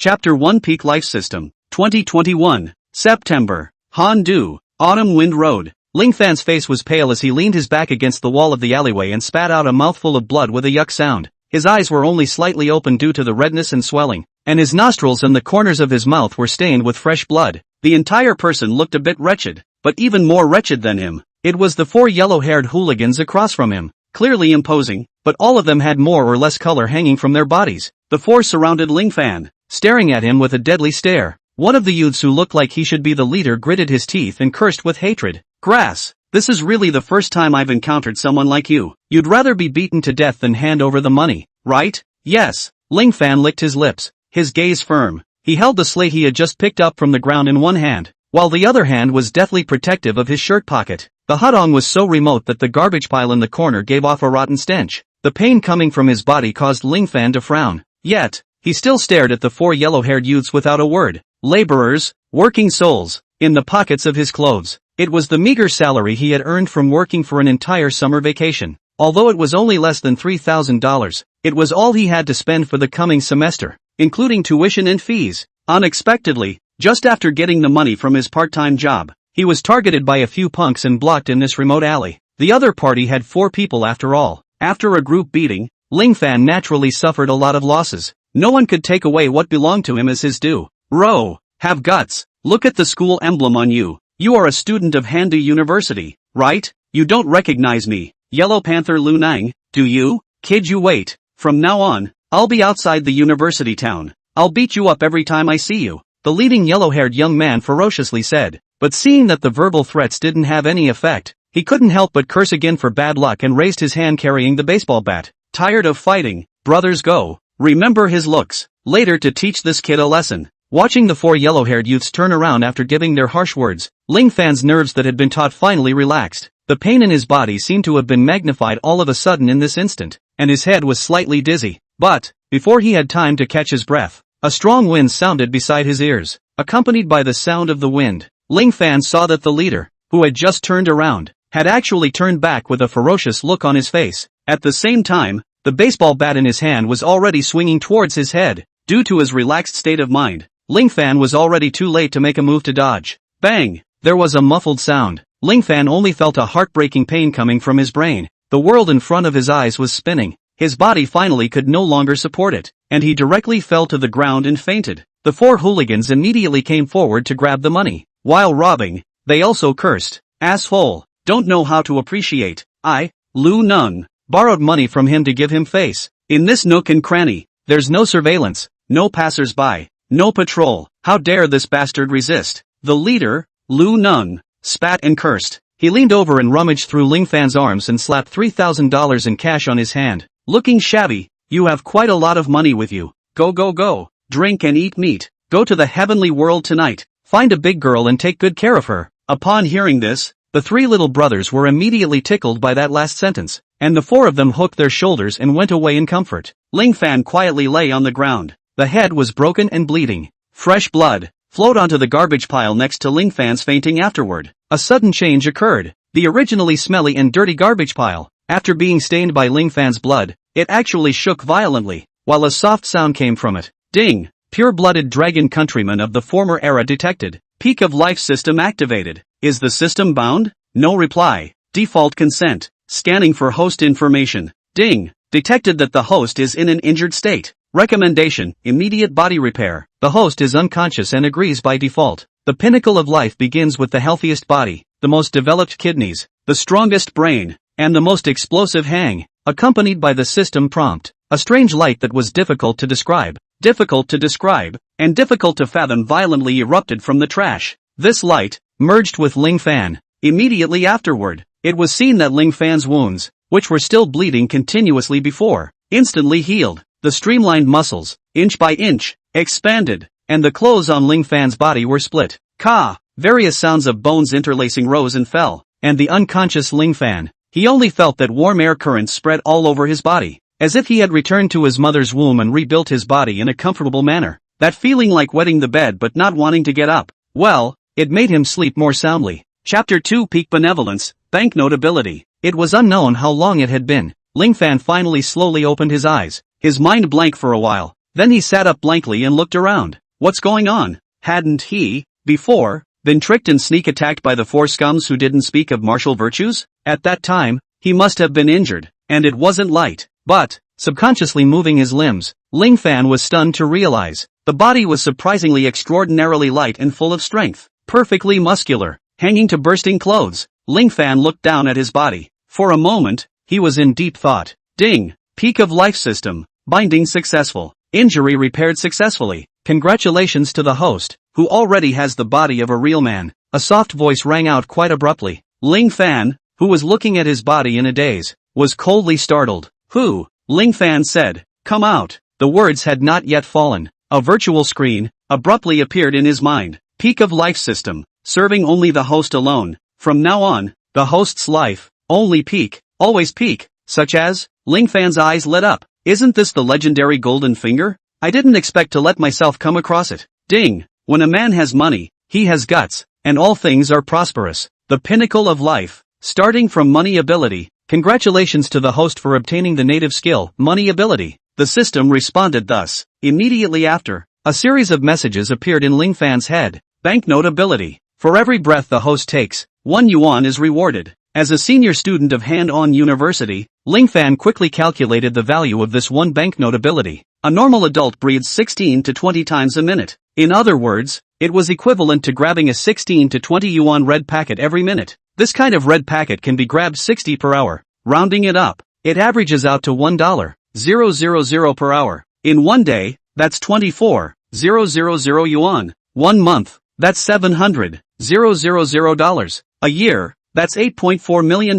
Chapter 1 Peak Life System, 2021, September. Handu, Autumn Wind Road. Ling Fan's face was pale as he leaned his back against the wall of the alleyway and spat out a mouthful of blood with a yuck sound. His eyes were only slightly open due to the redness and swelling, and his nostrils and the corners of his mouth were stained with fresh blood. The entire person looked a bit wretched, but even more wretched than him. It was the 4 yellow-haired hooligans across from him, clearly imposing, but all of them had more or less color hanging from their bodies. The 4 surrounded Ling Fan, staring at him with a deadly stare. One of the youths who looked like he should be the leader gritted his teeth and cursed with hatred. Grass, this is really the first time I've encountered someone like you. You'd rather be beaten to death than hand over the money, right? Yes. Ling Fan licked his lips, his gaze firm. He held the slate he had just picked up from the ground in one hand, while the other hand was deathly protective of his shirt pocket. The hudong was so remote that the garbage pile in the corner gave off a rotten stench. The pain coming from his body caused Ling Fan to frown. Yet, he still stared at the 4 yellow-haired youths without a word. Laborers, working souls, in the pockets of his clothes. It was the meager salary he had earned from working for an entire summer vacation. Although it was only less than $3,000, it was all he had to spend for the coming semester, including tuition and fees. Unexpectedly, just after getting the money from his part-time job, he was targeted by a few punks and blocked in this remote alley. The other party had 4 people after all. After a group beating, Ling Fan naturally suffered a lot of losses. No one could take away what belonged to him as his due. Row, have guts. Look at the school emblem on you. You are a student of Handu University, right? You don't recognize me, Yellow Panther Lu Nang, do you? Kid, you wait. From now on, I'll be outside the university town. I'll beat you up every time I see you, the leading yellow-haired young man ferociously said. But seeing that the verbal threats didn't have any effect, he couldn't help but curse again for bad luck and raised his hand carrying the baseball bat. Tired of fighting? Brothers go. Remember his looks. Later to teach this kid a lesson. Watching the 4 yellow-haired youths turn around after giving their harsh words, Ling Fan's nerves that had been taut finally relaxed. The pain in his body seemed to have been magnified all of a sudden in this instant, and his head was slightly dizzy. But, before he had time to catch his breath, a strong wind sounded beside his ears. Accompanied by the sound of the wind, Ling Fan saw that the leader, who had just turned around, had actually turned back with a ferocious look on his face. At the same time, the baseball bat in his hand was already swinging towards his head. Due to his relaxed state of mind, Ling Fan was already too late to make a move to dodge. Bang! There was a muffled sound. Ling Fan only felt a heartbreaking pain coming from his brain. The world in front of his eyes was spinning. His body finally could no longer support it, and he directly fell to the ground and fainted. The 4 hooligans immediately came forward to grab the money. While robbing, they also cursed. Asshole, don't know how to appreciate. Lu Nung, borrowed money from him to give him face. In this nook and cranny, there's no surveillance, no passers-by, no patrol. How dare this bastard resist? The leader, Lu Nung, spat and cursed. He leaned over and rummaged through Ling Fan's arms and slapped $3,000 in cash on his hand. Looking shabby, you have quite a lot of money with you. Go go go, drink and eat meat. Go to the heavenly world tonight. Find a big girl and take good care of her. Upon hearing this, the 3 little brothers were immediately tickled by that last sentence, and the 4 of them hooked their shoulders and went away in comfort. Ling Fan quietly lay on the ground. The head was broken and bleeding. Fresh blood flowed onto the garbage pile next to Ling Fan's fainting afterward. A sudden change occurred. The originally smelly and dirty garbage pile, after being stained by Ling Fan's blood, it actually shook violently, while a soft sound came from it. Ding! Pure-blooded dragon countryman of the former era detected. Peak of life system activated. Is the system bound? No reply. Default consent. Scanning for host information. Ding! Detected that the host is in an injured state. Recommendation: immediate body repair. The host is unconscious and agrees by default. The pinnacle of life begins with the healthiest body, the most developed kidneys, the strongest brain, and the most explosive hang, accompanied by the system prompt. A strange light that was difficult to describe, and difficult to fathom violently erupted from the trash. This light merged with Ling Fan. Immediately afterward, it was seen that Ling Fan's wounds, which were still bleeding continuously before, instantly healed. The streamlined muscles, inch by inch, expanded, and the clothes on Ling Fan's body were split. Various sounds of bones interlacing rose and fell, and the unconscious Ling Fan, he only felt that warm air currents spread all over his body, as if he had returned to his mother's womb and rebuilt his body in a comfortable manner. That feeling like wetting the bed but not wanting to get up, well, it made him sleep more soundly. Chapter 2 Peak Benevolence, Banknote Ability. It was unknown how long it had been. Ling Fan finally slowly opened his eyes, his mind blank for a while. Then he sat up blankly and looked around. What's going on? Hadn't he, before, been tricked and sneak attacked by the four scums who didn't speak of martial virtues? At that time, he must have been injured, and it wasn't light. But, subconsciously moving his limbs, Ling Fan was stunned to realize the body was surprisingly extraordinarily light and full of strength, perfectly muscular, hanging to bursting clothes. Ling Fan looked down at his body. For a moment, he was in deep thought. Ding! Peak of life system. Binding successful. Injury repaired successfully. Congratulations to the host, who already has the body of a real man. A soft voice rang out quite abruptly. Ling Fan, who was looking at his body in a daze, was coldly startled. Who? Ling Fan said. Come out. The words had not yet fallen. A virtual screen abruptly appeared in his mind. Peak of life system. Serving only the host alone. From now on, the host's life, only peak, always peak, such as, Ling Fan's eyes lit up. Isn't this the legendary golden finger? I didn't expect to let myself come across it. Ding! When a man has money, he has guts, and all things are prosperous. The pinnacle of life, starting from money ability. Congratulations to the host for obtaining the native skill, money ability. The system responded thus. Immediately after, a series of messages appeared in Ling Fan's head. Banknote ability. For every breath the host takes, 1 yuan is rewarded. As a senior student of Hand-On University, Ling Fan quickly calculated the value of this one banknote ability. A normal adult breathes 16 to 20 times a minute. In other words, it was equivalent to grabbing a 16 to 20 yuan red packet every minute. This kind of red packet can be grabbed 60 per hour. Rounding it up, it averages out to $1.000 per hour. In 1 day, that's 24,000 yuan. 1 month, that's $700,000. A year, that's $8.4 million.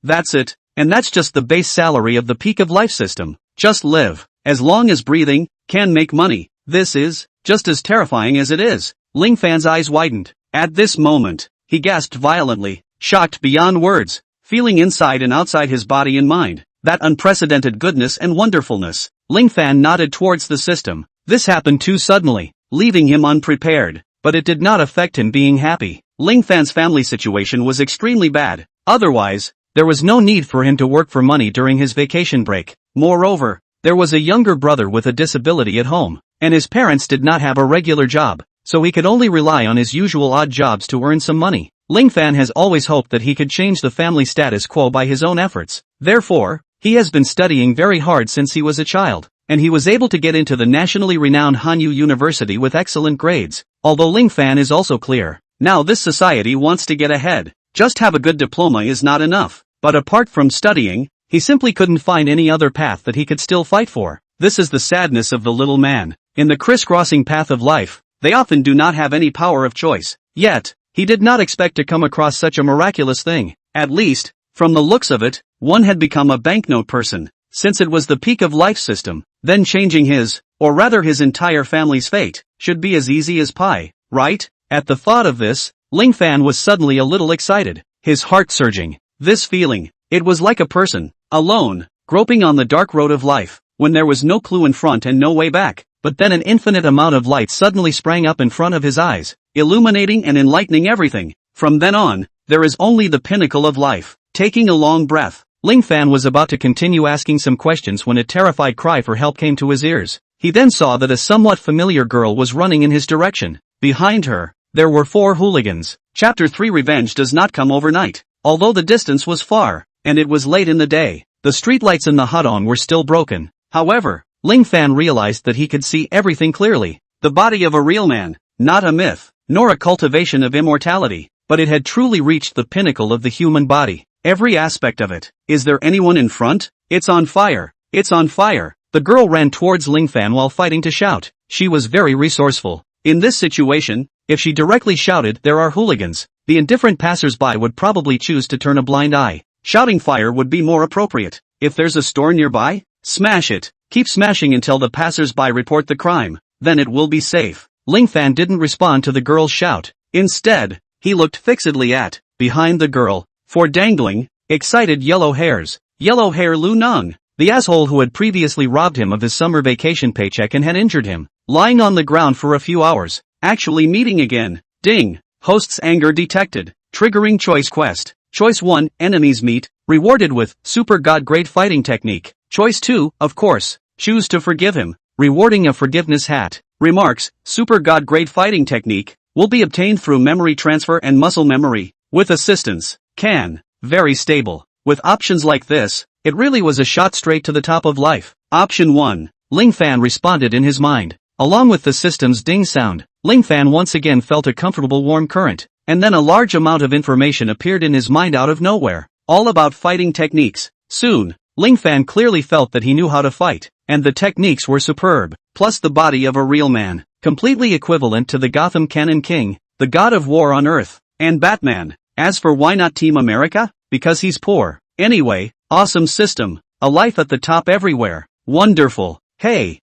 That's it, and that's just the base salary of the peak of life system. Just live, as long as breathing, can make money. This is, just as terrifying as it is. Ling Fan's eyes widened. At this moment, he gasped violently, shocked beyond words, feeling inside and outside his body and mind that unprecedented goodness and wonderfulness. Ling Fan nodded towards the system. This happened too suddenly, leaving him unprepared, but it did not affect him being happy. Ling Fan's family situation was extremely bad. Otherwise, there was no need for him to work for money during his vacation break. Moreover, there was a younger brother with a disability at home, and his parents did not have a regular job, so he could only rely on his usual odd jobs to earn some money. Ling Fan has always hoped that he could change the family status quo by his own efforts. Therefore, he has been studying very hard since he was a child, and he was able to get into the nationally renowned Hanyu University with excellent grades. Although Ling Fan is also clear, now this society wants to get ahead. Just have a good diploma is not enough. But apart from studying, he simply couldn't find any other path that he could still fight for. This is the sadness of the little man. In the crisscrossing path of life, they often do not have any power of choice. Yet, he did not expect to come across such a miraculous thing. At least, from the looks of it, one had become a banknote person, since it was the peak of life system. Then changing his, or rather his entire family's fate, should be as easy as pie, right? At the thought of this, Ling Fan was suddenly a little excited, his heart surging. This feeling, it was like a person, alone, groping on the dark road of life, when there was no clue in front and no way back. But then an infinite amount of light suddenly sprang up in front of his eyes, illuminating and enlightening everything. From then on, there is only the pinnacle of life. Taking a long breath, Ling Fan was about to continue asking some questions when a terrified cry for help came to his ears. He then saw that a somewhat familiar girl was running in his direction. Behind her, there were 4 hooligans. Chapter 3 Revenge does not come overnight. Although the distance was far, and it was late in the day, the streetlights in the Hudong were still broken. However, Ling Fan realized that he could see everything clearly. The body of a real man, not a myth, nor a cultivation of immortality, but it had truly reached the pinnacle of the human body. Every aspect of it. Is there anyone in front? It's on fire. It's on fire. The girl ran towards Ling Fan while fighting to shout. She was very resourceful. In this situation, if she directly shouted, "There are hooligans," the indifferent passers-by would probably choose to turn a blind eye. Shouting fire would be more appropriate. If there's a store nearby, smash it. Keep smashing until the passers-by report the crime. Then it will be safe. Ling Fan didn't respond to the girl's shout. Instead, he looked fixedly at, behind the girl, 4 dangling, excited yellow hairs. Yellow hair Lu Nung, the asshole who had previously robbed him of his summer vacation paycheck and had injured him, lying on the ground for a few hours, actually meeting again. Ding! Host's anger detected. Triggering choice quest. Choice 1, enemies meet, rewarded with super god grade fighting technique. Choice 2, of course, choose to forgive him. rewarding a forgiveness hat. Remarks, super god grade fighting technique, will be obtained through memory transfer and muscle memory, with assistance. Can, very stable. With options like this, it really was a shot straight to the top of life. Option 1. Ling Fan responded in his mind. Along with the system's ding sound, Ling Fan once again felt a comfortable warm current, and then a large amount of information appeared in his mind out of nowhere, all about fighting techniques. Soon, Ling Fan clearly felt that he knew how to fight, and the techniques were superb, plus the body of a real man, completely equivalent to the Gotham Cannon King, the god of war on Earth, and Batman. As for why not Team America? Because he's poor. Anyway, awesome system, a life at the top everywhere. Wonderful. Hey,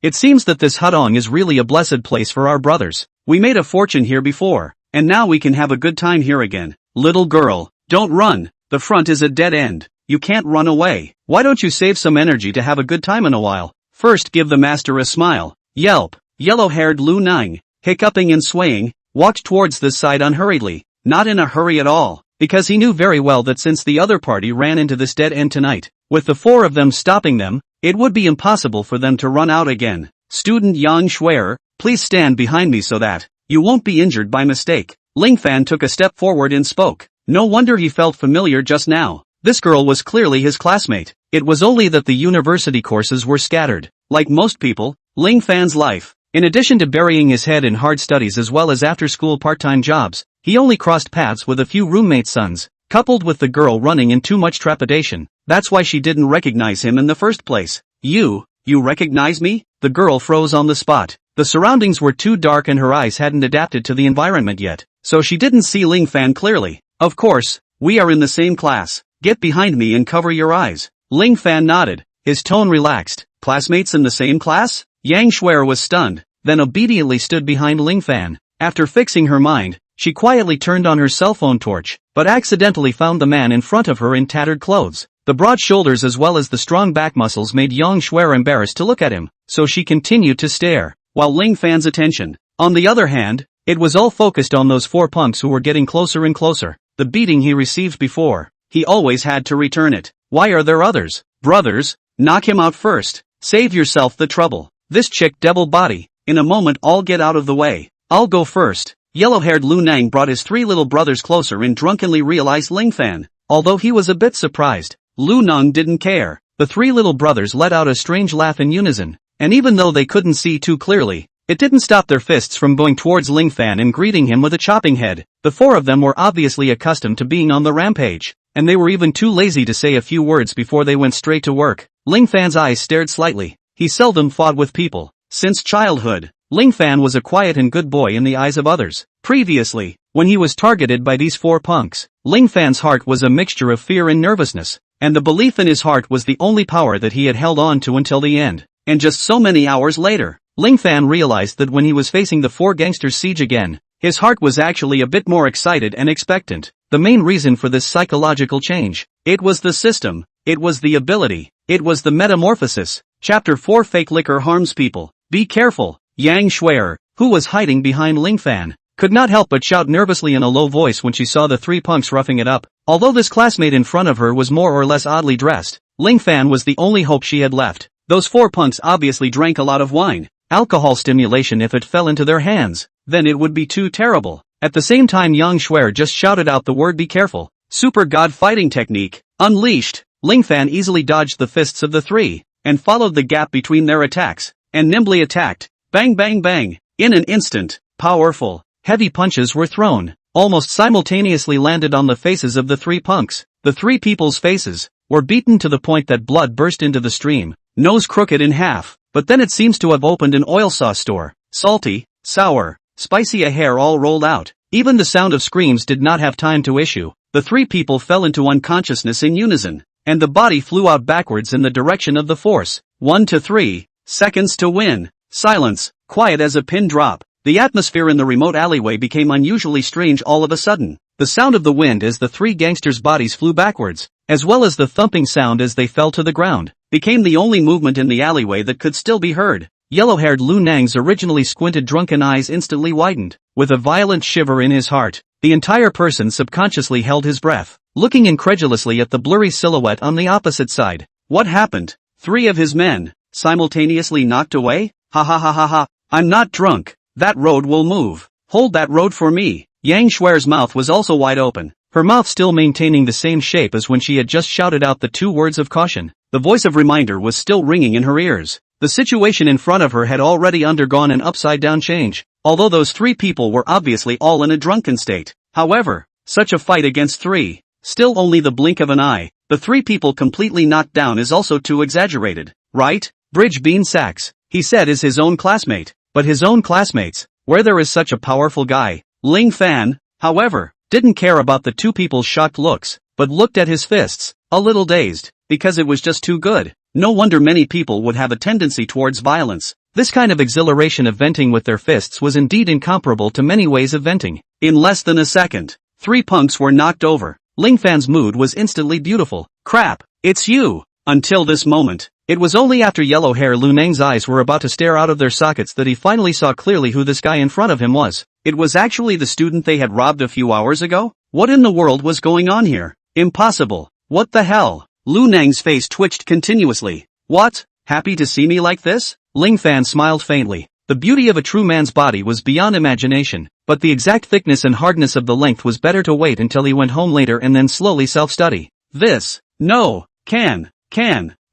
it seems that this Hudong is really a blessed place for our brothers. We made a fortune here before, and now we can have a good time here again. Little girl, don't run, the front is a dead end, you can't run away. Why don't you save some energy to have a good time in a while? First give the master a smile. Yelp. Yellow-haired Lu Nang, hiccuping and swaying, walked towards this side unhurriedly, not in a hurry at all, because he knew very well that since the other party ran into this dead end tonight, with the four of them stopping them, it would be impossible for them to run out again. Student Yang Shuer, please stand behind me so that you won't be injured by mistake. Ling Fan took a step forward and spoke. No wonder he felt familiar just now. This girl was clearly his classmate. It was only that the university courses were scattered. Like most people, Ling Fan's life, in addition to burying his head in hard studies as well as after-school part-time jobs, he only crossed paths with a few roommates' sons, coupled with the girl running in too much trepidation. That's why she didn't recognize him in the first place. You recognize me? The girl froze on the spot. The surroundings were too dark and her eyes hadn't adapted to the environment yet, so she didn't see Ling Fan clearly. Of course, we are in the same class. Get behind me and cover your eyes. Ling Fan nodded, his tone relaxed. Classmates in the same class? Yang Shuer was stunned, then obediently stood behind Ling Fan. After fixing her mind, she quietly turned on her cell phone torch, but accidentally found the man in front of her in tattered clothes. The broad shoulders as well as the strong back muscles made Yang Shuer embarrassed to look at him, so she continued to stare, while Ling Fan's attention, on the other hand, it was all focused on those four punks who were getting closer and closer. The beating he received before, he always had to return it. Why are there others? Brothers, knock him out first. Save yourself the trouble. This chick devil body. In a moment I'll get out of the way. I'll go first. Yellow-haired Lu Nang brought his three little brothers closer and drunkenly realized Ling Fan. Although he was a bit surprised, Lu Nang didn't care. The three little brothers let out a strange laugh in unison, and even though they couldn't see too clearly, it didn't stop their fists from going towards Ling Fan and greeting him with a chopping head. The four of them were obviously accustomed to being on the rampage, and they were even too lazy to say a few words before they went straight to work. Ling Fan's eyes stared slightly. He seldom fought with people. Since childhood, Ling Fan was a quiet and good boy in the eyes of others. Previously, when he was targeted by these four punks, Ling Fan's heart was a mixture of fear and nervousness, and the belief in his heart was the only power that he had held on to until the end. And just so many hours later, Ling Fan realized that when he was facing the four gangsters' siege again, his heart was actually a bit more excited and expectant. The main reason for this psychological change, it was the system, it was the ability, it was the metamorphosis. Chapter 4 Fake liquor harms people. Be careful. Yang Shuer, who was hiding behind Ling Fan, could not help but shout nervously in a low voice when she saw the three punks roughing it up. Although this classmate in front of her was more or less oddly dressed, Ling Fan was the only hope she had left. Those four punks obviously drank a lot of wine. Alcohol stimulation, if it fell into their hands, then it would be too terrible. At the same time Yang Shuer just shouted out the word be careful. Super God fighting technique, unleashed. Ling Fan easily dodged the fists of the three, and followed the gap between their attacks, and nimbly attacked. Bang bang bang. In an instant, powerful, heavy punches were thrown, almost simultaneously landed on the faces of the three punks. The three people's faces were beaten to the point that blood burst into the stream, nose crooked in half, but then it seems to have opened an oil sauce store. Salty, sour, spicy, a hair all rolled out. Even the sound of screams did not have time to issue. The three people fell into unconsciousness in unison, and the body flew out backwards in the direction of the force. 1 to 3 seconds to win. Silence, quiet as a pin drop. The atmosphere in the remote alleyway became unusually strange all of a sudden. The sound of the wind as the three gangsters' bodies flew backwards, as well as the thumping sound as they fell to the ground, became the only movement in the alleyway that could still be heard. Yellow-haired Lu Nang's originally squinted drunken eyes instantly widened. With a violent shiver in his heart, the entire person subconsciously held his breath, looking incredulously at the blurry silhouette on the opposite side. What happened? Three of his men, simultaneously knocked away? Ha ha ha ha ha. I'm not drunk. That road will move. Hold that road for me. Yang Shui's mouth was also wide open, her mouth still maintaining the same shape as when she had just shouted out the 2 words of caution. The voice of reminder was still ringing in her ears. The situation in front of her had already undergone an upside-down change, although those 3 people were obviously all in a drunken state. However, such a fight against 3, still only the blink of an eye, the 3 people completely knocked down is also too exaggerated, right? Bridge Bean Sachs, he said, is his own classmate, but his own classmates, where there is such a powerful guy. Ling Fan, however, didn't care about the 2 people's shocked looks, but looked at his fists, a little dazed, because it was just too good. No wonder many people would have a tendency towards violence. This kind of exhilaration of venting with their fists was indeed incomparable to many ways of venting. In less than a second, 3 punks were knocked over. Ling Fan's mood was instantly beautiful. Crap, it's you! Until this moment, it was only after yellow hair Lu Nang's eyes were about to stare out of their sockets that he finally saw clearly who this guy in front of him was. It was actually the student they had robbed a few hours ago? What in the world was going on here? Impossible. What the hell? Lu Nang's face twitched continuously. What? Happy to see me like this? Ling Fan smiled faintly. The beauty of a true man's body was beyond imagination, but the exact thickness and hardness of the length was better to wait until he went home later and then slowly self-study. This. No. Can.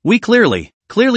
We clearly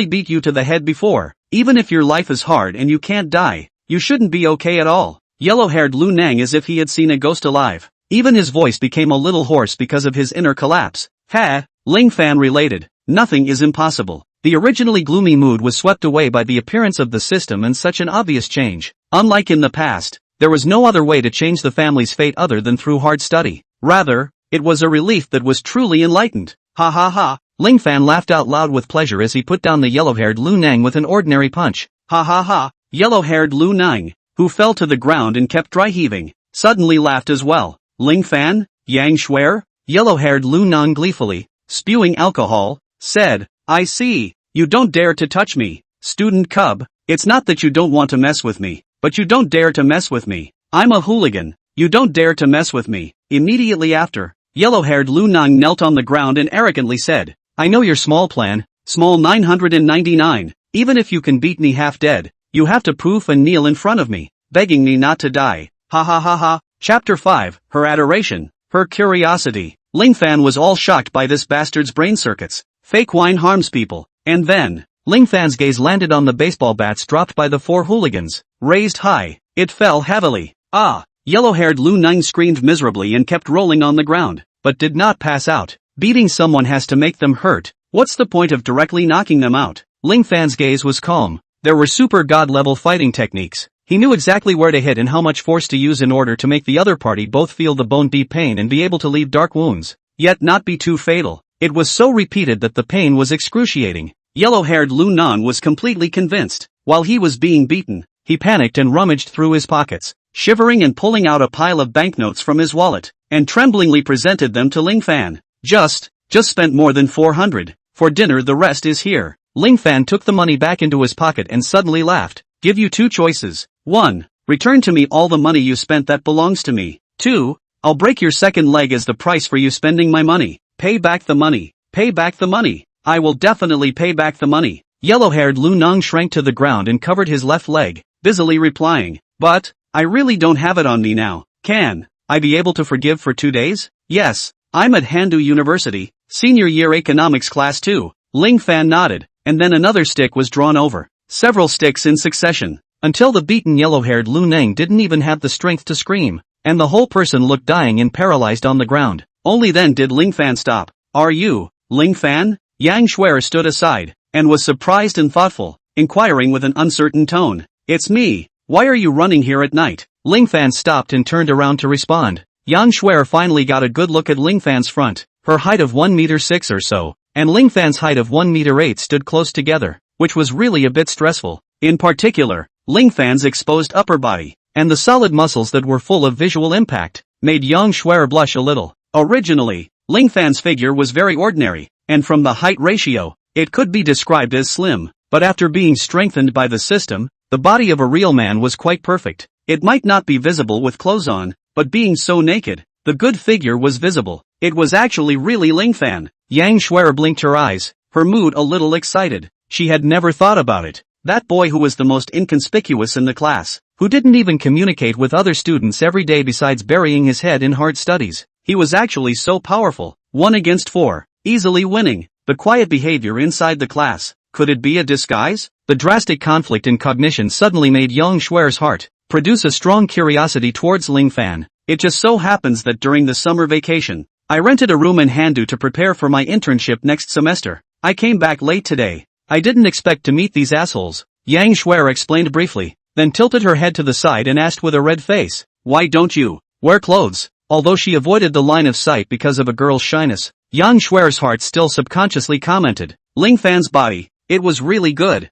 beat you to the head before. Even if your life is hard and you can't die, you shouldn't be okay at all. Yellow-haired Lu Nang as if he had seen a ghost alive. Even his voice became a little hoarse because of his inner collapse. Ha! Ling Fan related. Nothing is impossible. The originally gloomy mood was swept away by the appearance of the system and such an obvious change. Unlike in the past, there was no other way to change the family's fate other than through hard study. Rather, it was a relief that was truly enlightened. Ha ha ha. Ling Fan laughed out loud with pleasure as he put down the yellow-haired Lu Nang with an ordinary punch. Ha ha ha. Yellow-haired Lu Nang, who fell to the ground and kept dry heaving, suddenly laughed as well. Ling Fan? Yang Shuai? Yellow-haired Lu Nang gleefully, spewing alcohol, said, I see. You don't dare to touch me, student cub. It's not that you don't want to mess with me, but you don't dare to mess with me. I'm a hooligan. You don't dare to mess with me. Immediately after, yellow-haired Lu Nang knelt on the ground and arrogantly said, I know your small plan, small 999. Even if you can beat me half dead, you have to poof and kneel in front of me, begging me not to die. Ha ha ha ha. Chapter 5, Her Adoration, Her Curiosity. Ling Fan was all shocked by this bastard's brain circuits. Fake wine harms people. And then, Ling Fan's gaze landed on the baseball bats dropped by the 4 hooligans. Raised high, it fell heavily. Ah! Yellow-haired Lu Nang screamed miserably and kept rolling on the ground, but did not pass out. Beating someone has to make them hurt. What's the point of directly knocking them out? Ling Fan's gaze was calm. There were super god-level fighting techniques. He knew exactly where to hit and how much force to use in order to make the other party both feel the bone-deep pain and be able to leave dark wounds, yet not be too fatal. It was so repeated that the pain was excruciating. Yellow-haired Lu Nang was completely convinced. While he was being beaten, he panicked and rummaged through his pockets, shivering and pulling out a pile of banknotes from his wallet, and tremblingly presented them to Ling Fan. Just spent more than 400. For dinner, the rest is here. Ling Fan took the money back into his pocket and suddenly laughed. Give you 2 choices. 1. Return to me all the money you spent that belongs to me. 2. I'll break your second leg as the price for you spending my money. Pay back the money. Pay back the money. I will definitely pay back the money. Yellow-haired Lu Nang shrank to the ground and covered his left leg, busily replying, but, I really don't have it on me now. Can I be able to forgive for 2 days? Yes, I'm at Handu University, senior year economics class 2. Ling Fan nodded, and then another stick was drawn over. Several sticks in succession, until the beaten yellow-haired Lu Nang didn't even have the strength to scream, and the whole person looked dying and paralyzed on the ground. Only then did Ling Fan stop. Are you, Ling Fan? Yang Shuai stood aside, and was surprised and thoughtful, inquiring with an uncertain tone. It's me. Why are you running here at night? Ling Fan stopped and turned around to respond. Yang Shuai finally got a good look at Ling Fan's front. Her height of 1 meter 6 or so, and Ling Fan's height of 1 meter 8 stood close together, which was really a bit stressful. In particular, Ling Fan's exposed upper body, and the solid muscles that were full of visual impact, made Yang Shuai blush a little. Originally, Ling Fan's figure was very ordinary, and from the height ratio, it could be described as slim, but after being strengthened by the system, the body of a real man was quite perfect. It might not be visible with clothes on, but being so naked, the good figure was visible. It was actually really Ling Fan. Yang Shuai blinked her eyes, her mood a little excited. She had never thought about it. That boy who was the most inconspicuous in the class, who didn't even communicate with other students every day besides burying his head in hard studies. He was actually so powerful, 1 against 4, easily winning. The quiet behavior inside the class, could it be a disguise? The drastic conflict in cognition suddenly made young Schwer's heart produce a strong curiosity towards Ling Fan. It just so happens that during the summer vacation, I rented a room in Handu to prepare for my internship next semester. I came back late today. I didn't expect to meet these assholes, Yang Schwer explained briefly, then tilted her head to the side and asked with a red face, why don't you wear clothes? Although she avoided the line of sight because of a girl's shyness, Yang Schwer's heart still subconsciously commented, Ling Fan's body, it was really good.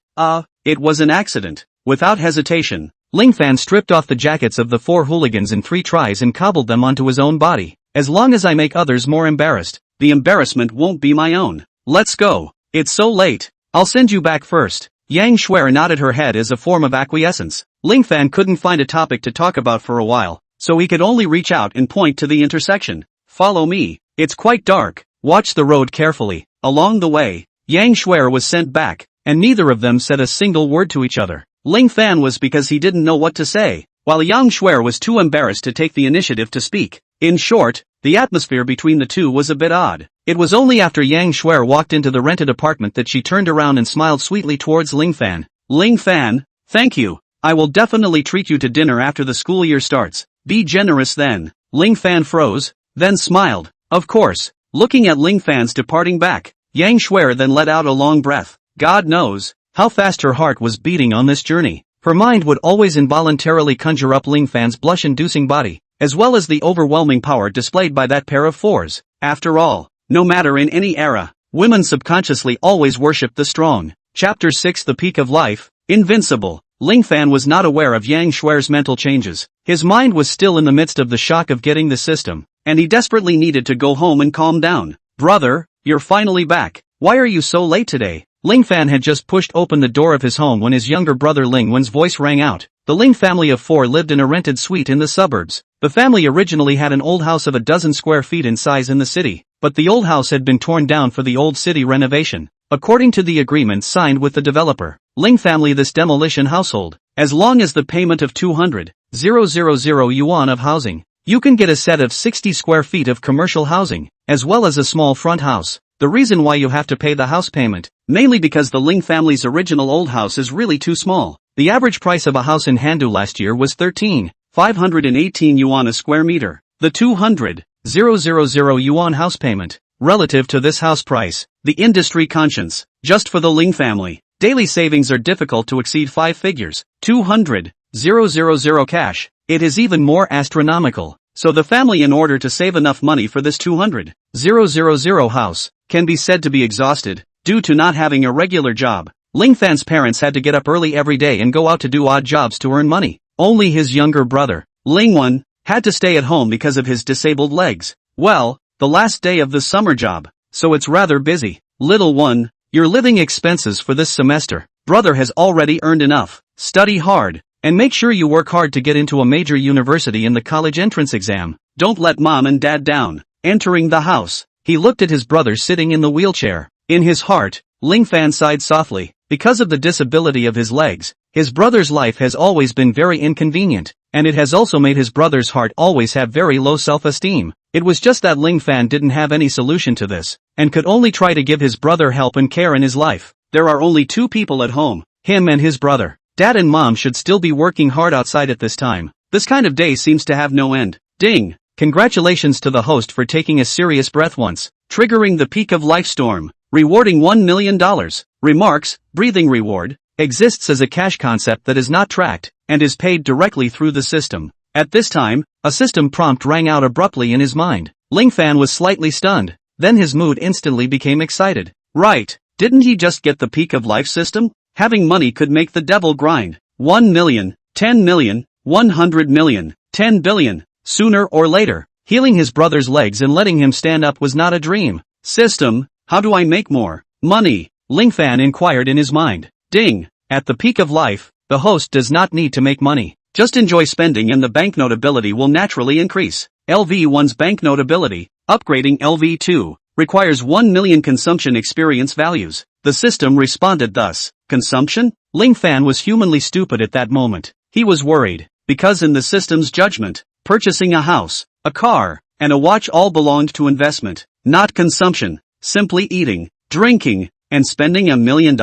It was an accident. Without hesitation, Ling Fan stripped off the jackets of the 4 hooligans in 3 tries and cobbled them onto his own body. As long as I make others more embarrassed, the embarrassment won't be my own. Let's go. It's so late. I'll send you back first. Yang Schwer nodded her head as a form of acquiescence. Ling Fan couldn't find a topic to talk about for a while, so he could only reach out and point to the intersection. Follow me. It's quite dark. Watch the road carefully. Along the way, Yang Schwer was sent back, and neither of them said a single word to each other. Ling Fan was because he didn't know what to say, while Yang Schwer was too embarrassed to take the initiative to speak. In short, the atmosphere between the two was a bit odd. It was only after Yang Schwer walked into the rented apartment that she turned around and smiled sweetly towards Ling Fan. Ling Fan, thank you. I will definitely treat you to dinner after the school year starts. Be generous then. Ling Fan froze, then smiled. Of course. Looking at Ling Fan's departing back, Yang Schwer then let out a long breath. God knows how fast her heart was beating on this journey. Her mind would always involuntarily conjure up Ling Fan's blush-inducing body, as well as the overwhelming power displayed by that pair of 4s. After all, no matter in any era, women subconsciously always worship the strong. Chapter 6 The Peak of Life, Invincible. Ling Fan was not aware of Yang Schwer's mental changes. His mind was still in the midst of the shock of getting the system, and he desperately needed to go home and calm down. Brother, you're finally back. Why are you so late today? Ling Fan had just pushed open the door of his home when his younger brother Ling Wen's voice rang out. The Ling family of 4 lived in a rented suite in the suburbs. The family originally had an old house of a dozen square feet in size in the city, but the old house had been torn down for the old city renovation. According to the agreement signed with the developer, Ling family this demolition household, as long as the payment of 200,000 yuan of housing, you can get a set of 60 square feet of commercial housing, as well as a small front house. The reason why you have to pay the house payment, mainly because the Ling family's original old house is really too small. The average price of a house in Handu last year was 13,518 yuan a square meter. The 200,000 yuan house payment, relative to this house price, the industry conscience, just for the Ling family, daily savings are difficult to exceed 5 figures. 200,000 cash. It is even more astronomical. So the family, in order to save enough money for this 200,000 house, can be said to be exhausted, due to not having a regular job. Ling Fan's parents had to get up early every day and go out to do odd jobs to earn money. Only his younger brother, Ling Wen, had to stay at home because of his disabled legs. Well, the last day of the summer job, so it's rather busy. Little one, your living expenses for this semester, brother has already earned enough. Study hard, and make sure you work hard to get into a major university in the college entrance exam. Don't let mom and dad down. Entering the house, he looked at his brother sitting in the wheelchair. In his heart, Ling Fan sighed softly. Because of the disability of his legs, his brother's life has always been very inconvenient, and it has also made his brother's heart always have very low self-esteem. It was just that Ling Fan didn't have any solution to this, and could only try to give his brother help and care in his life. There are only 2 people at home, him and his brother. Dad and mom should still be working hard outside at this time. This kind of day seems to have no end. Ding! Congratulations to the host for taking a serious breath once, triggering the peak of life storm, rewarding $1 million. Remarks, breathing reward, exists as a cash concept that is not tracked, and is paid directly through the system. At this time, a system prompt rang out abruptly in his mind. Ling Fan was slightly stunned, then his mood instantly became excited. Right, didn't he just get the peak of life system? Having money could make the devil grind. 1 million, 10 million, 100 million, 10 billion. Sooner or later, healing his brother's legs and letting him stand up was not a dream. System, how do I make more money? Ling Fan inquired in his mind. Ding! At the peak of life, the host does not need to make money. Just enjoy spending and the banknote ability will naturally increase. LV1's banknote ability, upgrading LV2. requires 1 million consumption experience values. The system responded thus. Consumption? Ling Fan was humanly stupid at that moment. He was worried, because in the system's judgment, purchasing a house, a car, and a watch all belonged to investment, not consumption. Simply eating, drinking, and spending $1 million?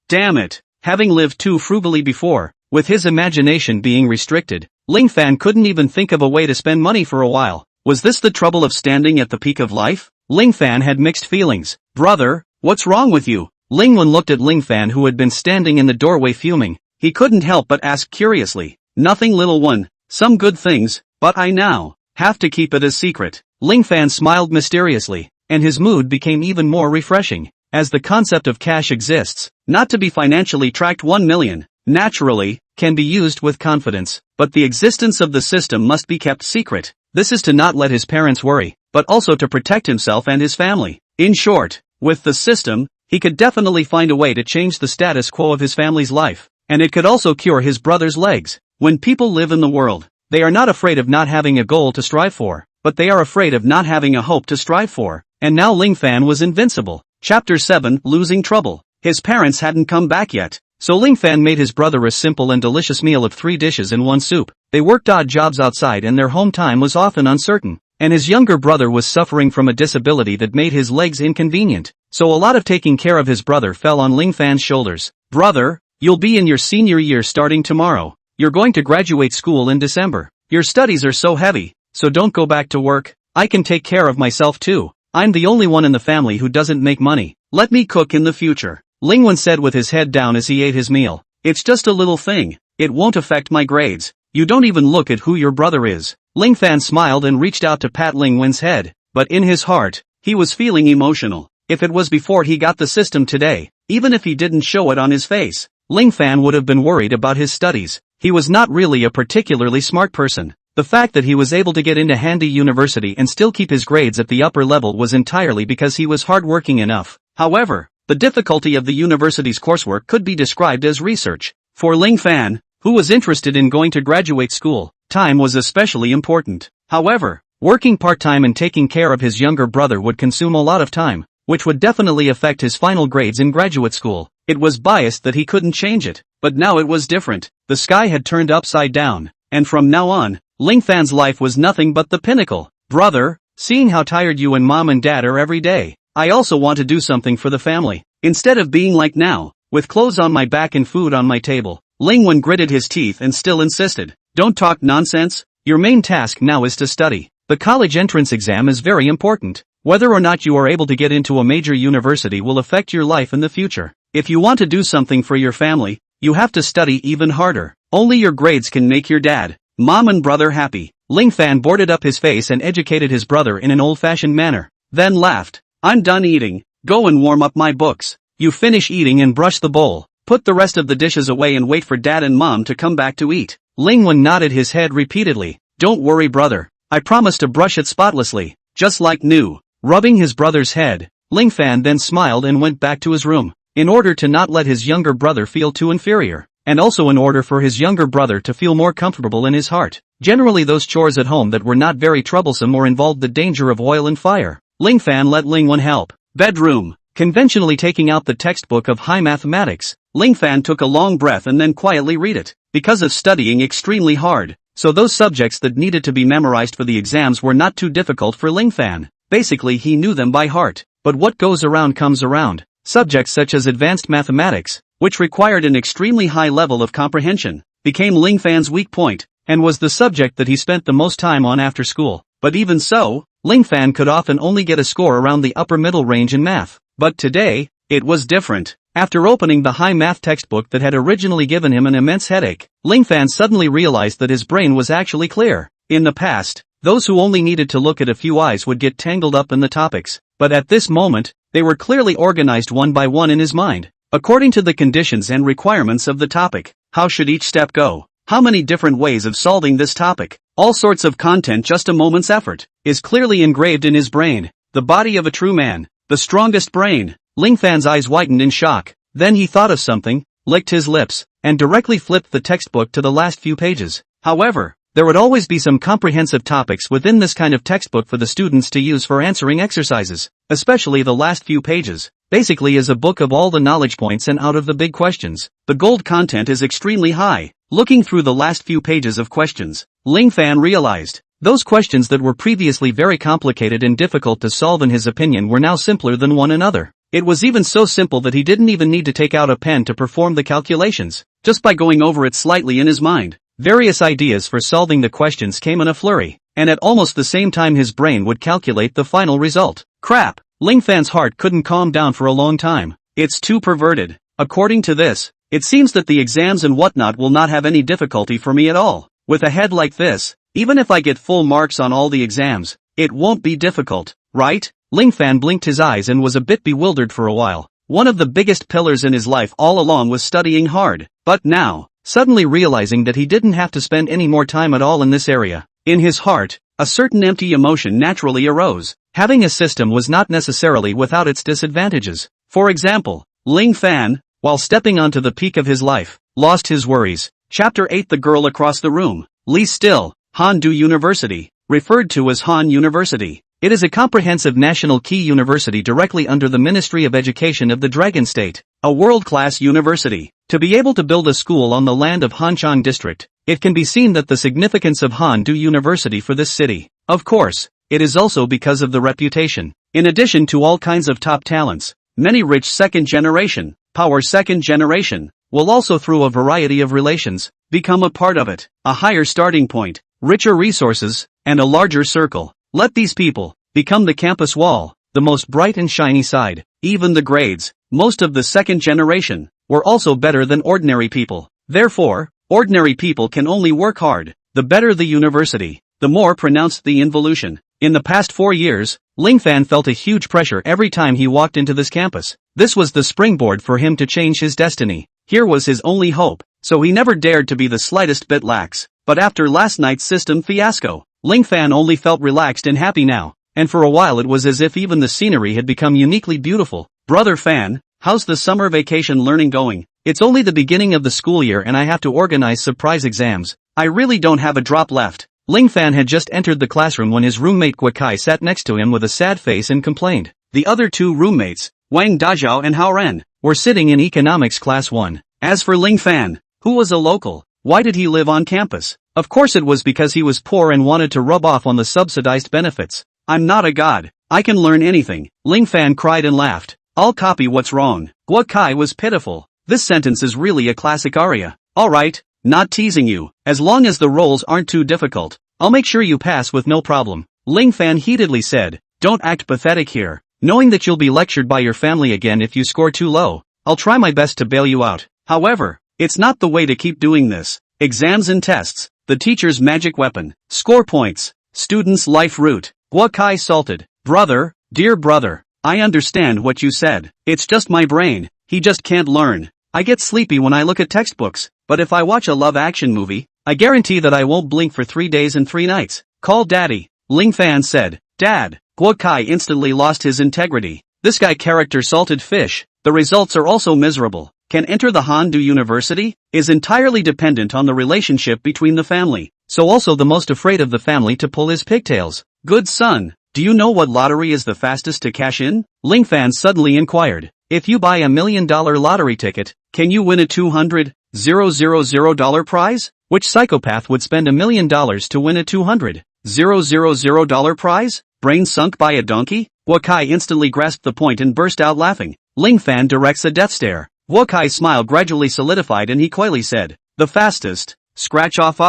Damn it. Having lived too frugally before, with his imagination being restricted, Ling Fan couldn't even think of a way to spend money for a while. Was this the trouble of standing at the peak of life? Ling Fan had mixed feelings. Brother, what's wrong with you? Ling Wen looked at Ling Fan, who had been standing in the doorway fuming. He couldn't help but ask curiously. Nothing, little one. Some good things, but I now have to keep it a secret. Ling Fan smiled mysteriously, and his mood became even more refreshing. As the concept of cash exists, not to be financially tracked, 1 million, naturally, can be used with confidence, but the existence of the system must be kept secret. This is to not let his parents worry, but also to protect himself and his family. In short, with the system, he could definitely find a way to change the status quo of his family's life, and it could also cure his brother's legs. When people live in the world, they are not afraid of not having a goal to strive for, but they are afraid of not having a hope to strive for. And now Ling Fan was invincible. Chapter 7, Losing Trouble. His parents hadn't come back yet, so Ling Fan made his brother a simple and delicious meal of 3 dishes and 1 soup. They worked odd jobs outside and their home time was often uncertain, and his younger brother was suffering from a disability that made his legs inconvenient, so a lot of taking care of his brother fell on Ling Fan's shoulders. Brother, you'll be in your senior year starting tomorrow. You're going to graduate school in December. Your studies are so heavy, so don't go back to work. I can take care of myself too. I'm the only one in the family who doesn't make money. Let me cook in the future. Ling Wen said with his head down as he ate his meal. It's just a little thing. It won't affect my grades. You don't even look at who your brother is. Ling Fan smiled and reached out to pat Ling Wen's head, but in his heart, he was feeling emotional. If it was before he got the system today, even if he didn't show it on his face, Ling Fan would have been worried about his studies. He was not really a particularly smart person. The fact that he was able to get into handy university and still keep his grades at the upper level was entirely because he was hardworking enough. However, the difficulty of the university's coursework could be described as research. For Ling Fan, who was interested in going to graduate school, time was especially important. However, working part-time and taking care of his younger brother would consume a lot of time, which would definitely affect his final grades in graduate school. It was biased that he couldn't change it, but now it was different. The sky had turned upside down, and from now on, Ling Fan's life was nothing but the pinnacle. Brother, seeing how tired you and mom and dad are every day, I also want to do something for the family. Instead of being like now, with clothes on my back and food on my table. Ling Wen gritted his teeth and still insisted. Don't talk nonsense. Your main task now is to study. The college entrance exam is very important. Whether or not you are able to get into a major university will affect your life in the future. If you want to do something for your family, you have to study even harder. Only your grades can make your dad, mom and brother happy. Ling Fan boarded up his face and educated his brother in an old-fashioned manner, then laughed. I'm done eating. Go and warm up my books. You finish eating and brush the bowl. Put the rest of the dishes away and wait for dad and mom to come back to eat. Ling Wen nodded his head repeatedly. Don't worry, brother. I promise to brush it spotlessly, just like new. Rubbing his brother's head, Ling Fan then smiled and went back to his room. In order to not let his younger brother feel too inferior, and also in order for his younger brother to feel more comfortable in his heart. Generally those chores at home that were not very troublesome or involved the danger of oil and fire. Ling Fan let Ling Wen help. Bedroom. Conventionally taking out the textbook of high mathematics, Ling Fan took a long breath and then quietly read it. Because of studying extremely hard, so those subjects that needed to be memorized for the exams were not too difficult for Ling Fan. Basically he knew them by heart. But what goes around comes around. Subjects such as advanced mathematics, which required an extremely high level of comprehension, became Ling Fan's weak point, and was the subject that he spent the most time on after school. But even so, Ling Fan could often only get a score around the upper middle range in math. But today, it was different. After opening the high math textbook that had originally given him an immense headache, Ling Fan suddenly realized that his brain was actually clear. In the past, those who only needed to look at a few eyes would get tangled up in the topics, but at this moment, they were clearly organized one by one in his mind, according to the conditions and requirements of the topic. How should each step go? How many different ways of solving this topic? All sorts of content, just a moment's effort, is clearly engraved in his brain. The body of a true man, the strongest brain. Ling Fan's eyes widened in shock. Then he thought of something, licked his lips, and directly flipped the textbook to the last few pages. However, There would always be some comprehensive topics within this kind of textbook for the students to use for answering exercises, especially the last few pages. Basically is a book of all the knowledge points and out of the big questions. The gold content is extremely high. Looking through the last few pages of questions, Ling Fan realized those questions that were previously very complicated and difficult to solve in his opinion were now simpler than one another. It was even so simple that he didn't even need to take out a pen to perform the calculations. Just by going over it slightly in his mind, various ideas for solving the questions came in a flurry, and at almost the same time his brain would calculate the final result. Crap! Ling Fan's heart couldn't calm down for a long time. It's too perverted. According to this, it seems that the exams and whatnot will not have any difficulty for me at all. With a head like this, even if I get full marks on all the exams, it won't be difficult, right? Ling Fan blinked his eyes and was a bit bewildered for a while. One of the biggest pillars in his life all along was studying hard. But now, suddenly realizing that he didn't have to spend any more time at all in this area, in his heart, a certain empty emotion naturally arose. Having a system was not necessarily without its disadvantages. For example, Ling Fan, while stepping onto the peak of his life, lost his worries. Chapter 8. The girl across the room. Lee Still, Handu University, referred to as Han University. It is a comprehensive national key university directly under the Ministry of Education of the Dragon State, a world-class university. To be able to build a school on the land of Hanchang District, it can be seen that the significance of Handu University for this city. Of course, it is also because of the reputation. In addition to all kinds of top talents, many rich second generation, power second generation, will also through a variety of relations, become a part of it. A higher starting point, richer resources, and a larger circle. Let these people become the campus wall, the most bright and shiny side. Even the grades, most of the second generation, were also better than ordinary people. Therefore, ordinary people can only work hard. The better the university, the more pronounced the involution. In the past 4 years, Ling Fan felt a huge pressure every time he walked into this campus. This was the springboard for him to change his destiny. Here was his only hope, so he never dared to be the slightest bit lax. But after last night's system fiasco, Ling Fan only felt relaxed and happy now, and for a while it was as if even the scenery had become uniquely beautiful. Brother Fan, how's the summer vacation learning going? It's only the beginning of the school year and I have to organize surprise exams. I really don't have a drop left. Ling Fan had just entered the classroom when his roommate Guokai sat next to him with a sad face and complained. The other two roommates, Wang Dazhao and Hao Ren, were sitting in economics class 1. As for Ling Fan, who was a local, why did he live on campus? Of course it was because he was poor and wanted to rub off on the subsidized benefits. I'm not a god. I can learn anything. Ling Fan cried and laughed. I'll copy what's wrong. Guokai was pitiful. This sentence is really a classic aria. Alright, not teasing you. As long as the roles aren't too difficult, I'll make sure you pass with no problem. Ling Fan heatedly said. Don't act pathetic here. Knowing that you'll be lectured by your family again if you score too low, I'll try my best to bail you out. However, it's not the way to keep doing this. Exams and tests, the teacher's magic weapon. Score points, student's life route. Guokai salted. Brother, dear brother, I understand what you said. It's just my brain, he just can't learn. I get sleepy when I look at textbooks, but if I watch a love action movie, I guarantee that I won't blink for 3 days and 3 nights. Call daddy, Ling Fan said. Dad. Guokai instantly lost his integrity. This guy character salted fish. The results are also miserable. Can enter the Handu University? Is entirely dependent on the relationship between the family. So also the most afraid of the family to pull his pigtails. Good son, do you know what lottery is the fastest to cash in? Ling Fan suddenly inquired. If you buy $1 million lottery ticket, can you win a $200,000 prize? Which psychopath would spend $1 million to win a $200,000 prize? Brain sunk by a donkey? Guokai instantly grasped the point and burst out laughing. Ling Fan directs a death stare. Guokai's smile gradually solidified and he coyly said, the fastest, scratch off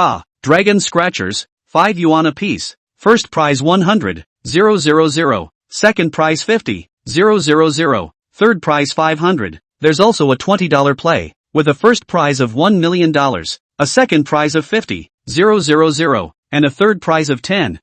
dragon scratchers, 5 yuan apiece. First prize 100,000, second prize 50,000, third prize 500. There's also a $20 play, with a first prize of $1 million, a second prize of 50,000, and a third prize of 10,000.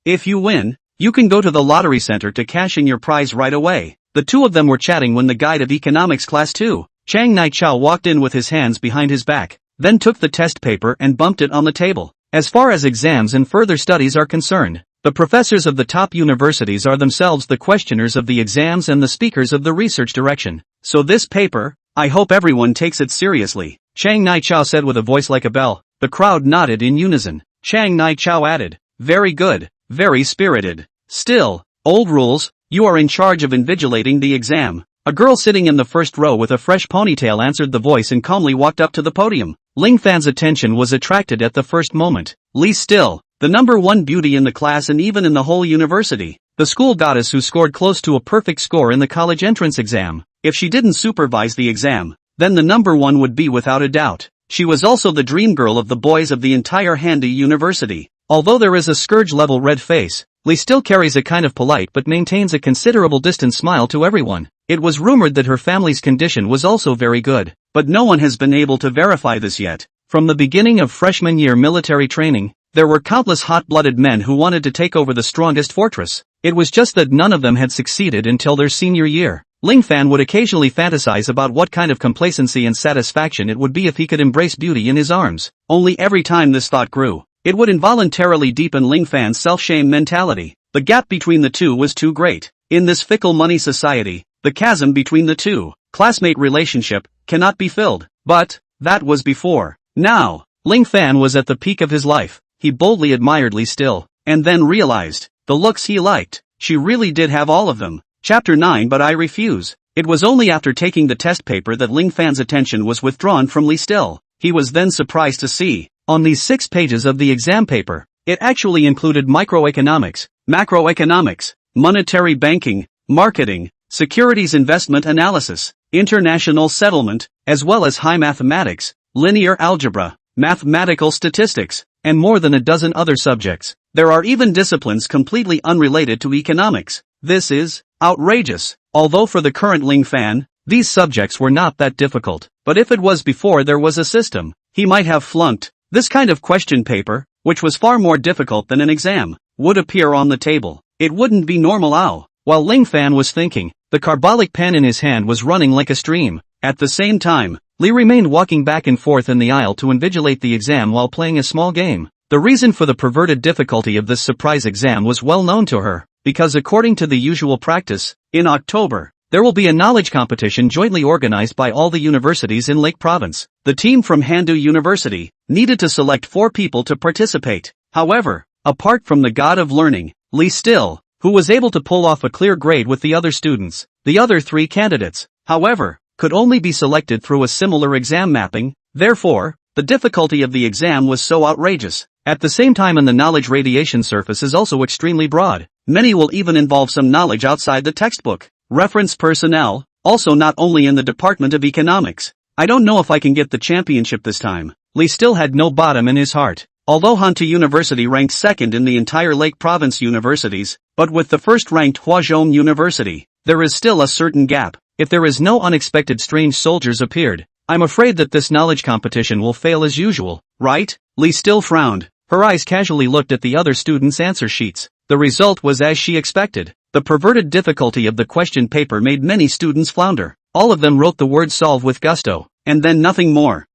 If you win, you can go to the lottery center to cash in your prize right away. The two of them were chatting when the guide of economics class 2, Chang Naichao, walked in with his hands behind his back, then took the test paper and bumped it on the table. As far as exams and further studies are concerned, the professors of the top universities are themselves the questioners of the exams and the speakers of the research direction. So this paper, I hope everyone takes it seriously, Chang Naichao said with a voice like a bell. The crowd nodded in unison. Chang Nai Chao added, very good, very spirited. Still, old rules, you are in charge of invigilating the exam. A girl sitting in the first row with a fresh ponytail answered the voice and calmly walked up to the podium. Ling Fan's attention was attracted at the first moment. Li Still, the #1 beauty in the class and even in the whole university. The school goddess who scored close to a perfect score in the college entrance exam. If she didn't supervise the exam, then the #1 would be without a doubt. She was also the dream girl of the boys of the entire Handu University. Although there is a scourge-level red face, Li still carries a kind of polite but maintains a considerable distance smile to everyone. It was rumored that her family's condition was also very good, but no one has been able to verify this yet. From the beginning of freshman year military training, there were countless hot-blooded men who wanted to take over the strongest fortress. It was just that none of them had succeeded until their senior year. Ling Fan would occasionally fantasize about what kind of complacency and satisfaction it would be if he could embrace beauty in his arms. Only every time this thought grew, it would involuntarily deepen Ling Fan's self-shame mentality. The gap between the two was too great. In this fickle money society, the chasm between the two, classmate relationship, cannot be filled. But, that was before. Now, Ling Fan was at the peak of his life. He boldly admired Li Still, and then realized, the looks he liked, she really did have all of them. Chapter 9 But I refuse. It was only after taking the test paper that Ling Fan's attention was withdrawn from Li Still. He was then surprised to see, on these 6 pages of the exam paper, it actually included microeconomics, macroeconomics, monetary banking, marketing, securities investment analysis, international settlement, as well as high mathematics, linear algebra, mathematical statistics, and more than a dozen other subjects. There are even disciplines completely unrelated to economics. This is outrageous. Although for the current Ling Fan, these subjects were not that difficult, but if it was before there was a system, he might have flunked. This kind of question paper, which was far more difficult than an exam, would appear on the table. It wouldn't be normal. While Ling Fan was thinking, the carbolic pen in his hand was running like a stream. At the same time, Li remained walking back and forth in the aisle to invigilate the exam while playing a small game. The reason for the perverted difficulty of this surprise exam was well known to her, because according to the usual practice, in October, there will be a knowledge competition jointly organized by all the universities in Lake Province. The team from Handu University needed to select 4 people to participate. However, apart from the god of learning, Li Still, who was able to pull off a clear grade with the other students, the other 3 candidates, however, could only be selected through a similar exam mapping. Therefore, the difficulty of the exam was so outrageous. At the same time, the knowledge radiation surface is also extremely broad. Many will even involve some knowledge outside the textbook. Reference personnel, also not only in the Department of Economics. I don't know if I can get the championship this time. Li still had no bottom in his heart. Although Hantu University ranked 2nd in the entire Lake Province universities, but with the first-ranked Huazhong University, there is still a certain gap. If there is no unexpected strange soldiers appeared, I'm afraid that this knowledge competition will fail as usual, right? Li Still frowned. Her eyes casually looked at the other students' answer sheets. The result was as she expected. The perverted difficulty of the question paper made many students flounder. All of them wrote the word solve with gusto, and then nothing more.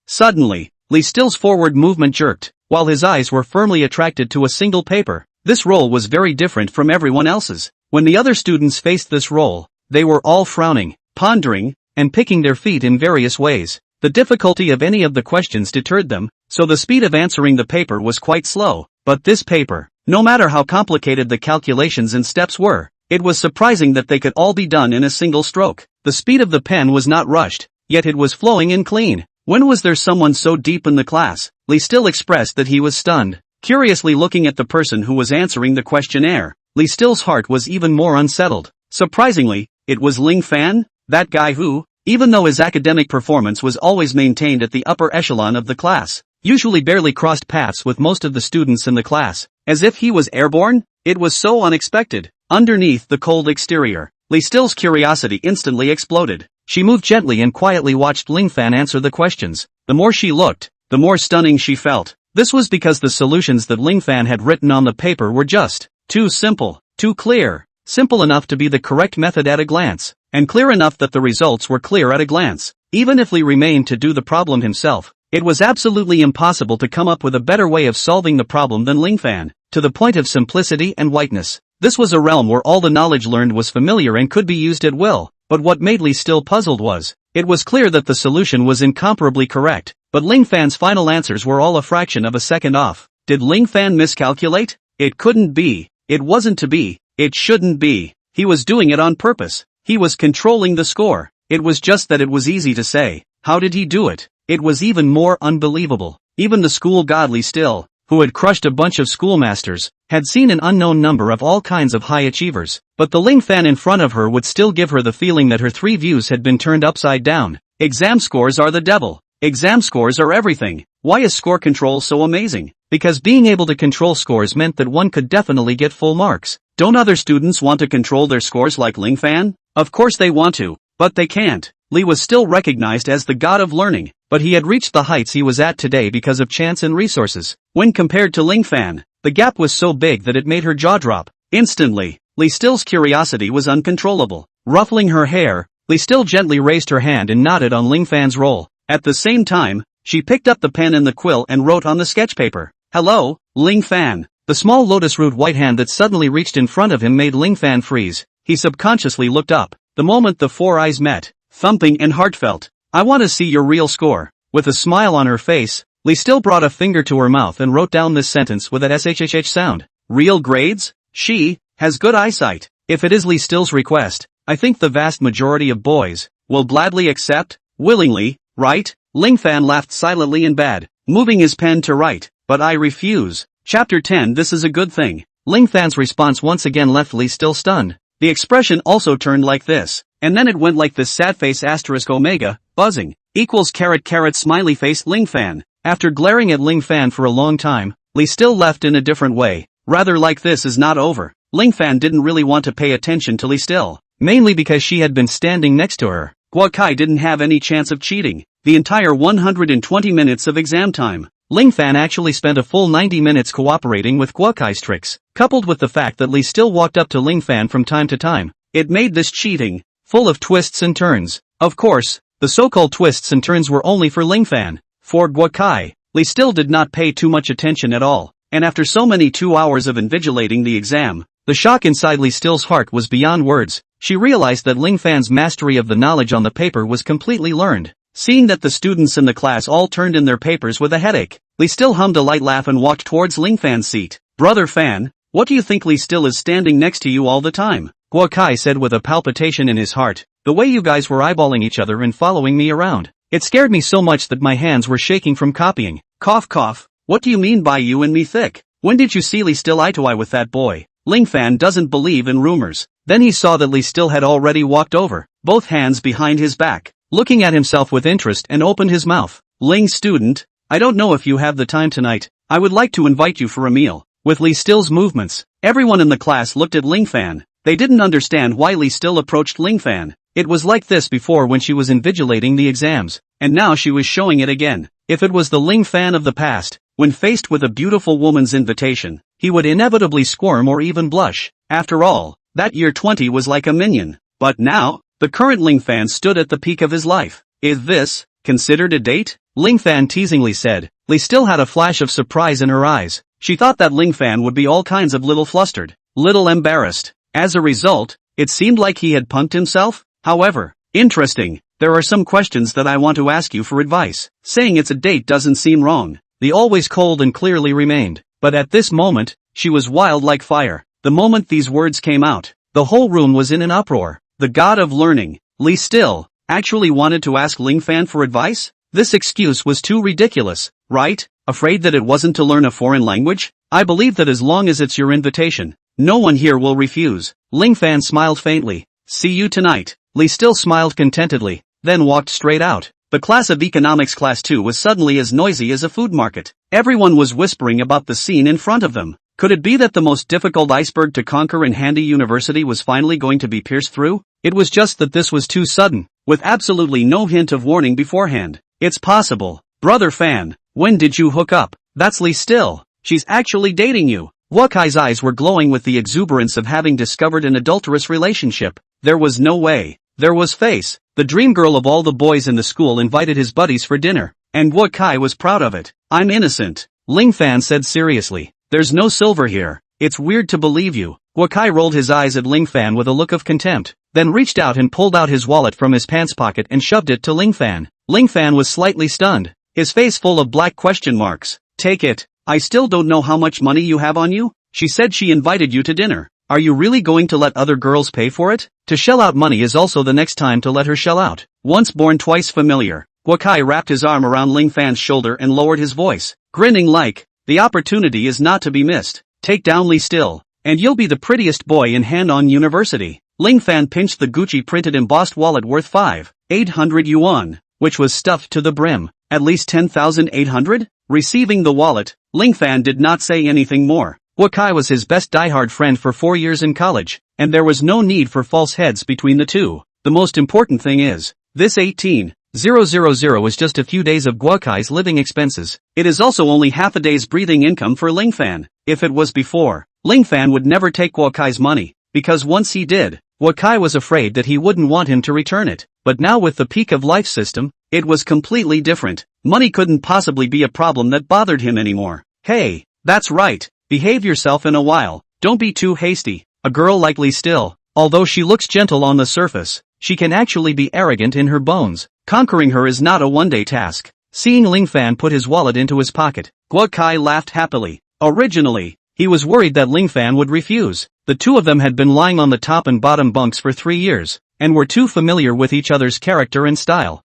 Suddenly, Li Still's forward movement jerked, while his eyes were firmly attracted to a single paper. This roll was very different from everyone else's. When the other students faced this roll, they were all frowning, pondering, and picking their feet in various ways. The difficulty of any of the questions deterred them, so the speed of answering the paper was quite slow. But this paper, no matter how complicated the calculations and steps were, it was surprising that they could all be done in a single stroke. The speed of the pen was not rushed, yet it was flowing in clean. When was there someone so deep in the class? Li Still expressed that he was stunned. Curiously looking at the person who was answering the questionnaire, Li Still's heart was even more unsettled. Surprisingly, it was Ling Fan, that guy who, even though his academic performance was always maintained at the upper echelon of the class, usually barely crossed paths with most of the students in the class, as if he was airborne. It was so unexpected. Underneath the cold exterior, Li Still's curiosity instantly exploded. She moved gently and quietly watched Ling Fan answer the questions. The more she looked, the more stunning she felt. This was because the solutions that Ling Fan had written on the paper were just too simple, too clear, simple enough to be the correct method at a glance, and clear enough that the results were clear at a glance. Even if Li remained to do the problem himself, it was absolutely impossible to come up with a better way of solving the problem than Ling Fan, to the point of simplicity and whiteness. This was a realm where all the knowledge learned was familiar and could be used at will, but what made Li still puzzled was, it was clear that the solution was incomparably correct, but Ling Fan's final answers were all a fraction of a second off. Did Ling Fan miscalculate? It couldn't be. It wasn't to be. It shouldn't be. He was doing it on purpose. He was controlling the score. It was just that it was easy to say. How did he do it? It was even more unbelievable. Even the school godly still, who had crushed a bunch of schoolmasters, had seen an unknown number of all kinds of high achievers, but the Ling Fan in front of her would still give her the feeling that her 3 views had been turned upside down. Exam scores are the devil. Exam scores are everything. Why is score control so amazing? Because being able to control scores meant that one could definitely get full marks. Don't other students want to control their scores like Ling Fan? Of course they want to, but they can't. Lee was still recognized as the god of learning, but he had reached the heights he was at today because of chance and resources. When compared to Ling Fan, the gap was so big that it made her jaw drop. Instantly, Lee Still's curiosity was uncontrollable. Ruffling her hair, Lee Still gently raised her hand and nodded on Ling Fan's roll. At the same time, she picked up the pen and the quill and wrote on the sketch paper. Hello, Ling Fan. The small lotus root white hand that suddenly reached in front of him made Ling Fan freeze. He subconsciously looked up. The moment the 4 eyes met, thumping and heartfelt. I want to see your real score. With a smile on her face, Lee Still brought a finger to her mouth and wrote down this sentence with that SHHH sound. Real grades? She has good eyesight. If it is Lee Still's request, I think the vast majority of boys will gladly accept, willingly, right? Ling Fan laughed silently and bad, moving his pen to write, but I refuse. Chapter 10. This is a good thing. Ling Fan's response once again left Lee Still stunned. The expression also turned like this, and then it went like this: sad face asterisk omega, buzzing, equals carrot carrot smiley face Ling Fan. After glaring at Ling Fan for a long time, Lee Still left in a different way, rather like this is not over. Ling Fan didn't really want to pay attention to Lee Still, mainly because she had been standing next to her. Guo Kai didn't have any chance of cheating. The entire 120 minutes of exam time, Ling Fan actually spent a full 90 minutes cooperating with Guo Kai's tricks, coupled with the fact that Lee Still walked up to Ling Fan from time to time. It made this cheating full of twists and turns. Of course, the so-called twists and turns were only for Ling Fan. For Guo Kai, Lee Still did not pay too much attention at all, and after so many 2 hours of invigilating the exam, the shock inside Lee Still's heart was beyond words. She realized that Ling Fan's mastery of the knowledge on the paper was completely learned. Seeing that the students in the class all turned in their papers with a headache, Lee Still hummed a light laugh and walked towards Ling Fan's seat. Brother Fan, what do you think? Lee Still is standing next to you all the time, Guo Kai said with a palpitation in his heart. The way you guys were eyeballing each other and following me around, it scared me so much that my hands were shaking from copying. Cough cough, what do you mean by you and me thick? When did you see Lee Still eye to eye with that boy? Ling Fan doesn't believe in rumors. Then he saw that Lee Still had already walked over, both hands behind his back, looking at himself with interest, and opened his mouth. Ling student, I don't know if you have the time tonight. I would like to invite you for a meal. With Lee Still's movements, everyone in the class looked at Ling Fan. They didn't understand why Lee Still approached Ling Fan. It was like this before when she was invigilating the exams, and now she was showing it again. If it was the Ling Fan of the past, when faced with a beautiful woman's invitation, he would inevitably squirm or even blush. After all, that year 20 was like a minion. But now, the current Ling Fan stood at the peak of his life. Is this considered a date? Ling Fan teasingly said. Lee Still had a flash of surprise in her eyes. She thought that Ling Fan would be all kinds of little flustered, little embarrassed. As a result, it seemed like he had punked himself. However, interesting, there are some questions that I want to ask you for advice. Saying it's a date doesn't seem wrong. The always cold and clearly remained. But at this moment, she was wild like fire. The moment these words came out, the whole room was in an uproar. The god of learning, Lee Still, actually wanted to ask Ling Fan for advice? This excuse was too ridiculous, right? Afraid that it wasn't to learn a foreign language? I believe that as long as it's your invitation, no one here will refuse. Ling Fan smiled faintly. See you tonight. Lee Still smiled contentedly, then walked straight out. The class of economics class 2 was suddenly as noisy as a food market. Everyone was whispering about the scene in front of them. Could it be that the most difficult iceberg to conquer in Handy University was finally going to be pierced through? It was just that this was too sudden, with absolutely no hint of warning beforehand. It's possible. Brother Fan, when did you hook up? That's Lee Still. She's actually dating you. Guo Kai's eyes were glowing with the exuberance of having discovered an adulterous relationship. There was no way. There was face. The dream girl of all the boys in the school invited his buddies for dinner, and Guo Kai was proud of it. I'm innocent, Ling Fan said seriously. There's no silver here. It's weird to believe you. Guo Kai rolled his eyes at Ling Fan with a look of contempt, then reached out and pulled out his wallet from his pants pocket and shoved it to Ling Fan. Ling Fan was slightly stunned. his face full of black question marks. Take it. I still don't know how much money you have on you? She said she invited you to dinner. Are you really going to let other girls pay for it? To shell out money is also the next time to let her shell out. Once born twice familiar. Guokai wrapped his arm around Ling Fan's shoulder and lowered his voice, grinning like, the opportunity is not to be missed. Take down Li still, and you'll be the prettiest boy in Han-On University. Ling Fan pinched the Gucci printed embossed wallet worth 5,800 yuan, which was stuffed to the brim. At least 10,800? Receiving the wallet, Ling Fan did not say anything more. Guokai was his best diehard friend for 4 years in college, and there was no need for false heads between the two. The most important thing is, this 18,000 is just a few days of Guokai's living expenses. It is also only half a day's breathing income for Ling Fan. If it was before, Ling Fan would never take Guokai's money, because once he did, Guokai was afraid that he wouldn't want him to return it. But now with the peak of life system, it was completely different. Money couldn't possibly be a problem that bothered him anymore. Hey, that's right. Behave yourself in a while, don't be too hasty. A girl like Li still, although she looks gentle on the surface, she can actually be arrogant in her bones. Conquering her is not a one-day task. Seeing Ling Fan put his wallet into his pocket, Guokai laughed happily. Originally, he was worried that Ling Fan would refuse. The two of them had been lying on the top and bottom bunks for 3 years, and were too familiar with each other's character and style.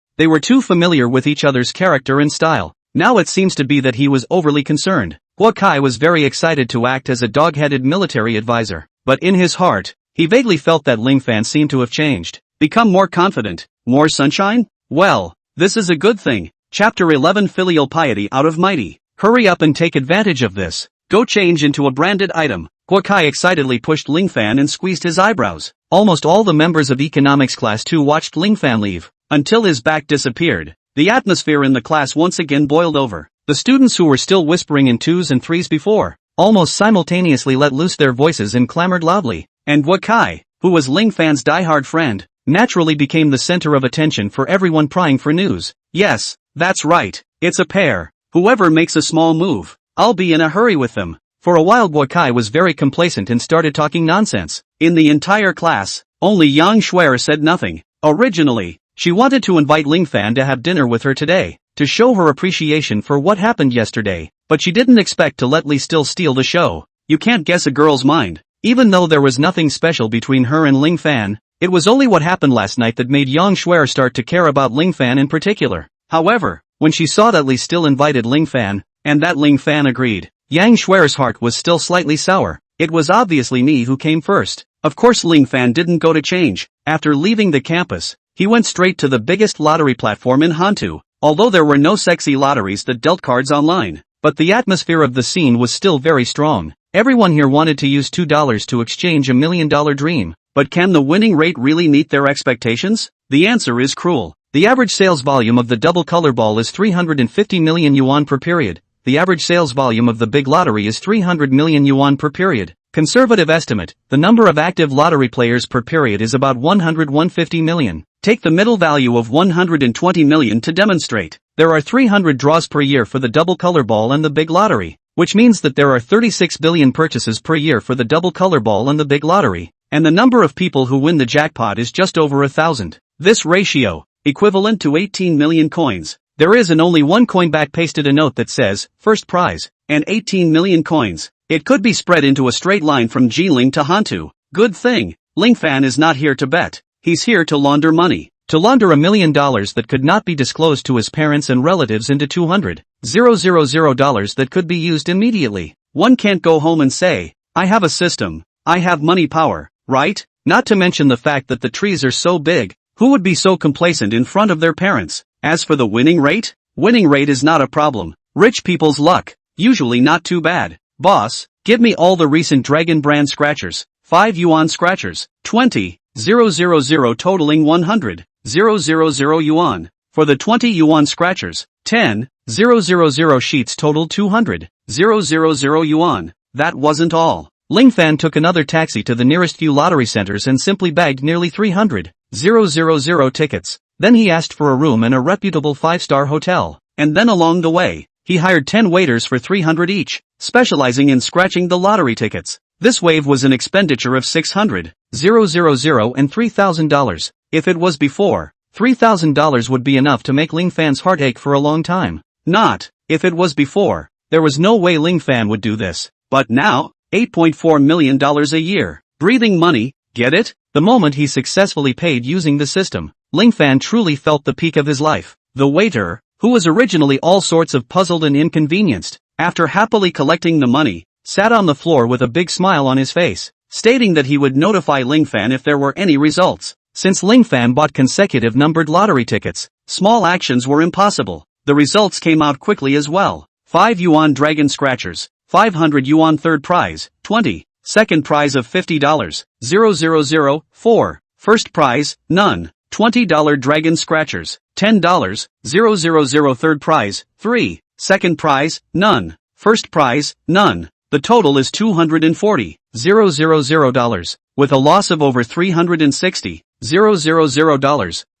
Now it seems to be that he was overly concerned. Guokai was very excited to act as a dog-headed military advisor, but in his heart, he vaguely felt that Ling Fan seemed to have changed. Become more confident, more sunshine? Well, this is a good thing. Chapter 11 Filial Piety out of Mighty. Hurry up and take advantage of this. Go change into a branded item. Guokai excitedly pushed Ling Fan and squeezed his eyebrows. Almost all the members of economics class 2 watched Ling Fan leave, until his back disappeared. The atmosphere in the class once again boiled over. The students who were still whispering in 2s and 3s before, almost simultaneously let loose their voices and clamored loudly. And Guokai, who was Ling Fan's diehard friend, naturally became the center of attention for everyone prying for news. Yes, that's right, it's a pair. Whoever makes a small move, I'll be in a hurry with them. For a while Guokai was very complacent and started talking nonsense. In the entire class, only Yang Shuer said nothing. Originally, she wanted to invite Ling Fan to have dinner with her today, to show her appreciation for what happened yesterday, but she didn't expect to let Li still steal the show. You can't guess a girl's mind. Even though there was nothing special between her and Ling Fan, it was only what happened last night that made Yang Shuer start to care about Ling Fan in particular. However, when she saw that Li still invited Ling Fan, and that Ling Fan agreed, Yang Shuer's heart was still slightly sour. It was obviously me who came first. Of course Ling Fan didn't go to change. After leaving the campus, he went straight to the biggest lottery platform in Hantu. Although there were no sexy lotteries that dealt cards online, but the atmosphere of the scene was still very strong. Everyone here wanted to use $2 to exchange $1 million dream. But can the winning rate really meet their expectations? The answer is cruel. The average sales volume of the double color ball is 350 million yuan per period. The average sales volume of the big lottery is 300 million yuan per period. Conservative estimate, the number of active lottery players per period is about 150 million. Take the middle value of 120 million to demonstrate. There are 300 draws per year for the double color ball and the big lottery, which means that there are 36 billion purchases per year for the double color ball and the big lottery, and the number of people who win the jackpot is just over 1,000. This ratio, equivalent to 18 million coins. There is and only one coin back pasted a note that says, first prize, and 18 million coins. It could be spread into a straight line from Jiling to Hantu. Good thing, Ling Fan is not here to bet. He's here to launder money. To launder $1 million that could not be disclosed to his parents and relatives into $200,000 that could be used immediately. One can't go home and say, I have a system, I have money power, right? Not to mention the fact that the trees are so big, who would be so complacent in front of their parents? As for the winning rate is not a problem. Rich people's luck, usually not too bad. Boss, give me all the recent Dragon brand scratchers, 5 yuan scratchers, 20,000 totaling 100,000 yuan. For the 20 yuan scratchers, 10,000 sheets totaled 200,000 yuan. That wasn't all. Ling Fan took another taxi to the nearest few lottery centers and simply bagged nearly 300,000 tickets. Then he asked for a room in a reputable 5-star hotel. And then along the way, he hired 10 waiters for 300 each, specializing in scratching the lottery tickets. This wave was an expenditure of 600,000 and $3,000. If it was before, $3,000 would be enough to make Ling Fan's heart ache for a long time. Not. If it was before, there was no way Ling Fan would do this. But now, $8.4 million a year. Breathing money, get it? The moment he successfully paid using the system, Ling Fan truly felt the peak of his life. The waiter, who was originally all sorts of puzzled and inconvenienced, after happily collecting the money, sat on the floor with a big smile on his face, stating that he would notify Ling Fan if there were any results. Since Ling Fan bought consecutive numbered lottery tickets, small actions were impossible. The results came out quickly as well. 5 yuan dragon scratchers, 500 yuan third prize, 20, second prize of $50, 000, 4, first prize, none, $20 dragon scratchers, $10, 000 third prize, 3, second prize, none, first prize, none. The total is $240, 000, with a loss of over $360, 000.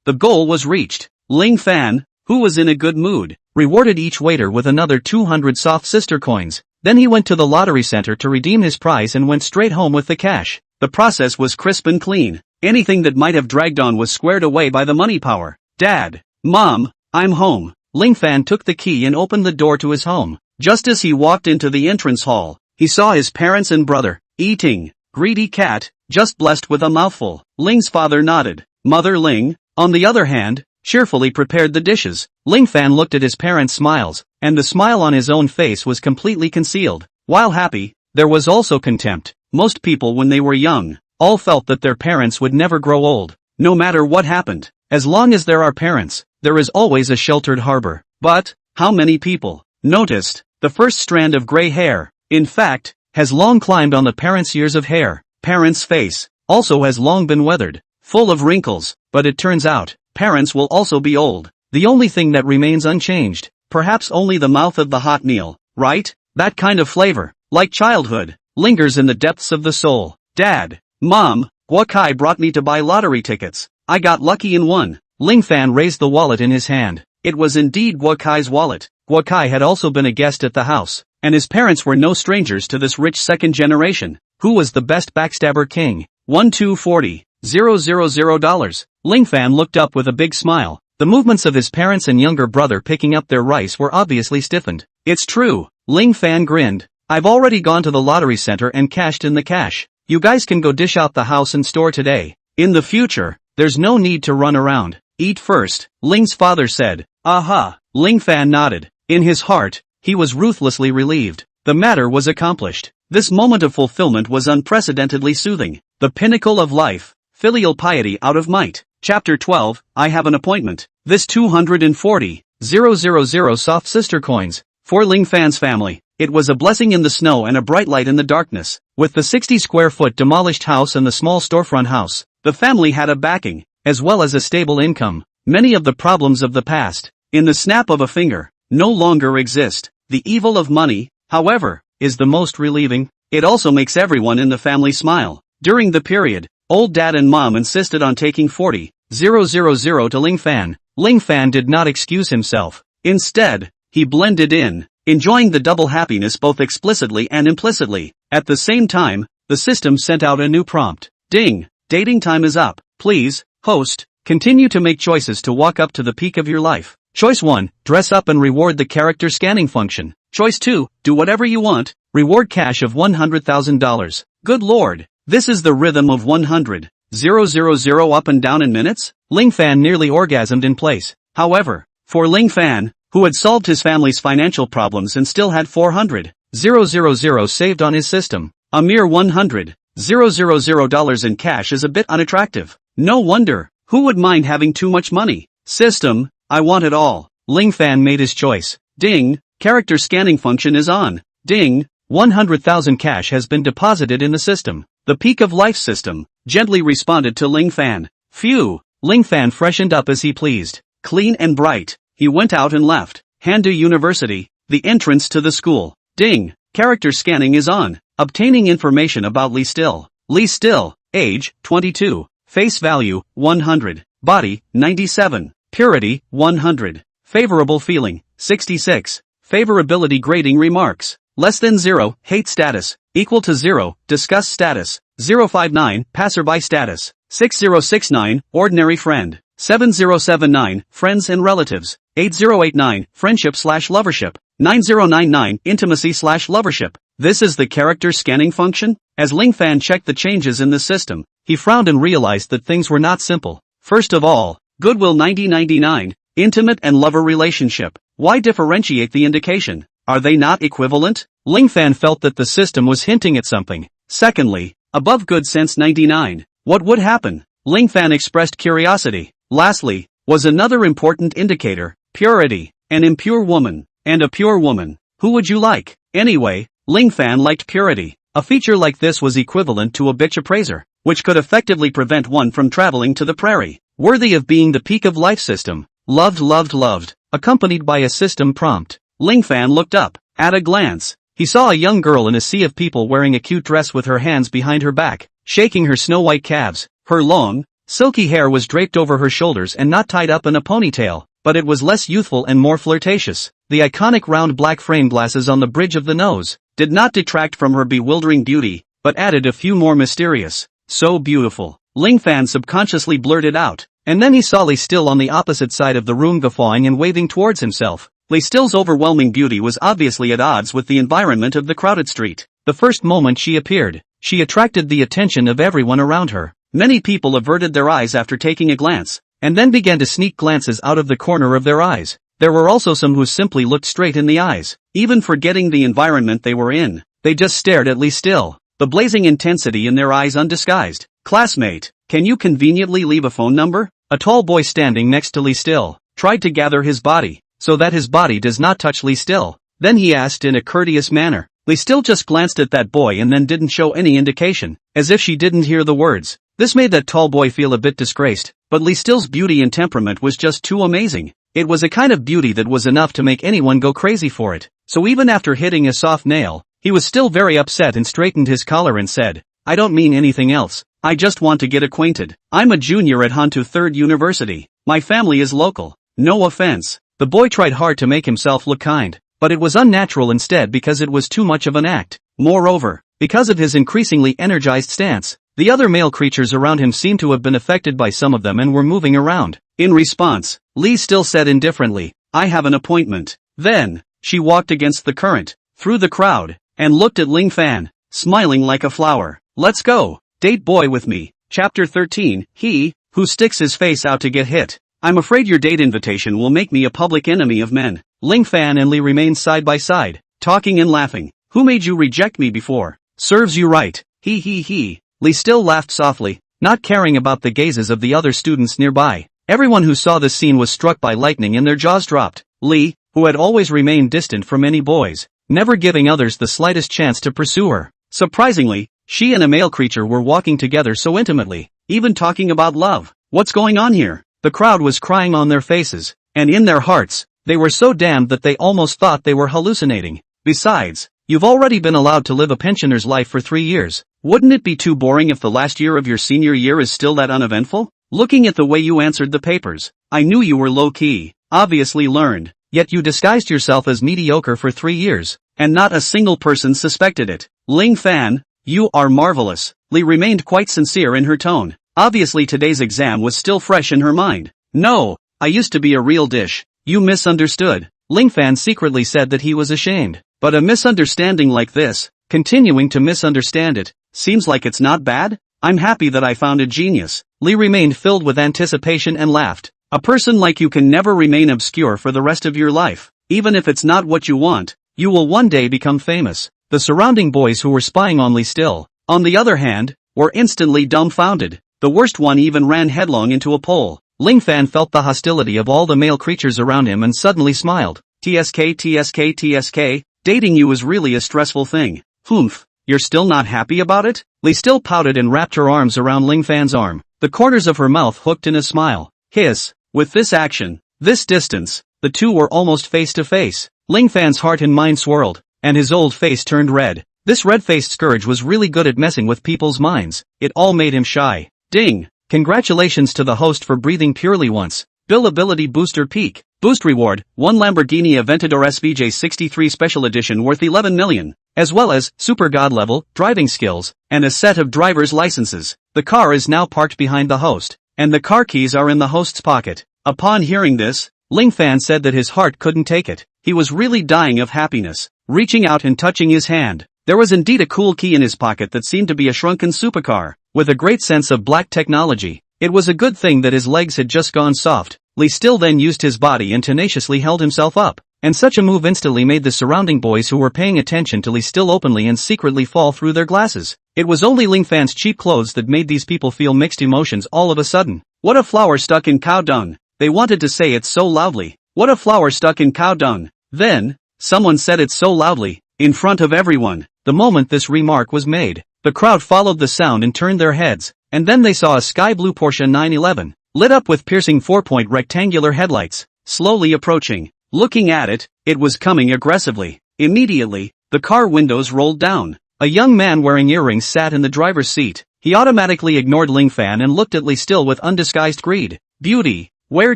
The goal was reached. Ling Fan, who was in a good mood, rewarded each waiter with another 200 soft sister coins. Then he went to the lottery center to redeem his prize and went straight home with the cash. The process was crisp and clean. Anything that might have dragged on was squared away by the money power. Dad, Mom, I'm home. Ling Fan took the key and opened the door to his home. Just as he walked into the entrance hall, he saw his parents and brother, eating. Greedy cat, just blessed with a mouthful. Ling's father nodded. Mother Ling, on the other hand, cheerfully prepared the dishes. Ling Fan looked at his parents' smiles, and the smile on his own face was completely concealed. While happy, there was also contempt. Most people when they were young, all felt that their parents would never grow old. No matter what happened, as long as there are parents, there is always a sheltered harbor. But, how many people noticed the first strand of gray hair, in fact, has long climbed on the parents' years of hair. Parents' face also has long been weathered, full of wrinkles, but it turns out, parents will also be old. The only thing that remains unchanged, perhaps only the mouth of the hot meal, right? That kind of flavor, like childhood, lingers in the depths of the soul. Dad, Mom, Guokai brought me to buy lottery tickets. I got lucky and won. Ling Fan raised the wallet in his hand. It was indeed Guokai's wallet. Guokai had also been a guest at the house, and his parents were no strangers to this rich second generation. Who was the best backstabber king? 1240, 000. Ling Fan looked up with a big smile. The movements of his parents and younger brother picking up their rice were obviously stiffened. It's true, Ling Fan grinned. I've already gone to the lottery center and cashed in the cash. You guys can go dish out the house and store today. In the future, there's no need to run around. Eat first, Ling's father said. Aha, Ling Fan nodded. In his heart, he was ruthlessly relieved. The matter was accomplished. This moment of fulfillment was unprecedentedly soothing. The pinnacle of life, filial piety out of might. Chapter 12, I have an appointment. This 240, 000 soft sister coins, for Ling Fan's family. It was a blessing in the snow and a bright light in the darkness. With the 60 square foot demolished house and the small storefront house, the family had a backing, as well as a stable income. Many of the problems of the past, in the snap of a finger, no longer exist. The evil of money, however, is the most relieving. It also makes everyone in the family smile. During the period, old dad and mom insisted on taking 40, 000 to Ling Fan. Ling Fan did not excuse himself. Instead, he blended in, enjoying the double happiness both explicitly and implicitly. At the same time, the system sent out a new prompt. Ding, dating time is up. Please, host, continue to make choices to walk up to the peak of your life. Choice 1, dress up and reward the character scanning function. Choice 2, do whatever you want, reward cash of $100,000. Good lord, this is the rhythm of 100, 000 up and down in minutes? Ling Fan nearly orgasmed in place. However, for Ling Fan, who had solved his family's financial problems and still had 400, 000 saved on his system, a mere 100, 000 dollars in cash is a bit unattractive. No wonder, who would mind having too much money? System, I want it all. Ling Fan made his choice. Ding, character scanning function is on. Ding, 100,000 cash has been deposited in the system. The peak of life system, gently responded to Ling Fan. Phew, Ling Fan freshened up as he pleased. Clean and bright, he went out and left. Handu University, the entrance to the school. Ding, character scanning is on. Obtaining information about Lee Still. Lee Still, age, 22. Face value, 100. Body, 97. Purity, 100. Favorable feeling, 66. Favorability grading remarks. Less than 0, hate status. Equal to 0, disgust status. 059, passerby status. 6069, ordinary friend. 7079, friends and relatives. 8089, friendship/lovership. 9099, intimacy/lovership. This is the character scanning function? As Ling Fan checked the changes in the system, he frowned and realized that things were not simple. First of all, goodwill 9099, intimate and lover relationship. Why differentiate the indication? Are they not equivalent? Ling Fan felt that the system was hinting at something. Secondly, above good sense 99. What would happen? Ling Fan expressed curiosity. Lastly, was another important indicator, purity. An impure woman, and a pure woman. Who would you like? Anyway, Ling Fan liked purity. A feature like this was equivalent to a bitch appraiser, which could effectively prevent one from traveling to the prairie. Worthy of being the peak of life system. Loved, accompanied by a system prompt. Ling Fan looked up. At a glance, he saw a young girl in a sea of people wearing a cute dress with her hands behind her back, shaking her snow-white calves. Her long, silky hair was draped over her shoulders and not tied up in a ponytail, but it was less youthful and more flirtatious. The iconic round black frame glasses on the bridge of the nose did not detract from her bewildering beauty, but added a few more mysterious. So beautiful. Ling Fan subconsciously blurted out, and then he saw Lee Still on the opposite side of the room guffawing and waving towards himself. Lee Still's overwhelming beauty was obviously at odds with the environment of the crowded street. The first moment she appeared, she attracted the attention of everyone around her. Many people averted their eyes after taking a glance, and then began to sneak glances out of the corner of their eyes. There were also some who simply looked straight in the eyes, even forgetting the environment they were in. They just stared at Lee Still, the blazing intensity in their eyes undisguised. Classmate, can you conveniently leave a phone number? A tall boy standing next to Lee Still tried to gather his body, so that his body does not touch Lee Still. Then he asked in a courteous manner. Lee Still just glanced at that boy and then didn't show any indication, as if she didn't hear the words. This made that tall boy feel a bit disgraced, but Lee Still's beauty and temperament was just too amazing. It was a kind of beauty that was enough to make anyone go crazy for it. So even after hitting a soft nail, he was still very upset and straightened his collar and said, I don't mean anything else. I just want to get acquainted. I'm a junior at Hantu 3rd University. My family is local. No offense. The boy tried hard to make himself look kind, but it was unnatural instead because it was too much of an act. Moreover, because of his increasingly energized stance, the other male creatures around him seemed to have been affected by some of them and were moving around. In response, Lee Still said indifferently, I have an appointment. Then, she walked against the current, through the crowd, and looked at Ling Fan, smiling like a flower. Let's go. Date boy with me. Chapter 13, He who sticks his face out to get hit. I'm afraid your date invitation will make me a public enemy of men. Ling Fan and Lee remained side by side, talking and laughing. Who made you reject me before? Serves you right. He. Lee Still laughed softly, not caring about the gazes of the other students nearby. Everyone who saw this scene was struck by lightning and their jaws dropped. Lee, who had always remained distant from any boys, never giving others the slightest chance to pursue her. Surprisingly, she and a male creature were walking together so intimately, even talking about love. What's going on here? The crowd was crying on their faces, and in their hearts, they were so damned that they almost thought they were hallucinating. Besides, you've already been allowed to live a pensioner's life for 3 years. Wouldn't it be too boring if the last year of your senior year is still that uneventful? Looking at the way you answered the papers, I knew you were low-key, obviously learned, yet you disguised yourself as mediocre for 3 years, and not a single person suspected it. Ling Fan, you are marvelous. Lee remained quite sincere in her tone. Obviously today's exam was still fresh in her mind. No, I used to be a real dish. You misunderstood. Ling Fan secretly said that he was ashamed. But a misunderstanding like this, continuing to misunderstand it, seems like it's not bad? I'm happy that I found a genius. Lee remained filled with anticipation and laughed. A person like you can never remain obscure for the rest of your life. Even if it's not what you want, you will one day become famous. The surrounding boys who were spying on Lee Still, on the other hand, were instantly dumbfounded. The worst one even ran headlong into a pole. Ling Fan felt the hostility of all the male creatures around him and suddenly smiled. TSK, dating you is really a stressful thing. Humph, you're still not happy about it? Lee Still pouted and wrapped her arms around Ling Fan's arm, the corners of her mouth hooked in a smile. Hiss. With this action, this distance, the two were almost face to face. Ling Fan's heart and mind swirled, and his old face turned red. This red-faced scourge was really good at messing with people's minds. It all made him shy. Ding! Congratulations to the host for breathing purely once. Bill Ability Booster Peak. Boost reward, 1 Lamborghini Aventador SVJ 63 Special Edition worth 11 million, as well as Super God level, driving skills, and a set of driver's licenses. The car is now parked behind the host. and the car keys are in the host's pocket. Upon hearing this, Ling Fan said that his heart couldn't take it. He was really dying of happiness. Reaching out and touching his hand, there was indeed a cool key in his pocket that seemed to be a shrunken supercar, with a great sense of black technology. It was a good thing that his legs had just gone soft. Lee still then used his body and tenaciously held himself up, and such a move instantly made the surrounding boys who were paying attention to Lee still openly and secretly fall through their glasses. It was only Ling Fan's cheap clothes that made these people feel mixed emotions all of a sudden. What a flower stuck in cow dung. They wanted to say it so loudly. What a flower stuck in cow dung. Then, someone said it so loudly, in front of everyone. The moment this remark was made, the crowd followed the sound and turned their heads, and then they saw a sky blue Porsche 911, lit up with piercing 4-point rectangular headlights, slowly approaching. Looking at it, it was coming aggressively. Immediately, the car windows rolled down. A young man wearing earrings sat in the driver's seat. He automatically ignored Ling Fan and looked at Lee still with undisguised greed. Beauty. Where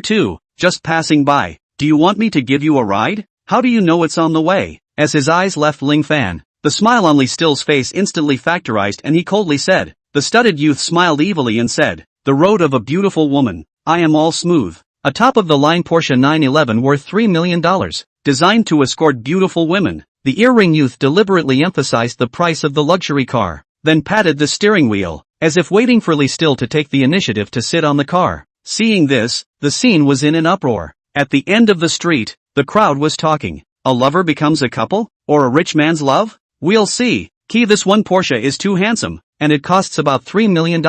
to? Just passing by. Do you want me to give you a ride? How do you know it's on the way? As his eyes left Ling Fan, the smile on Lee Still's face instantly factorized and he coldly said. The studded youth smiled evilly and said, the road of a beautiful woman. I am all smooth. A top-of-the-line Porsche 911 worth $3 million, designed to escort beautiful women. The earring youth deliberately emphasized the price of the luxury car, then patted the steering wheel, as if waiting for Lee Still to take the initiative to sit on the car. Seeing this, the scene was in an uproar. At the end of the street, the crowd was talking. A lover becomes a couple? Or a rich man's love? We'll see. Key, this one Porsche is too handsome, and it costs about $3 million.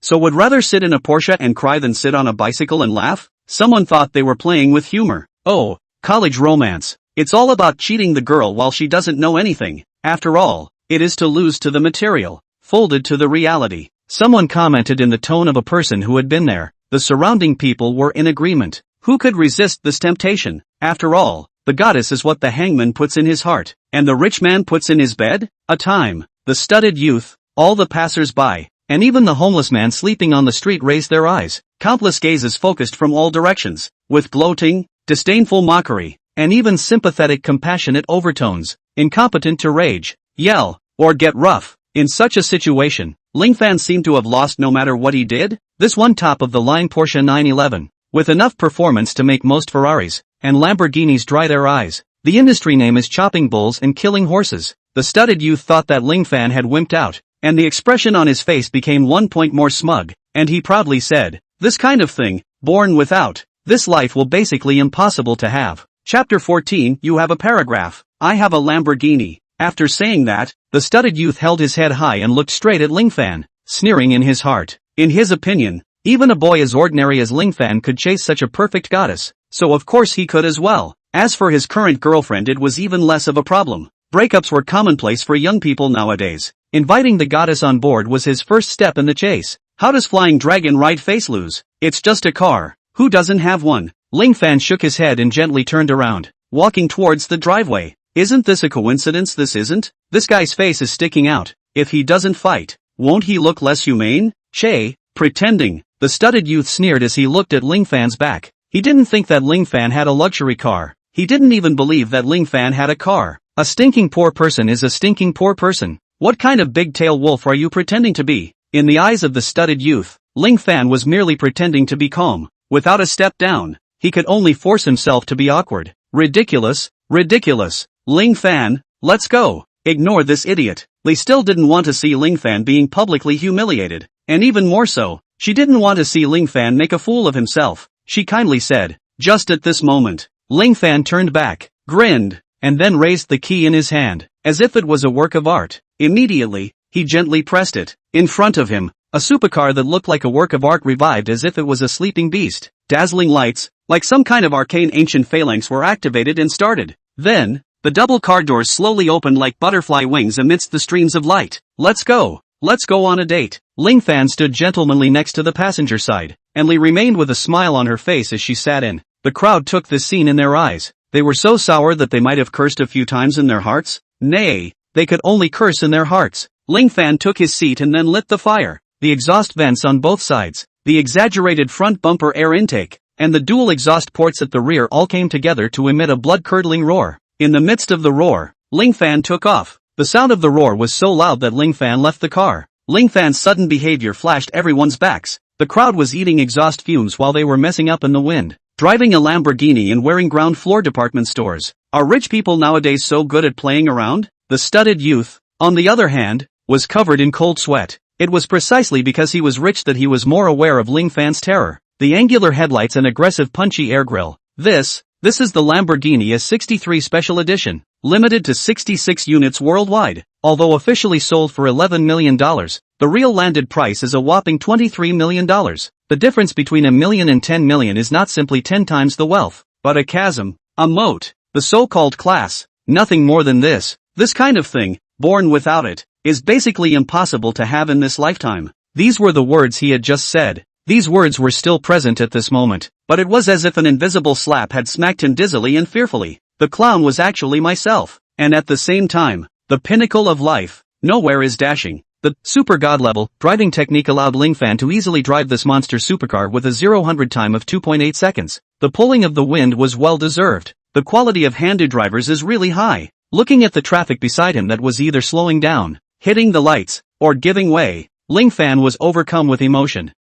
So would rather sit in a Porsche and cry than sit on a bicycle and laugh? Someone thought they were playing with humor. Oh, college romance. It's all about cheating the girl while she doesn't know anything. After all, it is to lose to the material, folded to the reality. Someone commented in the tone of a person who had been there. The surrounding people were in agreement. Who could resist this temptation? After all, the goddess is what the hangman puts in his heart, and the rich man puts in his bed? A time. The studded youth, all the passers-by, and even the homeless man sleeping on the street raised their eyes. Countless gazes focused from all directions, with gloating, disdainful mockery, and even sympathetic compassionate overtones, incompetent to rage, yell, or get rough. In such a situation, Ling Fan seemed to have lost no matter what he did. This one top-of-the-line Porsche 911, with enough performance to make most Ferraris and Lamborghinis dry their eyes. The industry name is chopping bulls and killing horses. The studded youth thought that Ling Fan had wimped out, and the expression on his face became 1 point more smug, and he proudly said, this kind of thing, born without, this life will basically impossible to have. Chapter 14, you have a paragraph. I have a Lamborghini. After saying that, the studded youth held his head high and looked straight at Ling Fan, sneering in his heart. In his opinion, even a boy as ordinary as Ling Fan could chase such a perfect goddess, so of course he could as well. As for his current girlfriend, it was even less of a problem. Breakups were commonplace for young people nowadays. Inviting the goddess on board was his first step in the chase. How does flying dragon ride face lose? It's just a car. Who doesn't have one? Ling Fan shook his head and gently turned around, walking towards the driveway. Isn't this a coincidence? This isn't. This guy's face is sticking out. If he doesn't fight, won't he look less humane? Che, pretending. The studded youth sneered as he looked at Ling Fan's back. He didn't think that Ling Fan had a luxury car. He didn't even believe that Ling Fan had a car. A stinking poor person is a stinking poor person. What kind of big-tail wolf are you pretending to be? In the eyes of the studded youth, Ling Fan was merely pretending to be calm. Without a step down, he could only force himself to be awkward. Ridiculous, ridiculous. Ling Fan, let's go. Ignore this idiot. Lee still didn't want to see Ling Fan being publicly humiliated. And even more so, she didn't want to see Ling Fan make a fool of himself. She kindly said, just at this moment, Ling Fan turned back, grinned, and then raised the key in his hand, as if it was a work of art. Immediately, he gently pressed it. In front of him, a supercar that looked like a work of art revived as if it was a sleeping beast. Dazzling lights, like some kind of arcane ancient phalanx, were activated and started. Then, the double car doors slowly opened like butterfly wings amidst the streams of light. Let's go. Let's go on a date. Ling Fan stood gentlemanly next to the passenger side, and Lee remained with a smile on her face as she sat in. The crowd took this scene in their eyes. They were so sour that they might have cursed a few times in their hearts. Nay, they could only curse in their hearts. Ling Fan took his seat and then lit the fire. The exhaust vents on both sides, the exaggerated front bumper air intake, and the dual exhaust ports at the rear all came together to emit a blood-curdling roar. In the midst of the roar, Ling Fan took off. The sound of the roar was so loud that Ling Fan left the car. Ling Fan's sudden behavior flashed everyone's backs. The crowd was eating exhaust fumes while they were messing up in the wind, driving a Lamborghini and wearing ground floor department stores. Are rich people nowadays so good at playing around? The studied youth, on the other hand, was covered in cold sweat. It was precisely because he was rich that he was more aware of Ling Fan's terror. The angular headlights and aggressive punchy air grille. This is the Lamborghini S63 Special Edition, limited to 66 units worldwide. Although officially sold for $11 million, the real landed price is a whopping $23 million. The difference between $1 million and $10 million is not simply 10 times the wealth, but a chasm, a moat, the so-called class. Nothing more than this. This kind of thing, born without it, is basically impossible to have in this lifetime. These were the words he had just said. These words were still present at this moment, but it was as if an invisible slap had smacked him dizzily and fearfully. The clown was actually myself, and at the same time, the pinnacle of life. Nowhere is dashing. The super god level driving technique allowed Ling Fan to easily drive this monster supercar with a 0-100 time of 2.8 seconds. The pulling of the wind was well deserved. The quality of Handu drivers is really high. Looking at the traffic beside him that was either slowing down, hitting the lights, or giving way, Ling Fan was overcome with emotion.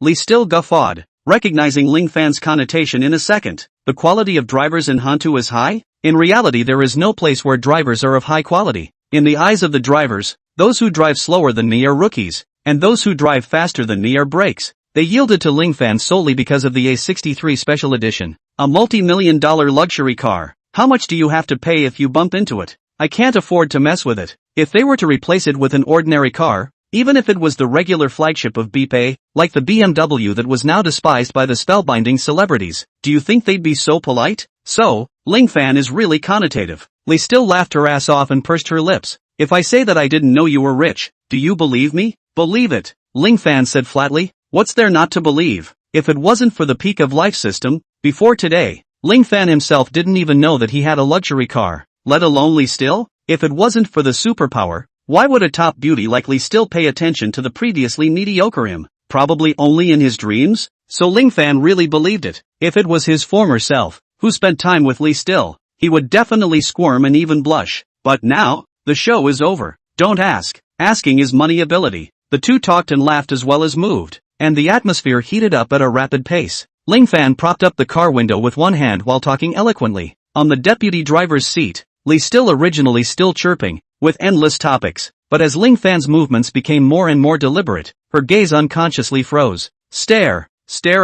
Lee still guffawed, recognizing Ling Fan's connotation in a second. The quality of drivers in Hantu is high? In reality there is no place where drivers are of high quality. In the eyes of the drivers, those who drive slower than me are rookies, and those who drive faster than me are breaks. They yielded to Ling Fan solely because of the A63 Special Edition, a multi-million-dollar luxury car. How much do you have to pay if you bump into it? I can't afford to mess with it. If they were to replace it with an ordinary car, even if it was the regular flagship of BP, like the BMW that was now despised by the spellbinding celebrities, do you think they'd be so polite? So, Ling Fan is really connotative. Lee still laughed her ass off and pursed her lips. If I say that I didn't know you were rich, do you believe me? Believe it, Ling Fan said flatly. What's there not to believe? If it wasn't for the peak of life system, before today, Ling Fan himself didn't even know that he had a luxury car, let alone Lee Still. If it wasn't for the superpower, why would a top beauty like Lee Still pay attention to the previously mediocre him? Probably only in his dreams? So Ling Fan really believed it. If it was his former self, who spent time with Lee Still, he would definitely squirm and even blush. But now, the show is over. Don't ask. Asking is money ability. The two talked and laughed as well as moved, and the atmosphere heated up at a rapid pace. Ling Fan propped up the car window with one hand while talking eloquently. On the deputy driver's seat, Lee Still originally still chirping, with endless topics, but as Ling Fan's movements became more and more deliberate, her gaze unconsciously froze. Stare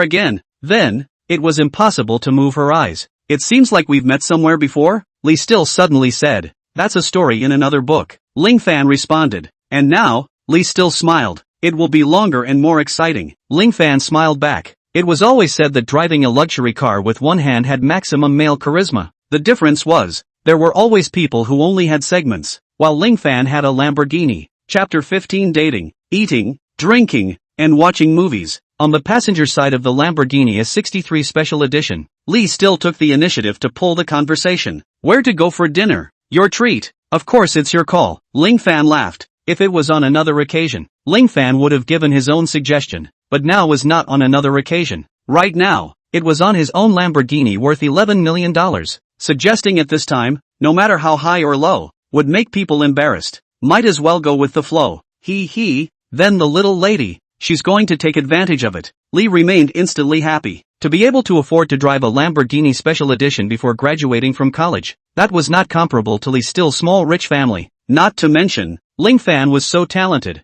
again. Then, it was impossible to move her eyes. It seems like we've met somewhere before, Lee Still suddenly said. That's a story in another book. Ling Fan responded. And now, Lee Still smiled. It will be longer and more exciting. Ling Fan smiled back. It was always said that driving a luxury car with one hand had maximum male charisma. The difference was, there were always people who only had segments, while Ling Fan had a Lamborghini. Chapter 15 Dating, Eating, Drinking, and Watching Movies. On the passenger side of the Lamborghini S63 Special Edition, Lee Still took the initiative to pull the conversation. Where to go for dinner? Your treat. Of course it's your call. Ling Fan laughed. If it was on another occasion, Ling Fan would have given his own suggestion, but now was not on another occasion. Right now, it was on his own Lamborghini worth $11 million. Suggesting at this time, no matter how high or low, would make people embarrassed. Might as well go with the flow. Then the little lady, she's going to take advantage of it. Lee remained instantly happy. To be able to afford to drive a Lamborghini Special Edition before graduating from college, that was not comparable to Lee's still small rich family. Not to mention, Ling Fan was so talented.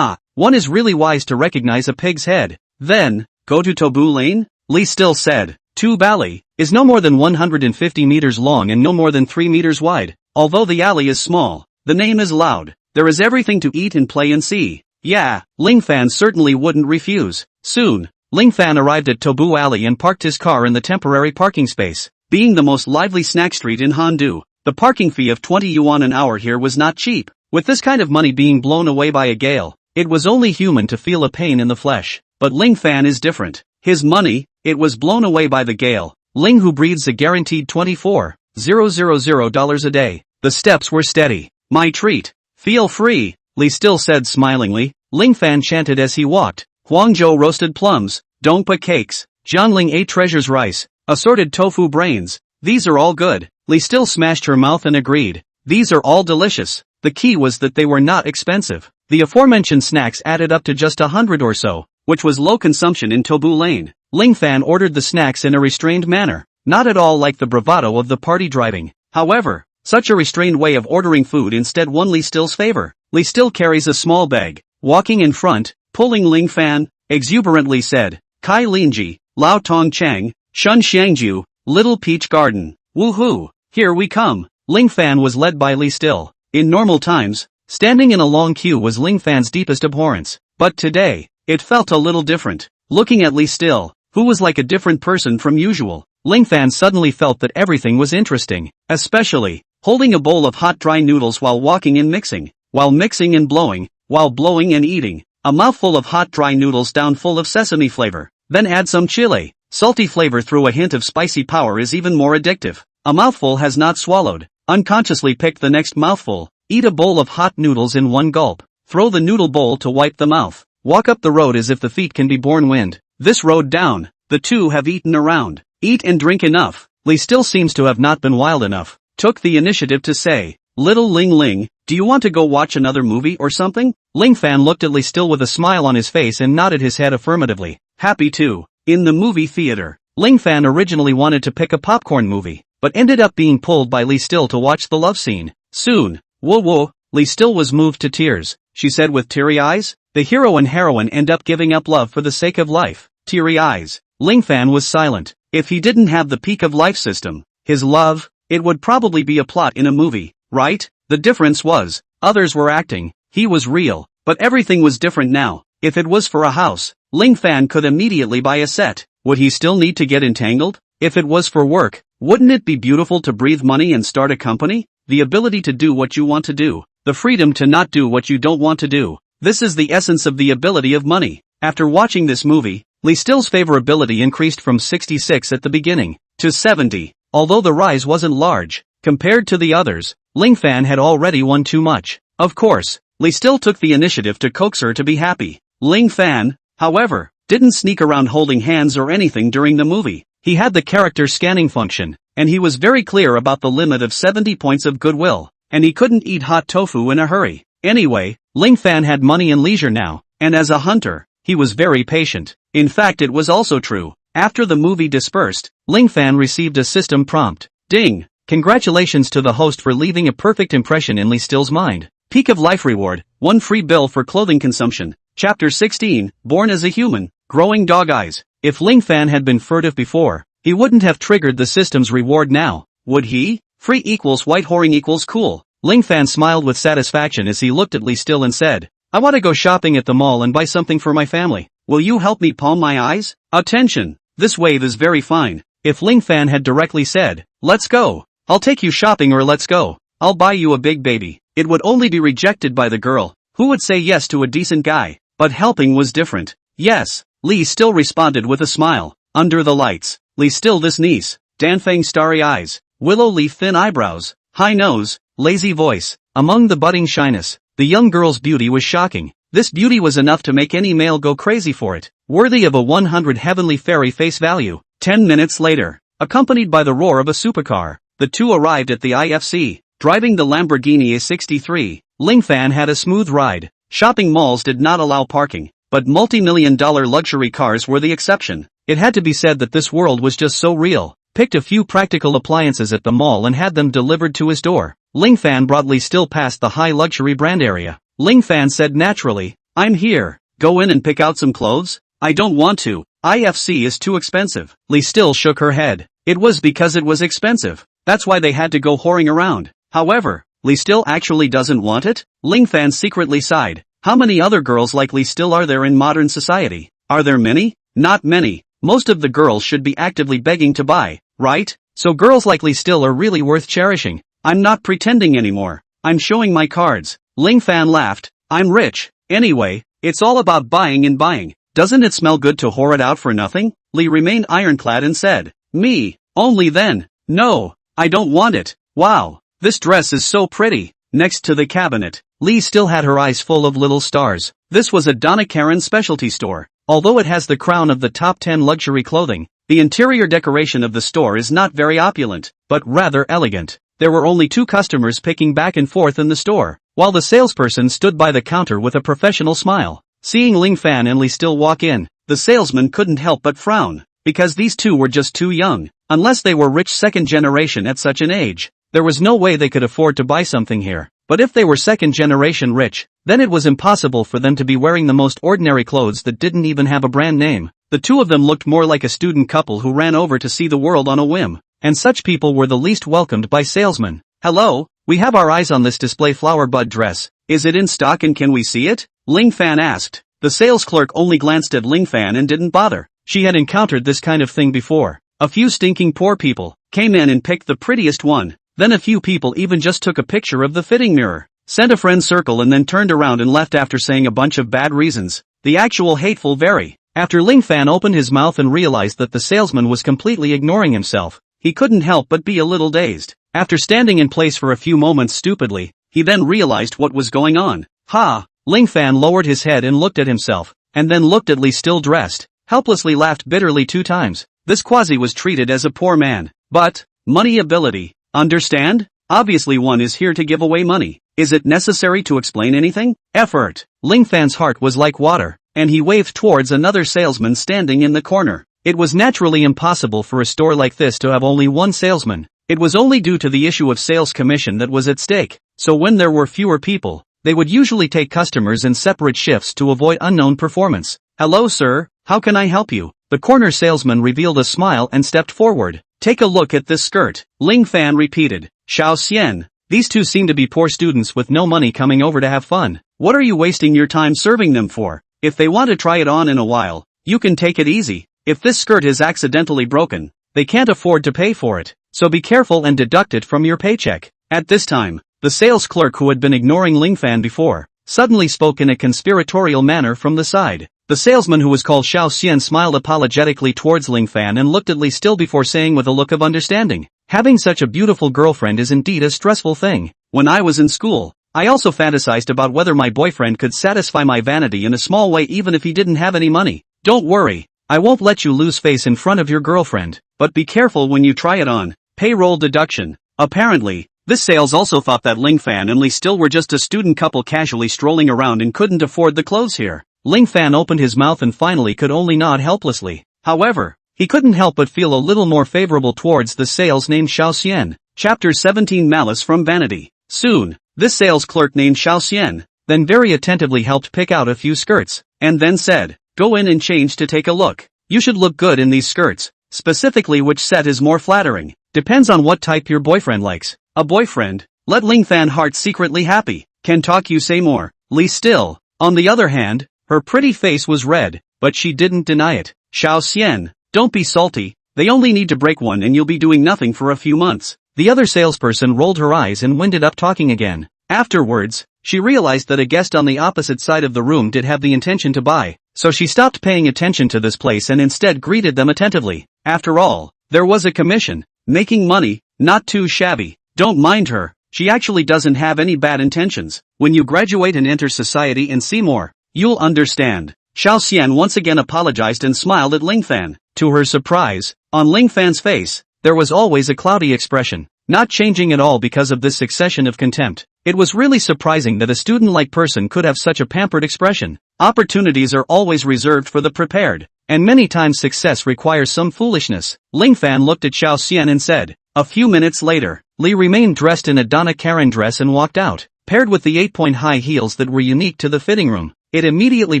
One is really wise to recognize a pig's head. Then, go to Tobu Lane? Lee Still said. Tube Alley is no more than 150 meters long and no more than 3 meters wide. Although the alley is small, the name is loud. There is everything to eat and play and see. Yeah, Ling Fan certainly wouldn't refuse. Soon, Ling Fan arrived at Tobu Alley and parked his car in the temporary parking space. Being the most lively snack street in Handu, the parking fee of 20 yuan an hour here was not cheap. With this kind of money being blown away by a gale, it was only human to feel a pain in the flesh. But Ling Fan is different. His money, it was blown away by the gale. Ling who breathes a guaranteed $24,000 a day. The steps were steady. My treat. Feel free, Lee Still said smilingly. Ling Fan chanted as he walked. Huangzhou roasted plums, Dongpa cakes, Jianling ate treasures rice, assorted tofu brains. These are all good. Lee Still smashed her mouth and agreed. These are all delicious. The key was that they were not expensive. The aforementioned snacks added up to just 100 or so. which was low consumption in Tobu Lane. Ling Fan ordered the snacks in a restrained manner, not at all like the bravado of the party driving. However, such a restrained way of ordering food instead won Lee Still's favor. Lee Still carries a small bag, walking in front, pulling Ling Fan, exuberantly said, Kai Linji, Lao Tong Chang, Shun Xiangju, Little Peach Garden, woohoo, here we come. Ling Fan was led by Lee Still. In normal times, standing in a long queue was Ling Fan's deepest abhorrence, but today, it felt a little different. Looking at Lee Still, who was like a different person from usual, Ling Fan suddenly felt that everything was interesting, especially holding a bowl of hot dry noodles while walking and mixing, while mixing and blowing, while blowing and eating, a mouthful of hot dry noodles down full of sesame flavor, then add some chili, salty flavor through a hint of spicy power is even more addictive. A mouthful has not swallowed, unconsciously pick the next mouthful, eat a bowl of hot noodles in one gulp, throw the noodle bowl to wipe the mouth, walk up the road as if the feet can be borne wind, this road down, the two have eaten around, eat and drink enough. Lee Still seems to have not been wild enough, took the initiative to say, Little Ling Ling, do you want to go watch another movie or something? Ling Fan looked at Lee Still with a smile on his face and nodded his head affirmatively, happy to. In the movie theater, Ling Fan originally wanted to pick a popcorn movie, but ended up being pulled by Lee Still to watch the love scene. Soon, whoa, Lee Still was moved to tears, she said with teary eyes. The hero and heroine end up giving up love for the sake of life. Teary eyes. Ling Fan was silent. If he didn't have the peak of life system, his love, it would probably be a plot in a movie, right? The difference was, others were acting, he was real, but everything was different now. If it was for a house, Ling Fan could immediately buy a set. Would he still need to get entangled? If it was for work, wouldn't it be beautiful to breathe money and start a company? The ability to do what you want to do. The freedom to not do what you don't want to do. This is the essence of the ability of money. After watching this movie, Lee Still's favorability increased from 66 at the beginning to 70. Although the rise wasn't large, compared to the others, Ling Fan had already won too much. Of course, Lee Still took the initiative to coax her to be happy. Ling Fan, however, didn't sneak around holding hands or anything during the movie. He had the character scanning function, and he was very clear about the limit of 70 points of goodwill, and he couldn't eat hot tofu in a hurry. Anyway, Ling Fan had money and leisure now, and as a hunter, he was very patient. In fact, it was also true. After the movie dispersed, Ling Fan received a system prompt. Ding! Congratulations to the host for leaving a perfect impression in Lee Still's mind. Peak of life reward, 1 free bill for clothing consumption. Chapter 16, Born as a Human, Growing Dog Eyes. If Ling Fan had been furtive before, he wouldn't have triggered the system's reward now, would he? Free equals white whoring equals cool. Ling Fan smiled with satisfaction as he looked at Lee Still and said, I want to go shopping at the mall and buy something for my family. Will you help me palm my eyes? Attention! This wave is very fine. If Ling Fan had directly said, let's go, I'll take you shopping or let's go, I'll buy you a big baby, it would only be rejected by the girl, who would say yes to a decent guy. But helping was different. Yes, Lee Still responded with a smile. Under the lights, Lee Still this niece, Danfang starry eyes, willow leaf thin eyebrows, high nose, lazy voice. Among the budding shyness, the young girl's beauty was shocking. This beauty was enough to make any male go crazy for it. Worthy of a 100 heavenly fairy face value. 10 minutes later, accompanied by the roar of a supercar, the two arrived at the IFC. Driving the Lamborghini A63, Ling Fan had a smooth ride. Shopping malls did not allow parking, but multi-million-dollar luxury cars were the exception. It had to be said that this world was just so real. Picked a few practical appliances at the mall and had them delivered to his door. Ling Fan brought Lee Still past the high luxury brand area. Ling Fan said naturally, I'm here. Go in and pick out some clothes? I don't want to. IFC is too expensive. Lee Still shook her head. It was because it was expensive. That's why they had to go whoring around. However, Lee Still actually doesn't want it? Ling Fan secretly sighed. How many other girls like Lee Still are there in modern society? Are there many? Not many. Most of the girls should be actively begging to buy, right? So girls like Lee Still are really worth cherishing. I'm not pretending anymore. I'm showing my cards. Ling Fan laughed. I'm rich. Anyway, it's all about buying and buying. Doesn't it smell good to whore it out for nothing? Lee remained ironclad and said, me, only then. No, I don't want it. Wow, this dress is so pretty. Next to the cabinet, Lee still had her eyes full of little stars. This was a Donna Karan specialty store. Although it has the crown of the top 10 luxury clothing, the interior decoration of the store is not very opulent, but rather elegant. There were only 2 customers picking back and forth in the store, while the salesperson stood by the counter with a professional smile. Seeing Ling Fan and Lee Still walk in, the salesman couldn't help but frown, because these two were just too young. Unless they were rich second generation at such an age, there was no way they could afford to buy something here. But if they were second generation rich, then it was impossible for them to be wearing the most ordinary clothes that didn't even have a brand name. The two of them looked more like a student couple who ran over to see the world on a whim, and such people were the least welcomed by salesmen. "Hello, we have our eyes on this display flower bud dress. Is it in stock and can we see it?" Ling Fan asked. The sales clerk only glanced at Ling Fan and didn't bother. She had encountered this kind of thing before. A few stinking poor people came in and picked the prettiest one. Then a few people even just took a picture of the fitting mirror, sent a friend circle and then turned around and left after saying a bunch of bad reasons. The actual hateful very. After Ling Fan opened his mouth and realized that the salesman was completely ignoring himself, he couldn't help but be a little dazed. After standing in place for a few moments stupidly, he then realized what was going on. Ha! Ling Fan lowered his head and looked at himself, and then looked at Lee Still dressed, helplessly laughed bitterly 2 times. This quasi was treated as a poor man. But, money ability. Understand? Obviously one is here to give away money. Is it necessary to explain anything? Effort. Ling Fan's heart was like water, and he waved towards another salesman standing in the corner. It was naturally impossible for a store like this to have only one salesman. It was only due to the issue of sales commission that was at stake, so when there were fewer people, they would usually take customers in separate shifts to avoid unknown performance. "Hello sir, how can I help you?" The corner salesman revealed a smile and stepped forward. "Take a look at this skirt," Ling Fan repeated. "Xiao Xian, these two seem to be poor students with no money coming over to have fun. What are you wasting your time serving them for? If they want to try it on in a while, you can take it easy. If this skirt is accidentally broken, they can't afford to pay for it, so be careful and deduct it from your paycheck." At this time, the sales clerk who had been ignoring Ling Fan before, suddenly spoke in a conspiratorial manner from the side. The salesman who was called Xiao Xian smiled apologetically towards Ling Fan and looked at Lee Still before saying with a look of understanding, "Having such a beautiful girlfriend is indeed a stressful thing. When I was in school, I also fantasized about whether my boyfriend could satisfy my vanity in a small way even if he didn't have any money. Don't worry, I won't let you lose face in front of your girlfriend, but be careful when you try it on." Payroll deduction. Apparently, this sales also thought that Ling Fan and Lee Still were just a student couple casually strolling around and couldn't afford the clothes here. Ling Fan opened his mouth and finally could only nod helplessly. However, he couldn't help but feel a little more favorable towards the sales named Xiao Xian. Chapter 17 Malice from Vanity. Soon, this sales clerk named Xiao Xian then very attentively helped pick out a few skirts, and then said, "Go in and change to take a look. You should look good in these skirts. Specifically which set is more flattering. Depends on what type your boyfriend likes." A boyfriend? Let Ling Fan heart secretly happy. "Can talk you say more." Lee Still, on the other hand, her pretty face was red, but she didn't deny it. "Xiao Xian, don't be salty, they only need to break one and you'll be doing nothing for a few months." The other salesperson rolled her eyes and winded up talking again. Afterwards, she realized that a guest on the opposite side of the room did have the intention to buy, so she stopped paying attention to this place and instead greeted them attentively. After all, there was a commission. Making money, not too shabby. Don't mind her, she actually doesn't have any bad intentions. When you graduate and enter society and see more, you'll understand. Xiao Xian once again apologized and smiled at Ling Fan. To her surprise, on Ling Fan's face, there was always a cloudy expression, not changing at all because of this succession of contempt. It was really surprising that a student-like person could have such a pampered expression. Opportunities are always reserved for the prepared, and many times success requires some foolishness. Ling Fan looked at Xiao Xian and said. A few minutes later, Lee remained dressed in a Donna Karan dress and walked out, paired with the 8-point high heels that were unique to the fitting room. It immediately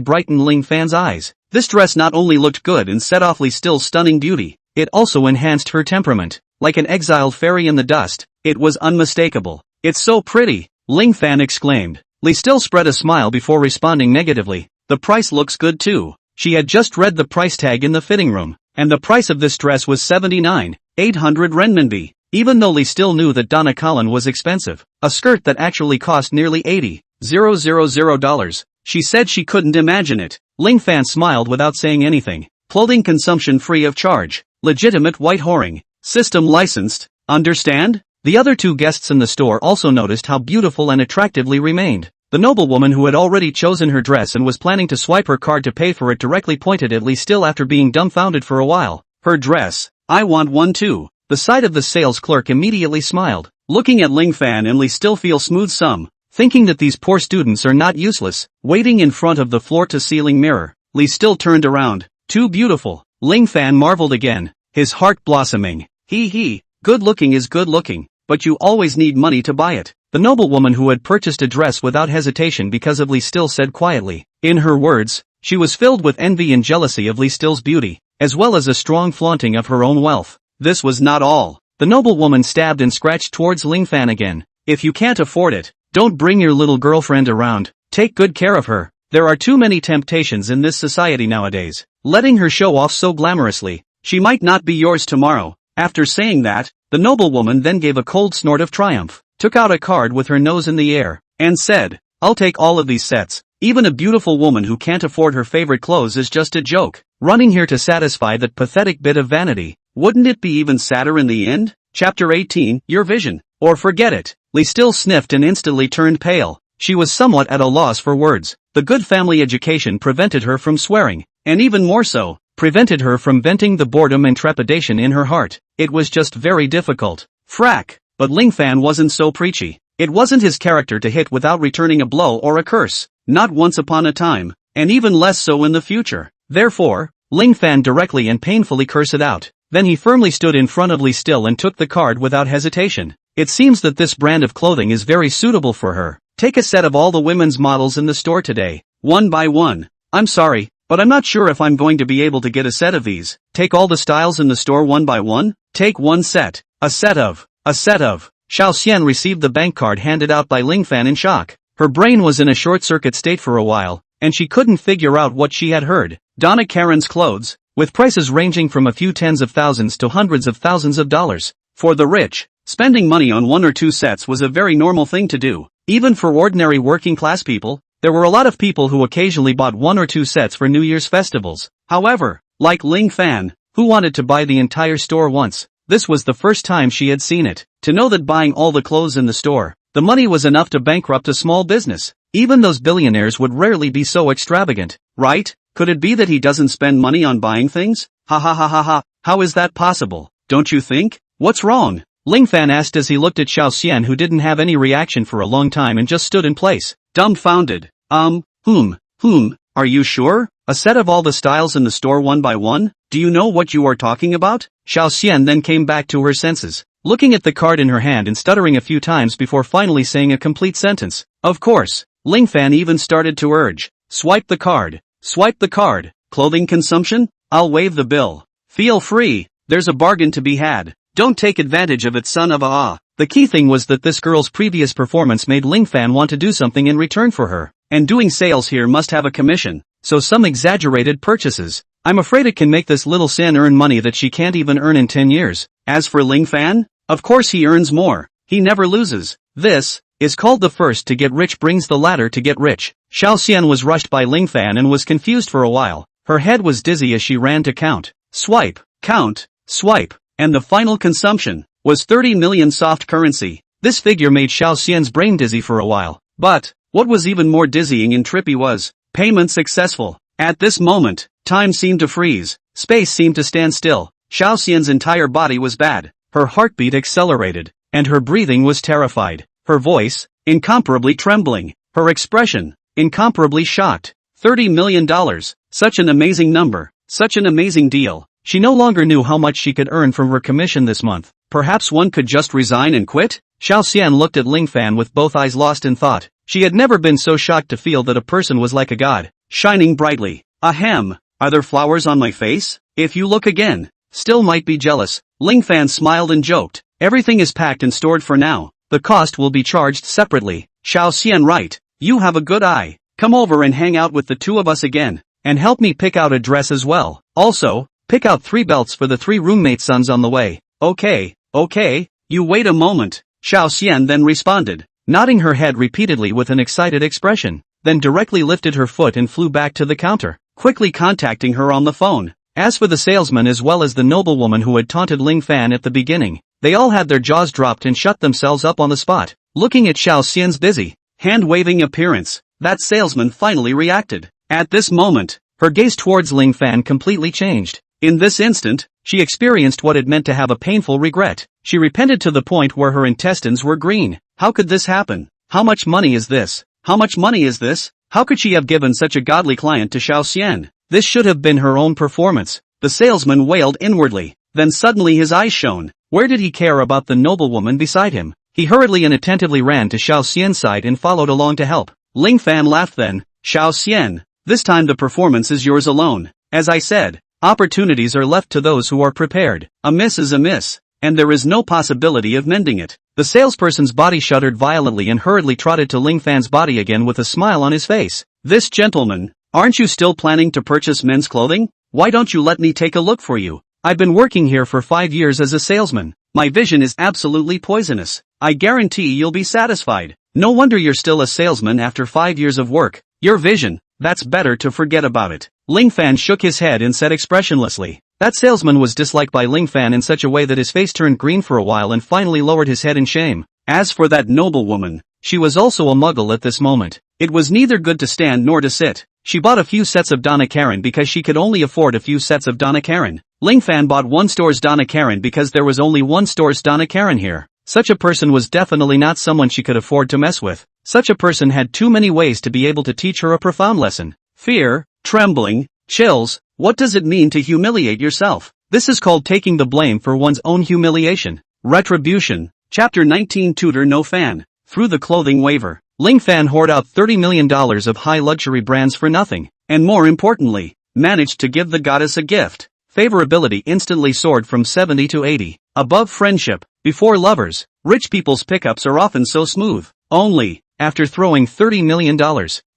brightened Ling Fan's eyes. This dress not only looked good and set off Lee Still's stunning beauty, it also enhanced her temperament. Like an exiled fairy in the dust, it was unmistakable. "It's so pretty," Ling Fan exclaimed. Lee Still spread a smile before responding negatively. "The price looks good too." She had just read the price tag in the fitting room, and the price of this dress was 79,800 renminbi. Even though Lee Still knew that Donna Karan was expensive, a skirt that actually cost nearly $80,000, she said she couldn't imagine it. Ling Fan smiled without saying anything. Clothing consumption free of charge. Legitimate white whoring. System licensed. Understand? The other two guests in the store also noticed how beautiful and attractive Lee remained. The noblewoman who had already chosen her dress and was planning to swipe her card to pay for it directly pointed at Lee Still after being dumbfounded for a while. "Her dress. I want one too." The sight of the sales clerk immediately smiled. Looking at Ling Fan and Lee Still feel smooth some Thinking that these poor students are not useless, waiting in front of the floor-to-ceiling mirror, Lee still turned around. Too beautiful. Ling Fan marveled again, his heart blossoming. He, good looking is good looking, but you always need money to buy it. The noblewoman who had purchased a dress without hesitation because of Lee Still said quietly. In her words, she was filled with envy and jealousy of Lee Still's beauty, as well as a strong flaunting of her own wealth. This was not all. The noblewoman stabbed and scratched towards Ling Fan again. If you can't afford it, don't bring your little girlfriend around. Take good care of her. There are too many temptations in this society nowadays. Letting her show off so glamorously, she might not be yours tomorrow. After saying that, the noblewoman then gave a cold snort of triumph, took out a card with her nose in the air, and said, I'll take all of these sets. Even a beautiful woman who can't afford her favorite clothes is just a joke. Running here to satisfy that pathetic bit of vanity. Wouldn't it be even sadder in the end? Chapter 18, Your Vision. Or forget it. Lee Still sniffed and instantly turned pale. She was somewhat at a loss for words. The good family education prevented her from swearing, and even more so, prevented her from venting the boredom and trepidation in her heart. It was just very difficult. Frack. But Ling Fan wasn't so preachy. It wasn't his character to hit without returning a blow or a curse. Not once upon a time, and even less so in the future. Therefore, Ling Fan directly and painfully cursed it out. Then he firmly stood in front of Lee Still and took the card without hesitation. It seems that this brand of clothing is very suitable for her. Take a set of all the women's models in the store today, one by one. I'm sorry, but I'm not sure if I'm going to be able to get a set of these. Take all the styles in the store one by one? Take one set. A set of. Xiao Xian received the bank card handed out by Ling Fan in shock. Her brain was in a short-circuit state for a while, and she couldn't figure out what she had heard. Donna Karen's clothes, with prices ranging from a few tens of thousands to hundreds of thousands of dollars. For the rich, spending money on one or two sets was a very normal thing to do. Even for ordinary working-class people, there were a lot of people who occasionally bought one or two sets for New Year's festivals. However, like Ling Fan, who wanted to buy the entire store once, this was the first time she had seen it. To know that buying all the clothes in the store, the money was enough to bankrupt a small business. Even those billionaires would rarely be so extravagant, right? Could it be that he doesn't spend money on buying things? Ha ha ha ha ha, how is that possible? Don't you think? What's wrong? Ling Fan asked as he looked at Xiao Xian, who didn't have any reaction for a long time and just stood in place, dumbfounded. Are you sure? A set of all the styles in the store one by one? Do you know what you are talking about? Xiao Xian then came back to her senses, looking at the card in her hand and stuttering a few times before finally saying a complete sentence. Of course. Ling Fan even started to urge. Swipe the card. Swipe the card. Clothing consumption? I'll waive the bill. Feel free. There's a bargain to be had. Don't take advantage of it, son of a. The key thing was that this girl's previous performance made Ling Fan want to do something in return for her. And doing sales here must have a commission, so some exaggerated purchases. I'm afraid it can make this little San earn money that she can't even earn in 10 years. As for Ling Fan, of course he earns more. He never loses. This is called the first to get rich brings the latter to get rich. Xiao Xian was rushed by Ling Fan and was confused for a while. Her head was dizzy as she ran to count. Swipe, count, swipe, and the final consumption was 30 million soft currency. This figure made Xiao Xian's brain dizzy for a while. But what was even more dizzying and trippy was payment successful. At this moment, time seemed to freeze. Space seemed to stand still. Xiao Xian's entire body was bad. Her heartbeat accelerated, and her breathing was terrified. Her voice, incomparably trembling. Her expression, incomparably shocked. $30 million. Such an amazing number. Such an amazing deal. She no longer knew how much she could earn from her commission this month. Perhaps one could just resign and quit? Xiao Xian looked at Ling Fan with both eyes lost in thought. She had never been so shocked to feel that a person was like a god, shining brightly. Ahem. Are there flowers on my face? If you look again, still might be jealous. Ling Fan smiled and joked. Everything is packed and stored for now. The cost will be charged separately. Xiao Xian, right. You have a good eye. Come over and hang out with the two of us again. And help me pick out a dress as well. Also, pick out 3 belts for the 3 roommate sons on the way. Okay. You wait a moment. Xiao Xian then responded, nodding her head repeatedly with an excited expression, then directly lifted her foot and flew back to the counter, quickly contacting her on the phone. As for the salesman as well as the noblewoman who had taunted Ling Fan at the beginning, they all had their jaws dropped and shut themselves up on the spot, looking at Xiao Xian's busy, hand-waving appearance. That salesman finally reacted. At this moment, her gaze towards Ling Fan completely changed. In this instant, she experienced what it meant to have a painful regret. She repented to the point where her intestines were green. How could this happen? How much money is this? How much money is this? How could she have given such a godly client to Xiao Xian? This should have been her own performance. The salesman wailed inwardly. Then suddenly his eyes shone. Where did he care about the noblewoman beside him? He hurriedly and attentively ran to Xiao Xian's side and followed along to help. Ling Fan laughed then. Xiao Xian, this time the performance is yours alone. As I said, opportunities are left to those who are prepared. A miss is a miss, and there is no possibility of mending it. The salesperson's body shuddered violently and hurriedly trotted to Ling Fan's body again with a smile on his face. This gentleman, aren't you still planning to purchase men's clothing? Why don't you let me take a look for you? I've been working here for 5 years as a salesman. My vision is absolutely poisonous. I guarantee you'll be satisfied. No wonder you're still a salesman after 5 years of work. Your vision, that's better to forget about it. Ling Fan shook his head and said expressionlessly. That salesman was disliked by Ling Fan in such a way that his face turned green for a while and finally lowered his head in shame. As for that noblewoman, she was also a muggle at this moment. It was neither good to stand nor to sit. She bought a few sets of Donna Karan because she could only afford a few sets of Donna Karan. Ling Fan bought one store's Donna Karan because there was only one store's Donna Karan here. Such a person was definitely not someone she could afford to mess with. Such a person had too many ways to be able to teach her a profound lesson. Fear, trembling, chills. What does it mean to humiliate yourself? This is called taking the blame for one's own humiliation. Retribution. Chapter 19 Tutor No Fan. Through the clothing waiver, Ling Fan hoarded out $30 million of high luxury brands for nothing, and more importantly, managed to give the goddess a gift. Favorability instantly soared from 70 to 80. Above friendship, before lovers, rich people's pickups are often so smooth. Only, after throwing $30 million.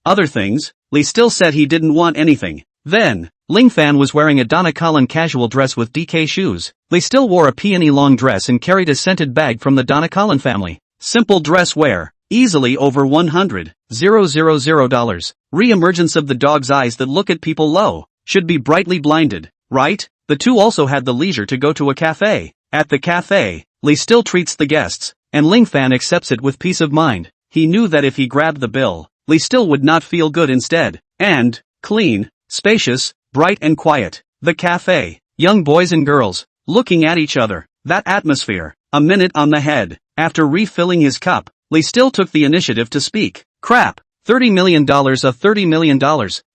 Other things, Lee still said he didn't want anything. Then, Ling Fan was wearing a Donna Karan casual dress with DK shoes. Lee still wore a peony long dress and carried a scented bag from the Donna Karan family. Simple dress wear, easily over $100,000. Re-emergence of the dog's eyes that look at people low, should be brightly blinded, right? The two also had the leisure to go to a cafe. At the cafe, Lee still treats the guests, and Ling Fan accepts it with peace of mind. He knew that if he grabbed the bill, Lee still would not feel good instead. And, clean, spacious, bright and quiet. The cafe, young boys and girls, looking at each other, that atmosphere, a minute on the head. After refilling his cup, Lee still took the initiative to speak. Crap, $30 million of $30 million.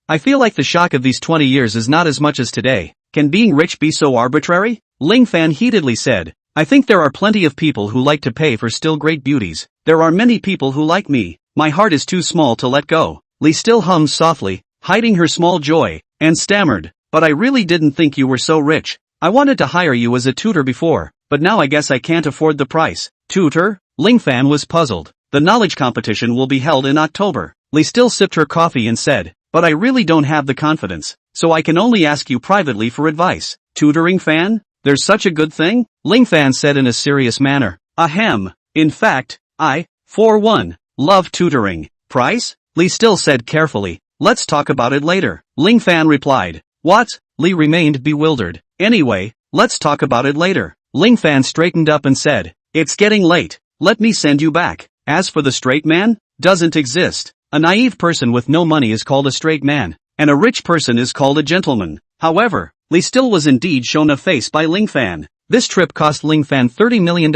I feel like the shock of these 20 years is not as much as today. Can being rich be so arbitrary? Ling Fan heatedly said. I think there are plenty of people who like to pay for still great beauties. There are many people who like me. My heart is too small to let go. Lee still hummed softly, hiding her small joy, and stammered. But I really didn't think you were so rich. I wanted to hire you as a tutor before, but now I guess I can't afford the price. Tutor? Ling Fan was puzzled. The knowledge competition will be held in October. Lee still sipped her coffee and said, but I really don't have the confidence, so I can only ask you privately for advice. Tutoring Fan? There's such a good thing? Ling Fan said in a serious manner. Ahem. In fact, I, for one, love tutoring. Price? Lee still said carefully. Let's talk about it later. Ling Fan replied. What? Lee remained bewildered. Anyway, let's talk about it later. Ling Fan straightened up and said. It's getting late. Let me send you back. As for the straight man, doesn't exist. A naive person with no money is called a straight man, and a rich person is called a gentleman. However, Lee still was indeed shown a face by Ling Fan. This trip cost Ling Fan $30 million,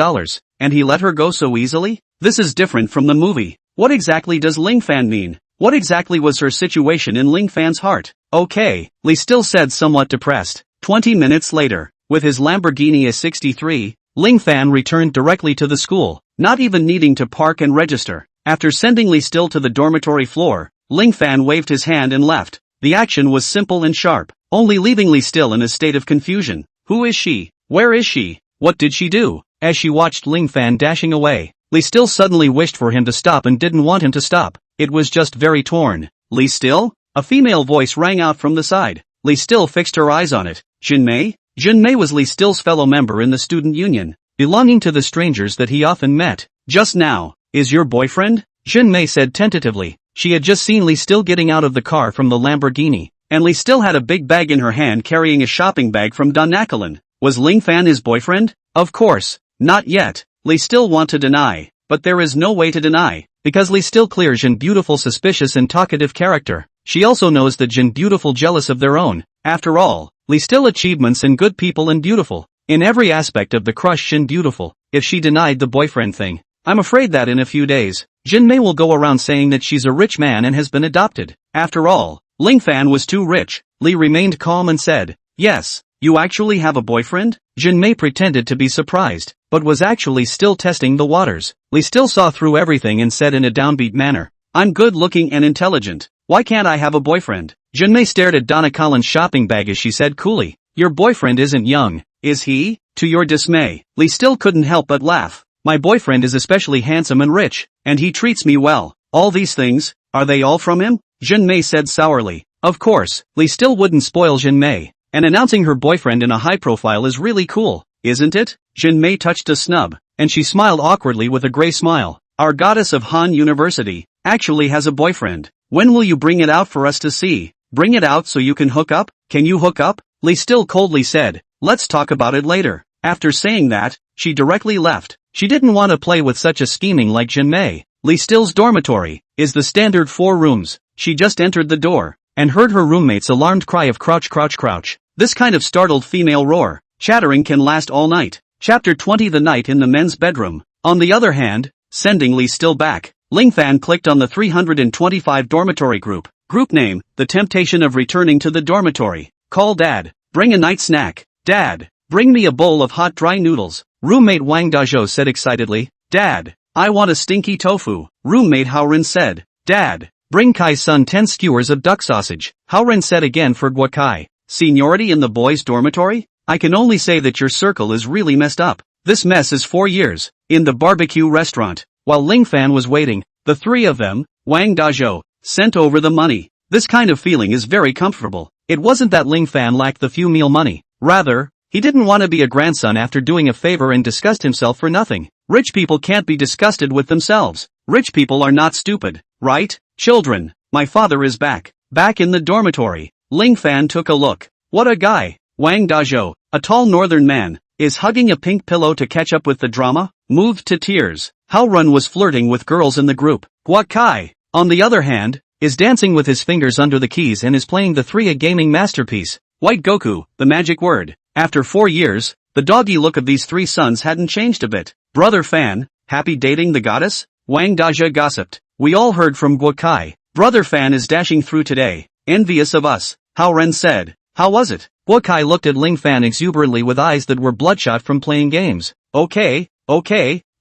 and he let her go so easily? This is different from the movie. What exactly does Ling Fan mean? What exactly was her situation in Ling Fan's heart? Okay, Lee still said somewhat depressed. 20 minutes later, with his Lamborghini S63, Ling Fan returned directly to the school, not even needing to park and register. After sending Lee Still to the dormitory floor, Ling Fan waved his hand and left. The action was simple and sharp, only leaving Lee Still in a state of confusion. Who is she? Where is she? What did she do? As she watched Ling Fan dashing away, Lee Still suddenly wished for him to stop and didn't want him to stop. It was just very torn. Lee Still? A female voice rang out from the side. Lee Still fixed her eyes on it. Junmei? Junmei was Lee Still's fellow member in the student union, belonging to the strangers that he often met. Just now, is your boyfriend? Junmei said tentatively. She had just seen Lee Still getting out of the car from the Lamborghini, and Lee Still had a big bag in her hand carrying a shopping bag from Donnacalon. Was Ling Fan his boyfriend? Of course, not yet. Lee Still want to deny, but there is no way to deny, because Lee Still clears Jin Beautiful suspicious and talkative character. She also knows that Jin Beautiful jealous of their own. After all, Lee Still achievements and good people and beautiful. In every aspect of the crush Jin Beautiful. If she denied the boyfriend thing, I'm afraid that in a few days, Jinmei will go around saying that she's a rich man and has been adopted. After all, Ling Fan was too rich. Li remained calm and said, yes, you actually have a boyfriend? Jinmei pretended to be surprised, but was actually still testing the waters. Li still saw through everything and said in a downbeat manner, I'm good looking and intelligent. Why can't I have a boyfriend? Jinmei stared at Donna Collins' shopping bag as she said coolly, your boyfriend isn't young, is he? To your dismay, Li still couldn't help but laugh. My boyfriend is especially handsome and rich, and he treats me well. All these things, are they all from him? Jinmei said sourly. Of course, Li still wouldn't spoil Jinmei, and announcing her boyfriend in a high profile is really cool, isn't it? Jinmei touched a snub, and she smiled awkwardly with a gray smile. Our goddess of Han University actually has a boyfriend. When will you bring it out for us to see? Bring it out so you can hook up? Can you hook up? Li still coldly said, let's talk about it later. After saying that, she directly left. She didn't want to play with such a scheming like Jinmei. Li Still's dormitory is the standard 4 rooms. She just entered the door and heard her roommate's alarmed cry of crouch crouch crouch. This kind of startled female roar, chattering can last all night. Chapter 20 The night in the men's bedroom. On the other hand, sending Li Still back, Ling Fan clicked on the 325 dormitory group. Group name, The Temptation of Returning to the Dormitory. Call Dad. Bring a night snack. Dad. Bring me a bowl of hot dry noodles. Roommate Wang Dazhou said excitedly. Dad. I want a stinky tofu. Roommate Haoren said. Dad. Bring Kai-sun 10 skewers of duck sausage. Haoren said again for Guokai. Seniority in the boys' dormitory? I can only say that your circle is really messed up. This mess is 4 years. In the barbecue restaurant, while Ling Fan was waiting, the 3 of them, Wang Dazhou, sent over the money. This kind of feeling is very comfortable. It wasn't that Ling Fan lacked the few meal money. Rather, he didn't want to be a grandson after doing a favor and disgust himself for nothing. Rich people can't be disgusted with themselves. Rich people are not stupid, right? Children, my father is back. Back in the dormitory. Ling Fan took a look. What a guy. Wang Dazhou, a tall northern man, is hugging a pink pillow to catch up with the drama. Moved to tears. Haoren was flirting with girls in the group. Guokai, on the other hand, is dancing with his fingers under the keys and is playing the 3 a gaming masterpiece. White Goku, the magic word. After 4 years, the doggy look of these 3 sons hadn't changed a bit. Brother Fan, happy dating the goddess? Wang Dazhou gossiped. We all heard from Guokai. Brother Fan is dashing through today, envious of us. Haoren said. How was it? Guokai looked at Ling Fan exuberantly with eyes that were bloodshot from playing games. Okay,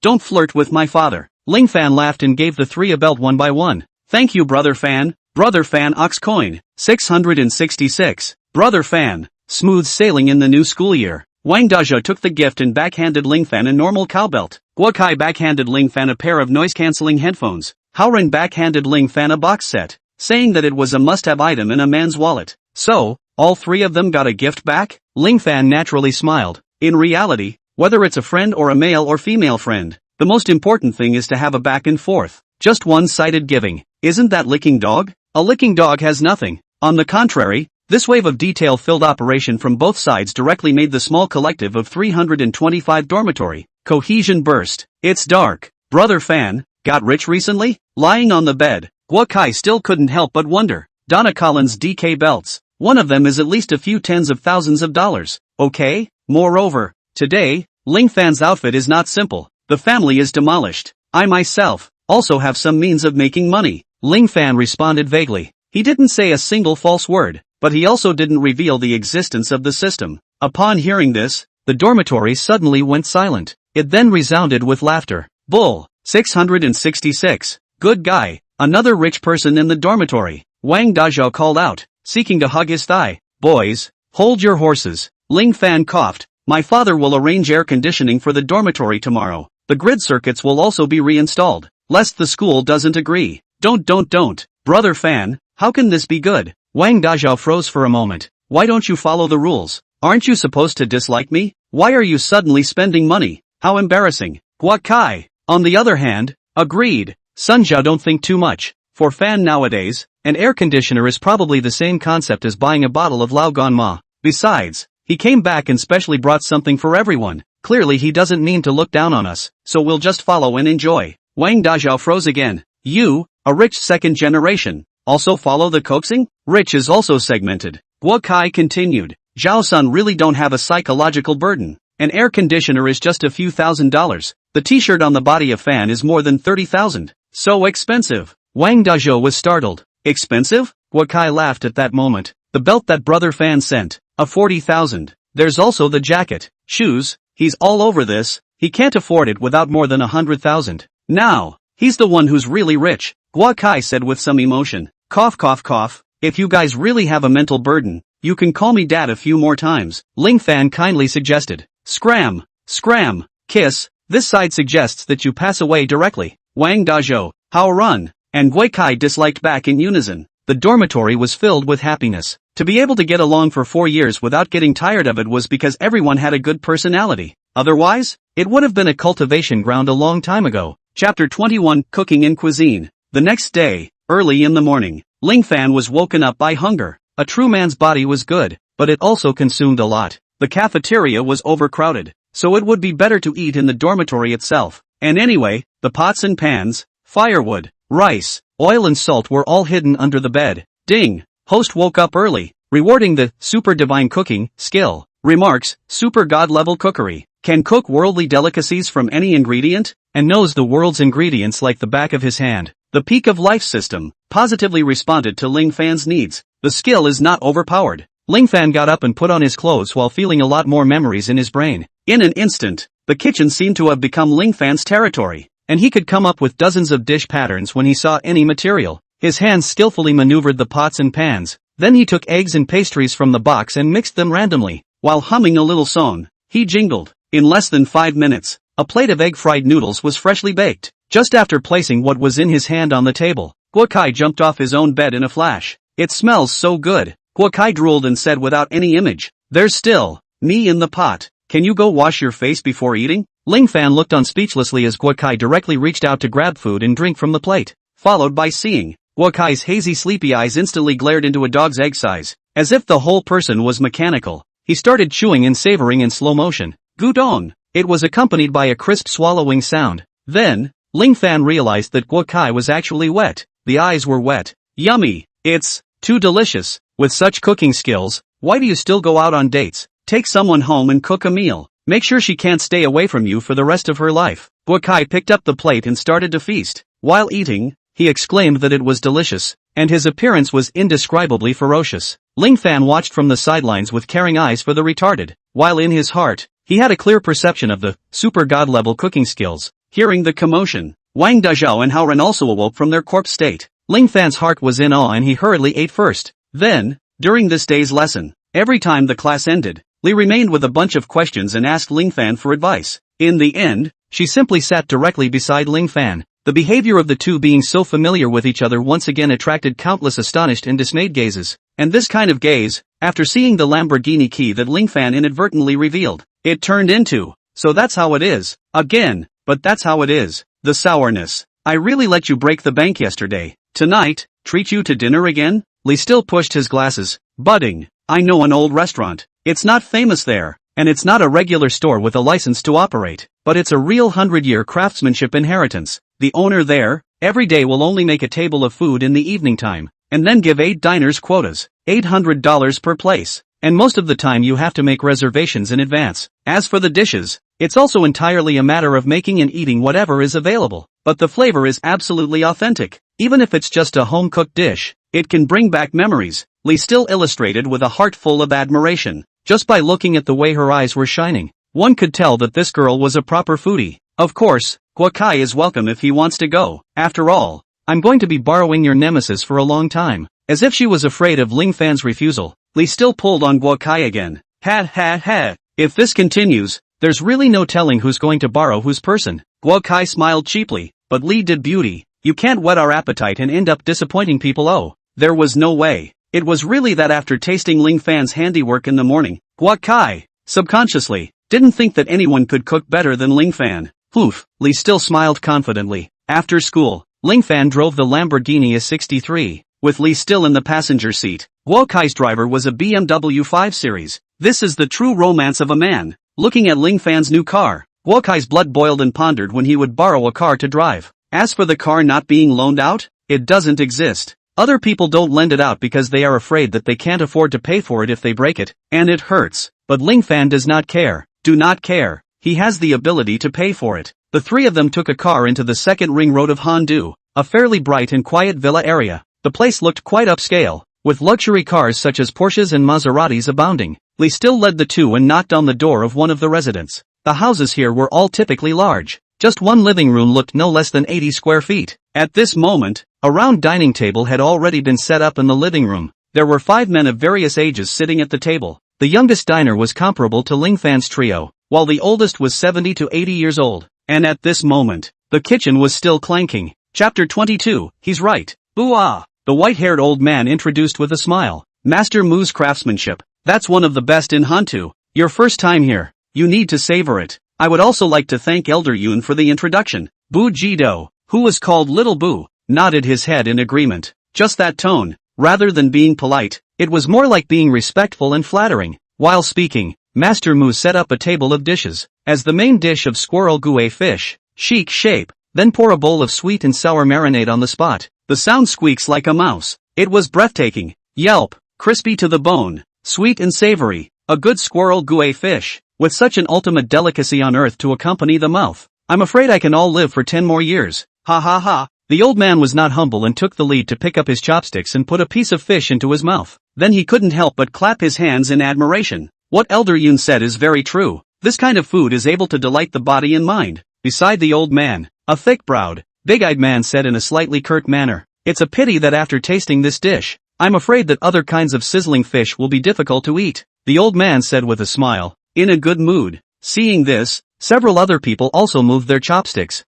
don't flirt with my father. Ling Fan laughed and gave the 3 a belt one by one. Thank you Brother Fan. Brother Fan ox coin. 666. Brother Fan. Smooth sailing in the new school year. Wang Dazhou took the gift and backhanded Ling Fan a normal cowbelt. Guokai backhanded Ling Fan a pair of noise-canceling headphones. Haoren backhanded Ling Fan a box set, saying that it was a must-have item in a man's wallet. So, all 3 of them got a gift back? Ling Fan naturally smiled. In reality, whether it's a friend or a male or female friend, the most important thing is to have a back and forth. Just one-sided giving. Isn't that licking dog? A licking dog has nothing. On the contrary, this wave of detail-filled operation from both sides directly made the small collective of 325 dormitory cohesion burst. It's dark. Brother Fan, got rich recently? Lying on the bed, Guokai still couldn't help but wonder. Donna Collins' DK belts. One of them is at least a few tens of thousands of dollars. Okay? Moreover, today, Ling Fan's outfit is not simple. The family is demolished. I myself also have some means of making money. Ling Fan responded vaguely. He didn't say a single false word, but he also didn't reveal the existence of the system. Upon hearing this, the dormitory suddenly went silent. It then resounded with laughter. Bull. 666. Good guy. Another rich person in the dormitory. Wang Dazhou called out, seeking to hug his thigh. Boys, hold your horses. Ling Fan coughed. My father will arrange air conditioning for the dormitory tomorrow. The grid circuits will also be reinstalled, lest the school doesn't agree. Don't. Brother Fan, how can this be good? Wang Dazhou froze for a moment. Why don't you follow the rules? Aren't you supposed to dislike me? Why are you suddenly spending money? How embarrassing. Guokai, on the other hand, agreed. Sunjiao don't think too much. For Fan nowadays, an air conditioner is probably the same concept as buying a bottle of Lao Gan Ma. Besides, he came back and specially brought something for everyone. Clearly he doesn't mean to look down on us, so we'll just follow and enjoy. Wang Dazhou froze again. You, a rich second generation, also follow the coaxing? Rich is also segmented. Guokai continued. Zhao Sun really don't have a psychological burden. An air conditioner is just a few $1,000s. The t-shirt on the body of Fan is more than 30,000. So expensive. Wang Dazhou was startled. Expensive? Guo Kai laughed at that moment. The belt that brother Fan sent. A 40,000. There's also the jacket. Shoes. He's all over this. He can't afford it without more than 100,000. Now, he's the one who's really rich. Guo Kai said with some emotion. Cough cough cough. If you guys really have a mental burden, you can call me dad a few more times. Ling Fan kindly suggested. Scram. Scram. Kiss. This side suggests that you pass away directly. Wang Dazhou. How run? And Guo Kai disliked back in unison. The dormitory was filled with happiness. To be able to get along for 4 years without getting tired of it was because everyone had a good personality. Otherwise, it would have been a cultivation ground a long time ago. Chapter 21 Cooking in Cuisine. The next day, early in the morning, Ling Fan was woken up by hunger. A true man's body was good, but it also consumed a lot. The cafeteria was overcrowded, so it would be better to eat in the dormitory itself. And anyway, the pots and pans, firewood, rice, oil and salt were all hidden under the bed. Ding! Host woke up early, rewarding the super divine cooking skill. Remarks, super god level cookery. Can cook worldly delicacies from any ingredient, and knows the world's ingredients like the back of his hand. The peak of life system positively responded to Ling Fan's needs. The skill is not overpowered. Ling Fan got up and put on his clothes while feeling a lot more memories in his brain. In an instant, the kitchen seemed to have become Ling Fan's territory, and he could come up with dozens of dish patterns when he saw any material. His hands skillfully maneuvered the pots and pans. Then he took eggs and pastries from the box and mixed them randomly. While humming a little song, he jingled. In less than 5 minutes, a plate of egg-fried noodles was freshly baked. Just after placing what was in his hand on the table, Guo Kai jumped off his own bed in a flash. It smells so good. Guo Kai drooled and said without any image. There's still me in the pot. Can you go wash your face before eating? Ling Fan looked on speechlessly as Guo Kai directly reached out to grab food and drink from the plate, followed by seeing Guo Kai's hazy sleepy eyes instantly glared into a dog's egg size, as if the whole person was mechanical. He started chewing and savoring in slow motion. Gudong! It was accompanied by a crisp swallowing sound. Then, Ling Fan realized that Guo Kai was actually wet. The eyes were wet. Yummy! It's too delicious. With such cooking skills, why do you still go out on dates? Take someone home and cook a meal. Make sure she can't stay away from you for the rest of her life. Guo Kai picked up the plate and started to feast. While eating, he exclaimed that it was delicious, and his appearance was indescribably ferocious. Ling Fan watched from the sidelines with caring eyes for the retarded, while in his heart, he had a clear perception of the super god-level cooking skills. Hearing the commotion, Wang Dazhou and Hao Ren also awoke from their corpse state. Ling Fan's heart was in awe and he hurriedly ate first. Then, during this day's lesson, every time the class ended, Li remained with a bunch of questions and asked Ling Fan for advice. In the end, she simply sat directly beside Ling Fan. The behavior of the two being so familiar with each other once again attracted countless astonished and dismayed gazes. And this kind of gaze, after seeing the Lamborghini key that Ling Fan inadvertently revealed, it turned into, so that's how it is. Again, but that's how it is. The sourness. I really let you break the bank yesterday. Tonight, treat you to dinner again? Li still pushed his glasses. Budding. I know an old restaurant. It's not famous there, and it's not a regular store with a license to operate, but it's a real 100-year craftsmanship inheritance. The owner there, every day will only make a table of food in the evening time, and then give 8 diners quotas, $800 per place, and most of the time you have to make reservations in advance. As for the dishes, it's also entirely a matter of making and eating whatever is available, but the flavor is absolutely authentic. Even if it's just a home-cooked dish, it can bring back memories. Li still illustrated with a heart full of admiration. Just by looking at the way her eyes were shining, one could tell that this girl was a proper foodie. Of course, Guo Kai is welcome if he wants to go. After all, I'm going to be borrowing your nemesis for a long time. As if she was afraid of Ling Fan's refusal, Li still pulled on Guo Kai again. Ha ha ha. If this continues, there's really no telling who's going to borrow whose person. Guo Kai smiled cheaply, but Li did beauty. You can't whet our appetite and end up disappointing people. Oh, there was no way. It was really that after tasting Ling Fan's handiwork in the morning, Guo Kai, subconsciously, didn't think that anyone could cook better than Ling Fan. Oof, Li still smiled confidently. After school, Ling Fan drove the Lamborghini A63, with Li still in the passenger seat. Guo Kai's driver was a BMW 5 Series. This is the true romance of a man. Looking at Ling Fan's new car, Guo Kai's blood boiled and pondered when he would borrow a car to drive. As for the car not being loaned out, it doesn't exist. Other people don't lend it out because they are afraid that they can't afford to pay for it if they break it, and it hurts. But Ling Fan does not care. do not care. He has the ability to pay for it. The three of them took a car into the second ring road of Hongdu, a fairly bright and quiet villa area. The place looked quite upscale, with luxury cars such as Porsches and Maseratis abounding. Lee still led the two and knocked on the door of one of the residents. The houses here were all typically large. Just one living room looked no less than 80 square feet. At this moment, a round dining table had already been set up in the living room. There were 5 men of various ages sitting at the table. The youngest diner was comparable to Ling Fan's trio, while the oldest was 70 to 80 years old. And at this moment, the kitchen was still clanking. Chapter 22, he's right. Boo-ah! The white-haired old man introduced with a smile. Master Mu's craftsmanship. That's one of the best in Hantu. Your first time here. You need to savor it. I would also like to thank Elder Yun for the introduction. Bu Jido, who was called Little Boo, nodded his head in agreement. Just that tone. Rather than being polite, it was more like being respectful and flattering. While speaking, Master Mu set up a table of dishes. As the main dish of squirrel gouet fish, chic shape, then pour a bowl of sweet and sour marinade on the spot. The sound squeaks like a mouse. It was breathtaking. Yelp, crispy to the bone, sweet and savory, a good squirrel gouet fish, with such an ultimate delicacy on earth to accompany the mouth. I'm afraid I can all live for 10 more years. Ha ha ha. The old man was not humble and took the lead to pick up his chopsticks and put a piece of fish into his mouth. Then he couldn't help but clap his hands in admiration. What Elder Yun said is very true. This kind of food is able to delight the body and mind. Beside the old man, a thick-browed, big-eyed man said in a slightly curt manner, "It's a pity that after tasting this dish, I'm afraid that other kinds of sizzling fish will be difficult to eat." The old man said with a smile, in a good mood. Seeing this, several other people also moved their chopsticks.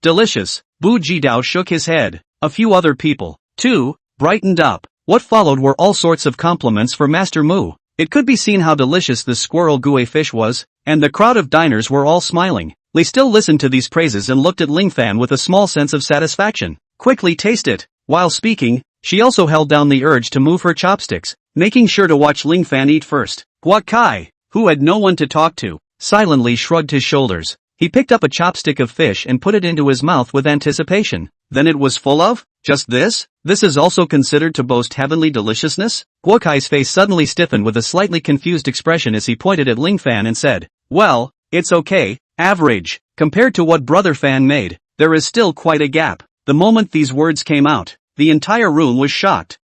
Delicious. Bu Jidao shook his head. A few other people, too, brightened up. What followed were all sorts of compliments for Master Mu. It could be seen how delicious this squirrel gouet fish was, and the crowd of diners were all smiling. Li still listened to these praises and looked at Ling Fan with a small sense of satisfaction. Quickly taste it. While speaking, she also held down the urge to move her chopsticks, making sure to watch Ling Fan eat first. Guo Kai, who had no one to talk to, silently shrugged his shoulders. He picked up a chopstick of fish and put it into his mouth with anticipation. Then it was full of? Just this? This is also considered to boast heavenly deliciousness? Guo Kai's face suddenly stiffened with a slightly confused expression as he pointed at Ling Fan and said, "Well, it's okay, average. Compared to what Brother Fan made, there is still quite a gap." The moment these words came out, the entire room was shocked.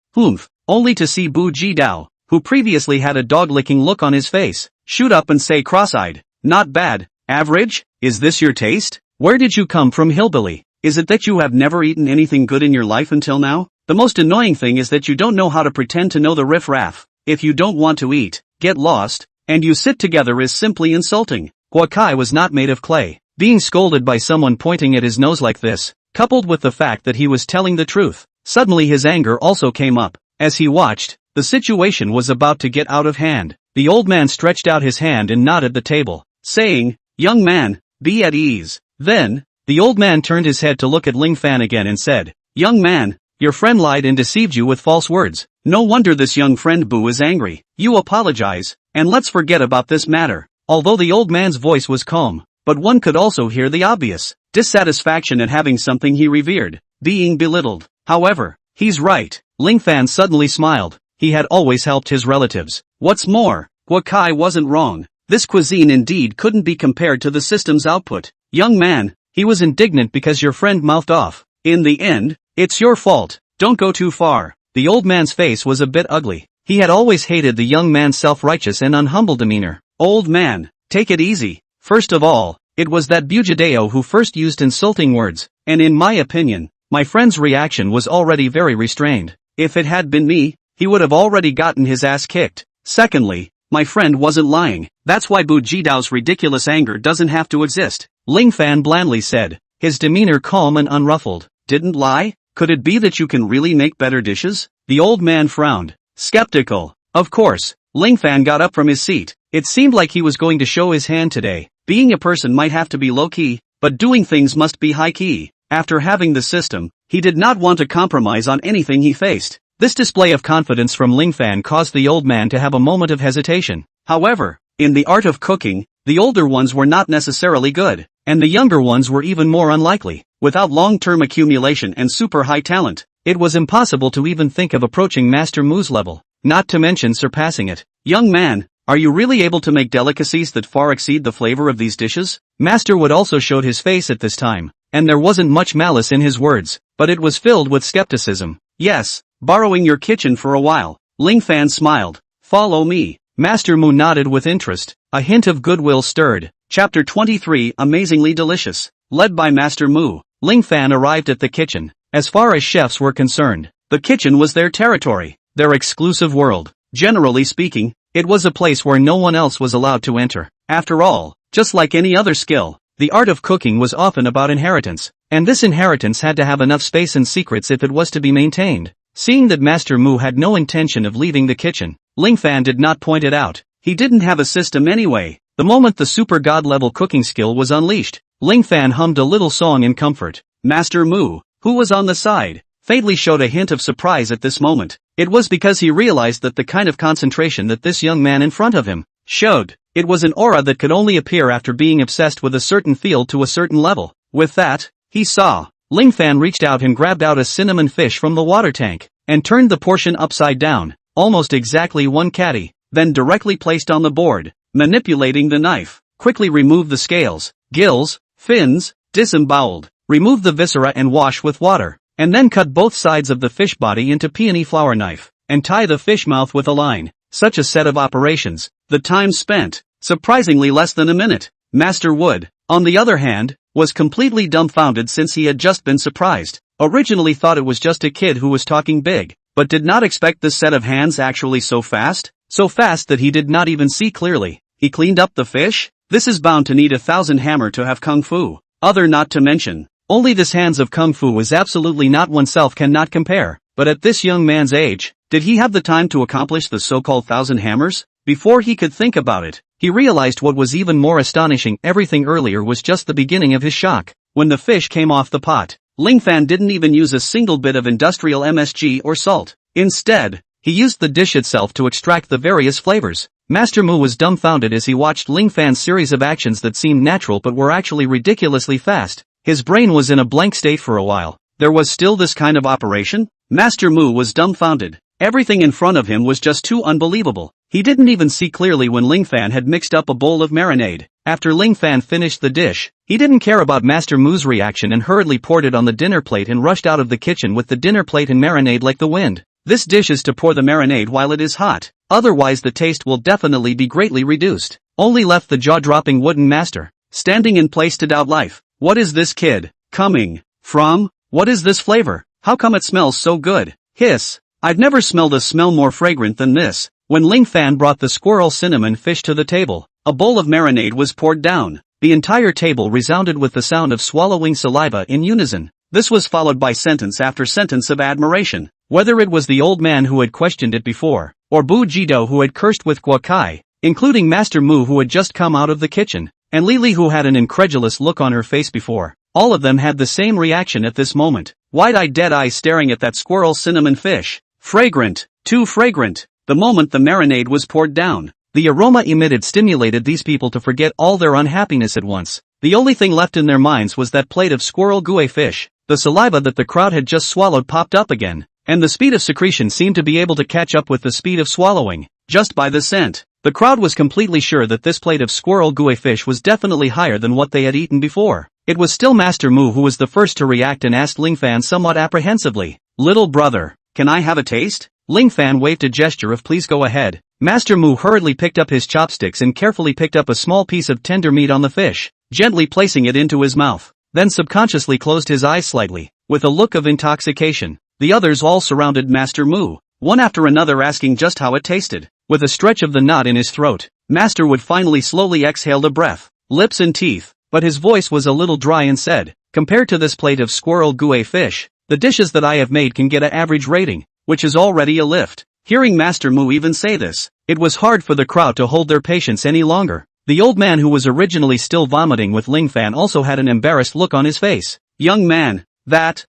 Only to see Bu Jidao, who previously had a dog-licking look on his face, shoot up and say cross-eyed, "Not bad. Average? Is this your taste? Where did you come from, hillbilly? Is it that you have never eaten anything good in your life until now? The most annoying thing is that you don't know how to pretend to know the riff-raff. If you don't want to eat, get lost, and you sit together is simply insulting." Guo Kai was not made of clay. Being scolded by someone pointing at his nose like this, coupled with the fact that he was telling the truth, suddenly his anger also came up. As he watched, the situation was about to get out of hand. The old man stretched out his hand and nodded the table, saying, "Young man, be at ease." Then, the old man turned his head to look at Ling Fan again and said, "Young man, your friend lied and deceived you with false words. No wonder this young friend Bu is angry. You apologize, and let's forget about this matter." Although the old man's voice was calm, but one could also hear the obvious dissatisfaction at having something he revered being belittled. However, he's right. Ling Fan suddenly smiled. He had always helped his relatives. What's more, Guo Kai wasn't wrong. This cuisine indeed couldn't be compared to the system's output. "Young man," he was indignant because your friend mouthed off. "In the end, it's your fault. Don't go too far." The old man's face was a bit ugly. He had always hated the young man's self-righteous and unhumble demeanor. "Old man, take it easy. First of all, it was that Bujideo who first used insulting words, and in my opinion, my friend's reaction was already very restrained. If it had been me, he would have already gotten his ass kicked. Secondly, my friend wasn't lying. That's why Bu Jidao's ridiculous anger doesn't have to exist." Ling Fan blandly said, his demeanor calm and unruffled. "Didn't lie? Could it be that you can really make better dishes?" The old man frowned, skeptical. Of course, Ling Fan got up from his seat. It seemed like he was going to show his hand today. Being a person might have to be low-key, but doing things must be high-key. After having the system, he did not want to compromise on anything he faced. This display of confidence from Ling Fan caused the old man to have a moment of hesitation. However, in the art of cooking, the older ones were not necessarily good, and the younger ones were even more unlikely. Without long-term accumulation and super high talent, it was impossible to even think of approaching Master Mu's level, not to mention surpassing it. "Young man, Are you really able to make delicacies that far exceed the flavor of these dishes? Master Wood also showed his face at this time, and there wasn't much malice in his words, but it was filled with skepticism. Yes, borrowing your kitchen for a while. Ling Fan smiled. Follow me. Master Mu nodded with interest. A hint of goodwill stirred. Chapter 23 Amazingly Delicious. Led by Master Mu, Ling Fan arrived at the kitchen. As far as chefs were concerned, the kitchen was their territory, their exclusive world. Generally speaking, it was a place where no one else was allowed to enter. After all, just like any other skill, the art of cooking was often about inheritance, and this inheritance had to have enough space and secrets if it was to be maintained. Seeing that Master Mu had no intention of leaving the kitchen, Ling Fan did not point it out. He didn't have a system anyway. The moment the super god-level cooking skill was unleashed, Ling Fan hummed a little song in comfort. Master Mu, who was on the side, faintly showed a hint of surprise at this moment. It was because he realized that the kind of concentration that this young man in front of him showed, it was an aura that could only appear after being obsessed with a certain field to a certain level. With that, he saw. Ling Fan reached out and grabbed out a cinnamon fish from the water tank, and turned the portion upside down, almost exactly one catty, then directly placed on the board. Manipulating the knife, quickly remove the scales, gills, fins, disemboweled, remove the viscera and wash with water, and then cut both sides of the fish body into peony flower knife, and tie the fish mouth with a line. Such a set of operations, the time spent, surprisingly less than a minute. Master Wood, on the other hand, was completely dumbfounded since he had just been surprised. Originally thought it was just a kid who was talking big, but did not expect this set of hands actually so fast. So fast that he did not even see clearly. He cleaned up the fish? This is bound to need 1,000 hammer to have kung fu. Other not to mention. Only this hands of kung fu is absolutely not oneself cannot compare. But at this young man's age, did he have the time to accomplish the so-called 1,000 hammers? Before he could think about it, he realized what was even more astonishing. Everything earlier was just the beginning of his shock. When the fish came off the pot, Ling Fan didn't even use a single bit of industrial MSG or salt. Instead, he used the dish itself to extract the various flavors. Master Mu was dumbfounded as he watched Ling Fan's series of actions that seemed natural but were actually ridiculously fast. His brain was in a blank state for a while. There was still this kind of operation? Master Mu was dumbfounded. Everything in front of him was just too unbelievable. He didn't even see clearly when Ling Fan had mixed up a bowl of marinade. After Ling Fan finished the dish, he didn't care about Master Mu's reaction and hurriedly poured it on the dinner plate and rushed out of the kitchen with the dinner plate and marinade like the wind. This dish is to pour the marinade while it is hot, otherwise the taste will definitely be greatly reduced. Only left the jaw-dropping wooden master, standing in place to doubt life. What is this kid coming from? What is this flavor? How come it smells so good? Hiss. I've never smelled a smell more fragrant than this. When Ling Fan brought the squirrel cinnamon fish to the table, a bowl of marinade was poured down. The entire table resounded with the sound of swallowing saliva in unison. This was followed by sentence after sentence of admiration. Whether it was the old man who had questioned it before, or Bu Jido who had cursed with Gua Kai, including Master Mu who had just come out of the kitchen, and Lili who had an incredulous look on her face before, all of them had the same reaction at this moment. Wide-eyed dead eyes staring at that squirrel cinnamon fish. Fragrant. Too fragrant. The moment the marinade was poured down, the aroma emitted stimulated these people to forget all their unhappiness at once. The only thing left in their minds was that plate of squirrel gouet fish. The saliva that the crowd had just swallowed popped up again, and the speed of secretion seemed to be able to catch up with the speed of swallowing, just by the scent. The crowd was completely sure that this plate of squirrel gouet fish was definitely higher than what they had eaten before. It was still Master Mu who was the first to react and asked Ling Fan somewhat apprehensively, "Little brother, can I have a taste?" Ling Fan waved a gesture of please go ahead. Master Mu hurriedly picked up his chopsticks and carefully picked up a small piece of tender meat on the fish, gently placing it into his mouth, then subconsciously closed his eyes slightly, with a look of intoxication. The others all surrounded Master Mu, one after another asking just how it tasted. With a stretch of the knot in his throat, Master Wood finally slowly exhaled a breath, lips and teeth, but his voice was a little dry and said, "Compared to this plate of squirrel gouet fish, the dishes that I have made can get an average rating, which is already a lift." Hearing Master Mu even say this, it was hard for the crowd to hold their patience any longer. The old man who was originally still vomiting with Ling Fan also had an embarrassed look on his face. "Young man,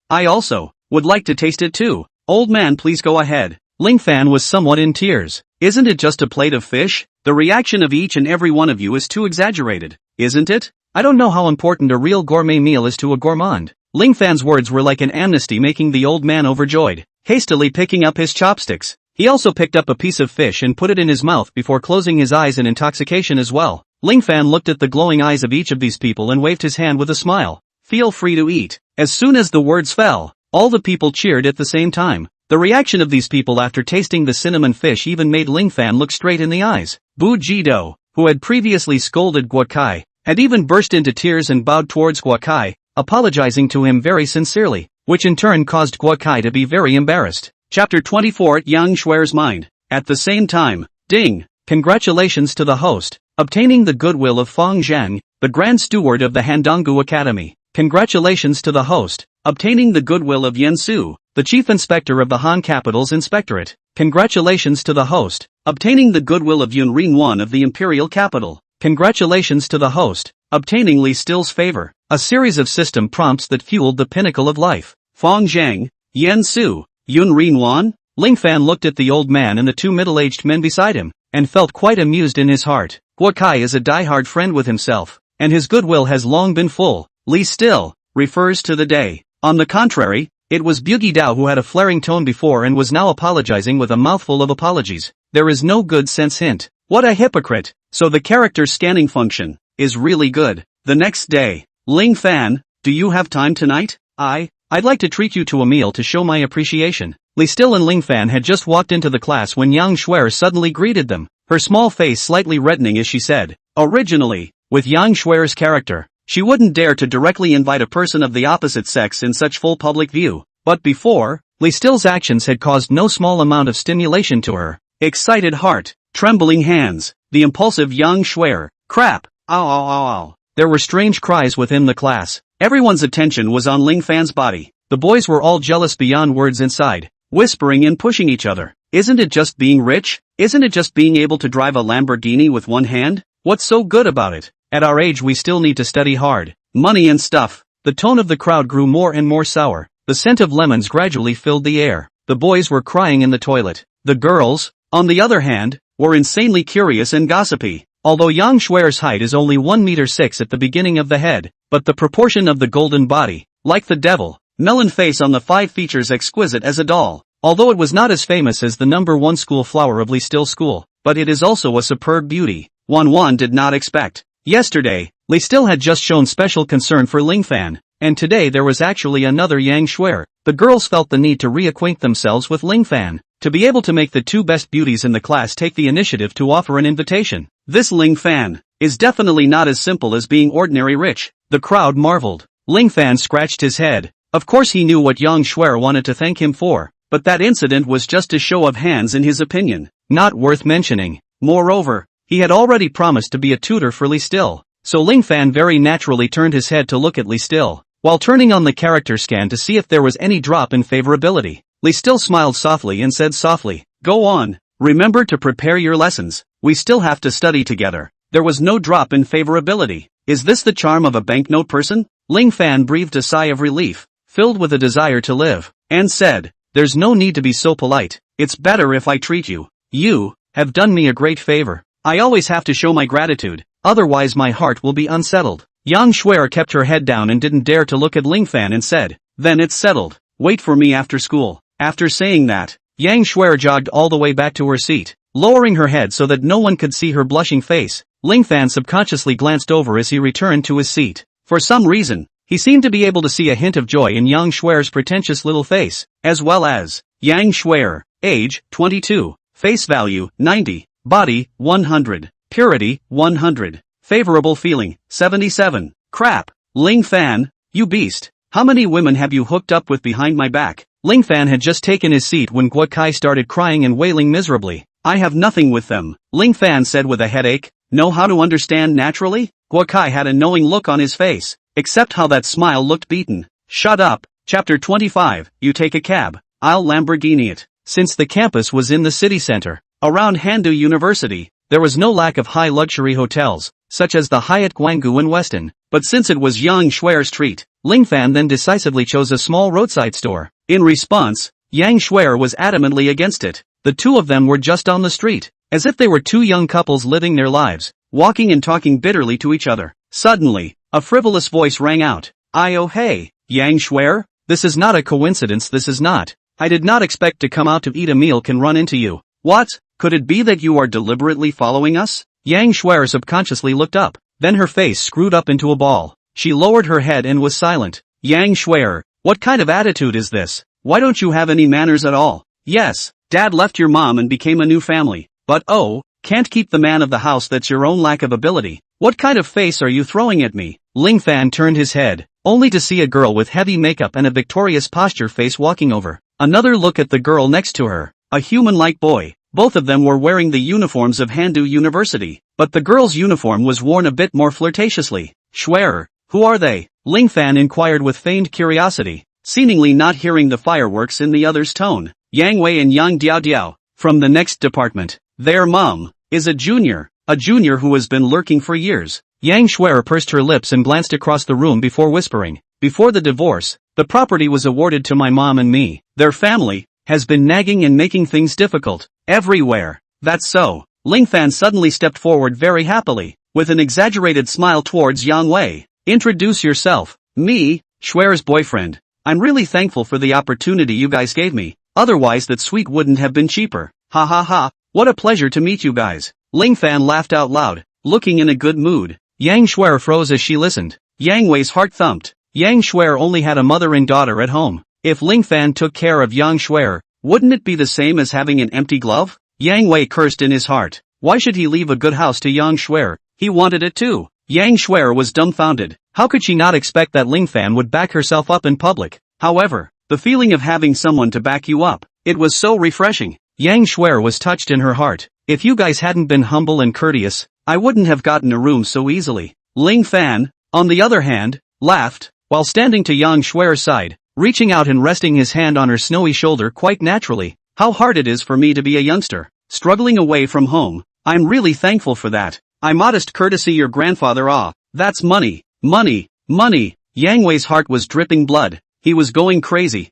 I also would like to taste it too. Old man, please go ahead." Ling Fan was somewhat in tears. "Isn't it just a plate of fish? The reaction of each and every one of you is too exaggerated, isn't it? I don't know how important a real gourmet meal is to a gourmand." Ling Fan's words were like an amnesty, making the old man overjoyed. Hastily picking up his chopsticks, He also picked up a piece of fish and put it in his mouth before closing his eyes in intoxication as well. Ling Fan looked at the glowing eyes of each of these people and waved his hand with a smile. Feel free to eat. As soon as the words fell, all the people cheered at the same time. The reaction of these people after tasting the cinnamon fish even made Ling Fan look straight in the eyes. Bu Jido, who had previously scolded Guo Kai, had even burst into tears and bowed towards Guo Kai, apologizing to him very sincerely, which in turn caused Guo Kai to be very embarrassed. Chapter 24 Yang Shui's Mind. At the same time, ding! Congratulations to the host, obtaining the goodwill of Fang Zhang, the Grand Steward of the Handonggu Academy. Congratulations to the host, obtaining the goodwill of Yen Su, the Chief Inspector of the Han Capital's Inspectorate. Congratulations to the host, obtaining the goodwill of Yun Rin Wan of the Imperial Capital. Congratulations to the host, obtaining Li Still's favor. A series of system prompts that fueled the pinnacle of life. Fang Zhang, Yen Su, Yun Rin Wan? Ling Fan looked at the old man and the two middle-aged men beside him, and felt quite amused in his heart. Guo Kai is a die-hard friend with himself, and his goodwill has long been full. Li Still refers to the day. On the contrary, it was Bugi Dao who had a flaring tone before and was now apologizing with a mouthful of apologies. There is no good sense hint. What a hypocrite. So the character scanning function is really good. The next day, Ling Fan, do you have time tonight? I'd like to treat you to a meal to show my appreciation. Li Still and Ling Fan had just walked into the class when Yang Shui suddenly greeted them, her small face slightly reddening as she said, originally, with Yang Shui's character, she wouldn't dare to directly invite a person of the opposite sex in such full public view, but before, Li Still's actions had caused no small amount of stimulation to her. Excited heart, trembling hands, the impulsive Yang Shui, crap, ow ow ow ow. There were strange cries within the class. Everyone's attention was on Ling Fan's body. The boys were all jealous beyond words inside, whispering and pushing each other. Isn't it just being rich? Isn't it just being able to drive a Lamborghini with one hand? What's so good about it? At our age we still need to study hard. Money and stuff. The tone of the crowd grew more and more sour. The scent of lemons gradually filled the air. The boys were crying in the toilet. The girls, on the other hand, were insanely curious and gossipy. Although Yang Shui's height is only 1 meter 6 at the beginning of the head, but the proportion of the golden body, like the devil, melon face on the 5 features exquisite as a doll. Although it was not as famous as the #1 school flower of Li Still School, but it is also a superb beauty. Wan did not expect. Yesterday, Li Still had just shown special concern for Ling Fan, and today there was actually another Yang Shui. The girls felt the need to reacquaint themselves with Ling Fan, to be able to make the 2 best beauties in the class take the initiative to offer an invitation. This Ling Fan is definitely not as simple as being ordinary rich. The crowd marveled. Ling Fan scratched his head. Of course he knew what Yang Shui wanted to thank him for, but that incident was just a show of hands in his opinion, not worth mentioning. Moreover, he had already promised to be a tutor for Li Still, so Ling Fan very naturally turned his head to look at Li Still, while turning on the character scan to see if there was any drop in favorability. Li Still smiled softly and said softly, go on, remember to prepare your lessons, we still have to study together. There was no drop in favorability. Is this the charm of a banknote person? Ling Fan breathed a sigh of relief, filled with a desire to live, and said, there's no need to be so polite, it's better if I treat you. You have done me a great favor. I always have to show my gratitude, otherwise my heart will be unsettled. Yang Shui kept her head down and didn't dare to look at Ling Fan and said, then it's settled, wait for me after school. After saying that, Yang Shui jogged all the way back to her seat, lowering her head so that no one could see her blushing face. Ling Fan subconsciously glanced over as he returned to his seat. For some reason, he seemed to be able to see a hint of joy in Yang Shui's pretentious little face, as well as Yang Shui, age 22, face value 90, body 100, purity 100, favorable feeling 77. Crap, Ling Fan, you beast. How many women have you hooked up with behind my back? Ling Fan had just taken his seat when Guo Kai started crying and wailing miserably. I have nothing with them, Ling Fan said with a headache. Know how to understand naturally? Guo Kai had a knowing look on his face, except how that smile looked beaten. Shut up. Chapter 25, you take a cab, I'll Lamborghini it. Since the campus was in the city center, around Handu University, there was no lack of high luxury hotels, such as the Hyatt Guanggu in Weston, but since it was Yang Shui's treat, Ling Fan then decisively chose a small roadside store. In response, Yang Shui was adamantly against it. The two of them were just on the street, as if they were 2 young couples living their lives, walking and talking bitterly to each other. Suddenly, a frivolous voice rang out. Oh hey, Yang Shui? This is not a coincidence, this is not. I did not expect to come out to eat a meal can run into you. What? Could it be that you are deliberately following us? Yang Shuer subconsciously looked up. Then her face screwed up into a ball. She lowered her head and was silent. Yang Shuer, what kind of attitude is this? Why don't you have any manners at all? Yes, Dad left your mom and became a new family. But oh, can't keep the man of the house, that's your own lack of ability. What kind of face are you throwing at me? Ling Fan turned his head, only to see a girl with heavy makeup and a victorious posture face walking over. Another look at the girl next to her, a human-like boy. Both of them were wearing the uniforms of Handu University, but the girl's uniform was worn a bit more flirtatiously. Shuer, who are they? Ling Fan inquired with feigned curiosity, seemingly not hearing the fireworks in the other's tone. Yang Wei and Yang Diao Diao, from the next department. Their mom is a junior who has been lurking for years. Yang Shuer pursed her lips and glanced across the room before whispering, before the divorce, the property was awarded to my mom and me. Their family has been nagging and making things difficult everywhere. That's so. Ling Fan suddenly stepped forward very happily, with an exaggerated smile towards Yang Wei. Introduce yourself. Me, Shuer's boyfriend. I'm really thankful for the opportunity you guys gave me, otherwise that suite wouldn't have been cheaper. Ha ha ha, what a pleasure to meet you guys. Ling Fan laughed out loud, looking in a good mood. Yang Shuer froze as she listened. Yang Wei's heart thumped. Yang Shuer only had a mother and daughter at home. If Ling Fan took care of Yang Shuer, wouldn't it be the same as having an empty glove? Yang Wei cursed in his heart. Why should he leave a good house to Yang Shuer? He wanted it too. Yang Shuer was dumbfounded. How could she not expect that Ling Fan would back herself up in public? However, the feeling of having someone to back you up, it was so refreshing. Yang Shuer was touched in her heart. If you guys hadn't been humble and courteous, I wouldn't have gotten a room so easily. Ling Fan, on the other hand, laughed, while standing to Yang Shuer's side, reaching out and resting his hand on her snowy shoulder quite naturally. How hard it is for me to be a youngster, struggling away from home. I'm really thankful for that. I modest courtesy your grandfather. Ah, that's money, money, money. Yang Wei's heart was dripping blood. He was going crazy.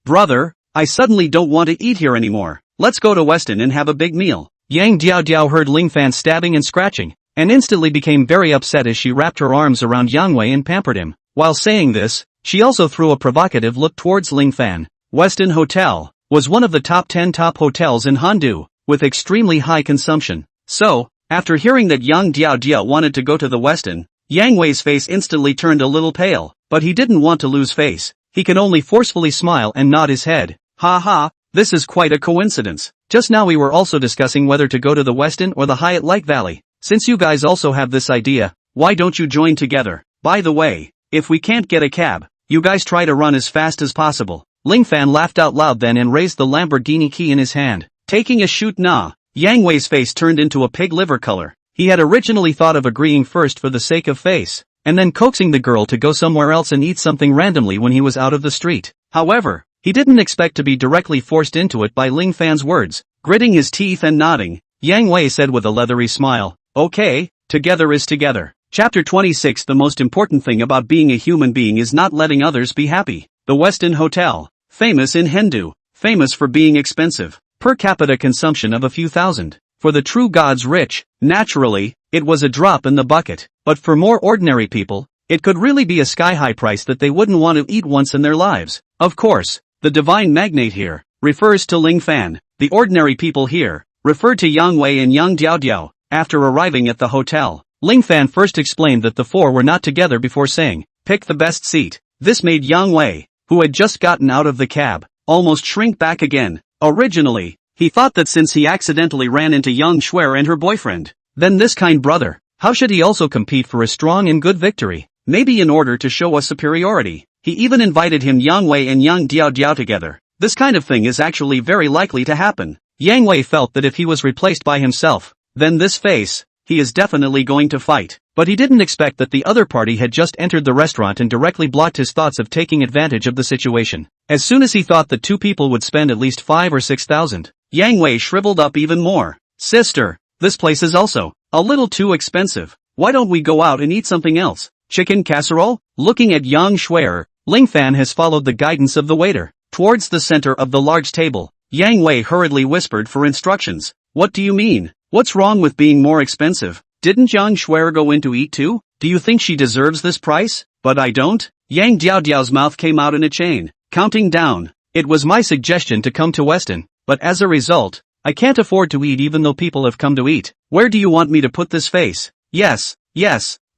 Brother, I suddenly don't want to eat here anymore. Let's go to Weston and have a big meal. Yang Diao Diao heard Ling Fan stabbing and scratching, and instantly became very upset as she wrapped her arms around Yang Wei and pampered him. While saying this, she also threw a provocative look towards Ling Fan. Weston Hotel was one of the top 10 top hotels in Handu, with extremely high consumption. So, after hearing that Yang Diao Diao wanted to go to the Weston, Yang Wei's face instantly turned a little pale, but he didn't want to lose face. He could only forcefully smile and nod his head. Ha ha, this is quite a coincidence. Just now we were also discussing whether to go to the Weston or the Hyatt Lake Valley. Since you guys also have this idea, why don't you join together? By the way, if we can't get a cab, you guys try to run as fast as possible. Ling Fan laughed out loud then and raised the Lamborghini key in his hand. Taking a shoot nah. Yang Wei's face turned into a pig liver color. He had originally thought of agreeing first for the sake of face, and then coaxing the girl to go somewhere else and eat something randomly when he was out of the street. However, he didn't expect to be directly forced into it by Ling Fan's words. Gritting his teeth and nodding, Yang Wei said with a leathery smile, okay, together is together. Chapter 26. The most important thing about being a human being is not letting others be happy. The Westin Hotel, famous in Hindu, famous for being expensive, per capita consumption of a few thousand. For the true gods rich, naturally, it was a drop in the bucket, but for more ordinary people, it could really be a sky-high price that they wouldn't want to eat once in their lives. Of course, the divine magnate here refers to Ling Fan. The ordinary people here referred to Yang Wei and Yang Diao Diao. After arriving at the hotel, Ling Fan first explained that the four were not together before saying, pick the best seat. This made Yang Wei, who had just gotten out of the cab, almost shrink back again. Originally, he thought that since he accidentally ran into Yang Shuer and her boyfriend, then this kind brother, how should he also compete for a strong and good victory? Maybe in order to show a superiority. He even invited him Yang Wei and Yang Diao Diao together. This kind of thing is actually very likely to happen. Yang Wei felt that if he was replaced by himself, then this face, he is definitely going to fight. But he didn't expect that the other party had just entered the restaurant and directly blocked his thoughts of taking advantage of the situation. As soon as he thought that two people would spend at least 5,000 or 6,000, Yang Wei shriveled up even more. Sister, this place is also a little too expensive. Why don't we go out and eat something else? Chicken casserole? Looking at Yang Shuer, Ling Fan has followed the guidance of the waiter. Towards the center of the large table, Yang Wei hurriedly whispered for instructions. What do you mean? What's wrong with being more expensive? Didn't Yang Shuer go in to eat too? Do you think she deserves this price? But I don't? Yang Diao Diao's mouth came out in a chain, counting down. It was my suggestion to come to Weston, but as a result, I can't afford to eat even though people have come to eat. Where do you want me to put this face? Yes,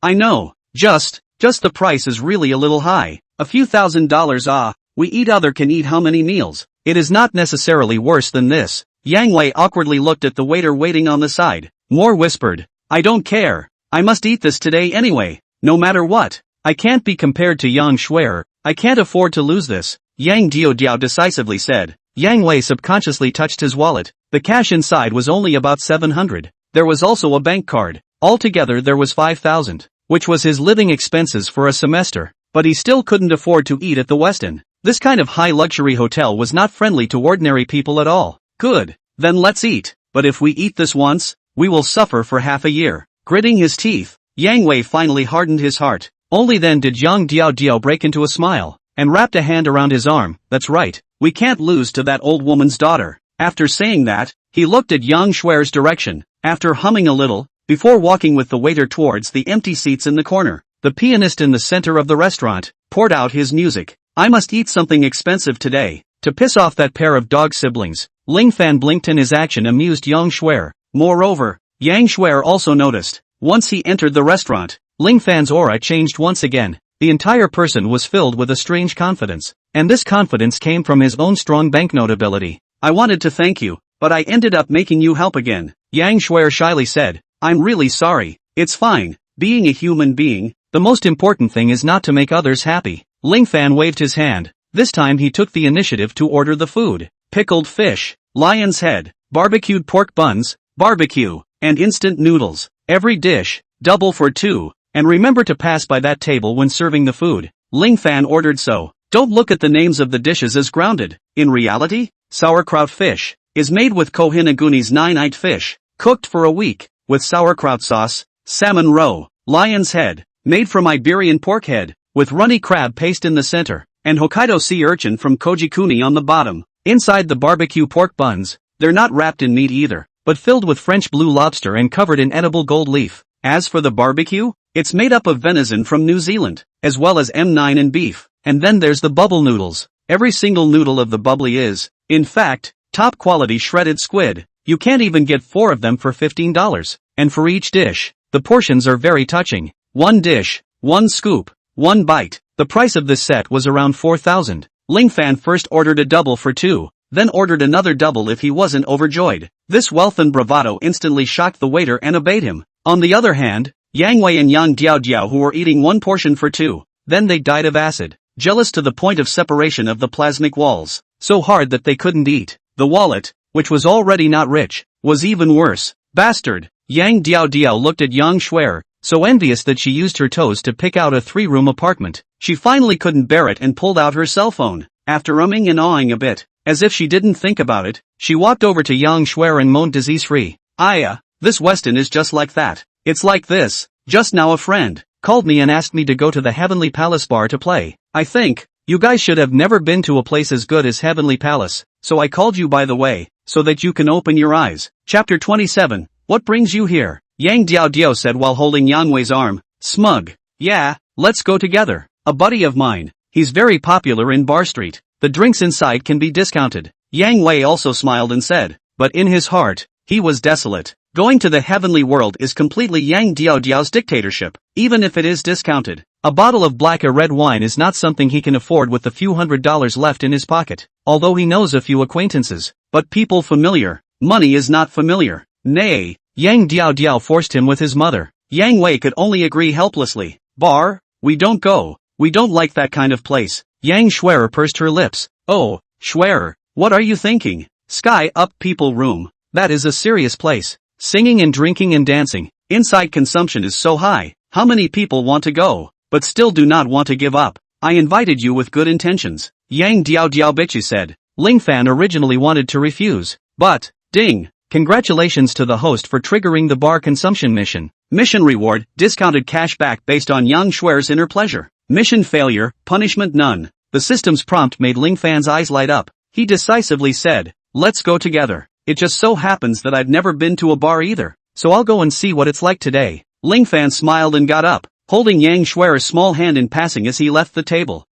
I know. Just the price is really a little high. A few $1,000s. We eat other can eat how many meals? It is not necessarily worse than this. Yang Wei awkwardly looked at the waiter waiting on the side. More whispered. I don't care. I must eat this today anyway. No matter what. I can't be compared to Yang Shuer. I can't afford to lose this. Yang Diao decisively said. Yang Wei subconsciously touched his wallet. The cash inside was only about 700. There was also a bank card. Altogether there was 5,000, which was his living expenses for a semester. But he still couldn't afford to eat at the Westin. This kind of high luxury hotel was not friendly to ordinary people at all. Good. Then let's eat. But if we eat this once, we will suffer for half a year. Gritting his teeth, Yang Wei finally hardened his heart. Only then did Yang Diao break into a smile, and wrapped a hand around his arm. That's right. We can't lose to that old woman's daughter. After saying that, he looked at Yang Shuer's direction, after humming a little, before walking with the waiter towards the empty seats in the corner. The pianist in the center of the restaurant poured out his music. I must eat something expensive today, to piss off that pair of dog siblings. Ling Fan blinked and his action amused Yang Shuer. Moreover, Yang Shuer also noticed. Once he entered the restaurant, Ling Fan's aura changed once again. The entire person was filled with a strange confidence, and this confidence came from his own strong banknote ability. I wanted to thank you, but I ended up making you help again, Yang Shuer shyly said. I'm really sorry. It's fine. Being a human being, the most important thing is not to make others happy. Ling Fan waved his hand. This time he took the initiative to order the food. Pickled fish, lion's head, barbecued pork buns, barbecue, and instant noodles. Every dish, double for two, and remember to pass by that table when serving the food. Ling Fan ordered so. Don't look at the names of the dishes as grounded. In reality, sauerkraut fish is made with Kohinaguni's 9-eyed fish, cooked for a week, with sauerkraut sauce, salmon roe, lion's head, made from Iberian pork head, with runny crab paste in the center, and Hokkaido sea urchin from Kojikuni on the bottom. Inside the barbecue pork buns, they're not wrapped in meat either, but filled with French blue lobster and covered in edible gold leaf. As for the barbecue, it's made up of venison from New Zealand, as well as M9 and beef. And then there's the bubble noodles. Every single noodle of the bubbly is, in fact, top quality shredded squid. You can't even get 4 of them for $15. And for each dish, the portions are very touching. 1 dish, 1 scoop, 1 bite. The price of this set was around 4,000. Ling Fan first ordered a double for 2, then ordered another double if he wasn't overjoyed. This wealth and bravado instantly shocked the waiter and obeyed him. On the other hand, Yang Wei and Yang Diao who were eating 1 portion for 2, then they died of acid. Jealous to the point of separation of the plasmic walls, so hard that they couldn't eat. The wallet, which was already not rich, was even worse. Bastard! Yang Diao looked at Yang Shuer, so envious that she used her toes to pick out a 3-room apartment. She finally couldn't bear it and pulled out her cell phone. After umming and ahhing a bit, as if she didn't think about it, she walked over to Yang Shuer and moaned disease-free. This Westin is just like that. It's like this. Just now a friend called me and asked me to go to the Heavenly Palace bar to play. I think you guys should have never been to a place as good as Heavenly Palace, so I called you by the way, so that you can open your eyes. Chapter 27. What brings you here? Yang Diao said while holding Yang Wei's arm. Smug. Yeah, let's go together. A buddy of mine. He's very popular in Bar Street. The drinks inside can be discounted. Yang Wei also smiled and said, but in his heart, he was desolate. Going to the heavenly world is completely Yang Diao's dictatorship, even if it is discounted. A bottle of black or red wine is not something he can afford with the few $100s left in his pocket, although he knows a few acquaintances. But people familiar, money is not familiar. Nay, Yang Diao forced him with his mother. Yang Wei could only agree helplessly. Bar? We don't go. We don't like that kind of place. Yang Shuer pursed her lips. Oh, Shuer, what are you thinking? Sky up people room. That is a serious place. Singing and drinking and dancing. Inside consumption is so high. How many people want to go, but still do not want to give up? I invited you with good intentions. Yang Diao bitchy said. Ling Fan originally wanted to refuse, but, ding, congratulations to the host for triggering the bar consumption mission. Mission reward, discounted cash back based on Yang Shuer's inner pleasure. Mission failure, punishment none. The system's prompt made Ling Fan's eyes light up. He decisively said, let's go together. It just so happens that I've never been to a bar either, so I'll go and see what it's like today. Ling Fan smiled and got up, holding Yang Shuer's small hand in passing as he left the table.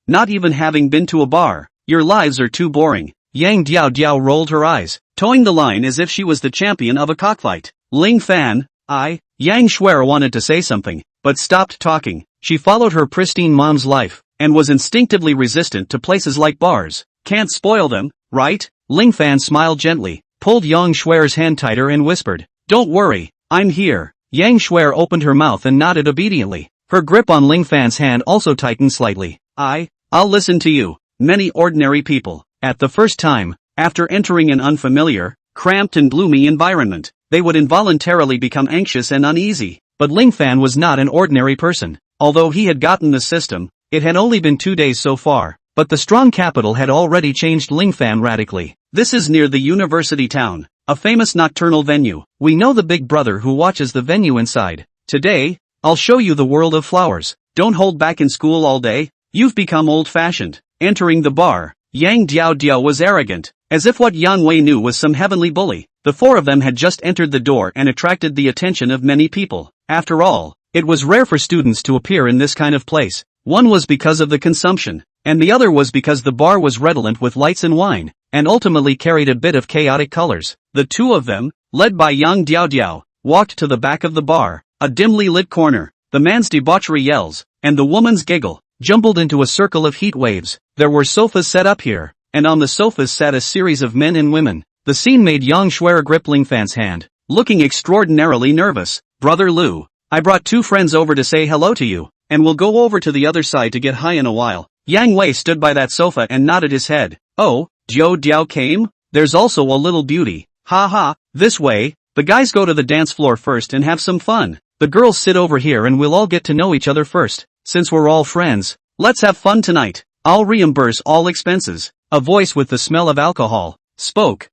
Not even having been to a bar, Your lives are too boring. Yang Diao Diao rolled her eyes, towing the line as if she was the champion of a cockfight. Ling Fan, Yang Shuer wanted to say something, but stopped talking. She followed her pristine mom's life, and was instinctively resistant to places like bars. Can't spoil them, right? Ling Fan smiled gently, pulled Yang Shuer's hand tighter and whispered, "Don't worry, I'm here." Yang Shuer opened her mouth and nodded obediently. Her grip on Ling Fan's hand also tightened slightly. I'll listen to you. Many ordinary people, at the first time, after entering an unfamiliar, cramped and gloomy environment, they would involuntarily become anxious and uneasy. But Ling Fan was not an ordinary person. Although he had gotten the system, it had only been 2 days so far, but the strong capital had already changed Ling Fan radically. This is near the university town, a famous nocturnal venue. We know the big brother who watches the venue inside. Today, I'll show you the world of flowers. Don't hold back in school all day. You've become old-fashioned. Entering the bar, Yang Diao Diao was arrogant, as if what Yang Wei knew was some heavenly bully. The four of them had just entered the door and attracted the attention of many people. After all, it was rare for students to appear in this kind of place. One was because of the consumption, and the other was because the bar was redolent with lights and wine, and ultimately carried a bit of chaotic colors. The two of them, led by Yang Diao Diao, walked to the back of the bar, a dimly lit corner. The man's debauchery yells, and the woman's giggle, jumbled into a circle of heat waves. There were sofas set up here, and on the sofas sat a series of men and women. The scene made Yang Shuer grip Ling Fan's hand, looking extraordinarily nervous. "Brother Lu, I brought 2 friends over to say hello to you, and we'll go over to the other side to get high in a while." Yang Wei stood by that sofa and nodded his head. "Oh, Jiao Diao came? There's also a little beauty. Ha ha, this way. The guys go to the dance floor first and have some fun. The girls sit over here and we'll all get to know each other first. Since we're all friends, let's have fun tonight. I'll reimburse all expenses." A voice with the smell of alcohol spoke.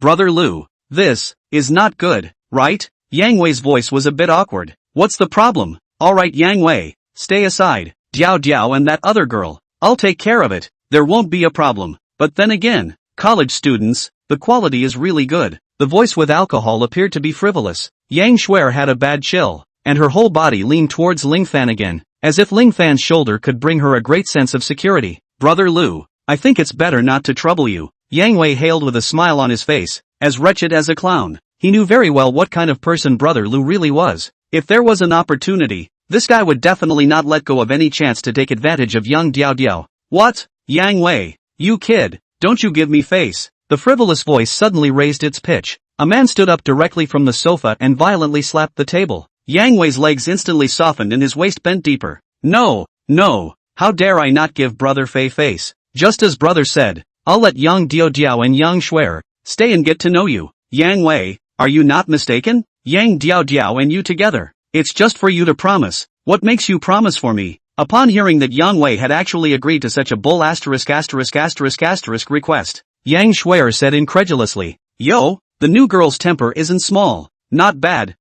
Brother Lu, this is not good, right? Yang Wei's voice was a bit awkward. "What's the problem?" "Alright Yang Wei, stay aside. Diao Diao and that other girl. I'll take care of it. There won't be a problem. But then again, college students, the quality is really good." The voice with alcohol appeared to be frivolous. Yang Shuer had a bad chill, and her whole body leaned towards Ling Fan again, as if Ling Fan's shoulder could bring her a great sense of security. "Brother Lu, I think it's better not to trouble you." Yang Wei hailed with a smile on his face, as wretched as a clown. He knew very well what kind of person Brother Lu really was. If there was an opportunity, this guy would definitely not let go of any chance to take advantage of young Diao Diao. "What? Yang Wei, you kid, don't you give me face." The frivolous voice suddenly raised its pitch. A man stood up directly from the sofa and violently slapped the table. Yang Wei's legs instantly softened and his waist bent deeper. No, how dare I not give Brother Fei face? Just as Brother said, I'll let Yang Diao Diao and Yang Shuer stay and get to know you. Yang Wei, are you not mistaken? Yang Diao Diao and you together. It's just for you to promise. What makes you promise for me? Upon hearing that Yang Wei had actually agreed to such a bull **** request, Yang Shuer said incredulously, "Yo, the new girl's temper isn't small. Not bad.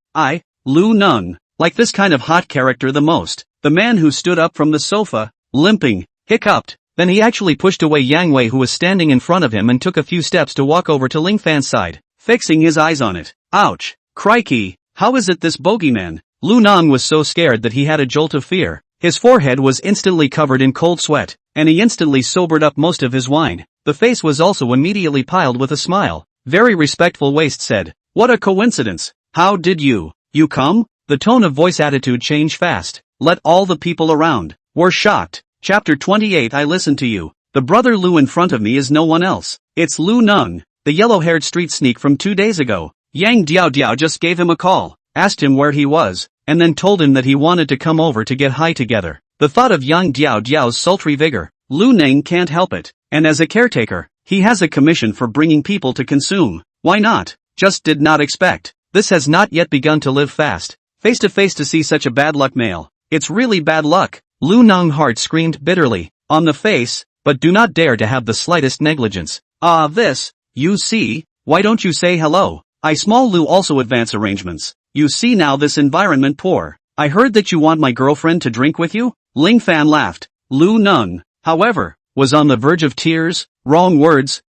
Lu Nung, like this kind of hot character the most." The man who stood up from the sofa, limping, hiccuped. Then he actually pushed away Yang Wei who was standing in front of him and took a few steps to walk over to Ling Fan's side, fixing his eyes on it. Ouch! Crikey! How is it this bogeyman? Lu Nung was so scared that he had a jolt of fear. His forehead was instantly covered in cold sweat, and he instantly sobered up most of his wine. The face was also immediately piled with a smile. Very respectful waist said, "What a coincidence! How did you come?" The tone of voice attitude changed fast. Let all the people around were shocked. Chapter 28 I listen to you. The brother Lu in front of me is no one else. It's Lu Nung, the yellow-haired street sneak from 2 days ago. Yang Diao Diao just gave him a call, asked him where he was, and then told him that he wanted to come over to get high together. The thought of Yang Diao Diao's sultry vigor, Lu Nung can't help it, and as a caretaker, he has a commission for bringing people to consume. Why not? Just did not expect. This has not yet begun to live fast. Face to face to see such a bad luck male. It's really bad luck. Lu Nung heart screamed bitterly. On the face, but do not dare to have the slightest negligence. This, you see, why don't you say hello? I small Lu also advance arrangements. You see now this environment poor. I heard that you want my girlfriend to drink with you? Ling Fan laughed. Lu Nung, however, was on the verge of tears. Wrong words.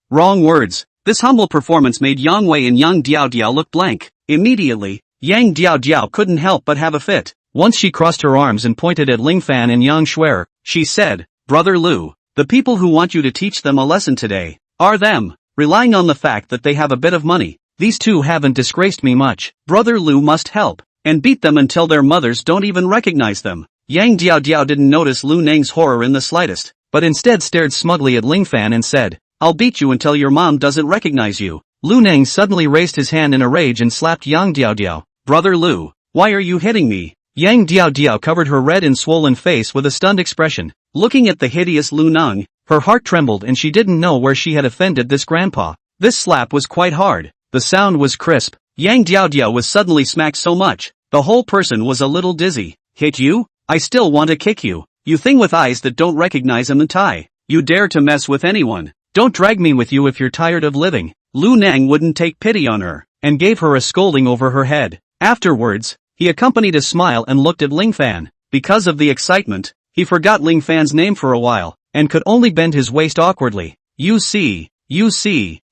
This humble performance made Yang Wei and Yang Diao Diao look blank. Immediately, Yang Diao Diao couldn't help but have a fit. Once she crossed her arms and pointed at Ling Fan and Yang Shuer, she said, "Brother Lu, The people who want you to teach them a lesson today are them, relying on the fact that they have a bit of money. These two haven't disgraced me much. Brother Lu must help, and beat them until their mothers don't even recognize them. Yang Diao didn't notice Lu Nang's horror in the slightest, but instead stared smugly at Ling Fan and said, "I'll beat you until your mom doesn't recognize you." Lu Nang suddenly raised his hand in a rage and slapped Yang Diao. "Brother Lu, why are you hitting me?" Yang Diao covered her red and swollen face with a stunned expression. Looking at the hideous Lu Nang, her heart trembled and she didn't know where she had offended this grandpa. This slap was quite hard. The sound was crisp. Yang Diao was suddenly smacked so much, the whole person was a little dizzy. "Hit you? I still want to kick you. You thing with eyes that don't recognize a tie. You dare to mess with anyone. Don't drag me with you if you're tired of living." Lu Nang wouldn't take pity on her, and gave her a scolding over her head. Afterwards, he accompanied a smile and looked at Ling Fan. Because of the excitement, he forgot Ling Fan's name for a while, and could only bend his waist awkwardly. You see,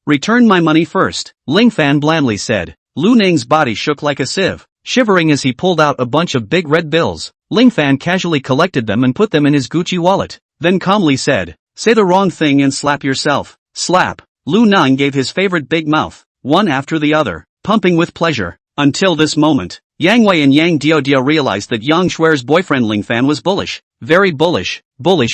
return my money first," Ling Fan blandly said. Lu Nang's body shook like a sieve, shivering as he pulled out a bunch of big red bills. Ling Fan casually collected them and put them in his Gucci wallet, then calmly said, "Say the wrong thing and slap yourself." Slap. Lu Nang gave his favorite big mouth, one after the other, pumping with pleasure. Until this moment, Yang Wei and Yang Diao realized that Yang Shuer's boyfriend Ling Fan was bullish, very bullish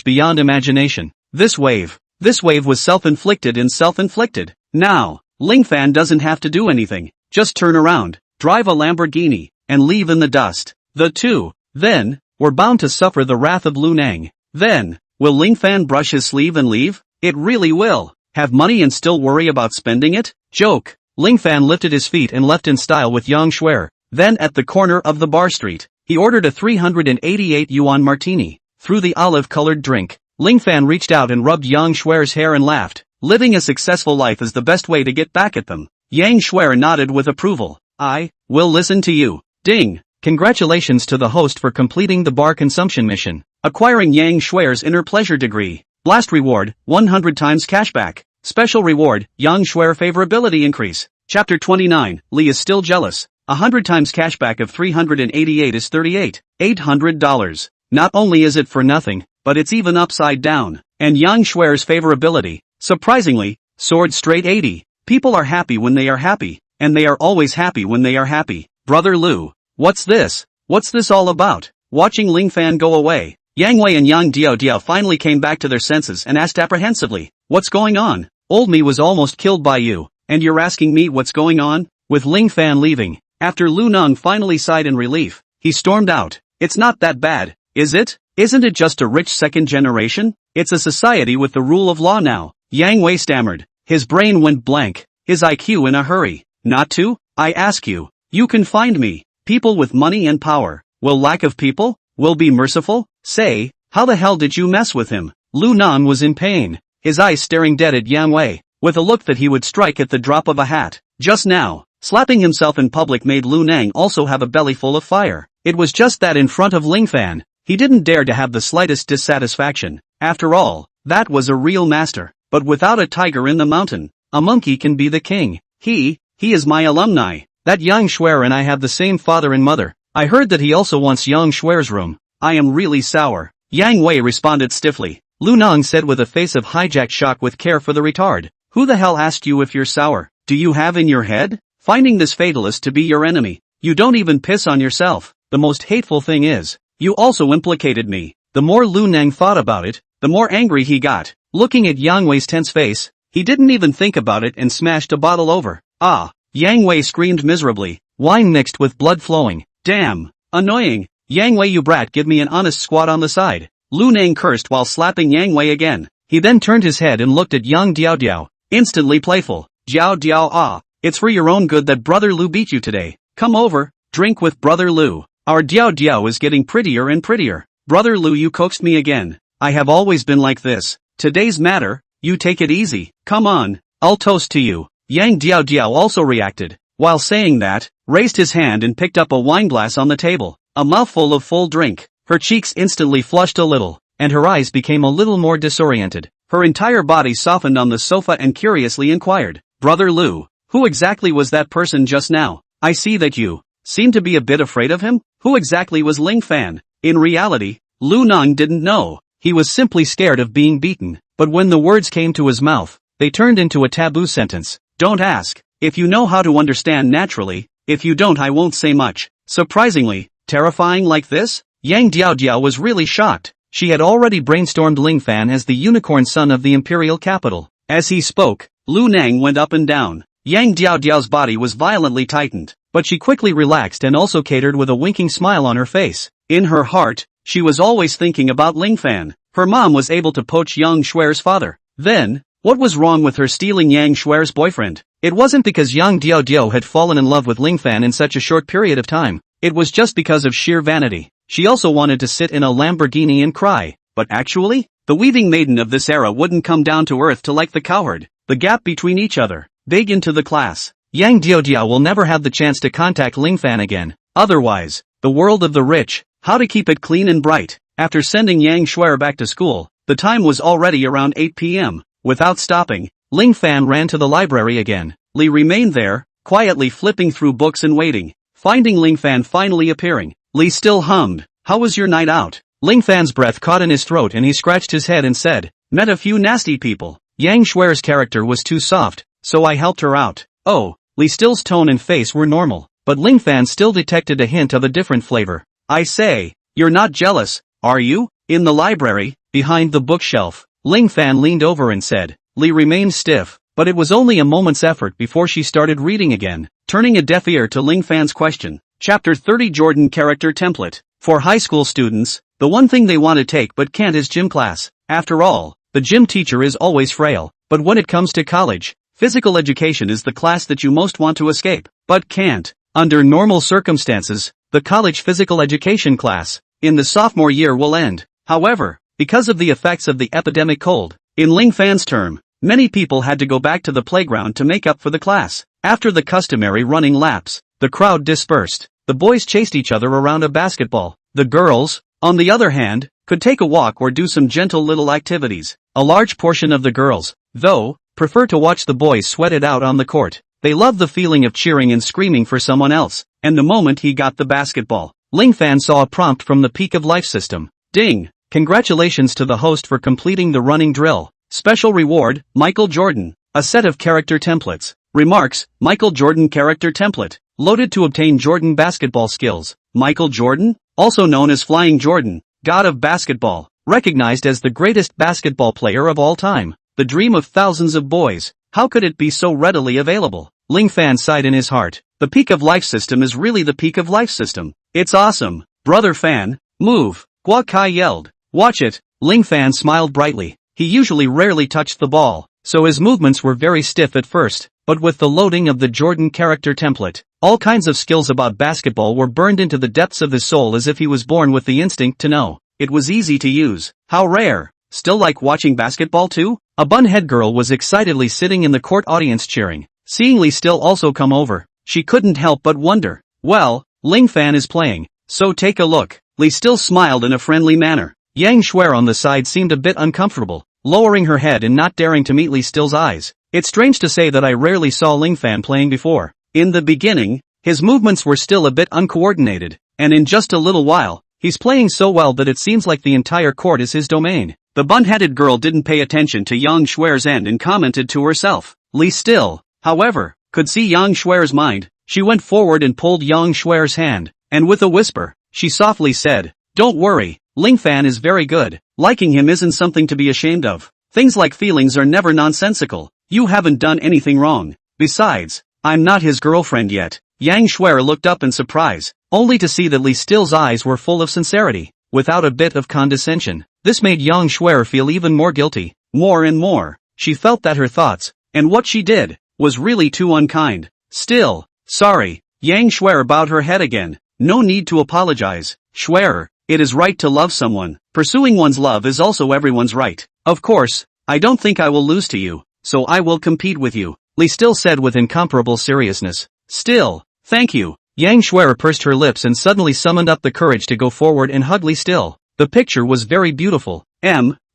beyond imagination. This wave was self-inflicted and self-inflicted. Now, Ling Fan doesn't have to do anything, just turn around, drive a Lamborghini, and leave in the dust. The two, then, were bound to suffer the wrath of Lu Nang. Then, will Ling Fan brush his sleeve and leave? It really will. Have money and still worry about spending it? Joke. Ling Fan lifted his feet and left in style with Yang Shuer. Then at the corner of the bar street, he ordered a 388 yuan martini. Through the olive-colored drink, Ling Fan reached out and rubbed Yang Shuer's hair and laughed. Living a successful life is the best way to get back at them. Yang Shuer nodded with approval. "I will listen to you." Ding. Congratulations to the host for completing the bar consumption mission. Acquiring Yang Shuer's inner pleasure degree. Blast reward, 100 times cashback. Special reward, Yang Shuer favorability increase. Chapter 29, Li is still jealous. 100 times cashback of 388 is $3,800. Not only is it for nothing, but it's even upside down. And Yang Shuer's favorability, surprisingly, soared straight 80. People are happy when they are happy, and they are always happy when they are happy. Brother Lu, what's this? What's this all about? Watching Ling Fan go away, Yang Wei and Yang Diao finally came back to their senses and asked apprehensively, "What's going on? Old me was almost killed by you, and you're asking me what's going on?" With Ling Fan leaving, after Lu Nang finally sighed in relief, he stormed out. "It's not that bad, is it? Isn't it just a rich second generation? It's a society with the rule of law now." Yang Wei stammered. His brain went blank, his IQ in a hurry. "Not to? I ask you. You can find me. People with money and power. Will lack of people? Will be merciful? Say, how the hell did you mess with him?" Lu Nang was in pain, his eyes staring dead at Yang Wei, with a look that he would strike at the drop of a hat. Just now, slapping himself in public made Lu Nang also have a belly full of fire. It was just that in front of Ling Fan, he didn't dare to have the slightest dissatisfaction. After all, that was a real master. But without a tiger in the mountain, a monkey can be the king. He is my alumni. That Yang Shuer and I have the same father and mother. I heard that he also wants Yang Shuer's room. I am really sour. Yang Wei responded stiffly. Lu Nang said with a face of hijacked shock with care for the retard. "Who the hell asked you if you're sour? Do you have in your head? Finding this fatalist to be your enemy. You don't even piss on yourself. The most hateful thing is, you also implicated me." The more Lu Nang thought about it, the more angry he got. Looking at Yang Wei's tense face, he didn't even think about it and smashed a bottle over. "Ah!" Yang Wei screamed miserably, wine mixed with blood flowing. "Damn! Annoying! Yang Wei, you brat, give me an honest squat on the side." Lu Nang cursed while slapping Yang Wei again. He then turned his head and looked at Yang Diao, instantly playful. Diao, it's for your own good that Brother Lu beat you today. Come over, drink with Brother Lu. Our Diao is getting prettier and prettier. Brother Lu, you coaxed me again. I have always been like this. Today's matter, you take it easy. Come on, I'll toast to you." Yang Diao also reacted. While saying that, raised his hand and picked up a wine glass on the table. A mouthful of full drink. Her cheeks instantly flushed a little, and her eyes became a little more disoriented. Her entire body softened on the sofa and curiously inquired, "Brother Lu, who exactly was that person just now? I see that you seem to be a bit afraid of him. Who exactly was Ling Fan?" In reality, Lu Nang didn't know. he was simply scared of being beaten, but when the words came to his mouth, they turned into a taboo sentence. Don't ask. If you know how to understand naturally, if you don't I won't say much. Surprisingly, terrifying like this? Yang Diaodiao was really shocked. She had already brainstormed Ling Fan as the unicorn son of the imperial capital. As he spoke, Lu Nang went up and down. Yang Diaodiao's body was violently tightened, but she quickly relaxed and also catered with a winking smile on her face. In her heart, she was always thinking about Ling Fan. Her mom was able to poach Yang Shuer's father. Then, what was wrong with her stealing Yang Shuer's boyfriend? It wasn't because Yang Diaodiao had fallen in love with Ling Fan in such a short period of time. It was just because of sheer vanity. She also wanted to sit in a Lamborghini and cry. But actually, the weaving maiden of this era wouldn't come down to earth to like the cowherd. The gap between each other, big into the class. Yang Diaodiao will never have the chance to contact Ling Fan again. Otherwise, the world of the rich, how to keep it clean and bright. After sending Yang Shuer back to school, the time was already around 8 p.m. Without stopping, Ling Fan ran to the library again. Li remained there, quietly flipping through books and waiting. Finding Ling Fan finally appearing, Li still hummed, "How was your night out?" Ling Fan's breath caught in his throat and he scratched his head and said, "Met a few nasty people. Yang Shuer's character was too soft, so I helped her out." Oh, Li Still's tone and face were normal, but Ling Fan still detected a hint of a different flavor. "I say, you're not jealous, are you?" In the library, behind the bookshelf, Ling Fan leaned over and said. Li remained stiff, but it was only a moment's effort before she started reading again, turning a deaf ear to Ling Fan's question. Chapter 30 Jordan Character Template. For high school students, the one thing they want to take but can't is gym class. After all, the gym teacher is always frail. But when it comes to college, physical education is the class that you most want to escape, but can't. Under normal circumstances, the college physical education class, in the sophomore year will end. However, because of the effects of the epidemic cold, in Ling Fan's term, many people had to go back to the playground to make up for the class. After the customary running laps, the crowd dispersed. The boys chased each other around a basketball. The girls, on the other hand, could take a walk or do some gentle little activities. A large portion of the girls, though, prefer to watch the boys sweat it out on the court. They love the feeling of cheering and screaming for someone else. And the moment he got the basketball, Ling Fan saw a prompt from the Peak of Life system. Ding! Congratulations to the host for completing the running drill. Special reward, Michael Jordan. A set of character templates. Remarks, Michael Jordan character template. Loaded to obtain Jordan basketball skills. Michael Jordan, also known as Flying Jordan, god of basketball, recognized as the greatest basketball player of all time. The dream of thousands of boys. How could it be so readily available? Ling Fan sighed in his heart. The Peak of Life system is really the Peak of Life system. It's awesome. Brother Fan, move. Gua Kai yelled. Watch it. Ling Fan smiled brightly. He usually rarely touched the ball, so his movements were very stiff at first, but with the loading of the Jordan character template, all kinds of skills about basketball were burned into the depths of his soul as if he was born with the instinct to know. It was easy to use. How rare. Still like watching basketball too? A bun-head girl was excitedly sitting in the court audience cheering. Seeing Li Still also come over, she couldn't help but wonder. Well, Ling Fan is playing, so take a look. Li Still smiled in a friendly manner. Yang Shuer on the side seemed a bit uncomfortable, lowering her head and not daring to meet Li Still's eyes. It's strange to say that I rarely saw Ling Fan playing before. In the beginning, his movements were still a bit uncoordinated, and in just a little while, he's playing so well that it seems like the entire court is his domain. The bun-headed girl didn't pay attention to Yang Shuer's end and commented to herself. Li Still, however, could see Yang Shuer's mind. She went forward and pulled Yang Shuer's hand, and with a whisper, she softly said, "Don't worry, Ling Fan is very good. Liking him isn't something to be ashamed of. Things like feelings are never nonsensical. You haven't done anything wrong. Besides, I'm not his girlfriend yet." Yang Shuer looked up in surprise, only to see that Li Still's eyes were full of sincerity, without a bit of condescension. This made Yang Shuer feel even more guilty. More and more, she felt that her thoughts, and what she did, was really too unkind. Still, sorry. Yang Shuer bowed her head again. No need to apologize, Shuer. It is right to love someone. Pursuing one's love is also everyone's right. Of course, I don't think I will lose to you, so I will compete with you, Li Still said with incomparable seriousness. Still, thank you. Yang Shuer pursed her lips and suddenly summoned up the courage to go forward and hug Li Still. The picture was very beautiful.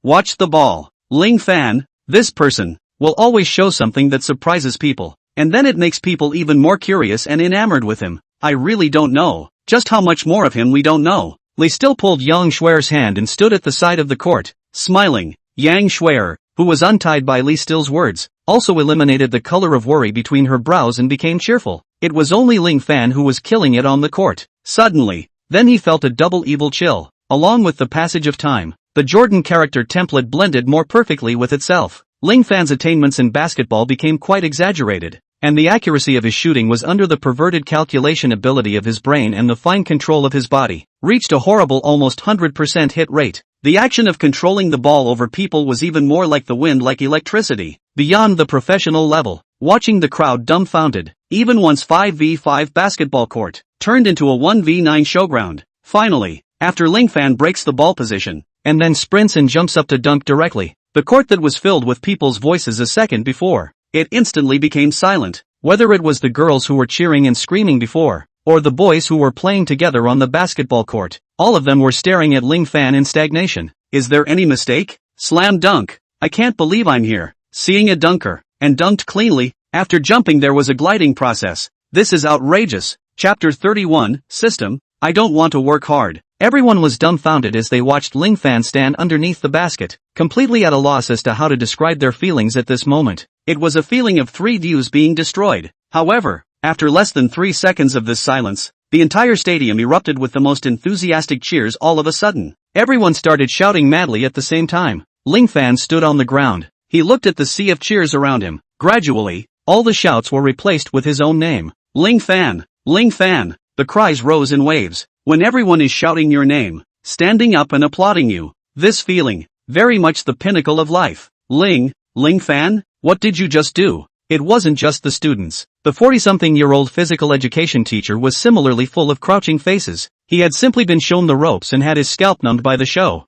Watch the ball. Ling Fan, this person, will always show something that surprises people, and then it makes people even more curious and enamored with him. I really don't know just how much more of him we don't know. Li Still pulled Yang Shuer's hand and stood at the side of the court. Smiling, Yang Shuer, who was untied by Li Still's words, also eliminated the color of worry between her brows and became cheerful. It was only Ling Fan who was killing it on the court. Suddenly, then he felt a double evil chill. Along with the passage of time, the Jordan character template blended more perfectly with itself. Ling Fan's attainments in basketball became quite exaggerated, and the accuracy of his shooting was under the perverted calculation ability of his brain and the fine control of his body, reached a horrible almost 100% hit rate. The action of controlling the ball over people was even more like the wind, like electricity, beyond the professional level. Watching the crowd dumbfounded, even once 5v5 basketball court turned into a 1v9 showground. Finally, after Ling Fan breaks the ball position, and then sprints and jumps up to dunk directly, the court that was filled with people's voices a second before, it instantly became silent. Whether it was the girls who were cheering and screaming before, or the boys who were playing together on the basketball court, all of them were staring at Ling Fan in stagnation. Is there any mistake? Slam dunk. I can't believe I'm here, seeing a dunker, and dunked cleanly. After jumping there was a gliding process. This is outrageous. Chapter 31, System. I don't want to work hard. Everyone was dumbfounded as they watched Ling Fan stand underneath the basket, completely at a loss as to how to describe their feelings at this moment. It was a feeling of three views being destroyed. However, after less than 3 seconds of this silence, the entire stadium erupted with the most enthusiastic cheers all of a sudden. Everyone started shouting madly at the same time. Ling Fan stood on the ground. He looked at the sea of cheers around him. Gradually, all the shouts were replaced with his own name. Ling Fan! Ling Fan! The cries rose in waves. When everyone is shouting your name, standing up and applauding you, this feeling, very much the pinnacle of life. Ling Fan? What did you just do? It wasn't just the students. The 40-something-year-old physical education teacher was similarly full of crouching faces. He had simply been shown the ropes and had his scalp numbed by the show.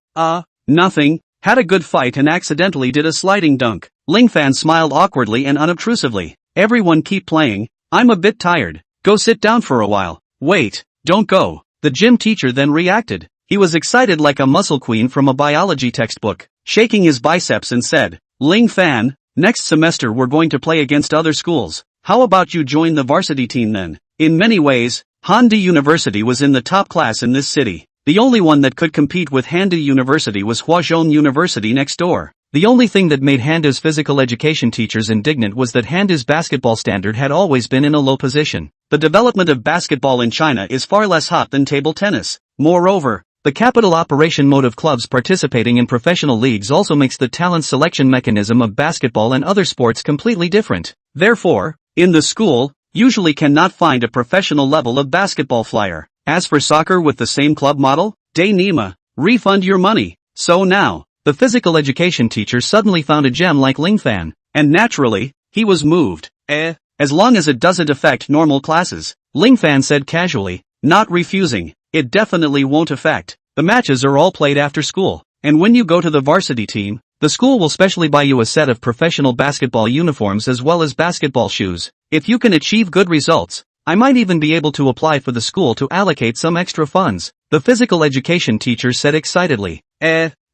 Nothing. Had a good fight and accidentally did a sliding dunk. Ling Fan smiled awkwardly and unobtrusively. Everyone keep playing. I'm a bit tired. Go sit down for a while. Wait, don't go. The gym teacher then reacted. He was excited like a muscle queen from a biology textbook, shaking his biceps and said, Ling Fan, next semester we're going to play against other schools. How about you join the varsity team then? In many ways, Handu University was in the top class in this city. The only one that could compete with Handu University was Huazhong University next door. The only thing that made Handu's physical education teachers indignant was that Handu's basketball standard had always been in a low position. The development of basketball in China is far less hot than table tennis. Moreover, the capital operation mode of clubs participating in professional leagues also makes the talent selection mechanism of basketball and other sports completely different. Therefore, in the school, usually cannot find a professional level of basketball flyer. As for soccer with the same club model, de Nima, refund your money. So now, the physical education teacher suddenly found a gem like Ling Fan, and naturally, he was moved. As long as it doesn't affect normal classes, Ling Fan said casually, not refusing. It definitely won't affect. The matches are all played after school, and when you go to the varsity team, the school will specially buy you a set of professional basketball uniforms as well as basketball shoes. If you can achieve good results, I might even be able to apply for the school to allocate some extra funds, the physical education teacher said excitedly.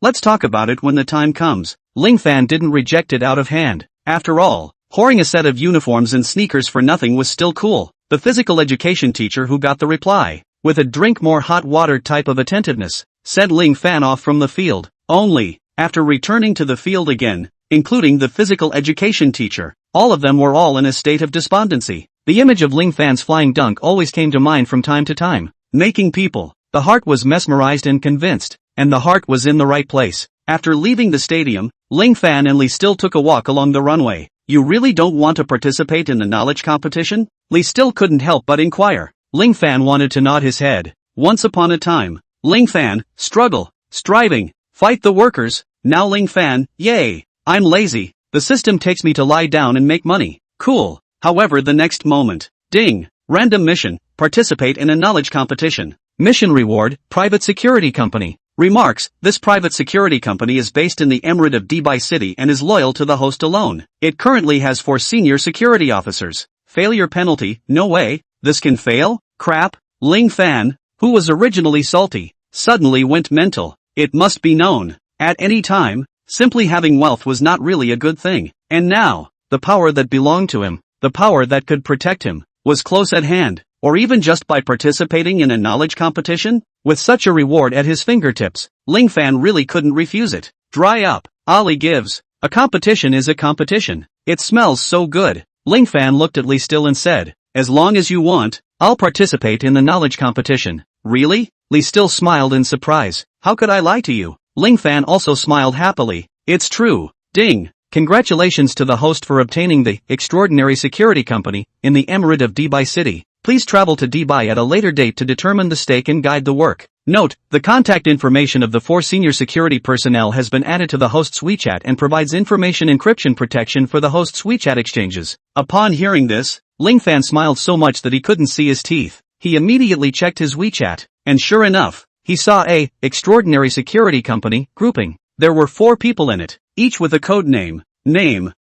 Let's talk about it when the time comes. Ling Fan didn't reject it out of hand. After all, whoring a set of uniforms and sneakers for nothing was still cool. The physical education teacher who got the reply, with a drink more hot water type of attentiveness, sent Ling Fan off from the field. Only, after returning to the field again, including the physical education teacher, all of them were all in a state of despondency. The image of Ling Fan's flying dunk always came to mind from time to time, making people. The heart was mesmerized and convinced, and the heart was in the right place. After leaving the stadium, Ling Fan and Li Still took a walk along the runway. You really don't want to participate in the knowledge competition? Li Still couldn't help but inquire. Ling Fan wanted to nod his head. Once upon a time, Ling Fan, struggle, striving, fight the workers. Now Ling Fan, yay, I'm lazy. The system takes me to lie down and make money. Cool. However, the next moment, ding, random mission, participate in a knowledge competition. Mission reward, private security company. Remarks, this private security company is based in the Emirate of Dubai City and is loyal to the host alone. It currently has 4 senior security officers. Failure penalty, no way, this can fail? Crap. Ling Fan, who was originally salty, suddenly went mental. It must be known, at any time, simply having wealth was not really a good thing. And now, the power that belonged to him, the power that could protect him, was close at hand. Or even just by participating in a knowledge competition? With such a reward at his fingertips, Ling Fan really couldn't refuse it. Dry up. Ali gives. A competition is a competition. It smells so good. Ling Fan looked at Lee Still and said, as long as you want, I'll participate in the knowledge competition. Really? Lee Still smiled in surprise. How could I lie to you? Ling Fan also smiled happily. It's true. Ding. Congratulations to the host for obtaining the extraordinary security company in the Emirate of Dubai City. Please travel to Dubai at a later date to determine the stake and guide the work. Note, the contact information of the 4 senior security personnel has been added to the host's WeChat and provides information encryption protection for the host's WeChat exchanges. Upon hearing this, Ling Fan smiled so much that he couldn't see his teeth. He immediately checked his WeChat, and sure enough, he saw a extraordinary security company grouping. There were 4 people in it, each with a code name,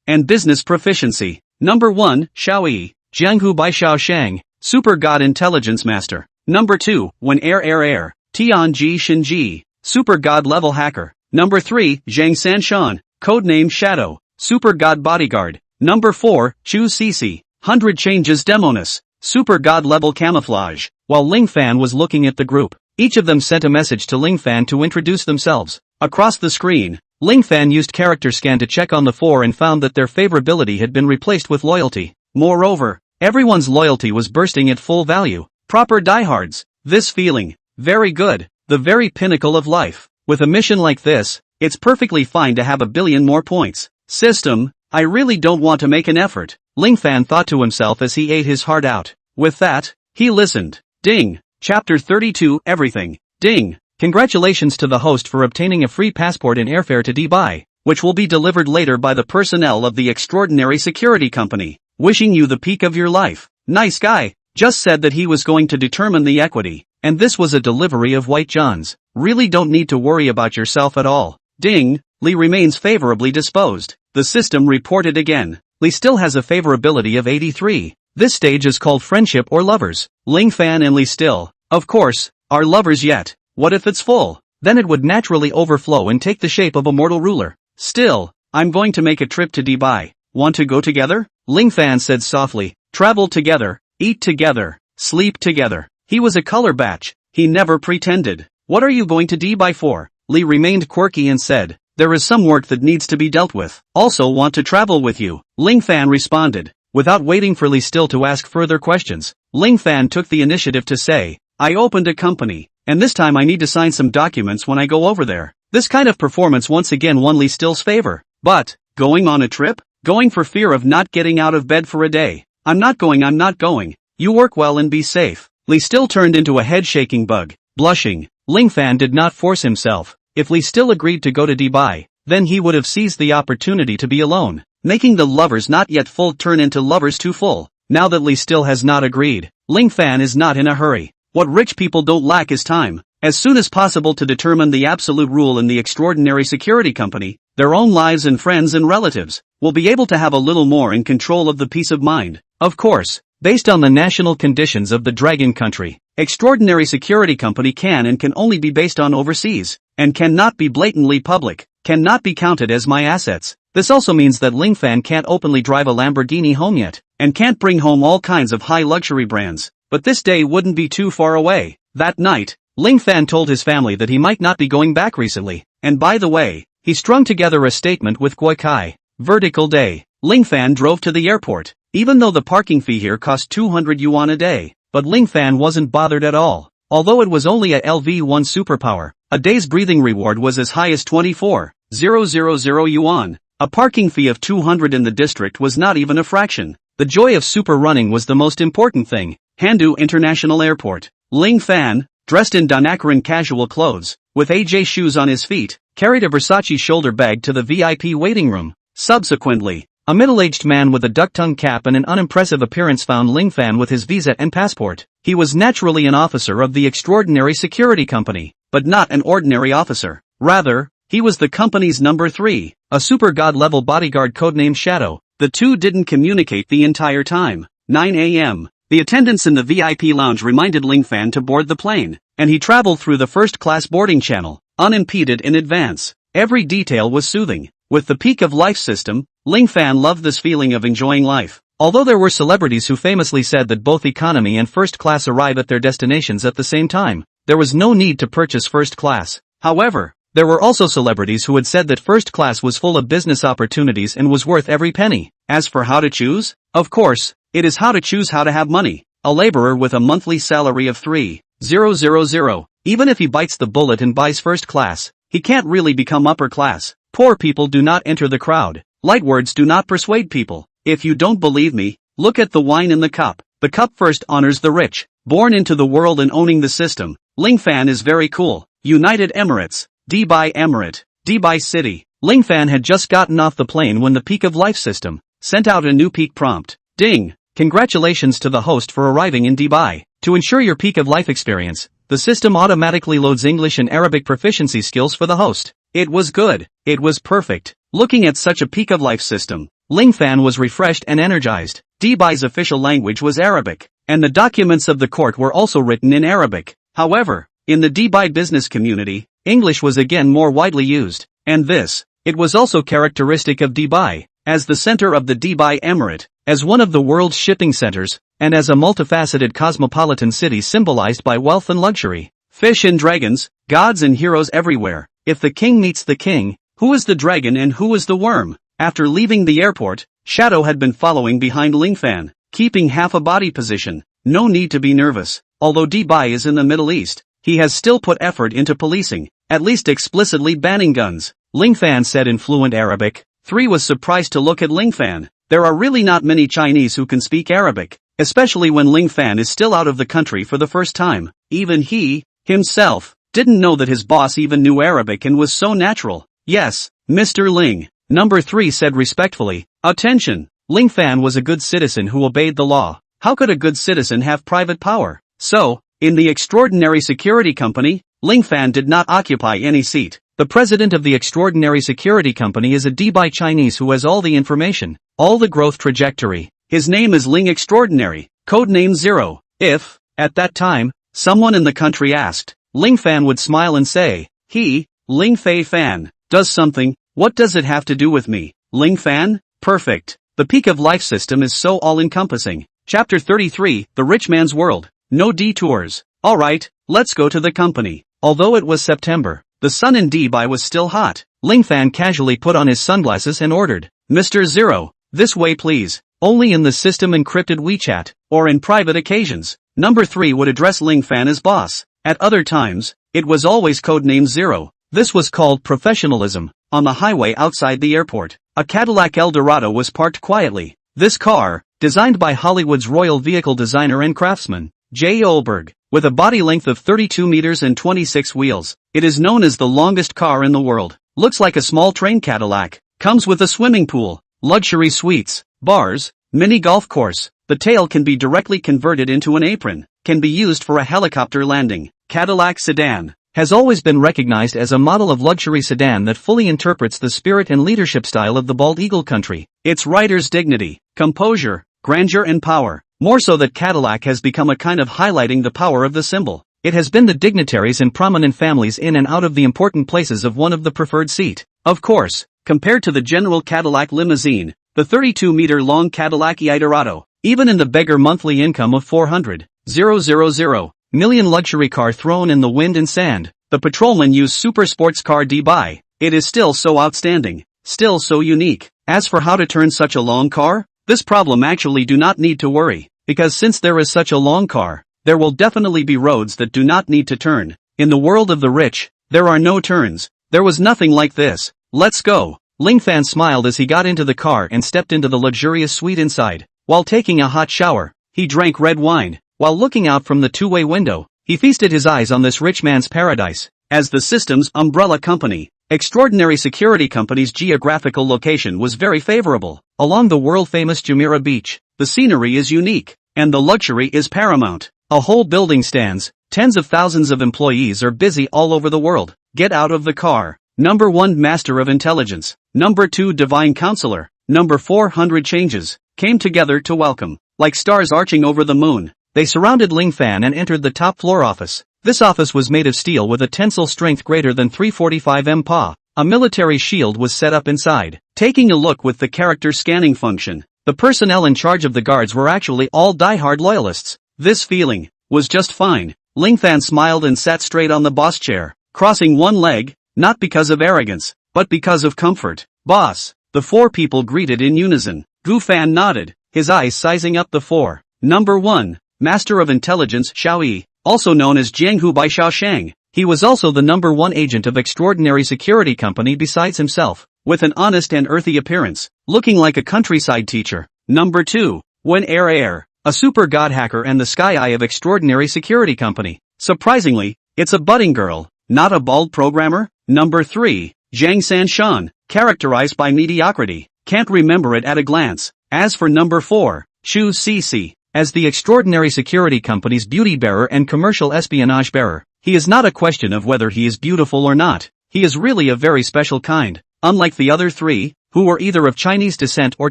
and business proficiency. Number 1, Xiao Yi, Jianghu Bai Xiao Shang, Super God Intelligence Master. Number 2, Wen Tianji Shinji, Super God Level Hacker. Number 3, Zhang Sanshan, codename Shadow, Super God Bodyguard. Number 4, Chu Cece, 100 Changes Demoness, Super God Level Camouflage. While Ling Fan was looking at the group, each of them sent a message to Ling Fan to introduce themselves. Across the screen, Ling Fan used character scan to check on the 4 and found that their favorability had been replaced with loyalty. Moreover, everyone's loyalty was bursting at full value. Proper diehards. This feeling. Very good. The very pinnacle of life. With a mission like this, it's perfectly fine to have a billion more points. System, I really don't want to make an effort, Ling Fan thought to himself as he ate his heart out. With that, he listened. Ding. Chapter 32, Everything. Ding. Congratulations to the host for obtaining a free passport and airfare to Dubai, which will be delivered later by the personnel of the extraordinary security company. Wishing you the peak of your life. Nice guy. Just said that he was going to determine the equity, and this was a delivery of White Johns. Really don't need to worry about yourself at all. Ding. Lee remains favorably disposed. The system reported again. Lee still has a favorability of 83. This stage is called friendship or lovers. Ling Fan and Lee Still, of course, are lovers yet. What if it's full? Then it would naturally overflow and take the shape of a mortal ruler. Still, I'm going to make a trip to Dubai. Want to go together? Ling Fan said softly. Travel together, eat together, sleep together. He was a color batch. He never pretended. What are you going to Dubai for? Lee remained quirky and said, there is some work that needs to be dealt with. Also want to travel with you. Ling Fan responded. Without waiting for Lee Still to ask further questions, Ling Fan took the initiative to say, I opened a company, and this time I need to sign some documents when I go over there. This kind of performance once again won Lee Still's favor. But, going on a trip? Going for fear of not getting out of bed for a day. I'm not going. You work well and be safe. Lee Still turned into a head-shaking bug. Blushing, Ling Fan did not force himself. If Lee Still agreed to go to Dubai, then he would have seized the opportunity to be alone, making the lovers not yet full turn into lovers too full. Now that Lee Still has not agreed, Ling Fan is not in a hurry. What rich people don't lack is time. As soon as possible to determine the absolute rule in the extraordinary security company, their own lives and friends and relatives, will be able to have a little more in control of the peace of mind. Of course, based on the national conditions of the Dragon Country, extraordinary security company can and can only be based on overseas, and cannot be blatantly public, cannot be counted as my assets. This also means that Ling Fan can't openly drive a Lamborghini home yet, and can't bring home all kinds of high luxury brands. But this day wouldn't be too far away. That night, Ling Fan told his family that he might not be going back recently, and by the way, he strung together a statement with Gui Kai. Vertical day. Ling Fan drove to the airport, even though the parking fee here cost 200 yuan a day, but Ling Fan wasn't bothered at all. Although it was only a LV1 superpower, a day's breathing reward was as high as 24,000 yuan. A parking fee of 200 in the district was not even a fraction. The joy of super running was the most important thing. Handu International Airport. Ling Fan, dressed in Danakaran casual clothes, with AJ shoes on his feet, carried a Versace shoulder bag to the VIP waiting room. Subsequently, a middle-aged man with a duck-tongue cap and an unimpressive appearance found Ling Fan with his visa and passport. He was naturally an officer of the extraordinary security company, but not an ordinary officer. Rather, he was the company's number 3, a super god-level bodyguard codenamed Shadow. The two didn't communicate the entire time. 9 a.m. The attendants in the VIP lounge reminded Ling Fan to board the plane, and he traveled through the first-class boarding channel, unimpeded in advance. Every detail was soothing. With the peak of life system, Ling Fan loved this feeling of enjoying life. Although there were celebrities who famously said that both economy and first class arrive at their destinations at the same time, there was no need to purchase first class. However, There were also celebrities who had said that first class was full of business opportunities and was worth every penny. As for how to choose? Of course, it is how to choose how to have money. A laborer with a monthly salary of 3,000. Even if he bites the bullet and buys first class, he can't really become upper class. Poor people do not enter the crowd. Light words do not persuade people. If you don't believe me, look at the wine in the cup. The cup first honors the rich. Born into the world and owning the system. Ling Fan is very cool. United Emirates. Dubai Emirate. Dubai City. Ling Fan had just gotten off the plane when the Peak of Life system sent out a new peak prompt. Ding! Congratulations to the host for arriving in Dubai. To ensure your Peak of Life experience, the system automatically loads English and Arabic proficiency skills for the host. It was good. It was perfect. Looking at such a Peak of Life system, Ling Fan was refreshed and energized. Dubai's official language was Arabic, and the documents of the court were also written in Arabic. However, in the Dubai business community, English was again more widely used, and it was also characteristic of Dubai, as the center of the Dubai Emirate, as one of the world's shipping centers, and as a multifaceted cosmopolitan city symbolized by wealth and luxury. Fish and dragons, gods and heroes everywhere. If the king meets the king, who is the dragon and who is the worm? After leaving the airport, Shadow had been following behind Ling Fan, keeping half a body position. No need to be nervous. Although Dubai is in the Middle East, he has still put effort into policing, at least explicitly banning guns. Ling Fan said in fluent Arabic. 3 was surprised to look at Ling Fan. There are really not many Chinese who can speak Arabic, especially when Ling Fan is still out of the country for the first time. Even he, himself, didn't know that his boss even knew Arabic and was so natural. Yes, Mr. Ling. Number 3 said respectfully. Attention! Ling Fan was a good citizen who obeyed the law. How could a good citizen have private power? So, in the extraordinary security company, Ling Fan did not occupy any seat. The president of the extraordinary security company is a Dubai Chinese who has all the information, all the growth trajectory. His name is Ling Extraordinary, codename Zero. If, at that time, someone in the country asked, Ling Fan would smile and say, he, Ling Fei Fan, does something. What does it have to do with me? Ling Fan? Perfect. The Peak of Life system is so all-encompassing. Chapter 33, The Rich Man's World. No detours. Alright, let's go to the company. Although it was September, the sun in Dubai was still hot. Ling Fan casually put on his sunglasses and ordered, Mr. Zero, this way please. Only in the system encrypted WeChat, or in private occasions. Number 3 would address Ling Fan as boss. At other times, it was always codenamed Zero. This was called professionalism. On the highway outside the airport, a Cadillac Eldorado was parked quietly. This car, designed by Hollywood's royal vehicle designer and craftsman, J. Olberg, with a body length of 32 meters and 26 wheels, it is known as the longest car in the world. Looks like a small train Cadillac. Comes with a swimming pool, luxury suites, bars, mini golf course. The tail can be directly converted into an apron. Can be used for a helicopter landing. Cadillac sedan has always been recognized as a model of luxury sedan that fully interprets the spirit and leadership style of the bald eagle country. Its rider's dignity, composure, grandeur and power. More so that Cadillac has become a kind of highlighting the power of the symbol. It has been the dignitaries and prominent families in and out of the important places of one of the preferred seat. Of course, compared to the general Cadillac limousine, the 32-meter-long Cadillac Eldorado, even in the beggar monthly income of 400,000 million luxury car thrown in the wind and sand, the patrolman used super sports car Dubai. It is still so outstanding, still so unique. As for how to turn such a long car, this problem actually do not need to worry, because since there is such a long car, there will definitely be roads that do not need to turn. In the world of the rich, there are no turns. There was nothing like this. Let's go. Ling Fan smiled as he got into the car and stepped into the luxurious suite inside. While taking a hot shower, he drank red wine. While looking out from the two-way window, he feasted his eyes on this rich man's paradise. As the system's umbrella company, Extraordinary Security Company's geographical location was very favorable. Along the world-famous Jumeirah Beach, the scenery is unique, and the luxury is paramount. A whole building stands, tens of thousands of employees are busy all over the world. Get out of the car. Number 1 Master of Intelligence. Number 2 Divine Counselor. Number 400 changes, came together to welcome. Like stars arching over the moon, they surrounded Ling Fan and entered the top floor office. This office was made of steel with a tensile strength greater than 345 MPa. A military shield was set up inside. Taking a look with the character scanning function, the personnel in charge of the guards were actually all die-hard loyalists. This feeling was just fine. Ling Fan smiled and sat straight on the boss chair. Crossing one leg, not because of arrogance, but because of comfort. Boss. The four people greeted in unison. Gu Fan nodded, his eyes sizing up the four. Number 1. Master of Intelligence Xiao Yi, also known as Jiang Hu by Xiao Shang. He was also the number 1 agent of extraordinary security company besides himself, with an honest and earthy appearance, looking like a countryside teacher. Number 2. Wen Air, a super god hacker and the sky eye of extraordinary security company. Surprisingly, it's a budding girl, not a bald programmer. Number 3. Zhang Sanshan, characterized by mediocrity, can't remember it at a glance. As for number 4, Xu Cixi, as the extraordinary security company's beauty bearer and commercial espionage bearer, he is not a question of whether he is beautiful or not. He is really a very special kind. Unlike the other 3, who were either of Chinese descent or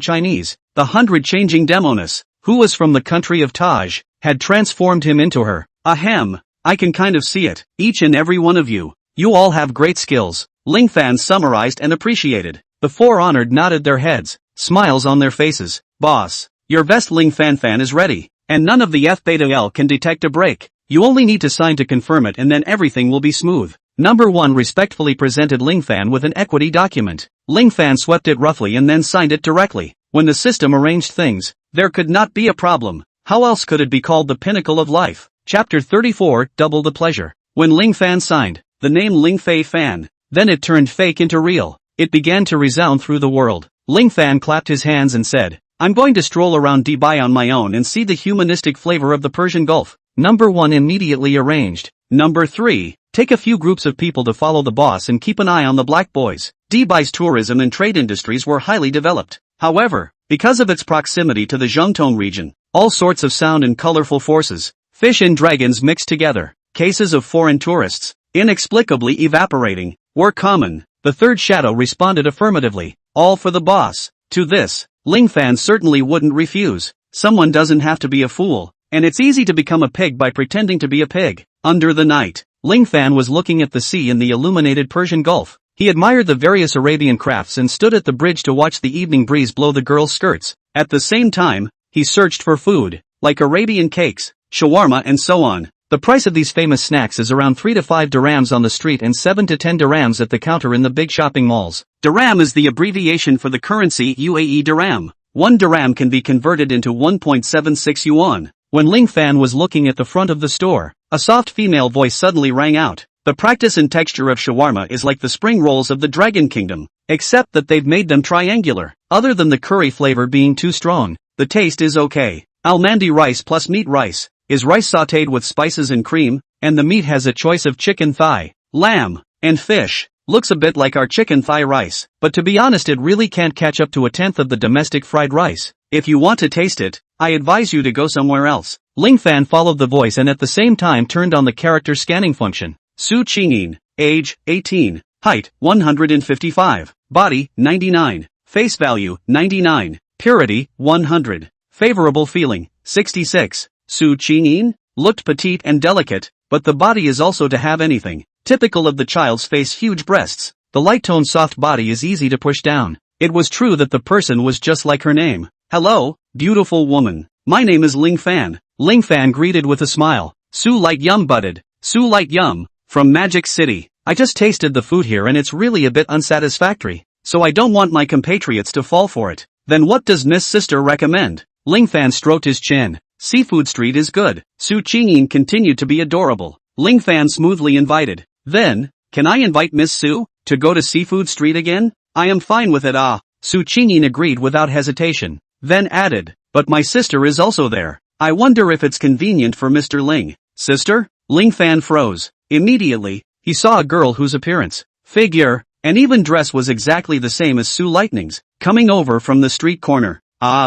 Chinese, the 100-changing Demoness, who was from the country of Taj, had transformed him into her. Ahem, I can kind of see it, each and every one of you. You all have great skills, Ling Fan summarized and appreciated. The 4 honored nodded their heads, smiles on their faces. Boss, your best Ling Fan is ready, and none of the F-Beta-L can detect a break. You only need to sign to confirm it and then everything will be smooth. Number 1 respectfully presented Ling Fan with an equity document. Ling Fan swept it roughly and then signed it directly. When the system arranged things, there could not be a problem. How else could it be called the pinnacle of life? Chapter 34, Double the Pleasure. When Ling Fan signed the name Ling Fei Fan, then it turned fake into real. It began to resound through the world. Ling Fan clapped his hands and said, I'm going to stroll around Dubai on my own and see the humanistic flavor of the Persian Gulf. Number 1 immediately arranged. Number 3, take a few groups of people to follow the boss and keep an eye on the black boys. Dubai's tourism and trade industries were highly developed. However, because of its proximity to the Zhengtong region, all sorts of sound and colorful forces, fish and dragons mixed together, cases of foreign tourists, inexplicably evaporating, were common. The third shadow responded affirmatively, all for the boss. To this, Ling Fan certainly wouldn't refuse. Someone doesn't have to be a fool, and it's easy to become a pig by pretending to be a pig. Under the night, Ling Fan was looking at the sea in the illuminated Persian Gulf. He admired the various Arabian crafts and stood at the bridge to watch the evening breeze blow the girls' skirts. At the same time, he searched for food, like Arabian cakes, shawarma and so on. The price of these famous snacks is around 3 to 5 dirhams on the street and 7 to 10 dirhams at the counter in the big shopping malls. Dirham is the abbreviation for the currency UAE dirham. 1 dirham can be converted into 1.76 yuan. When Ling Fan was looking at the front of the store, a soft female voice suddenly rang out. The practice and texture of shawarma is like the spring rolls of the Dragon Kingdom, except that they've made them triangular. Other than the curry flavor being too strong, the taste is okay. Almandi rice plus meat rice is rice sautéed with spices and cream, and the meat has a choice of chicken thigh, lamb, and fish. Looks a bit like our chicken thigh rice, but to be honest it really can't catch up to a tenth of the domestic fried rice. If you want to taste it, I advise you to go somewhere else. Ling Fan followed the voice and at the same time turned on the character scanning function. Su Qingyin, age, 18, height, 155, body, 99, face value, 99, purity, 100, favorable feeling, 66. Su Qingyin looked petite and delicate, but the body is also to have anything. Typical of the child's face, huge breasts. The light-toned soft body is easy to push down. It was true that the person was just like her name. Hello, beautiful woman. My name is Ling Fan. Ling Fan greeted with a smile. Su Light Yum butted. Su Light Yum, from Magic City. I just tasted the food here and it's really a bit unsatisfactory, so I don't want my compatriots to fall for it. Then what does Miss Sister recommend? Ling Fan stroked his chin. Seafood Street is good. Su Qingyin continued to be adorable. Ling Fan smoothly invited. Then, can I invite Miss Su to go to Seafood Street again? I am fine with it. Su Qingyin agreed without hesitation. Then added, but my sister is also there. I wonder if it's convenient for Mr. Ling. Sister? Ling Fan froze. Immediately, he saw a girl whose appearance, figure, and even dress was exactly the same as Su Lightning's, coming over from the street corner.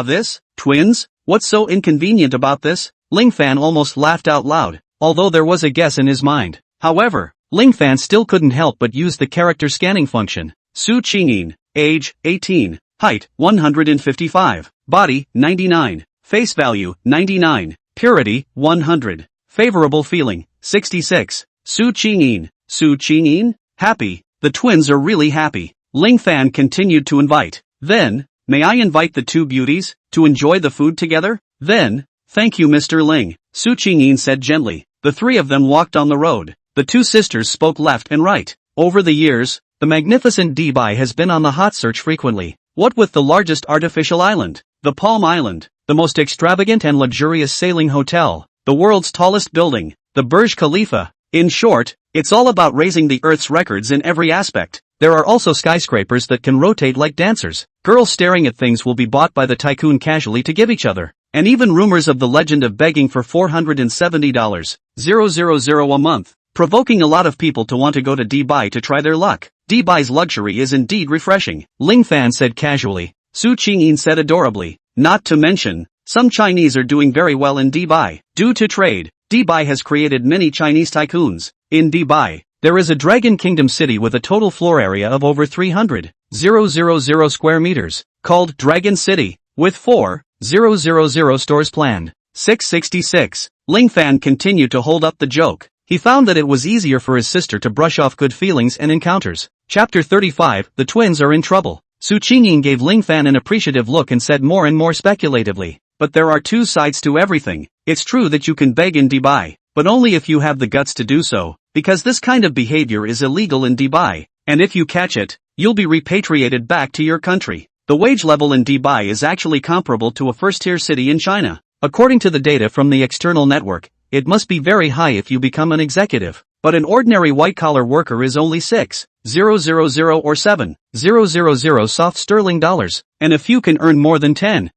This? Twins? What's so inconvenient about this? Ling Fan almost laughed out loud, although there was a guess in his mind. However, Ling Fan still couldn't help but use the character scanning function. Su Qingyin, age, 18, height, 155, body, 99, face value, 99, purity, 100, favorable feeling, 66. Su Qingyin, happy. The twins are really happy. Ling Fan continued to invite. Then, may I invite the two beauties to enjoy the food together? Then, thank you Mr. Ling, Su Qingyin said gently. The three of them walked on the road. The two sisters spoke left and right. Over the years, the magnificent Dubai has been on the hot search frequently. What with the largest artificial island, the Palm Island, the most extravagant and luxurious sailing hotel, the world's tallest building, the Burj Khalifa. In short, it's all about raising the Earth's records in every aspect. There are also skyscrapers that can rotate like dancers. Girls staring at things will be bought by the tycoon casually to give each other. And even rumors of the legend of begging for $470,000 a month, provoking a lot of people to want to go to Dubai to try their luck. Dubai's luxury is indeed refreshing, Ling Fan said casually. Su Qingyin said adorably. Not to mention, some Chinese are doing very well in Dubai. Due to trade, Dubai has created many Chinese tycoons. In Dubai, there is a Dragon Kingdom city with a total floor area of over 300,000 square meters, called Dragon City, with 4,000 stores planned. 666. Ling Fan continued to hold up the joke. He found that it was easier for his sister to brush off good feelings and encounters. Chapter 35, The twins are in trouble. Su Qingyin gave Ling Fan an appreciative look and said more and more speculatively, but there are two sides to everything. It's true that you can beg in Dubai, but only if you have the guts to do so, because this kind of behavior is illegal in Dubai, and if you catch it, you'll be repatriated back to your country. The wage level in Dubai is actually comparable to a first-tier city in China. According to the data from the external network, it must be very high if you become an executive, but an ordinary white-collar worker is only 6,000 or 7,000 soft sterling dollars, and a few can earn more than 10,000.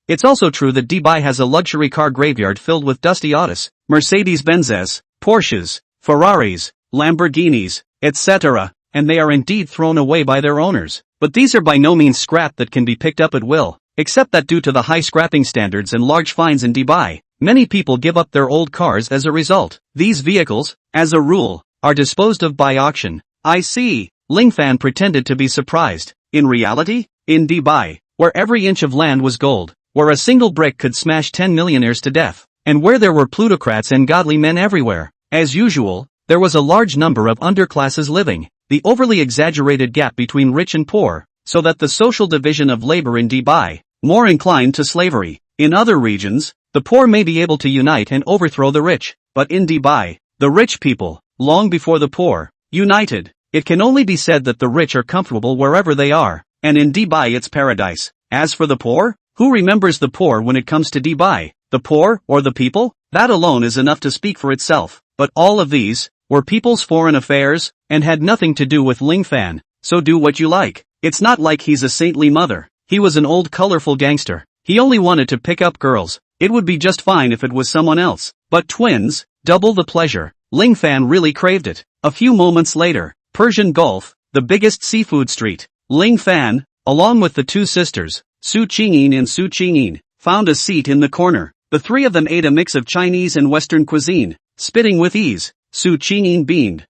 It's also true that Dubai has a luxury car graveyard filled with dusty Autos, Mercedes-Benzes, Porsches, Ferraris, Lamborghinis, etc., and they are indeed thrown away by their owners. But these are by no means scrap that can be picked up at will, except that due to the high scrapping standards and large fines in Dubai, many people give up their old cars as a result. These vehicles, as a rule, are disposed of by auction. I see. Ling Fan pretended to be surprised. In reality, in Dubai, where every inch of land was gold, where a single brick could smash 10 millionaires to death, and where there were plutocrats and godly men everywhere, as usual, there was a large number of underclasses living. The overly exaggerated gap between rich and poor, so that the social division of labor in Dubai, more inclined to slavery. In other regions, the poor may be able to unite and overthrow the rich, but in Dubai, the rich people, long before the poor, united. It can only be said that the rich are comfortable wherever they are, and in Dubai it's paradise. As for the poor, who remembers the poor when it comes to Dubai? The poor, or the people? That alone is enough to speak for itself, but all of these were people's foreign affairs, and had nothing to do with Ling Fan, so do what you like. It's not like he's a saintly mother. He was an old colorful gangster. He only wanted to pick up girls. It would be just fine if it was someone else. But twins, double the pleasure. Ling Fan really craved it. A few moments later, Persian Gulf, the biggest seafood street. Ling Fan, along with the two sisters, Su Qingyin and Su Qingyin, found a seat in the corner. The three of them ate a mix of Chinese and Western cuisine, spitting with ease. Su Qingyin beamed.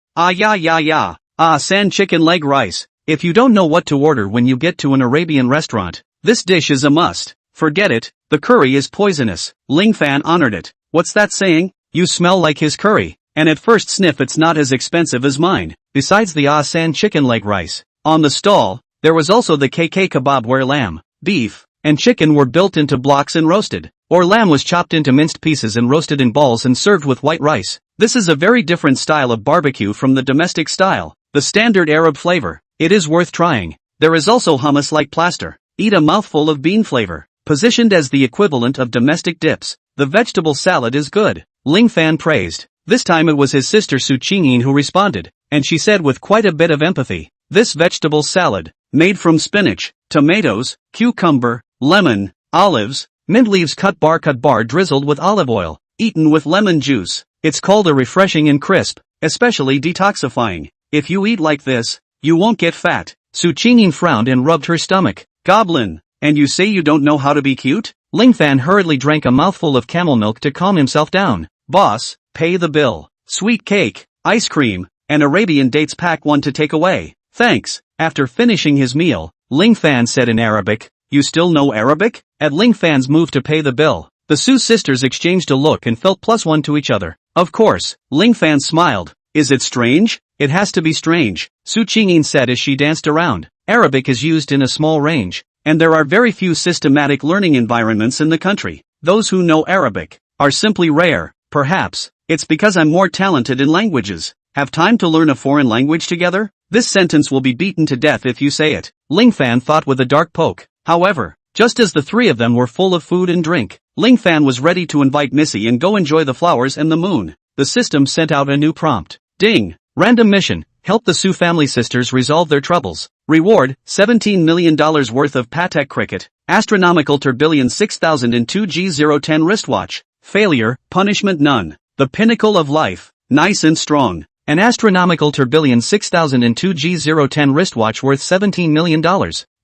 San chicken leg rice. If you don't know what to order when you get to an Arabian restaurant, this dish is a must. Forget it, the curry is poisonous. Ling Fan honored it. What's that saying? You smell like his curry. And at first sniff it's not as expensive as mine. Besides the San chicken leg rice, on the stall, there was also the KK kebab where lamb, beef, and chicken were built into blocks and roasted, or lamb was chopped into minced pieces and roasted in balls and served with white rice. This is a very different style of barbecue from the domestic style, the standard Arab flavor. It is worth trying. There is also hummus like plaster. Eat a mouthful of bean flavor, positioned as the equivalent of domestic dips. The vegetable salad is good, Ling Fan praised. This time it was his sister Su Qingyin who responded, and she said with quite a bit of empathy, this vegetable salad, made from spinach, tomatoes, cucumber, lemon, olives, mint leaves cut bar drizzled with olive oil, eaten with lemon juice. It's called a refreshing and crisp, especially detoxifying. If you eat like this, you won't get fat. Su Qingyin frowned and rubbed her stomach. Goblin, and you say you don't know how to be cute? Ling Fan hurriedly drank a mouthful of camel milk to calm himself down. Boss, pay the bill. Sweet cake, ice cream, and Arabian dates pack one to take away. Thanks. After finishing his meal, Ling Fan said in Arabic, you still know Arabic? At Ling Fan's move to pay the bill, the Su sisters exchanged a look and felt +1 to each other. Of course, Ling Fan smiled. Is it strange? It has to be strange, Su Qingyin said as she danced around. Arabic is used in a small range, and there are very few systematic learning environments in the country. Those who know Arabic are simply rare. Perhaps it's because I'm more talented in languages. Have time to learn a foreign language together? This sentence will be beaten to death if you say it, Ling Fan thought with a dark poke. However, just as the three of them were full of food and drink, Ling Fan was ready to invite Missy and go enjoy the flowers and the moon. The system sent out a new prompt. Ding! Random mission. Help the Su family sisters resolve their troubles. Reward, $17 million worth of Patek cricket. Astronomical tourbillon 6002 G010 wristwatch. Failure, punishment none. The pinnacle of life. Nice and strong. An astronomical tourbillon 6002 G010 wristwatch worth $17 million.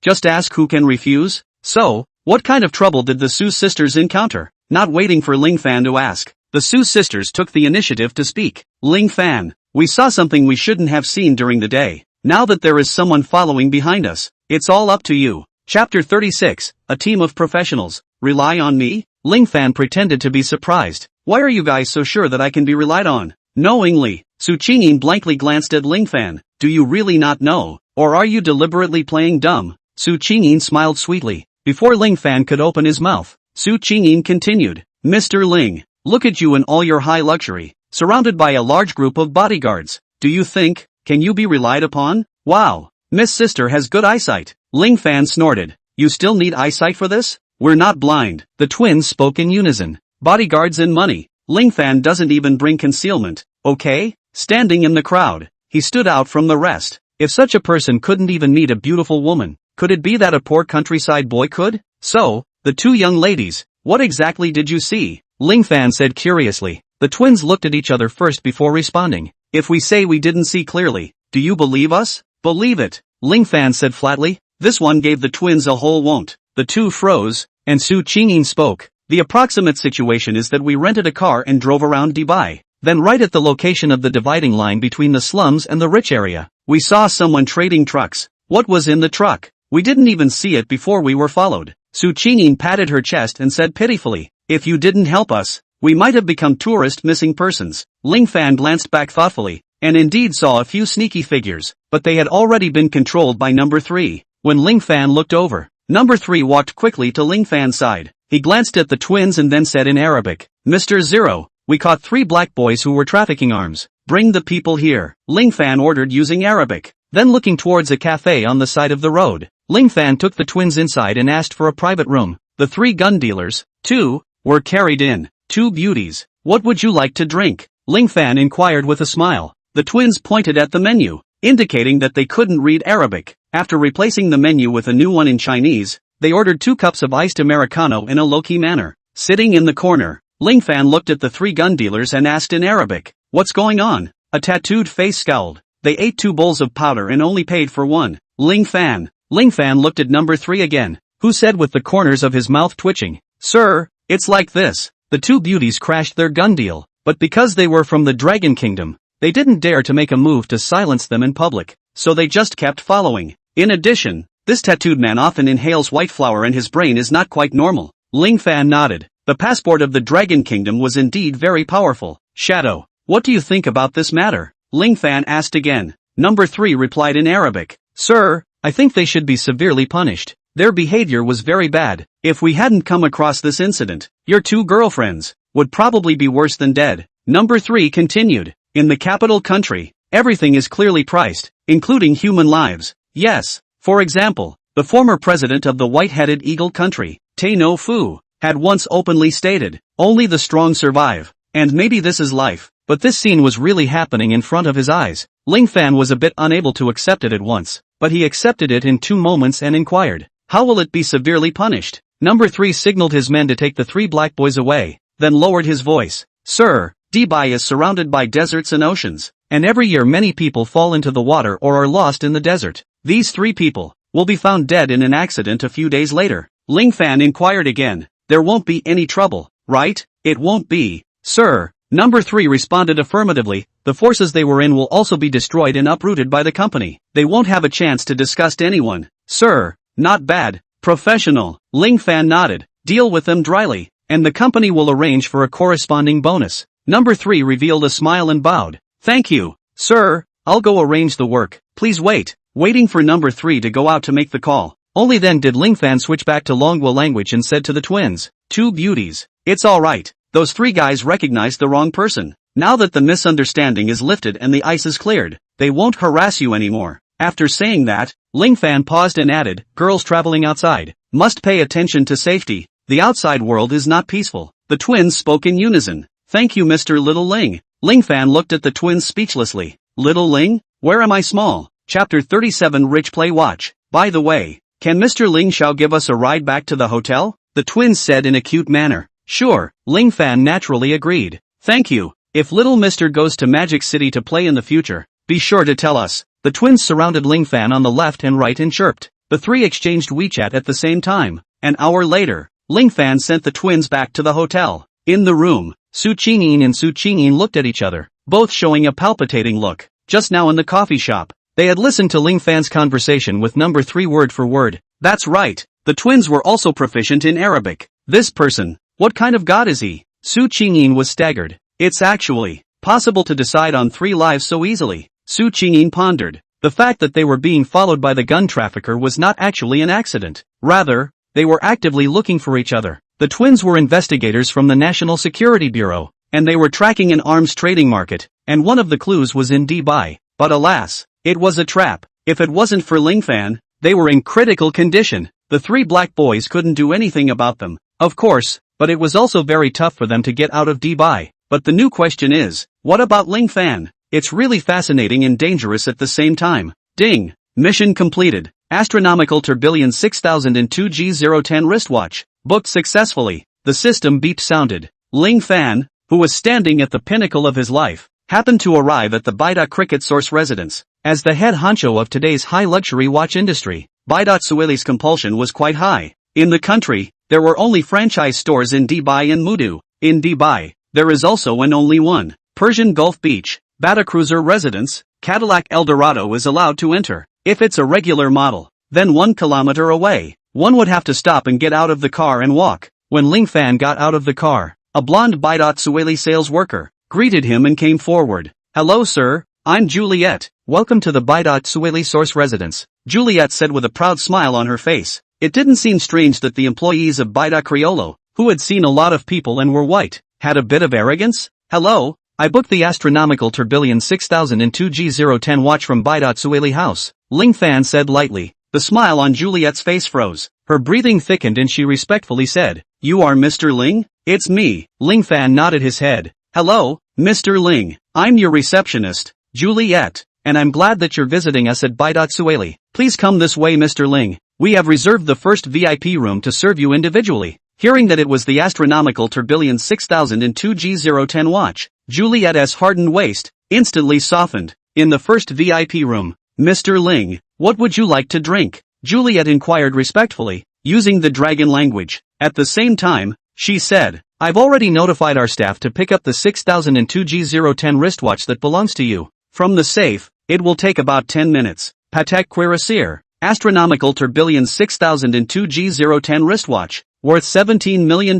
Just ask who can refuse? So, what kind of trouble did the Su sisters encounter? Not waiting for Ling Fan to ask, the Su sisters took the initiative to speak. Ling Fan, we saw something we shouldn't have seen during the day. Now that there is someone following behind us, it's all up to you. Chapter 36, a team of professionals. Rely on me? Ling Fan pretended to be surprised. Why are you guys so sure that I can be relied on? Knowingly, Su Qingyin blankly glanced at Ling Fan. Do you really not know? Or are you deliberately playing dumb? Su Qingyin smiled sweetly. Before Ling Fan could open his mouth, Su Qingyin continued. Mr. Ling, look at you in all your high luxury, surrounded by a large group of bodyguards. Do you think, can you be relied upon? Wow, Miss Sister has good eyesight. Ling Fan snorted. You still need eyesight for this? We're not blind. The twins spoke in unison. Bodyguards and money. Ling Fan doesn't even bring concealment, okay? Standing in the crowd, he stood out from the rest. If such a person couldn't even meet a beautiful woman, could it be that a poor countryside boy could? So, the two young ladies, what exactly did you see? Ling Fan said curiously. The twins looked at each other first before responding. If we say we didn't see clearly, do you believe us? Believe it, Ling Fan said flatly. This one gave the twins a whole won't. The two froze, and Su Qingyin spoke. The approximate situation is that we rented a car and drove around Dubai. Then right at the location of the dividing line between the slums and the rich area, we saw someone trading trucks. What was in the truck? We didn't even see it before we were followed. Su Qingyin patted her chest and said pitifully, if you didn't help us, we might have become tourist missing persons. Ling Fan glanced back thoughtfully, and indeed saw a few sneaky figures, but they had already been controlled by number 3. When Ling Fan looked over, number 3 walked quickly to Ling Fan's side. He glanced at the twins and then said in Arabic, Mr. Zero, we caught 3 black boys who were trafficking arms. Bring the people here, Ling Fan ordered using Arabic. Then looking towards a cafe on the side of the road, Ling Fan took the twins inside and asked for a private room. The 3 gun dealers, 2, were carried in. 2 beauties. What would you like to drink? Ling Fan inquired with a smile. The twins pointed at the menu, indicating that they couldn't read Arabic. After replacing the menu with a new one in Chinese, they ordered 2 cups of iced Americano in a low-key manner. Sitting in the corner, Ling Fan looked at the 3 gun dealers and asked in Arabic, what's going on? A tattooed face scowled. They ate 2 bowls of powder and only paid for 1. Ling Fan looked at number 3 again, who said with the corners of his mouth twitching, Sir, it's like this. The 2 beauties crashed their gun deal, but because they were from the Dragon Kingdom, they didn't dare to make a move to silence them in public, so they just kept following. In addition, this tattooed man often inhales white flour and his brain is not quite normal. Ling Fan nodded. The passport of the Dragon Kingdom was indeed very powerful. Shadow, what do you think about this matter? Ling Fan asked again. Number 3 replied in Arabic. Sir, I think they should be severely punished. Their behavior was very bad. If we hadn't come across this incident, your 2 girlfriends would probably be worse than dead. Number 3 continued. In the capital country, everything is clearly priced, including human lives. Yes, for example, the former president of the white-headed eagle country, Te No Fu, had once openly stated, only the strong survive, and maybe this is life, but this scene was really happening in front of his eyes. Ling Fan was a bit unable to accept it at once, but he accepted it in 2 moments and inquired, how will it be severely punished? Number 3 signaled his men to take the 3 black boys away, then lowered his voice. Sir, Dubai is surrounded by deserts and oceans, and every year many people fall into the water or are lost in the desert. These 3 people will be found dead in an accident a few days later. Ling Fan inquired again. There won't be any trouble, right? It won't be, sir. Number 3 responded affirmatively. The forces they were in will also be destroyed and uprooted by the company. They won't have a chance to disgust anyone. Sir, not bad. Professional. Ling Fan nodded. Deal with them dryly, and the company will arrange for a corresponding bonus. Number 3 revealed a smile and bowed. Thank you, sir. I'll go arrange the work. Please wait. Waiting for number 3 to go out to make the call. Only then did Ling Fan switch back to Longwa language and said to the twins, 2 beauties. It's alright. Those 3 guys recognized the wrong person. Now that the misunderstanding is lifted and the ice is cleared, they won't harass you anymore. After saying that, Ling Fan paused and added, girls traveling outside must pay attention to safety. The outside world is not peaceful. The twins spoke in unison. Thank you, Mr. Little Ling. Ling Fan looked at the twins speechlessly. Little Ling? Where am I small? Chapter 37 Rich Play Watch. By the way, can Mr. Ling Xiao give us a ride back to the hotel? The twins said in a cute manner. Sure, Ling Fan naturally agreed. Thank you. If little Mr. goes to Magic City to play in the future, be sure to tell us. The twins surrounded Ling Fan on the left and right and chirped. The three exchanged WeChat at the same time. An hour later, Ling Fan sent the twins back to the hotel. In the room, Su Qingyin and Su Qingyin looked at each other, both showing a palpitating look. Just now in the coffee shop, they had listened to Ling Fan's conversation with number 3 word for word. That's right, the twins were also proficient in Arabic. This person, what kind of god is he? Su Qingyin was staggered. It's actually possible to decide on 3 lives so easily. Su Qingyin pondered. The fact that they were being followed by the gun trafficker was not actually an accident. Rather, they were actively looking for each other. The twins were investigators from the National Security Bureau, and they were tracking an arms trading market, and one of the clues was in Dubai. But alas, it was a trap. If it wasn't for Ling Fan, they were in critical condition. The 3 black boys couldn't do anything about them, of course, but it was also very tough for them to get out of Dubai. But the new question is, what about Ling Fan? It's really fascinating and dangerous at the same time. Ding! Mission completed. Astronomical Tourbillon 6002 G010 wristwatch. Booked successfully. The system beep sounded. Ling Fan, who was standing at the pinnacle of his life, happened to arrive at the Baida Cricket Source residence. As the head honcho of today's high-luxury watch industry, Baida Suili's compulsion was quite high. In the country, there were only franchise stores in Dubai and Mudu. In Dubai, there is also an only one. Persian Gulf Beach, Bata Cruiser residence, Cadillac Eldorado is allowed to enter. If it's a regular model, then 1 kilometer away, one would have to stop and get out of the car and walk. When Ling Fan got out of the car, a blonde Baida Suili sales worker greeted him and came forward. Hello sir, I'm Juliet. Welcome to the Baida Suili Source residence, Juliet said with a proud smile on her face. It didn't seem strange that the employees of Baida Criollo, who had seen a lot of people and were white, had a bit of arrogance. Hello, I booked the astronomical Tourbillon 6002 G010 watch from Baida Suili house, Ling Fan said lightly. The smile on Juliet's face froze. Her breathing thickened and she respectfully said, You are Mr. Ling? It's me. Ling Fan nodded his head. Hello, Mr. Ling. I'm your receptionist, Juliet, and I'm glad that you're visiting us at Baida Suili. Please come this way, Mr. Ling. We have reserved the first VIP room to serve you individually. Hearing that it was the astronomical Tourbillon 6002 G010 watch, Juliet's hardened waist instantly softened. In the first VIP room, Mr. Ling, what would you like to drink? Juliet inquired respectfully, using the dragon language. At the same time, she said, I've already notified our staff to pick up the 6002 G010 wristwatch that belongs to you. From the safe, it will take about 10 minutes. Patek Cuirassier, astronomical Tourbillon 6002 G010 wristwatch, worth $17 million.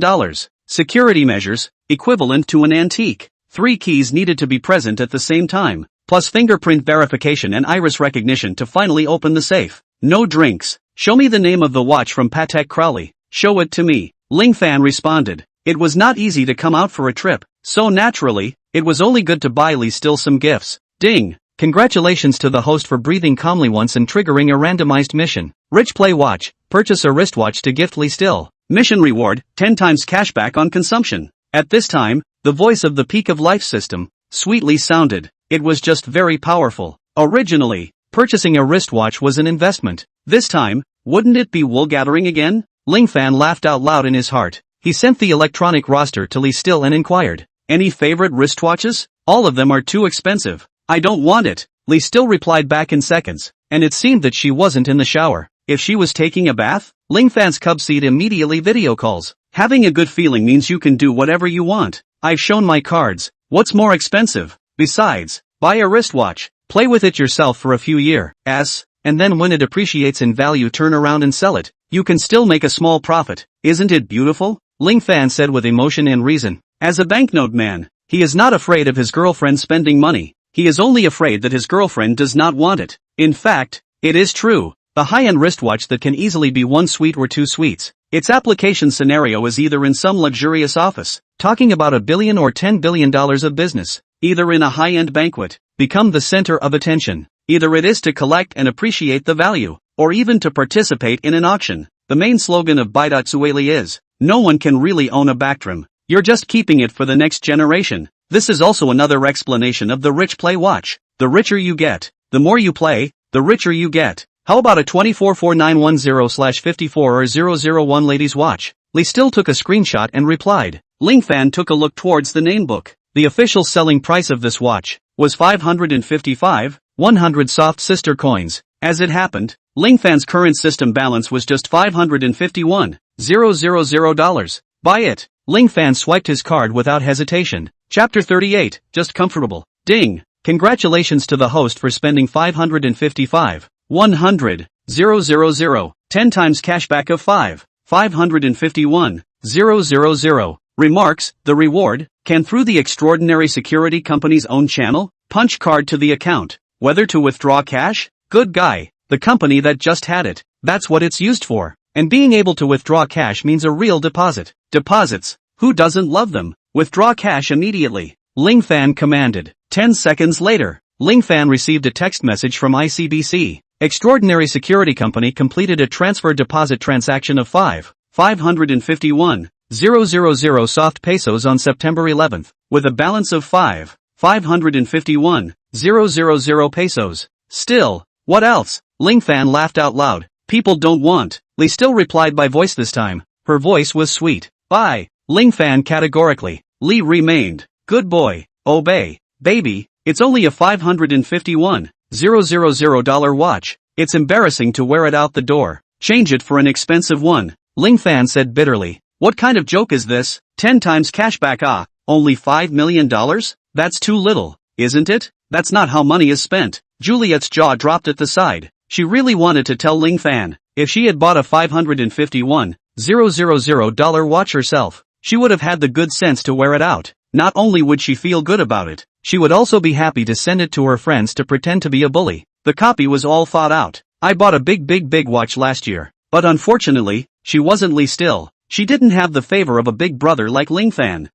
Security measures, equivalent to an antique. 3 keys needed to be present at the same time, plus fingerprint verification and iris recognition to finally open the safe. No drinks. Show me the name of the watch from Patek Crowley. Show it to me. Ling Fan responded. It was not easy to come out for a trip, so naturally, it was only good to buy Lee still some gifts. Ding! Congratulations to the host for breathing calmly once and triggering a randomized mission. Rich Play Watch. Purchase a wristwatch to gift Lee still. Mission reward, 10 times cashback on consumption. At this time, the voice of the Peak of Life system sweetly sounded. It was just very powerful. Originally, purchasing a wristwatch was an investment. This time, wouldn't it be wool gathering again? Ling Fan laughed out loud in his heart. He sent the electronic roster to Lee Still and inquired, Any favorite wristwatches? All of them are too expensive. I don't want it. Lee Still replied back in seconds, and it seemed that she wasn't in the shower. If she was taking a bath? Ling Fan's cub seat immediately video calls. Having a good feeling means you can do whatever you want. I've shown my cards. What's more expensive? Besides, buy a wristwatch, play with it yourself for a few years, and then when it appreciates in value turn around and sell it. You can still make a small profit. Isn't it beautiful? Ling Fan said with emotion and reason. As a banknote man, he is not afraid of his girlfriend spending money. He is only afraid that his girlfriend does not want it. In fact, it is true. The high-end wristwatch that can easily be 1 suite or 2 suites. Its application scenario is either in some luxurious office, talking about $1 billion or $10 billion of business, either in a high-end banquet, become the center of attention, either it is to collect and appreciate the value, or even to participate in an auction. The main slogan of Baidatsueli is, no one can really own a Bactrim, you're just keeping it for the next generation. This is also another explanation of the rich play watch. The richer you get, the more you play, the richer you get. How about a 244910/54 or 001 ladies watch? Lee still took a screenshot and replied. Ling Fan took a look towards the namebook. The official selling price of this watch was 555, 100 soft sister coins. As it happened, Ling Fan's current system balance was just $551,000. Buy it. Ling Fan swiped his card without hesitation. Chapter 38, just comfortable. Ding. Congratulations to the host for spending 555, 100, 000, 10 times cashback of 551, 000. Remarks, the reward, can through the extraordinary security company's own channel, punch card to the account. Whether to withdraw cash? Good guy. The company that just had it. That's what it's used for. And being able to withdraw cash means a real deposit. Deposits. Who doesn't love them? Withdraw cash immediately. Ling Fan commanded. 10 seconds later, Ling Fan received a text message from ICBC. Extraordinary Security Company completed a transfer deposit transaction of 551, 000 soft pesos on September 11th, with a balance of 551, 000 pesos. Still, what else? Ling Fan laughed out loud. People don't want. Lee still replied by voice this time. Her voice was sweet. Bye. Ling Fan categorically. Lee remained. Good boy. Obey. Baby, it's only a $551, 000 watch. It's embarrassing to wear it out the door. Change it for an expensive one. Ling Fan said bitterly. What kind of joke is this? 10 times cashback only $5 million? That's too little, isn't it? That's not how money is spent. Juliet's jaw dropped at the side. She really wanted to tell Ling Fan, if she had bought a $551, 000 watch herself, she would have had the good sense to wear it out. Not only would she feel good about it, she would also be happy to send it to her friends to pretend to be a bully. The copy was all thought out. I bought a big watch last year. But unfortunately, she wasn't Lee still. She didn't have the favor of a big brother like Ling Fan.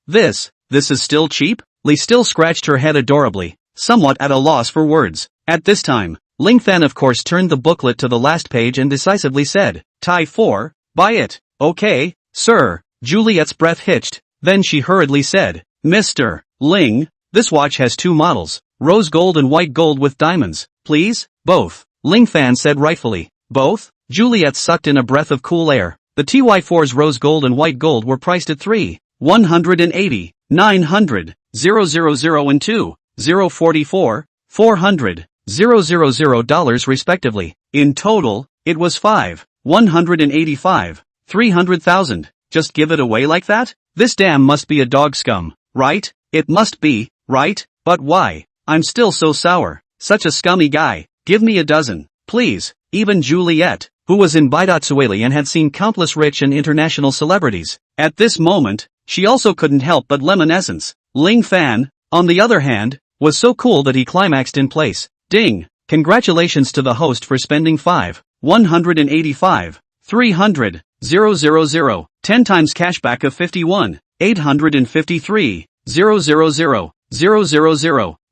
This is still cheap? Lee still scratched her head adorably, somewhat at a loss for words. At this time, Ling Fan of course turned the booklet to the last page and decisively said, Tie 4, buy it. Okay, sir. Juliet's breath hitched. Then she hurriedly said, Mr. Ling, this watch has 2 models, rose gold and white gold with diamonds, please? Both. Ling Fan said rightfully. Both? Juliet sucked in a breath of cool air. The TY4's rose gold and white gold were priced at 3,180, 900, 000 and 2,044, 400, 000 dollars respectively. In total, it was 5,185, 300,000. Just give it away like that? This damn must be a dog scum, right? It must be, right? But why? I'm still so sour. Such a scummy guy. Give me a dozen, please. Even Juliet, who was in Baidatsueli and had seen countless rich and international celebrities. At this moment, she also couldn't help but reminiscence. Ling Fan, on the other hand, was so cool that he climaxed in place. Ding! Congratulations to the host for spending 5,185, 300, 000, 10 times cashback of 51, 853, 000, 000.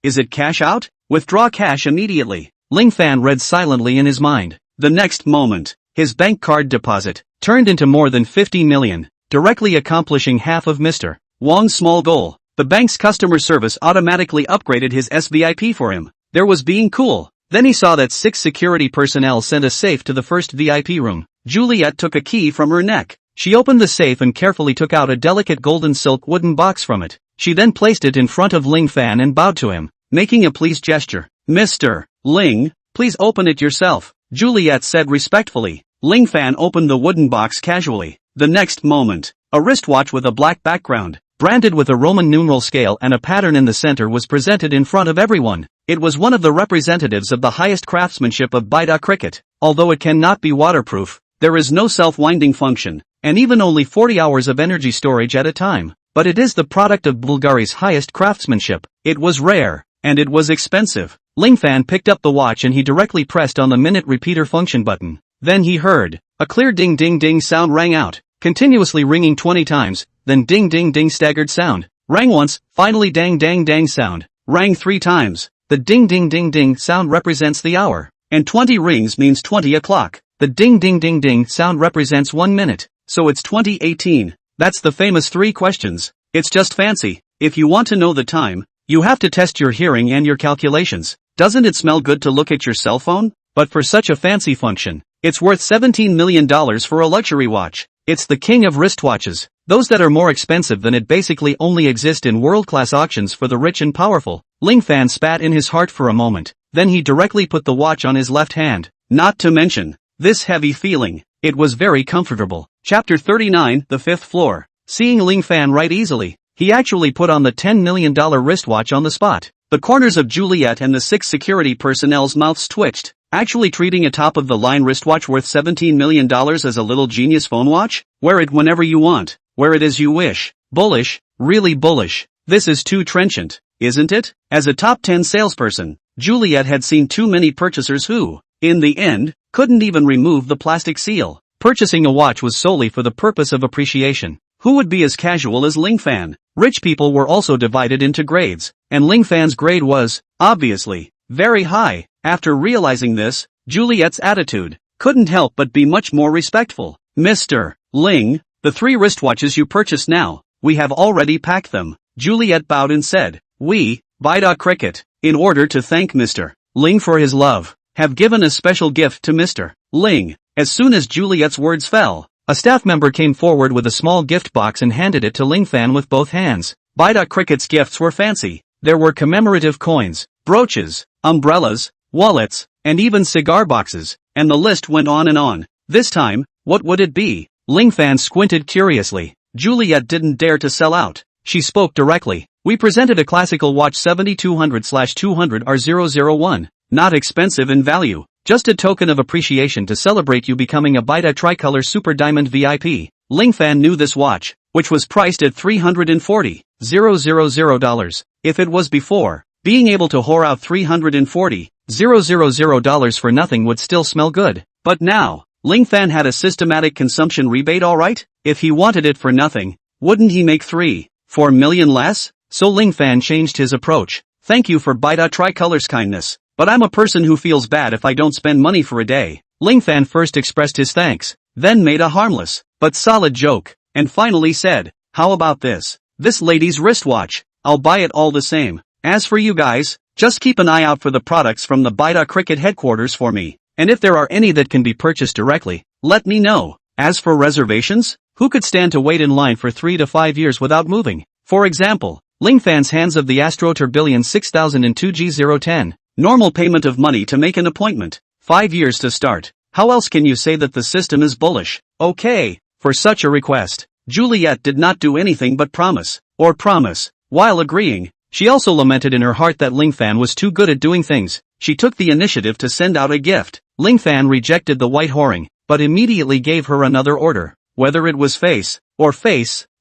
Is it cash out? Withdraw cash immediately. Ling Fan read silently in his mind. The next moment, his bank card deposit turned into more than 50 million, directly accomplishing half of Mr. Wong's small goal. The bank's customer service automatically upgraded his SVIP for him. There was being cool. Then he saw that 6 security personnel sent a safe to the first VIP room. Juliet took a key from her neck. She opened the safe and carefully took out a delicate golden silk wooden box from it. She then placed it in front of Ling Fan and bowed to him, making a pleased gesture. Mr. Ling, please open it yourself, Juliet said respectfully. Ling Fan opened the wooden box casually. The next moment, a wristwatch with a black background, branded with a Roman numeral scale and a pattern in the center was presented in front of everyone. It was one of the representatives of the highest craftsmanship of Baida cricket. Although it cannot be waterproof, there is no self-winding function, and even only 40 hours of energy storage at a time. But it is the product of Bulgari's highest craftsmanship. It was rare, and it was expensive. Ling Fan picked up the watch and he directly pressed on the minute repeater function button. Then he heard a clear ding ding ding sound rang out, continuously ringing 20 times, then ding ding ding staggered sound. Rang once, finally dang dang dang sound. Rang 3 times. The ding ding ding ding sound represents the hour. And 20 rings means 20 o'clock. The ding ding ding ding sound represents 1 minute. So it's 2018. That's the famous 3 questions. It's just fancy. If you want to know the time, you have to test your hearing and your calculations. Doesn't it smell good to look at your cell phone? But for such a fancy function, it's worth $17 million for a luxury watch. It's the king of wristwatches. Those that are more expensive than it basically only exist in world-class auctions for the rich and powerful. Ling Fan spat in his heart for a moment. Then he directly put the watch on his left hand. Not to mention this heavy feeling. It was very comfortable. Chapter 39, The Fifth Floor. Seeing Ling Fan write easily, he actually put on the $10 million wristwatch on the spot. The corners of Juliet and the 6 security personnel's mouths twitched. Actually treating a top-of-the-line wristwatch worth $17 million as a little genius phone watch? Wear it whenever you want. Wear it as you wish. Bullish, really bullish. This is too trenchant, isn't it? As a top 10 salesperson, Juliet had seen too many purchasers who, in the end, couldn't even remove the plastic seal. Purchasing a watch was solely for the purpose of appreciation. Who would be as casual as Ling Fan? Rich people were also divided into grades, and Ling Fan's grade was, obviously, very high. After realizing this, Juliet's attitude couldn't help but be much more respectful. Mr. Ling, the 3 wristwatches you purchased now, we have already packed them. Juliet bowed and said, we, Bida Cricket, in order to thank Mr. Ling for his love, have given a special gift to Mr. Ling. As soon as Juliet's words fell, a staff member came forward with a small gift box and handed it to Ling Fan with both hands. Bida Cricket's gifts were fancy. There were commemorative coins, brooches, umbrellas, wallets, and even cigar boxes, and the list went on and on. This time, what would it be? Ling Fan squinted curiously. Juliet didn't dare to sell out. She spoke directly. We presented a classical watch 7200/200 R001. Not expensive in value. Just a token of appreciation to celebrate you becoming a Bida Tricolor Super Diamond VIP. Ling Fan knew this watch, which was priced at $340,000. If it was before, being able to whore out $340,000 for nothing would still smell good. But now, Ling Fan had a systematic consumption rebate, alright? If he wanted it for nothing, wouldn't he make $3-4 million less? So Ling Fan changed his approach. Thank you for Bida Tricolor's kindness, but I'm a person who feels bad if I don't spend money for a day. Ling Fan first expressed his thanks, then made a harmless, but solid joke, and finally said, how about this? This lady's wristwatch. I'll buy it all the same. As for you guys, just keep an eye out for the products from the Bida Cricket headquarters for me. And if there are any that can be purchased directly, let me know. As for reservations, who could stand to wait in line for 3 to 5 years without moving? For example, Ling Fan's hands of the Astro Tourbillon 6002 G010. Normal payment of money to make an appointment. 5 years to start. How else can you say that the system is bullish? Okay, for such a request, Juliet did not do anything but promise. While agreeing, she also lamented in her heart that Ling Fan was too good at doing things. She took the initiative to send out a gift. Ling Fan rejected the white whoring, but immediately gave her another order. Whether it was face,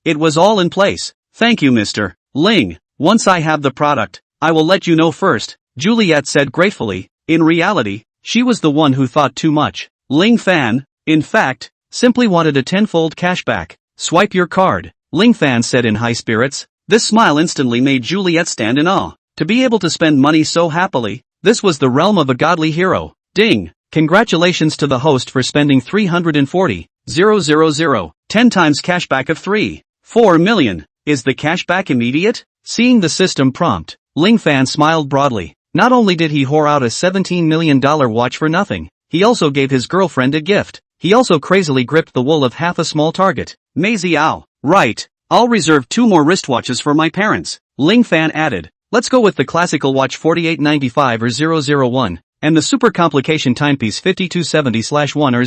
it was all in place. Thank you, Mr. Ling. Once I have the product, I will let you know first, Juliet said gratefully. In reality, she was the one who thought too much. Ling Fan, in fact, simply wanted a tenfold cashback. Swipe your card, Ling Fan said in high spirits. This smile instantly made Juliet stand in awe. To be able to spend money so happily, this was the realm of a godly hero. Ding! Congratulations to the host for spending $340,000, 10 times cashback of $3-4 million. Is the cashback immediate? Seeing the system prompt, Ling Fan smiled broadly. Not only did he whore out a $17 million watch for nothing, he also gave his girlfriend a gift. He also crazily gripped the wool of half a small target. Maziao. Right. I'll reserve 2 more wristwatches for my parents. Ling Fan added. Let's go with the classical watch 4895 or 001, and the super complication timepiece 5270/1 or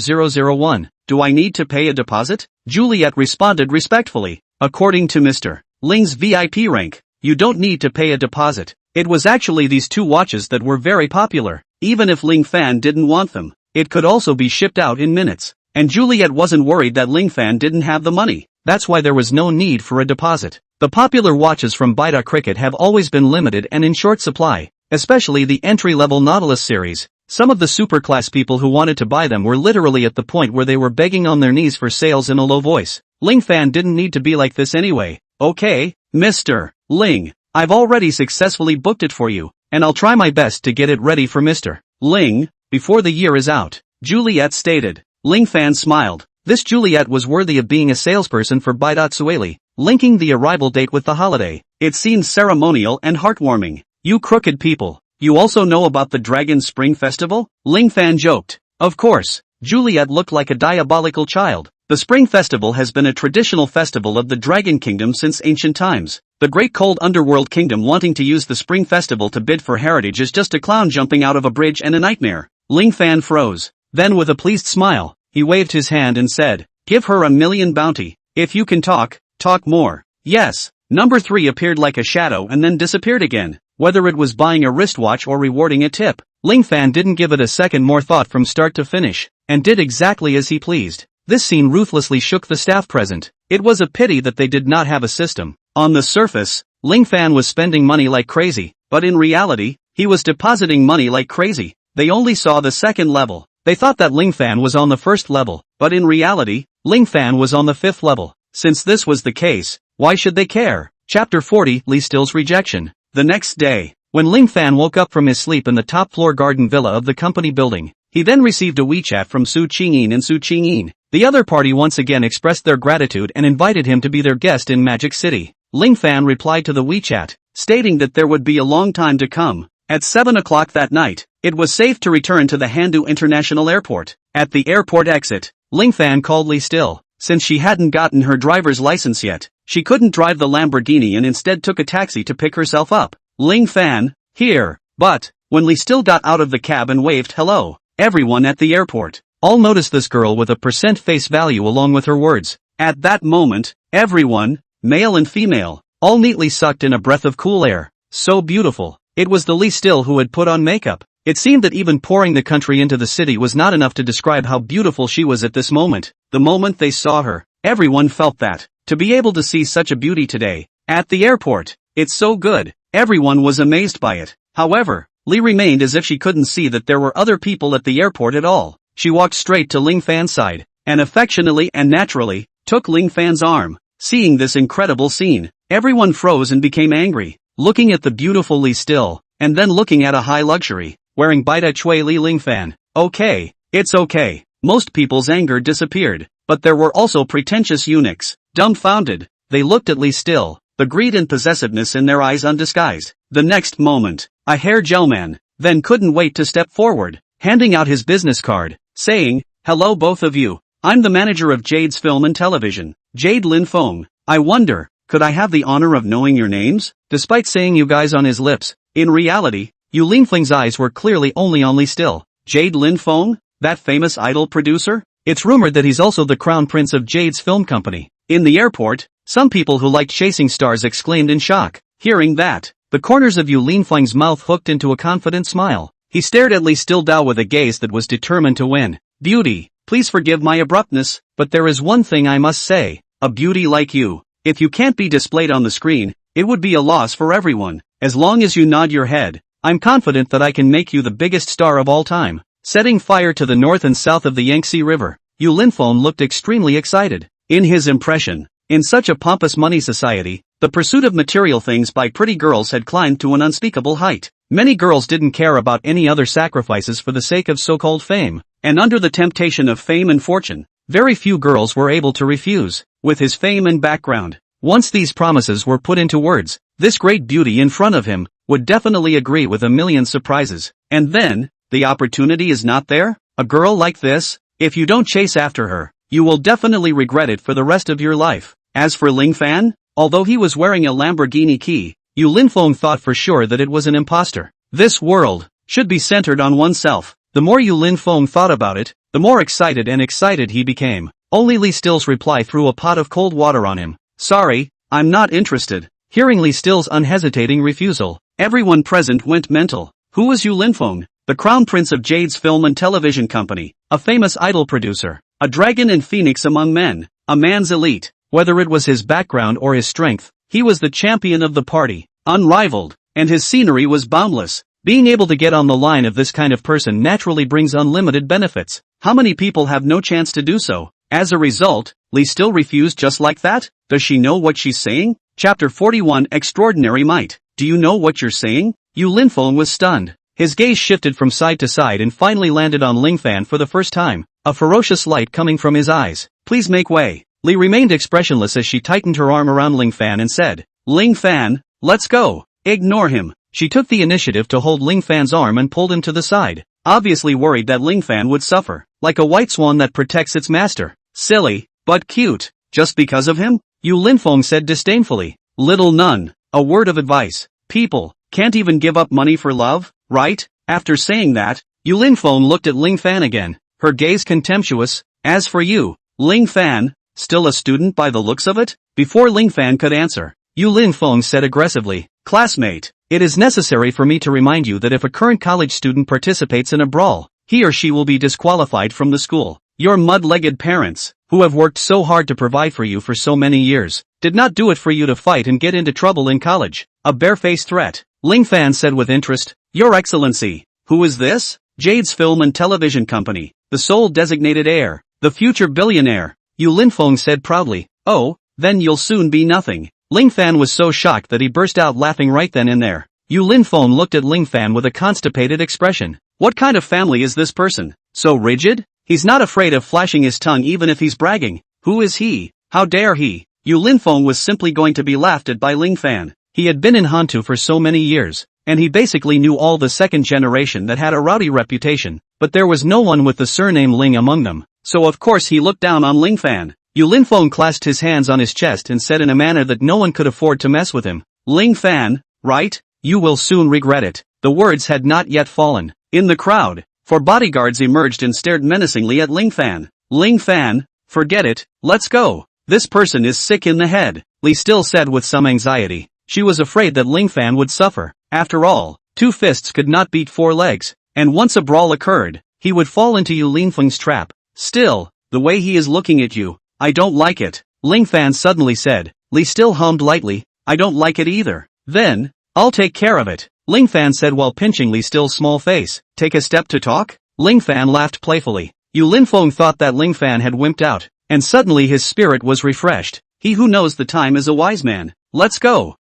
001. Do I need to pay a deposit? Juliet responded respectfully. According to Mr. Ling's VIP rank, you don't need to pay a deposit. It was actually these 2 watches that were very popular. Even if Ling Fan didn't want them, it could also be shipped out in minutes. And Juliet wasn't worried that Ling Fan didn't have the money. That's why there was no need for a deposit. The popular watches from Bida Cricket have always been limited and in short supply, especially the entry-level Nautilus series. Some of the super-class people who wanted to buy them were literally at the point where they were begging on their knees for sales in a low voice. Ling Fan didn't need to be like this anyway. Okay, Mr. Ling, I've already successfully booked it for you, and I'll try my best to get it ready for Mr. Ling before the year is out, Juliet stated. Ling Fan smiled. This Juliet was worthy of being a salesperson for Baidatsueli, linking the arrival date with the holiday. It seemed ceremonial and heartwarming. You crooked people. You also know about the Dragon Spring Festival? Ling Fan joked. Of course. Juliet looked like a diabolical child. The Spring Festival has been a traditional festival of the Dragon Kingdom since ancient times. The Great Cold Underworld Kingdom wanting to use the Spring Festival to bid for heritage is just a clown jumping out of a bridge and a nightmare. Ling Fan froze. Then with a pleased smile, he waved his hand and said, give her 1,000,000 bounty. If you can talk more. Yes. Number 3 appeared like a shadow and then disappeared again. Whether it was buying a wristwatch or rewarding a tip, Ling Fan didn't give it a second more thought from start to finish, and did exactly as he pleased. This scene ruthlessly shook the staff present. It was a pity that they did not have a system. On the surface, Ling Fan was spending money like crazy, but in reality, he was depositing money like crazy. They only saw the second level. They thought that Ling Fan was on the first level, but in reality, Ling Fan was on the 5th level. Since this was the case, why should they care? Chapter 40, Lee Still's rejection. The next day, when Ling Fan woke up from his sleep in the top-floor garden villa of the company building, he then received a WeChat from Su Qingyin and Su Qingyin. The other party once again expressed their gratitude and invited him to be their guest in Magic City. Ling Fan replied to the WeChat, stating that there would be a long time to come. At 7 o'clock that night, it was safe to return to the Handu International Airport. At the airport exit, Ling Fan called Lee Still. Since she hadn't gotten her driver's license yet, she couldn't drive the Lamborghini and instead took a taxi to pick herself up. Ling Fan, here. But, when Lee Still got out of the cab and waved hello, everyone at the airport all noticed this girl with a % face value along with her words. At that moment, everyone, male and female, all neatly sucked in a breath of cool air. So beautiful. It was the Lee Still who had put on makeup. It seemed that even pouring the country into the city was not enough to describe how beautiful she was at this moment. The moment they saw her, everyone felt that. To be able to see such a beauty today, at the airport, it's so good. Everyone was amazed by it. However, Lee remained as if she couldn't see that there were other people at the airport at all. She walked straight to Ling Fan's side, and affectionately and naturally, took Ling Fan's arm. Seeing this incredible scene, everyone froze and became angry, looking at the beautiful Lee Still, and then looking at a high luxury, wearing Baida Chui Li Ling Fan. Okay, it's okay. Most people's anger disappeared, but there were also pretentious eunuchs. Dumbfounded, they looked at Lee Still, the greed and possessiveness in their eyes undisguised. The next moment, a hair gel man, then couldn't wait to step forward, handing out his business card, saying, hello both of you, I'm the manager of Jade's Film and Television, Jade Lin Feng. I wonder, could I have the honor of knowing your names? Despite saying you guys on his lips, in reality, Yu Lingfeng's eyes were clearly only on Lee Still. Jade Lin Feng? That famous idol producer? It's rumored that he's also the crown prince of Jade's film company. In the airport, some people who liked chasing stars exclaimed in shock. Hearing that, the corners of Yu Lingfeng's mouth hooked into a confident smile. He stared at Lee Still Dao with a gaze that was determined to win. Beauty, please forgive my abruptness, but there is one thing I must say. A beauty like you, if you can't be displayed on the screen, it would be a loss for everyone. As long as you nod your head, I'm confident that I can make you the biggest star of all time. Setting fire to the north and south of the Yangtze River, Yu Linfeng looked extremely excited. In his impression, in such a pompous money society, the pursuit of material things by pretty girls had climbed to an unspeakable height. Many girls didn't care about any other sacrifices for the sake of so-called fame, and under the temptation of fame and fortune, very few girls were able to refuse. With his fame and background, once these promises were put into words, this great beauty in front of him would definitely agree with a million surprises. And then, the opportunity is not there? A girl like this, if you don't chase after her, you will definitely regret it for the rest of your life. As for Ling Fan, although he was wearing a Lamborghini key, Yu Linfeng thought for sure that it was an imposter. This world should be centered on oneself. The more Yu Linfeng thought about it, the more excited he became. Only Lee Still's reply threw a pot of cold water on him. Sorry, I'm not interested. Hearing Lee Still's unhesitating refusal, everyone present went mental. Who was Yu Linfeng? The crown prince of Jade's Film and Television Company, a famous idol producer, a dragon and phoenix among men, a man's elite. Whether it was his background or his strength, he was the champion of the party, unrivaled, and his scenery was boundless. Being able to get on the line of this kind of person naturally brings unlimited benefits. How many people have no chance to do so? As a result, Lee still refused just like that? Does she know what she's saying? Chapter 41 Extraordinary Might. Do you know what you're saying? Yu Linfeng was stunned. His gaze shifted from side to side and finally landed on Ling Fan for the first time, a ferocious light coming from his eyes. Please make way. Lee remained expressionless as she tightened her arm around Ling Fan and said, Ling Fan, let's go. Ignore him. She took the initiative to hold Ling Fan's arm and pulled him to the side, obviously worried that Ling Fan would suffer, like a white swan that protects its master. Silly, but cute. Just because of him? Yu Linfeng said disdainfully. Little nun. A word of advice. People can't even give up money for love, right? After saying that, Yu Linfeng looked at Ling Fan again, her gaze contemptuous. As for you, Ling Fan, still a student by the looks of it? Before Ling Fan could answer, Yu Linfeng said aggressively, Classmate, it is necessary for me to remind you that if a current college student participates in a brawl, he or she will be disqualified from the school. Your mud-legged parents, who have worked so hard to provide for you for so many years, did not do it for you to fight and get into trouble in college. A barefaced threat. Ling Fan said with interest, Your Excellency, who is this? Jade's Film and Television Company, the sole designated heir, the future billionaire. Yu Linfeng said proudly, Oh, then you'll soon be nothing. Ling Fan was so shocked that he burst out laughing right then and there. Yu Linfeng looked at Ling Fan with a constipated expression. What kind of family is this person? So rigid? He's not afraid of flashing his tongue even if he's bragging. Who is he? How dare he? Yu Linfeng was simply going to be laughed at by Ling Fan. He had been in Hantu for so many years, and he basically knew all the second generation that had a rowdy reputation, but there was no one with the surname Ling among them, so of course he looked down on Ling Fan. Yu Linfeng clasped his hands on his chest and said in a manner that no one could afford to mess with him. Ling Fan, right? You will soon regret it. The words had not yet fallen. In the crowd, 4 bodyguards emerged and stared menacingly at Ling Fan. Ling Fan, forget it, let's go. This person is sick in the head, Lee still said with some anxiety. She was afraid that Ling Fan would suffer. After all, 2 fists could not beat 4 legs, and once a brawl occurred, he would fall into Yu Linfeng's trap. Still, the way he is looking at you, I don't like it, Ling Fan suddenly said. Lee still hummed lightly, I don't like it either. Then, I'll take care of it, Ling Fan said while pinching Lee Still's small face. Take a step to talk? Ling Fan laughed playfully. Yu Linfeng thought that Ling Fan had wimped out, and suddenly his spirit was refreshed. He who knows the time is a wise man. Let's go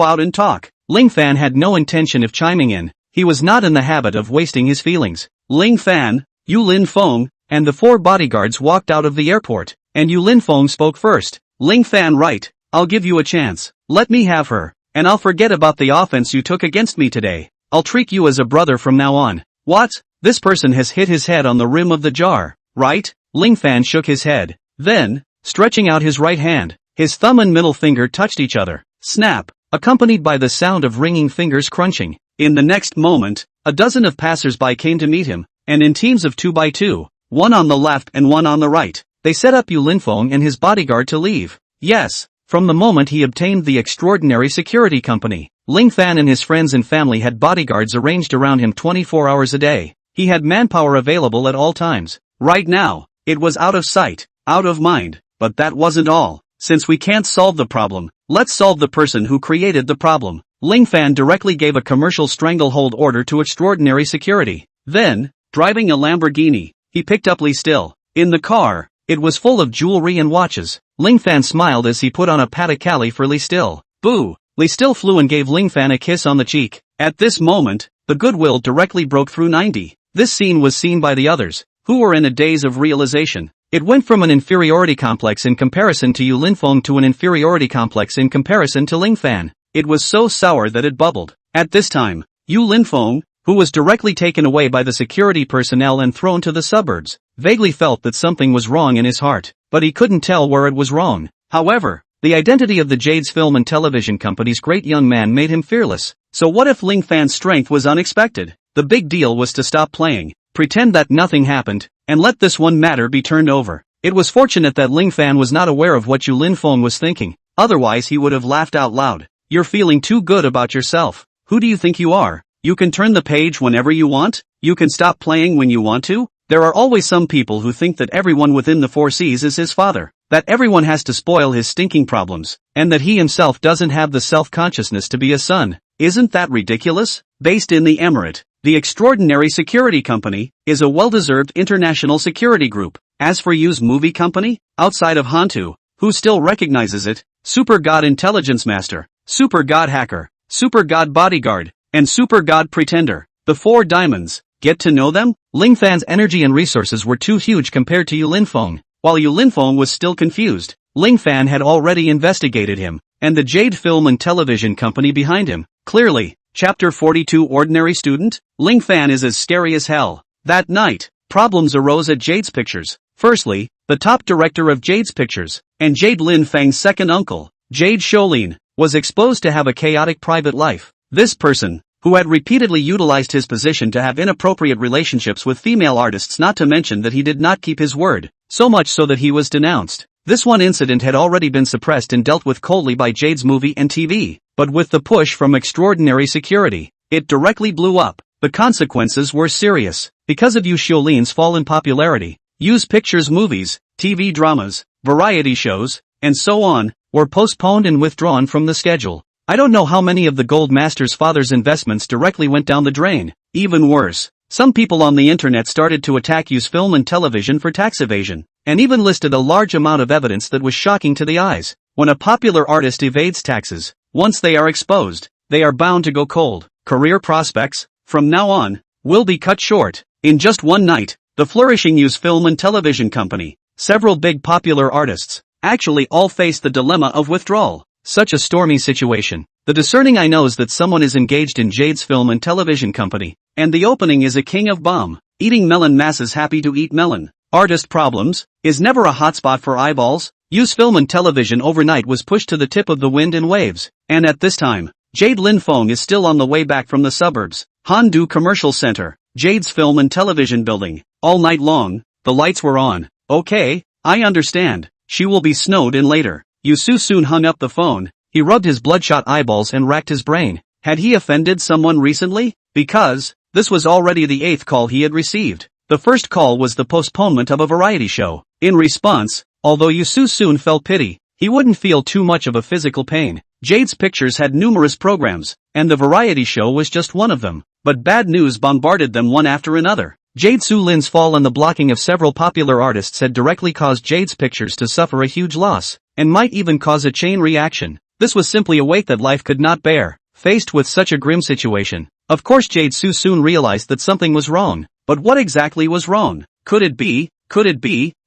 out and talk. Ling Fan had no intention of chiming in. He was not in the habit of wasting his feelings. Ling Fan, Yu Linfeng, and the 4 bodyguards walked out of the airport, and Yu Linfeng spoke first. Ling Fan, right, I'll give you a chance. Let me have her, and I'll forget about the offense you took against me today. I'll treat you as a brother from now on. What? This person has hit his head on the rim of the jar, right? Ling Fan shook his head. Then, stretching out his right hand, his thumb and middle finger touched each other. Snap, accompanied by the sound of ringing fingers crunching. In the next moment, a dozen of passers-by came to meet him, and in teams of 2 by 2, one on the left and one on the right, they set up Yu Linfeng and his bodyguard to leave. Yes, from the moment he obtained the extraordinary security company, Ling Fan and his friends and family had bodyguards arranged around him 24 hours a day. He had manpower available at all times. Right now, it was out of sight, out of mind, but that wasn't all. Since we can't solve the problem, let's solve the person who created the problem. Ling Fan directly gave a commercial stranglehold order to extraordinary security. Then, driving a Lamborghini, he picked up Lee Still. In the car, it was full of jewelry and watches. Ling Fan smiled as he put on a patakali for Lee Still. Boo! Lee Still flew and gave Ling Fan a kiss on the cheek. At this moment, the goodwill directly broke through 90. This scene was seen by the others, who were in a daze of realization. It went from an inferiority complex in comparison to Yu Linfeng to an inferiority complex in comparison to Ling Fan. It was so sour that it bubbled. At this time, Yu Linfeng, who was directly taken away by the security personnel and thrown to the suburbs, vaguely felt that something was wrong in his heart, but he couldn't tell where it was wrong. However, the identity of the Jade's Film and Television Company's great young man made him fearless. So what if Ling Fan's strength was unexpected? The big deal was to stop playing, pretend that nothing happened, and let this one matter be turned over. It was fortunate that Ling Fan was not aware of what Yu Linfeng was thinking, otherwise he would have laughed out loud. You're feeling too good about yourself. Who do you think you are? You can turn the page whenever you want? You can stop playing when you want to? There are always some people who think that everyone within the 4 seas is his father, that everyone has to spoil his stinking problems, and that he himself doesn't have the self-consciousness to be a son. Isn't that ridiculous? Based in the Emirate, the Extraordinary Security Company is a well-deserved international security group. As for Yu's movie company, outside of Hantu, who still recognizes it, Super God Intelligence Master, Super God Hacker, Super God Bodyguard, and Super God Pretender, the 4 diamonds. Get to know them? Ling Fan's energy and resources were too huge compared to Yu Linfeng. While Yu Linfeng was still confused, Ling Fan had already investigated him, and the Jade Film and Television Company behind him. Clearly, Chapter 42 Ordinary Student? Ling Fan is as scary as hell. That night, problems arose at Jade's Pictures. Firstly, the top director of Jade's Pictures, and Jade Lin Feng's second uncle, Jade Shoulin, was exposed to have a chaotic private life. This person, who had repeatedly utilized his position to have inappropriate relationships with female artists, not to mention that he did not keep his word, so much so that he was denounced. This one incident had already been suppressed and dealt with coldly by Jade's movie and TV, but with the push from extraordinary security, it directly blew up. The consequences were serious. Because of Yu Xiulin's fall in popularity, Yu's Pictures movies, TV dramas, variety shows, and so on, were postponed and withdrawn from the schedule. I don't know how many of the Gold Master's father's investments directly went down the drain. Even worse, some people on the internet started to attack Yu's Film and Television for tax evasion, and even listed a large amount of evidence that was shocking to the eyes. When a popular artist evades taxes, once they are exposed, they are bound to go cold. Career prospects, from now on, will be cut short. In just one night, the flourishing Yu's Film and Television Company, several big popular artists, actually all faced the dilemma of withdrawal. Such a stormy situation. The discerning eye knows that someone is engaged in Jade's Film and Television Company, and the opening is a king of bomb, eating melon masses happy to eat melon. Artist problems, is never a hotspot for eyeballs. Yu's Film and Television overnight was pushed to the tip of the wind and waves, and at this time, Jade Linfeng is still on the way back from the suburbs. Handu Commercial Center, Jade's Film and Television building. All night long, the lights were on. Okay, I understand, she will be snowed in later. Yu soon hung up the phone. He rubbed his bloodshot eyeballs and racked his brain. Had he offended someone recently? Because, this was already the 8th call he had received. The first call was the postponement of a variety show. In response, although Yu soon felt pity, he wouldn't feel too much of a physical pain. Jade's Pictures had numerous programs, and the variety show was just one of them. But bad news bombarded them one after another. Jade Lin's fall and the blocking of several popular artists had directly caused Jade's Pictures to suffer a huge loss, and might even cause a chain reaction. This was simply a weight that life could not bear. Faced with such a grim situation, of course Jade soon realized that something was wrong. But what exactly was wrong? Could it be?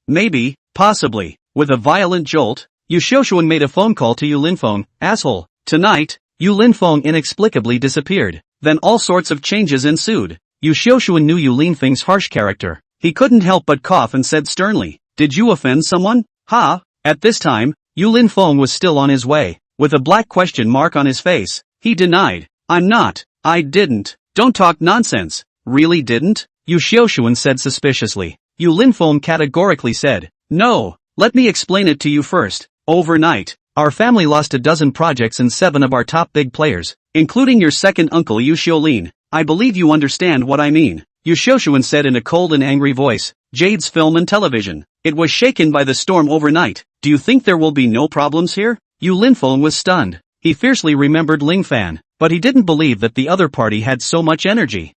Maybe, possibly. With a violent jolt, Yu Xiuxuan made a phone call to Yu Linfeng. Asshole. Tonight, Yu Linfeng inexplicably disappeared. Then all sorts of changes ensued. Yu Xiuxuan knew Yu Linfeng's harsh character. He couldn't help but cough and said sternly, "Did you offend someone?" Ha! At this time, Yu Linfeng was still on his way. With a black question mark on his face, he denied. "I'm not. I didn't." "Don't talk nonsense." "Really didn't?" Yu Xiuxuan said suspiciously. Yu Linfeng categorically said, "No, let me explain it to you first. Overnight, our family lost a dozen projects and 7 of our top big players, including your second uncle Yu Xiulin. I believe you understand what I mean." Yu Xiuxuan said in a cold and angry voice. "Jade's Film and Television. It was shaken by the storm overnight. Do you think there will be no problems here?" Yu Linfeng was stunned. He fiercely remembered Ling Fan, but he didn't believe that the other party had so much energy.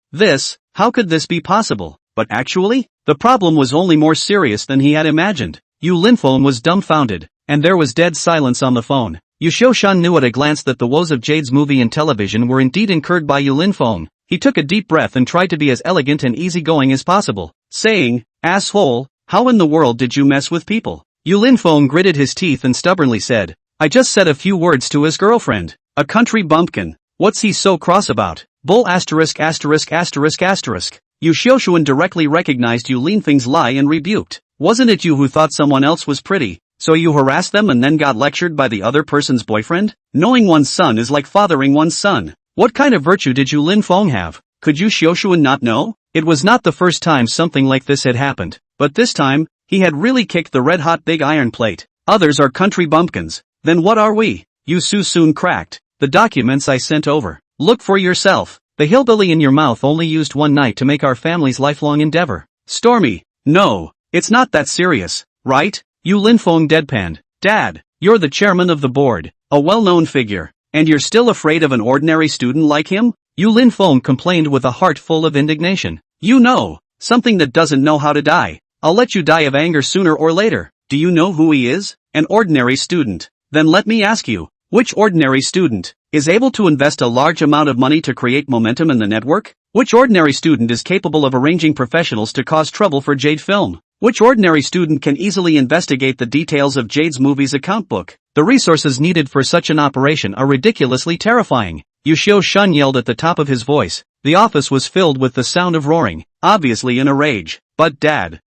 How could this be possible? But actually, the problem was only more serious than he had imagined. Yu Linfeng was dumbfounded, and there was dead silence on the phone. Yu Xiuxuan knew at a glance that the woes of Jade's movie and television were indeed incurred by Yu Linfeng. He took a deep breath and tried to be as elegant and easygoing as possible, saying, "Asshole, how in the world did you mess with people?" Yu Linfeng gritted his teeth and stubbornly said, "I just said a few words to his girlfriend. A country bumpkin. What's he so cross about?" Bull *********. Yu Xiuxuan directly recognized Yu Linfeng's lie and rebuked. "Wasn't it you who thought someone else was pretty, so you harassed them and then got lectured by the other person's boyfriend? Knowing one's son is like fathering one's son. What kind of virtue did Yu Linfeng have? Could Yu Xiuxuan not know?" It was not the first time something like this had happened, but this time, he had really kicked the red-hot big iron plate. "Others are country bumpkins. Then what are we?" Yu soon cracked. "The documents I sent over. Look for yourself. The hillbilly in your mouth only used one night to make our family's lifelong endeavor." Stormy. "No, it's not that serious, right?" Yu Linfeng deadpanned. "Dad, you're the chairman of the board, a well-known figure, and you're still afraid of an ordinary student like him?" Yu Linfeng complained with a heart full of indignation. "You know, something that doesn't know how to die. I'll let you die of anger sooner or later. Do you know who he is? An ordinary student. Then let me ask you, which ordinary student is able to invest a large amount of money to create momentum in the network? Which ordinary student is capable of arranging professionals to cause trouble for Jade Film? Which ordinary student can easily investigate the details of Jade's movie's account book? The resources needed for such an operation are ridiculously terrifying. Yushio Shun yelled at the top of his voice. The office was filled with the sound of roaring, obviously in a rage. But Dad,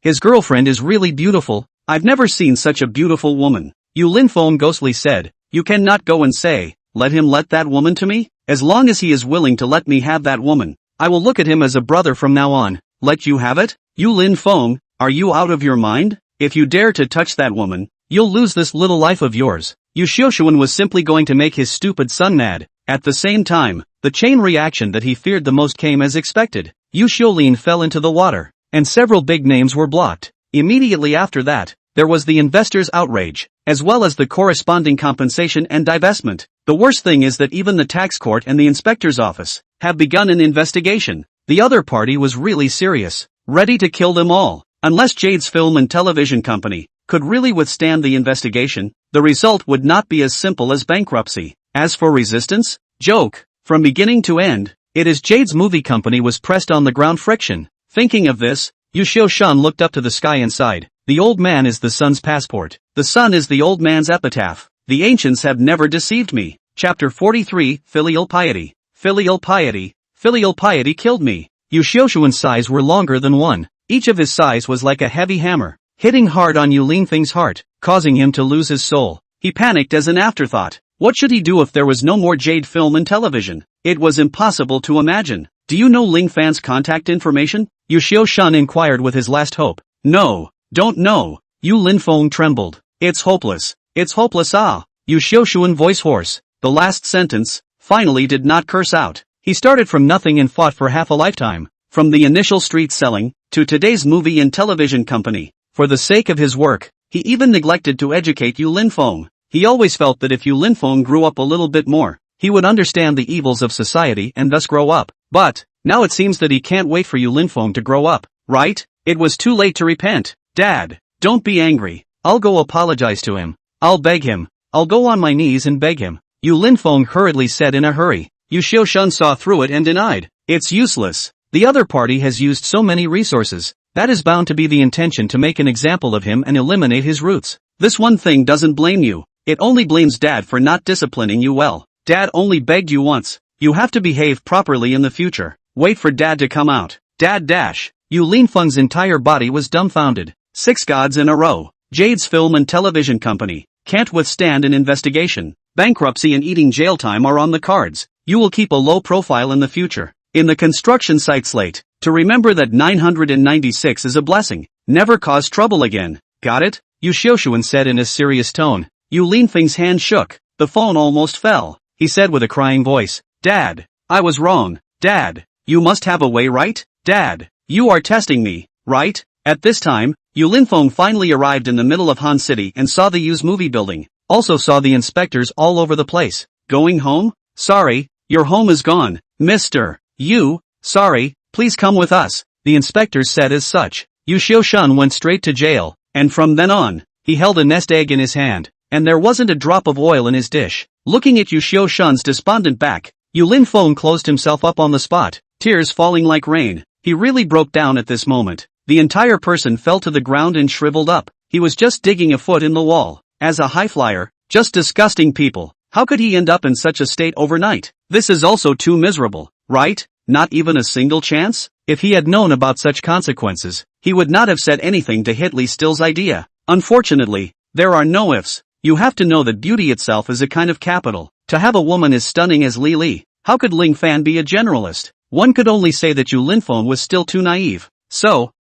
his girlfriend is really beautiful. I've never seen such a beautiful woman. Ling Fan ghostly said. You cannot go and say, let him let that woman to me? As long as he is willing to let me have that woman, I will look at him as a brother from now on. Let you have it? Ling Fan, are you out of your mind? If you dare to touch that woman, you'll lose this little life of yours. Yushio was simply going to make his stupid son mad. At the same time, the chain reaction that he feared the most came as expected. Yushio fell into the water, and several big names were blocked. Immediately after that, there was the investors' outrage, as well as the corresponding compensation and divestment. The worst thing is that even the tax court and the inspector's office have begun an investigation. The other party was really serious, ready to kill them all. Unless Jade's Film and Television Company could really withstand the investigation, the result would not be as simple as bankruptcy. As for resistance, joke, from beginning to end, it is Jade's movie company was pressed on the ground friction. Thinking of this, Yushio Shun looked up to the sky and sighed. The old man is the sun's passport. The sun is the old man's epitaph. The ancients have never deceived me. Chapter 43, Filial Piety. Filial piety. Filial piety killed me. Yushio-Shuan's sighs were longer than one. Each of his sighs was like a heavy hammer, hitting hard on Ling Fan's heart, causing him to lose his soul. He panicked as an afterthought. What should he do if there was no more Jade Film and Television? It was impossible to imagine. Do you know Ling Fan's contact information? Yushio Shun inquired with his last hope. No, don't know. Ling Fan trembled. It's hopeless. It's hopeless Yushio Shuan voice hoarse. The last sentence, finally did not curse out. He started from nothing and fought for half a lifetime. From the initial street selling, to today's movie and television company. For the sake of his work, he even neglected to educate Ling Fan. He always felt that if Ling Fan grew up a little bit more, he would understand the evils of society and thus grow up. But, now it seems that he can't wait for Ling Fan to grow up, right? It was too late to repent. Dad, don't be angry. I'll go apologize to him. I'll beg him. I'll go on my knees and beg him. Ling Fan hurriedly said in a hurry. Yushio Shun saw through it and denied. It's useless. The other party has used so many resources. That is bound to be the intention to make an example of him and eliminate his roots. This one thing doesn't blame you. It only blames Dad for not disciplining you well. Dad only begged you once. You have to behave properly in the future. Wait for Dad to come out. Dad dash. Ling Fan's entire body was dumbfounded. 6 gods in a row. Jade's Film and Television Company can't withstand an investigation. Bankruptcy and eating jail time are on the cards. You will keep a low profile in the future. In the construction site slate, to remember that 996 is a blessing. Never cause trouble again. Got it? Yushio said in a serious tone. Ling Fan's hand shook. The phone almost fell. He said with a crying voice. Dad, I was wrong. Dad, you must have a way, right? Dad, you are testing me, right? At this time, Ling Fan finally arrived in the middle of Han City and saw the U's movie building. Also saw the inspectors all over the place. Going home? Sorry, your home is gone, Mr. Yu. Sorry, please come with us. The inspectors said as such. Yushio Shun went straight to jail, and from then on, he held a nest egg in his hand, and there wasn't a drop of oil in his dish. Looking at Yushio Shun's despondent back, Ling Fan closed himself up on the spot, tears falling like rain. He really broke down at this moment. The entire person fell to the ground and shriveled up. He was just digging a foot in the wall. As a high flyer, just disgusting people. How could he end up in such a state overnight? This is also too miserable, right? Not even a single chance? If he had known about such consequences, he would not have said anything to hit Lee Still's idea. Unfortunately, there are no ifs. You have to know that beauty itself is a kind of capital. To have a woman as stunning as Li, how could Ling Fan be a generalist? One could only say that Ling Fan was still too naive. So,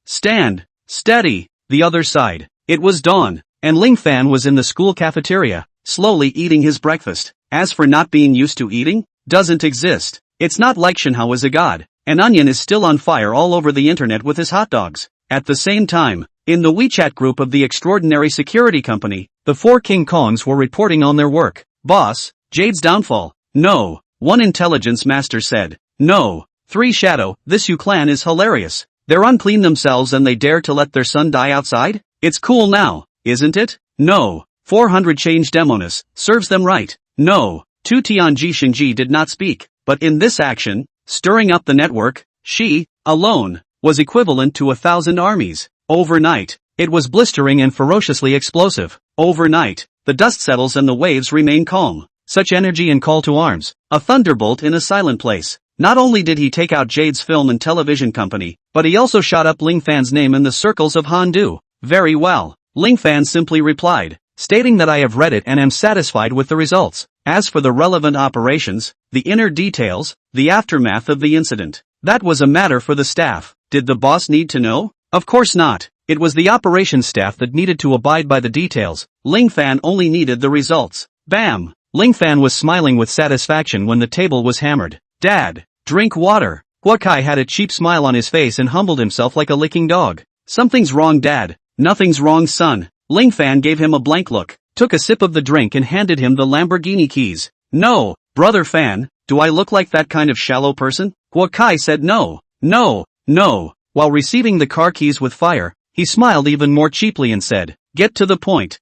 stand, steady. The other side. It was dawn, and Ling Fan was in the school cafeteria, slowly eating his breakfast. As for not being used to eating, doesn't exist. It's not like Shinhao is a god. An onion is still on fire all over the internet with his hot dogs. At the same time, in the WeChat group of the extraordinary security company, the 4 King Kongs were reporting on their work. Boss, Jade's downfall. No. One intelligence master said. No. 3 Shadow, this Yu clan is hilarious. They're unclean themselves and they dare to let their son die outside? It's cool now, isn't it? No. 400 change demoness, serves them right. No. 2 Tianji Shinji did not speak, but in this action, stirring up the network, she, alone, was equivalent to 1,000 armies. Overnight, it was blistering and ferociously explosive. Overnight, the dust settles and the waves remain calm. Such energy and call to arms. A thunderbolt in a silent place. Not only did he take out Jade's film and television company, but he also shot up Ling Fan's name in the circles of Handu. Very well. Ling Fan simply replied, stating that I have read it and am satisfied with the results. As for the relevant operations, the inner details, the aftermath of the incident, that was a matter for the staff. Did the boss need to know? Of course not. It was the operations staff that needed to abide by the details. Ling Fan only needed the results. Bam! Ling Fan was smiling with satisfaction when the table was hammered. Dad, drink water. Guokai had a cheap smile on his face and humbled himself like a licking dog. Something's wrong, Dad. Nothing's wrong, son. Ling Fan gave him a blank look, took a sip of the drink and handed him the Lamborghini keys. No, brother Fan, do I look like that kind of shallow person? Guokai said no. No. While receiving the car keys with fire, he smiled even more cheaply and said, Get to the point.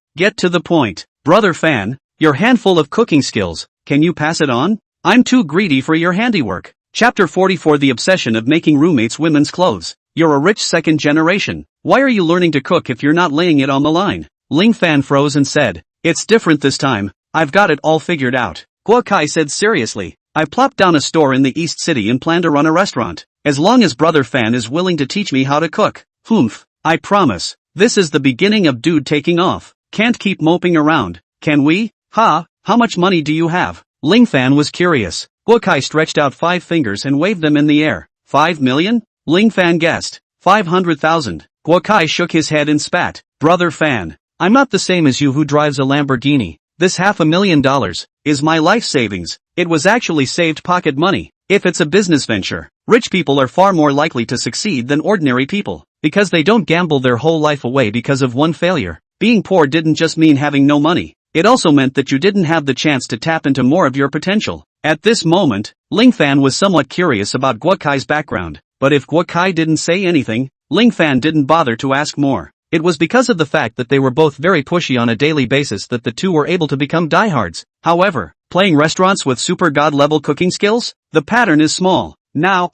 Brother Fan, your handful of cooking skills, can you pass it on? I'm too greedy for your handiwork. Chapter 44 The Obsession of Making Roommates Women's Clothes. You're a rich second generation. Why are you learning to cook if you're not laying it on the line? Ling Fan froze and said, It's different this time. I've got it all figured out. Guokai said seriously, I've plopped down a store in the East City and plan to run a restaurant. As long as Brother Fan is willing to teach me how to cook. Humph. I promise. This is the beginning of dude taking off. Can't keep moping around, can we? How much money do you have? Ling Fan was curious. Guokai stretched out 5 fingers and waved them in the air. 5 million? Ling Fan guessed. 500,000. Guokai shook his head and spat. Brother Fan, I'm not the same as you who drives a Lamborghini. This $500,000 is my life savings. It was actually saved pocket money. If it's a business venture, rich people are far more likely to succeed than ordinary people, because they don't gamble their whole life away because of one failure. Being poor didn't just mean having no money. It also meant that you didn't have the chance to tap into more of your potential. At this moment, Ling Fan was somewhat curious about Guokai's background, but if Guokai didn't say anything, Ling Fan didn't bother to ask more. It was because of the fact that they were both very pushy on a daily basis that the two were able to become diehards. However, playing restaurants with super god-level cooking skills? The pattern is small. Now,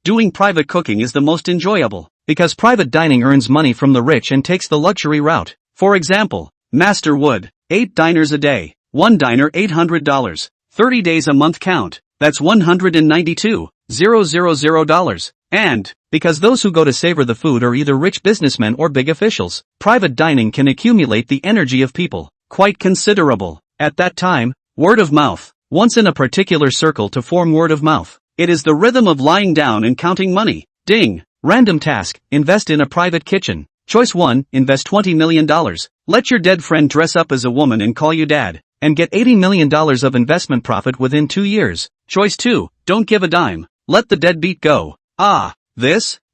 doing private cooking is the most enjoyable, because private dining earns money from the rich and takes the luxury route. For example, Master Wood, 8 diners a day, 1 diner $800, 30 days a month count, that's $192,000. And, because those who go to savor the food are either rich businessmen or big officials, private dining can accumulate the energy of people, quite considerable. At that time, word of mouth, once in a particular circle to form word of mouth. It is the rhythm of lying down and counting money. Ding. Random task, invest in a private kitchen. Choice 1, invest $20 million. Let your dead friend dress up as a woman and call you dad, and get $80 million of investment profit within 2 years. Choice 2, don't give a dime. Let the deadbeat go.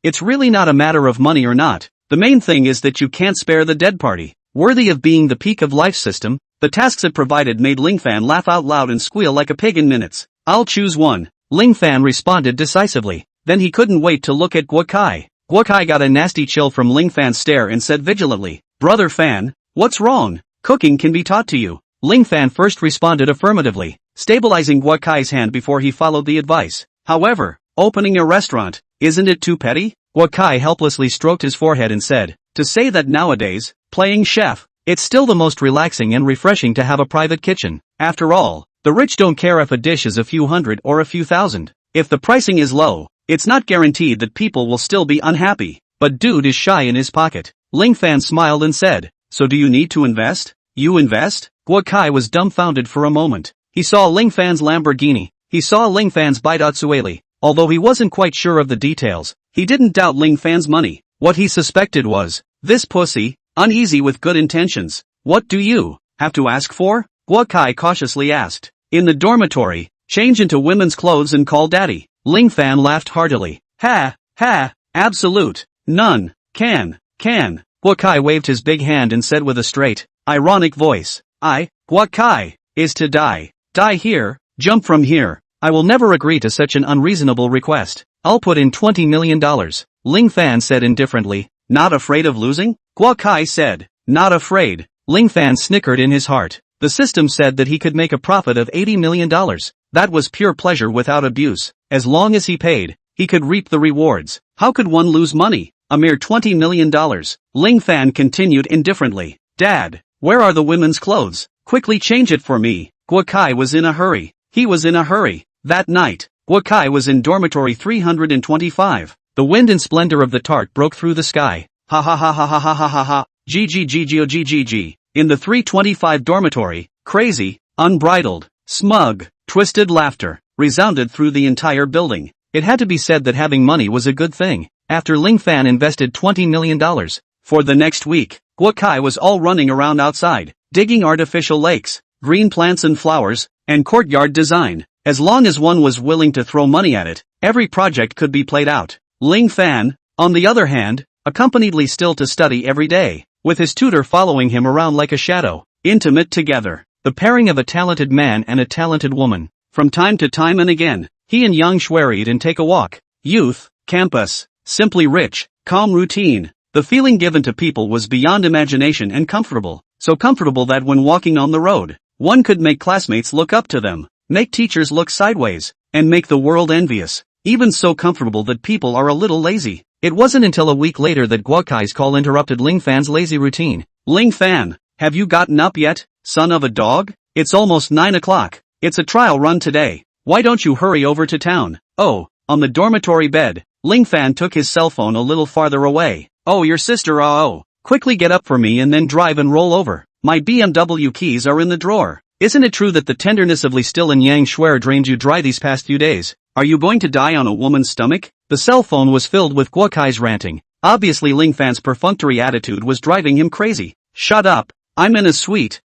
It's really not a matter of money or not. The main thing is that you can't spare the dead party. Worthy of being the peak of life system, the tasks it provided made Ling Fan laugh out loud and squeal like a pig in minutes. I'll choose one. Ling Fan responded decisively. Then he couldn't wait to look at Guokai. Guokai got a nasty chill from Ling Fan's stare and said vigilantly, Brother Fan, what's wrong? Cooking can be taught to you. Ling Fan first responded affirmatively, stabilizing Guokai's hand before he followed the advice. However, opening a restaurant, isn't it too petty? Guokai helplessly stroked his forehead and said, to say that nowadays, playing chef, it's still the most relaxing and refreshing to have a private kitchen. After all, the rich don't care if a dish is a few hundred or a few thousand. If the pricing is low, it's not guaranteed that people will still be unhappy. But dude is shy in his pocket. Ling Fan smiled and said, so do you need to invest? You invest? Guokai was dumbfounded for a moment. He saw Ling Fan's Lamborghini. He saw Ling Fan's Baidatsueli. Although he wasn't quite sure of the details, he didn't doubt Ling Fan's money. What he suspected was, this pussy, uneasy with good intentions. What do you have to ask for? Guokai cautiously asked. In the dormitory, change into women's clothes and call daddy. Ling Fan laughed heartily. Ha, absolute. None. Can. Guokai waved his big hand and said with a straight, ironic voice. Guokai, is to die. Die here, jump from here. I will never agree to such an unreasonable request. I'll put in $20 million. Ling Fan said indifferently. Not afraid of losing? Guo Kai said. Not afraid. Ling Fan snickered in his heart. The system said that he could make a profit of $80 million. That was pure pleasure without abuse. As long as he paid, he could reap the rewards. How could one lose money? A mere $20 million. Ling Fan continued indifferently. Dad, where are the women's clothes? Quickly change it for me. Guo Kai was in a hurry. He was in a hurry. That night, Guo Kai was in dormitory 325. The wind and splendor of the tart broke through the sky. Ha ha ha ha ha ha ha ha ha. GG. In the 325 dormitory, crazy, unbridled, smug, twisted laughter resounded through the entire building. It had to be said that having money was a good thing. After Ling Fan invested $20 million. For the next week, Guo Kai was all running around outside, digging artificial lakes, green plants and flowers, and courtyard design. As long as one was willing to throw money at it, every project could be played out. Ling Fan, on the other hand, accompanied Li still to study every day, with his tutor following him around like a shadow, intimate together, the pairing of a talented man and a talented woman. From time to time and again, he and Yang Shueried and take a walk. Youth, campus, simply rich, calm routine. The feeling given to people was beyond imagination and comfortable, so comfortable that when walking on the road, one could make classmates look up to them, make teachers look sideways, and make the world envious. Even so comfortable that people are a little lazy. It wasn't until a week later that Guo Kai's call interrupted Ling Fan's lazy routine. Ling Fan, have you gotten up yet, son of a dog? It's almost 9 o'clock. It's a trial run today. Why don't you hurry over to town? Oh, on the dormitory bed, Ling Fan took his cell phone a little farther away. Oh, your sister, oh. Quickly get up for me and then drive and roll over. My BMW keys are in the drawer. Isn't it true that the tenderness of Li Still and Yang Shuer drained you dry these past few days? Are you going to die on a woman's stomach? The cell phone was filled with Guo Kai's ranting. Obviously Ling Fan's perfunctory attitude was driving him crazy. Shut up. I'm in a sweet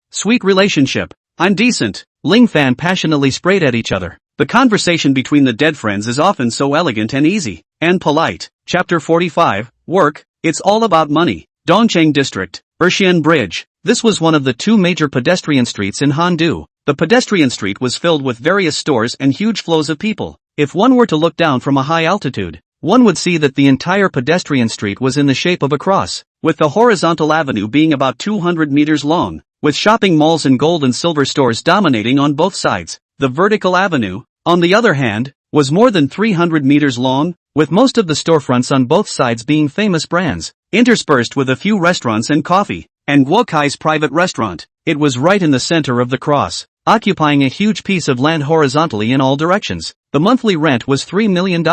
relationship. I'm decent. Ling Fan passionately sprayed at each other. The conversation between the dead friends is often so elegant and easy, and polite. Chapter 45, Work, It's All About Money. Dongcheng District, Erxian Bridge. This was one of the two major pedestrian streets in Handu. The pedestrian street was filled with various stores and huge flows of people. If one were to look down from a high altitude, one would see that the entire pedestrian street was in the shape of a cross, with the horizontal avenue being about 200 meters long, with shopping malls and gold and silver stores dominating on both sides. The vertical avenue, on the other hand, was more than 300 meters long, with most of the storefronts on both sides being famous brands, interspersed with a few restaurants and coffee, and Guo Kai's private restaurant. It was right in the center of the cross, occupying a huge piece of land horizontally in all directions. The monthly rent was $3 million.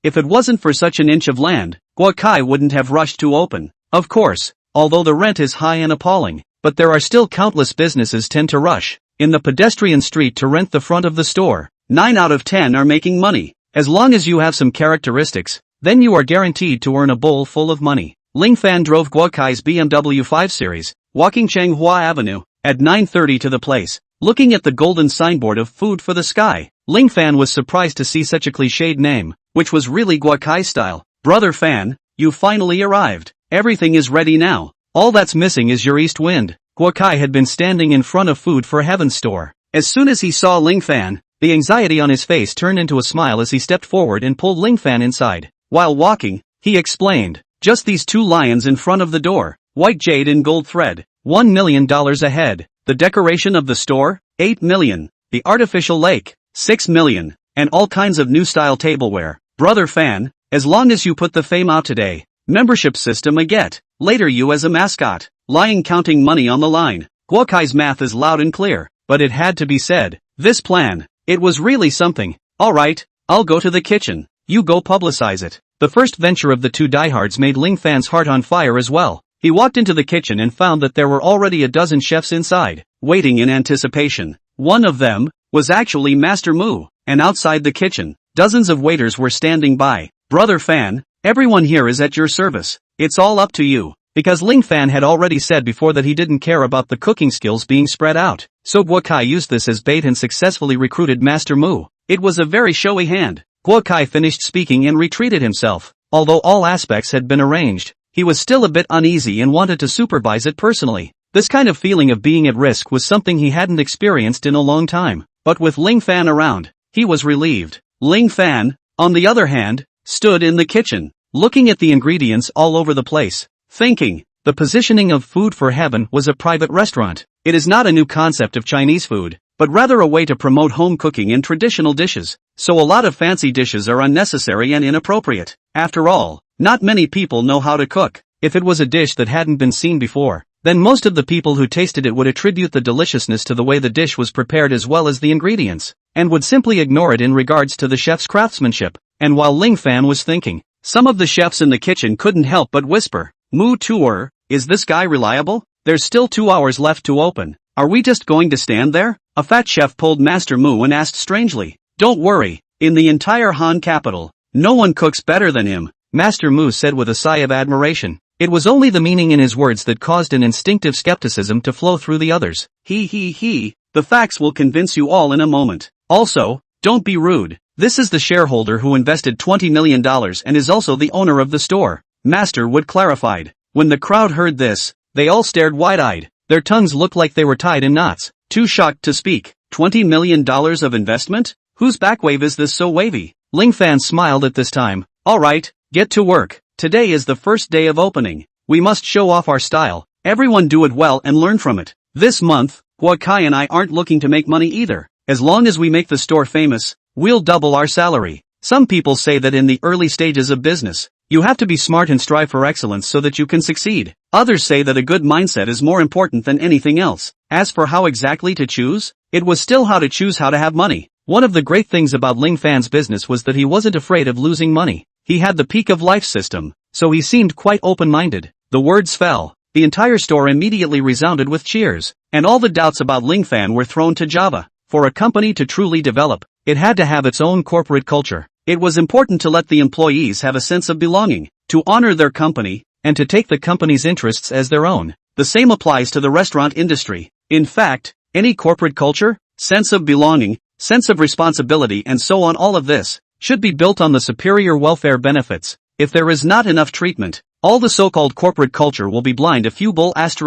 If it wasn't for such an inch of land, Guo Kai wouldn't have rushed to open. Of course, although the rent is high and appalling, but there are still countless businesses tend to rush in the pedestrian street to rent the front of the store. 9 out of 10 are making money. As long as you have some characteristics, then you are guaranteed to earn a bowl full of money. Ling Fan drove Guo Kai's BMW 5 Series, walking Changhua Avenue, at 9:30 to the place. Looking at the golden signboard of Food for the Sky, Ling Fan was surprised to see such a cliched name, which was really Guo Kai's style. Brother Fan, you finally arrived. Everything is ready now. All that's missing is your east wind. Guo Kai had been standing in front of Food for Heaven's store. As soon as he saw Ling Fan, the anxiety on his face turned into a smile as he stepped forward and pulled Ling Fan inside. While walking, he explained, just these two lions in front of the door, white jade and gold thread, $1 million ahead. The decoration of the store, $8 million. The artificial lake, $6 million. And all kinds of new style tableware. Brother Fan, as long as you put the fame out today, membership system a get. Later you as a mascot, lying counting money on the line. Guo Kai's math is loud and clear, but it had to be said. This plan, it was really something. Alright, I'll go to the kitchen. You go publicize it. The first venture of the two diehards made Ling Fan's heart on fire as well. He walked into the kitchen and found that there were already a dozen chefs inside, waiting in anticipation. One of them was actually Master Mu, and outside the kitchen, dozens of waiters were standing by. Brother Fan, everyone here is at your service. It's all up to you. Because Ling Fan had already said before that he didn't care about the cooking skills being spread out, so Guo Kai used this as bait and successfully recruited Master Mu. It was a very showy hand. Guo Kai finished speaking and retreated himself. Although all aspects had been arranged, he was still a bit uneasy and wanted to supervise it personally. This kind of feeling of being at risk was something he hadn't experienced in a long time. But with Ling Fan around, he was relieved. Ling Fan, on the other hand, stood in the kitchen, looking at the ingredients all over the place, thinking. The positioning of Food for Heaven was a private restaurant. It is not a new concept of Chinese food, but rather a way to promote home cooking and traditional dishes, so a lot of fancy dishes are unnecessary and inappropriate. After all, not many people know how to cook. If it was a dish that hadn't been seen before, then most of the people who tasted it would attribute the deliciousness to the way the dish was prepared as well as the ingredients, and would simply ignore it in regards to the chef's craftsmanship. And while Ling Fan was thinking, some of the chefs in the kitchen couldn't help but whisper, "Mu Tuer, is this guy reliable? There's still 2 hours left to open. Are we just going to stand there?" A fat chef pulled Master Mu and asked strangely. "Don't worry, in the entire Han capital, no one cooks better than him," Master Mu said with a sigh of admiration. It was only the meaning in his words that caused an instinctive skepticism to flow through the others. The facts will convince you all in a moment. Also, don't be rude. This is the shareholder who invested $20 million and is also the owner of the store, Master Wood clarified. When the crowd heard this, they all stared wide-eyed. Their tongues looked like they were tied in knots, too shocked to speak. $20 million of investment? Whose backwave is this so wavy? Ling Fan smiled at this time. Alright, get to work. Today is the first day of opening. We must show off our style. Everyone do it well and learn from it. This month, Hua Kai and I aren't looking to make money either. As long as we make the store famous, we'll double our salary. Some people say that in the early stages of business, you have to be smart and strive for excellence so that you can succeed. Others say that a good mindset is more important than anything else. As for how exactly to choose, it was still how to choose how to have money. One of the great things about Ling Fan's business was that he wasn't afraid of losing money. He had the peak of life system, so he seemed quite open-minded. The words fell. The entire store immediately resounded with cheers, and all the doubts about Ling Fan were thrown to Java. For a company to truly develop, it had to have its own corporate culture. It was important to let the employees have a sense of belonging, to honor their company, and to take the company's interests as their own. The same applies to the restaurant industry. In fact, any corporate culture, sense of belonging, sense of responsibility and so on, all of this should be built on the superior welfare benefits. If there is not enough treatment, all the so-called corporate culture will be blind. If you bull ********.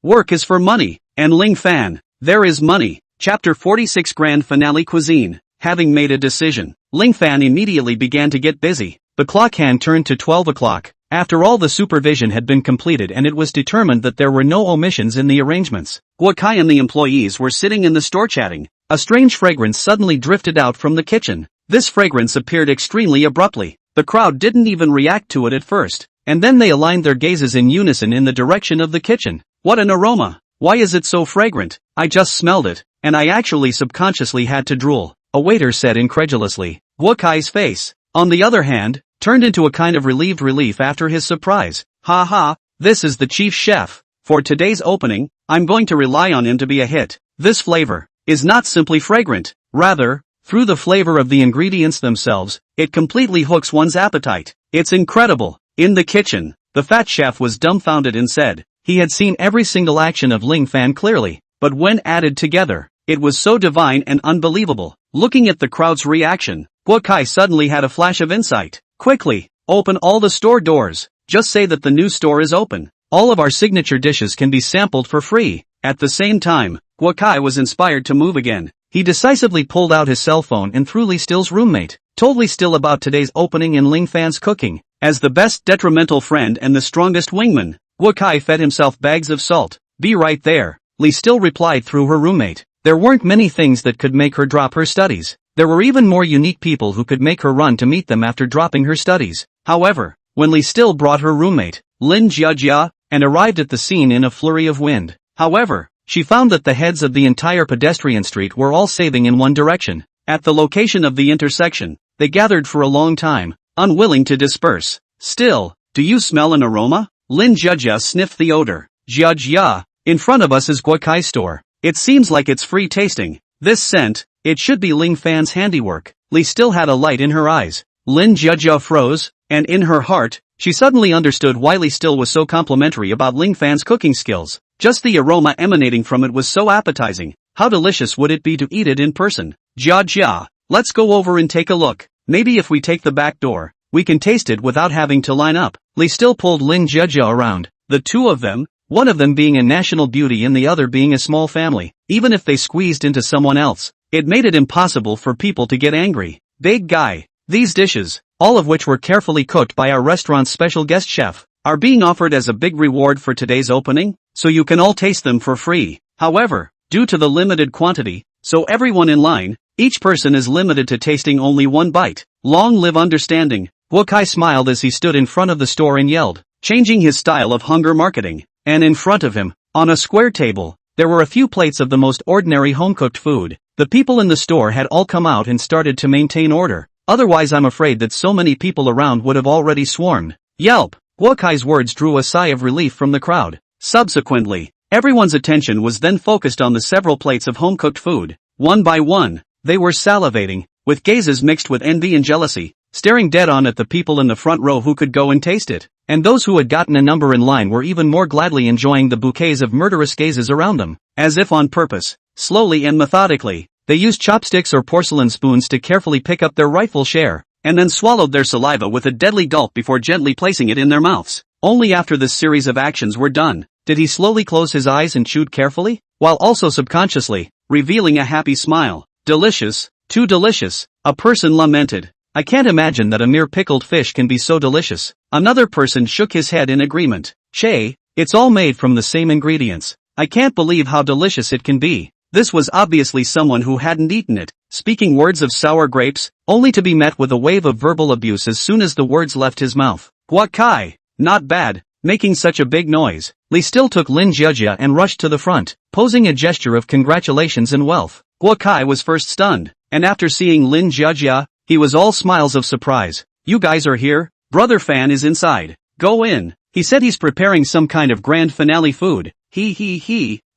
Work is for money, and Ling Fan, there is money. Chapter 46 Grand Finale Cuisine. Having made a decision, Ling Fan immediately began to get busy. The clock hand turned to 12 o'clock. After all the supervision had been completed and it was determined that there were no omissions in the arrangements, Hua Kai and the employees were sitting in the store chatting. A strange fragrance suddenly drifted out from the kitchen. This fragrance appeared extremely abruptly. The crowd didn't even react to it at first, and then they aligned their gazes in unison in the direction of the kitchen. What an aroma! Why is it so fragrant? I just smelled it, and I actually subconsciously had to drool, a waiter said incredulously. Hua Kai's face, on the other hand, turned into a kind of relieved relief after his surprise. Ha ha, this is the chief chef. For today's opening, I'm going to rely on him to be a hit. This flavor is not simply fragrant, rather, through the flavor of the ingredients themselves, it completely hooks one's appetite. It's incredible. In the kitchen, the fat chef was dumbfounded and said, he had seen every single action of Ling Fan clearly, but when added together, it was so divine and unbelievable. Looking at the crowd's reaction, Hua Kai suddenly had a flash of insight. Quickly, open all the store doors. Just say that the new store is open. All of our signature dishes can be sampled for free. At the same time, Hua Kai was inspired to move again. He decisively pulled out his cell phone and threw Li Still's roommate, told Li Still about today's opening and Ling Fan's cooking. As the best detrimental friend and the strongest wingman, Hua Kai fed himself bags of salt. Be right there, Li Still replied through her roommate. There weren't many things that could make her drop her studies. There were even more unique people who could make her run to meet them after dropping her studies. However, when Li Still brought her roommate, Lin Jiajia, and arrived at the scene in a flurry of wind. However, she found that the heads of the entire pedestrian street were all saving in one direction. At the location of the intersection, they gathered for a long time, unwilling to disperse. Still, do you smell an aroma? Lin Jiajia sniffed the odor. Jiajia, in front of us is Hua Kai's store. It seems like it's free tasting. This scent, it should be Ling Fan's handiwork. Li still had a light in her eyes. Lin Jiajia froze, and in her heart, she suddenly understood why Li Still was so complimentary about Ling Fan's cooking skills. Just the aroma emanating from it was so appetizing. How delicious would it be to eat it in person? Jiajia, let's go over and take a look. Maybe if we take the back door, we can taste it without having to line up. Li Still pulled Lin Jiajia around. The two of them, one of them being a national beauty and the other being a small family, even if they squeezed into someone else, it made it impossible for people to get angry. Big guy, These dishes, all of which were carefully cooked by our restaurant's special guest chef, are being offered as a big reward for today's opening, so you can all taste them for free. However, due to the limited quantity, so everyone in line, each person is limited to tasting only one bite. Long live understanding. Guokai smiled as he stood in front of the store and yelled, changing his style of hunger marketing. And in front of him, on a square table, there were a few plates of the most ordinary home-cooked food. The people in the store had all come out and started to maintain order. Otherwise I'm afraid that so many people around would have already swarmed. Yelp! Guokai's words drew a sigh of relief from the crowd. Subsequently, everyone's attention was then focused on the several plates of home-cooked food. One by one, they were salivating, with gazes mixed with envy and jealousy, staring dead on at the people in the front row who could go and taste it. And those who had gotten a number in line were even more gladly enjoying the bouquets of murderous gazes around them. As if on purpose, slowly and methodically, they used chopsticks or porcelain spoons to carefully pick up their rightful share, and then swallowed their saliva with a deadly gulp before gently placing it in their mouths. Only after this series of actions were done, did he slowly close his eyes and chewed carefully, while also subconsciously revealing a happy smile. Delicious, too delicious, a person lamented. I can't imagine that a mere pickled fish can be so delicious. Another person shook his head in agreement. Che, it's all made from the same ingredients. I can't believe how delicious it can be. This was obviously someone who hadn't eaten it, speaking words of sour grapes, only to be met with a wave of verbal abuse as soon as the words left his mouth. Guakai, not bad, making such a big noise. Li still took Lin Jiajia and rushed to the front, posing a gesture of congratulations and wealth. Guakai was first stunned, and after seeing Lin Jiajia, he was all smiles of surprise. You guys are here? Brother Fan is inside. Go in. He said he's preparing some kind of grand finale food. He,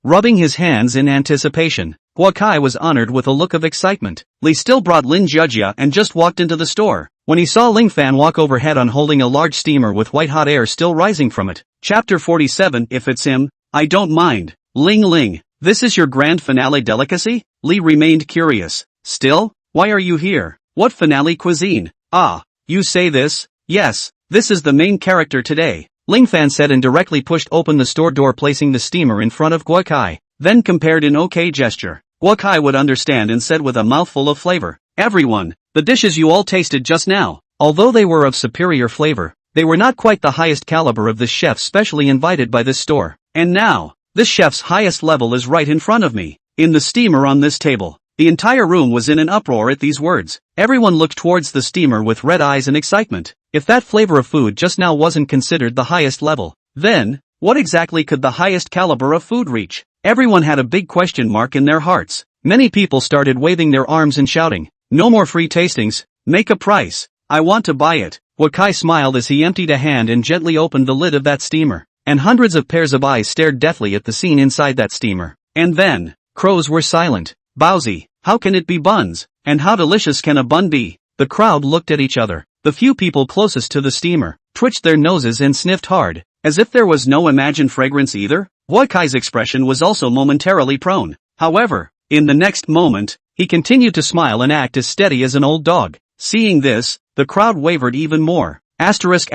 rubbing his hands in anticipation. Guakai was honored with a look of excitement. Li still brought Lin Jiajia and just walked into the store, when he saw Ling Fan walk overhead on holding a large steamer with white hot air still rising from it. Chapter 47. If it's him, I don't mind. Ling, this is your grand finale delicacy? Li remained curious. Still? Why are you here? What finale cuisine? Ah, you say this? Yes, this is the main character today. Ling Fan said and directly pushed open the store door, placing the steamer in front of Guokai, then compared an okay gesture. Guokai would understand and said with a mouthful of flavor, everyone, the dishes you all tasted just now, although they were of superior flavor, they were not quite the highest caliber of the chef specially invited by this store. And now, this chef's highest level is right in front of me, in the steamer on this table. The entire room was in an uproar at these words. Everyone looked towards the steamer with red eyes and excitement. If that flavor of food just now wasn't considered the highest level, then, what exactly could the highest caliber of food reach? Everyone had a big question mark in their hearts. Many people started waving their arms and shouting, no more free tastings, make a price, I want to buy it. Wakai smiled as he emptied a hand and gently opened the lid of that steamer, and hundreds of pairs of eyes stared deathly at the scene inside that steamer. And then, crows were silent. Bowsy, how can it be buns? And how delicious can a bun be? The crowd looked at each other. The few people closest to the steamer twitched their noses and sniffed hard, as if there was no imagined fragrance either. Guokai's expression was also momentarily prone. However, in the next moment, he continued to smile and act as steady as an old dog. Seeing this, the crowd wavered even more. Asterisk.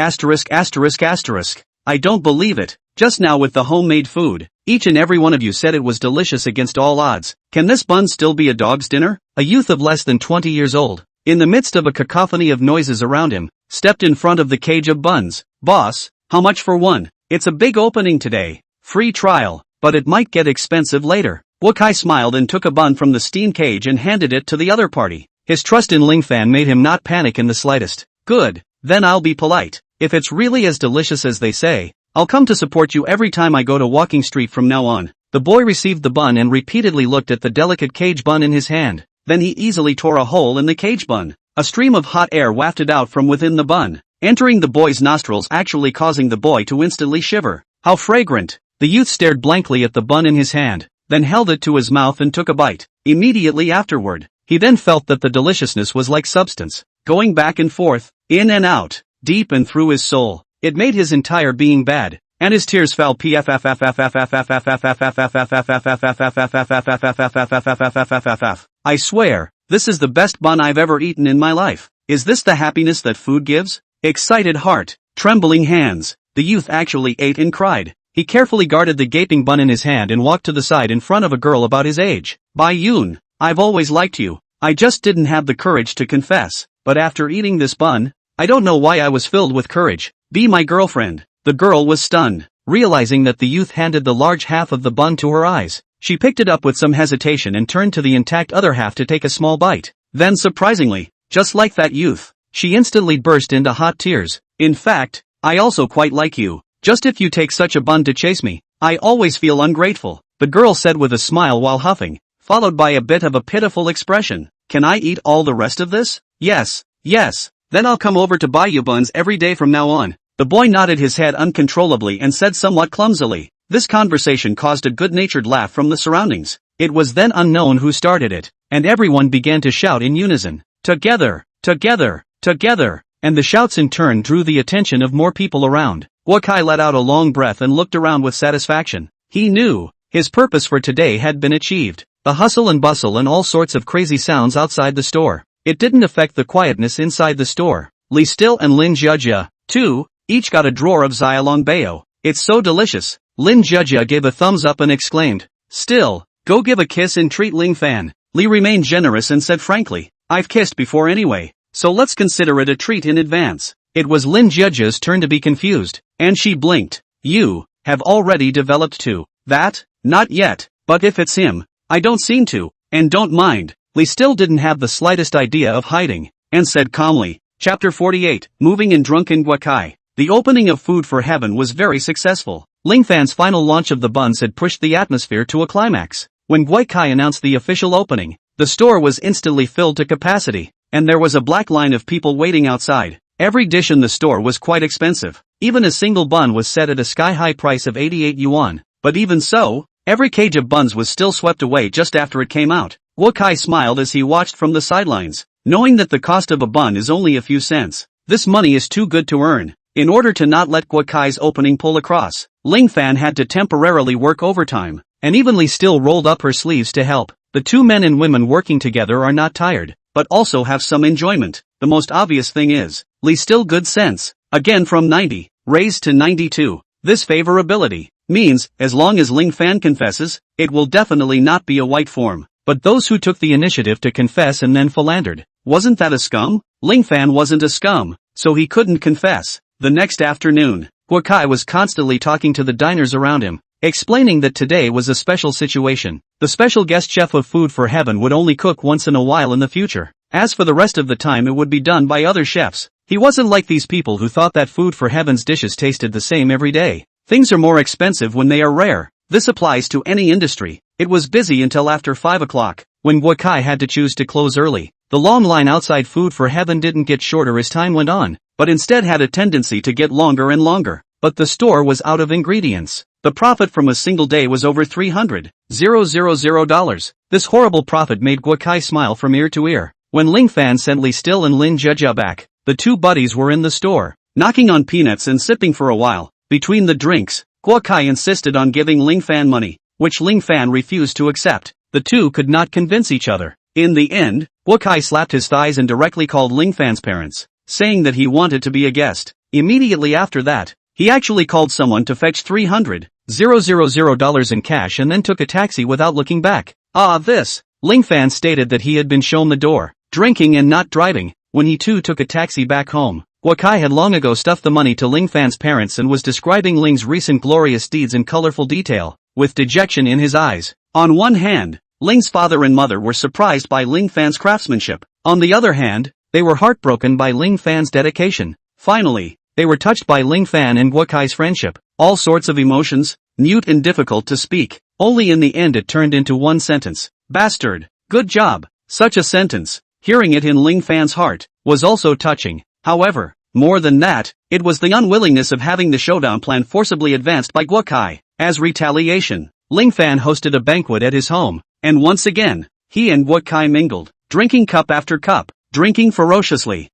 I don't believe it. Just now with the homemade food, each and every one of you said it was delicious against all odds. Can this bun still be a dog's dinner? A youth of less than 20 years old, in the midst of a cacophony of noises around him, stepped in front of the cage of buns. Boss, how much for one? It's a big opening today. Free trial, but it might get expensive later. Wokai smiled and took a bun from the steam cage and handed it to the other party. His trust in Ling Fan made him not panic in the slightest. Good, then I'll be polite. If it's really as delicious as they say, I'll come to support you every time I go to Walking Street from now on. The boy received the bun and repeatedly looked at the delicate cage bun in his hand. Then he easily tore a hole in the cage bun. A stream of hot air wafted out from within the bun, entering the boy's nostrils, actually causing the boy to instantly shiver. How fragrant! The youth stared blankly at the bun in his hand, then held it to his mouth and took a bite. Immediately afterward, he then felt that the deliciousness was like substance, going back and forth, in and out, deep and through his soul. It made his entire being bad, and his tears fell. I swear, this is the best bun I've ever eaten in my life. Is this the happiness that food gives? Excited heart, trembling hands, the youth actually ate and cried. He carefully guarded the gaping bun in his hand and walked to the side in front of a girl about his age. Bai Yun, I've always liked you. I just didn't have the courage to confess. but after eating this bun, I don't know why I was filled with courage. Be my girlfriend. The girl was stunned, realizing that the youth handed the large half of the bun to her eyes. She picked it up with some hesitation and turned to the intact other half to take a small bite. Then surprisingly, just like that youth, she instantly burst into hot tears. In fact, I also quite like you. Just if you take such a bun to chase me, I always feel ungrateful, the girl said with a smile while huffing, followed by a bit of a pitiful expression. Can I eat all the rest of this? Yes, yes. Then I'll come over to buy you buns every day from now on. The boy nodded his head uncontrollably and said somewhat clumsily. This conversation caused a good-natured laugh from the surroundings. It was then unknown who started it, and everyone began to shout in unison. Together, together, together, and the shouts in turn drew the attention of more people around. Guokai let out a long breath and looked around with satisfaction. He knew his purpose for today had been achieved. The hustle and bustle and all sorts of crazy sounds outside the store. It didn't affect the quietness inside the store. Li Still and Lin Jia, too, each got a drawer of Xiaolong Bao. It's so delicious. Lin Jia gave a thumbs up and exclaimed, Still, go give a kiss and treat Ling Fan. Li remained generous and said frankly, I've kissed before anyway, so let's consider it a treat in advance. It was Lin Jia's turn to be confused, and she blinked. You have already developed too. That? Not yet, but if it's him, I don't seem to, and don't mind. Li still didn't have the slightest idea of hiding, and said calmly, Chapter 48, Moving in Drunken Guokai. The opening of Food for Heaven was very successful. Ling Fan's final launch of the buns had pushed the atmosphere to a climax. When Guokai announced the official opening, the store was instantly filled to capacity, and there was a black line of people waiting outside. Every dish in the store was quite expensive. Even a single bun was set at a sky-high price of 88 yuan. But even so, every cage of buns was still swept away just after it came out. Guokai smiled as he watched from the sidelines, knowing that the cost of a bun is only a few cents. This money is too good to earn. In order to not let Guokai's opening pull across, Ling Fan had to temporarily work overtime, and evenly still rolled up her sleeves to help. The two men and women working together are not tired, but also have some enjoyment. The most obvious thing is, Li Still good sense, again from 90, raised to 92. This favorability means, as long as Ling Fan confesses, it will definitely not be a white form. But those who took the initiative to confess and then philandered, wasn't that a scum? Ling Fan wasn't a scum, so he couldn't confess. The next afternoon, Guokai was constantly talking to the diners around him, explaining that today was a special situation. The special guest chef of Food for Heaven would only cook once in a while in the future. As for the rest of the time, it would be done by other chefs. He wasn't like these people who thought that Food for Heaven's dishes tasted the same every day. Things are more expensive when they are rare. This applies to any industry. It was busy until after 5 o'clock, when Guokai had to choose to close early. The long line outside Food for Heaven didn't get shorter as time went on, but instead had a tendency to get longer and longer. But the store was out of ingredients. The profit from a single day was over $300,000. This horrible profit made Guokai smile from ear to ear. When Ling Fan sent Li Still and Lin Jia back, the two buddies were in the store, knocking on peanuts and sipping for a while. Between the drinks, Guokai insisted on giving Ling Fan money, which Ling Fan refused to accept. The two could not convince each other. In the end, Guokai slapped his thighs and directly called Ling Fan's parents, saying that he wanted to be a guest. Immediately after that, he actually called someone to fetch $300,000 in cash and then took a taxi without looking back. Ling Fan stated that he had been shown the door, drinking and not driving, when he too took a taxi back home. Guokai had long ago stuffed the money to Ling Fan's parents and was describing Ling's recent glorious deeds in colorful detail, with dejection in his eyes. On one hand, Ling's father and mother were surprised by Ling Fan's craftsmanship. On the other hand, they were heartbroken by Ling Fan's dedication. Finally, they were touched by Ling Fan and Guokai's friendship. All sorts of emotions, mute and difficult to speak. Only in the end it turned into one sentence. Bastard. Good job. Such a sentence, hearing it in Ling Fan's heart, was also touching. However, more than that, it was the unwillingness of having the showdown plan forcibly advanced by Guokai. As retaliation, Ling Fan hosted a banquet at his home, and once again, he and Guokai mingled, drinking cup after cup, drinking ferociously.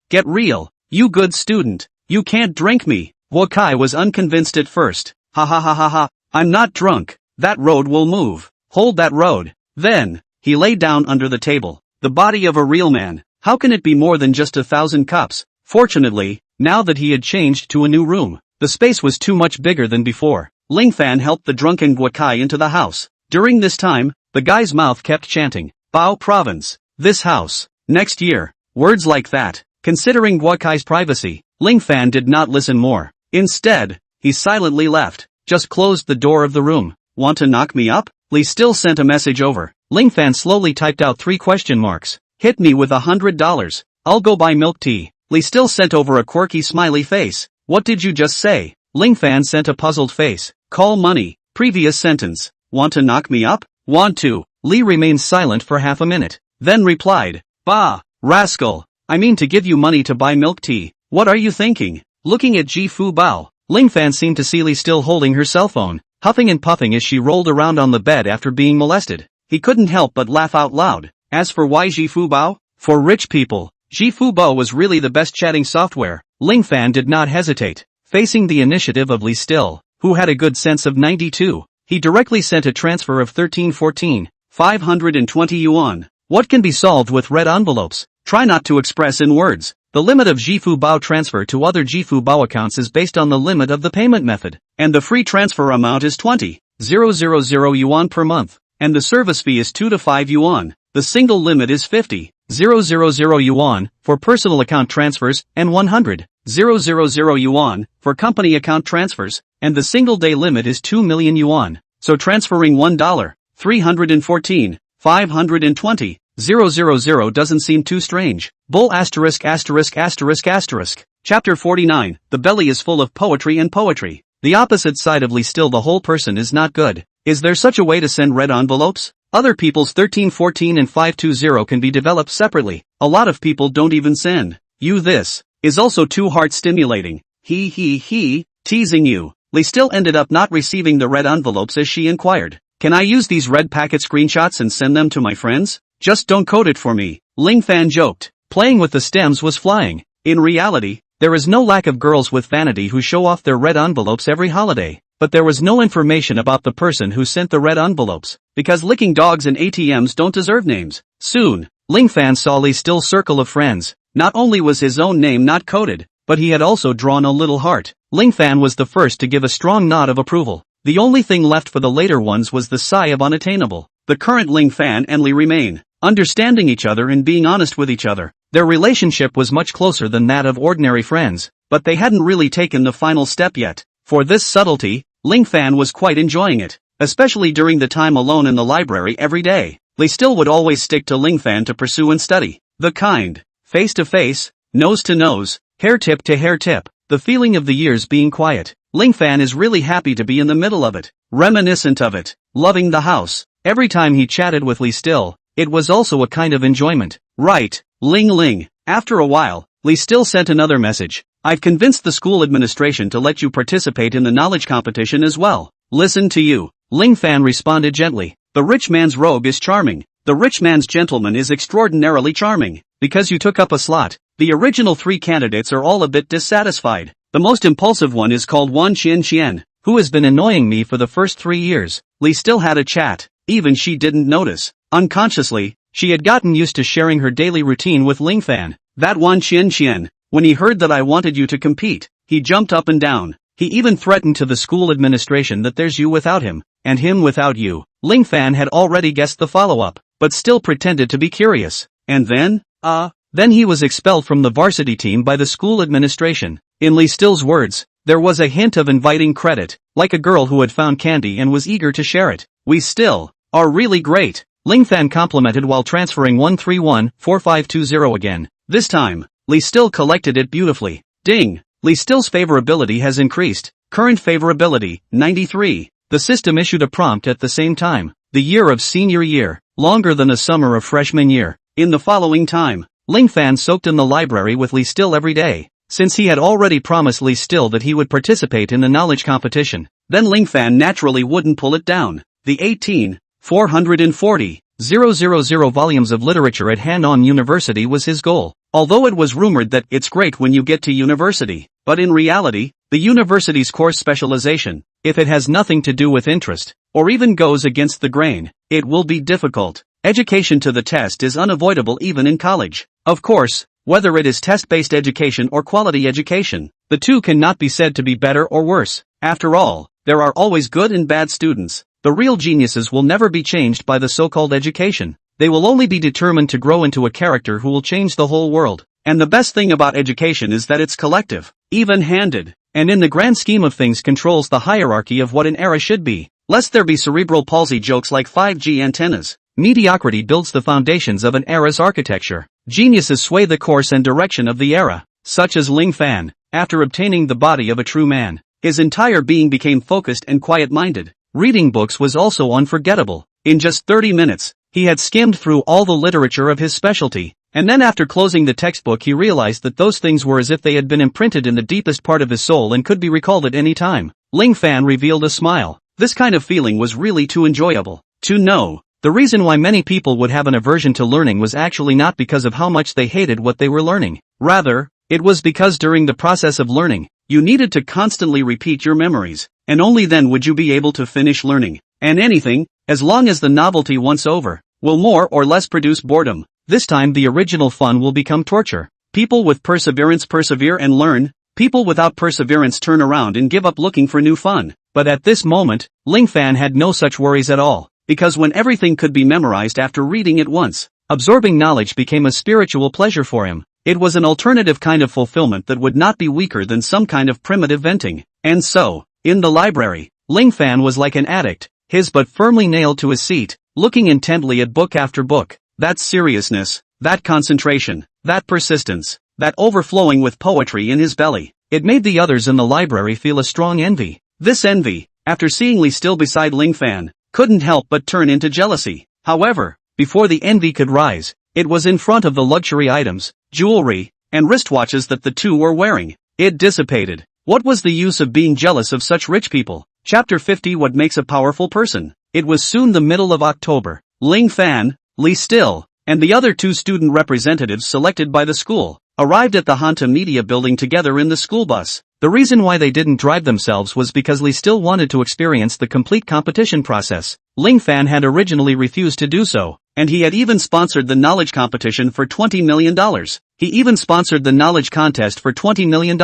Get real, you good student, you can't drink me. Guokai was unconvinced at first. I'm not drunk, that road will move, hold that road. Then, he lay down under the table, the body of a real man. How can it be more than just 1,000 cups? Fortunately, now that he had changed to a new room, the space was too much bigger than before. Ling Fan helped the drunken Guokai into the house. During this time, the guy's mouth kept chanting, Bao Province, this house, next year, Words like that. Considering Guokai's privacy, Ling Fan did not listen more. Instead, he silently left, just closed the door of the room. Want to knock me up? Lee still sent a message over. Ling Fan slowly typed out 3 question marks. Hit me with $100. I'll go buy milk tea. Lee still sent over a quirky smiley face. What did you just say? Ling Fan sent a puzzled face. Call money. Previous sentence. Want to knock me up? Want to. Lee remained silent for half a minute, then replied. Bah, rascal. I mean to give you money to buy milk tea. What are you thinking? Looking at Ji Fu Bao, Ling Fan seemed to see Lee still holding her cell phone, huffing and puffing as she rolled around on the bed after being molested. He couldn't help but laugh out loud. As for why Ji Fu Bao? For rich people, Ji Fu Bao was really the best chatting software. Ling Fan did not hesitate. Facing the initiative of Lee Still, who had a good sense of 92, he directly sent a transfer of 520 yuan. What can be solved with red envelopes? Try not to express in words. The limit of Jifu Bao transfer to other Jifu Bao accounts is based on the limit of the payment method, and the free transfer amount is 20,000 yuan per month, and the service fee is 2 to 5 yuan. The single limit is 50,000 yuan for personal account transfers and 100,000 yuan for company account transfers, and the single day limit is 2 million yuan. So transferring $1, 520,000 doesn't seem too strange. Bull asterisk. Chapter 49, The belly is full of poetry and poetry. The opposite side of Lee Still, the whole person is not good. Is there such a way to send red envelopes? Other people's 1314 and 520 can be developed separately. A lot of people don't even send you this. Is also too heart stimulating. Teasing you. Lee Still ended up not receiving the red envelopes as she inquired. Can I use these red packet screenshots and send them to my friends? Just don't code it for me. Ling Fan joked. Playing with the stems was flying. In reality, there is no lack of girls with vanity who show off their red envelopes every holiday. But there was no information about the person who sent the red envelopes, because licking dogs and ATMs don't deserve names. Soon, Ling Fan saw Lee Still's circle of friends. Not only was his own name not coded, but he had also drawn a little heart. Ling Fan was the first to give a strong nod of approval. The only thing left for the later ones was the sigh of unattainable. The current Ling Fan and Lee remain understanding each other and being honest with each other. Their relationship was much closer than that of ordinary friends, but they hadn't really taken the final step yet. For this subtlety, Ling Fan was quite enjoying it, especially during the time alone in the library every day. Lee Still would always stick to Ling Fan to pursue and study. The kind, face to face, nose to nose, hair tip to hair tip, the feeling of the years being quiet. Ling Fan is really happy to be in the middle of it, reminiscent of it, loving the house. Every time he chatted with Lee Still, it was also a kind of enjoyment. Right, Ling. After a while, Lee Still sent another message. I've convinced the school administration to let you participate in the knowledge competition as well. Listen to you. Ling Fan responded gently. The rich man's rogue is charming. The rich man's gentleman is extraordinarily charming. Because you took up a slot, the original 3 candidates are all a bit dissatisfied. The most impulsive one is called Wan Qian, who has been annoying me for the first 3 years. Lee Still had a chat. Even she didn't notice. Unconsciously, she had gotten used to sharing her daily routine with Ling Fan. That Wan Qian, when he heard that I wanted you to compete, he jumped up and down. He even threatened to the school administration that there's you without him, and him without you. Ling Fan had already guessed the follow-up, but still pretended to be curious. And then he was expelled from the varsity team by the school administration. In Lee Still's words, there was a hint of inviting credit, like a girl who had found candy and was eager to share it. We still are really great. Ling Fan complimented while transferring 131,4520 again. This time, Lee Still collected it beautifully. Ding! Lee Still's favorability has increased. Current favorability, 93. The system issued a prompt at the same time. The year of senior year, longer than a summer of freshman year. In the following time, Ling Fan soaked in the library with Lee Still every day, since he had already promised Lee Still that he would participate in the knowledge competition. Then Ling Fan naturally wouldn't pull it down. The 440,000 volumes of literature at Han-On University was his goal. Although it was rumored that it's great when you get to university, but in reality, the university's course specialization, if it has nothing to do with interest, or even goes against the grain, it will be difficult. Education to the test is unavoidable even in college. Of course, whether it is test-based education or quality education, the two cannot be said to be better or worse. After all, there are always good and bad students. The real geniuses will never be changed by the so-called education. they will only be determined to grow into a character who will change the whole world. And the best thing about education is that it's collective, even-handed, and in the grand scheme of things controls the hierarchy of what an era should be. Lest there be cerebral palsy jokes like 5G antennas. Mediocrity builds the foundations of an era's architecture. Geniuses sway the course and direction of the era, such as Ling Fan. After obtaining the body of a true man, his entire being became focused and quiet-minded. Reading books was also unforgettable. In just 30 minutes, he had skimmed through all the literature of his specialty, and then after closing the textbook he realized that those things were as if they had been imprinted in the deepest part of his soul and could be recalled at any time. Ling Fan revealed a smile. This kind of feeling was really too enjoyable. To know. The reason why many people would have an aversion to learning was actually not because of how much they hated what they were learning. Rather, it was because during the process of learning, you needed to constantly repeat your memories, and only then would you be able to finish learning. And anything, as long as the novelty once over, will more or less produce boredom. This time the original fun will become torture. People with perseverance persevere and learn. People without perseverance turn around and give up looking for new fun. But at this moment, Ling Fan had no such worries at all. Because when everything could be memorized after reading it once, absorbing knowledge became a spiritual pleasure for him. It was an alternative kind of fulfillment that would not be weaker than some kind of primitive venting. And so, in the library, Ling Fan was like an addict, his butt firmly nailed to his seat, looking intently at book after book. That seriousness, that concentration, that persistence, that overflowing with poetry in his belly, it made the others in the library feel a strong envy. This envy, after seeing Li still beside Ling Fan, couldn't help but turn into jealousy. However, before the envy could rise, it was in front of the luxury items, jewelry, and wristwatches that the two were wearing. It dissipated. What was the use of being jealous of such rich people? Chapter 50 What Makes a Powerful Person. It was soon the middle of October. Ling Fan, Li Still, and the other two student representatives selected by the school, arrived at the Hanta Media building together in the school bus. The reason why they didn't drive themselves was because Li still wanted to experience the complete competition process. Ling Fan had originally refused to do so, and he had even sponsored the knowledge competition for $20 million. He even sponsored the knowledge contest for $20 million,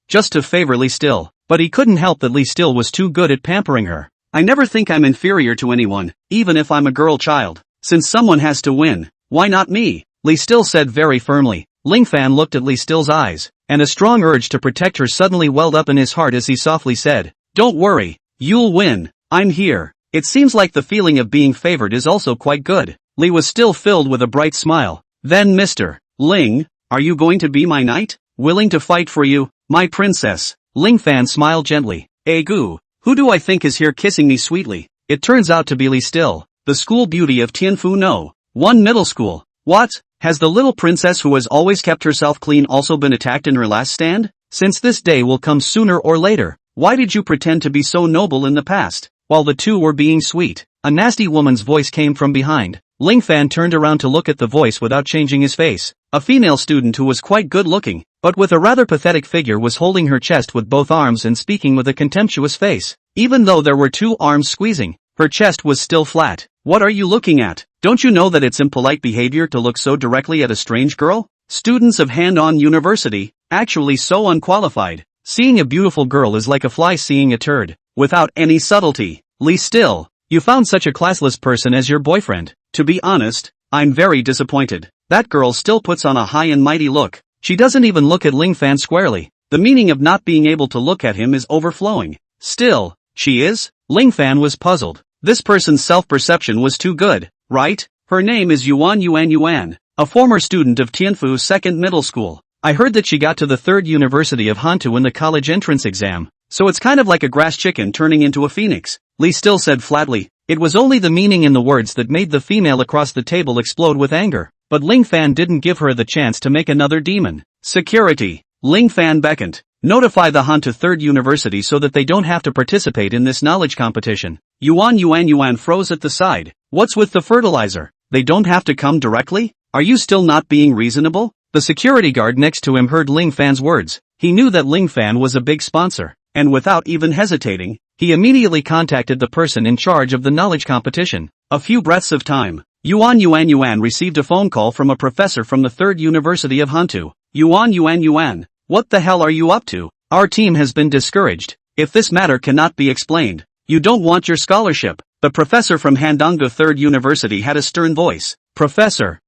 just to favor Li Still. But he couldn't help that Li Still was too good at pampering her. I never think I'm inferior to anyone, even if I'm a girl child. Since someone has to win, why not me? Li Still said very firmly. Ling Fan looked at Li Still's eyes, and a strong urge to protect her suddenly welled up in his heart as he softly said, "Don't worry, you'll win, I'm here." It seems like the feeling of being favored is also quite good. Li was still filled with a bright smile. Then Mr. Ling, are you going to be my knight? Willing to fight for you, my princess? Ling Fan smiled gently. Egu, who do I think is here kissing me sweetly? It turns out to be Li Still, the school beauty of Tianfu No. 1 middle school. What? Has the little princess who has always kept herself clean also been attacked in her last stand? Since this day will come sooner or later, why did you pretend to be so noble in the past? While the two were being sweet, a nasty woman's voice came from behind. Ling Fan turned around to look at the voice without changing his face. A female student who was quite good looking, but with a rather pathetic figure was holding her chest with both arms and speaking with a contemptuous face. Even though there were two arms squeezing, her chest was still flat. What are you looking at? Don't you know that it's impolite behavior to look so directly at a strange girl? Students of Hand-On University, actually so unqualified. Seeing a beautiful girl is like a fly seeing a turd, without any subtlety. Li Still, you found such a classless person as your boyfriend. To be honest, I'm very disappointed. That girl still puts on a high and mighty look. She doesn't even look at Ling Fan squarely. The meaning of not being able to look at him is overflowing. Still, she is? Ling Fan was puzzled. This person's self-perception was too good, right? Her name is Yuan, a former student of Tianfu's 2nd middle school. I heard that she got to the 3rd University of Hantu in the college entrance exam, so it's kind of like a grass chicken turning into a phoenix. Li Still said flatly. It was only the meaning in the words that made the female across the table explode with anger, but Ling Fan didn't give her the chance to make another demon. Security. Ling Fan beckoned. Notify the Hantu 3rd University so that they don't have to participate in this knowledge competition. Yuan froze at the side. What's with the fertilizer? They don't have to come directly? Are you still not being reasonable? The security guard next to him heard Ling Fan's words. He knew that Ling Fan was a big sponsor, and without even hesitating, he immediately contacted the person in charge of the knowledge competition. A few breaths of time. Yuan received a phone call from a professor from the 3rd University of Hantu. Yuan, what the hell are you up to? Our team has been discouraged. If this matter cannot be explained, you don't want your scholarship. The professor from Handongdo 3rd University had a stern voice. Professor,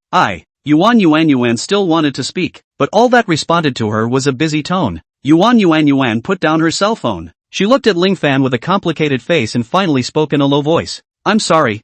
Yuan still wanted to speak, but all that responded to her was a busy tone. Yuan put down her cell phone. She looked at Ling Fan with a complicated face and finally spoke in a low voice. I'm sorry,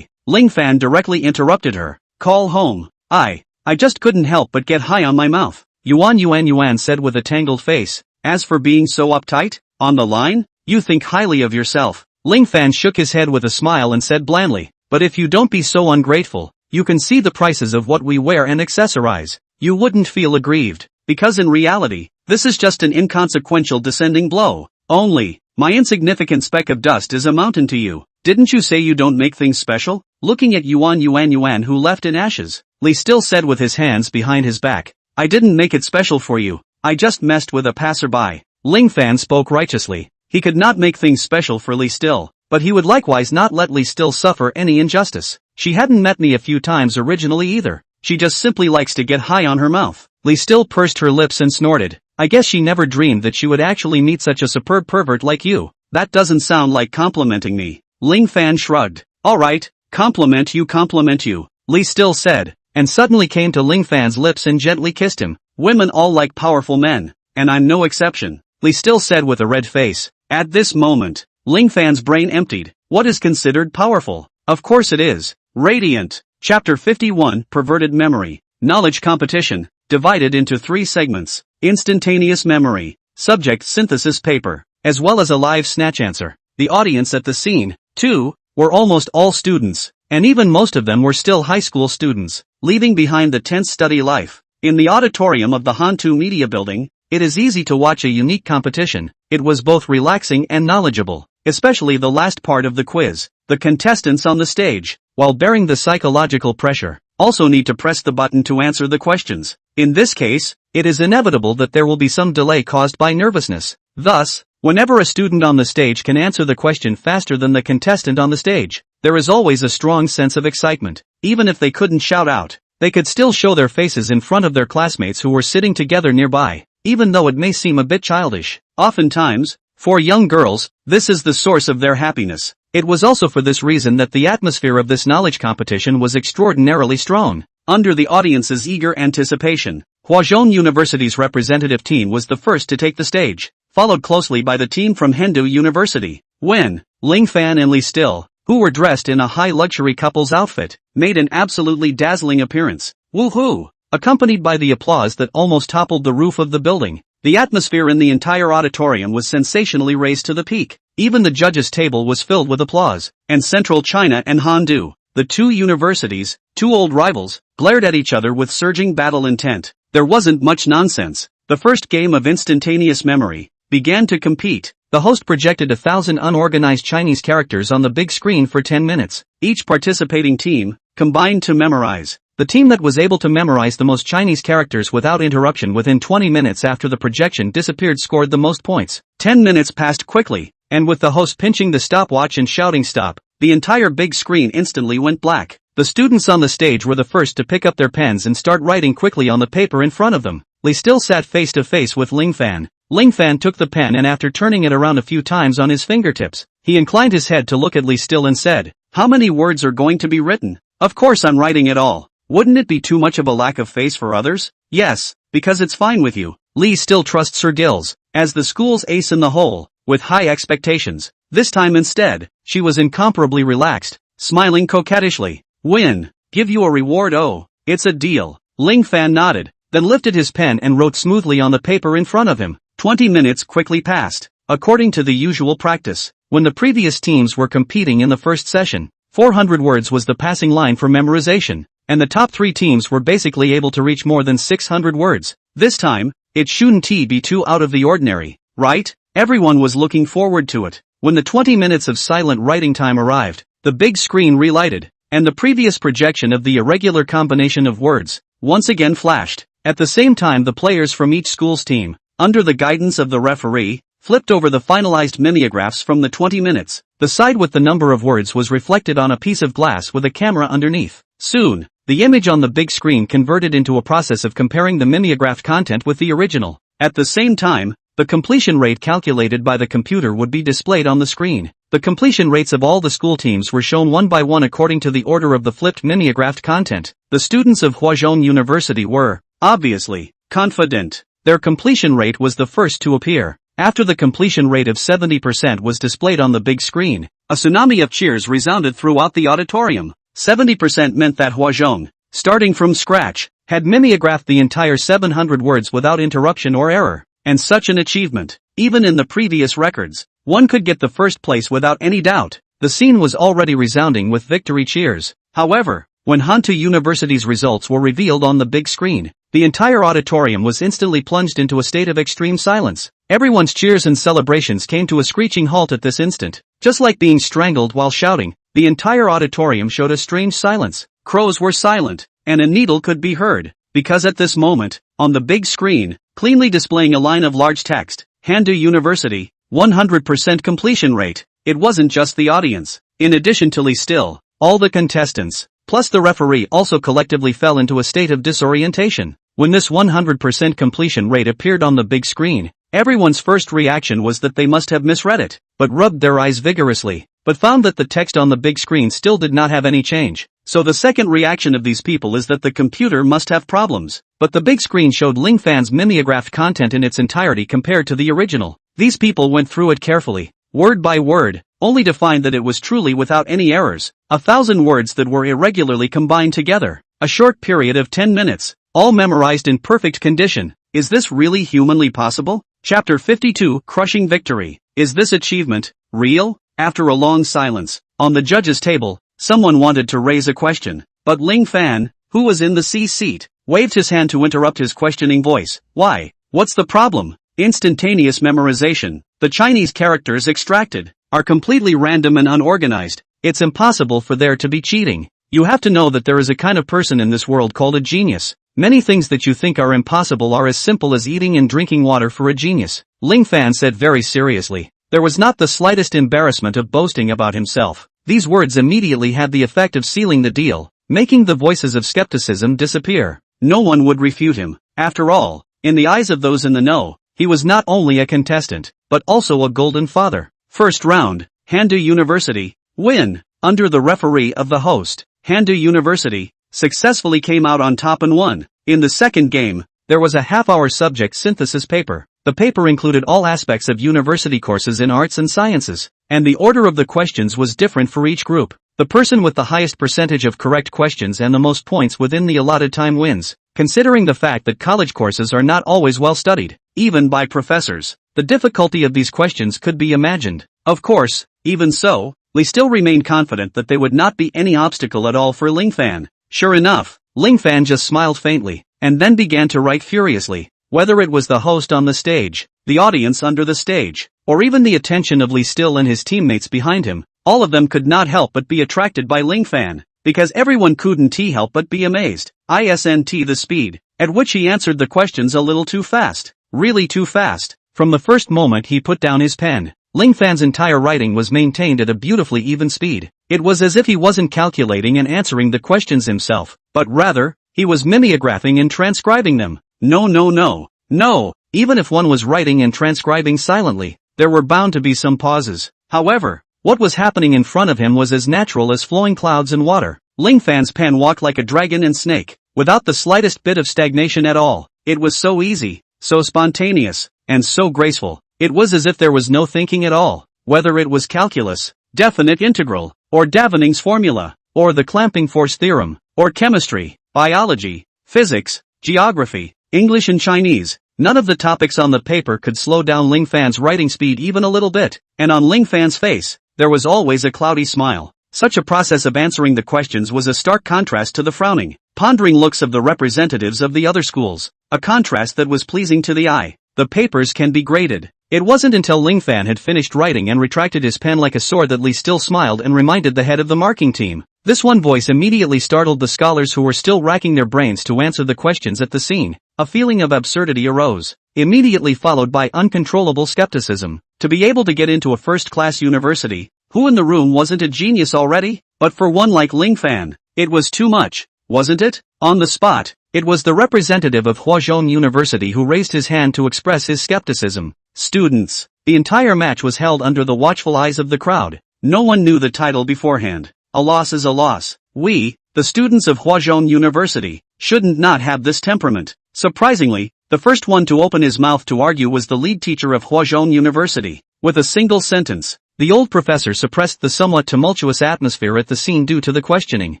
Ling Fan directly interrupted her. Call home. I just couldn't help but get high on my mouth. Yuan said with a tangled face. As for being so uptight, on the line, you think highly of yourself. Ling Fan shook his head with a smile and said blandly, but if you don't be so ungrateful, you can see the prices of what we wear and accessorize. You wouldn't feel aggrieved, because in reality, this is just an inconsequential descending blow. Only, my insignificant speck of dust is a mountain to you. Didn't you say you don't make things special? Looking at Yuan who left in ashes, Li still said with his hands behind his back. I didn't make it special for you. I just messed with a passerby. Ling Fan spoke righteously. He could not make things special for Li Still, but he would likewise not let Li Still suffer any injustice. She hadn't met me a few times originally either. She just simply likes to get high on her mouth. Li Still pursed her lips and snorted. I guess she never dreamed that she would actually meet such a superb pervert like you. That doesn't sound like complimenting me. Ling Fan shrugged. Alright, compliment you, Li Still said, and suddenly came to Ling Fan's lips and gently kissed him. Women all like powerful men, and I'm no exception, Li Still said with a red face. At this moment, Ling Fan's brain emptied. What is considered powerful? Of course it is. Radiant. Chapter 51, Perverted Memory. Knowledge Competition, divided into 3 segments. Instantaneous Memory. Subject Synthesis Paper, as well as a live snatch answer. The audience at the scene, too, were almost all students, and even most of them were still high school students, leaving behind the tense study life. In the auditorium of the Hantu Media Building, it is easy to watch a unique competition. It was both relaxing and knowledgeable, especially the last part of the quiz. The contestants on the stage, while bearing the psychological pressure, also need to press the button to answer the questions. In this case, it is inevitable that there will be some delay caused by nervousness. Thus, whenever a student on the stage can answer the question faster than the contestant on the stage, there is always a strong sense of excitement. Even if they couldn't shout out, they could still show their faces in front of their classmates who were sitting together nearby, even though it may seem a bit childish. Oftentimes, for young girls, this is the source of their happiness. It was also for this reason that the atmosphere of this knowledge competition was extraordinarily strong. Under the audience's eager anticipation, Huazhong University's representative team was the first to take the stage, followed closely by the team from Hengdu University. When Ling Fan and Li Still, who were dressed in a high-luxury couple's outfit, made an absolutely dazzling appearance. Woohoo! Accompanied by the applause that almost toppled the roof of the building, the atmosphere in the entire auditorium was sensationally raised to the peak. Even the judges' table was filled with applause, and Central China and Handu, the 2 universities, 2 old rivals, glared at each other with surging battle intent. There wasn't much nonsense. The first game of instantaneous memory began to compete. The host projected 1,000 unorganized Chinese characters on the big screen for 10 minutes. Each participating team combined to memorize. The team that was able to memorize the most Chinese characters without interruption within 20 minutes after the projection disappeared scored the most points. 10 minutes passed quickly, and with the host pinching the stopwatch and shouting stop, the entire big screen instantly went black. The students on the stage were the first to pick up their pens and start writing quickly on the paper in front of them. Li Still sat face to face with Ling Fan. Ling Fan took the pen and after turning it around a few times on his fingertips, he inclined his head to look at Li Still and said, "How many words are going to be written?" "Of course I'm writing it all. Wouldn't it be too much of a lack of face for others?" "Yes, because it's fine with you." Li Still trusts her gills, as the school's ace in the hole, with high expectations. This time instead, she was incomparably relaxed, smiling coquettishly. "Win. Give you a reward. Oh, it's a deal." Ling Fan nodded, then lifted his pen and wrote smoothly on the paper in front of him. 20 minutes quickly passed. According to the usual practice, when the previous teams were competing in the first session, 400 words was the passing line for memorization, and the top 3 teams were basically able to reach more than 600 words. This time, it shouldn't be too out of the ordinary, right? Everyone was looking forward to it. When the 20 minutes of silent writing time arrived, the big screen relighted, and the previous projection of the irregular combination of words once again flashed. At the same time, the players from each school's team, under the guidance of the referee, flipped over the finalized mimeographs from the 20 minutes. The side with the number of words was reflected on a piece of glass with a camera underneath. Soon, the image on the big screen converted into a process of comparing the mimeographed content with the original. At the same time, the completion rate calculated by the computer would be displayed on the screen. The completion rates of all the school teams were shown one by one according to the order of the flipped mimeographed content. The students of Huazhong University were, obviously, confident. Their completion rate was the first to appear. After the completion rate of 70% was displayed on the big screen, a tsunami of cheers resounded throughout the auditorium. 70% meant that Huazhong, starting from scratch, had mimeographed the entire 700 words without interruption or error. And such an achievement, even in the previous records, one could get the first place without any doubt. The scene was already resounding with victory cheers. However, when Hantu University's results were revealed on the big screen, the entire auditorium was instantly plunged into a state of extreme silence. Everyone's cheers and celebrations came to a screeching halt at this instant. Just like being strangled while shouting, the entire auditorium showed a strange silence. Crows were silent, and a needle could be heard, because at this moment, on the big screen, cleanly displaying a line of large text, Handu University, 100% completion rate. It wasn't just the audience. In addition to Lee Still, all the contestants, plus the referee also collectively fell into a state of disorientation. When this 100% completion rate appeared on the big screen, everyone's first reaction was that they must have misread it, but rubbed their eyes vigorously, but found that the text on the big screen still did not have any change. So the second reaction of these people is that the computer must have problems. But the big screen showed Ling Fan's mimeographed content in its entirety compared to the original. These people went through it carefully, word by word, only to find that it was truly without any errors. 1,000 words that were irregularly combined together. A short period of 10 minutes, all memorized in perfect condition. Is this really humanly possible? Chapter 52, Crushing Victory. Is this achievement real? After a long silence, on the judge's table, someone wanted to raise a question, but Ling Fan, who was in the C seat, waved his hand to interrupt his questioning voice. Why? What's the problem? Instantaneous memorization. The Chinese characters extracted are completely random and unorganized. It's impossible for there to be cheating. You have to know that there is a kind of person in this world called a genius. Many things that you think are impossible are as simple as eating and drinking water for a genius. Ling Fan said very seriously. There was not the slightest embarrassment of boasting about himself. These words immediately had the effect of sealing the deal, making the voices of skepticism disappear. No one would refute him. After all, in the eyes of those in the know, he was not only a contestant, but also a golden father. First round, Handu University, win. Under the referee of the host, Handu University successfully came out on top and won. In the second game, there was a half-hour subject synthesis paper. The paper included all aspects of university courses in arts and sciences, and the order of the questions was different for each group. The person with the highest percentage of correct questions and the most points within the allotted time wins. Considering the fact that college courses are not always well studied, even by professors, the difficulty of these questions could be imagined. Of course, even so, Lee still remained confident that they would not be any obstacle at all for Ling Fan. Sure enough, Ling Fan just smiled faintly, and then began to write furiously. Whether it was the host on the stage, the audience under the stage, or even the attention of Lee Still and his teammates behind him, all of them could not help but be attracted by Ling Fan, because everyone couldn't help but be amazed. Isn't the speed at which he answered the questions a little too fast, really too fast. From the first moment he put down his pen, Ling Fan's entire writing was maintained at a beautifully even speed. It was as if he wasn't calculating and answering the questions himself, but rather, he was mimeographing and transcribing them. No. Even if one was writing and transcribing silently, there were bound to be some pauses. However, what was happening in front of him was as natural as flowing clouds and water. Ling Fan's pen walked like a dragon and snake, without the slightest bit of stagnation at all. It was so easy, so spontaneous, and so graceful. It was as if there was no thinking at all, whether it was calculus, definite integral, or Davening's formula, or the clamping force theorem, or chemistry, biology, physics, geography, English and Chinese. None of the topics on the paper could slow down Ling Fan's writing speed even a little bit, and on Ling Fan's face, there was always a cloudy smile. Such a process of answering the questions was a stark contrast to the frowning, pondering looks of the representatives of the other schools, a contrast that was pleasing to the eye. The papers can be graded. It wasn't until Ling Fan had finished writing and retracted his pen like a sword that Lee Still smiled and reminded the head of the marking team. This one voice immediately startled the scholars who were still racking their brains to answer the questions at the scene. A feeling of absurdity arose, immediately followed by uncontrollable skepticism. To be able to get into a first-class university, who in the room wasn't a genius already? But for one like Ling Fan, it was too much, wasn't it? On the spot, it was the representative of Huazhong University who raised his hand to express his skepticism. Students, The entire match was held under the watchful eyes of the crowd. No one knew the title beforehand. A loss is a loss. We, the students of Huazhong University, shouldn't not have this temperament. Surprisingly, the first one to open his mouth to argue was the lead teacher of Huazhong University. With a single sentence, the old professor suppressed the somewhat tumultuous atmosphere at the scene due to the questioning.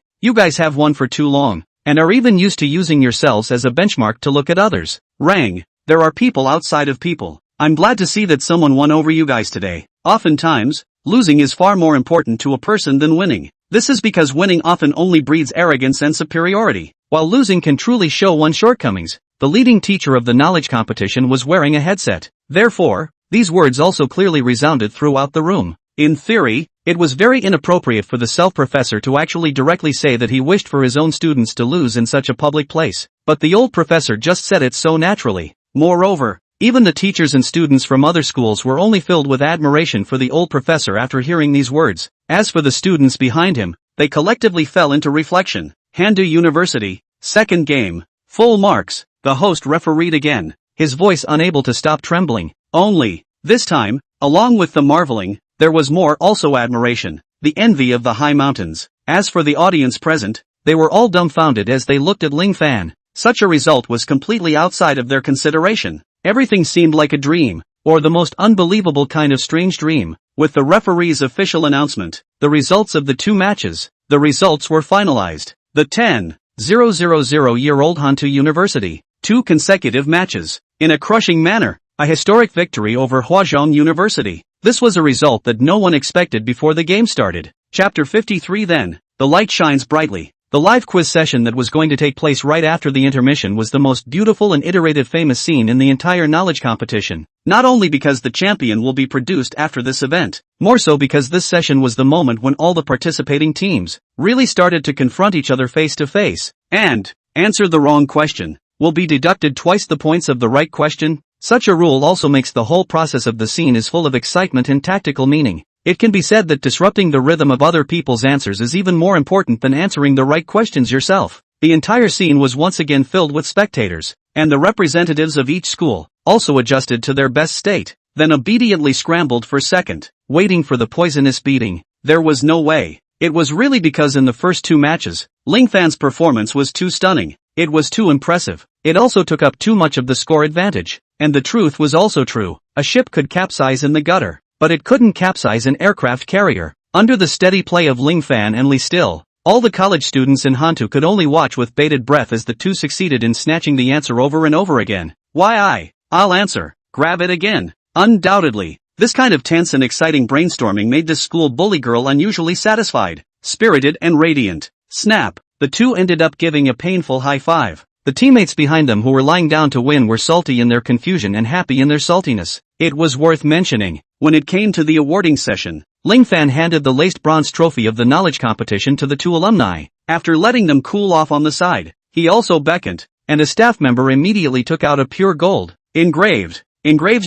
You guys have won for too long, and are even used to using yourselves as a benchmark to look at others. Rang. There are people outside of people. I'm glad to see that someone won over you guys today. Oftentimes, losing is far more important to a person than winning. This is because winning often only breeds arrogance and superiority, while losing can truly show one's shortcomings. The leading teacher of the knowledge competition was wearing a headset. Therefore, these words also clearly resounded throughout the room. In theory, it was very inappropriate for the self-professor to actually directly say that he wished for his own students to lose in such a public place. But the old professor just said it so naturally. Moreover, even the teachers and students from other schools were only filled with admiration for the old professor after hearing these words. As for the students behind him, they collectively fell into reflection. Handu University, second game, full marks, the host refereed again, his voice unable to stop trembling. Only, this time, along with the marveling, there was more also admiration, the envy of the high mountains. As for the audience present, they were all dumbfounded as they looked at Ling Fan. Such a result was completely outside of their consideration. Everything seemed like a dream, or the most unbelievable kind of strange dream. With the referee's official announcement, the results of the two matches, the results were finalized. The 10,000-year-old Hantu University, 2 consecutive matches, in a crushing manner, a historic victory over Huazhong University. This was a result that no one expected before the game started. Chapter 53 Then, the light shines brightly. The live quiz session that was going to take place right after the intermission was the most beautiful and iterative famous scene in the entire knowledge competition. Not only because the champion will be produced after this event, more so because this session was the moment when all the participating teams really started to confront each other face to face. And, answer the wrong question, will be deducted twice the points of the right question. Such a rule also makes the whole process of the scene is full of excitement and tactical meaning. It can be said that disrupting the rhythm of other people's answers is even more important than answering the right questions yourself. The entire scene was once again filled with spectators, and the representatives of each school also adjusted to their best state, then obediently scrambled for second, waiting for the poisonous beating. There was no way. It was really because in the first 2 matches, Ling Fan's performance was too stunning. It was too impressive. It also took up too much of the score advantage. And the truth was also true. A ship could capsize in the gutter, but it couldn't capsize an aircraft carrier. Under the steady play of Ling Fan and Li Still, all the college students in Hantu could only watch with bated breath as the two succeeded in snatching the answer over and over again. I'll answer. Grab it again. Undoubtedly, this kind of tense and exciting brainstorming made this school bully girl unusually satisfied, spirited and radiant. Snap, the two ended up giving a painful high five. The teammates behind them who were lying down to win were salty in their confusion and happy in their saltiness. It was worth mentioning, when it came to the awarding session, Ling Fan handed the laced bronze trophy of the knowledge competition to the 2 alumni. After letting them cool off on the side, he also beckoned, and a staff member immediately took out a pure gold, engraved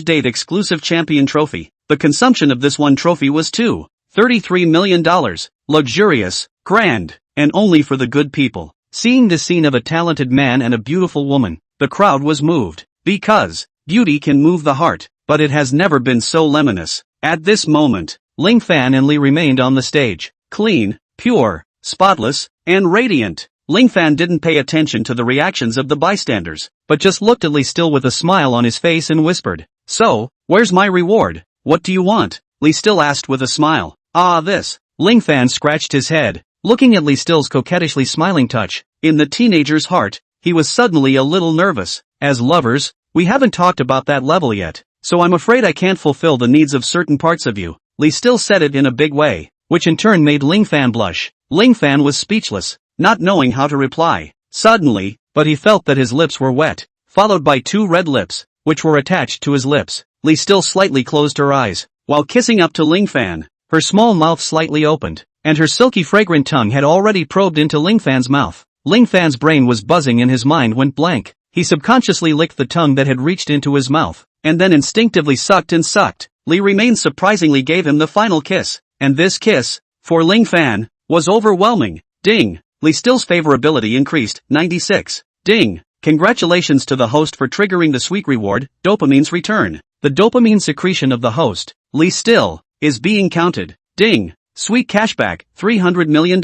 date exclusive champion trophy. The consumption of this one trophy was $33 million, luxurious, grand, and only for the good people. Seeing this scene of a talented man and a beautiful woman, the crowd was moved, because beauty can move the heart, but it has never been so luminous. At this moment, Ling Fan and Li remained on the stage, clean, pure, spotless, and radiant. Ling Fan didn't pay attention to the reactions of the bystanders, but just looked at Li Still with a smile on his face and whispered, "So, where's my reward? What do you want?" Li Still asked with a smile. This. Ling Fan scratched his head, looking at Li Still's coquettishly smiling touch. In the teenager's heart, he was suddenly a little nervous. As lovers, we haven't talked about that level yet, so I'm afraid I can't fulfill the needs of certain parts of you. Li Still said it in a big way, which in turn made Ling Fan blush. Ling Fan was speechless, not knowing how to reply. Suddenly, but he felt that his lips were wet, followed by 2 red lips, which were attached to his lips. Li Still slightly closed her eyes, while kissing up to Ling Fan. Her small mouth slightly opened, and her silky fragrant tongue had already probed into Ling Fan's mouth. Ling Fan's brain was buzzing and his mind went blank. He subconsciously licked the tongue that had reached into his mouth, and then instinctively sucked and sucked. Li remained surprisingly gave him the final kiss, and this kiss, for Ling Fan, was overwhelming. Ding! Li Still's favorability increased, 96. Ding! Congratulations to the host for triggering the sweet reward, dopamine's return. The dopamine secretion of the host, Lee Still, is being counted. Ding! Sweet cashback, $300 million.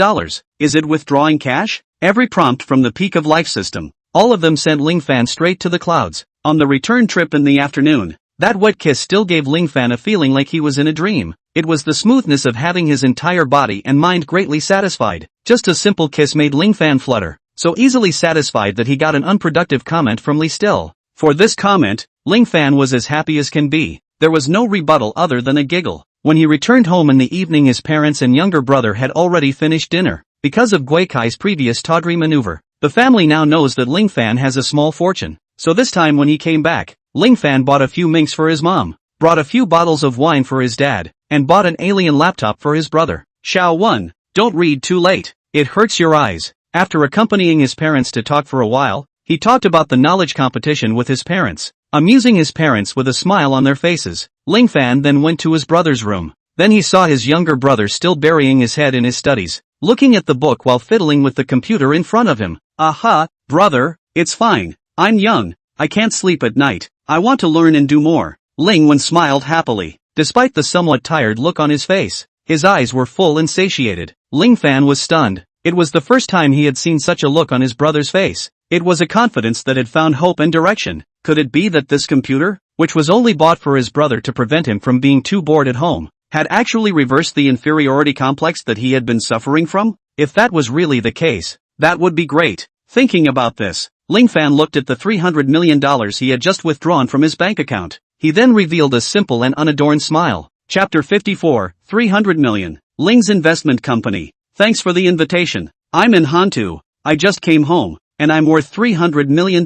Is it withdrawing cash? Every prompt from the Peak of Life system. All of them sent Ling Fan straight to the clouds. On the return trip in the afternoon, that wet kiss still gave Ling Fan a feeling like he was in a dream. It was the smoothness of having his entire body and mind greatly satisfied. Just a simple kiss made Ling Fan flutter, so easily satisfied that he got an unproductive comment from Lee Still. For this comment, Ling Fan was as happy as can be. There was no rebuttal other than a giggle. When he returned home in the evening, his parents and younger brother had already finished dinner. Because of Gui Kai's previous tawdry maneuver, the family now knows that Ling Fan has a small fortune. So this time when he came back, Ling Fan bought a few minks for his mom, brought a few bottles of wine for his dad, and bought an alien laptop for his brother. Xiao 1. Don't read too late. It hurts your eyes. After accompanying his parents to talk for a while, he talked about the knowledge competition with his parents, amusing his parents with a smile on their faces. Ling Fan then went to his brother's room. Then he saw his younger brother still burying his head in his studies, looking at the book while fiddling with the computer in front of him. Aha, brother, it's fine. I'm young. I can't sleep at night. I want to learn and do more. Ling Wen smiled happily, despite the somewhat tired look on his face. His eyes were full and satiated. Ling Fan was stunned. It was the first time he had seen such a look on his brother's face. It was a confidence that had found hope and direction. Could it be that this computer, which was only bought for his brother to prevent him from being too bored at home, had actually reversed the inferiority complex that he had been suffering from? If that was really the case, that would be great. Thinking about this, Ling Fan looked at the $300 million he had just withdrawn from his bank account. He then revealed a simple and unadorned smile. Chapter 54, 300 million. Ling's investment company. Thanks for the invitation. I'm in Hantu. I just came home, and I'm worth $300 million.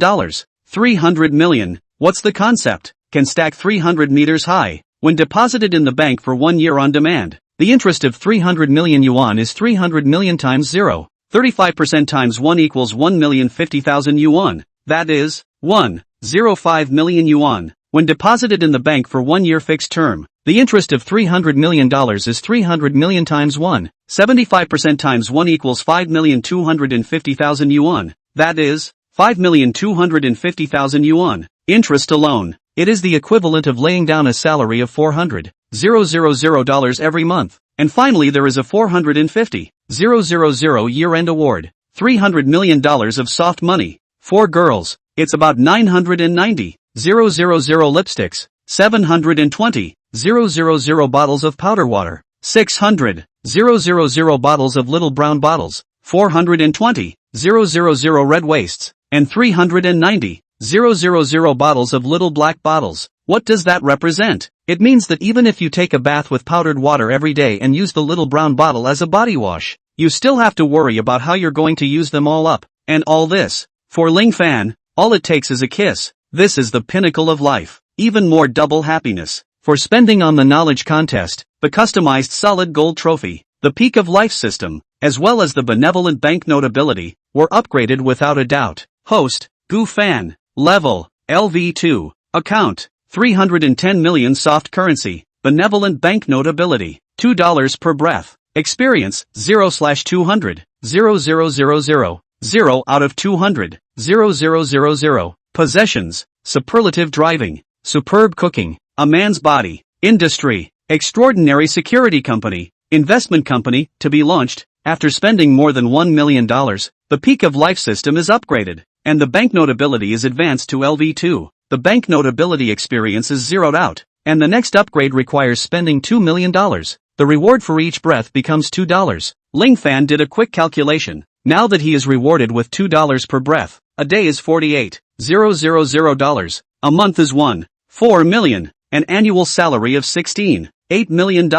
300 million. What's the concept? Can stack 300 meters high. When deposited in the bank for 1 year on demand, the interest of 300 million yuan is 300 million times 0. 35% times 1 equals 1,050,000 yuan. That is, 1.05 million yuan. When deposited in the bank for 1 year fixed term, the interest of $300 million is 300 million times 1. 75% times 1 equals 5,250,000 yuan. That is, 5,250,000 yuan. Interest alone. It is the equivalent of laying down a salary of $400,000 every month. And finally there is a $450,000 year-end award. $300 million of soft money. 4 girls. It's about 990,000 lipsticks. 720,000 bottles of powder water. 600,000 bottles of little brown bottles. 420,000 red waists. And 390,000 bottles of little black bottles. What does that represent? It means that even if you take a bath with powdered water every day and use the little brown bottle as a body wash, you still have to worry about how you're going to use them all up. And all this, for Ling Fan, all it takes is a kiss. This is the pinnacle of life. Even more double happiness. For spending on the knowledge contest, the customized solid gold trophy, the Peak of Life system, as well as the benevolent banknote ability, were upgraded without a doubt. Host, Gu Fan. Level, LV2. Account, 310 million soft currency. Benevolent banknote ability, $2 per breath. Experience, 0/200. 0000. 0 out of 200. 0000. Possessions, superlative driving. Superb cooking. A man's body. Industry, extraordinary security company. Investment company, to be launched. After spending more than $1 million, the Peak of Life system is upgraded, and the banknote ability is advanced to LV2. The banknote ability experience is zeroed out, and the next upgrade requires spending $2 million. The reward for each breath becomes $2. Ling Fan did a quick calculation. Now that he is rewarded with $2 per breath, a day is $48,000. A month is $1.4 million. An annual salary of $16.8 million.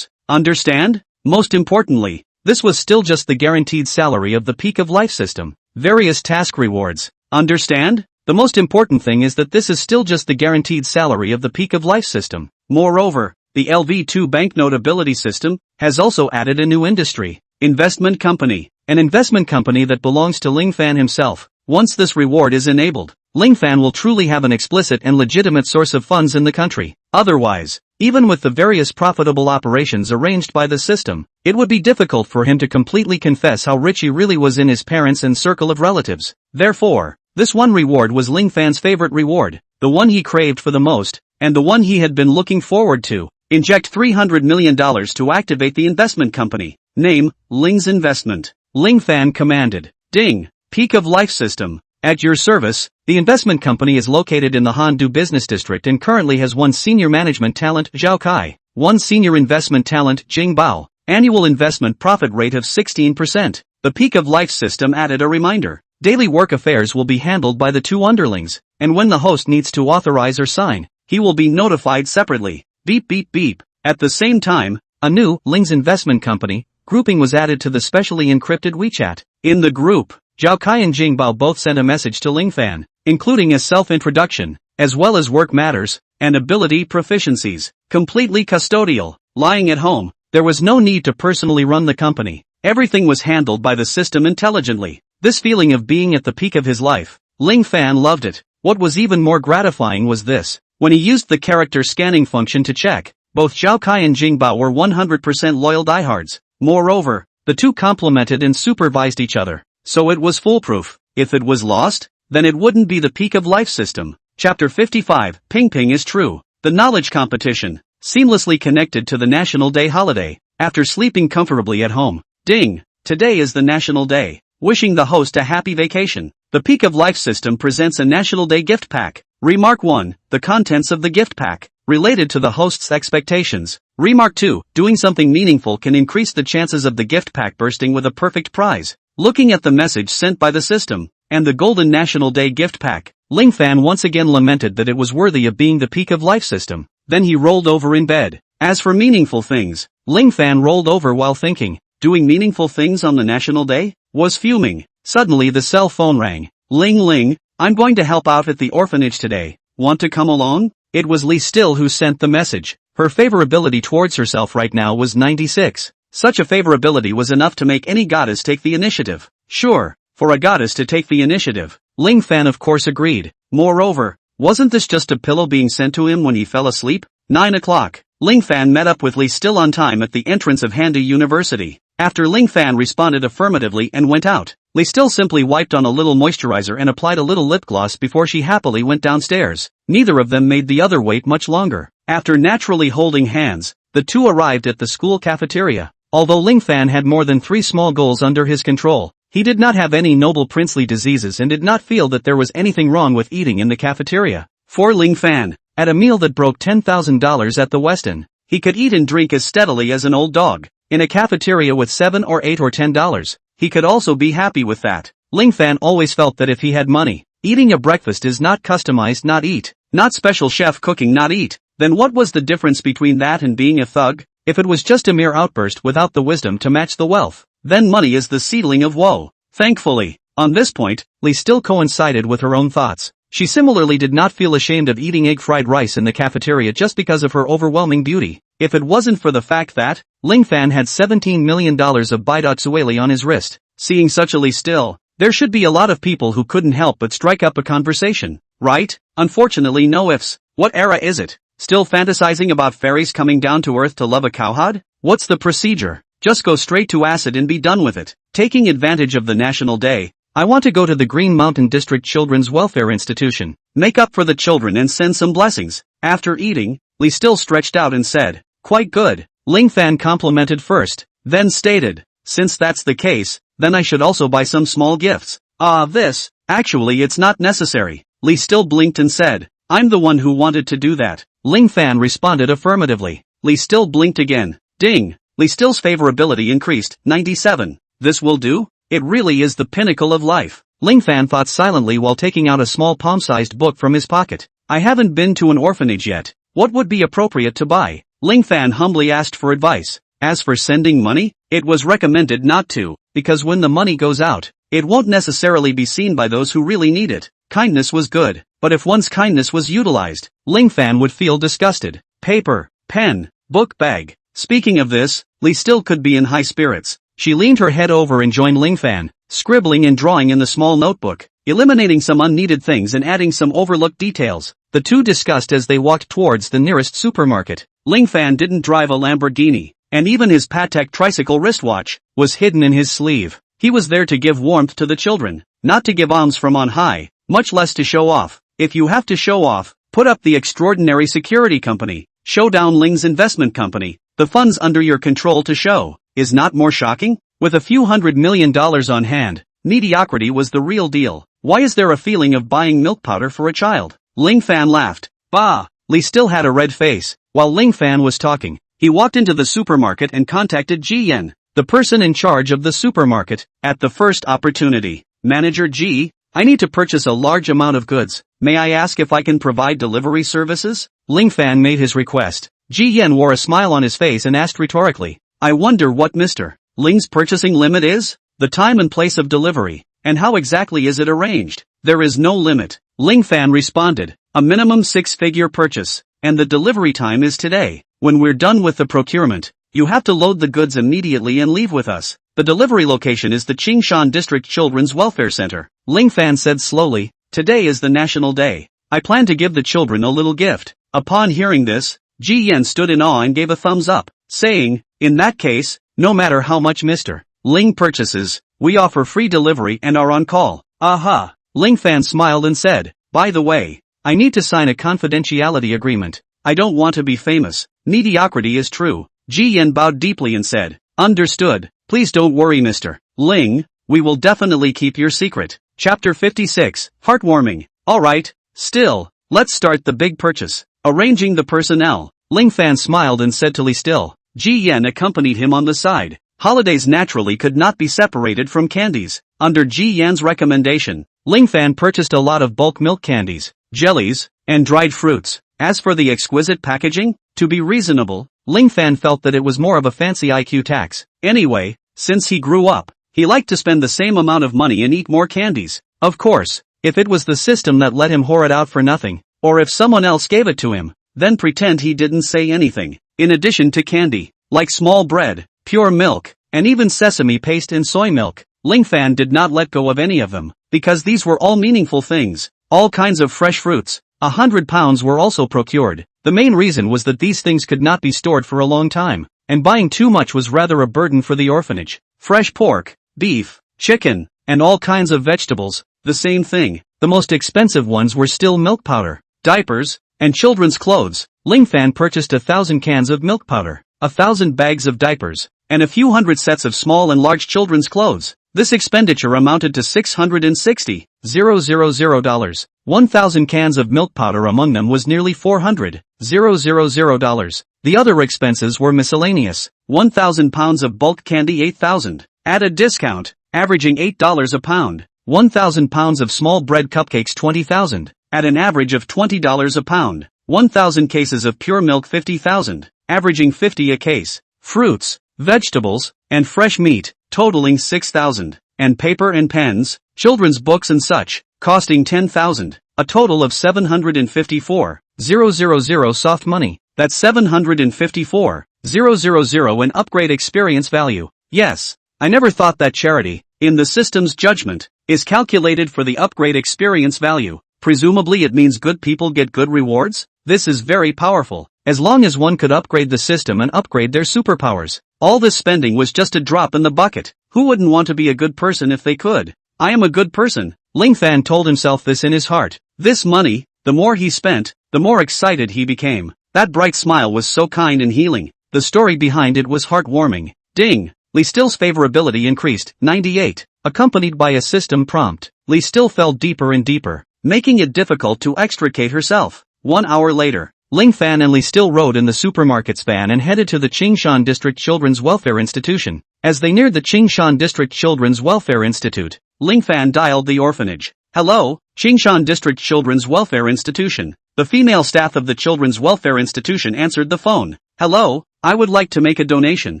Understand? Most importantly, this was still just the guaranteed salary of the Peak of Life system. Various task rewards. Understand? The most important thing is that this is still just the guaranteed salary of the Peak of Life system. Moreover, the LV2 banknote ability system has also added a new industry. Investment company. An investment company that belongs to Ling Fan himself. Once this reward is enabled, Ling Fan will truly have an explicit and legitimate source of funds in the country. Otherwise, even with the various profitable operations arranged by the system, it would be difficult for him to completely confess how rich he really was in his parents and circle of relatives. Therefore, This one reward was Ling Fan's favorite reward, the one he craved for the most, and the one he had been looking forward to. Inject $300 million to activate the investment company. Name, Ling's Investment. Ling Fan commanded. Ding. Peak of Life System. At your service. The investment company is located in the Handu business district and currently has one senior management talent, Zhao Kai, one senior investment talent, Jing Bao, annual investment profit rate of 16%. The Peak of Life System added a reminder. Daily work affairs will be handled by the two underlings, and when the host needs to authorize or sign, he will be notified separately. Beep beep beep. At the same time, a new Ling's Investment Company grouping was added to the specially encrypted WeChat. In the group, Zhao Kai and Jing Bao both sent a message to Ling Fan, including a self-introduction, as well as work matters, and ability proficiencies. Completely custodial. Lying at home, there was no need to personally run the company. Everything was handled by the system intelligently. This feeling of being at the peak of his life, Ling Fan loved it. What was even more gratifying was this. When he used the character scanning function to check, both Zhao Kai and Jing Bao were 100% loyal diehards. Moreover, the two complemented and supervised each other. So it was foolproof. If it was lost, then it wouldn't be the Peak of Life System. Chapter 55, Ping Ping is True. The Knowledge Competition. Seamlessly connected to the National Day holiday. After sleeping comfortably at home. Ding. Today is the National Day. Wishing the host a happy vacation. The Peak of Life System presents a National Day gift pack. Remark 1. The contents of the gift pack. Related to the host's expectations. Remark 2. Doing something meaningful can increase the chances of the gift pack bursting with a perfect prize. Looking at the message sent by the system, and the Golden National Day gift pack, Ling Fan once again lamented that it was worthy of being the Peak of Life System. Then he rolled over in bed. As for meaningful things, Ling Fan rolled over while thinking. Doing meaningful things on the National Day? Was fuming. Suddenly the cell phone rang. Ling Ling, I'm going to help out at the orphanage today. Want to come along? It was Li Still who sent the message. Her favorability towards herself right now was 96. Such a favorability was enough to make any goddess take the initiative. Sure, for a goddess to take the initiative. Ling Fan of course agreed. Moreover, wasn't this just a pillow being sent to him when he fell asleep? 9 o'clock. Ling Fan met up with Li Still on time at the entrance of Handu University. After Ling Fan responded affirmatively and went out, Li Still simply wiped on a little moisturizer and applied a little lip gloss before she happily went downstairs. Neither of them made the other wait much longer. After naturally holding hands, the two arrived at the school cafeteria. Although Ling Fan had more than 3 small goals under his control, he did not have any noble princely diseases and did not feel that there was anything wrong with eating in the cafeteria. For Ling Fan, at a meal that broke $10,000 at the Westin, he could eat and drink as steadily as an old dog. In a cafeteria with $7 or $8 or $10, he could also be happy with that. Ling Fan always felt that if he had money, eating a breakfast is not customized not eat, not special chef cooking not eat, then what was the difference between that and being a thug? If it was just a mere outburst without the wisdom to match the wealth, then money is the seedling of woe. Thankfully, on this point, Li Still coincided with her own thoughts. She similarly did not feel ashamed of eating egg fried rice in the cafeteria just because of her overwhelming beauty. If it wasn't for the fact that Ling Fan had $17 million of Baidatsueli on his wrist, seeing such a Li Still, there should be a lot of people who couldn't help but strike up a conversation, right? Unfortunately no ifs. What era is it? Still fantasizing about fairies coming down to earth to love a cowhide? What's the procedure? Just go straight to acid and be done with it. Taking advantage of the National Day, I want to go to the Green Mountain District Children's Welfare Institution, make up for the children and send some blessings. After eating, Li Still stretched out and said, quite good. Ling Fan complimented first, then stated, since that's the case, then I should also buy some small gifts. Actually it's not necessary. Li Still blinked and said, I'm the one who wanted to do that. Ling Fan responded affirmatively. Li Still blinked again. Ding. Li Still's favorability increased, 97. This will do? It really is the pinnacle of life. Ling Fan thought silently while taking out a small palm-sized book from his pocket. I haven't been to an orphanage yet. What would be appropriate to buy? Ling Fan humbly asked for advice. As for sending money, it was recommended not to, because when the money goes out, it won't necessarily be seen by those who really need it. Kindness was good, but if one's kindness was utilized, Ling Fan would feel disgusted. Paper, pen, book bag. Speaking of this, Li Still could be in high spirits. She leaned her head over and joined Ling Fan, scribbling and drawing in the small notebook, eliminating some unneeded things and adding some overlooked details. The two discussed as they walked towards the nearest supermarket. Ling Fan didn't drive a Lamborghini, and even his Patek tricycle wristwatch was hidden in his sleeve. He was there to give warmth to the children, not to give alms from on high. much less to show off. If you have to show off, put up the extraordinary security company, show down Ling's investment company, the funds under your control to show. Is not more shocking? With a few $100 million on hand, mediocrity was the real deal. Why is there a feeling of buying milk powder for a child? Ling Fan laughed. Bah! Li still had a red face. While Ling Fan was talking, he walked into the supermarket and contacted Ji Yen, the person in charge of the supermarket, at the first opportunity. Manager Ji, I need to purchase a large amount of goods. May I ask if I can provide delivery services? Ling Fan made his request. Ji Yen wore a smile on his face and asked rhetorically, I wonder what Mr. Ling's purchasing limit is? The time and place of delivery, and how exactly is it arranged? There is no limit. Ling Fan responded, a minimum 6-figure purchase, and the delivery time is today. When we're done with the procurement, you have to load the goods immediately and leave with us. The delivery location is the Qingshan District Children's Welfare Center. Ling Fan said slowly, today is the National Day. I plan to give the children a little gift. Upon hearing this, Ji Yen stood in awe and gave a thumbs up, saying, in that case, no matter how much Mr. Ling purchases, we offer free delivery and are on call. Aha! Ling Fan smiled and said, by the way, I need to sign a confidentiality agreement. I don't want to be famous. Mediocrity is true. Ji Yen bowed deeply and said, understood. Please don't worry Mr. Ling, we will definitely keep your secret. Chapter 56, Heartwarming. Alright, still, let's start the big purchase. Arranging the personnel. Ling Fan smiled and said to Li Still. Ji Yen accompanied him on the side. Holidays naturally could not be separated from candies. Under Ji Yan's recommendation, Ling Fan purchased a lot of bulk milk candies, jellies, and dried fruits. As for the exquisite packaging, to be reasonable, Ling Fan felt that it was more of a fancy IQ tax. Anyway, since he grew up, he liked to spend the same amount of money and eat more candies. Of course, if it was the system that let him whore it out for nothing, or if someone else gave it to him, then pretend he didn't say anything. In addition to candy, like small bread, pure milk, and even sesame paste and soy milk, Ling Fan did not let go of any of them, because these were all meaningful things. All kinds of fresh fruits. 100 pounds were also procured. The main reason was that these things could not be stored for a long time, and buying too much was rather a burden for the orphanage. Fresh pork, beef, chicken, and all kinds of vegetables, the same thing. The most expensive ones were still milk powder, diapers, and children's clothes. Ling Fan purchased 1,000 cans of milk powder, 1,000 bags of diapers, and a few hundred sets of small and large children's clothes. This expenditure amounted to $660,000. 1,000 cans of milk powder among them was nearly $400,000. The other expenses were miscellaneous. 1,000 pounds of bulk candy 8,000, at a discount, averaging $8 a pound. 1,000 pounds of small bread cupcakes 20,000, at an average of $20 a pound. 1,000 cases of pure milk 50,000, averaging 50 a case. Fruits, vegetables, and fresh meat, totaling 6,000. And paper and pens, children's books and such, costing 10,000. A total of 754,000 soft money. That's 754,000 in upgrade experience value. Yes, I never thought that charity, in the system's judgment, is calculated for the upgrade experience value. Presumably it means good people get good rewards? This is very powerful. As long as one could upgrade the system and upgrade their superpowers. All this spending was just a drop in the bucket. Who wouldn't want to be a good person if they could? I am a good person. Ling Fan told himself this in his heart. This money, the more he spent, the more excited he became. That bright smile was so kind and healing. The story behind it was heartwarming. Ding! Li Still's favorability increased, 98, accompanied by a system prompt. Li Still fell deeper and deeper, making it difficult to extricate herself. 1 hour later, Ling Fan and Li Still rode in the supermarket's van and headed to the Qingshan District Children's Welfare Institution. As they neared the Qingshan District Children's Welfare Institute, Ling Fan dialed the orphanage. Hello, Qingshan District Children's Welfare Institution. The female staff of the Children's Welfare Institution answered the phone. Hello, I would like to make a donation.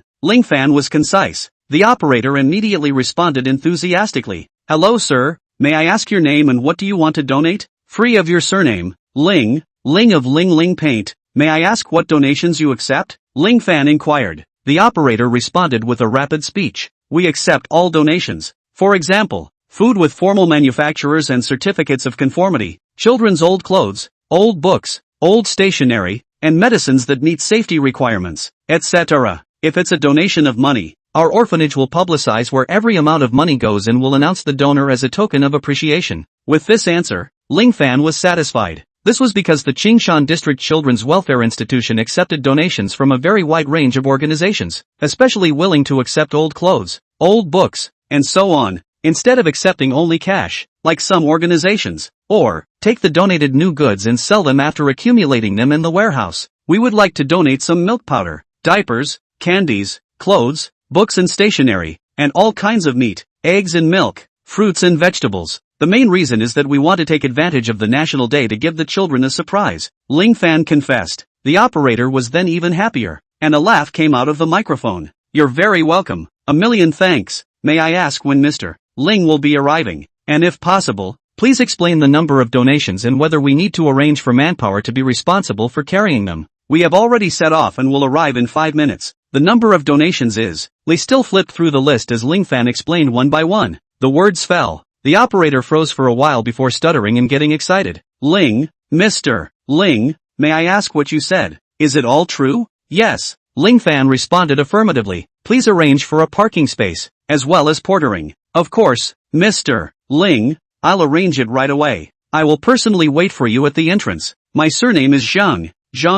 Ling Fan was concise. The operator immediately responded enthusiastically. Hello sir, may I ask your name and what do you want to donate? Free of your surname, Ling of Ling Ling Paint. May I ask what donations you accept? Ling Fan inquired. The operator responded with a rapid speech. We accept all donations. For example, food with formal manufacturers and certificates of conformity, children's old clothes, old books, old stationery, and medicines that meet safety requirements, etc. If it's a donation of money, our orphanage will publicize where every amount of money goes and will announce the donor as a token of appreciation. With this answer, Ling Fan was satisfied. This was because the Qingshan District Children's Welfare Institution accepted donations from a very wide range of organizations, especially willing to accept old clothes, old books, and so on, instead of accepting only cash, like some organizations, or take the donated new goods and sell them after accumulating them in the warehouse. We would like to donate some milk powder, diapers, candies, clothes, books and stationery, and all kinds of meat, eggs and milk, fruits and vegetables. The main reason is that we want to take advantage of the National Day to give the children a surprise, Ling Fan confessed. The operator was then even happier, and a laugh came out of the microphone. You're very welcome. A million thanks. May I ask when Mr. Ling will be arriving? And if possible, please explain the number of donations and whether we need to arrange for manpower to be responsible for carrying them. We have already set off and will arrive in 5 minutes. The number of donations is. Li still flipped through the list as Ling Fan explained one by one. The words fell. The operator froze for a while before stuttering and getting excited. Ling, Mr. Ling, may I ask what you said? Is it all true? Yes. Ling Fan responded affirmatively. Please arrange for a parking space, as well as portering. Of course, Mr. Ling, I'll arrange it right away. I will personally wait for you at the entrance. My surname is Zhang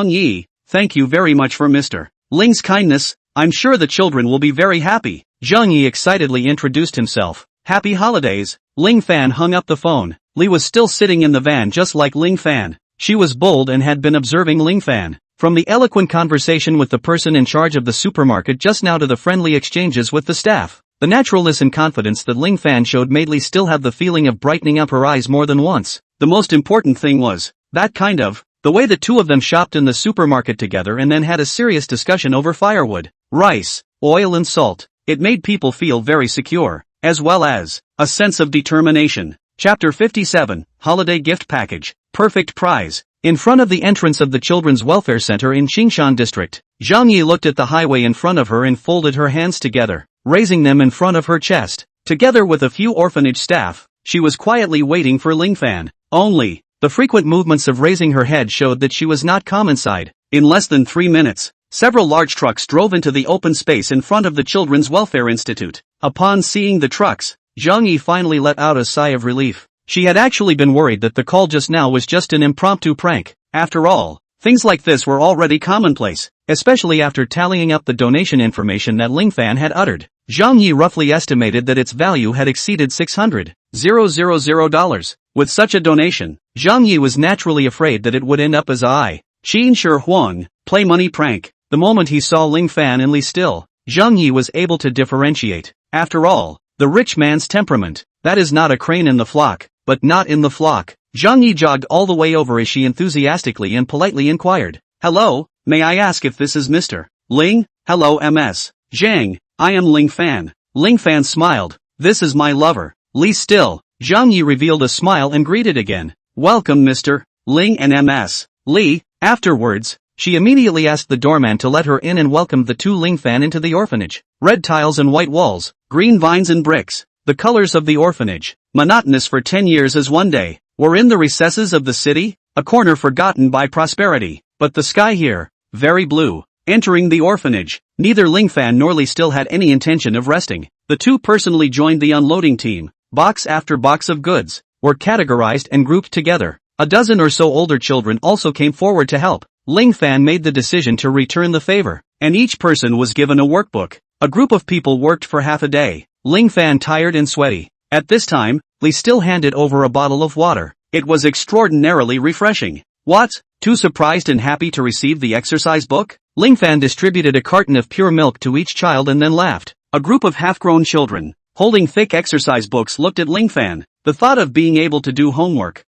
Yi. Thank you very much for Mr. Ling's kindness. I'm sure the children will be very happy. Zhang Yi excitedly introduced himself. Happy holidays. Ling Fan hung up the phone. Li was still sitting in the van just like Ling Fan. She was bold and had been observing Ling Fan. From the eloquent conversation with the person in charge of the supermarket just now to the friendly exchanges with the staff. The naturalness and confidence that Ling Fan showed made Li still have the feeling of brightening up her eyes more than once. The most important thing was, the way the two of them shopped in the supermarket together and then had a serious discussion over firewood, rice, oil and salt. It made people feel very secure, as well as a sense of determination. Chapter 57, Holiday Gift Package, Perfect Prize. In front of the entrance of the Children's Welfare Center in Qingshan District, Zhang Yi looked at the highway in front of her and folded her hands together, raising them in front of her chest. Together with a few orphanage staff, she was quietly waiting for Ling Fan. Only, the frequent movements of raising her head showed that she was not calm inside. In less than 3 minutes, several large trucks drove into the open space in front of the Children's Welfare Institute. Upon seeing the trucks, Zhang Yi finally let out a sigh of relief. She had actually been worried that the call just now was just an impromptu prank. After all, things like this were already commonplace, especially after tallying up the donation information that Ling Fan had uttered. Zhang Yi roughly estimated that its value had exceeded $600,000. With such a donation, Zhang Yi was naturally afraid that it would end up as a Qin Shi Huang, play money prank. The moment he saw Ling Fan and Li still, Zhang Yi was able to differentiate. After all, the rich man's temperament, that is not a crane in the flock, but not in the flock. Zhang Yi jogged all the way over as she enthusiastically and politely inquired. Hello, may I ask if this is Mr. Ling? Hello Ms. Zhang, I am Ling Fan. Ling Fan smiled. This is my lover, Li Still. Zhang Yi revealed a smile and greeted again. Welcome Mr. Ling and Ms. Li. Afterwards, she immediately asked the doorman to let her in and welcomed the two Ling Fan into the orphanage. Red tiles and white walls, green vines and bricks, the colors of the orphanage, monotonous for 10 years as one day, were in the recesses of the city, a corner forgotten by prosperity. But the sky here, very blue. Entering the orphanage, neither Ling Fan nor Li Still had any intention of resting. The two personally joined the unloading team. Box after box of goods were categorized and grouped together. A dozen or so older children also came forward to help. Ling Fan made the decision to return the favor, and each person was given a workbook. A group of people worked for half a day. Ling Fan tired and sweaty. At this time, Li Still handed over a bottle of water. It was extraordinarily refreshing. What? Too surprised and happy to receive the exercise book? Ling Fan distributed a carton of pure milk to each child and then laughed. A group of half-grown children, holding thick exercise books, looked at Ling Fan. The thought of being able to do homework,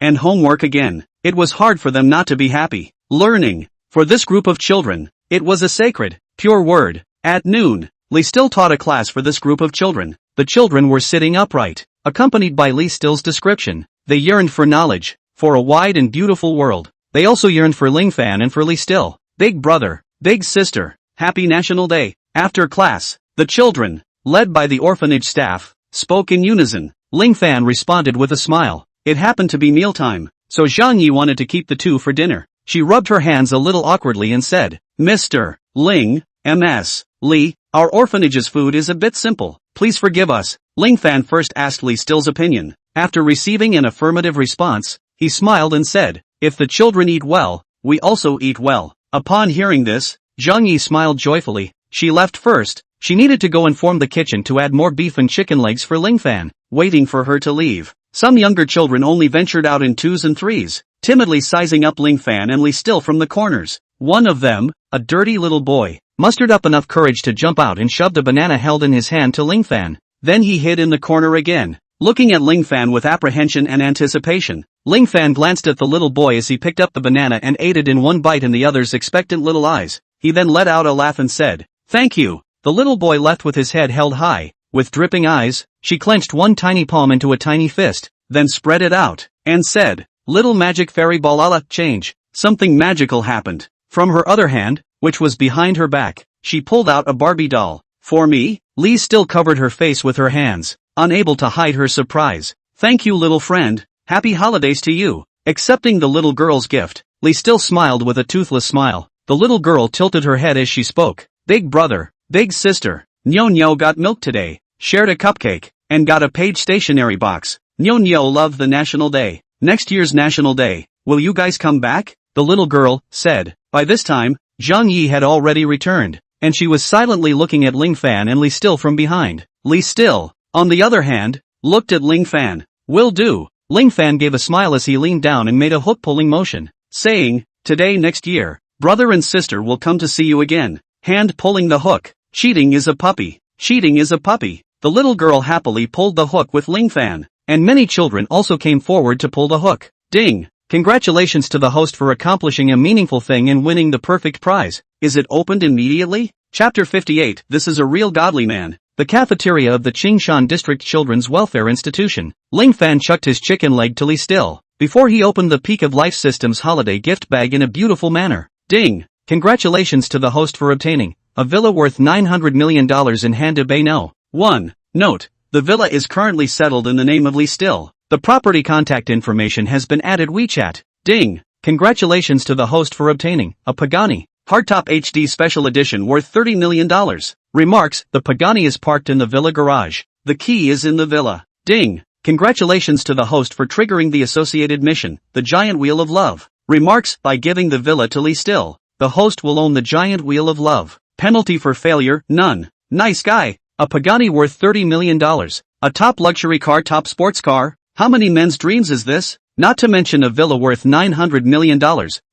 and homework again. It was hard for them not to be happy. Learning. For this group of children, it was a sacred, pure word. At noon, Li Still taught a class for this group of children. The children were sitting upright, accompanied by Li Still's description. They yearned for knowledge, for a wide and beautiful world. They also yearned for Ling Fan and for Li Still. Big brother, big sister, happy National Day. After class, the children, led by the orphanage staff, spoke in unison. Ling Fan responded with a smile. It happened to be mealtime, so Zhang Yi wanted to keep the two for dinner. She rubbed her hands a little awkwardly and said, Mr. Ling, Ms. Li, our orphanage's food is a bit simple. Please forgive us. Ling Fan first asked Li Still's opinion. After receiving an affirmative response, he smiled and said, "If the children eat well, we also eat well." Upon hearing this, Zhang Yi smiled joyfully. She left first. She needed to go inform the kitchen to add more beef and chicken legs for Ling Fan. Waiting for her to leave, some younger children only ventured out in twos and threes, timidly sizing up Ling Fan and Li Still from the corners. One of them, a dirty little boy, mustered up enough courage to jump out and shoved a banana held in his hand to Ling Fan. Then he hid in the corner again, looking at Ling Fan with apprehension and anticipation. Ling Fan glanced at the little boy as he picked up the banana and ate it in one bite in the other's expectant little eyes. He then let out a laugh and said, "Thank you." The little boy left with his head held high. With dripping eyes, she clenched one tiny palm into a tiny fist, then spread it out, and said, "Little magic fairy ball change." Something magical happened. From her other hand, which was behind her back, she pulled out a Barbie doll. "For me?" Li Still covered her face with her hands, unable to hide her surprise. "Thank you, little friend. Happy holidays to you." Accepting the little girl's gift, Li Still smiled with a toothless smile. The little girl tilted her head as she spoke. "Big brother, big sister, Nyo got milk today, shared a cupcake, and got a page stationery box. Nyo loved the National Day. Next year's National Day, will you guys come back?" the little girl said. By this time, Zhang Yi had already returned, and she was silently looking at Ling Fan and Li Still from behind. Li Still, on the other hand, looked at Ling Fan. "Will do." Ling Fan gave a smile as he leaned down and made a hook-pulling motion, saying, "Today next year, brother and sister will come to see you again." Hand pulling the hook. "Cheating is a puppy. Cheating is a puppy." The little girl happily pulled the hook with Ling Fan, and many children also came forward to pull the hook. Ding! Congratulations to the host for accomplishing a meaningful thing and winning the perfect prize. Is it opened immediately? Chapter 58. This is a real godly man. The cafeteria of the Qingshan District Children's Welfare Institution. Ling Fan chucked his chicken leg to Li Still, before he opened the Peak of Life Systems holiday gift bag in a beautiful manner. Ding! Congratulations to the host for obtaining a villa worth $900 million in Handa Bay No. 1. Note: the villa is currently settled in the name of Li Still. The property contact information has been added WeChat. Ding! Congratulations to the host for obtaining a Pagani Hardtop HD Special Edition worth $30 million. Remarks: the Pagani is parked in the villa garage. The key is in the villa. Ding! Congratulations to the host for triggering the associated mission, the Giant Wheel of Love. Remarks: by giving the villa to Li Still, the host will own the Giant Wheel of Love. Penalty for failure: none. Nice guy. A Pagani worth $30 million. A top luxury car, top sports car. How many men's dreams is this? Not to mention a villa worth $900 million.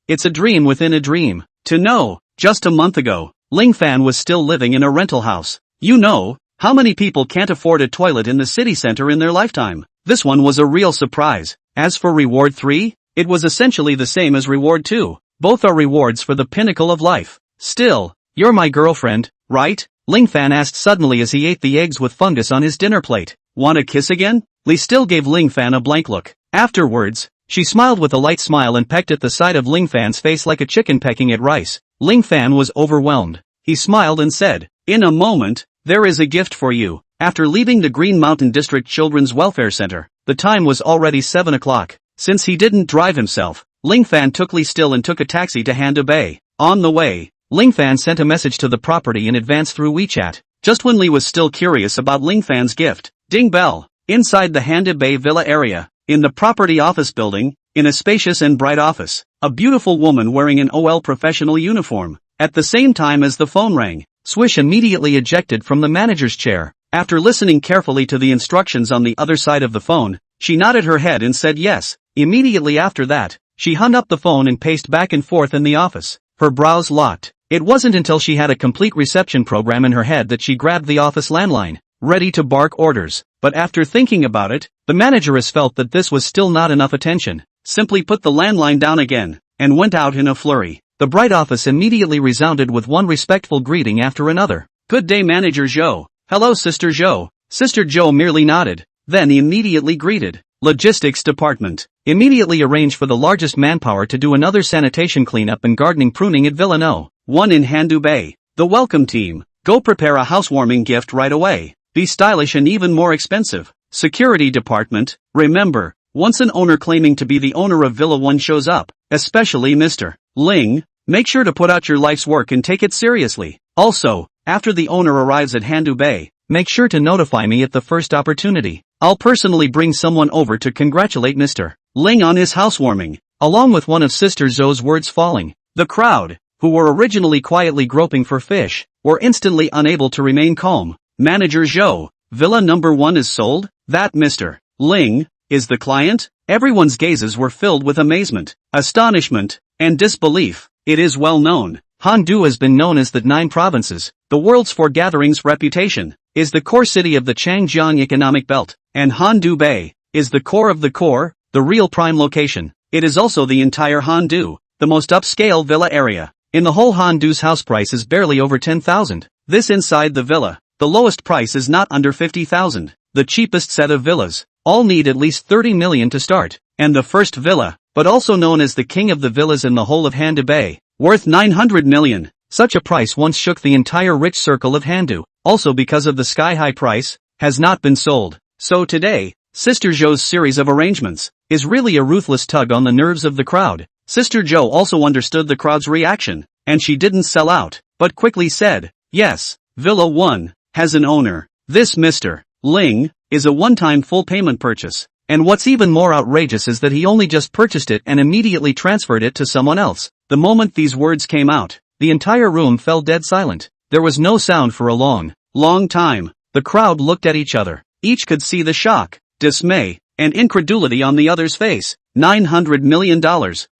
It's a dream within a dream. To know, just a month ago, Ling Fan was still living in a rental house. You know, how many people can't afford a toilet in the city center in their lifetime? This one was a real surprise. As for Reward 3, it was essentially the same as Reward 2. Both are rewards for the pinnacle of life. Still, you're my girlfriend, right? Ling Fan asked suddenly as he ate the eggs with fungus on his dinner plate. Want a kiss again? Li Still gave Ling Fan a blank look. Afterwards, she smiled with a light smile and pecked at the side of Ling Fan's face like a chicken pecking at rice. Ling Fan was overwhelmed. He smiled and said, "In a moment, there is a gift for you." After leaving the Green Mountain District Children's Welfare Center, the time was already 7 o'clock. Since he didn't drive himself, Ling Fan took Li Still and took a taxi to Handa Bay. On the way, Ling Fan sent a message to the property in advance through WeChat. Just when Li was still curious about Ling Fan's gift, ding bell. Inside the Handa Bay Villa area, in the property office building, in a spacious and bright office, a beautiful woman wearing an OL professional uniform. At the same time as the phone rang, Swish immediately ejected from the manager's chair. After listening carefully to the instructions on the other side of the phone, she nodded her head and said yes. Immediately after that, she hung up the phone and paced back and forth in the office, her brows locked. It wasn't until she had a complete reception program in her head that she grabbed the office landline, ready to bark orders. But after thinking about it, the manageress felt that this was still not enough attention, simply put the landline down again, and went out in a flurry. The bright office immediately resounded with one respectful greeting after another. "Good day, Manager Zhou." "Hello, Sister Zhou." Sister Zhou merely nodded, then immediately greeted. "Logistics Department. Immediately arrange for the largest manpower to do another sanitation cleanup and gardening pruning at Villa No. 1 in Handu Bay. The welcome team. Go prepare a housewarming gift right away. Be stylish and even more expensive. Security Department. Remember, once an owner claiming to be the owner of Villa 1 shows up, especially Mr. Ling, make sure to put out your life's work and take it seriously. Also, after the owner arrives at Handu Bay, make sure to notify me at the first opportunity. I'll personally bring someone over to congratulate Mr. Ling on his housewarming, along with one of Sister Zhou's words falling. The crowd, who were originally quietly groping for fish, were instantly unable to remain calm. Manager Zhou, Villa number 1 is sold? That Mr. Ling is the client? Everyone's gazes were filled with amazement, astonishment, and disbelief. It is well known. Handu has been known as the 9 provinces, the world's foregatherings reputation, is the core city of the Changjiang economic belt, and Handu Bay is the core of the core, the real prime location. It is also the entire Handu, the most upscale villa area. In the whole Handu's house price is barely over 10,000. This inside the villa, the lowest price is not under 50,000. The cheapest set of villas, all need at least 30 million to start, and the first villa, but also known as the king of the villas in the whole of Handu Bay, worth 900 million. Such a price once shook the entire rich circle of Handu, also because of the sky-high price, has not been sold. So today, Sister Zhou's series of arrangements is really a ruthless tug on the nerves of the crowd. Sister Zhou also understood the crowd's reaction, and she didn't sell out, but quickly said, yes, Villa 1 has an owner. This Mr. Ling is a one-time full payment purchase, and what's even more outrageous is that he only just purchased it and immediately transferred it to someone else. The moment these words came out, the entire room fell dead silent. There was no sound for a long time. The crowd looked at each other. Each could see the shock, dismay, and incredulity on the other's face. $900 million.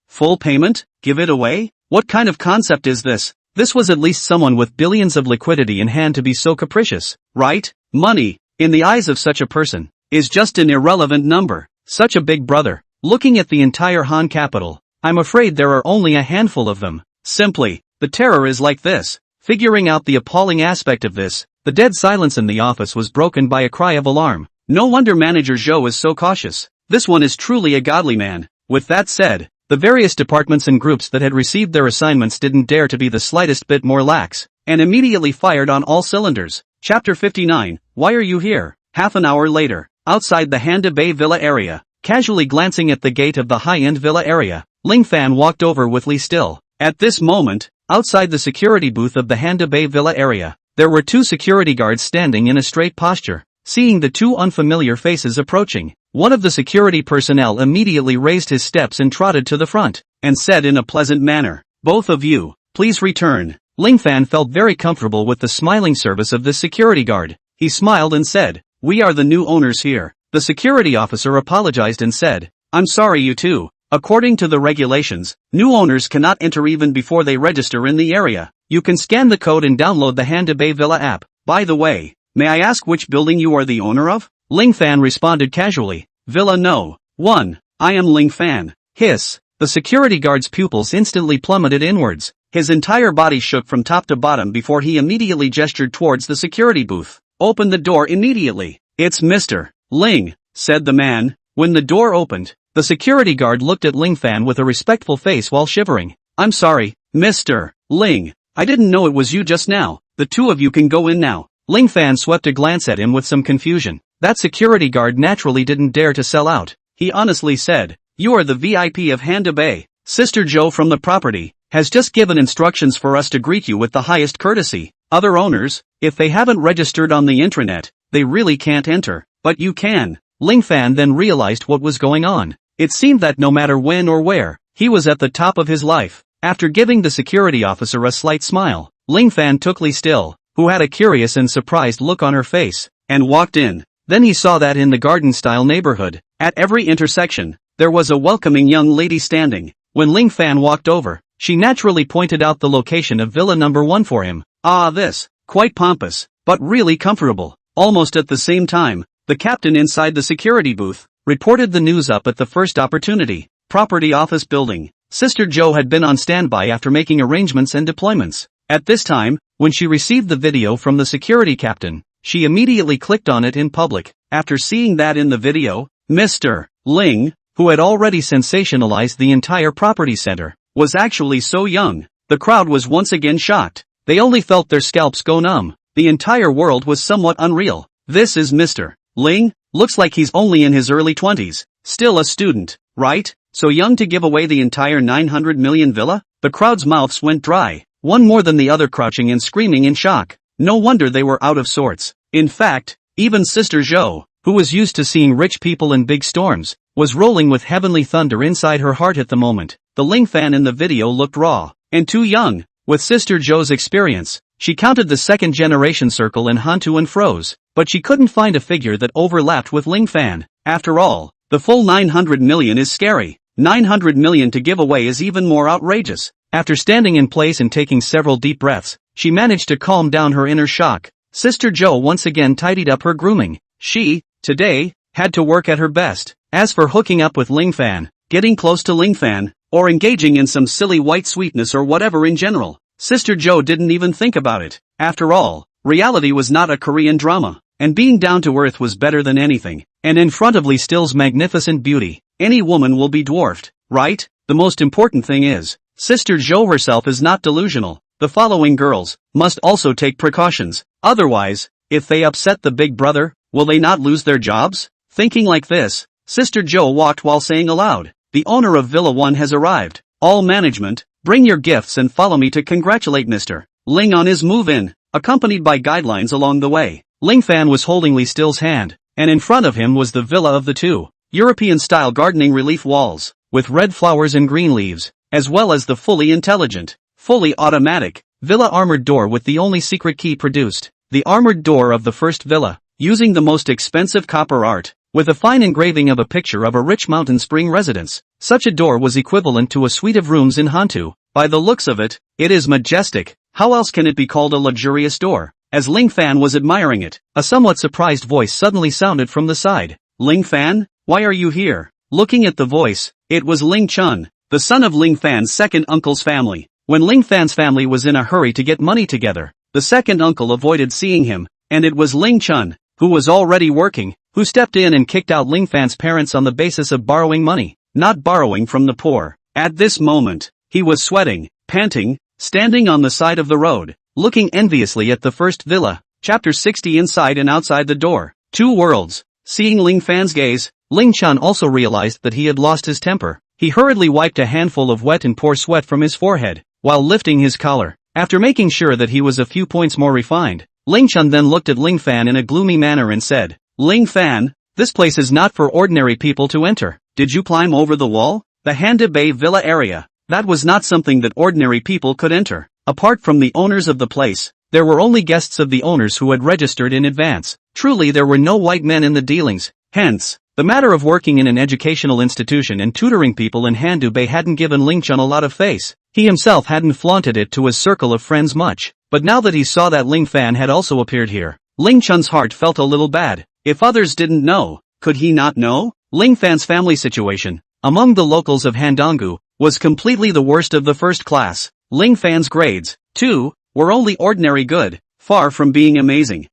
Full payment? Give it away? What kind of concept is this? This was at least someone with billions of liquidity in hand to be so capricious, right? Money, in the eyes of such a person, is just an irrelevant number. Such a big brother. Looking at the entire Han capital, I'm afraid there are only a handful of them. Simply, the terror is like this. Figuring out the appalling aspect of this, the dead silence in the office was broken by a cry of alarm. No wonder Manager Zhou is so cautious. This one is truly a godly man. With that said, the various departments and groups that had received their assignments didn't dare to be the slightest bit more lax, and immediately fired on all cylinders. Chapter 59, Why are you here? Half an hour later, outside the Handu Bay Villa area, casually glancing at the gate of the high-end villa area, Ling Fan walked over with Li Still. At this moment, outside the security booth of the Handu Bay Villa area, there were 2 security guards standing in a straight posture. Seeing the 2 unfamiliar faces approaching, one of the security personnel immediately raised his steps and trotted to the front, and said in a pleasant manner, both of you, please return. Ling Fan felt very comfortable with the smiling service of this security guard. He smiled and said, we are the new owners here. The security officer apologized and said, I'm sorry you two. According to the regulations, new owners cannot enter even before they register in the area. You can scan the code and download the Handu Bay Villa app. By the way, may I ask which building you are the owner of? Ling Fan responded casually. Villa No. 1. I am Ling Fan. Hiss. The security guard's pupils instantly plummeted inwards. His entire body shook from top to bottom before he immediately gestured towards the security booth. Open the door immediately. It's Mr. Ling, said the man. When the door opened, the security guard looked at Ling Fan with a respectful face while shivering. I'm sorry, Mr. Ling. I didn't know it was you just now. The 2 of you can go in now. Ling Fan swept a glance at him with some confusion. That security guard naturally didn't dare to sell out. He honestly said, you are the VIP of Handu Bay. Sister Zhou from the property has just given instructions for us to greet you with the highest courtesy. Other owners, if they haven't registered on the intranet, they really can't enter. But you can. Ling Fan then realized what was going on. It seemed that no matter when or where, he was at the top of his life. After giving the security officer a slight smile, Ling Fan took Li Still, who had a curious and surprised look on her face, and walked in. Then he saw that in the garden-style neighborhood, at every intersection, there was a welcoming young lady standing. When Ling Fan walked over, she naturally pointed out the location of Villa number 1 for him. Ah, this, quite pompous, but really comfortable. Almost at the same time, the captain inside the security booth reported the news up at the first opportunity. Property office building. Sister Zhou had been on standby after making arrangements and deployments. At this time, when she received the video from the security captain, she immediately clicked on it in public. After seeing that in the video, Mr. Ling, who had already sensationalized the entire property center, was actually so young. The crowd was once again shocked. They only felt their scalps go numb. The entire world was somewhat unreal. This is Mr. Ling? Looks like he's only in his early 20s. Still a student, right? So young to give away the entire 900 million villa? The crowd's mouths went dry, one more than the other crouching and screaming in shock. No wonder they were out of sorts. In fact, even Sister Zhou, who was used to seeing rich people in big storms, was rolling with heavenly thunder inside her heart at the moment. The Ling Fan in the video looked raw and too young. With Sister Joe's experience, she counted the second-generation circle in Hantu and froze, but she couldn't find a figure that overlapped with Ling Fan. After all, the full 900 million is scary. 900 million to give away is even more outrageous. After standing in place and taking several deep breaths, she managed to calm down her inner shock. Sister Joe once again tidied up her grooming. She, today, had to work at her best. As for hooking up with Ling Fan, getting close to Ling Fan, or engaging in some silly white sweetness or whatever in general, Sister Joe didn't even think about it. After all, reality was not a Korean drama, and being down to earth was better than anything. And in front of Lee Still's magnificent beauty, any woman will be dwarfed, right? The most important thing is, Sister Joe herself is not delusional. The following girls must also take precautions. Otherwise, if they upset the big brother, will they not lose their jobs? Thinking like this, Sister Joe walked while saying aloud, "The owner of Villa 1 has arrived. All management, bring your gifts and follow me to congratulate Mr. Ling on his move-in," accompanied by guidelines along the way. Ling Fan was holding Lee Still's hand, and in front of him was the villa of the two European-style gardening relief walls, with red flowers and green leaves, as well as the fully intelligent, fully automatic, villa armored door with the only secret key produced. The armored door of the first villa, using the most expensive copper art, with a fine engraving of a picture of a rich mountain spring residence. Such a door was equivalent to a suite of rooms in Hantu. By the looks of it, it is majestic. How else can it be called a luxurious door? As Ling Fan was admiring it, a somewhat surprised voice suddenly sounded from the side. "Ling Fan, why are you here?" Looking at the voice, it was Ling Chun, the son of Ling Fan's second uncle's family. When Ling Fan's family was in a hurry to get money together, the second uncle avoided seeing him, and it was Ling Chun, who was already working, who stepped in and kicked out Ling Fan's parents on the basis of borrowing money, not borrowing from the poor. At this moment, he was sweating, panting, standing on the side of the road, looking enviously at the first villa. Chapter 60. Inside and outside the door. Two worlds. Seeing Ling Fan's gaze, Ling Chun also realized that he had lost his temper. He hurriedly wiped a handful of wet and poor sweat from his forehead, while lifting his collar. After making sure that he was a few points more refined, Ling Chun then looked at Ling Fan in a gloomy manner and said, "Ling Fan, this place is not for ordinary people to enter. Did you climb over the wall? The Handa Bay Villa area. That was not something that ordinary people could enter. Apart from the owners of the place, there were only guests of the owners who had registered in advance. Truly there were no white men in the dealings. Hence, the matter of working in an educational institution and tutoring people in Handu Bay hadn't given Ling Chun a lot of face. He himself hadn't flaunted it to his circle of friends much. But now that he saw that Ling Fan had also appeared here, Ling Chun's heart felt a little bad. If others didn't know, could he not know? Ling Fan's family situation, among the locals of Handangu, was completely the worst of the first class. Ling Fan's grades, too, were only ordinary good, far from being amazing.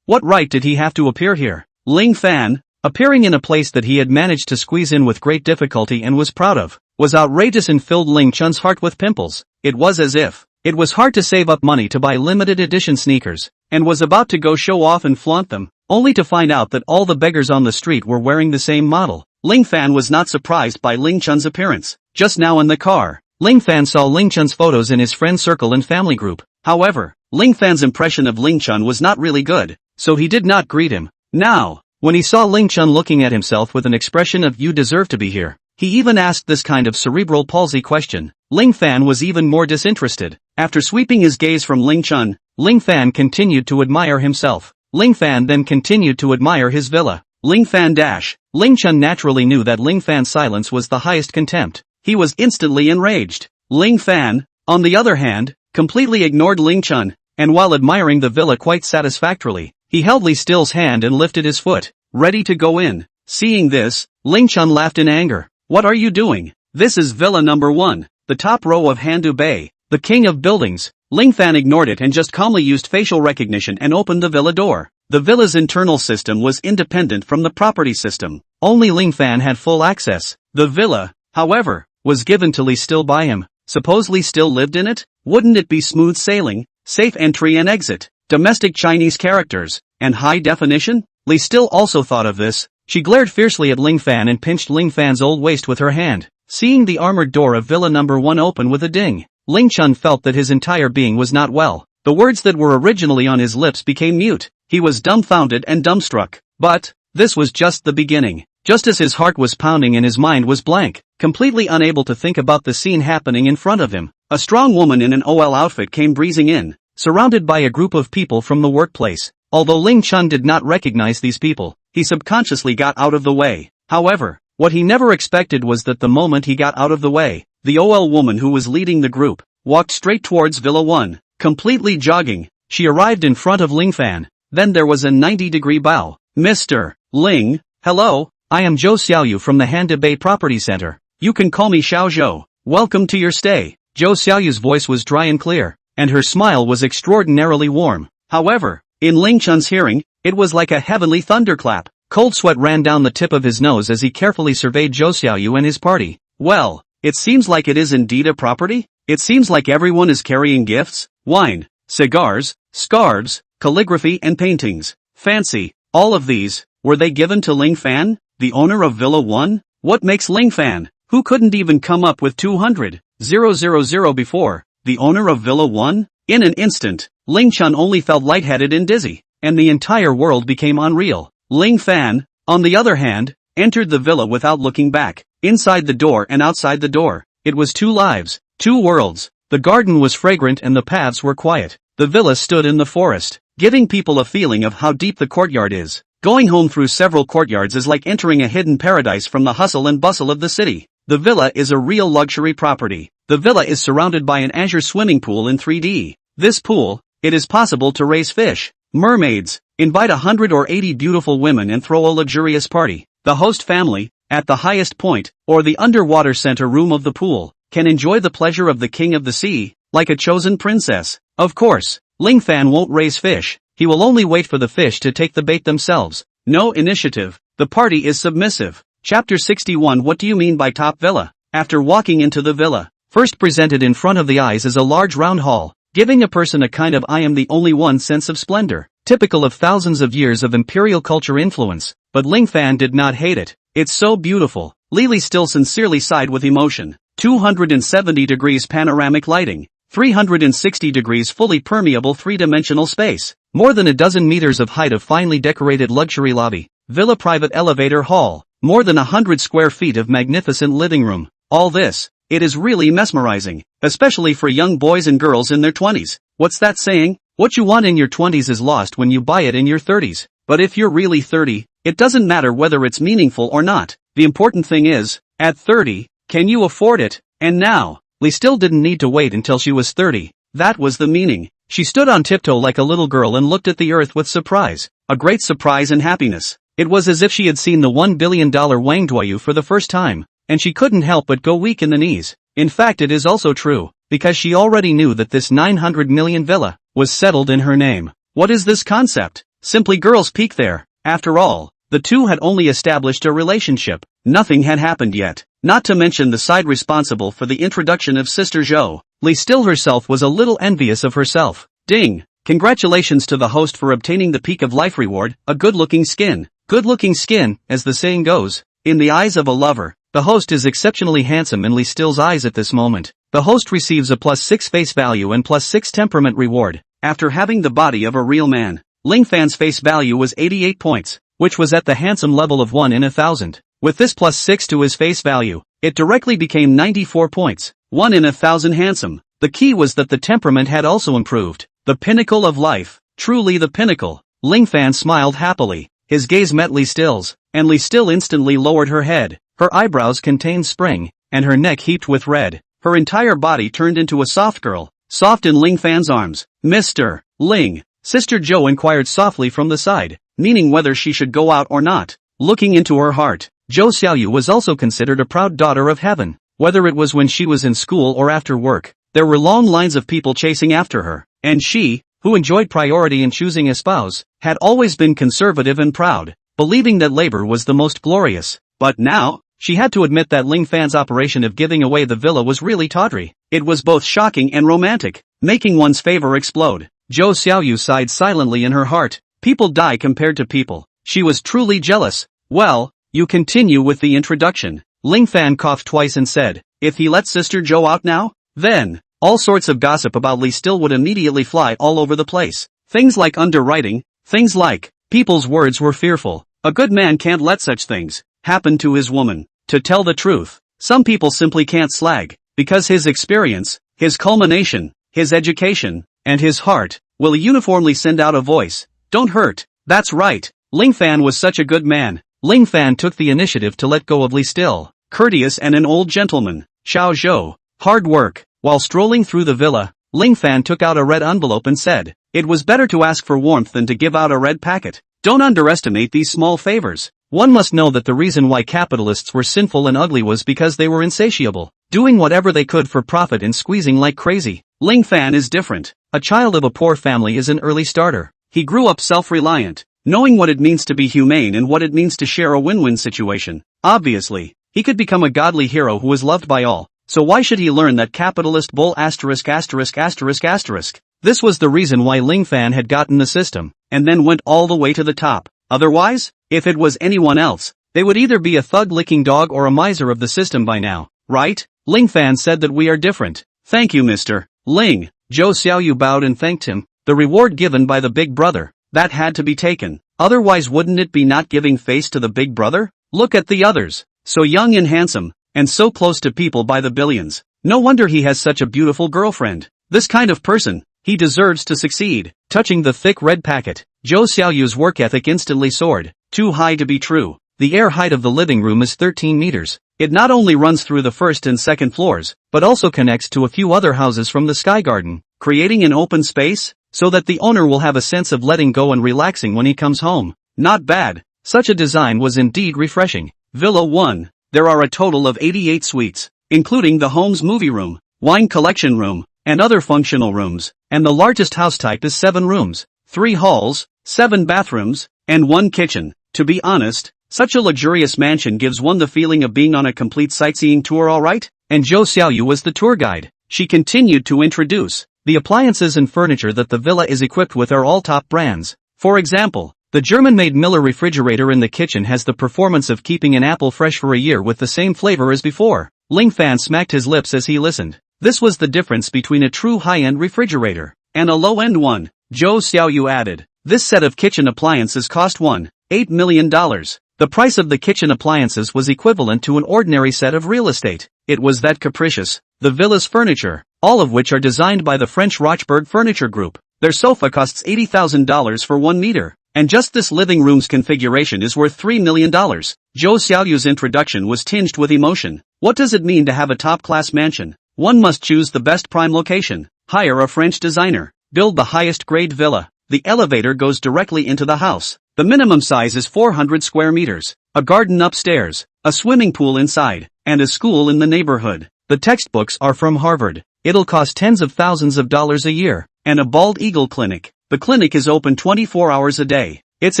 What right did he have to appear here? Ling Fan, appearing in a place that he had managed to squeeze in with great difficulty and was proud of, was outrageous and filled Ling Chun's heart with pimples. It was as if it was hard to save up money to buy limited edition sneakers, and was about to go show off and flaunt them, only to find out that all the beggars on the street were wearing the same model. Ling Fan was not surprised by Ling Chun's appearance. Just now in the car, Ling Fan saw Ling Chun's photos in his friend circle and family group. However, Ling Fan's impression of Ling Chun was not really good, so he did not greet him. Now, when he saw Ling Chun looking at himself with an expression of "you deserve to be here," he even asked this kind of cerebral palsy question. Ling Fan was even more disinterested. After sweeping his gaze from Ling Chun, Ling Fan continued to admire himself. Ling Fan then continued to admire his villa. Ling Fan dash. Ling Chun naturally knew that Ling Fan's silence was the highest contempt. He was instantly enraged. Ling Fan, on the other hand, completely ignored Ling Chun, and while admiring the villa quite satisfactorily, he held Lee Still's hand and lifted his foot, ready to go in. Seeing this, Ling Chun laughed in anger. "What are you doing? This is villa number 1, the top row of Handu Bay, the king of buildings." Ling Fan ignored it and just calmly used facial recognition and opened the villa door. The villa's internal system was independent from the property system. Only Ling Fan had full access. The villa, however, was given to Lee Still by him. Suppose Lee Still lived in it? Wouldn't it be smooth sailing, safe entry and exit, domestic Chinese characters, and high definition? Lee Still also thought of this. She glared fiercely at Ling Fan and pinched Ling Fan's old waist with her hand. Seeing the armored door of villa number 1 open with a ding, Ling Chun felt that his entire being was not well. The words that were originally on his lips became mute. He was dumbfounded and dumbstruck. But, This was just the beginning. Just as his heart was pounding and his mind was blank, completely unable to think about the scene happening in front of him, a strong woman in an OL outfit came breezing in, surrounded by a group of people from the workplace. Although Ling Chun did not recognize these people, he subconsciously got out of the way. However, what he never expected was that the moment he got out of the way, the OL woman who was leading the group walked straight towards Villa 1, completely jogging. She arrived in front of Ling Fan. Then there was a 90-degree bow. Mr. Ling, hello, I am Zhou Xiaoyu from the Handa Bay Property Center. You can call me Xiao Zhou. Welcome to your stay. Zhou Xiaoyu's voice was dry and clear, and her smile was extraordinarily warm. However, in Ling Chun's hearing, it was like a heavenly thunderclap. Cold sweat ran down the tip of his nose as he carefully surveyed Zhou Xiaoyu and his party. Well, it seems like it is indeed a property? It seems like everyone is carrying gifts, wine, cigars, scarves, calligraphy and paintings. Fancy. All of these, were they given to Ling Fan, the owner of Villa 1? What makes Ling Fan, who couldn't even come up with 200,000 before, the owner of Villa 1? In an instant, Ling Chun only felt lightheaded and dizzy, and the entire world became unreal. Ling Fan, on the other hand, entered the villa without looking back. Inside the door and outside the door, it was two lives, two worlds. The garden was fragrant and the paths were quiet. The villa stood in the forest, giving people a feeling of how deep the courtyard is. Going home through several courtyards is like entering a hidden paradise from the hustle and bustle of the city. The villa is a real luxury property. The villa is surrounded by an azure swimming pool in 3D. This pool, it is possible to raise fish, mermaids, invite 100 or 80 beautiful women and throw a luxurious party. The host family, at the highest point, or the underwater center room of the pool, can enjoy the pleasure of the king of the sea, like a chosen princess. Of course, Ling Fan won't raise fish. He will only wait for the fish to take the bait themselves. No initiative. The party is submissive. Chapter 61. What do you mean by top villa? After walking into the villa, first presented in front of the eyes is a large round hall, giving a person a kind of I am the only one sense of splendor, typical of thousands of years of imperial culture influence. But Ling Fan did not hate it. It's so beautiful. Lily still sincerely sighed with emotion. 270 degrees panoramic lighting. 360 degrees fully permeable three-dimensional space. More than a dozen meters of height of finely decorated luxury lobby. Villa private elevator hall. More than 100 square feet of magnificent living room. All this, it is really mesmerizing. Especially for young boys and girls in their 20s. What's that saying? What you want in your 20s is lost when you buy it in your 30s. But if you're really 30, it doesn't matter whether it's meaningful or not. The important thing is, at 30, can you afford it? And now, Lee still didn't need to wait until she was 30. That was the meaning. She stood on tiptoe like a little girl and looked at the earth with surprise. A great surprise and happiness. It was as if she had seen the $1 billion Wang Duoyu for the first time, and she couldn't help but go weak in the knees. In fact, it is also true, because she already knew that this 900 million villa was settled in her name. What is this concept? Simply girls peak there. After all, the two had only established a relationship. Nothing had happened yet. Not to mention the side responsible for the introduction of Sister Zhou. Lee still herself was a little envious of herself. Ding! Congratulations to the host for obtaining the peak of life reward, a good-looking skin. Good-looking skin, as the saying goes. In the eyes of a lover, the host is exceptionally handsome in Lee Still's eyes at this moment. The host receives a +6 face value and +6 temperament reward. After having the body of a real man, Ling Fan's face value was 88 points, which was at the handsome level of 1 in 1,000. With this +6 to his face value, it directly became 94 points, 1 in 1,000 handsome. The key was that the temperament had also improved. The pinnacle of life, truly the pinnacle. Ling Fan smiled happily. His gaze met Lee Still's, and Lee Still instantly lowered her head. Her eyebrows contained spring, and her neck heaped with red. Her entire body turned into a soft girl, soft in Ling Fan's arms. Mr. Ling, Sister Zhou inquired softly from the side, meaning whether she should go out or not. Looking into her heart, Zhou Xiaoyu was also considered a proud daughter of heaven. Whether it was when she was in school or after work, there were long lines of people chasing after her, and she, who enjoyed priority in choosing a spouse, had always been conservative and proud, believing that labor was the most glorious. But now, she had to admit that Ling Fan's operation of giving away the villa was really tawdry. It was both shocking and romantic, making one's favor explode. Zhou Xiaoyu sighed silently in her heart. People die compared to people. She was truly jealous. Well, you continue with the introduction. Ling Fan coughed twice and said, if he lets Sister Zhou out now, then, all sorts of gossip about Lee Still would immediately fly all over the place. Things like underwriting, things like, people's words were fearful. A good man can't let such things happen to his woman. To tell the truth, some people simply can't slag, because his experience, his culmination, his education, and his heart, will uniformly send out a voice. Don't hurt. That's right. Ling Fan was such a good man. Ling Fan took the initiative to let go of Li Still, courteous and an old gentleman. Xiao Zhou, hard work. While strolling through the villa, Ling Fan took out a red envelope and said, "It was better to ask for warmth than to give out a red packet. Don't underestimate these small favors." One must know that the reason why capitalists were sinful and ugly was because they were insatiable, doing whatever they could for profit and squeezing like crazy. Ling Fan is different. A child of a poor family is an early starter. He grew up self-reliant, knowing what it means to be humane and what it means to share a win-win situation. Obviously, he could become a godly hero who is loved by all. So why should he learn that capitalist bull asterisk asterisk asterisk asterisk? This was the reason why Ling Fan had gotten the system, and then went all the way to the top. Otherwise, if it was anyone else, they would either be a thug-licking dog or a miser of the system by now, right? Ling Fan said that we are different. Thank you, Mr. Ling. Zhou Xiaoyu bowed and thanked him. The reward given by the big brother, that had to be taken. Otherwise wouldn't it be not giving face to the big brother? Look at the others. So young and handsome, and so close to people by the billions. No wonder he has such a beautiful girlfriend. This kind of person, he deserves to succeed. Touching the thick red packet, Zhou Xiaoyu's work ethic instantly soared. Too high to be true. The air height of the living room is 13 meters. It not only runs through the first and second floors, but also connects to a few other houses from the sky garden, creating an open space, so that the owner will have a sense of letting go and relaxing when he comes home. Not bad. Such a design was indeed refreshing. Villa 1. There are a total of 88 suites, including the home's movie room, wine collection room, and other functional rooms, and the largest house type is 7 rooms, 3 halls, 7 bathrooms, and 1 kitchen. To be honest, such a luxurious mansion gives one the feeling of being on a complete sightseeing tour, alright? And Zhou Xiaoyu was the tour guide. She continued to introduce. The appliances and furniture that the villa is equipped with are all top brands. For example, the German-made Miller refrigerator in the kitchen has the performance of keeping an apple fresh for a year with the same flavor as before. Ling Fan smacked his lips as he listened. This was the difference between a true high-end refrigerator and a low-end one. Zhou Xiaoyu added, "This set of kitchen appliances cost $1.8 million. The price of the kitchen appliances was equivalent to an ordinary set of real estate. It was that capricious. The villa's furniture, all of which are designed by the French Rochberg Furniture Group. Their sofa costs $80,000 for 1 meter. And just this living room's configuration is worth $3 million. Zhou Xiaoyu's introduction was tinged with emotion. What does it mean to have a top-class mansion? One must choose the best prime location, hire a French designer, build the highest-grade villa. The elevator goes directly into the house. The minimum size is 400 square meters, a garden upstairs, a swimming pool inside, and a school in the neighborhood. The textbooks are from Harvard. It'll cost tens of thousands of dollars a year. And a bald eagle clinic. The clinic is open 24 hours a day. It's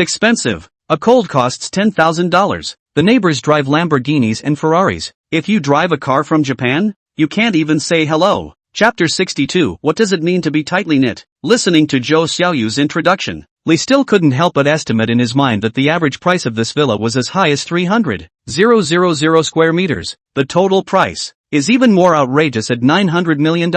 expensive. A cold costs $10,000. The neighbors drive Lamborghinis and Ferraris. If you drive a car from Japan, you can't even say hello. Chapter 62. What does it mean to be tightly knit? Listening to Zhou Xiaoyu's introduction, Li still couldn't help but estimate in his mind that the average price of this villa was as high as 300,000 square meters. The total price is even more outrageous at $900 million.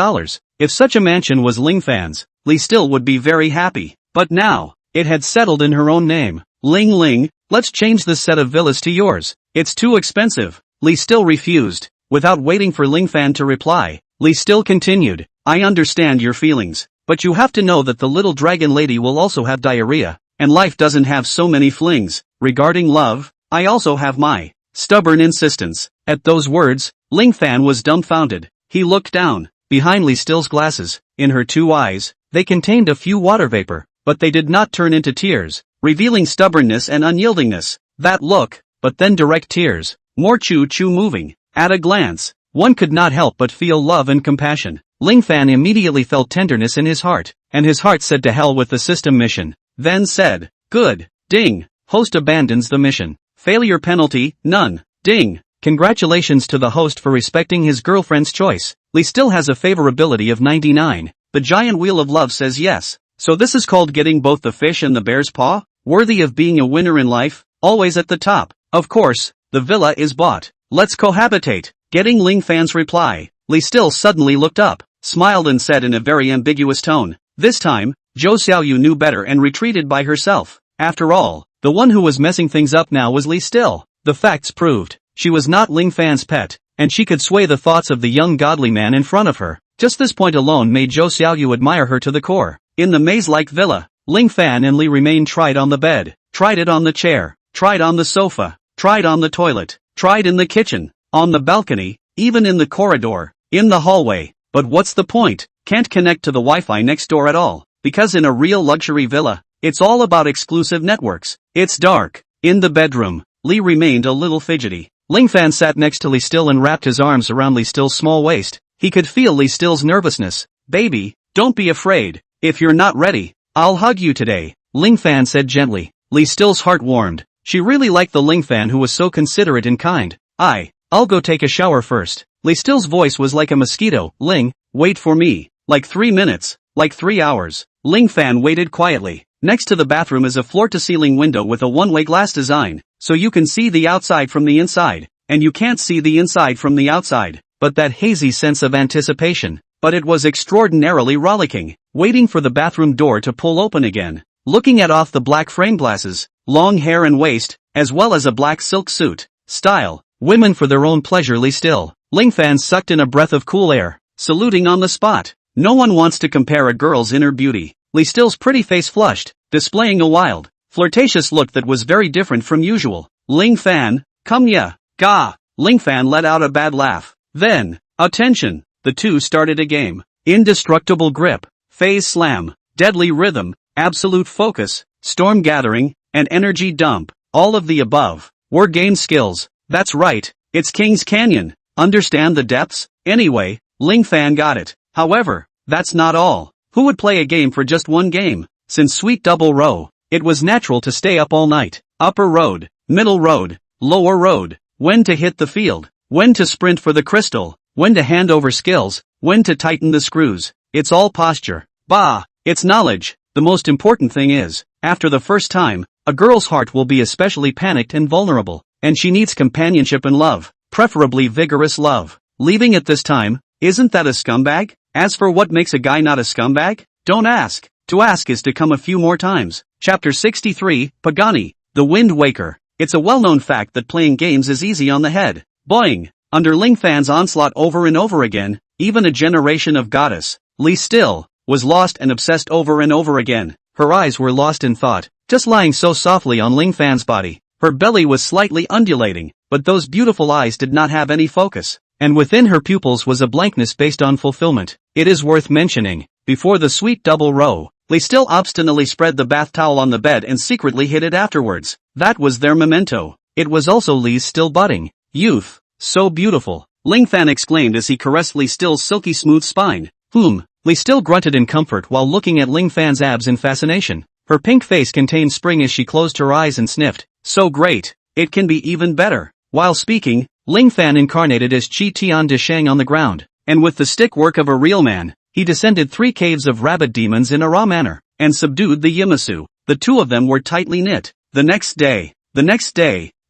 If such a mansion was Ling Fan's, Li still would be very happy. But now, it had settled in her own name. Ling, let's change this set of villas to yours. It's too expensive. Li still refused. Without waiting for Ling Fan to reply, Li still continued, I understand your feelings, but you have to know that the little dragon lady will also have diarrhea, and life doesn't have so many flings. Regarding love, I also have my stubborn insistence. At those words, Ling Fan was dumbfounded. He looked down. Behind Li Still's glasses, in her 2 eyes, they contained a few water vapor, but they did not turn into tears, revealing stubbornness and unyieldingness. That look, but then direct tears, more choo-choo moving. At a glance, one could not help but feel love and compassion. Ling Fan immediately felt tenderness in his heart, and his heart said to hell with the system mission. Then said, good, ding, host abandons the mission. Failure penalty, none, ding. Congratulations to the host for respecting his girlfriend's choice. Li still has a favorability of 99. The giant wheel of love says yes. So this is called getting both the fish and the bear's paw? Worthy of being a winner in life, always at the top. Of course, the villa is bought. Let's cohabitate. Getting Ling Fan's reply, Li still suddenly looked up, smiled and said in a very ambiguous tone. This time, Zhou Xiaoyu knew better and retreated by herself. After all, The one who was messing things up now was Li Still. The facts proved. She was not Ling Fan's pet, and she could sway the thoughts of the young godly man in front of her. Just this point alone made Zhou Xiaoyu admire her to the core. In the maze-like villa, Ling Fan and Li remained tried on the bed, tried it on the chair, tried on the sofa, tried on the toilet, tried in the kitchen, on the balcony, even in the corridor, in the hallway. But what's the point? Can't connect to the Wi-Fi next door at all, because in a real luxury villa, it's all about exclusive networks. It's dark. In the bedroom, Li remained a little fidgety. Ling Fan sat next to Li Still and wrapped his arms around Li Still's small waist. He could feel Li Still's nervousness. Baby, don't be afraid. If you're not ready, I'll hug you today, Ling Fan said gently. Li Still's heart warmed. She really liked the Ling Fan who was so considerate and kind. I'll go take a shower first. Li Still's voice was like a mosquito. Ling, wait for me. Like 3 minutes. Like 3 hours. Ling Fan waited quietly. Next to the bathroom is a floor-to-ceiling window with a one-way glass design, so you can see the outside from the inside, and you can't see the inside from the outside. But that hazy sense of anticipation. But it was extraordinarily rollicking, waiting for the bathroom door to pull open again. Looking at off the black frame glasses, long hair and waist, as well as a black silk suit. Style. Women for their own pleasure. Li Still. Ling Fan sucked in a breath of cool air, saluting on the spot. No one wants to compare a girl's inner beauty. Li Still's pretty face flushed, displaying a wild, flirtatious look that was very different from usual. Ling Fan, come ya, ga. Ling Fan let out a bad laugh. Then, attention, the two started a game. Indestructible grip, phase slam, deadly rhythm, absolute focus, storm gathering, and energy dump. All of the above were game skills. That's right, it's King's Canyon. Understand the depths? Anyway, Ling Fan got it. However, that's not all. Who would play a game for just one game? Since Sweet Double Row, it was natural to stay up all night. Upper road, middle road, lower road. When to hit the field, when to sprint for the crystal, when to hand over skills, when to tighten the screws. It's all posture. Bah, it's knowledge. The most important thing is, after the first time, a girl's heart will be especially panicked and vulnerable, and she needs companionship and love, preferably vigorous love. Leaving at this time, isn't that a scumbag? As for what makes a guy not a scumbag, don't ask. To ask is to come a few more times. Chapter 63, Pagani, the Wind Waker. It's a well-known fact that playing games is easy on the head. Boing! Under Ling Fan's onslaught over and over again, even a generation of goddess, Li Still, was lost and obsessed over and over again. Her eyes were lost in thought, just lying so softly on Ling Fan's body. Her belly was slightly undulating, but those beautiful eyes did not have any focus, and within her pupils was a blankness based on fulfillment. It is worth mentioning, before the Sweet Double Row, Li Still obstinately spread the bath towel on the bed and secretly hid it afterwards. That was their memento. It was also Li's still budding youth. So beautiful, Ling Fan exclaimed as he caressed Li Still's silky smooth spine. Li Still grunted in comfort while looking at Ling Fan's abs in fascination. Her pink face contained spring as she closed her eyes and sniffed. So great, it can be even better. While speaking, Ling Fan incarnated as Qi Tian de Shang on the ground, and with the stick work of a real man, he descended 3 caves of rabbit demons in a raw manner, and subdued the Yimasu. The two of them were tightly knit. The next day,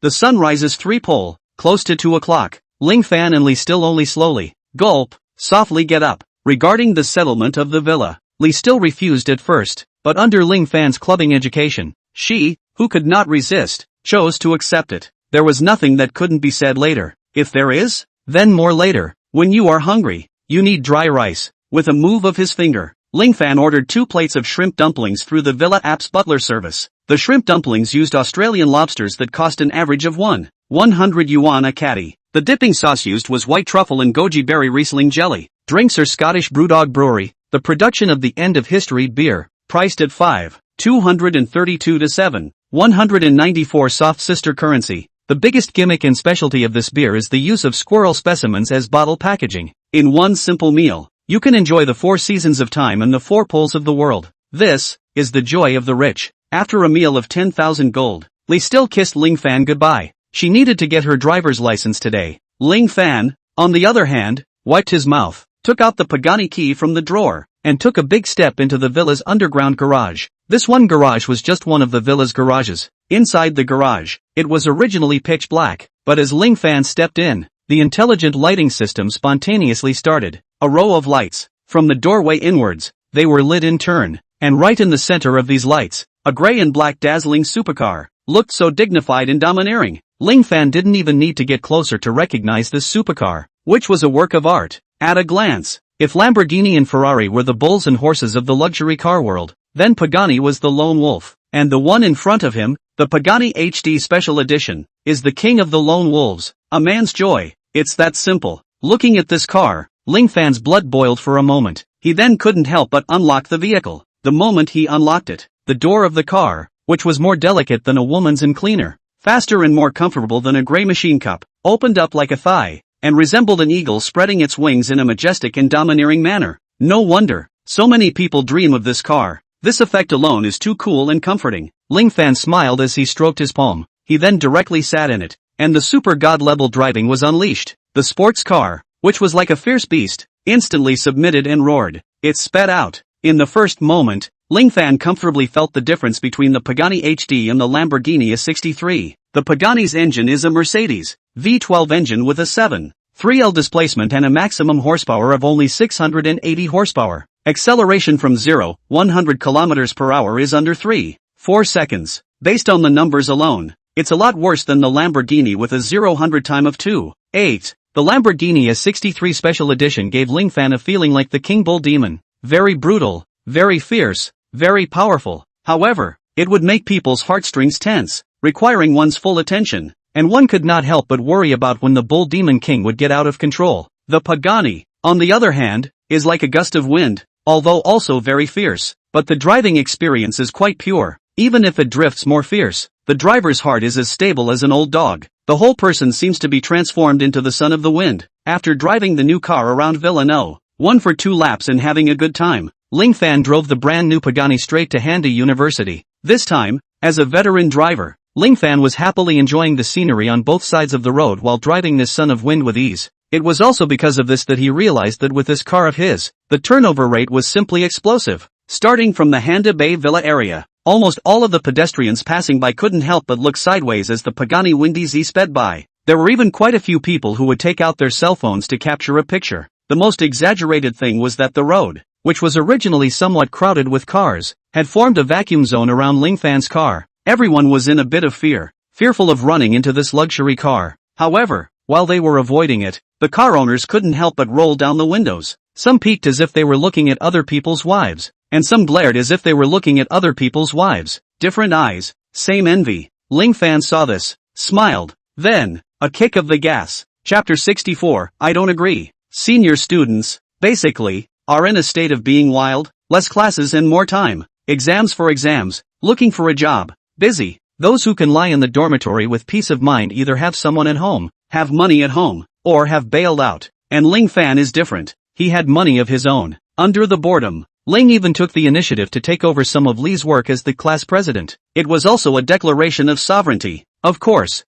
the sun rises 3 pole, close to 2 o'clock. Ling Fan and Li Still only slowly, gulp, softly get up. Regarding the settlement of the villa, Li Still refused at first, but under Ling Fan's clubbing education, she, who could not resist, chose to accept it. There was nothing that couldn't be said later. If there is, then more later. When you are hungry, you need dry rice. With a move of his finger, Ling Fan ordered 2 plates of shrimp dumplings through the Villa app's butler service. The shrimp dumplings used Australian lobsters that cost an average of 100 yuan a catty. The dipping sauce used was white truffle and goji berry Riesling jelly. Drinks are Scottish Brewdog Brewery, the production of the end of history beer, priced at 5,232 to 7,194 soft sister currency. The biggest gimmick and specialty of this beer is the use of squirrel specimens as bottle packaging. In one simple meal, you can enjoy the 4 seasons of time and the 4 poles of the world. This is the joy of the rich. After a meal of 10,000 gold, Li Still kissed Ling Fan goodbye. She needed to get her driver's license today. Ling Fan, on the other hand, wiped his mouth, took out the Pagani key from the drawer, and took a big step into the villa's underground garage. This one garage was just one of the villa's garages. Inside the garage, it was originally pitch black, but as Ling Fan stepped in, the intelligent lighting system spontaneously started. A row of lights, from the doorway inwards, they were lit in turn, and right in the center of these lights, a gray and black dazzling supercar, looked so dignified and domineering. Ling Fan didn't even need to get closer to recognize this supercar, which was a work of art. At a glance, if Lamborghini and Ferrari were the bulls and horses of the luxury car world, then Pagani was the lone wolf. And the one in front of him, the Pagani HD Special Edition, is the king of the lone wolves, a man's joy. It's that simple. Looking at this car, Ling Fan's blood boiled for a moment. He then couldn't help but unlock the vehicle. The moment he unlocked it, the door of the car, which was more delicate than a woman's and cleaner, faster and more comfortable than a gray machine cup, opened up like a thigh, and resembled an eagle spreading its wings in a majestic and domineering manner. No wonder so many people dream of this car. This effect alone is too cool and comforting. Ling Fan smiled as he stroked his palm. He then directly sat in it, and the super god-level driving was unleashed. The sports car, which was like a fierce beast, instantly submitted and roared. It sped out. In the first moment, Ling Fan comfortably felt the difference between the Pagani HD and the Lamborghini A63. The Pagani's engine is a Mercedes V12 engine with a 7.3L displacement and a maximum horsepower of only 680 horsepower. Acceleration from 0-100 km per hour is under 3.4 seconds. Based on the numbers alone, it's a lot worse than the Lamborghini with a 0-100 time of 2.8. The Lamborghini A63 Special Edition gave Ling Fan a feeling like the King Bull Demon. Very brutal, very fierce, very powerful. However, it would make people's heartstrings tense, requiring one's full attention, and one could not help but worry about when the Bull Demon King would get out of control. The Pagani, on the other hand, is like a gust of wind, although also very fierce, but the driving experience is quite pure. Even if it drifts more fierce, the driver's heart is as stable as an old dog. The whole person seems to be transformed into the son of the wind. After driving the new car around Villa No. 1 for 2 laps and having a good time, Ling Fan drove the brand new Pagani straight to Handy University. This time, as a veteran driver, Ling Fan was happily enjoying the scenery on both sides of the road while driving this son of wind with ease. It was also because of this that he realized that with this car of his, the turnover rate was simply explosive. Starting from the Handa Bay Villa area, almost all of the pedestrians passing by couldn't help but look sideways as the Pagani Windy Z sped by. There were even quite a few people who would take out their cell phones to capture a picture. The most exaggerated thing was that the road, which was originally somewhat crowded with cars, had formed a vacuum zone around Ling Fan's car. Everyone was in a bit of fear, fearful of running into this luxury car. However, while they were avoiding it, the car owners couldn't help but roll down the windows. Some peeked as if they were looking at other people's wives, and some glared as if they were looking at other people's wives. Different eyes, same envy. Ling Fan saw this, smiled, then, a kick of the gas. Chapter 64, I don't agree. Senior students, basically, are in a state of being wild, less classes and more time. Exams for exams, looking for a job, busy. Those who can lie in the dormitory with peace of mind either have someone at home, have money at home, or have bailed out. And Ling Fan is different. He had money of his own. Under the boredom, Ling even took the initiative to take over some of Li's work as the class president. It was also a declaration of sovereignty. Of course,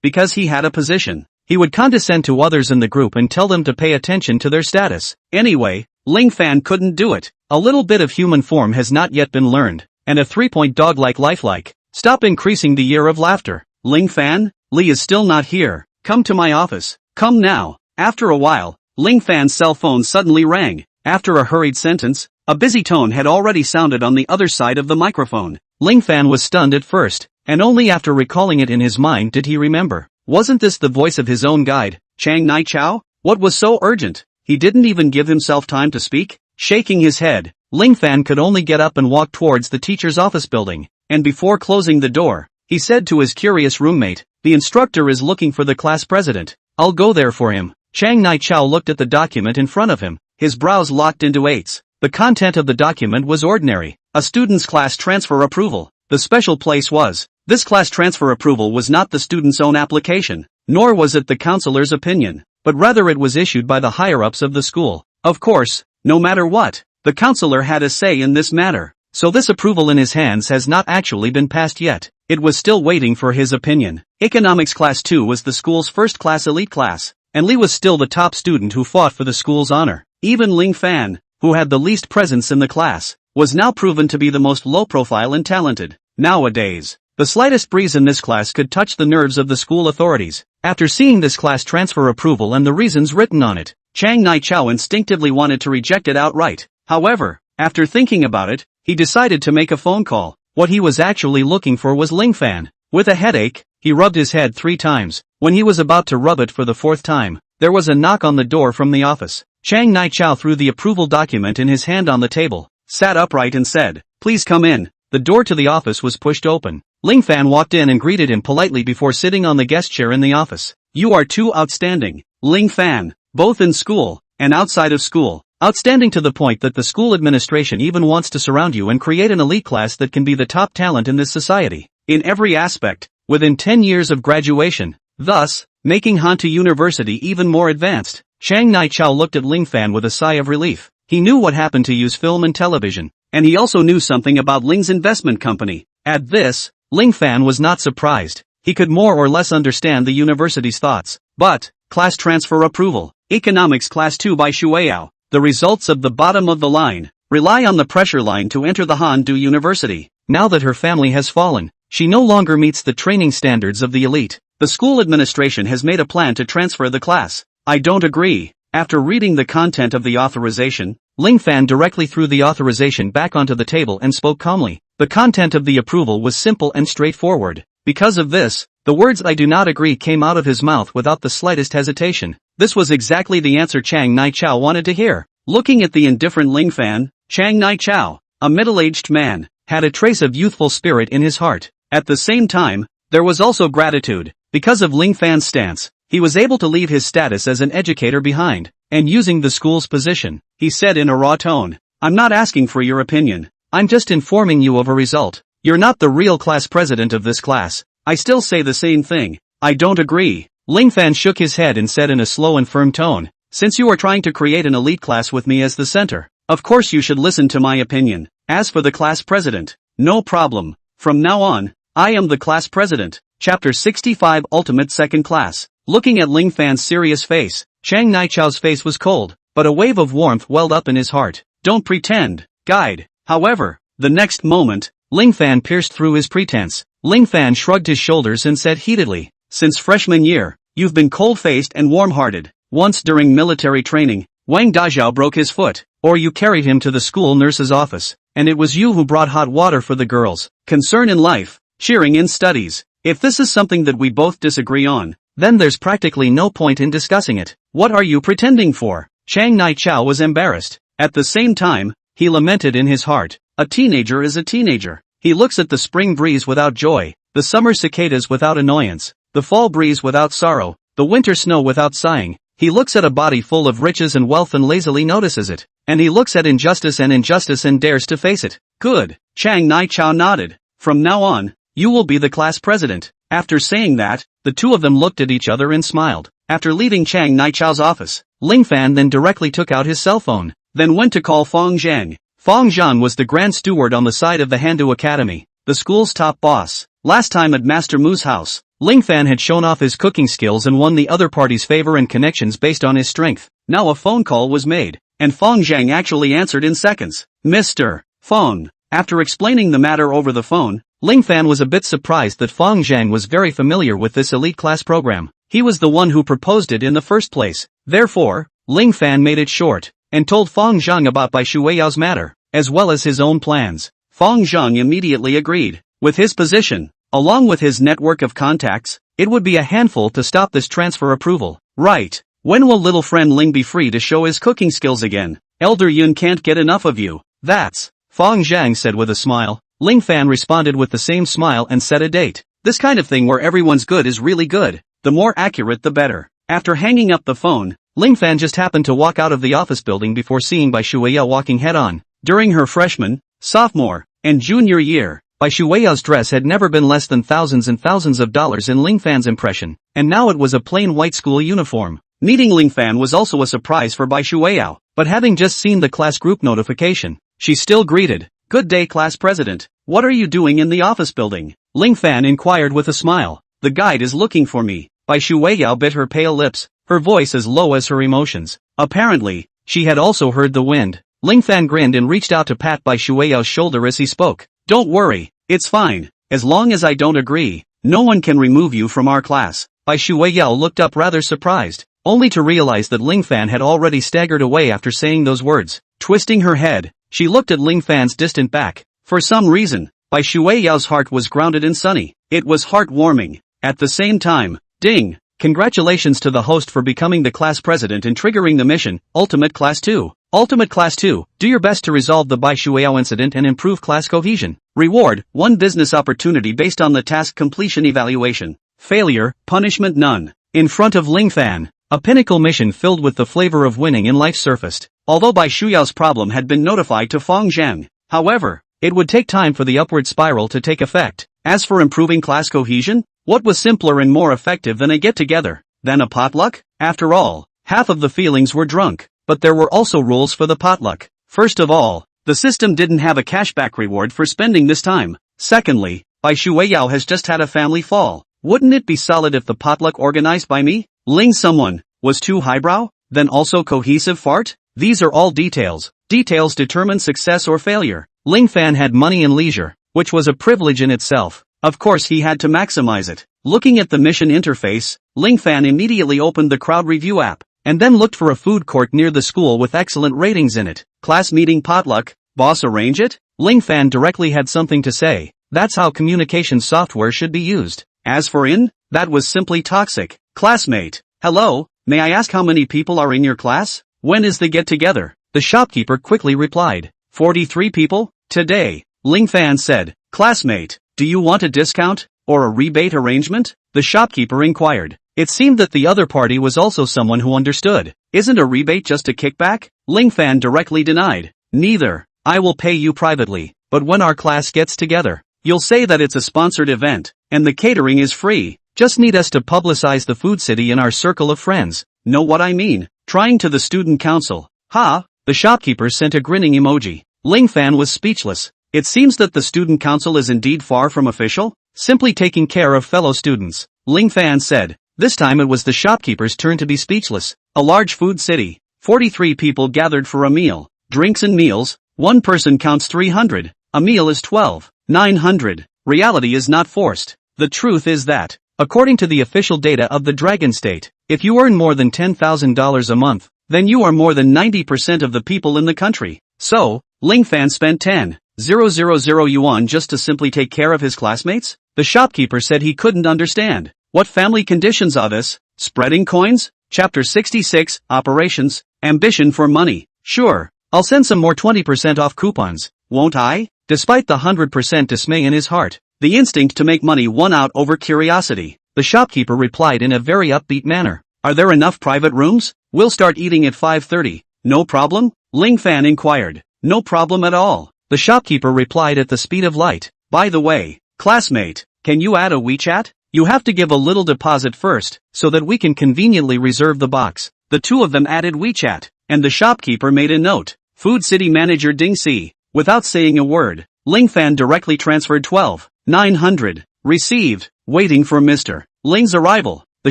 because he had a position. He would condescend to others in the group and tell them to pay attention to their status. Anyway, Ling Fan couldn't do it. A little bit of human form has not yet been learned, and a 3-point dog-like lifelike. Stop increasing the year of laughter. Ling Fan? Li is still not here. Come to my office. Come now. After a while, Ling Fan's cell phone suddenly rang. After a hurried sentence, a busy tone had already sounded on the other side of the microphone. Ling Fan was stunned at first, and only after recalling it in his mind did he remember. Wasn't this the voice of his own guide, Chang Nai Chao? What was so urgent? He didn't even give himself time to speak? Shaking his head, Ling Fan could only get up and walk towards the teacher's office building, and before closing the door, he said to his curious roommate, "The instructor is looking for the class president. I'll go there for him." Chang Nai Chao looked at the document in front of him, his brows locked into eights. The content of the document was ordinary, a student's class transfer approval. The special place was, this class transfer approval was not the student's own application, nor was it the counselor's opinion, but rather it was issued by the higher-ups of the school. Of course, no matter what, the counselor had a say in this matter, so this approval in his hands has not actually been passed yet. It was still waiting for his opinion. Economics Class 2 was the school's first-class elite class, and Li was still the top student who fought for the school's honor. Even Ling Fan, who had the least presence in the class, was now proven to be the most low-profile and talented. Nowadays, the slightest breeze in this class could touch the nerves of the school authorities. After seeing this class transfer approval and the reasons written on it, Chang Nai Chao instinctively wanted to reject it outright. However, after thinking about it, he decided to make a phone call. What he was actually looking for was Ling Fan. With a headache, he rubbed his head 3 times. When he was about to rub it for the 4th time, there was a knock on the door from the office. Chiang Nai-Chao threw the approval document in his hand on the table, sat upright and said, "Please come in." The door to the office was pushed open. Ling Fan walked in and greeted him politely before sitting on the guest chair in the office. "You are too outstanding, Ling Fan, both in school and outside of school. Outstanding to the point that the school administration even wants to surround you and create an elite class that can be the top talent in this society, in every aspect, within 10 years of graduation, thus, making Hantu University even more advanced." Chiang Nai-Chao looked at Ling Fan with a sigh of relief. He knew what happened to use film and television, and he also knew something about Ling's investment company. At this, Ling Fan was not surprised. He could more or less understand the university's thoughts. But, class transfer approval, economics class 2 by Shueyao. The results of the bottom of the line rely on the pressure line to enter the Handu University. Now that her family has fallen, she no longer meets the training standards of the elite. The school administration has made a plan to transfer the class. I don't agree. After reading the content of the authorization, Ling Fan directly threw the authorization back onto the table and spoke calmly. The content of the approval was simple and straightforward. Because of this, the words "I do not agree" came out of his mouth without the slightest hesitation. This was exactly the answer Chiang Nai-Chao wanted to hear. Looking at the indifferent Ling Fan, Chiang Nai-Chao, a middle-aged man, had a trace of youthful spirit in his heart. At the same time, there was also gratitude. Because of Ling Fan's stance, he was able to leave his status as an educator behind, and using the school's position, he said in a raw tone, "I'm not asking for your opinion. I'm just informing you of a result. You're not the real class president of this class. I still say the same thing. I don't agree." Ling Fan shook his head and said in a slow and firm tone, "Since you are trying to create an elite class with me as the center, of course you should listen to my opinion. As for the class president, no problem. From now on, I am the class president." Chapter 65 Ultimate Second Class. Looking at Ling Fan's serious face, Chiang Nai-Chao's face was cold, but a wave of warmth welled up in his heart. "Don't pretend, guide." However, the next moment, Ling Fan pierced through his pretense. Ling Fan shrugged his shoulders and said heatedly, "Since freshman year, you've been cold-faced and warm-hearted. Once during military training, Wang Dazhao broke his foot, or you carried him to the school nurse's office, and it was you who brought hot water for the girls. Concern in life, cheering in studies. If this is something that we both disagree on, then there's practically no point in discussing it. What are you pretending for?" Chiang Nai-Chao was embarrassed. At the same time, he lamented in his heart. A teenager is a teenager. He looks at the spring breeze without joy, the summer cicadas without annoyance, the fall breeze without sorrow, the winter snow without sighing. He looks at a body full of riches and wealth and lazily notices it. And he looks at injustice and dares to face it. Good. Chiang Nai-Chao nodded. "From now on, you will be the class president." After saying that, the two of them looked at each other and smiled. After leaving Chiang Nai-Chao's office, Ling Fan then directly took out his cell phone, then went to call Fong Zhang. Fong Zhang was the grand steward on the side of the Handu Academy, the school's top boss. Last time at Master Mu's house, Ling Fan had shown off his cooking skills and won the other party's favor and connections based on his strength. Now a phone call was made, and Fong Zhang actually answered in seconds. "Mr. Fong." After explaining the matter over the phone, Ling Fan was a bit surprised that Fong Zhang was very familiar with this elite class program. He was the one who proposed it in the first place. Therefore, Ling Fan made it short, and told Fong Zhang about Bai Shuiyao's matter, as well as his own plans. Fong Zhang immediately agreed. With his position, along with his network of contacts, it would be a handful to stop this transfer approval. Right. When will little friend Ling be free to show his cooking skills again? Elder Yun can't get enough of you. That's Fong Zhang said with a smile. Ling Fan responded with the same smile and set a date. This kind of thing where everyone's good is really good. The more accurate the better. After hanging up the phone, Ling Fan just happened to walk out of the office building before seeing Bai Shuiya walking head-on. During her freshman, sophomore, and junior year, Bai Shuiyao's dress had never been less than thousands and thousands of dollars in Ling Fan's impression, and now it was a plain white school uniform. Meeting Ling Fan was also a surprise for Bai Shuiyao, but having just seen the class group notification, she still greeted. "Good day, class president. What are you doing in the office building?" Ling Fan inquired with a smile. "The guide is looking for me." Bai Shuiyao bit her pale lips, her voice as low as her emotions. Apparently, she had also heard the wind. Ling Fan grinned and reached out to pat Bai Shuiyao's shoulder as he spoke. "Don't worry, it's fine. As long as I don't agree, no one can remove you from our class." Bai Shuiyao looked up rather surprised, only to realize that Ling Fan had already staggered away after saying those words. Twisting her head, she looked at Ling Fan's distant back. For some reason, Bai Shuiyao's heart was grounded and sunny. It was heartwarming. At the same time, ding! Congratulations to the host for becoming the class president and triggering the mission, Ultimate Class 2. Ultimate Class 2, do your best to resolve the Bai Shuiao incident and improve class cohesion. Reward, 1 business opportunity based on the task completion evaluation. Failure, punishment none. In front of Ling Fan, a pinnacle mission filled with the flavor of winning in life surfaced. Although Bai Shuiao's problem had been notified to Feng Zheng, however, it would take time for the upward spiral to take effect. As for improving class cohesion, what was simpler and more effective than a get-together? Than a potluck? After all, half of the feelings were drunk. But there were also rules for the potluck. First of all, the system didn't have a cashback reward for spending this time. Secondly, Bai Shuiyao has just had a family fall. Wouldn't it be solid if the potluck organized by me, Ling someone, was too highbrow? Then also cohesive fart? These are all details. Details determine success or failure. Ling Fan had money and leisure, which was a privilege in itself. Of course he had to maximize it. Looking at the mission interface, Ling Fan immediately opened the crowd review app, and then looked for a food court near the school with excellent ratings in it. Class meeting potluck, boss arrange it? Ling Fan directly had something to say. That's how communication software should be used. As for that was simply toxic. Classmate, hello, may I ask how many people are in your class? When is the get-together? The shopkeeper quickly replied. 43 people? Today. Ling Fan said. Classmate, do you want a discount, or a rebate arrangement? The shopkeeper inquired. It seemed that the other party was also someone who understood. Isn't a rebate just a kickback? Ling Fan directly denied. Neither. I will pay you privately, but when our class gets together, you'll say that it's a sponsored event, and the catering is free. Just need us to publicize the food city in our circle of friends. Know what I mean? Trying to the student council. Ha! The shopkeeper sent a grinning emoji. Ling Fan was speechless. It seems that the student council is indeed far from official, simply taking care of fellow students. Ling Fan said. This time it was the shopkeeper's turn to be speechless. A large food city. 43 people gathered for a meal. Drinks and meals. One person counts 300. A meal is 12,900. Reality is not forced. The truth is that, according to the official data of the Dragon State, if you earn more than $10,000 a month, then you are more than 90% of the people in the country. So, Ling Fan spent 10,000 yuan just to simply take care of his classmates? The shopkeeper said he couldn't understand. What family conditions are this? Spreading coins? Chapter 66, Operations, Ambition for Money. Sure, I'll send some more 20% off coupons, won't I? Despite the 100% dismay in his heart, the instinct to make money won out over curiosity. The shopkeeper replied in a very upbeat manner. Are there enough private rooms? We'll start eating at 5:30. No problem? Ling Fan inquired. No problem at all. The shopkeeper replied at the speed of light. By the way, classmate, can you add a WeChat? You have to give a little deposit first, so that we can conveniently reserve the box. The two of them added WeChat, and the shopkeeper made a note. Food City Manager Ding Si. Without saying a word, Ling Fan directly transferred 12,900. Received. Waiting for Mr. Ling's arrival. The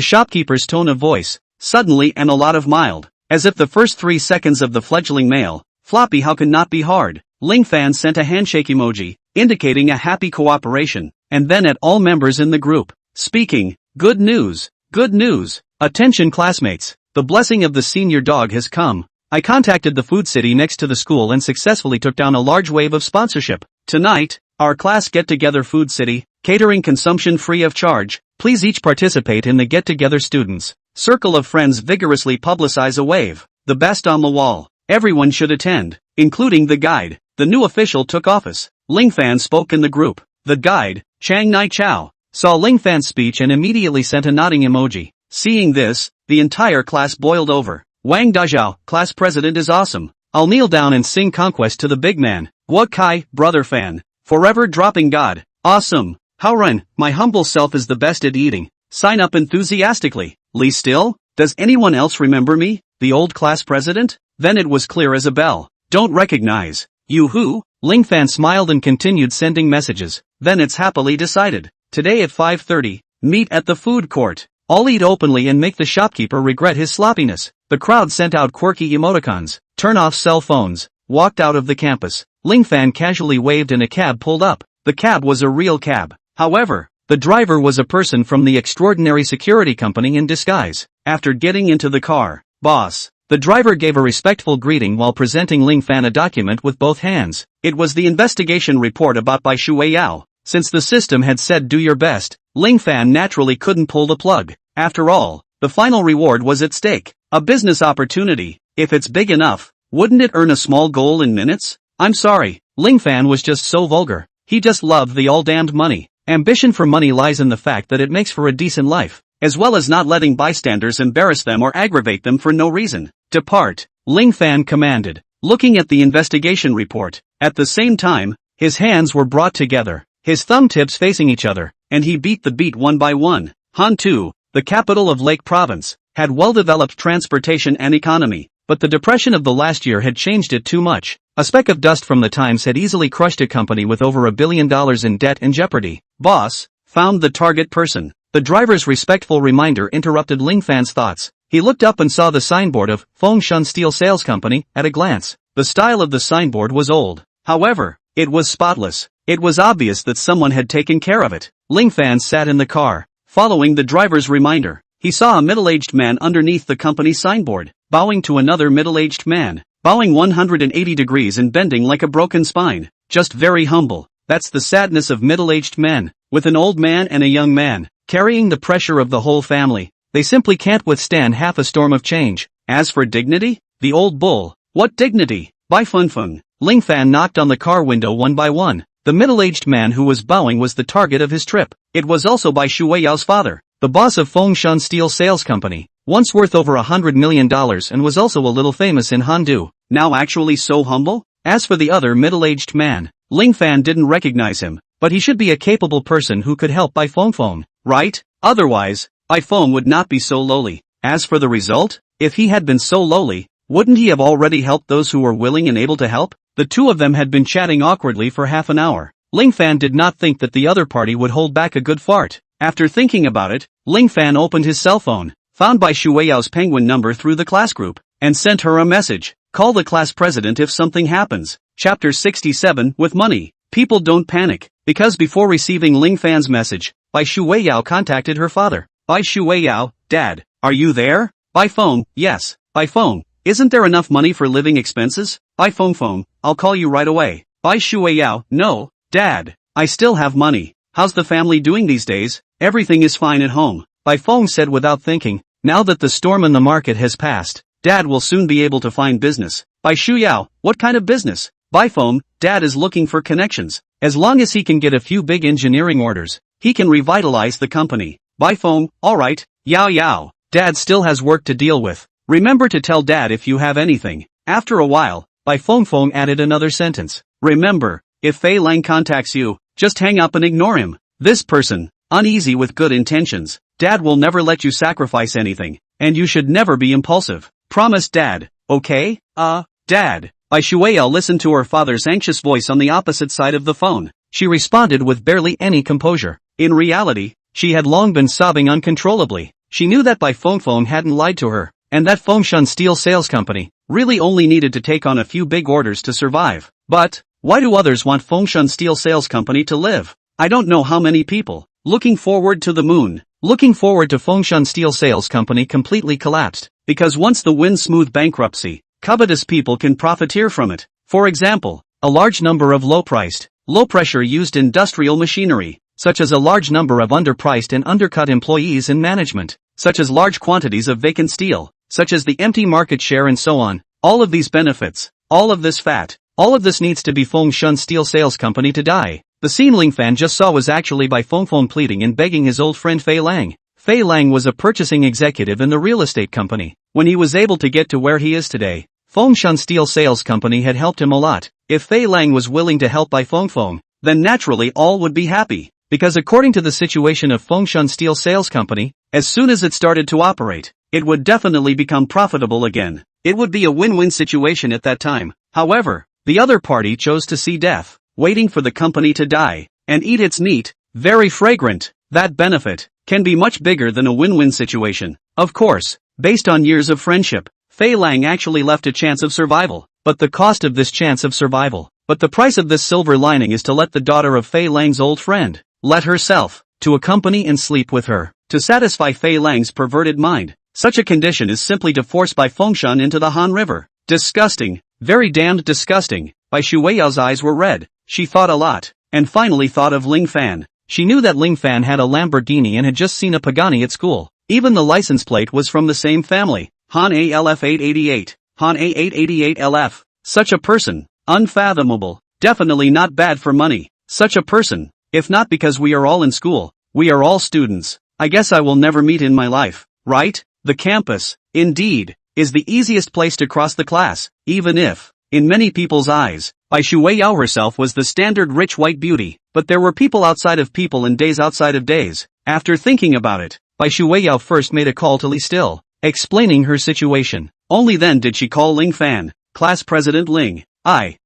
shopkeeper's tone of voice, suddenly and a lot of mild, as if the first 3 seconds of the fledgling male, floppy how can not be hard. Ling Fan sent a handshake emoji, indicating a happy cooperation, and then at all members in the group. Speaking, good news, good news. Attention classmates, the blessing of the senior dog has come. I contacted the food city next to the school and successfully took down a large wave of sponsorship. Tonight, our class get-together food city, catering consumption free of charge. Please each participate in the get-together students. Circle of friends vigorously publicize a wave. The best on the wall. Everyone should attend, including the guide. The new official took office. Ling Fan spoke in the group. The guide, Chang Nai Chao, saw Ling Fan's speech and immediately sent a nodding emoji. Seeing this, the entire class boiled over. Wang Dazhao, class president is awesome. I'll kneel down and sing conquest to the big man. What Kai, brother Fan. Forever dropping God. Awesome. How Ren, my humble self is the best at eating. Sign up enthusiastically. Lee Still? Does anyone else remember me? The old class president? Then it was clear as a bell. Don't recognize. You who? Ling Fan smiled and continued sending messages. Then it's happily decided. Today at 5:30, meet at the food court. All eat openly and make the shopkeeper regret his sloppiness. The crowd sent out quirky emoticons, turn off cell phones, walked out of the campus. Ling Fan casually waved and a cab pulled up. The cab was a real cab. However, the driver was a person from the extraordinary security company in disguise. After getting into the car, boss, The driver gave a respectful greeting while presenting Ling Fan a document with both hands. It was the investigation report about by Shui Yao. Since the system had said do your best, Ling Fan naturally couldn't pull the plug. After all, the final reward was at stake. A business opportunity. If it's big enough, wouldn't it earn a small goal in minutes? I'm sorry, Ling Fan was just so vulgar. He just loved the all-damned money. Ambition for money lies in the fact that it makes for a decent life, as well as not letting bystanders embarrass them or aggravate them for no reason. Depart, Ling Fan commanded, looking at the investigation report. At the same time, his hands were brought together, his thumb tips facing each other, and he beat the beat one by one. Hantu, the capital of Lake Province, had well-developed transportation and economy, but the depression of the last year had changed it too much. A speck of dust from the Times had easily crushed a company with over $1 billion in debt in jeopardy. Boss, found the target person. The driver's respectful reminder interrupted Ling Fan's thoughts. He looked up and saw the signboard of Fengshan Steel Sales Company at a glance. The style of the signboard was old. However, it was spotless. It was obvious that someone had taken care of it. Ling Fan sat in the car, following the driver's reminder. He saw a middle-aged man underneath the company signboard, bowing to another middle-aged man, bowing 180 degrees and bending like a broken spine. Just very humble. That's the sadness of middle-aged men, with an old man and a young man, carrying the pressure of the whole family. They simply can't withstand half a storm of change. As for dignity, the old bull, what dignity? Bai Funfeng. Ling Fan knocked on the car window one by one. The middle-aged man who was bowing was the target of his trip. It was also Bai Shuiyao's father, the boss of Fengshan Steel Sales Company, once worth over $100 million and was also a little famous in Handu. Now actually so humble? As for the other middle-aged man, Ling Fan didn't recognize him, but he should be a capable person who could help Bai Fengfeng, right? Otherwise, Bai Feng would not be so lowly. As for the result, if he had been so lowly, wouldn't he have already helped those who were willing and able to help? The two of them had been chatting awkwardly for half an hour. Ling Fan did not think that the other party would hold back a good fart. After thinking about it, Ling Fan opened his cell phone, found Bai Shuiyao's penguin number through the class group, and sent her a message. Call the class president if something happens. Chapter 67 With money, people don't panic. Because before receiving Ling Fan's message, Bai Shuiyao contacted her father. Bai Shuiyao, Dad, are you there? Bai Feng, yes. Bai Feng, isn't there enough money for living expenses? Bai Feng, I'll call you right away. Bai Shuiyao, no, Dad, I still have money. How's the family doing these days? Everything is fine at home. Bai Feng said without thinking, now that the storm in the market has passed, Dad will soon be able to find business. Bai Shuyao, what kind of business? Bai Feng, Dad is looking for connections. As long as he can get a few big engineering orders, he can revitalize the company. Bai Feng, alright, Yao Yao, Dad still has work to deal with. Remember to tell Dad if you have anything. After a while, Bai Feng added another sentence. Remember, if Fei Lang contacts you, just hang up and ignore him. This person, uneasy with good intentions. Dad will never let you sacrifice anything, and you should never be impulsive. Promise Dad, okay? Dad. Bai Shuiao listened to her father's anxious voice on the opposite side of the phone. She responded with barely any composure. In reality, she had long been sobbing uncontrollably. She knew that Bai Fengfeng hadn't lied to her, and that Fengshan Steel Sales Company really only needed to take on a few big orders to survive. But, why do others want Fengshan Steel Sales Company to live? I don't know how many people, looking forward to the moon, looking forward to Fengshan Steel Sales Company completely collapsed, because once the wind smoothed bankruptcy, covetous people can profiteer from it. For example, a large number of low-priced, low-pressure used industrial machinery, such as a large number of underpriced and undercut employees in management, such as large quantities of vacant steel, such as the empty market share and so on. All of these benefits, all of this fat, all of this needs to be Fengshan Steel Sales Company to die. The scene Ling Fan just saw was actually Bai Fengfeng pleading and begging his old friend Fei Lang. Fei Lang was a purchasing executive in the real estate company. When he was able to get to where he is today, Fengshan Steel Sales Company had helped him a lot. If Fei Lang was willing to help Bai Fengfeng, then naturally all would be happy. Because according to the situation of Fengshan Steel Sales Company, as soon as it started to operate, it would definitely become profitable again. It would be a win-win situation at that time. However, the other party chose to see death, waiting for the company to die, and eat its meat, very fragrant. That benefit can be much bigger than a win-win situation. Of course, based on years of friendship, Fei Lang actually left a chance of survival. But the cost of this chance of survival, but the price of this silver lining is to let the daughter of Fei Lang's old friend, let herself, to accompany and sleep with her, to satisfy Fei Lang's perverted mind. Such a condition is simply to force Bai Fengshan into the Han River. Disgusting. Very damned disgusting. Bai Shuiyao's eyes were red. She thought a lot, and finally thought of Ling Fan. She knew that Ling Fan had a Lamborghini and had just seen a Pagani at school. Even the license plate was from the same family. Han ALF 888. Han A888 LF. Such a person. Unfathomable. Definitely not bad for money. Such a person. If not because we are all in school. We are all students. I guess I will never meet in my life. Right? The campus, indeed, is the easiest place to cross the class, even if, in many people's eyes, Bai Shuiyao herself was the standard rich white beauty, but there were people outside of people and days outside of days. After thinking about it, Bai Shuiyao first made a call to Li Still, explaining her situation. Only then did she call Ling Fan. Class President Ling. Bai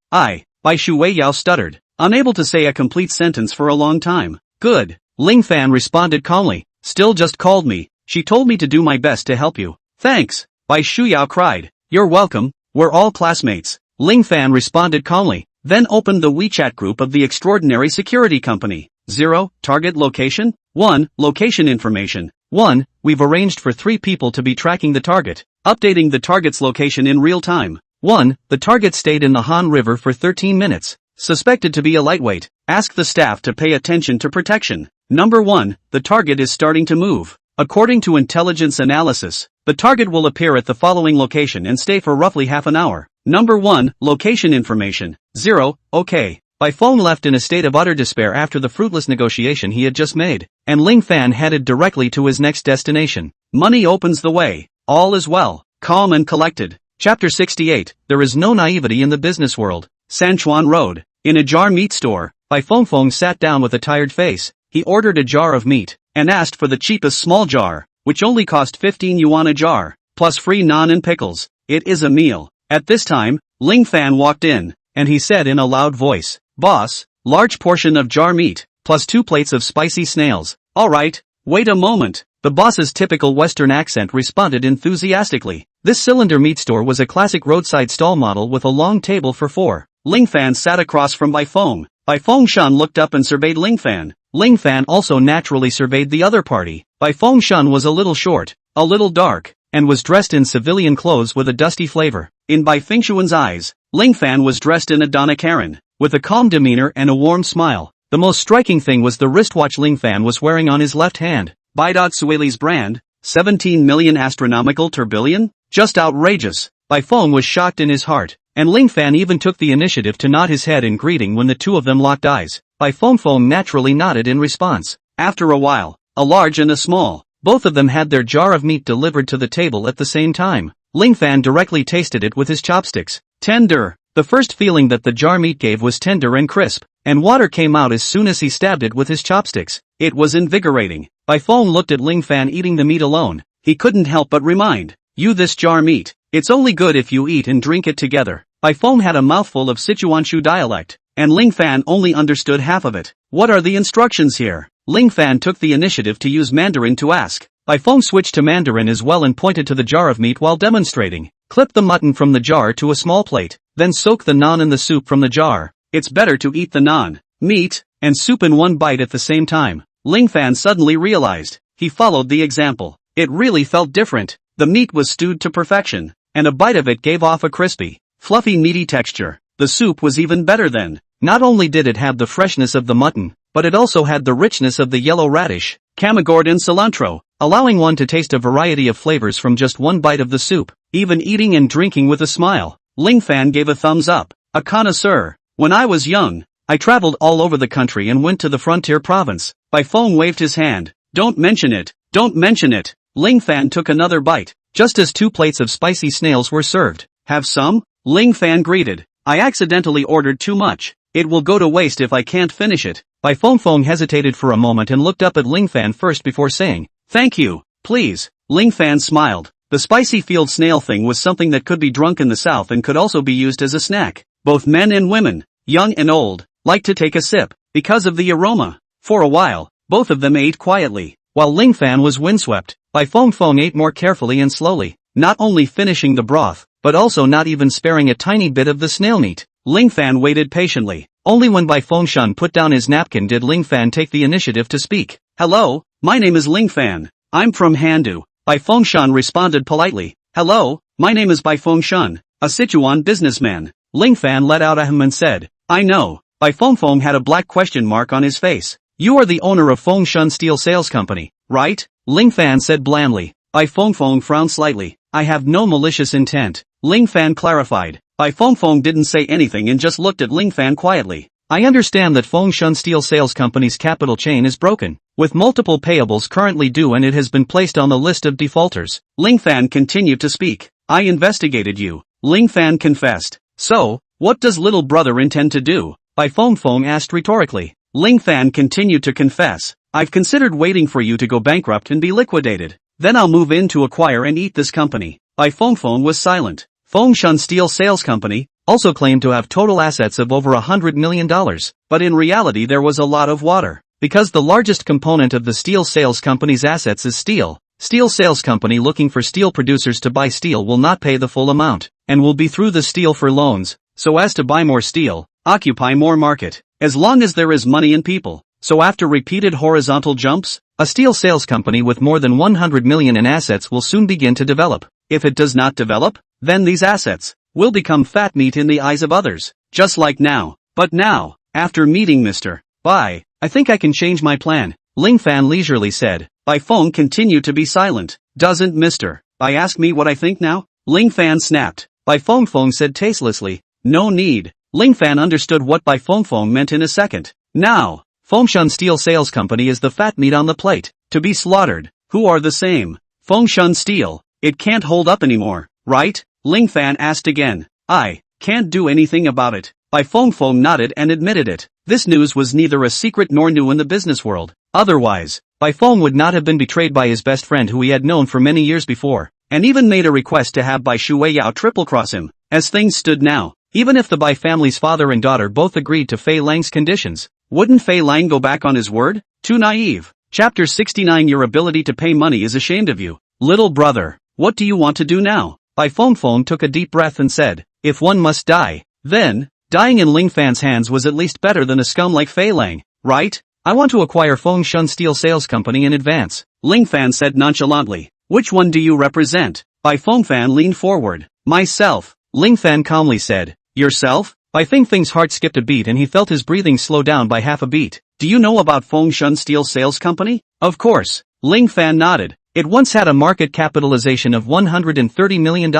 Shuiyao stuttered, unable to say a complete sentence for a long time. Good. Ling Fan responded calmly. Still just called me. She told me to do my best to help you. Thanks. Bai Shuiyao cried. You're welcome. We're all classmates. Ling Fan responded calmly, then opened the WeChat group of the Extraordinary Security Company. 0. Target location. 1. Location information. 1. We've arranged for 3 people to be tracking the target, updating the target's location in real time. 1. The target stayed in the Han River for 13 minutes. Suspected to be a lightweight. Ask the staff to pay attention to protection. Number 1. The target is starting to move. According to intelligence analysis, the target will appear at the following location and stay for roughly half an hour. Number 1. Location information. 0. Okay. Bai Feng left in a state of utter despair after the fruitless negotiation he had just made, and Ling Fan headed directly to his next destination. Money opens the way. All is well. Calm and collected. Chapter 68. There is no naivety in the business world. Sanchuan Road. In a jar meat store, Bai Feng sat down with a tired face. He ordered a jar of meat, and asked for the cheapest small jar, which only cost 15 yuan a jar, plus free naan and pickles. It is a meal. At this time, Ling Fan walked in, and he said in a loud voice, Boss, large portion of jar meat, plus 2 plates of spicy snails. Alright, wait a moment. The boss's typical Western accent responded enthusiastically. This cylinder meat store was a classic roadside stall model with a long table for 4. Ling Fan sat across from Bai Feng. Bai Fengshan looked up and surveyed Ling Fan. Ling Fan also naturally surveyed the other party. Bai Fengshan was a little short, a little dark, and was dressed in civilian clothes with a dusty flavor. In Bai Fengshuan's eyes, Ling Fan was dressed in a Donna Karen, with a calm demeanor and a warm smile. The most striking thing was the wristwatch Ling Fan was wearing on his left hand. Bai Sueli's brand, 17 million astronomical turbillion? Just outrageous. Bai Feng was shocked in his heart, and Ling Fan even took the initiative to nod his head in greeting when the two of them locked eyes. Bai Feng naturally nodded in response. After a while, a large and a small, both of them had their jar of meat delivered to the table at the same time. Ling Fan directly tasted it with his chopsticks. Tender. The first feeling that the jar meat gave was tender and crisp, and water came out as soon as he stabbed it with his chopsticks. It was invigorating. Bai Feng looked at Ling Fan eating the meat alone. He couldn't help but remind you this jar meat. It's only good if you eat and drink it together. Bai Feng had a mouthful of Sichuanshu dialect, and Ling Fan only understood half of it. What are the instructions here? Ling Fan took the initiative to use Mandarin to ask. Bai Feng switched to Mandarin as well and pointed to the jar of meat while demonstrating. Clip the mutton from the jar to a small plate, then soak the naan in the soup from the jar. It's better to eat the naan, meat, and soup in one bite at the same time. Ling Fan suddenly realized. He followed the example. It really felt different. The meat was stewed to perfection, and a bite of it gave off a crispy, fluffy meaty texture. The soup was even better then. Not only did it have the freshness of the mutton, but it also had the richness of the yellow radish, camagord and cilantro, allowing one to taste a variety of flavors from just one bite of the soup. Even eating and drinking with a smile. Ling Fan gave a thumbs up. A connoisseur. When I was young, I traveled all over the country and went to the frontier province. Bai Feng waved his hand. Don't mention it. Don't mention it. Ling Fan took another bite, just as 2 plates of spicy snails were served. Have some? Ling Fan greeted. I accidentally ordered too much. It will go to waste if I can't finish it. Bai Feng hesitated for a moment and looked up at Ling Fan first before saying, Thank you, please. Ling Fan smiled. The spicy field snail thing was something that could be drunk in the south and could also be used as a snack. Both men and women, young and old, liked to take a sip, because of the aroma. For a while, both of them ate quietly, while Ling Fan was windswept. Bai Feng ate more carefully and slowly, not only finishing the broth, but also not even sparing a tiny bit of the snail meat. Ling Fan waited patiently. Only when Bai Fengshan put down his napkin did Ling Fan take the initiative to speak. Hello, my name is Ling Fan. I'm from Handu. Bai Fengshan responded politely. Hello, my name is Bai Fengshan, a Sichuan businessman. Ling Fan let out a hum and said, I know. Bai Fengshan had a black question mark on his face. You are the owner of Fengshan Steel Sales Company, right? Ling Fan said blandly. Bai Fengshan frowned slightly. I have no malicious intent. Ling Fan clarified. Bai Fengshan didn't say anything and just looked at Ling Fan quietly. I understand that Fengshan Steel Sales Company's capital chain is broken, with multiple payables currently due, and it has been placed on the list of defaulters. Ling Fan continued to speak. I investigated you. Ling Fan confessed. So, what does little brother intend to do? Bai Fengshan asked rhetorically. Ling Fan continued to confess. I've considered waiting for you to go bankrupt and be liquidated. Then I'll move in to acquire and eat this company. Bai Fengshan was silent. Fengshan Steel Sales Company also claimed to have total assets of over $100 million, but in reality there was a lot of water. Because the largest component of the steel sales company's assets is steel, steel sales company looking for steel producers to buy steel will not pay the full amount, and will be through the steel for loans, so as to buy more steel, occupy more market, as long as there is money and people. So after repeated horizontal jumps, a steel sales company with more than 100 million in assets will soon begin to develop. If it does not develop, then these assets will become fat meat in the eyes of others, just like now. But now, after meeting Mr. Bai, I think I can change my plan, Ling Fan leisurely said. Bai Feng continued to be silent. Doesn't Mr. Bai ask me what I think now? Ling Fan snapped. Bai Feng said tastelessly. No need. Ling Fan understood what Bai Feng meant in a second. Now, Fengshan Steel Sales Company is the fat meat on the plate, to be slaughtered. Who are the same? Fengshan Steel. It can't hold up anymore, right? Ling Fan asked again. I can't do anything about it. Bai Fengshan nodded and admitted it. This news was neither a secret nor new in the business world. Otherwise, Bai Feng would not have been betrayed by his best friend who he had known for many years before, and even made a request to have Bai Shuiyao triple-cross him. As things stood now, even if the Bai family's father and daughter both agreed to Fei Lang's conditions, wouldn't Fei Lang go back on his word? Too naive. Chapter 69. Your ability to pay money is ashamed of you. Little brother, what do you want to do now? Bai Fengshan took a deep breath and said, if one must die, then, dying in Ling Fan's hands was at least better than a scum like Fei Lang, right? I want to acquire Fengshan Steel Sales Company in advance. Ling Fan said nonchalantly. Which one do you represent? Bai Fengshan leaned forward. Myself. Ling Fan calmly said. Yourself? Bai Fengshan's heart skipped a beat and he felt his breathing slow down by half a beat. Do you know about Fengshan Steel Sales Company? Of course. Ling Fan nodded. It once had a market capitalization of $130 million,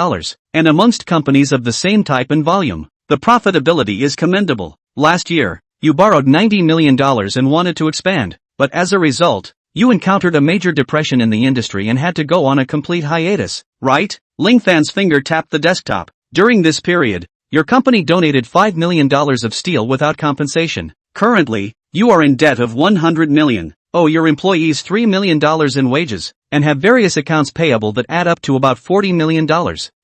and amongst companies of the same type and volume, the profitability is commendable. Last year, you borrowed $90 million and wanted to expand, but as a result, you encountered a major depression in the industry and had to go on a complete hiatus, right? Ling Fan's finger tapped the desktop. During this period, your company donated $5 million of steel without compensation. Currently, you are in debt of $100 million. Owe your employees $3 million in wages, and have various accounts payable that add up to about $40 million.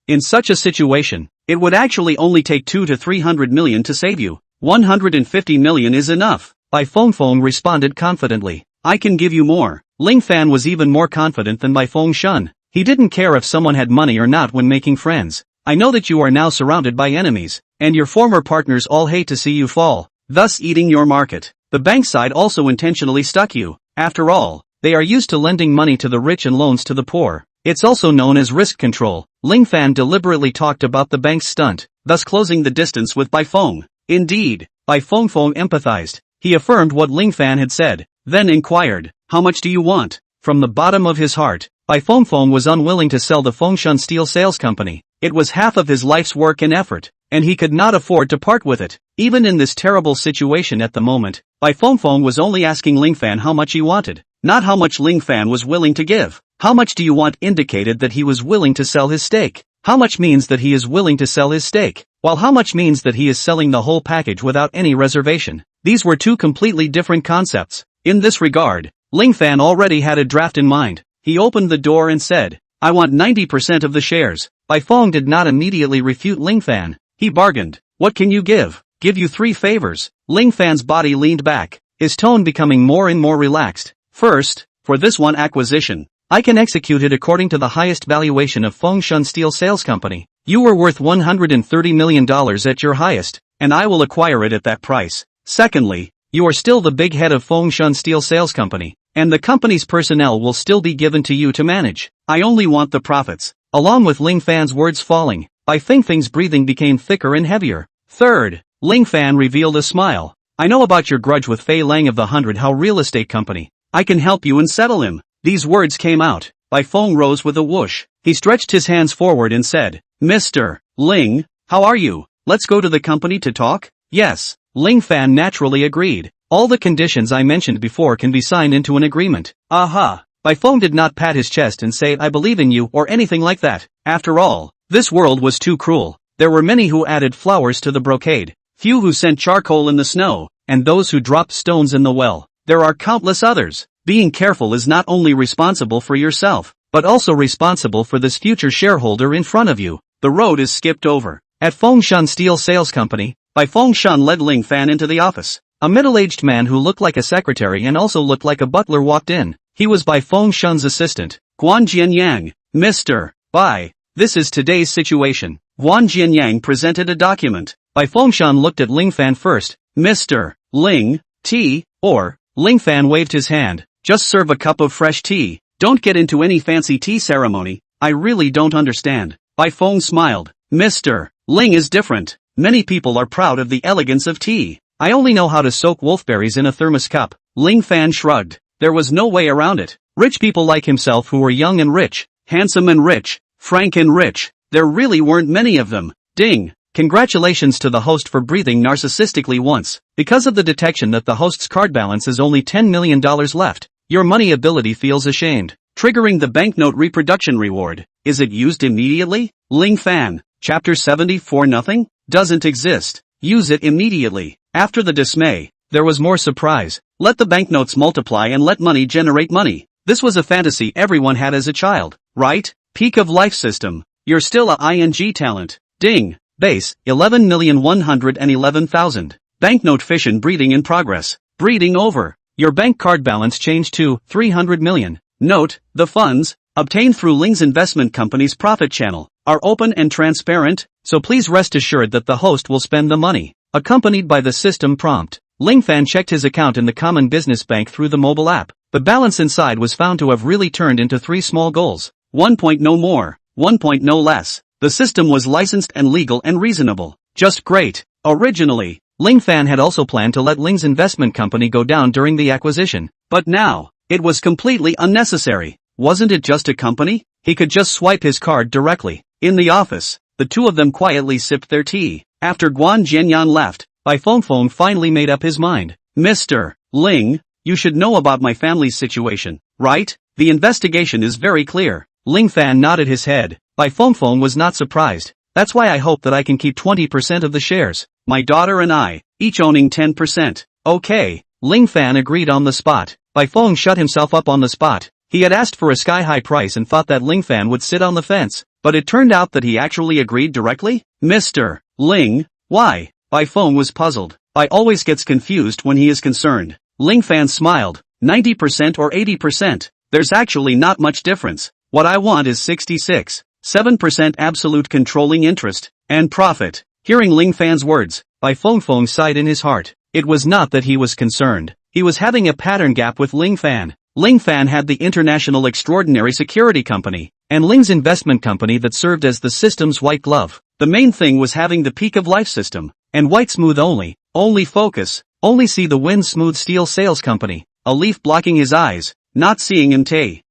In such a situation, it would actually only take $200 to $300 million to save you. $150 million is enough. Bai Fengshan responded confidently. I can give you more. Ling Fan was even more confident than Bai Fengshan. He didn't care if someone had money or not when making friends. I know that you are now surrounded by enemies, and your former partners all hate to see you fall, thus eating your market. The bank side also intentionally stuck you. After all, they are used to lending money to the rich and loans to the poor. It's also known as risk control. Ling Fan deliberately talked about the bank's stunt, thus closing the distance with Bai Feng. Indeed, Bai Fengshan empathized. He affirmed what Ling Fan had said, then inquired, how much do you want? From the bottom of his heart, Bai Fengshan was unwilling to sell the Fengshan Steel Sales Company. It was half of his life's work and effort, and he could not afford to part with it. Even in this terrible situation at the moment, Bai Fengshan was only asking Ling Fan how much he wanted, not how much Ling Fan was willing to give. How much do you want indicated that he was willing to sell his stake. How much means that he is willing to sell his stake, while how much means that he is selling the whole package without any reservation. These were two completely different concepts. In this regard, Ling Fan already had a draft in mind. He opened the door and said, I want 90% of the shares. Bai Feng did not immediately refute Ling Fan. He bargained. What can you give? Give you 3 favors. Ling Fan's body leaned back, his tone becoming more and more relaxed. First, for this one acquisition, I can execute it according to the highest valuation of Fengshan Steel Sales Company. You were worth $130 million at your highest, and I will acquire it at that price. Secondly, you are still the big head of Fengshan Steel Sales Company. and the company's personnel will still be given to you to manage. I only want the profits. Along with Ling Fan's words falling, Bai Fingfing's breathing became thicker and heavier. Third, Ling Fan revealed a smile. I know about your grudge with Fei Lang of the 100 How Real Estate Company. I can help you and settle him. These words came out. Bai Feng rose with a whoosh. He stretched his hands forward and said, Mr. Ling, how are you? Let's go to the company to talk? Yes. Ling Fan naturally agreed. All the conditions I mentioned before can be signed into an agreement. Aha. Bai Feng did not pat his chest and say I believe in you or anything like that. After all, this world was too cruel. There were many who added flowers to the brocade, few who sent charcoal in the snow, and those who dropped stones in the well. There are countless others. Being careful is not only responsible for yourself, but also responsible for this future shareholder in front of you. The road is skipped over. At Fengshan Steel Sales Company, Bai Fengshan led Ling Fan into the office. A middle-aged man who looked like a secretary and also looked like a butler walked in. He was Bai Fengshan's assistant, Guan Jianyang. Mr. Bai, this is today's situation. Guan Jianyang presented a document. Bai Fengshan looked at Ling Fan first. Mr. Ling, tea, or, Ling Fan waved his hand. Just serve a cup of fresh tea. Don't get into any fancy tea ceremony. I really don't understand. Bai Feng smiled. Mr. Ling is different. Many people are proud of the elegance of tea. I only know how to soak wolfberries in a thermos cup. Ling Fan shrugged. There was no way around it. Rich people like himself who were young and rich, handsome and rich, frank and rich. There really weren't many of them. Ding. Congratulations to the host for breathing narcissistically once. Because of the detection that the host's card balance is only $10 million left, your money ability feels ashamed. Triggering the banknote reproduction reward. Is it used immediately? Ling Fan. Chapter 74 Nothing? Doesn't exist. Use it immediately. After the dismay, there was more surprise. Let the banknotes multiply and let money generate money. This was a fantasy everyone had as a child, right? Peak of life system. You're still a ING talent. Ding. Base, 11,111,000. Banknote fission breeding in progress. Breeding over. Your bank card balance changed to 300 million. Note, the funds, obtained through Ling's investment company's profit channel, are open and transparent, so please rest assured that the host will spend the money. Accompanied by the system prompt, Ling Fan checked his account in the Common Business Bank through the mobile app. The balance inside was found to have really turned into 3 small goals. 1 point no more, 1 point no less. The system was licensed and legal and reasonable. Just great. Originally, Ling Fan had also planned to let Ling's investment company go down during the acquisition. But now, it was completely unnecessary. Wasn't it just a company? He could just swipe his card directly. In the office, the two of them quietly sipped their tea. After Guan Jianyan left, Bai Fengfeng finally made up his mind. Mr. Ling, you should know about my family's situation, right? The investigation is very clear. Ling Fan nodded his head. Bai Fengfeng was not surprised. That's why I hope that I can keep 20% of the shares. My daughter and I, each owning 10%. Okay. Ling Fan agreed on the spot. Bai Feng shut himself up on the spot. He had asked for a sky-high price and thought that Ling Fan would sit on the fence. But it turned out that he actually agreed directly? Mr. Ling, why? Bai Feng was puzzled. Bai always gets confused when he is concerned. Ling Fan smiled. 90% or 80%. There's actually not much difference. What I want is 66.7% absolute controlling interest and profit. Hearing Ling Fan's words, Bai Fengfeng sighed in his heart. It was not that he was concerned. He was having a pattern gap with Ling Fan. Ling Fan had the International Extraordinary Security Company, and Ling's investment company that served as the system's white glove. The main thing was having the peak of life system, and white smooth only focus, only see the wind smooth steel sales company, a leaf blocking his eyes, not seeing him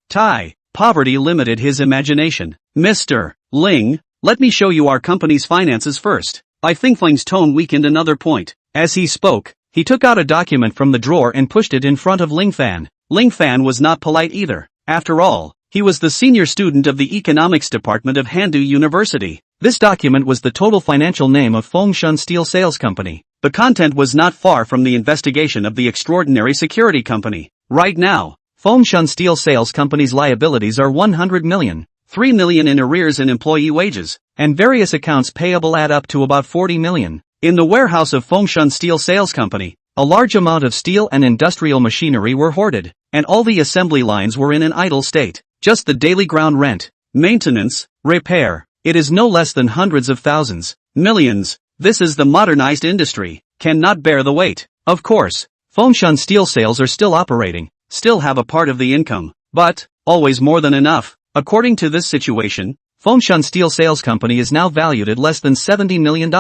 Tai. Poverty limited his imagination. Mr. Ling, let me show you our company's finances first. Bai Fengfeng's tone weakened another point. As he spoke, he took out a document from the drawer and pushed it in front of Ling Fan. Ling Fan was not polite either. After all, he was the senior student of the economics department of Handu University. This document was the total financial name of Fengshan Steel Sales Company. The content was not far from the investigation of the Extraordinary Security Company. Right now, Fengshan Steel Sales Company's liabilities are 100 million, 3 million in arrears in employee wages, and various accounts payable add up to about 40 million. In the warehouse of Fengshan Steel Sales Company, a large amount of steel and industrial machinery were hoarded, and all the assembly lines were in an idle state. Just the daily ground rent, maintenance, repair, it is no less than hundreds of thousands, millions. This is the modernized industry, cannot bear the weight. Of course, Fengshan Steel Sales are still operating, still have a part of the income, but always more than enough. According to this situation, Fengshan Steel Sales Company is now valued at less than $70 million.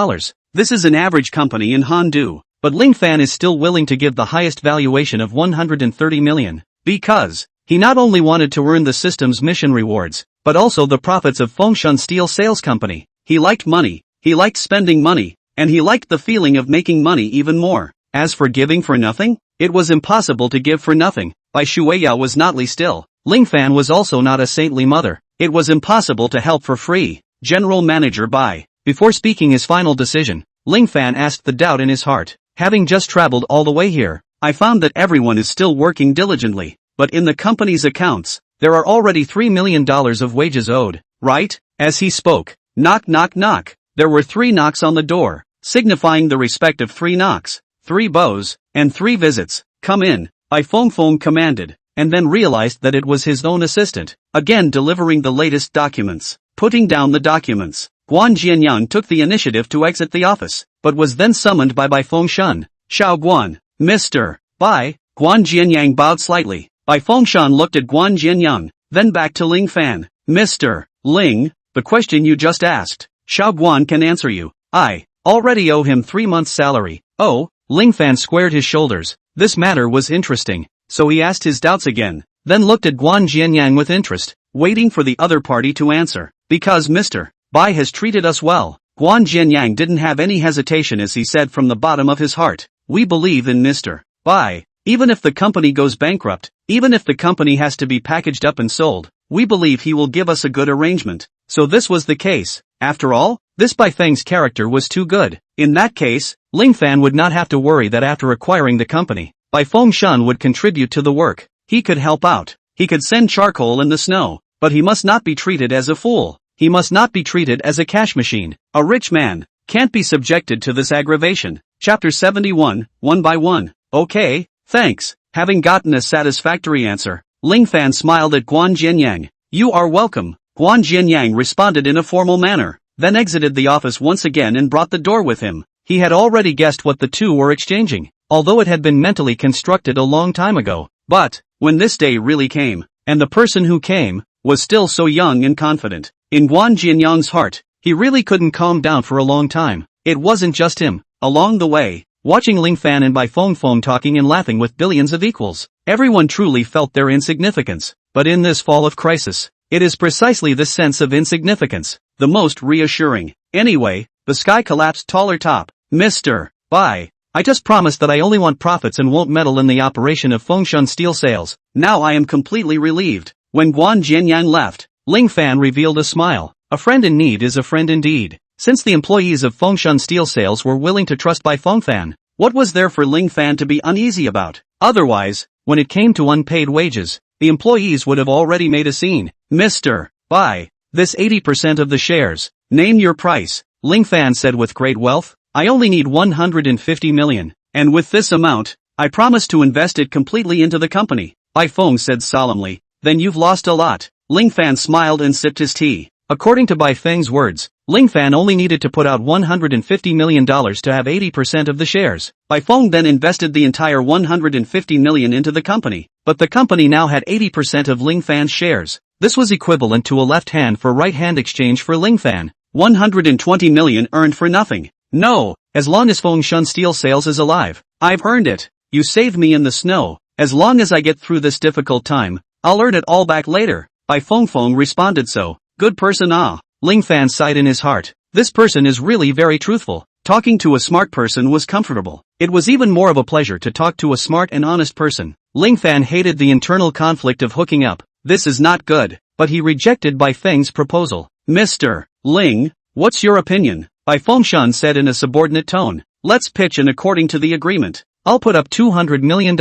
This is an average company in Handu, but Ling Fan is still willing to give the highest valuation of $130 million, because he not only wanted to earn the system's mission rewards, but also the profits of Fengshan Steel Sales Company. He liked money, he liked spending money, and he liked the feeling of making money even more. As for giving for nothing, it was impossible to give for nothing. Bai Shueya was notly still. Ling Fan was also not a saintly mother. It was impossible to help for free. General Manager Bai. Before speaking his final decision, Ling Fan asked the doubt in his heart. Having just traveled all the way here, I found that everyone is still working diligently, but in the company's accounts, there are already $3 million of wages owed, right? As he spoke, knock knock knock, there were 3 knocks on the door, signifying the respective 3 knocks, 3 bows, and 3 visits. Come in, Bai Feng commanded, and then realized that it was his own assistant, again delivering the latest documents. Putting down the documents, Guan Jianyang took the initiative to exit the office, but was then summoned by Bai Fengshan. Xiao Guan, Mr. Bai. Guan Jianyang bowed slightly. Bai Fengshan looked at Guan Jianyang, then back to Ling Fan. Mr. Ling, the question you just asked, Xiao Guan can answer you. I already owe him 3 months' salary. Oh, Ling Fan squared his shoulders. This matter was interesting, so he asked his doubts again, then looked at Guan Jianyang with interest, waiting for the other party to answer. Because Mr. Bai has treated us well. Guan Jianyang didn't have any hesitation as he said from the bottom of his heart, we believe in Mr. Bai. Even if the company goes bankrupt, even if the company has to be packaged up and sold, we believe he will give us a good arrangement. So this was the case. After all, this Bai Feng's character was too good. In that case, Ling Fan would not have to worry that after acquiring the company, Bai Fengshan would contribute to the work. He could help out. He could send charcoal in the snow, but he must not be treated as a fool. He must not be treated as a cash machine. A rich man can't be subjected to this aggravation. Chapter 71, One by One. Okay, thanks. Having gotten a satisfactory answer, Ling Fan smiled at Guan Jianyang. You are welcome. Guan Jianyang responded in a formal manner, then exited the office once again and brought the door with him. He had already guessed what the two were exchanging, although it had been mentally constructed a long time ago. But, when this day really came, and the person who came, was still so young and confident, in Guan Jianyang's heart, he really couldn't calm down for a long time. It wasn't just him. Along the way, watching Ling Fan and Bai Feng talking and laughing with billions of equals, everyone truly felt their insignificance. But in this fall of crisis, it is precisely this sense of insignificance, the most reassuring. Anyway, the sky collapsed taller top. Mr. Bai, I just promised that I only want profits and won't meddle in the operation of Fengshan Steel Sales. Now I am completely relieved. When Guan Jianyang left, Ling Fan revealed a smile. A friend in need is a friend indeed. Since the employees of Fengshan Steel Sales were willing to trust Bai Fengfan, what was there for Ling Fan to be uneasy about? Otherwise, when it came to unpaid wages, the employees would have already made a scene. Mr. Bai, this 80% of the shares. Name your price, Ling Fan said with great wealth. I only need 150 million, and with this amount, I promise to invest it completely into the company. Bai Feng said solemnly. Then you've lost a lot. Ling Fan smiled and sipped his tea. According to Bai Feng's words, Ling Fan only needed to put out $150 million to have 80% of the shares. Bai Feng then invested the entire $150 million into the company, but the company now had 80% of Ling Fan's shares. This was equivalent to a left hand for right hand exchange for Ling Fan. 120 million earned for nothing. No, as long as Fengshan Steel Sales is alive, I've earned it. You saved me in the snow. As long as I get through this difficult time, I'll earn it all back later. Bai Feng responded so. Good person ah. Ling Fan sighed in his heart. This person is really very truthful. Talking to a smart person was comfortable. It was even more of a pleasure to talk to a smart and honest person. Ling Fan hated the internal conflict of hooking up. This is not good. But he rejected Bai Feng's proposal. Mr. Ling, what's your opinion? Bai Fengshan said in a subordinate tone. Let's pitch and according to the agreement, I'll put up $200 million.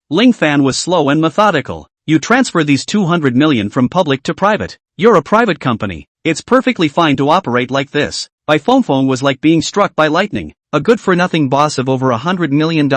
Ling Fan was slow and methodical. You transfer these 200 million from public to private. You're a private company. It's perfectly fine to operate like this. Bai Feng was like being struck by lightning. A good-for-nothing boss of over $100 million.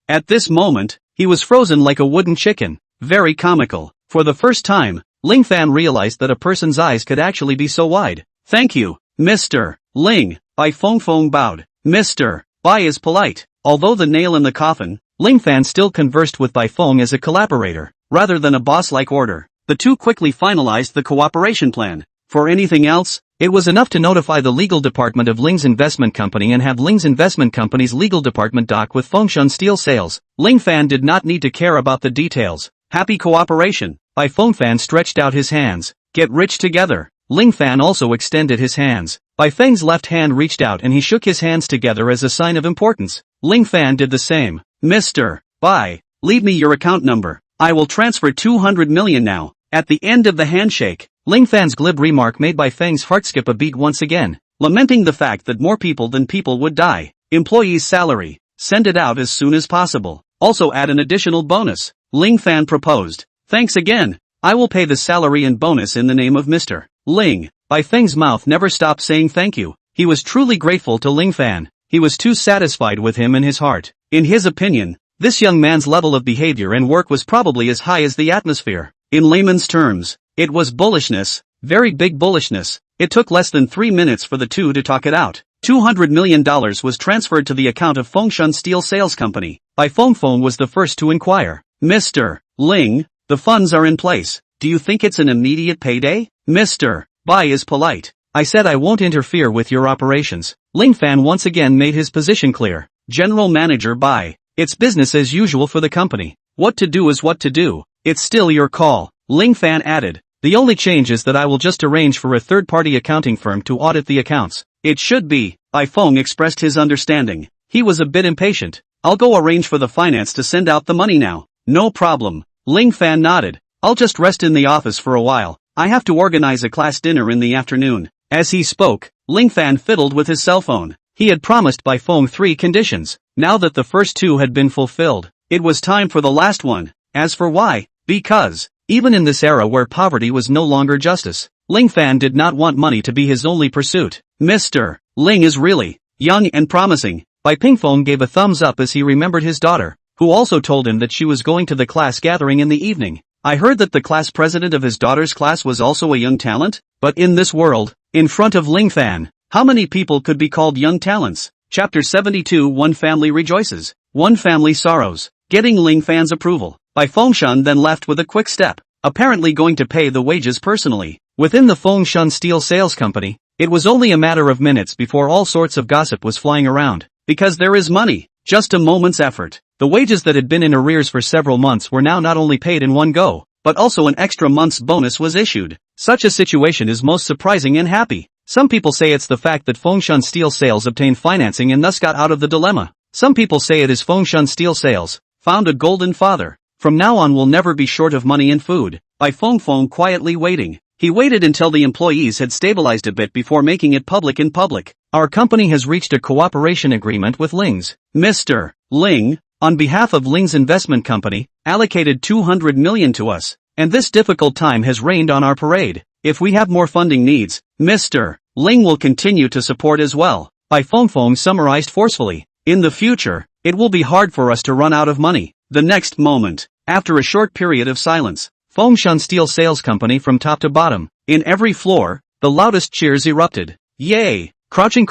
At this moment, he was frozen like a wooden chicken. Very comical. For the first time, Ling Fan realized that a person's eyes could actually be so wide. Thank you, Mr. Ling. Bai Feng bowed. Mr. Bai is polite. Although the nail in the coffin, Ling Fan still conversed with Bai Feng as a collaborator, rather than a boss-like order. The two quickly finalized the cooperation plan. For anything else, it was enough to notify the legal department of Ling's investment company and have Ling's investment company's legal department dock with Fengshan Steel Sales. Ling Fan did not need to care about the details. Happy cooperation. Bai Feng stretched out his hands. Get rich together. Ling Fan also extended his hands. Bai Feng's left hand reached out and he shook his hands together as a sign of importance. Ling Fan did the same. Mr. Bai, leave me your account number. I will transfer 200 million now. At the end of the handshake, Ling Fan's glib remark made Bai Feng's heart skip a beat once again, lamenting the fact that more people than people would die. Employee's salary. Send it out as soon as possible. Also add an additional bonus. Ling Fan proposed. Thanks again. I will pay the salary and bonus in the name of Mr. Ling. Bai Feng's mouth never stopped saying thank you. He was truly grateful to Ling Fan. He was too satisfied with him in his heart. In his opinion, this young man's level of behavior and work was probably as high as the atmosphere. In layman's terms, it was bullishness, very big bullishness. It took less than 3 minutes for the two to talk it out. $200 million was transferred to the account of Fengshan Steel Sales Company. Bai Feng was the first to inquire. Mr. Ling, the funds are in place. Do you think it's an immediate payday? Mr. Bai is polite. I said I won't interfere with your operations. Ling Fan once again made his position clear. General Manager Bai. It's business as usual for the company. What to do is what to do. It's still your call. Ling Fan added. The only change is that I will just arrange for a third-party accounting firm to audit the accounts. It should be. Bai Feng expressed his understanding. He was a bit impatient. I'll go arrange for the finance to send out the money now. No problem. Ling Fan nodded. I'll just rest in the office for a while. I have to organize a class dinner in the afternoon. As he spoke, Ling Fan fiddled with his cell phone. He had promised Bai Feng 3 conditions. Now that the first 2 had been fulfilled, it was time for the last one. As for why? Because, even in this era where poverty was no longer justice, Ling Fan did not want money to be his only pursuit. Mr. Ling is really young and promising. Bai Pingfeng gave a thumbs up as he remembered his daughter, who also told him that she was going to the class gathering in the evening. I heard that the class president of his daughter's class was also a young talent, but in this world, in front of Ling Fan, how many people could be called young talents? Chapter 72. One family rejoices, one family sorrows. Getting Ling Fan's approval, Bai Fengshan then left with a quick step, apparently going to pay the wages personally. Within the Fengshan Steel Sales Company, it was only a matter of minutes before all sorts of gossip was flying around. Because there is money, just a moment's effort. The wages that had been in arrears for several months were now not only paid in one go, but also an extra month's bonus was issued. Such a situation is most surprising and happy. Some people say it's the fact that Fengshan Steel Sales obtained financing and thus got out of the dilemma. Some people say it is Fengshan Steel Sales found a golden father. From now on we'll never be short of money and food. Bai Feng quietly waiting. He waited until the employees had stabilized a bit before making it public in public. Our company has reached a cooperation agreement with Ling's. Mr. Ling, on behalf of Ling's investment company, allocated 200 million to us, and this difficult time has rained on our parade. If we have more funding needs, Mr. Ling will continue to support as well. Bai Feng summarized forcefully. In the future, it will be hard for us to run out of money. The next moment, after a short period of silence, Fengshan Steel Sales Company from top to bottom, in every floor, the loudest cheers erupted. Yay! Crouching.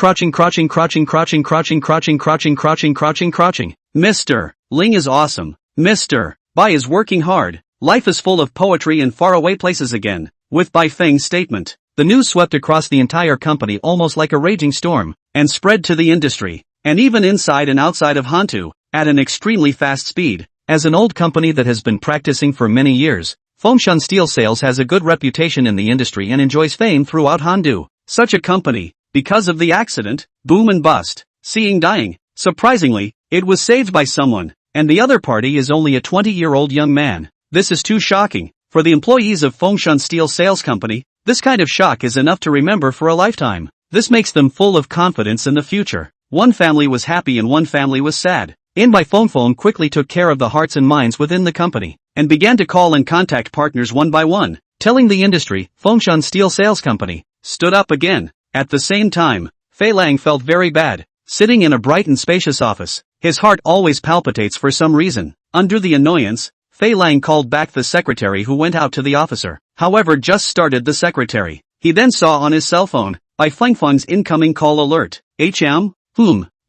Mr. Ling is awesome. Mr. Bai is working hard. Life is full of poetry and faraway places again. With Bai Feng's statement, the news swept across the entire company almost like a raging storm, and spread to the industry, and even inside and outside of Hantu, at an extremely fast speed. As an old company that has been practicing for many years, Fengshan Steel Sales has a good reputation in the industry and enjoys fame throughout Handu. Such a company, because of the accident, boom and bust, seeing dying. Surprisingly, it was saved by someone, and the other party is only a 20-year-old young man. This is too shocking. For the employees of Fengshan Steel Sales Company, this kind of shock is enough to remember for a lifetime. This makes them full of confidence in the future. One family was happy and one family was sad. Bai Feng quickly took care of the hearts and minds within the company, and began to call and contact partners one by one, telling the industry, Fengshan Steel Sales Company, stood up again. At the same time, Fei Lang felt very bad, sitting in a bright and spacious office. His heart always palpitates for some reason. Under the annoyance, Fei Lang called back the secretary who went out to the officer. However, just started the secretary. He then saw on his cell phone, Bai Feng's incoming call alert.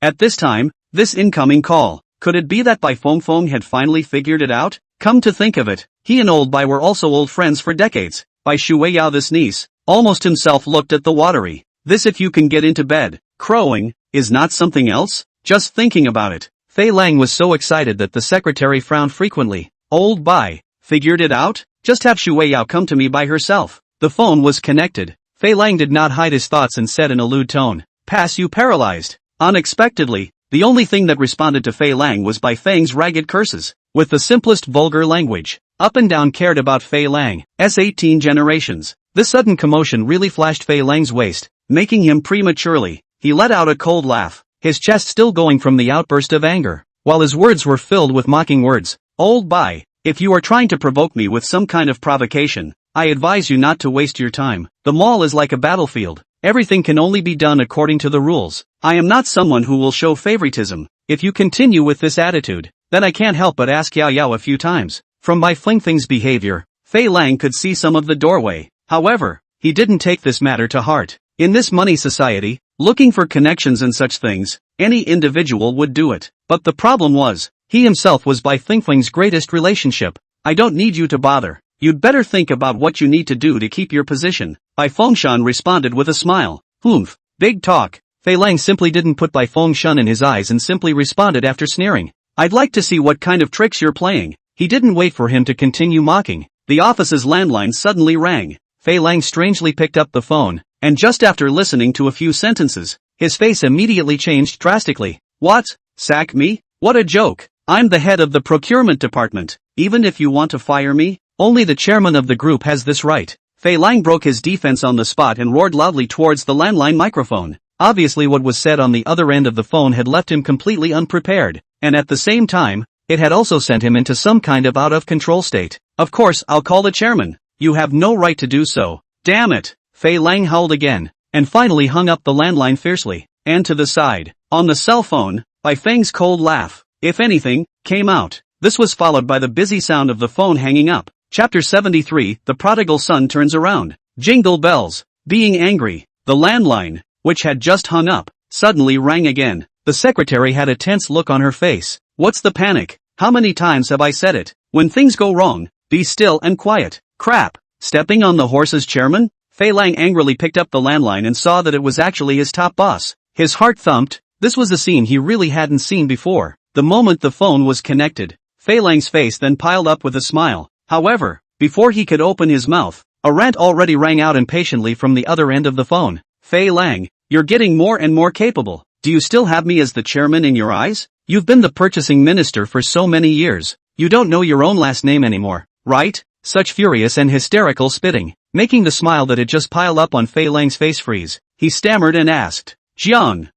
At this time, This incoming call. Could it be that Bai Feng had finally figured it out? Come to think of it, he and old Bai were also old friends for decades. Bai Shuiyao, this niece, almost himself looked at the watery. This if you can get into bed, crowing, is not something else? Just thinking about it. Fei Lang was so excited that the secretary frowned frequently. Old Bai, figured it out? Just have Shuiyao come to me by herself. The phone was connected. Fei Lang did not hide his thoughts and said in a lewd tone, "Pass you paralyzed." Unexpectedly, the only thing that responded to Fei Lang was Bai Feng's ragged curses, with the simplest vulgar language. Up and down cared about Fei Lang's 18 generations. This sudden commotion really flashed Fei Lang's waist, making him prematurely. He let out a cold laugh, his chest still going from the outburst of anger, while his words were filled with mocking words. Old Bai, if you are trying to provoke me with some kind of provocation, I advise you not to waste your time. The mall is like a battlefield. Everything can only be done according to the rules. I am not someone who will show favoritism. If you continue with this attitude, then I can't help but ask Yao Yao a few times. From Bai Feng's behavior, Fei Lang could see some of the doorway. However, he didn't take this matter to heart. In this money society, looking for connections and such things, any individual would do it. But the problem was, he himself was Bai Feng's greatest relationship. I don't need you to bother. You'd better think about what you need to do to keep your position. Bai Fengshan responded with a smile. Oomph, big talk. Fei Lang simply didn't put Bai Fengshan in his eyes and simply responded after sneering. I'd like to see what kind of tricks you're playing. He didn't wait for him to continue mocking. The office's landline suddenly rang. Fei Lang strangely picked up the phone, and just after listening to a few sentences, his face immediately changed drastically. What? Sack me? What a joke. I'm the head of the procurement department. Even if you want to fire me, only the chairman of the group has this right. Fei Lang broke his defense on the spot and roared loudly towards the landline microphone. Obviously what was said on the other end of the phone had left him completely unprepared, and at the same time, it had also sent him into some kind of out-of-control state. Of course, I'll call the chairman. You have no right to do so. Damn it! Fei Lang howled again, and finally hung up the landline fiercely, and to the side. On the cell phone, Bai Feng's cold laugh, if anything, came out. This was followed by the busy sound of the phone hanging up. Chapter 73, The Prodigal Son Turns Around. Jingle bells. Being angry, the landline, which had just hung up, suddenly rang again. The secretary had a tense look on her face. What's the panic? How many times have I said it? When things go wrong, be still and quiet. Crap. Stepping on the horse's chairman? Fei Lang angrily picked up the landline and saw that it was actually his top boss. His heart thumped. This was a scene he really hadn't seen before. The moment the phone was connected, Fei Lang's face then piled up with a smile. However, before he could open his mouth, a rant already rang out impatiently from the other end of the phone. Fei Lang, you're getting more and more capable. Do you still have me as the chairman in your eyes? You've been the purchasing minister for so many years. You don't know your own last name anymore, right? Such furious and hysterical spitting, making the smile that had just piled up on Fei Lang's face freeze. He stammered and asked, Jiang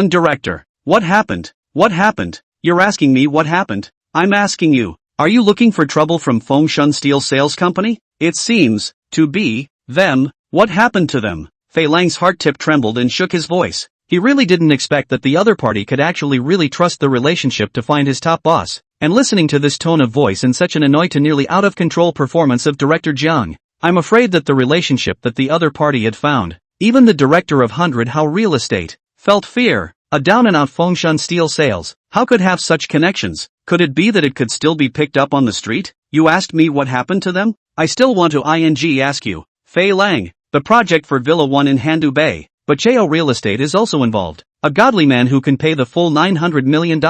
director, what happened? What happened? You're asking me what happened? I'm asking you. Are you looking for trouble from Fengshan Steel Sales Company? It seems to be them. What happened to them? Fei Lang's heart tip trembled and shook his voice. He really didn't expect that the other party could actually really trust the relationship to find his top boss. And listening to this tone of voice and such an annoyed to nearly out-of-control performance of Director Jiang, I'm afraid that the relationship that the other party had found, even the director of 100 How Real Estate, felt fear. A down-and-out Fengshan Steel Sales, how could have such connections? Could it be that it could still be picked up on the street? You asked me what happened to them? I still want to ask you. Fei Lang, the project for Villa 1 in Handu Bay, but Chao Real Estate is also involved. A godly man who can pay the full $900 million.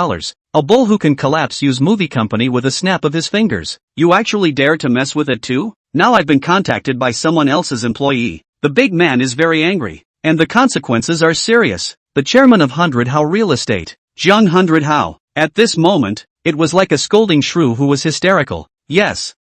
A bull who can collapse Yu's movie company with a snap of his fingers. You actually dare to mess with it too? Now I've been contacted by someone else's employee. The big man is very angry, and the consequences are serious. The chairman of 100 How Real Estate, Jiang 100 How. At this moment, it was like a scolding shrew who was hysterical. Yes.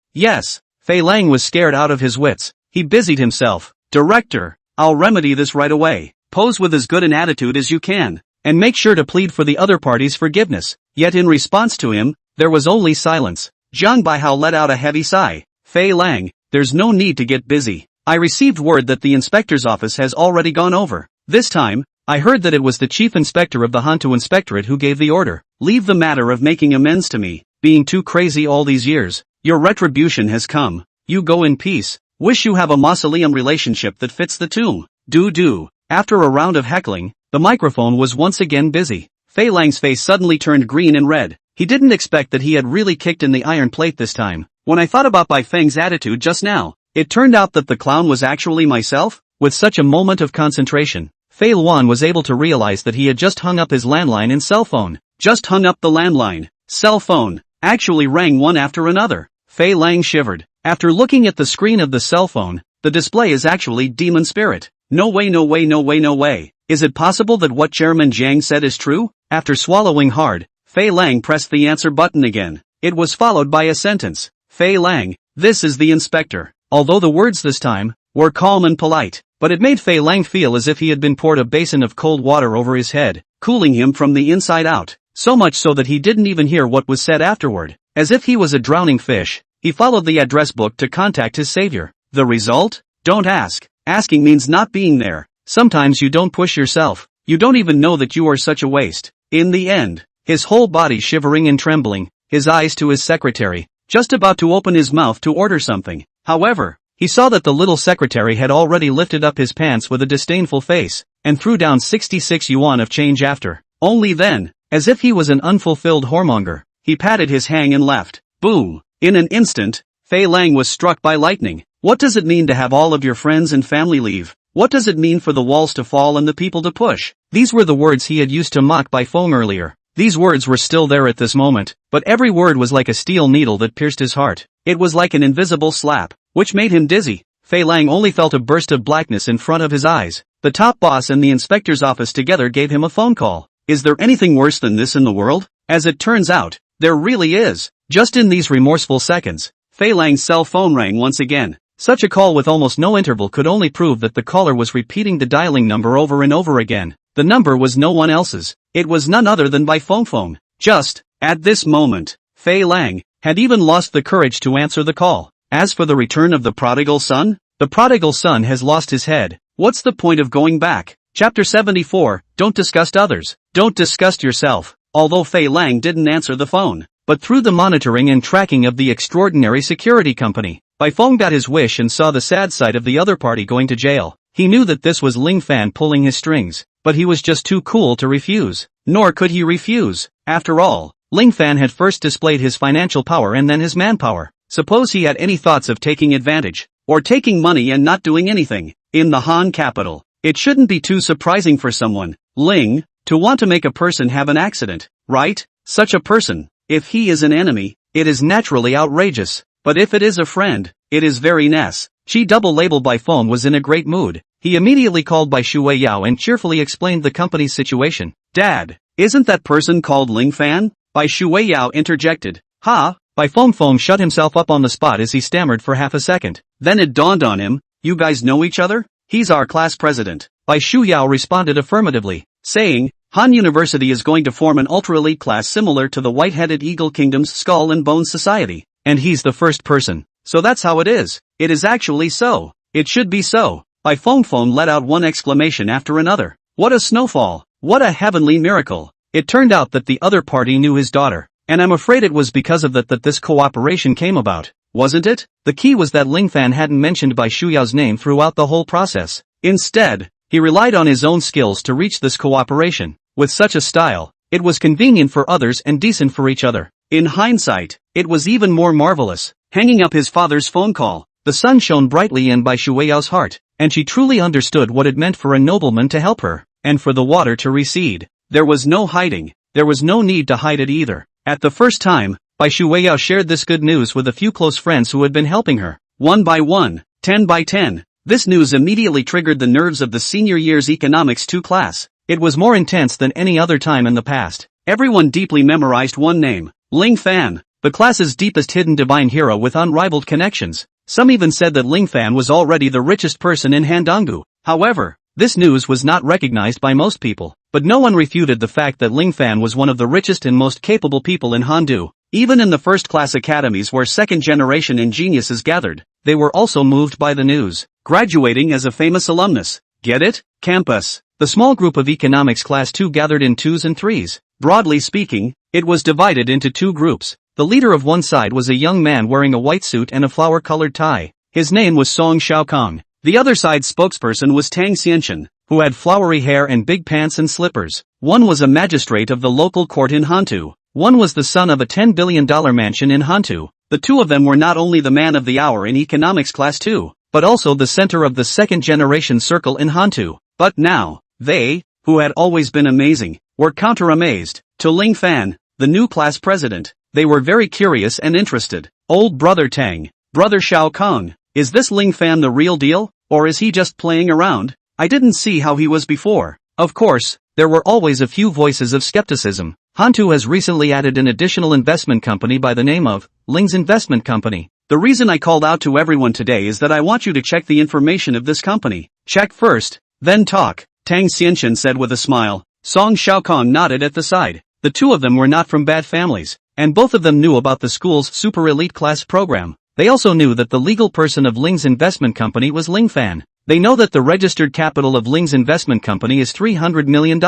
Fei Lang was scared out of his wits. He busied himself. Director, I'll remedy this right away. Pose with as good an attitude as you can, and make sure to plead for the other party's forgiveness. Yet in response to him, there was only silence. Jiang Baihao let out a heavy sigh. Fei Lang, there's no need to get busy. I received word that the inspector's office has already gone over. This time, I heard that it was the chief inspector of the Hantu Inspectorate who gave the order. Leave the matter of making amends to me. Being too crazy all these years, your retribution has come. You go in peace. Wish you have a mausoleum relationship that fits the tomb. Do. After a round of heckling, the microphone was once again busy. Fei Lang's face suddenly turned green and red. He didn't expect that he had really kicked in the iron plate this time. When I thought about Bai Feng's attitude just now, it turned out that the clown was actually myself? With such a moment of concentration, Fei Luan was able to realize that he had just hung up his landline and cell phone. Just hung up the landline, cell phone, actually rang one after another. Fei Lang shivered. After looking at the screen of the cell phone, the display is actually Demon Spirit. No way, no way, no way, no way. Is it possible that what Chairman Jiang said is true? After swallowing hard, Fei Lang pressed the answer button again. It was followed by a sentence. Fei Lang, this is the inspector. Although the words this time were calm and polite, but it made Fei Lang feel as if he had been poured a basin of cold water over his head, cooling him from the inside out. So much so that he didn't even hear what was said afterward. As if he was a drowning fish, he followed the address book to contact his savior. The result? Don't ask. Asking means not being there. Sometimes you don't push yourself. You don't even know that you are such a waste. In the end, his whole body shivering and trembling, his eyes to his secretary, just about to open his mouth to order something. However, he saw that the little secretary had already lifted up his pants with a disdainful face, and threw down 66 yuan of change after. Only then, as if he was an unfulfilled whoremonger, he patted his hang and left. Boom! In an instant, Fei Lang was struck by lightning. What does it mean to have all of your friends and family leave? What does it mean for the walls to fall and the people to push? These were the words he had used to mock Bai Feng earlier. These words were still there at this moment, but every word was like a steel needle that pierced his heart. It was like an invisible slap, which made him dizzy. Fei Lang only felt a burst of blackness in front of his eyes. The top boss and the inspector's office together gave him a phone call. Is there anything worse than this in the world? As it turns out, there really is. Just in these remorseful seconds, Fei Lang's cell phone rang once again. Such a call with almost no interval could only prove that the caller was repeating the dialing number over and over again. The number was no one else's. It was none other than Bai Feng. Just, at this moment, Fei Lang had even lost the courage to answer the call. As for the return of the prodigal son, the prodigal son has lost his head. What's the point of going back? Chapter 74, Don't disgust others. Don't disgust yourself. Although Fei Lang didn't answer the phone, but through the monitoring and tracking of the extraordinary security company, Bai Feng got his wish and saw the sad sight of the other party going to jail. He knew that this was Ling Fan pulling his strings, but he was just too cool to refuse. Nor could he refuse. After all, Ling Fan had first displayed his financial power and then his manpower. Suppose he had any thoughts of taking advantage, or taking money and not doing anything. In the Han capital, it shouldn't be too surprising for someone, Ling, to want to make a person have an accident, right? Such a person, if he is an enemy, it is naturally outrageous. But if it is a friend, it is very nice. She double-labeled Bai Feng was in a great mood. He immediately called Bai Shui Yao and cheerfully explained the company's situation. Dad, isn't that person called Ling Fan? Bai Shui Yao interjected. Ha! Bai Feng shut himself up on the spot as he stammered for half a second. Then it dawned on him, you guys know each other? He's our class president. Bai Shui Yao responded affirmatively, saying, Han University is going to form an ultra-elite class similar to the White-Headed Eagle Kingdom's Skull and Bones Society. And he's the first person. So that's how it is. It is actually so. It should be so. Bai Feng let out one exclamation after another. What a snowfall. What a heavenly miracle. It turned out that the other party knew his daughter. And I'm afraid it was because of that this cooperation came about. Wasn't it? The key was that Ling Fan hadn't mentioned Bai Shuyao's name throughout the whole process. Instead, he relied on his own skills to reach this cooperation. With such a style, it was convenient for others and decent for each other. In hindsight, it was even more marvelous. Hanging up his father's phone call, the sun shone brightly in Bai Shuyao's heart, and she truly understood what it meant for a nobleman to help her, and for the water to recede. There was no hiding. There was no need to hide it either. At the first time, Bai Shuya shared this good news with a few close friends who had been helping her. 1 by 1, 10 by 10. This news immediately triggered the nerves of the senior year's Economics 2 class. It was more intense than any other time in the past. Everyone deeply memorized one name, Ling Fan, the class's deepest hidden divine hero with unrivaled connections. Some even said that Ling Fan was already the richest person in Handonggu. However, this news was not recognized by most people, but no one refuted the fact that Ling Fan was one of the richest and most capable people in Handu. Even in the first-class academies where second-generation ingeniuses gathered, they were also moved by the news. Graduating as a famous alumnus. Get it? Campus. The small group of Economics Class 2 gathered in 2s and 3s. Broadly speaking, it was divided into two groups. The leader of one side was a young man wearing a white suit and a flower-colored tie. His name was Song Xiaokong. The other side's spokesperson was Tang Xianchen, who had flowery hair and big pants and slippers. One was a magistrate of the local court in Hantu. One was the son of a $10 billion mansion in Hantu. The two of them were not only the man of the hour in economics class 2, but also the center of the second-generation circle in Hantu. But now, they, who had always been amazing, were counter-amazed. To Ling Fan, the new class president, they were very curious and interested. Old brother Tang, brother Shao Kong, is this Ling Fan the real deal, or is he just playing around? I didn't see how he was before. Of course, there were always a few voices of skepticism. Hantu has recently added an additional investment company by the name of Ling's Investment Company. The reason I called out to everyone today is that I want you to check the information of this company. Check first, then talk, Tang Xianchen said with a smile. Song Xiaokong nodded at the side. The two of them were not from bad families, and both of them knew about the school's super elite class program. They also knew that the legal person of Ling's investment company was Ling Fan. They know that the registered capital of Ling's investment company is $300 million.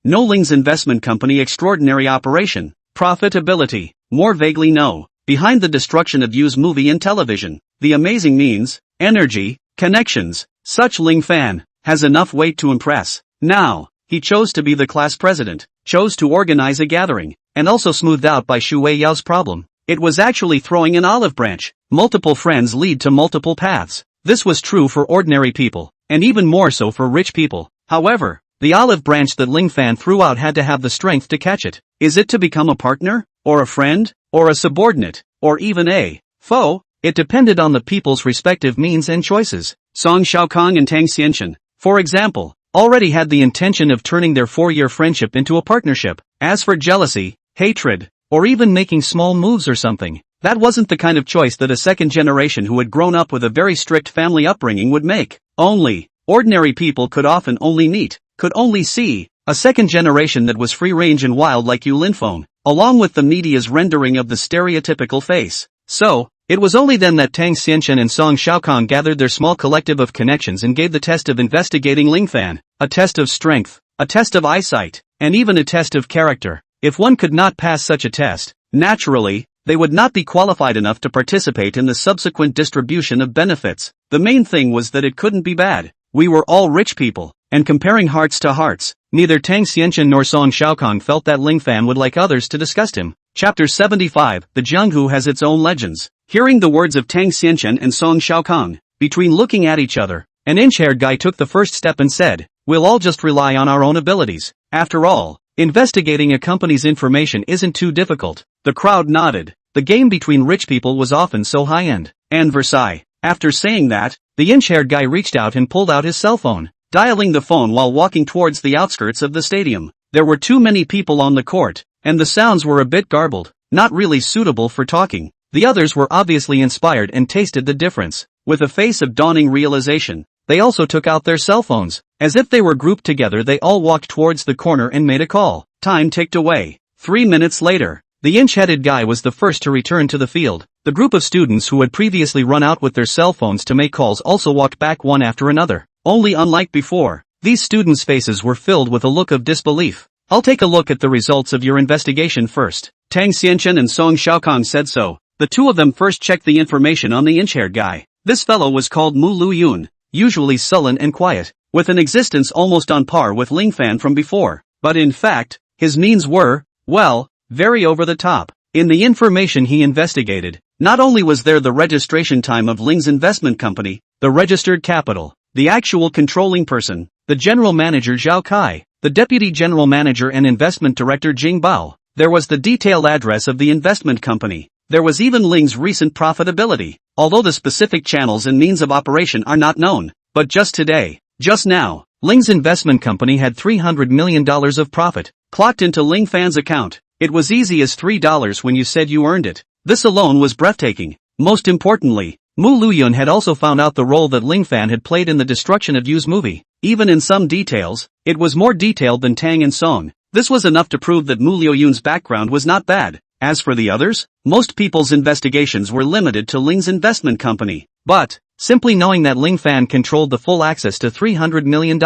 No Ling's investment company extraordinary operation. Profitability. More vaguely no. Behind the destruction of Yu's movie and television. The amazing means, energy, connections. Such Ling Fan has enough weight to impress. Now, he chose to be the class president, chose to organize a gathering, and also smoothed out by Xu Weiyao's problem. It was actually throwing an olive branch. Multiple friends lead to multiple paths. This was true for ordinary people, and even more so for rich people. However, the olive branch that Ling Fan threw out had to have the strength to catch it. Is it to become a partner, or a friend, or a subordinate, or even a foe? It depended on the people's respective means and choices. Song Xiaokong and Tang Xianchen, for example, already had the intention of turning their 4-year friendship into a partnership. As for jealousy, hatred, or even making small moves or something, that wasn't the kind of choice that a second generation who had grown up with a very strict family upbringing would make. Only, ordinary people could often only meet, could only see, a second generation that was free-range and wild like Yu Linfeng, along with the media's rendering of the stereotypical face. So, it was only then that Tang Xianchen and Song Xiaokong gathered their small collective of connections and gave the test of investigating Ling Fan, a test of strength, a test of eyesight, and even a test of character. If one could not pass such a test, naturally, they would not be qualified enough to participate in the subsequent distribution of benefits. The main thing was that it couldn't be bad. We were all rich people, and comparing hearts to hearts, neither Tang Xianchen nor Song Xiaokong felt that Ling Fan would like others to disgust him. Chapter 75, The Jianghu has its own legends. Hearing the words of Tang Xianchen and Song Xiaokong, between looking at each other, an inch-haired guy took the first step and said, "We'll all just rely on our own abilities. After all, investigating a company's information isn't too difficult." The crowd nodded. The game between rich people was often so high-end. And Versailles. After saying that, the inch-haired guy reached out and pulled out his cell phone, dialing the phone while walking towards the outskirts of the stadium. There were too many people on the court, and the sounds were a bit garbled, not really suitable for talking. The others were obviously inspired and tasted the difference. With a face of dawning realization, they also took out their cell phones. As if they were grouped together, they all walked towards the corner and made a call. Time ticked away. 3 minutes later, the inch-headed guy was the first to return to the field. The group of students who had previously run out with their cell phones to make calls also walked back one after another. Only unlike before, these students' faces were filled with a look of disbelief. "I'll take a look at the results of your investigation first." Tang Xianchen and Song Xiaokong said so. The two of them first checked the information on the inch-haired guy. This fellow was called Mu Lu Yun, usually sullen and quiet, with an existence almost on par with Ling Fan from before. But in fact, his means were, well, very over the top. In the information he investigated, not only was there the registration time of Ling's investment company, the registered capital, the actual controlling person, the general manager Zhao Kai, the deputy general manager and investment director Jing Bao. There was the detailed address of the investment company. There was even Ling's recent profitability, although the specific channels and means of operation are not known. But just today, just now, Ling's investment company had $300 million of profit, clocked into Ling Fan's account. It was easy as $3 when you said you earned it. This alone was breathtaking. Most importantly, Mu Luyun had also found out the role that Ling Fan had played in the destruction of Yu's movie. Even in some details, it was more detailed than Tang and Song. This was enough to prove that Mu Luyun's background was not bad. As for the others, most people's investigations were limited to Ling's investment company. But, simply knowing that Ling Fan controlled the full access to $300 million,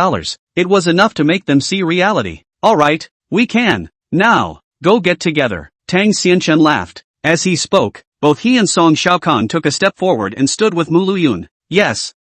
it was enough to make them see reality. "Alright, we can, now, go get together." Tang Xianchen laughed. As he spoke, both he and Song Xiaokong took a step forward and stood with Mu Luyun. Yes,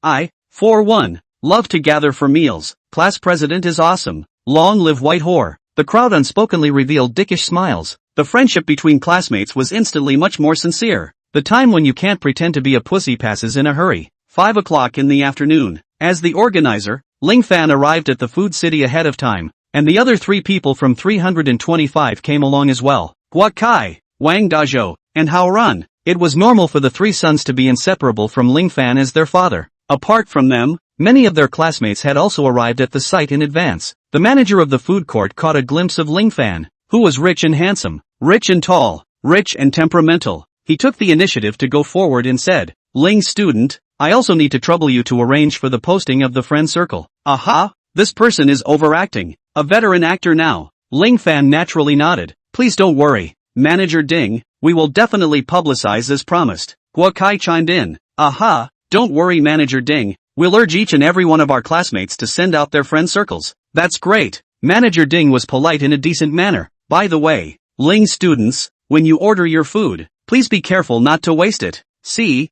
I, for one, Love to gather for meals. Class president is awesome. Long live white whore. The crowd unspokenly revealed dickish smiles. The friendship between classmates was instantly much more sincere. The time when you can't pretend to be a pussy passes in a hurry. 5 o'clock in the afternoon. As the organizer, Ling Fan arrived at the food city ahead of time, and the other 3 people from 325 came along as well. Hua Kai, Wang Dazhou, and Hao Run. It was normal for the 3 sons to be inseparable from Ling Fan as their father. Apart from them, many of their classmates had also arrived at the site in advance. The manager of the food court caught a glimpse of Ling Fan, who was rich and handsome, rich and tall, rich and temperamental. He took the initiative to go forward and said, "Ling student, I also need to trouble you to arrange for the posting of the friend circle." Aha! This person is overacting. A veteran actor now. Ling Fan naturally nodded. "Please don't worry, Manager Ding, we will definitely publicize as promised." Hua Kai chimed in. "Aha, don't worry Manager Ding, we'll urge each and every one of our classmates to send out their friend circles." "That's great." Manager Ding was polite in a decent manner. "By the way, Ling students, when you order your food, please be careful not to waste it. See,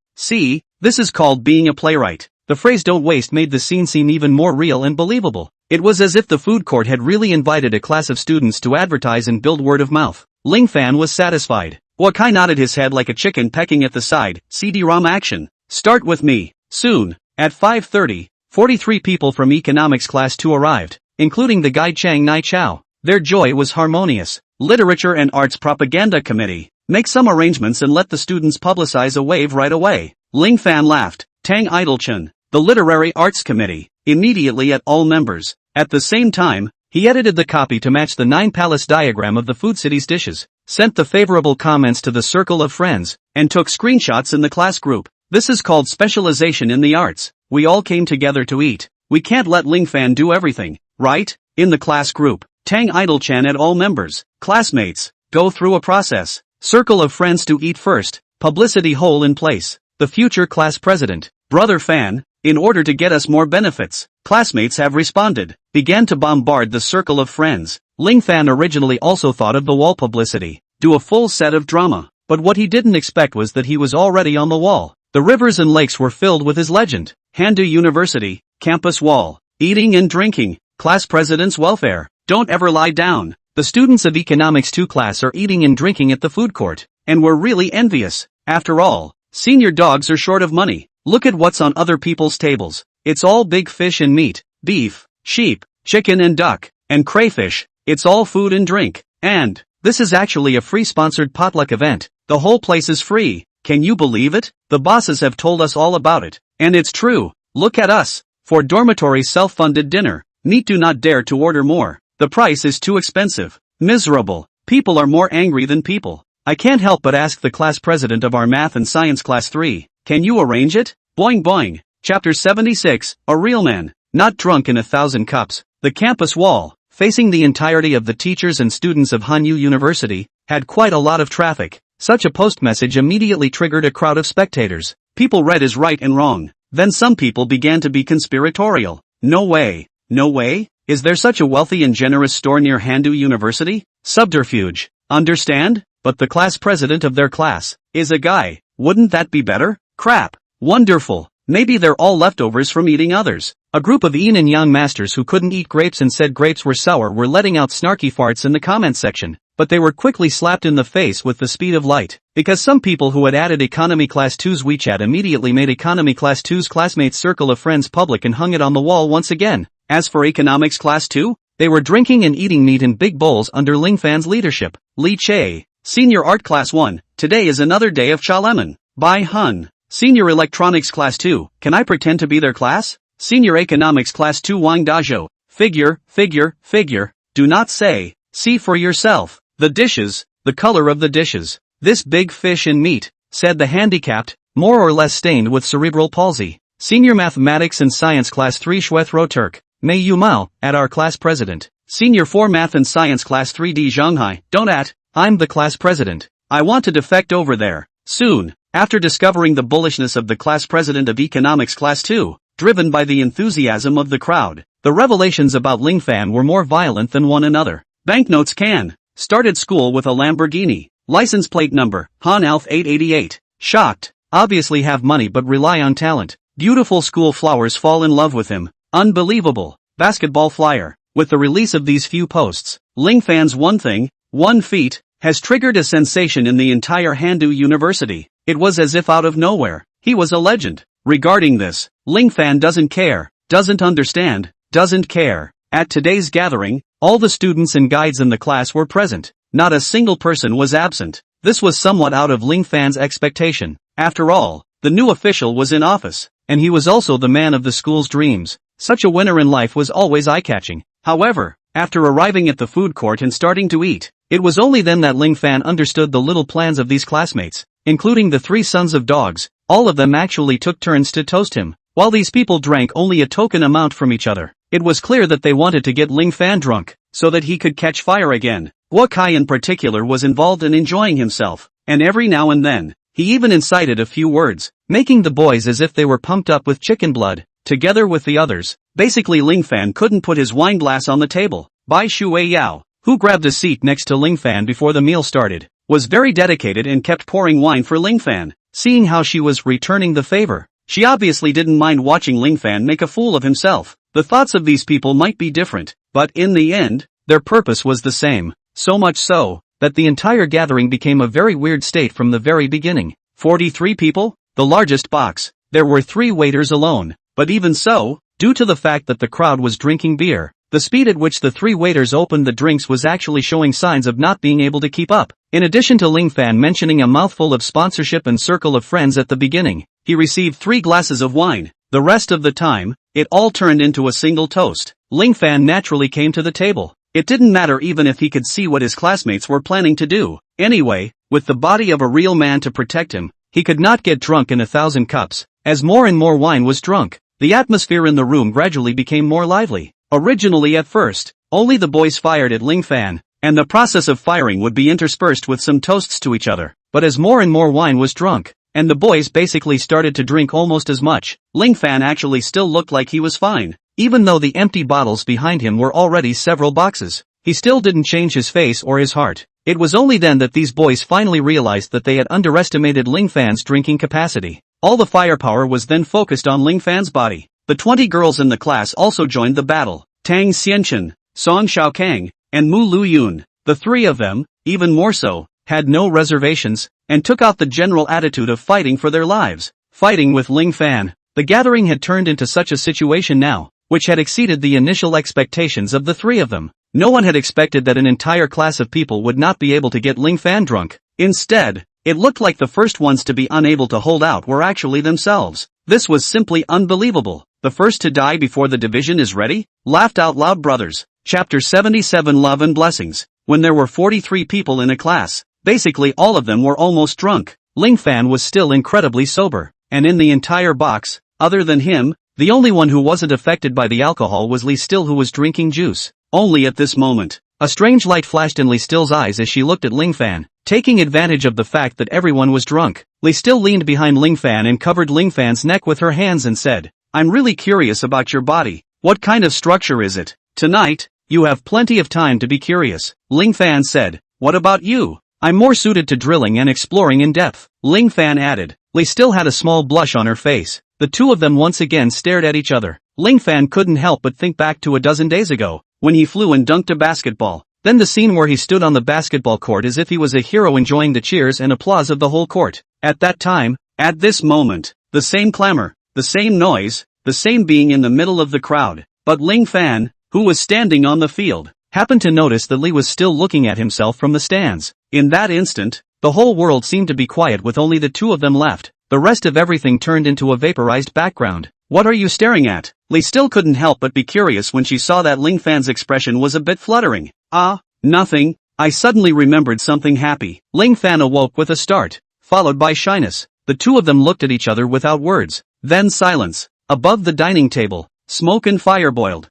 this is called being a playwright." The phrase "don't waste" made the scene seem even more real and believable. It was as if the food court had really invited a class of students to advertise and build word of mouth. Ling Fan was satisfied. Hua Kai nodded his head like a chicken pecking at the side. CD-ROM action. Start with me. Soon, at 5:30, 43 people from Economics Class 2 arrived, including the guide Chang Nai Chao. Their joy was harmonious. Literature and Arts Propaganda Committee. Make some arrangements and let the students publicize a wave right away. Ling Fan laughed. Tang Idolchen. The Literary Arts Committee. Immediately at all members. At the same time, he edited the copy to match the 9-palace diagram of the food city's dishes, sent the favorable comments to the circle of friends, and took screenshots in the class group. This is called specialization in the arts. We all came together to eat. We can't let Ling Fan do everything, right? In the class group, Tang Idolchan at all members, classmates, go through a process. Circle of friends to eat first. Publicity hole in place. The future class president, Brother Fan, in order to get us more benefits. Classmates have responded, began to bombard the circle of friends. Ling Fan originally also thought of the wall publicity, do a full set of drama, but what he didn't expect was that he was already on the wall. The rivers and lakes were filled with his legend. Handu University, campus wall, eating and drinking, class president's welfare, don't ever lie down. The students of Economics 2 class are eating and drinking at the food court, and we're really envious. After all, senior dogs are short of money. Look at what's on other people's tables. It's all big fish and meat, beef, sheep, chicken and duck, and crayfish. It's all food and drink. And this is actually a free sponsored potluck event. The whole place is free. Can you believe it? The bosses have told us all about it. And it's true. Look at us. For dormitory self-funded dinner. Meat do not dare to order more. The price is too expensive. Miserable. People are more angry than people. I can't help but ask the class president of our math and science class 3. Can you arrange it? Boing boing. Chapter 76, A Real Man, Not Drunk in 1,000 Cups. The campus wall, facing the entirety of the teachers and students of Hanyu University, had quite a lot of traffic. Such a post message immediately triggered a crowd of spectators. People read as right and wrong. Then some people began to be conspiratorial. No way. No way? Is there such a wealthy and generous store near Handu University? Subterfuge. Understand? But the class president of their class is a guy. Wouldn't that be better? Crap. Wonderful. Maybe they're all leftovers from eating others. A group of yin and yang masters who couldn't eat grapes and said grapes were sour were letting out snarky farts in the comment section, but they were quickly slapped in the face with the speed of light, because some people who had added Economy Class 2's WeChat immediately made Economy Class 2's classmates' circle of friends public and hung it on the wall once again. As for Economics Class 2, they were drinking and eating meat in big bowls under Ling Fan's leadership. Li Che. Senior Art Class 1, today is another day of cha lemon. Bai Hun. Senior Electronics Class 2, can I pretend to be their class? Senior Economics Class 2 Wang Dazhou. Figure, do not say, see for yourself. The dishes, the color of the dishes. This big fish and meat, said the handicapped, more or less stained with cerebral palsy. Senior Mathematics and Science Class 3 Shwethro Turk, Mei Yu Mao, at our class president. Senior 4 Math and Science Class 3D Zhonghai, don't at, I'm the class president. I want to defect over there, soon. After discovering the bullishness of the class president of Economics Class 2, driven by the enthusiasm of the crowd, the revelations about Ling Fan were more violent than one another. Banknotes can. Started school with a Lamborghini. License plate number, Han Alf 888. Shocked. Obviously have money but rely on talent. Beautiful school flowers fall in love with him. Unbelievable. Basketball flyer. With the release of these few posts, Ling Fan's one thing, 1 feet, has triggered a sensation in the entire Handu University. It was as if out of nowhere, he was a legend. Regarding this, Ling Fan doesn't care, doesn't understand, doesn't care. At today's gathering, all the students and guides in the class were present. Not a single person was absent. This was somewhat out of Ling Fan's expectation. After all, the new official was in office, and he was also the man of the school's dreams. Such a winner in life was always eye-catching. However, after arriving at the food court and starting to eat, it was only then that Ling Fan understood the little plans of these classmates, including the 3 sons of dogs. All of them actually took turns to toast him, while these people drank only a token amount from each other. It was clear that they wanted to get Ling Fan drunk, so that he could catch fire again. Hua Kai in particular was involved in enjoying himself, and every now and then, he even incited a few words, making the boys as if they were pumped up with chicken blood, together with the others. Basically Ling Fan couldn't put his wine glass on the table. Bai Shui Yao, who grabbed a seat next to Ling Fan before the meal started, was very dedicated and kept pouring wine for Ling Fan. Seeing how she was returning the favor, she obviously didn't mind watching Ling Fan make a fool of himself. The thoughts of these people might be different, but in the end, their purpose was the same. So much so, that the entire gathering became a very weird state from the very beginning. 43 people? The largest box. There were 3 waiters alone. But even so, due to the fact that the crowd was drinking beer, the speed at which the 3 waiters opened the drinks was actually showing signs of not being able to keep up. In addition to Ling Fan mentioning a mouthful of sponsorship and circle of friends at the beginning, he received 3 glasses of wine. The rest of the time, it all turned into a single toast. Ling Fan naturally came to the table. It didn't matter even if he could see what his classmates were planning to do. Anyway, with the body of a real man to protect him, he could not get drunk in 1,000 cups. As more and more wine was drunk, the atmosphere in the room gradually became more lively. Originally at first, only the boys fired at Ling Fan, and the process of firing would be interspersed with some toasts to each other. But as more and more wine was drunk, and the boys basically started to drink almost as much, Ling Fan actually still looked like he was fine. Even though the empty bottles behind him were already several boxes, he still didn't change his face or his heart. It was only then that these boys finally realized that they had underestimated Ling Fan's drinking capacity. All the firepower was then focused on Ling Fan's body. The 20 girls in the class also joined the battle. Tang Xianchen, Song Xiaokang, and Mu Luyun, the 3 of them, even more so, had no reservations, and took out the general attitude of fighting for their lives. Fighting with Ling Fan. The gathering had turned into such a situation now, which had exceeded the initial expectations of the 3 of them. No one had expected that an entire class of people would not be able to get Ling Fan drunk. Instead, it looked like the first ones to be unable to hold out were actually themselves. This was simply unbelievable. The first to die before the division is ready? Laughed out loud brothers. Chapter 77 Love and Blessings. When there were 43 people in a class, basically all of them were almost drunk. Ling Fan was still incredibly sober. And in the entire box, other than him, the only one who wasn't affected by the alcohol was Li Still, who was drinking juice. Only at this moment, a strange light flashed in Li Still's eyes as she looked at Ling Fan. Taking advantage of the fact that everyone was drunk, Li Still leaned behind Ling Fan and covered Ling Fan's neck with her hands and said, "I'm really curious about your body. What kind of structure is it? Tonight, you have plenty of time to be curious." Ling Fan said, "What about you?" "I'm more suited to drilling and exploring in depth," Ling Fan added. Li Still had a small blush on her face. The 2 of them once again stared at each other. Ling Fan couldn't help but think back to a dozen days ago, when he flew and dunked a basketball. Then the scene where he stood on the basketball court as if he was a hero enjoying the cheers and applause of the whole court. At that time, at this moment, the same clamor, the same noise, the same being in the middle of the crowd. But Ling Fan, who was standing on the field, happened to notice that Li was still looking at himself from the stands. In that instant, the whole world seemed to be quiet with only the 2 of them left. The rest of everything turned into a vaporized background. "What are you staring at?" Li still couldn't help but be curious when she saw that Ling Fan's expression was a bit fluttering. "Ah, nothing." I suddenly remembered something happy. Ling Fan awoke with a start, followed by shyness. The 2 of them looked at each other without words. Then silence. Above the dining table, smoke and fire boiled.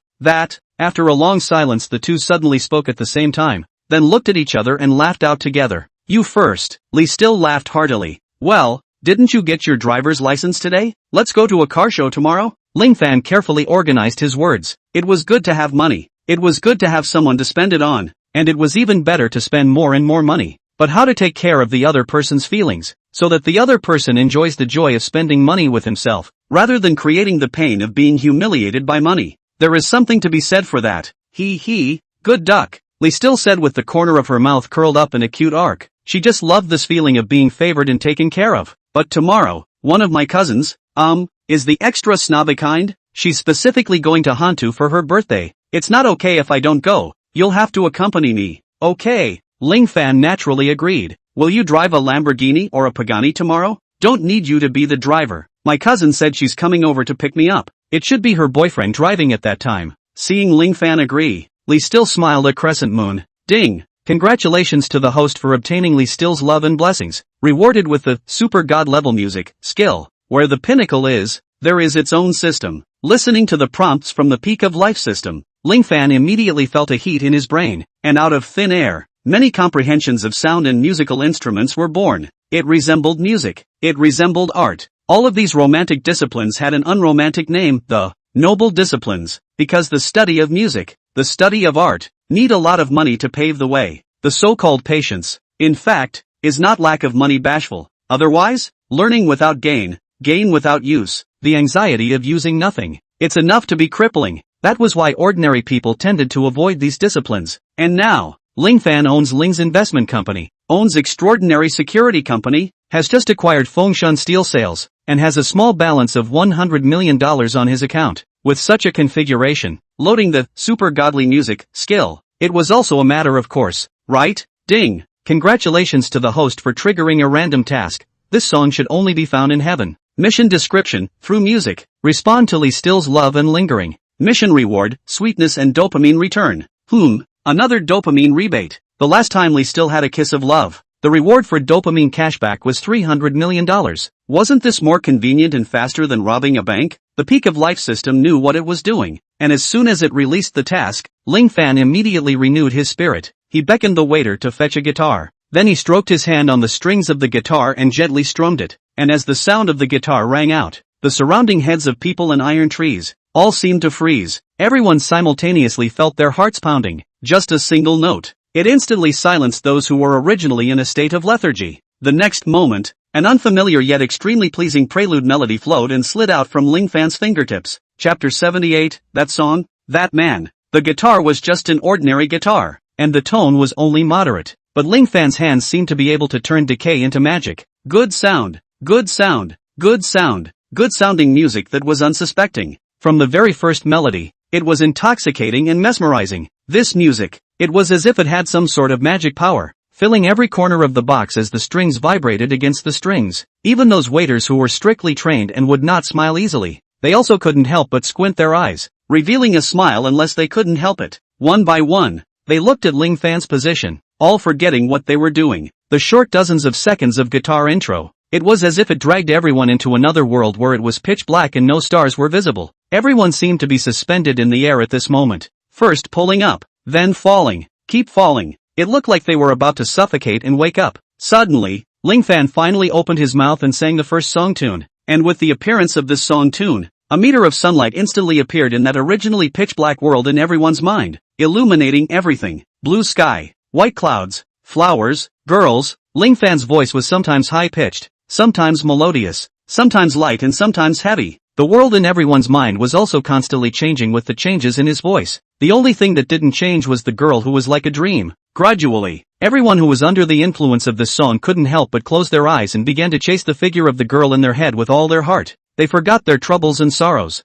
After a long silence, the 2 suddenly spoke at the same time, then looked at each other and laughed out together. "You first." Li still laughed heartily. "Well, didn't you get your driver's license today? Let's go to a car show tomorrow?" Ling Fan carefully organized his words. It was good to have money. It was good to have someone to spend it on. And it was even better to spend more and more money. But how to take care of the other person's feelings, so that the other person enjoys the joy of spending money with himself? rather than creating the pain of being humiliated by money. There is something to be said for that. Good duck, Lee still said with the corner of her mouth curled up in a cute arc. She just loved this feeling of being favored and taken care of. But tomorrow, one of my cousins, is the extra snobby kind? She's specifically going to Hantu for her birthday. It's not okay if I don't go. You'll have to accompany me. Okay, Ling Fan naturally agreed. Will you drive a Lamborghini or a Pagani tomorrow? Don't need you to be the driver. My cousin said she's coming over to pick me up. It should be her boyfriend driving at that time. Seeing Ling Fan agree, Lee still smiled at Crescent Moon. Ding! Congratulations to the host for obtaining Lee Still's love and blessings, rewarded with the super god level music skill, where the pinnacle is, there is its own system. Listening to the prompts from the Peak of Life system, Ling Fan immediately felt a heat in his brain, and out of thin air, many comprehensions of sound and musical instruments were born. It resembled music. It resembled art. All of these romantic disciplines had an unromantic name, the noble disciplines, because the study of music, the study of art, need a lot of money to pave the way. The so-called patience, in fact, is not lack of money bashful. Otherwise, learning without gain, gain without use, the anxiety of using nothing. It's enough to be crippling. That was why ordinary people tended to avoid these disciplines. And now, Ling Fan owns Ling's investment company, owns extraordinary security company, has just acquired Fengshan Steel Sales, and has a small balance of $100 million on his account. With such a configuration, loading the super godly music skill, it was also a matter of course, right? Ding! Congratulations to the host for triggering a random task. This song should only be found in heaven. Mission description, through music, respond to Lee Still's love and lingering. Mission reward, sweetness and dopamine return. Another dopamine rebate. The last time Lee Still had a kiss of love, the reward for dopamine cashback was $300 million. Wasn't this more convenient and faster than robbing a bank? The Peak of Life system knew what it was doing, and as soon as it released the task, Ling Fan immediately renewed his spirit. He beckoned the waiter to fetch a guitar. Then he stroked his hand on the strings of the guitar and gently strummed it, and as the sound of the guitar rang out, the surrounding heads of people and iron trees all seemed to freeze. Everyone simultaneously felt their hearts pounding. Just a single note. It instantly silenced those who were originally in a state of lethargy. The next moment, an unfamiliar yet extremely pleasing prelude melody flowed and slid out from Ling Fan's fingertips. Chapter 78, that song, that man. The guitar was just an ordinary guitar, and the tone was only moderate. But Ling Fan's hands seemed to be able to turn decay into magic. Good sound, good sound, good sound, good sounding music that was unsuspecting. From the very first melody, it was intoxicating and mesmerizing. This music, it was as if it had some sort of magic power, filling every corner of the box as the strings vibrated against the strings. Even those waiters who were strictly trained and would not smile easily, they also couldn't help but squint their eyes, revealing a smile unless they couldn't help it. One by one, they looked at Ling Fan's position, all forgetting what they were doing. The short dozens of seconds of guitar intro, it was as if it dragged everyone into another world where it was pitch black and no stars were visible. Everyone seemed to be suspended in the air at this moment. First pulling up, then falling, keep falling. It looked like they were about to suffocate and wake up. Suddenly, Ling Fan finally opened his mouth and sang the first song tune. And with the appearance of this song tune, a meter of sunlight instantly appeared in that originally pitch black world in everyone's mind, illuminating everything. Blue sky, white clouds, flowers, girls. Ling Fan's voice was sometimes high-pitched, sometimes melodious, sometimes light and sometimes heavy. The world in everyone's mind was also constantly changing with the changes in his voice. The only thing that didn't change was the girl who was like a dream. Gradually, everyone who was under the influence of this song couldn't help but close their eyes and began to chase the figure of the girl in their head with all their heart. They forgot their troubles and sorrows.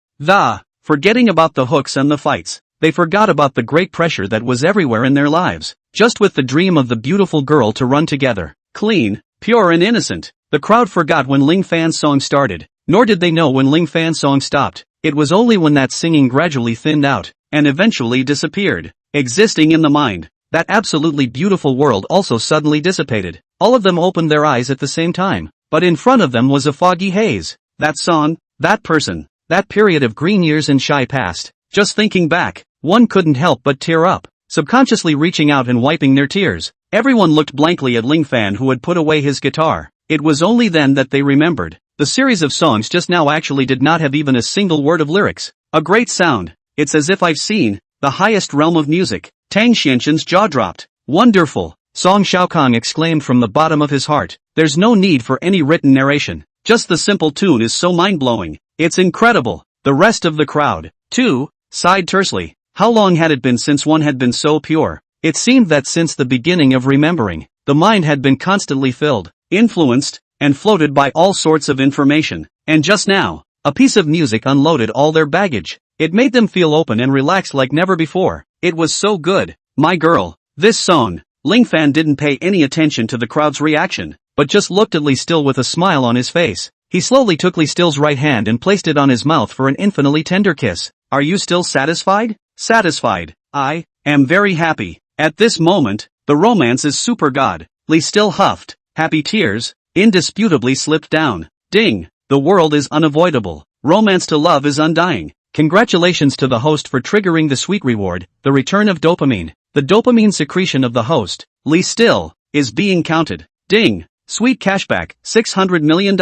Forgetting about the hooks and the fights. They forgot about the great pressure that was everywhere in their lives. Just with the dream of the beautiful girl to run together. Clean, pure and innocent. The crowd forgot when Ling Fan's song started. Nor did they know when Ling Fan's song stopped. It was only when that singing gradually thinned out, and eventually disappeared. Existing in the mind, that absolutely beautiful world also suddenly dissipated. All of them opened their eyes at the same time, but in front of them was a foggy haze. That song, that person, that period of green years and shy past. Just thinking back, one couldn't help but tear up, subconsciously reaching out and wiping their tears. Everyone looked blankly at Ling Fan who had put away his guitar. It was only then that they remembered. The series of songs just now actually did not have even a single word of lyrics. A great sound. It's as if I've seen the highest realm of music. Tang Xianxin's jaw dropped. Wonderful. Song Xiaokong exclaimed from the bottom of his heart. There's no need for any written narration. Just the simple tune is so mind-blowing. It's incredible. The rest of the crowd, too, sighed tersely. How long had it been since one had been so pure? It seemed that since the beginning of remembering, the mind had been constantly filled, influenced, and floated by all sorts of information. And just now, a piece of music unloaded all their baggage. It made them feel open and relaxed like never before. It was so good. My girl. This song. Ling Fan didn't pay any attention to the crowd's reaction, but just looked at Lee Still with a smile on his face. He slowly took Lee Still's right hand and placed it on his mouth for an infinitely tender kiss. Are you still satisfied? Satisfied. I am very happy. At this moment, the romance is super god. Lee Still huffed. Happy tears, indisputably slipped down. Ding. The world is unavoidable. Romance to love is undying. Congratulations to the host for triggering the sweet reward, the return of dopamine. The dopamine secretion of the host, Lee Still, is being counted. Ding. Sweet cashback, $600 million.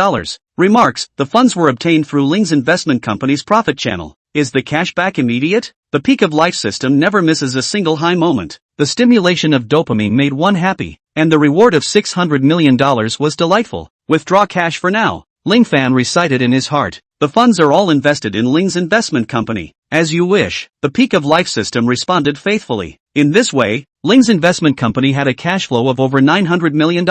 Remarks, the funds were obtained through Ling's investment company's profit channel. Is the cashback immediate? The peak of life system never misses a single high moment. The stimulation of dopamine made one happy, and the reward of $600 million was delightful. Withdraw cash for now. Ling Fan recited in his heart. The funds are all invested in Ling's investment company. As you wish. The peak of life system responded faithfully. In this way, Ling's investment company had a cash flow of over $900 million,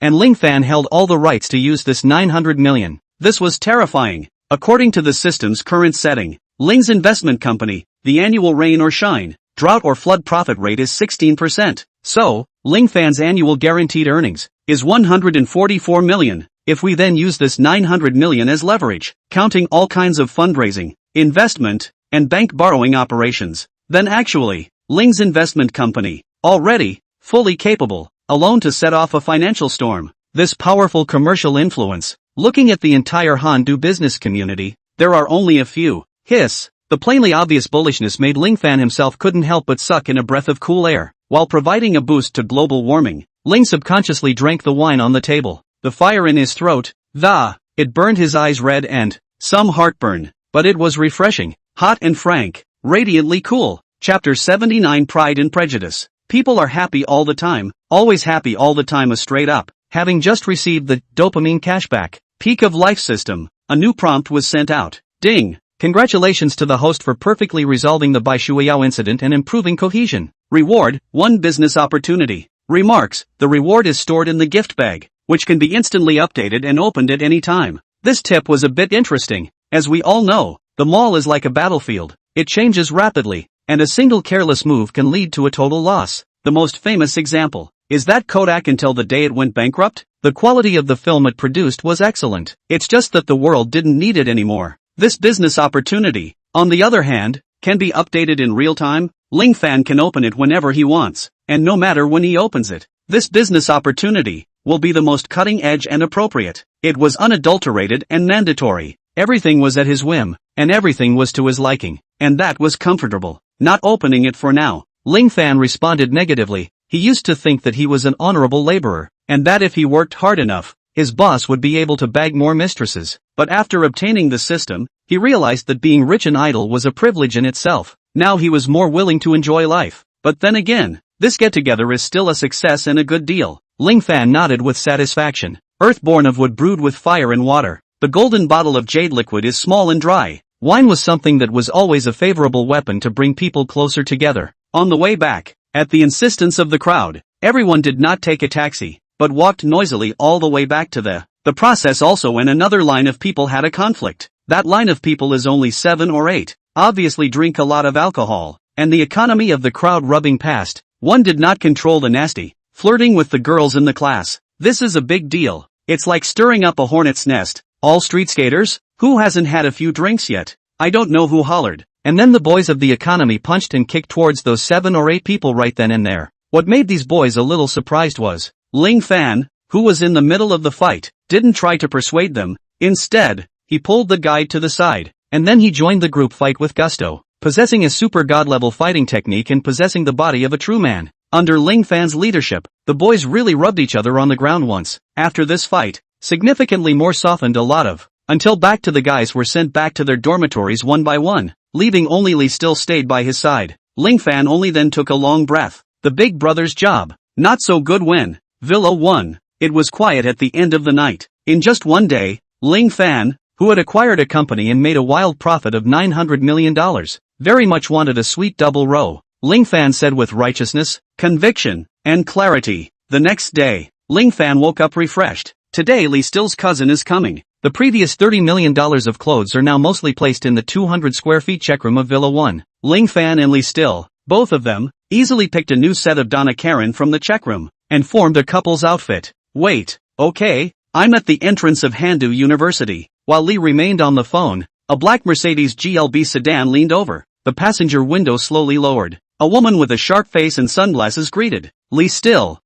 and Ling Fan held all the rights to use this $900 million. This was terrifying. According to the system's current setting, Ling's investment company, the annual rain or shine, drought or flood profit rate is 16%. So, Ling Fan's annual guaranteed earnings is $144 million. If we then use this $900 million as leverage, counting all kinds of fundraising, investment, and bank borrowing operations, then actually, Ling's investment company, already, fully capable, alone to set off a financial storm. This powerful commercial influence, looking at the entire Handu business community, there are only a few. Hiss. The plainly obvious bullishness made Ling Fan himself couldn't help but suck in a breath of cool air. While providing a boost to global warming, Ling subconsciously drank the wine on the table. The fire in his throat, it burned his eyes red and, some heartburn, but it was refreshing, hot and frank, radiantly cool. Chapter 79 Pride and Prejudice. People are happy all the time, always happy all the time. A straight up, having just received the dopamine cashback, peak of life system, a new prompt was sent out. Ding. Congratulations to the host for perfectly resolving the Bai Shuiyao incident and improving cohesion. Reward, 1 business opportunity. Remarks, the reward is stored in the gift bag, which can be instantly updated and opened at any time. This tip was a bit interesting. As we all know, the mall is like a battlefield. It changes rapidly, and a single careless move can lead to a total loss. The most famous example is that Kodak until the day it went bankrupt. The quality of the film it produced was excellent. It's just that the world didn't need it anymore. This business opportunity, on the other hand, can be updated in real time. Ling Fan can open it whenever he wants, and no matter when he opens it. This business opportunity will be the most cutting edge and appropriate. It was unadulterated and mandatory. Everything was at his whim, and everything was to his liking, and that was comfortable. Not opening it for now. Ling Fan responded negatively. He used to think that he was an honorable laborer, and that if he worked hard enough, his boss would be able to bag more mistresses. But after obtaining the system, he realized that being rich and idle was a privilege in itself. Now he was more willing to enjoy life. But then again, this get-together is still a success and a good deal. Ling Fan nodded with satisfaction. Earth born of wood brewed with fire and water. The golden bottle of jade liquid is small and dry. Wine was something that was always a favorable weapon to bring people closer together. On the way back, at the insistence of the crowd, everyone did not take a taxi, but walked noisily all the way back to the process also when another line of people had a conflict. That line of people is only 7 or 8, obviously drink a lot of alcohol, and the economy of the crowd rubbing past. One did not control the nasty, flirting with the girls in the class. This is a big deal. It's like stirring up a hornet's nest. All street skaters? Who hasn't had a few drinks yet? I don't know who hollered. And then the boys of the economy punched and kicked towards those 7 or 8 people right then and there. What made these boys a little surprised was, Ling Fan, who was in the middle of the fight, didn't try to persuade them. Instead, he pulled the guide to the side, and then he joined the group fight with gusto, possessing a super god-level fighting technique and possessing the body of a true man. Under Ling Fan's leadership, the boys really rubbed each other on the ground once. After this fight, significantly more softened a lot of, until back to the guys were sent back to their dormitories one by one, leaving only Lee Still stayed by his side. Ling Fan only then took a long breath. The big brother's job, not so good when Villa won. It was quiet at the end of the night. In just one day, Ling Fan, who had acquired a company and made a wild profit of $900 million, very much wanted a sweet double row, Ling Fan said with righteousness, conviction, and clarity. The next day, Ling Fan woke up refreshed. Today Lee Still's cousin is coming. The previous $30 million of clothes are now mostly placed in the 200 square feet checkroom of Villa 1. Ling Fan and Lee Still, both of them, easily picked a new set of Donna Karan from the checkroom, and formed a couple's outfit. Wait, okay, I'm at the entrance of Handu University. While Lee remained on the phone, a black Mercedes GLB sedan leaned over. The passenger window slowly lowered. A woman with a sharp face and sunglasses greeted. Lee Still.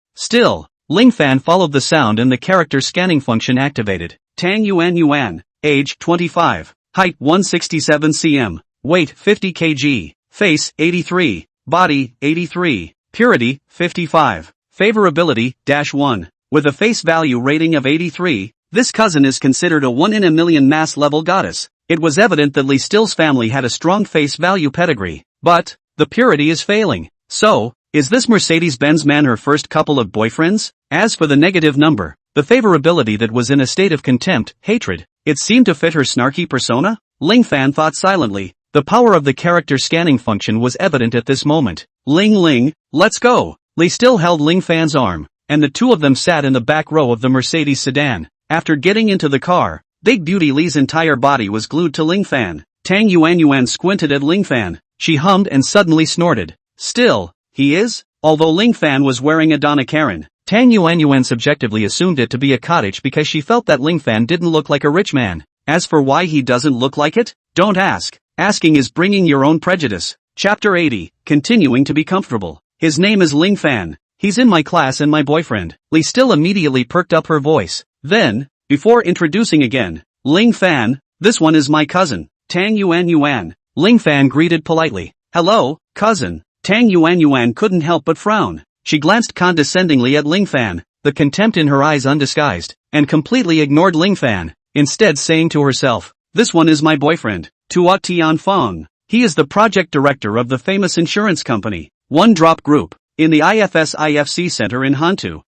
Ling Fan followed the sound and the character scanning function activated. Tang Yuan, age 25, height 167 cm, weight 50 kg, face 83, body 83, purity 55, favorability -1. With a face value rating of 83, this cousin is considered a 1 in a million mass level goddess. It was evident that Lee Still's family had a strong face value pedigree, but the purity is failing. So, is this Mercedes-Benz man her first couple of boyfriends? As for the negative number, the favorability that was in a state of contempt, hatred, it seemed to fit her snarky persona? Ling Fan thought silently. The power of the character scanning function was evident at this moment. Ling, let's go. Lee Still held Ling Fan's arm, and the two of them sat in the back row of the Mercedes sedan. After getting into the car, Big Beauty Lee's entire body was glued to Ling Fan. Tang Yuan squinted at Ling Fan. She hummed and suddenly snorted. Still, he is? Although Ling Fan was wearing a Donna Karan, Tang Yuan subjectively assumed it to be a cottage because she felt that Ling Fan didn't look like a rich man. As for why he doesn't look like it, don't ask. Asking is bringing your own prejudice. Chapter 80, continuing to be comfortable. His name is Ling Fan. He's in my class and my boyfriend. Lee Still immediately perked up her voice. Then, before introducing again, Ling Fan, this one is my cousin, Tang Yuan. Ling Fan greeted politely. Hello, cousin. Tang Yuan couldn't help but frown. She glanced condescendingly at Ling Fan, the contempt in her eyes undisguised, and completely ignored Ling Fan, instead saying to herself, this one is my boyfriend, Tua Tianfeng. He is the project director of the famous insurance company, One Drop Group, in the IFC Center in Hantu.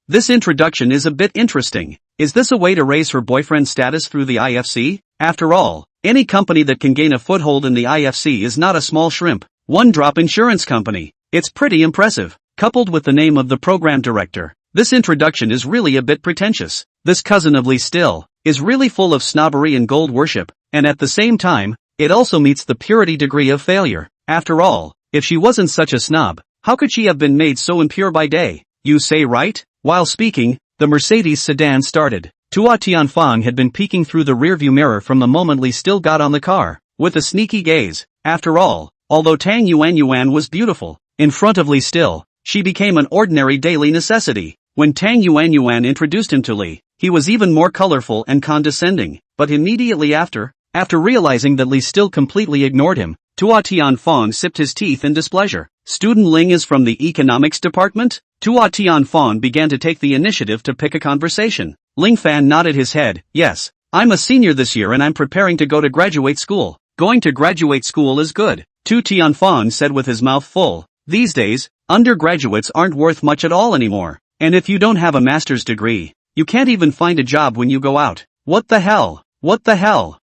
This introduction is a bit interesting. Is this a way to raise her boyfriend's status through the IFC? After all, any company that can gain a foothold in the IFC is not a small shrimp. One Drop Insurance Company. It's pretty impressive. Coupled with the name of the program director, this introduction is really a bit pretentious. This cousin of Lee Still is really full of snobbery and gold worship, and at the same time, it also meets the purity degree of failure. After all, if she wasn't such a snob, how could she have been made so impure by day? You say right? While speaking, the Mercedes sedan started. Tua Tianfeng had been peeking through the rearview mirror from the moment Lee Still got on the car, with a sneaky gaze. After all, although Tang Yuan was beautiful, in front of Lee Still, she became an ordinary daily necessity. When Tang Yuan introduced him to Lee, he was even more colorful and condescending, but immediately after realizing that Lee Still completely ignored him, Tua Tianfeng sipped his teeth in displeasure. Student Ling is from the economics department? Tua Tianfeng began to take the initiative to pick a conversation. Ling Fan nodded his head. Yes, I'm a senior this year and I'm preparing to go to graduate school. Going to graduate school is good, Tu Tianfeng said with his mouth full. These days, undergraduates aren't worth much at all anymore. And if you don't have a master's degree, you can't even find a job when you go out. What the hell?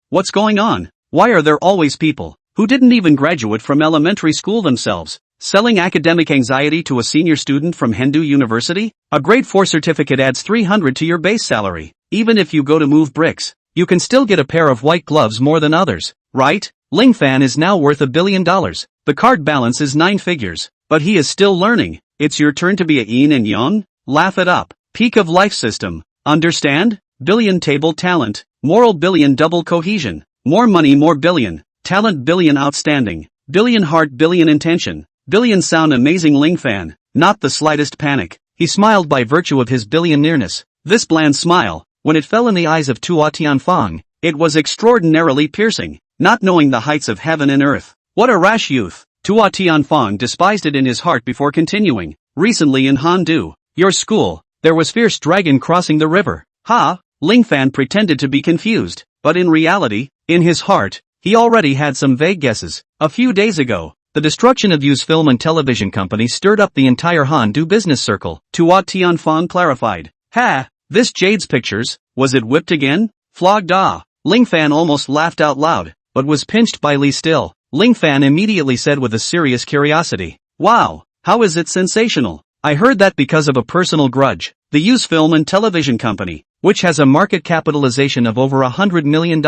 What's going on? Why are there always people who didn't even graduate from elementary school themselves selling academic anxiety to a senior student from Handu University? A grade 4 certificate adds 300 to your base salary. Even if you go to move bricks, you can still get a pair of white gloves more than others, right? Ling Fan is now worth $1 billion. The card balance is 9 figures, but he is still learning. It's your turn to be a yin and yang? Laugh it up. Peak of life system. Understand? Billion table talent. Moral billion double cohesion. More money more billion. Talent billion outstanding. Billion heart billion intention. Billion sound amazing Ling Fan. Not the slightest panic. He smiled by virtue of his billionaireness. This bland smile, when it fell in the eyes of Tua Tianfeng, it was extraordinarily piercing. Not knowing the heights of heaven and earth. What a rash youth. Tua Tianfeng despised it in his heart before continuing. Recently in Handu, your school, there was fierce dragon crossing the river. Ha! Ling Fan pretended to be confused, but in reality, in his heart, he already had some vague guesses. A few days ago, the destruction of Yu's film and television company stirred up the entire Handu business circle. Tua Tianfeng clarified. Ha! This Jade's pictures, was it whipped again? Flogged ah! Ling Fan almost laughed out loud, but was pinched by Lee Still. Ling Fan immediately said with a serious curiosity, "Wow, how is it sensational? I heard that because of a personal grudge. The Hughes Film and Television Company, which has a market capitalization of over $100 million,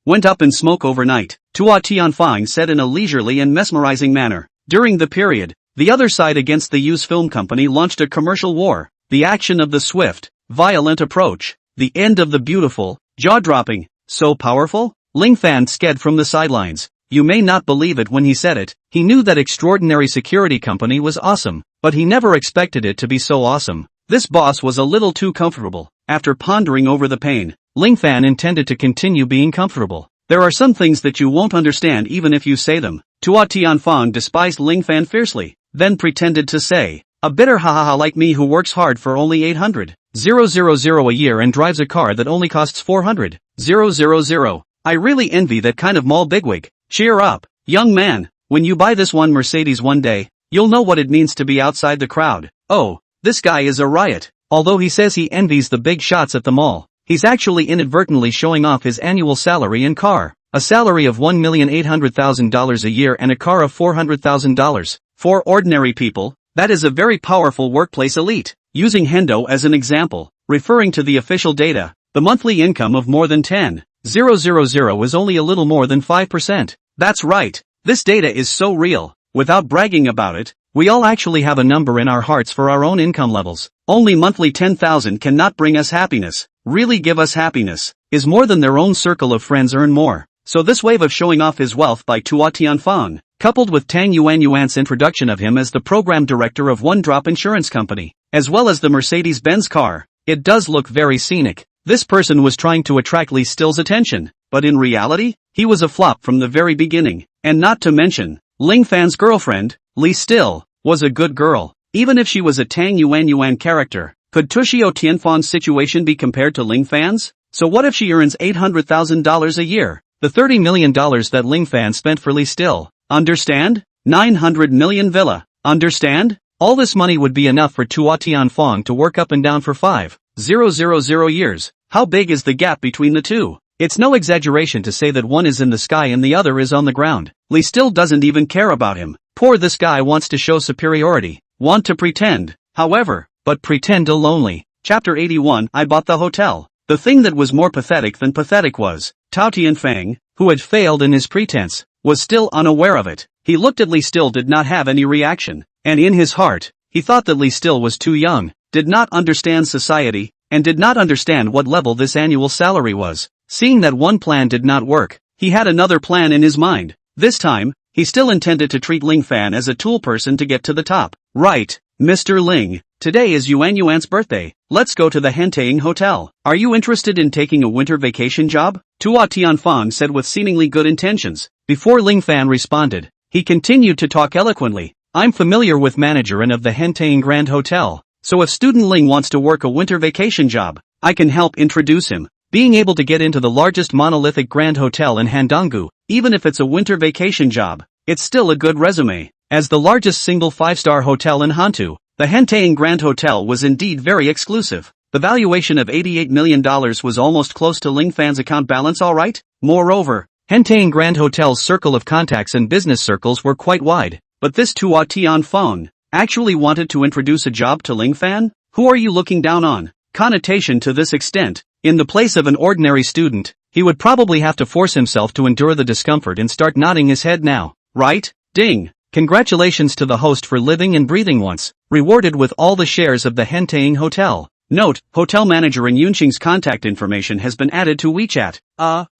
went up in smoke overnight," Tua Tianfang said in a leisurely and mesmerizing manner. During the period, the other side against the Hughes Film Company launched a commercial war, the action of the swift, violent approach, the end of the beautiful, jaw-dropping, so powerful? Ling Fan sked from the sidelines. You may not believe it when he said it, he knew that extraordinary security company was awesome, but he never expected it to be so awesome. This boss was a little too comfortable. After pondering over the pain, Ling Fan intended to continue being comfortable. There are some things that you won't understand even if you say them. Tua Tianfang despised Ling Fan fiercely, then pretended to say, "A bitter ha like me who works hard for only 800,000 a year and drives a car that only costs 400,000. I really envy that kind of mall bigwig. Cheer up, young man, when you buy this one Mercedes one day, you'll know what it means to be outside the crowd. Oh, this guy is a riot." Although he says he envies the big shots at the mall, he's actually inadvertently showing off his annual salary and car. A salary of $1,800,000 a year and a car of $400,000. For ordinary people, that is a very powerful workplace elite. Using Hendo as an example, referring to the official data, the monthly income of more than 10,000 is only a little more than 5%. That's right, this data is so real. Without bragging about it, we all actually have a number in our hearts for our own income levels. Only monthly 10,000 cannot bring us happiness, really give us happiness, is more than their own circle of friends earn more. So this wave of showing off his wealth by Tua Tianfang, coupled with Tang Yuan's introduction of him as the program director of One Drop Insurance Company, as well as the Mercedes-Benz car, it does look very scenic. This person was trying to attract Lee Still's attention, but in reality, he was a flop from the very beginning. And not to mention, Ling Fan's girlfriend, Lee Still, was a good girl. Even if she was a Tang Yuan character, could Tushio Tianfan's situation be compared to Ling Fan's? So what if she earns $800,000 a year? The $30 million that Ling Fan spent for Lee Still. Understand? 900 million villa. Understand? All this money would be enough for Tua Tianfang to work up and down for 5,000 years. How big is the gap between the two? It's no exaggeration to say that one is in the sky and the other is on the ground. Lee Still doesn't even care about him. Poor this guy wants to show superiority. Want to pretend. However, but pretend lonely. Chapter 81. I bought the hotel. The thing that was more pathetic than pathetic was, Tao Tianfang, who had failed in his pretense, was still unaware of it. He looked at Lee Still, did not have any reaction, and in his heart, he thought that Lee Still was too young, did not understand society, and did not understand what level this annual salary was. Seeing that one plan did not work, he had another plan in his mind. This time, he still intended to treat Ling Fan as a tool person to get to the top. Right, Mr. Ling, today is Yuan's birthday. Let's go to the Henteing Hotel. Are you interested in taking a winter vacation job? Tua Tianfang said with seemingly good intentions. Before Ling Fan responded, he continued to talk eloquently. I'm familiar with manager and of the Henteing Grand Hotel, so if student Ling wants to work a winter vacation job, I can help introduce him. Being able to get into the largest monolithic Grand Hotel in Handonggu, even if it's a winter vacation job, it's still a good resume. As the largest single 5-star hotel in Hantu, the Henteing Grand Hotel was indeed very exclusive. The valuation of $88 million was almost close to Ling Fan's account balance, alright? Moreover, Henteing Grand Hotel's circle of contacts and business circles were quite wide. But this Tua Tianfang actually wanted to introduce a job to Ling Fan? Who are you looking down on? Connotation to this extent, in the place of an ordinary student, he would probably have to force himself to endure the discomfort and start nodding his head now, right? Ding! Congratulations to the host for living and breathing once, rewarded with all the shares of the Henteing Hotel. Note, hotel manager in Yunqing's contact information has been added to WeChat.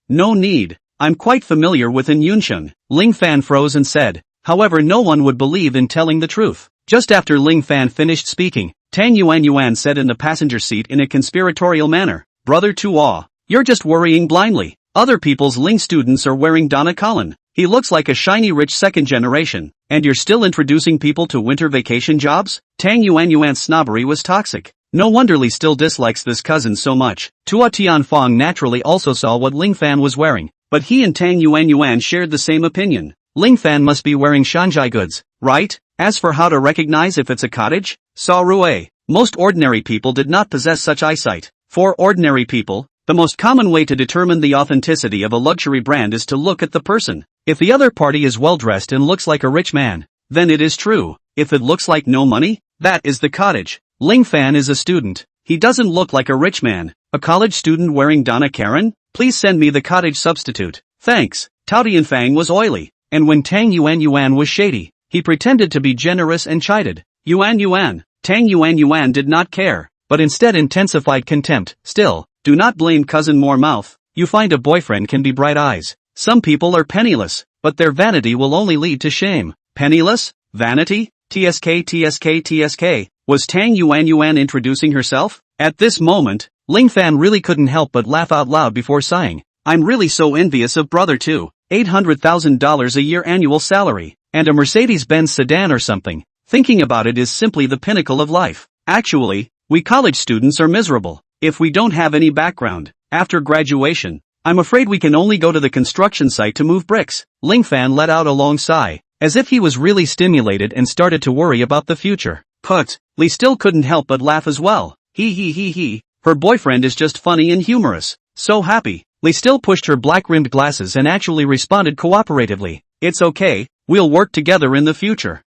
No need. I'm quite familiar with in Yunqing. Ling Fan froze and said. However, no one would believe in telling the truth. Just after Ling Fan finished speaking, Tang Yuan said in the passenger seat in a conspiratorial manner, Brother Tua, you're just worrying blindly. Other people's Ling students are wearing Donna Cullen. He looks like a shiny rich second generation, and you're still introducing people to winter vacation jobs? Tang Yuan's snobbery was toxic. No wonder Lee still dislikes this cousin so much. Tua Tianfang naturally also saw what Ling Fan was wearing, but he and Tang Yuan shared the same opinion. Ling Fan must be wearing Shanghai goods, right? As for how to recognize if it's a cottage, Sa Rue, most ordinary people did not possess such eyesight. For ordinary people, The most common way to determine the authenticity of a luxury brand is to look at the person. If the other party is well dressed and looks like a rich man, then it is true. If it looks like no money, that is the cottage. Ling Fan is a student. He doesn't look like a rich man. A college student wearing Donna Karan? Please send me the cottage substitute. Thanks. Tao Tianfang was oily. And when Tang Yuan was shady, he pretended to be generous and chided. Yuan. Tang Yuan did not care, but instead intensified contempt. Still, do not blame cousin more mouth. You find a boyfriend can be bright eyes. Some people are penniless, but their vanity will only lead to shame. Penniless? Vanity? TSK. Was Tang Yuan introducing herself? At this moment, Ling Fan really couldn't help but laugh out loud before sighing. I'm really so envious of brother too. $800,000 a year annual salary, and a Mercedes-Benz sedan or something. Thinking about it is simply the pinnacle of life. Actually, we college students are miserable. If we don't have any background, after graduation, I'm afraid we can only go to the construction site to move bricks. Ling Fan let out a long sigh, as if he was really stimulated and started to worry about the future. But, Lee still couldn't help but laugh as well. He. Her boyfriend is just funny and humorous. So happy. Lee still pushed her black-rimmed glasses and actually responded cooperatively. It's okay, we'll work together in the future.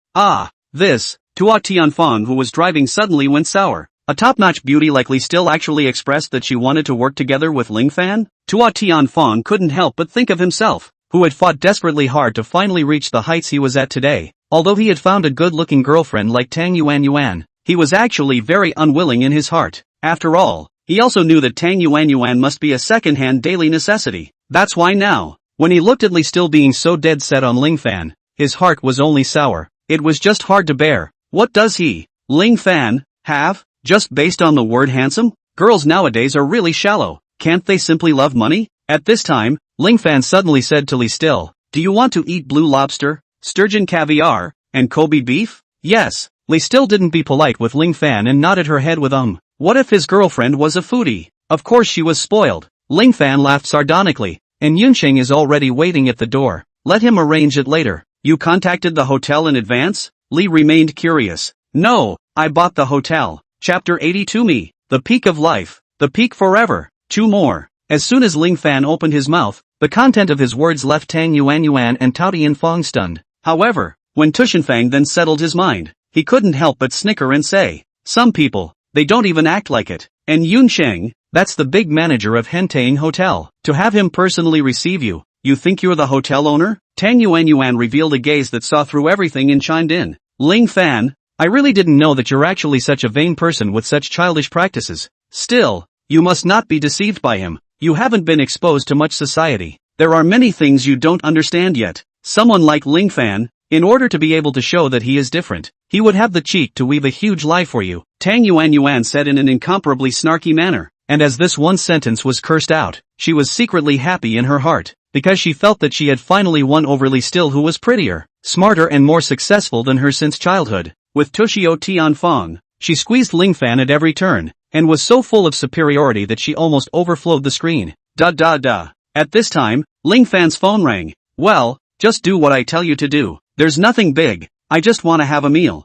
This. Tua Tianfang, who was driving, suddenly went sour. A top-notch beauty like Lee still actually expressed that she wanted to work together with Ling Fan? Tua Tianfang couldn't help but think of himself, who had fought desperately hard to finally reach the heights he was at today. Although he had found a good-looking girlfriend like Tang Yuan, he was actually very unwilling in his heart. After all, he also knew that Tang Yuan must be a second-hand daily necessity. That's why now, when he looked at Lee still being so dead set on Ling Fan, his heart was only sour. It was just hard to bear. What does he, Ling Fan, have? Just based on the word handsome? Girls nowadays are really shallow. Can't they simply love money? At this time, Ling Fan suddenly said to Lee Still, do you want to eat blue lobster, sturgeon caviar, and Kobe beef? Yes. Lee Still didn't be polite with Ling Fan and nodded her head with What if his girlfriend was a foodie? Of course she was spoiled. Ling Fan laughed sardonically, and Yunqing is already waiting at the door. Let him arrange it later. You contacted the hotel in advance? Lee remained curious. No, I bought the hotel. Chapter 82 Me, the peak of life, the peak forever. 2 more. As soon as Ling Fan opened his mouth, the content of his words left Tang Yuan and Tao Tianfang stunned. However, when Tushanfang then settled his mind, he couldn't help but snicker and say, some people, they don't even act like it. And Yunsheng, that's the big manager of Hentang Hotel, to have him personally receive you, you think you're the hotel owner? Tang Yuan revealed a gaze that saw through everything and chimed in. Ling Fan, I really didn't know that you're actually such a vain person with such childish practices. Still, you must not be deceived by him. You haven't been exposed to much society. There are many things you don't understand yet. Someone like Ling Fan, in order to be able to show that he is different, he would have the cheek to weave a huge lie for you. Tang Yuan said in an incomparably snarky manner, and as this one sentence was cursed out, she was secretly happy in her heart, because she felt that she had finally won over Lee Still, who was prettier, smarter and more successful than her since childhood. With Tushio Tianfang, she squeezed Ling Fan at every turn, and was so full of superiority that she almost overflowed the screen. At this time, Ling Fan's phone rang. Well, just do what I tell you to do. There's nothing big. I just want to have a meal.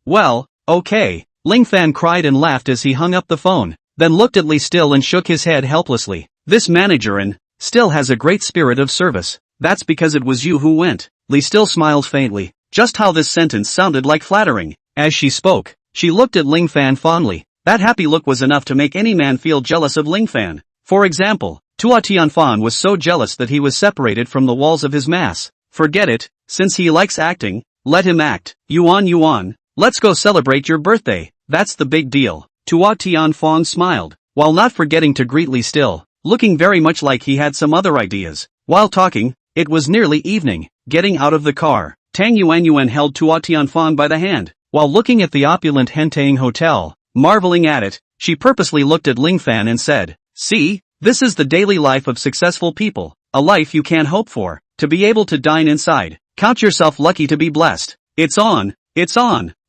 Well, okay. Ling Fan cried and laughed as he hung up the phone, then looked at Lee Still and shook his head helplessly. This manager still has a great spirit of service. That's because it was you who went. Lee Still smiled faintly. Just how this sentence sounded like flattering. As she spoke, she looked at Ling Fan fondly. That happy look was enough to make any man feel jealous of Ling Fan. For example, Tua Tianfan was so jealous that he was separated from the walls of his mass. Forget it, since he likes acting, let him act. Yuan, let's go celebrate your birthday, that's the big deal. Tua Tianfan smiled, while not forgetting to greet Lee Still, looking very much like he had some other ideas. While talking, it was nearly evening. Getting out of the car, Tang Yuan held Tua Tianfan by the hand, while looking at the opulent Hentang Hotel. Marveling at it, she purposely looked at Ling Fan and said, see, this is the daily life of successful people, a life you can't hope for, to be able to dine inside. Count yourself lucky to be blessed. It's on.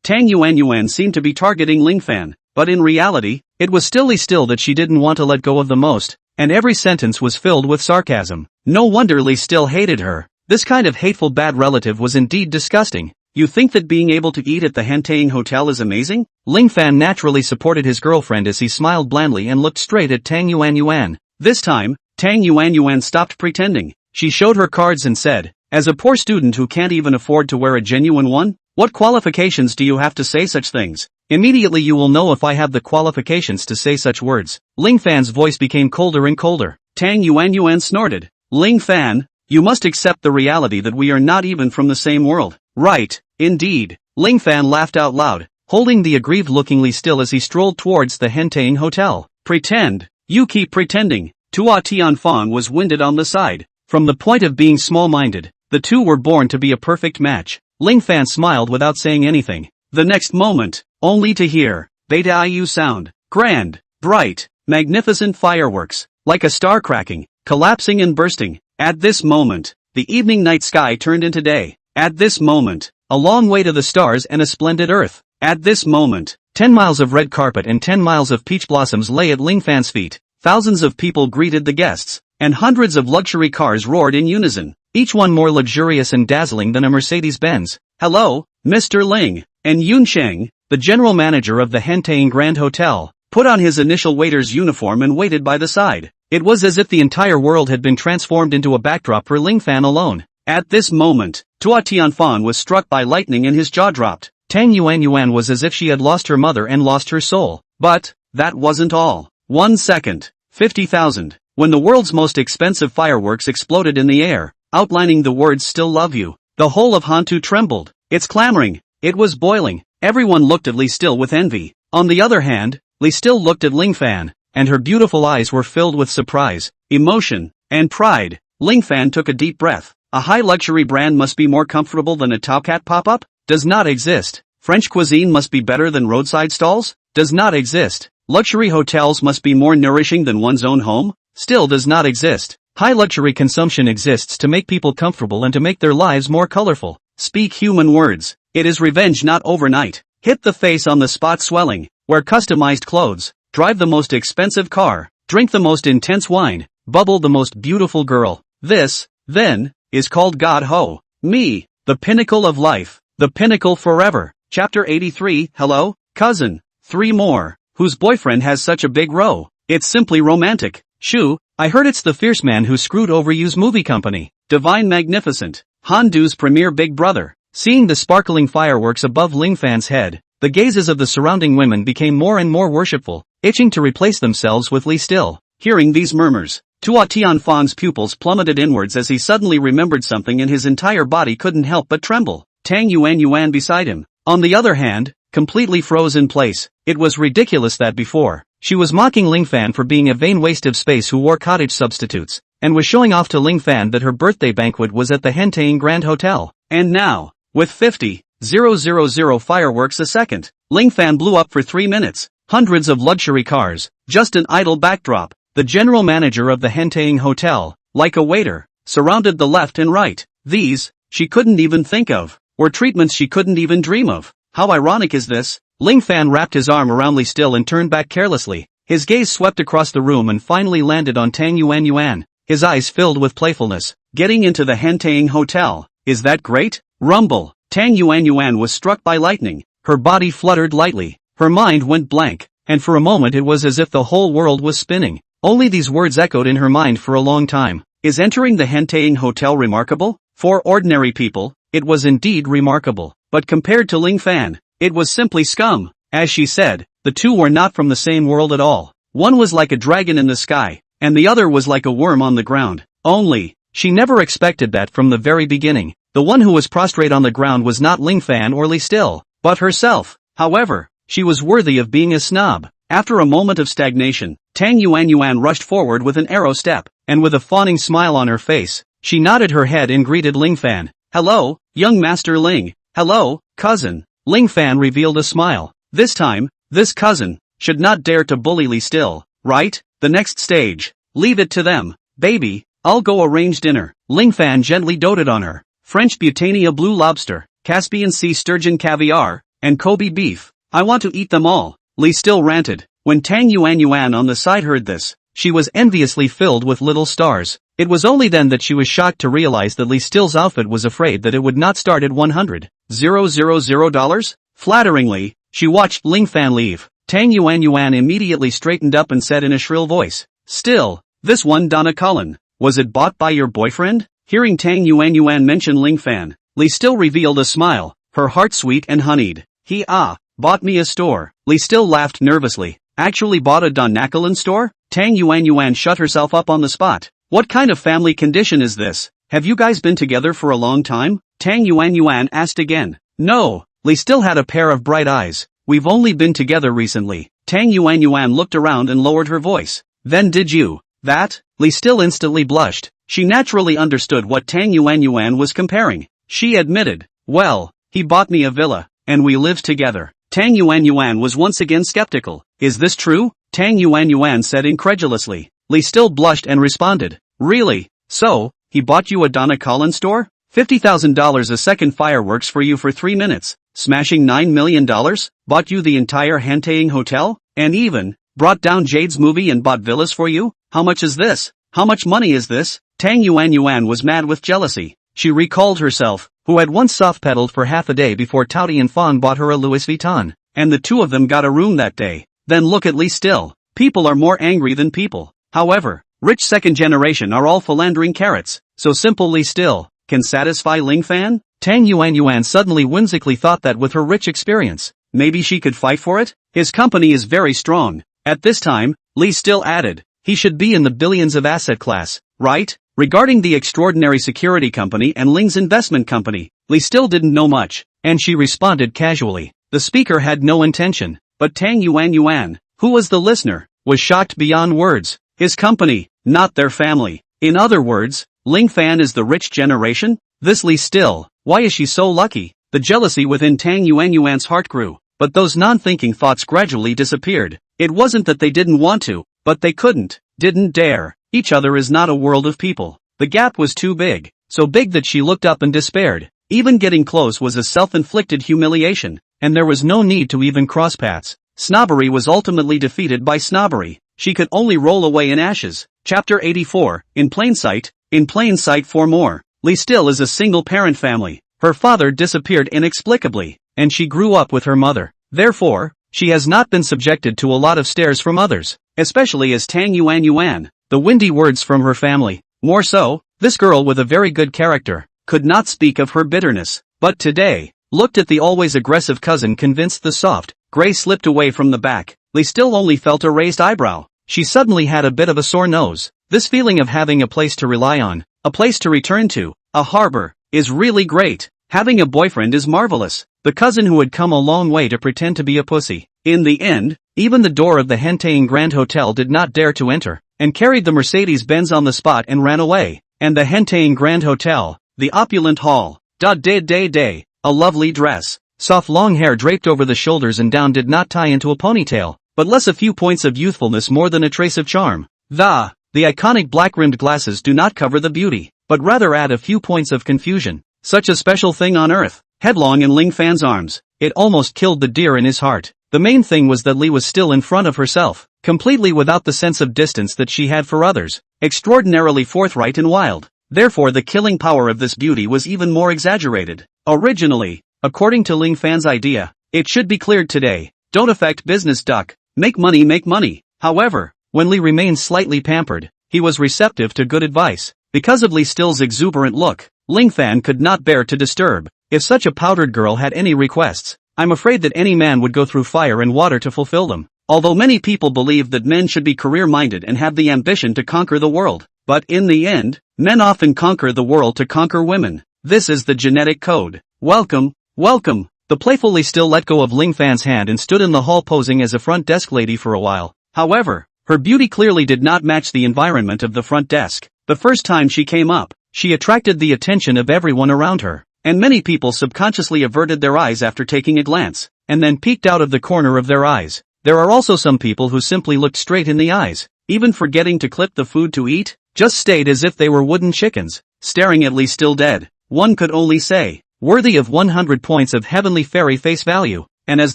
Tang Yuan seemed to be targeting Ling Fan, but in reality, it was still that she didn't want to let go of the most, and every sentence was filled with sarcasm. No wonder Lee Still hated her. This kind of hateful bad relative was indeed disgusting. You think that being able to eat at the Hentang Hotel is amazing? Ling Fan naturally supported his girlfriend as he smiled blandly and looked straight at Tang Yuan. This time, Tang Yuan stopped pretending. She showed her cards and said, as a poor student who can't even afford to wear a genuine one, what qualifications do you have to say such things? Immediately you will know if I have the qualifications to say such words. Ling Fan's voice became colder and colder. Tang Yuan snorted. Ling Fan, you must accept the reality that we are not even from the same world. Right, indeed. Ling Fan laughed out loud, holding the aggrieved look Li still as he strolled towards the Hentang Hotel. Pretend. You keep pretending. Tua Tianfang was winded on the side. From the point of being small-minded, the two were born to be a perfect match. Ling Fan smiled without saying anything. The next moment, only to hear Beta IU sound. Grand, bright, magnificent fireworks, like a star cracking, collapsing and bursting. At this moment, the evening night sky turned into day. At this moment, a long way to the stars and a splendid earth. At this moment, 10 miles of red carpet and 10 miles of peach blossoms lay at Ling Fan's feet. Thousands of people greeted the guests, and hundreds of luxury cars roared in unison, each one more luxurious and dazzling than a Mercedes-Benz. Hello, Mr. Ling. And Yunsheng, the general manager of the Hentang Grand Hotel, put on his initial waiter's uniform and waited by the side. It was as if the entire world had been transformed into a backdrop for Ling Fan alone. At this moment, Tua Tianfan was struck by lightning and his jaw dropped. Tang Yuan was as if she had lost her mother and lost her soul. But that wasn't all. 1 second. 50,000. When the world's most expensive fireworks exploded in the air, outlining the words "Still love you," the whole of Hantu trembled. It's clamoring. It was boiling. Everyone looked at Li Still with envy. On the other hand, Li Still looked at Ling Fan, and her beautiful eyes were filled with surprise, emotion, and pride. Ling Fan took a deep breath. A high luxury brand must be more comfortable than a Topcat pop-up? Does not exist. French cuisine must be better than roadside stalls? Does not exist. Luxury hotels must be more nourishing than one's own home? Still does not exist. High luxury consumption exists to make people comfortable and to make their lives more colorful. Speak human words. It is revenge not overnight. Hit the face on the spot swelling. Wear customized clothes. Drive the most expensive car. Drink the most intense wine. Bubble the most beautiful girl. This, then, is called God Ho. Me. The pinnacle of life. The pinnacle forever. Chapter 83. Hello, cousin. 3 more. Whose boyfriend has such a big row? It's simply romantic. Shoo, I heard it's the fierce man who screwed over you's movie company. Divine Magnificent. Handu's premier big brother. Seeing the sparkling fireworks above Ling Fan's head, the gazes of the surrounding women became more and more worshipful, itching to replace themselves with Li Still. Hearing these murmurs, Tua Tianfang's pupils plummeted inwards as he suddenly remembered something and his entire body couldn't help but tremble. Tang Yuan beside him, on the other hand, completely froze in place. It was ridiculous that before, she was mocking Ling Fan for being a vain waste of space who wore cottage substitutes, and was showing off to Ling Fan that her birthday banquet was at the Hentang Grand Hotel. And now, with 50,000 fireworks a second, Ling Fan blew up for 3 minutes. Hundreds of luxury cars, just an idle backdrop. The general manager of the Hentang Hotel, like a waiter, surrounded the left and right. These, she couldn't even think of, were treatments she couldn't even dream of. How ironic is this? Ling Fan wrapped his arm around Li Still and turned back carelessly. His gaze swept across the room and finally landed on Tang Yuan. His eyes filled with playfulness. Getting into the Hentang Hotel, is that great? Rumble. Tang Yuan was struck by lightning. Her body fluttered lightly. Her mind went blank, and for a moment it was as if the whole world was spinning. Only these words echoed in her mind for a long time. Is entering the Hentang Hotel remarkable? For ordinary people, it was indeed remarkable. But compared to Ling Fan, it was simply scum. As she said, the two were not from the same world at all. One was like a dragon in the sky, and the other was like a worm on the ground. Only, she never expected that from the very beginning. The one who was prostrate on the ground was not Ling Fan or Li Still, but herself. However, she was worthy of being a snob. After a moment of stagnation, Tang Yuan rushed forward with an arrow step, and with a fawning smile on her face, she nodded her head and greeted Ling Fan. Hello, young Master Ling. Hello, cousin. Ling Fan revealed a smile. This time, this cousin should not dare to bully Li Still, right? The next stage. Leave it to them. Baby, I'll go arrange dinner. Ling Fan gently doted on her. French Butania blue lobster, Caspian sea sturgeon caviar, and Kobe beef. I want to eat them all. Li Still ranted. When Tang Yuan on the side heard this, she was enviously filled with little stars. It was only then that she was shocked to realize that Li Still's outfit was afraid that it would not start at $100,000. Flatteringly, she watched Ling Fan leave. Tang Yuan immediately straightened up and said in a shrill voice, Still, This one Donna Cullen. Was it bought by your boyfriend? Hearing Tang Yuan mention Ling Fan, Lee still revealed a smile, her heart sweet and honeyed. He bought me a store. Lee still laughed nervously. Actually bought a Donna Cullen store? Tang Yuan shut herself up on the spot. What kind of family condition is this? Have you guys been together for a long time? Tang Yuan asked again. No. Lee still had a pair of bright eyes. We've only been together recently. Tang Yuan looked around and lowered her voice. Then did you? That? Lee still instantly blushed. She naturally understood what Tang Yuan was comparing. She admitted, well, he bought me a villa, and we lived together. Tang Yuan was once again skeptical. Is this true? Tang Yuan said incredulously. Lee still blushed and responded. Really? So, he bought you a Donna Cullen store? $50,000 a second fireworks for you for 3 minutes. Smashing $9 million? Bought you the entire Hantaying hotel? And even brought down Jade's movie and bought villas for you? How much is this? How much money is this? Tang Yuan was mad with jealousy. She recalled herself, who had once soft-pedaled for half a day before Touty and Fawn bought her a Louis Vuitton. And the two of them got a room that day. Then look at Lee still. People are more angry than people. However, rich second generation are all philandering carrots. So simple Lee still can satisfy Ling Fan? Tang Yuan suddenly whimsically thought that with her rich experience, maybe she could fight for it? His company is very strong. At this time, Lee still added, he should be in the billions of asset class, right? Regarding the extraordinary security company and Ling's investment company, Lee still didn't know much, and she responded casually. The speaker had no intention, but Tang Yuan, who was the listener, was shocked beyond words. His company, not their family. In other words, Ling Fan is the rich generation? This Lee still, why is she so lucky? The jealousy within Tang Yuan's heart grew, but those non-thinking thoughts gradually disappeared. It wasn't that they didn't want to, but they couldn't, didn't dare. Each other is not a world of people. The gap was too big, so big that she looked up and despaired. Even getting close was a self-inflicted humiliation, and there was no need to even cross paths. Snobbery was ultimately defeated by snobbery. She could only roll away in ashes. Chapter 84, In plain sight for more. Lee still is a single-parent family. Her father disappeared inexplicably, and she grew up with her mother. Therefore, she has not been subjected to a lot of stares from others, especially as Tang Yuan. The windy words from her family. More so, this girl with a very good character could not speak of her bitterness. But today, looked at the always aggressive cousin convinced the soft, gray slipped away from the back. Lee still only felt a raised eyebrow. She suddenly had a bit of a sore nose. This feeling of having a place to rely on, a place to return to, a harbor, is really great. Having a boyfriend is marvelous. The cousin who had come a long way to pretend to be a pussy. In the end, even the door of the Hantaying Grand Hotel did not dare to enter, and carried the Mercedes-Benz on the spot and ran away. And the Hantaying Grand Hotel, the opulent hall, a lovely dress, soft long hair draped over the shoulders and down did not tie into a ponytail, but less a few points of youthfulness more than a trace of charm. The iconic black-rimmed glasses do not cover the beauty, but rather add a few points of confusion. Such a special thing on earth. Headlong in Ling Fan's arms, it almost killed the deer in his heart. The main thing was that Lee was still in front of herself, completely without the sense of distance that she had for others, extraordinarily forthright and wild. Therefore the killing power of this beauty was even more exaggerated. Originally, according to Ling Fan's idea, it should be cleared today. Don't affect business duck. Make money. However, when Lee remained slightly pampered, he was receptive to good advice. Because of Lee Still's exuberant look, Ling Fan could not bear to disturb. If such a powdered girl had any requests, I'm afraid that any man would go through fire and water to fulfill them. Although many people believe that men should be career-minded and have the ambition to conquer the world, but in the end, men often conquer the world to conquer women. This is the genetic code. Welcome. The playful Lee Still let go of Ling Fan's hand and stood in the hall posing as a front desk lady for a while. However, her beauty clearly did not match the environment of the front desk. The first time she came up, she attracted the attention of everyone around her, and many people subconsciously averted their eyes after taking a glance, and then peeked out of the corner of their eyes. There are also some people who simply looked straight in the eyes, even forgetting to clip the food to eat, just stayed as if they were wooden chickens, staring at Lee Still dead. One could only say, worthy of 100 points of heavenly fairy face value, and as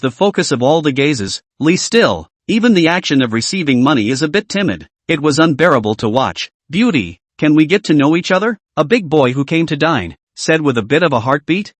the focus of all the gazes, Lee Still, even the action of receiving money is a bit timid. It was unbearable to watch. Beauty, can we get to know each other? A big boy who came to dine, said with a bit of a heartbeat.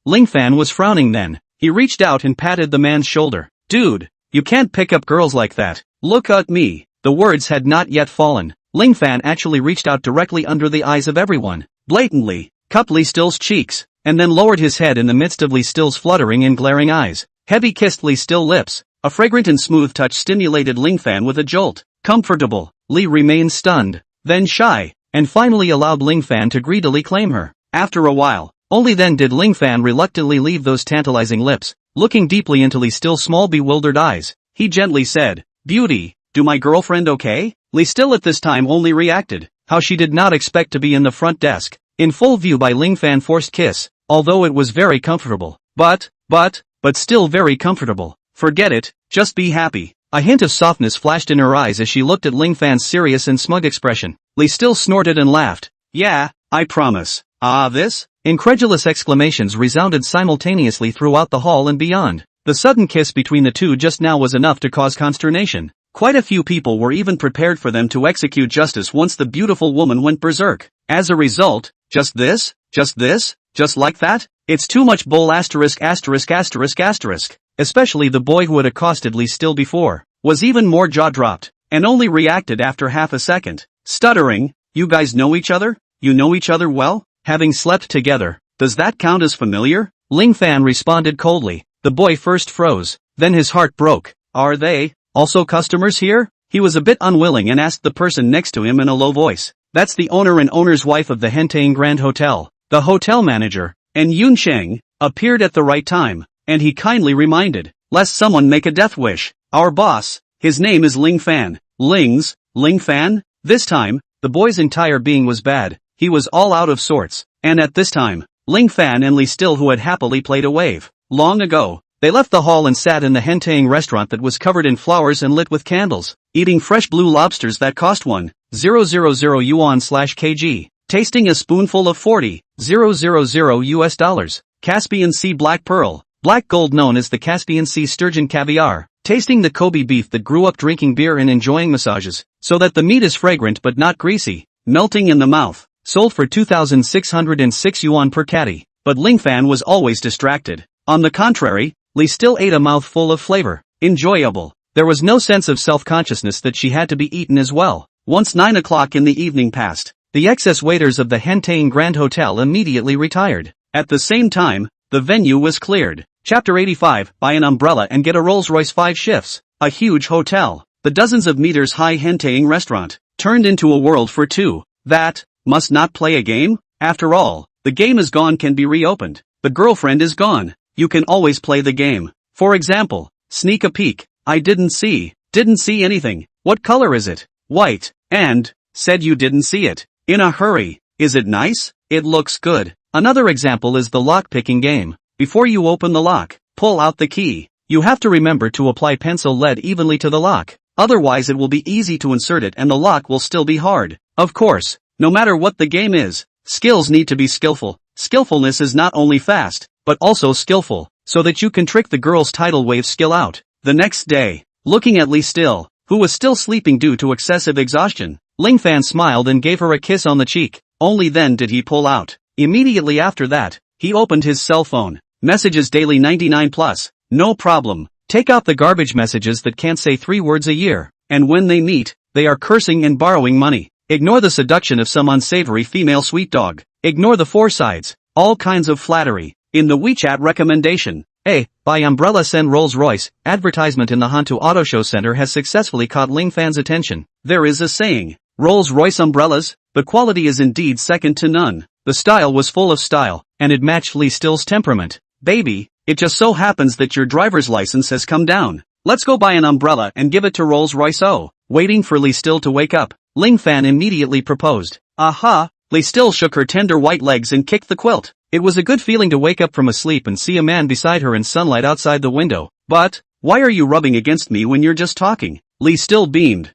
Ling Fan was frowning then. He reached out and patted the man's shoulder. Dude, you can't pick up girls like that. Look at me. The words had not yet fallen, Ling Fan actually reached out directly under the eyes of everyone, blatantly, cupped Lee Still's cheeks, and then lowered his head in the midst of Lee Still's fluttering and glaring eyes. Heavy kissed Lee Still lips. A fragrant and smooth touch stimulated Ling Fan with a jolt. Comfortable. Lee remained stunned, then shy, and finally allowed Ling Fan to greedily claim her. After a while, only then did Ling Fan reluctantly leave those tantalizing lips. Looking deeply into Lee Still's small bewildered eyes, he gently said, "Beauty, do my girlfriend okay?" Lee Still at this time only reacted, how she did not expect to be in the front desk, in full view by Ling Fan's forced kiss, although it was very comfortable. But still very comfortable. Forget it, just be happy. A hint of softness flashed in her eyes as she looked at Ling Fan's serious and smug expression. Lee Still snorted and laughed. "Yeah, I promise." This? Incredulous exclamations resounded simultaneously throughout the hall and beyond. The sudden kiss between the two just now was enough to cause consternation. Quite a few people were even prepared for them to execute justice once the beautiful woman went berserk. As a result, just this? Just like that? It's too much bull ********. Especially the boy who had accosted Lee Still before, was even more jaw-dropped, and only reacted after half a second, stuttering, "You guys know each other? You know each other well? Having slept together, does that count as familiar?" Ling Fan responded coldly. The boy first froze, then his heart broke. "Are they also customers here?" He was a bit unwilling and asked the person next to him in a low voice. "That's the owner and owner's wife of the Henteing Grand Hotel." The hotel manager, and Yun Sheng, appeared at the right time, and he kindly reminded, "Lest someone make a death wish. Our boss, his name is Ling Fan." Ling Fan? This time, the boy's entire being was bad. He was all out of sorts, and at this time, Ling Fan and Lee Still, who had happily played a wave long ago, they left the hall and sat in the Henteing restaurant that was covered in flowers and lit with candles, eating fresh blue lobsters that cost 1,000 yuan/kg, tasting a spoonful of 40,000 US dollars, Caspian Sea Black Pearl, black gold known as the Caspian Sea Sturgeon Caviar, tasting the Kobe beef that grew up drinking beer and enjoying massages, so that the meat is fragrant but not greasy, melting in the mouth, sold for 2,606 yuan per catty. But Ling Fan was always distracted. On the contrary, Lee Still ate a mouthful of flavor, enjoyable. There was no sense of self-consciousness that she had to be eaten as well. Once 9 o'clock in the evening passed, the excess waiters of the Henteing Grand Hotel immediately retired. At the same time, the venue was cleared. Chapter 85, Buy an umbrella and get a Rolls-Royce 5 shifts. A huge hotel, the dozens of meters high Henteing restaurant, turned into a world for two. That must not play a game? After all, the game is gone, can be reopened. The girlfriend is gone. You can always play the game. For example, sneak a peek. I didn't see anything. What color is it? White. And, said you didn't see it. In a hurry. Is it nice? It looks good. Another example is the lock-picking game. Before you open the lock, pull out the key. You have to remember to apply pencil lead evenly to the lock. Otherwise it will be easy to insert it and the lock will still be hard. Of course, no matter what the game is, skills need to be skillful. Skillfulness is not only fast, but also skillful, so that you can trick the girl's tidal wave skill out. The next day, looking at Lee Still, who was still sleeping due to excessive exhaustion, Ling Fan smiled and gave her a kiss on the cheek. Only then did he pull out. Immediately after that, he opened his cell phone. Messages daily 99 plus. No problem. Take out the garbage messages that can't say 3 words a year. And when they meet, they are cursing and borrowing money. Ignore the seduction of some unsavory female sweet dog. Ignore the 4 sides. All kinds of flattery. In the WeChat recommendation, buy umbrella send Rolls-Royce, advertisement in the Hantu Auto Show Center has successfully caught Ling Fan's attention. There is a saying, Rolls-Royce umbrellas, the quality is indeed second to none. The style was full of style, and it matched Lee Still's temperament. Baby, it just so happens that your driver's license has come down. Let's go buy an umbrella and give it to Rolls-Royce. Waiting for Lee Still to wake up, Ling Fan immediately proposed. Aha! Lee Still shook her tender white legs and kicked the quilt. It was a good feeling to wake up from a sleep and see a man beside her in sunlight outside the window. But, why are you rubbing against me when you're just talking? Lee Still beamed.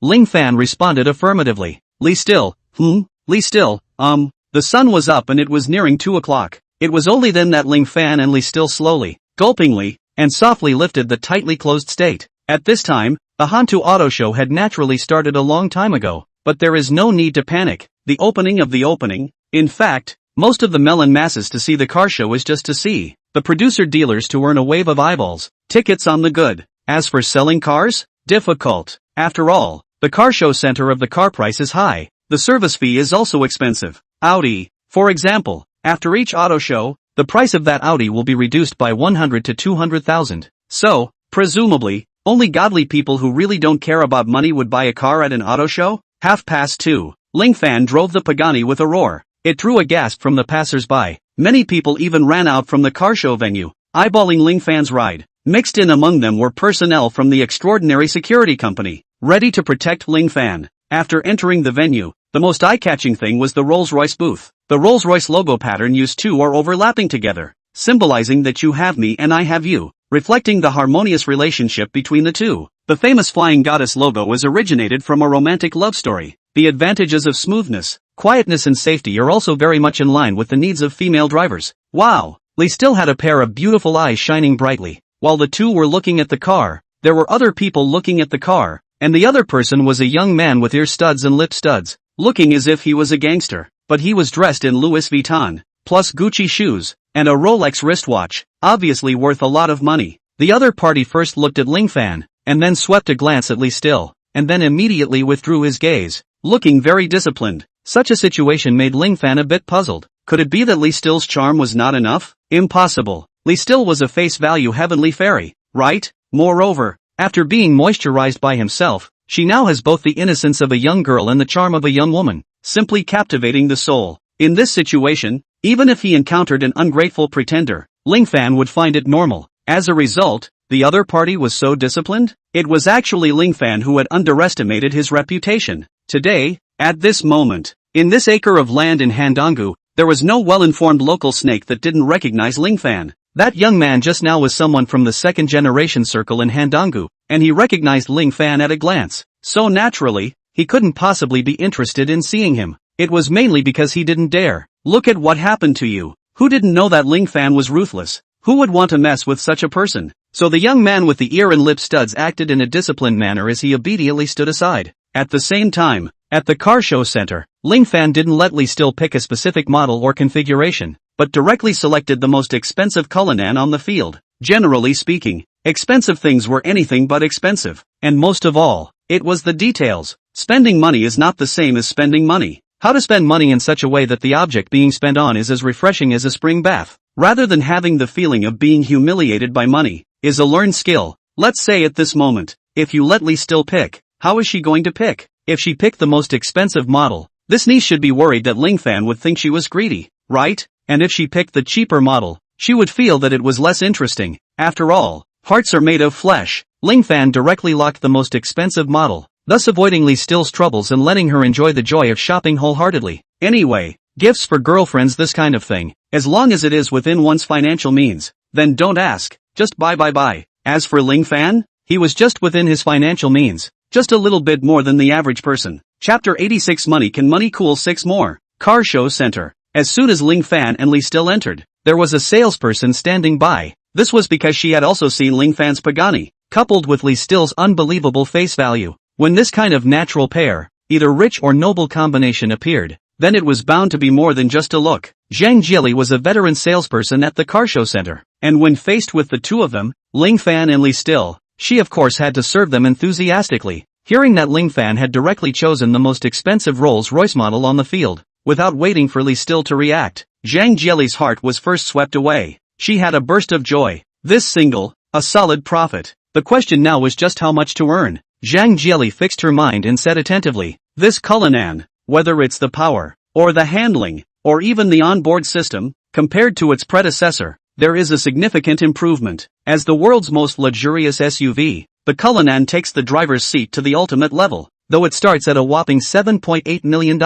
Ling Fan responded affirmatively. Lee Still, the sun was up and it was nearing 2 o'clock. It was only then that Ling Fan and Lee Still slowly, gulpingly, and softly lifted the tightly closed state. At this time, the Hantu Auto Show had naturally started a long time ago, but there is no need to panic. The opening of the opening. In fact, most of the melon masses to see the car show is just to see. The producer dealers to earn a wave of eyeballs. Tickets on the good. As for selling cars, difficult. After all, the car show center of the car price is high. The service fee is also expensive. Audi, for example, after each auto show, the price of that Audi will be reduced by 100 to 200,000. So, presumably, only godly people who really don't care about money would buy a car at an auto show? 2:30. Ling Fan drove the Pagani with a roar. It drew a gasp from the passers-by. Many people even ran out from the car show venue, eyeballing Ling Fan's ride. Mixed in among them were personnel from the extraordinary security company, ready to protect Ling Fan. After entering the venue, the most eye-catching thing was the Rolls-Royce booth. The Rolls-Royce logo pattern used two are overlapping together, symbolizing that you have me and I have you, reflecting the harmonious relationship between the two. The famous flying goddess logo was originated from a romantic love story. The advantages of smoothness, quietness and safety are also very much in line with the needs of female drivers. Wow! Lee still had a pair of beautiful eyes shining brightly. While the two were looking at the car, there were other people looking at the car, and the other person was a young man with ear studs and lip studs, looking as if he was a gangster, but he was dressed in Louis Vuitton, plus Gucci shoes, and a Rolex wristwatch, obviously worth a lot of money. The other party first looked at Ling Fan, and then swept a glance at Lee Still, and then immediately withdrew his gaze, looking very disciplined. Such a situation made Ling Fan a bit puzzled. Could it be that Lee Still's charm was not enough? Impossible. Lee Still was a face value heavenly fairy, right? Moreover, after being moisturized by himself, she now has both the innocence of a young girl and the charm of a young woman, simply captivating the soul. In this situation, even if he encountered an ungrateful pretender, Ling Fan would find it normal. As a result, the other party was so disciplined? It was actually Ling Fan who had underestimated his reputation. Today, at this moment, in this acre of land in Handangu, there was no well-informed local snake that didn't recognize Ling Fan. That young man just now was someone from the second-generation circle in Handangu, and he recognized Ling Fan at a glance. So naturally, he couldn't possibly be interested in seeing him. It was mainly because he didn't dare. Look at what happened to you. Who didn't know that Ling Fan was ruthless? Who would want to mess with such a person? So the young man with the ear and lip studs acted in a disciplined manner as he obediently stood aside. At the same time, at the car show center, Ling Fan didn't let Lee Still pick a specific model or configuration, but directly selected the most expensive Cullinan on the field. Generally speaking, expensive things were anything but expensive, and most of all, it was the details. Spending money is not the same as spending money. How to spend money in such a way that the object being spent on is as refreshing as a spring bath, rather than having the feeling of being humiliated by money, is a learned skill. Let's say at this moment, if you let Lee Still pick, how is she going to pick? If she picked the most expensive model, this niece should be worried that Ling Fan would think she was greedy, right? And if she picked the cheaper model, she would feel that it was less interesting. After all, hearts are made of flesh. Ling Fan directly locked the most expensive model, thus avoiding Lee Still's troubles and letting her enjoy the joy of shopping wholeheartedly. Anyway, gifts for girlfriends, this kind of thing, as long as it is within one's financial means, then don't ask, just buy. As for Ling Fan, he was just within his financial means, just a little bit more than the average person. Chapter 86. Money Can Money Cool 6 More. Car Show Center. As soon as Ling Fan and Lee Still entered, there was a salesperson standing by. This was because she had also seen Ling Fan's Pagani, coupled with Lee Still's unbelievable face value. When this kind of natural pair, either rich or noble combination appeared, then it was bound to be more than just a look. Zhang Jieli was a veteran salesperson at the car show center, and when faced with the two of them, Ling Fan and Lee Still, she of course had to serve them enthusiastically. Hearing that Ling Fan had directly chosen the most expensive Rolls-Royce model on the field, without waiting for Lee Still to react, Zhang Jieli's heart was first swept away. She had a burst of joy. This single, a solid profit. The question now was just how much to earn. Zhang Jieli fixed her mind and said attentively, this Cullinan, whether it's the power, or the handling, or even the onboard system, compared to its predecessor, there is a significant improvement. As the world's most luxurious SUV, the Cullinan takes the driver's seat to the ultimate level, though it starts at a whopping $7.8 million.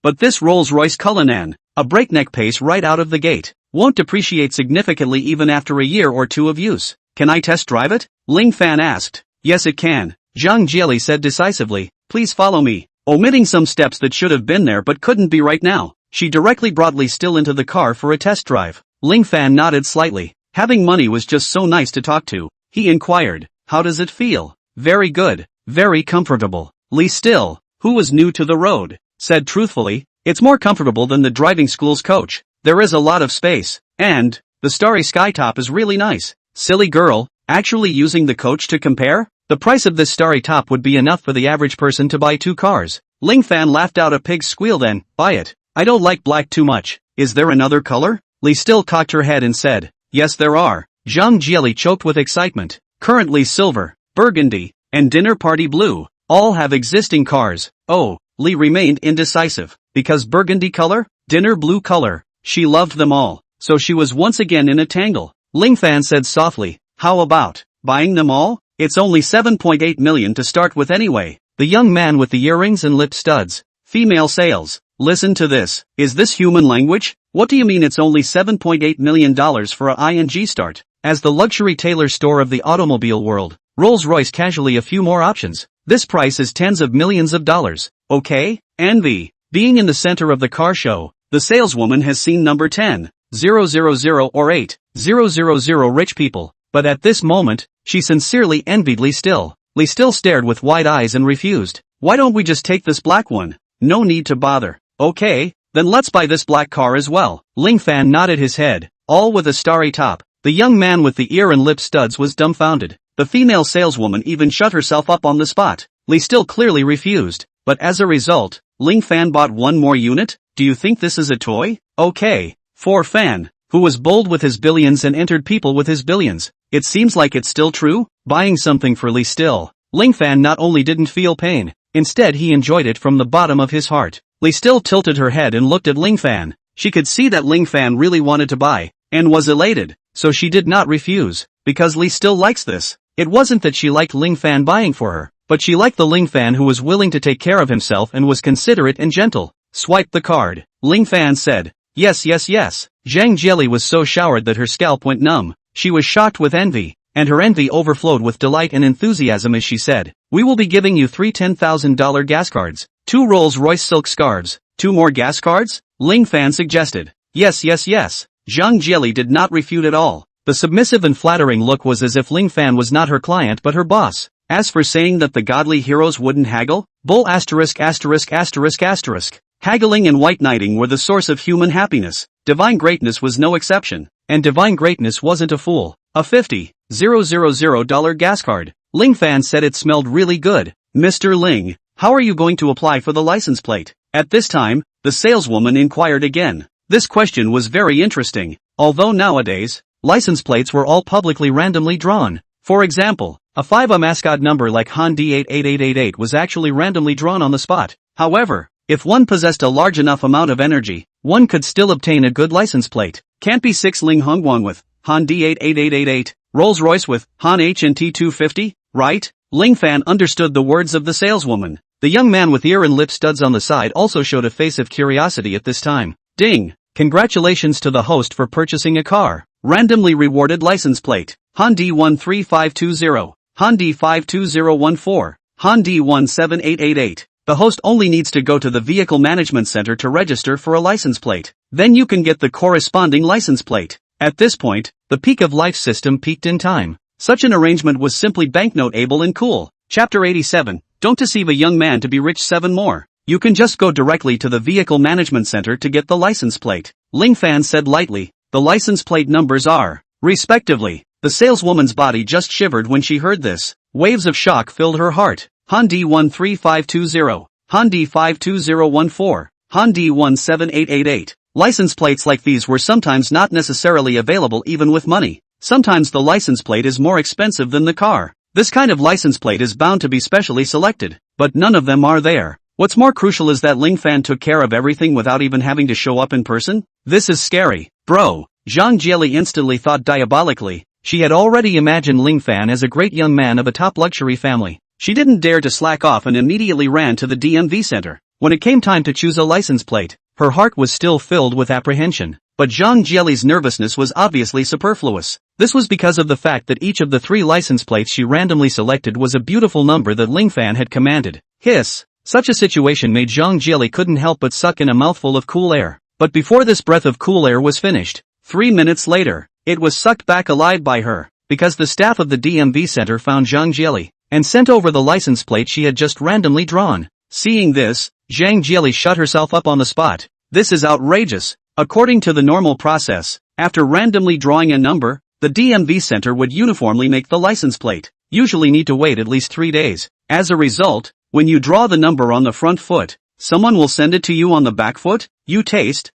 But this Rolls-Royce Cullinan, a breakneck pace right out of the gate, won't depreciate significantly even after a year or two of use. Can I test drive it? Ling Fan asked. Yes, it can, Zhang Jieli said decisively. Please follow me. Omitting some steps that should have been there but couldn't be right now, she directly brought Lee Still into the car for a test drive. Ling Fan nodded slightly. Having money was just so nice to talk to. He inquired, how does it feel? Very good, very comfortable. Lee Still, who was new to the road, said truthfully, it's more comfortable than the driving school's coach. There is a lot of space, and the starry skytop is really nice. Silly girl, actually using the coach to compare? The price of this starry top would be enough for the average person to buy 2 cars. Ling Fan laughed out a pig's squeal. Then, buy it. I don't like black too much. Is there another color? Li still cocked her head and said, yes there are. Zhang Jieli choked with excitement. Currently silver, burgundy, and dinner party blue, all have existing cars. Oh, Li remained indecisive. Because burgundy color, dinner blue color, she loved them all, so she was once again in a tangle. Ling Fan said softly, how about buying them all? It's only 7.8 million to start with anyway. The young man with the earrings and lip studs. Female sales. Listen to this. Is this human language? What do you mean it's only $7.8 million for a ING start? As the luxury tailor store of the automobile world, Rolls-Royce casually a few more options. This price is tens of millions of dollars. Okay? Envy. Being in the center of the car show, the saleswoman has seen number 10, 000 or 8, 000 rich people. But at this moment, she sincerely envied Li Still. Li Still stared with wide eyes and refused. Why don't we just take this black one? No need to bother. Okay, then let's buy this black car as well. Ling Fan nodded his head, all with a starry top. The young man with the ear and lip studs was dumbfounded. The female saleswoman even shut herself up on the spot. Li Still clearly refused, but as a result, Ling Fan bought one more unit. Do you think this is a toy? Okay. For Fan, who was bold with his billions and entered people with his billions. It seems like it's still true? Buying something for Li Still. Ling Fan not only didn't feel pain, instead he enjoyed it from the bottom of his heart. Li Still tilted her head and looked at Ling Fan. She could see that Ling Fan really wanted to buy, and was elated, so she did not refuse, because Li Still likes this. It wasn't that she liked Ling Fan buying for her, but she liked the Ling Fan who was willing to take care of himself and was considerate and gentle. Swipe the card. Ling Fan said, yes yes yes. Zhang Jieli was so showered that her scalp went numb. She was shocked with envy, and her envy overflowed with delight and enthusiasm as she said, we will be giving you 3 $10,000 gas cards, 2 Rolls-Royce silk scarves, 2 more gas cards? Ling Fan suggested. Yes yes yes. Zhang Jieli did not refute at all. The submissive and flattering look was as if Ling Fan was not her client but her boss. As for saying that the godly heroes wouldn't haggle, bull asterisk asterisk asterisk asterisk. Haggling and white knighting were the source of human happiness. Divine greatness was no exception. And divine greatness wasn't a fool. A $50,000 gas card. Ling Fan said it smelled really good. Mr. Ling, how are you going to apply for the license plate? At this time, the saleswoman inquired again. This question was very interesting. Although nowadays, license plates were all publicly randomly drawn. For example, a 5A mascot number like Han D88888 was actually randomly drawn on the spot. However, if one possessed a large enough amount of energy, one could still obtain a good license plate. Can't be 6 Ling Hongguan with Han D88888, Rolls-Royce with Han HNT 250, right? Ling Fan understood the words of the saleswoman. The young man with ear and lip studs on the side also showed a face of curiosity at this time. Ding! Congratulations to the host for purchasing a car. Randomly rewarded license plate. Han D13520, Han D52014, Han D17888. The host only needs to go to the Vehicle Management Center to register for a license plate. Then you can get the corresponding license plate. At this point, the peak of life system peaked in time. Such an arrangement was simply banknote-able and cool. Chapter 87, Don't deceive a young man to be rich. 7 more. You can just go directly to the Vehicle Management Center to get the license plate. Ling Fan said lightly. The license plate numbers are, respectively. The saleswoman's body just shivered when she heard this. Waves of shock filled her heart. Han D13520, Han D52014, Han D17888. License plates like these were sometimes not necessarily available even with money. Sometimes the license plate is more expensive than the car. This kind of license plate is bound to be specially selected, but none of them are there. What's more crucial is that Ling Fan took care of everything without even having to show up in person? This is scary, bro. Zhang Jieli instantly thought diabolically. She had already imagined Ling Fan as a great young man of a top luxury family. She didn't dare to slack off and immediately ran to the DMV center. When it came time to choose a license plate, her heart was still filled with apprehension. But Zhang Jieli's nervousness was obviously superfluous. This was because of the fact that each of the 3 license plates she randomly selected was a beautiful number that Ling Fan had commanded. Hiss! Such a situation made Zhang Jieli couldn't help but suck in a mouthful of cool air. But before this breath of cool air was finished, 3 minutes later, it was sucked back alive by her, because the staff of the DMV center found Zhang Jieli, and sent over the license plate she had just randomly drawn. Seeing this, Zhang Jieli shut herself up on the spot. This is outrageous. According to the normal process, after randomly drawing a number, the DMV center would uniformly make the license plate. usually need to wait at least 3 days. As a result, when you draw the number on the front foot, someone will send it to you on the back foot. You taste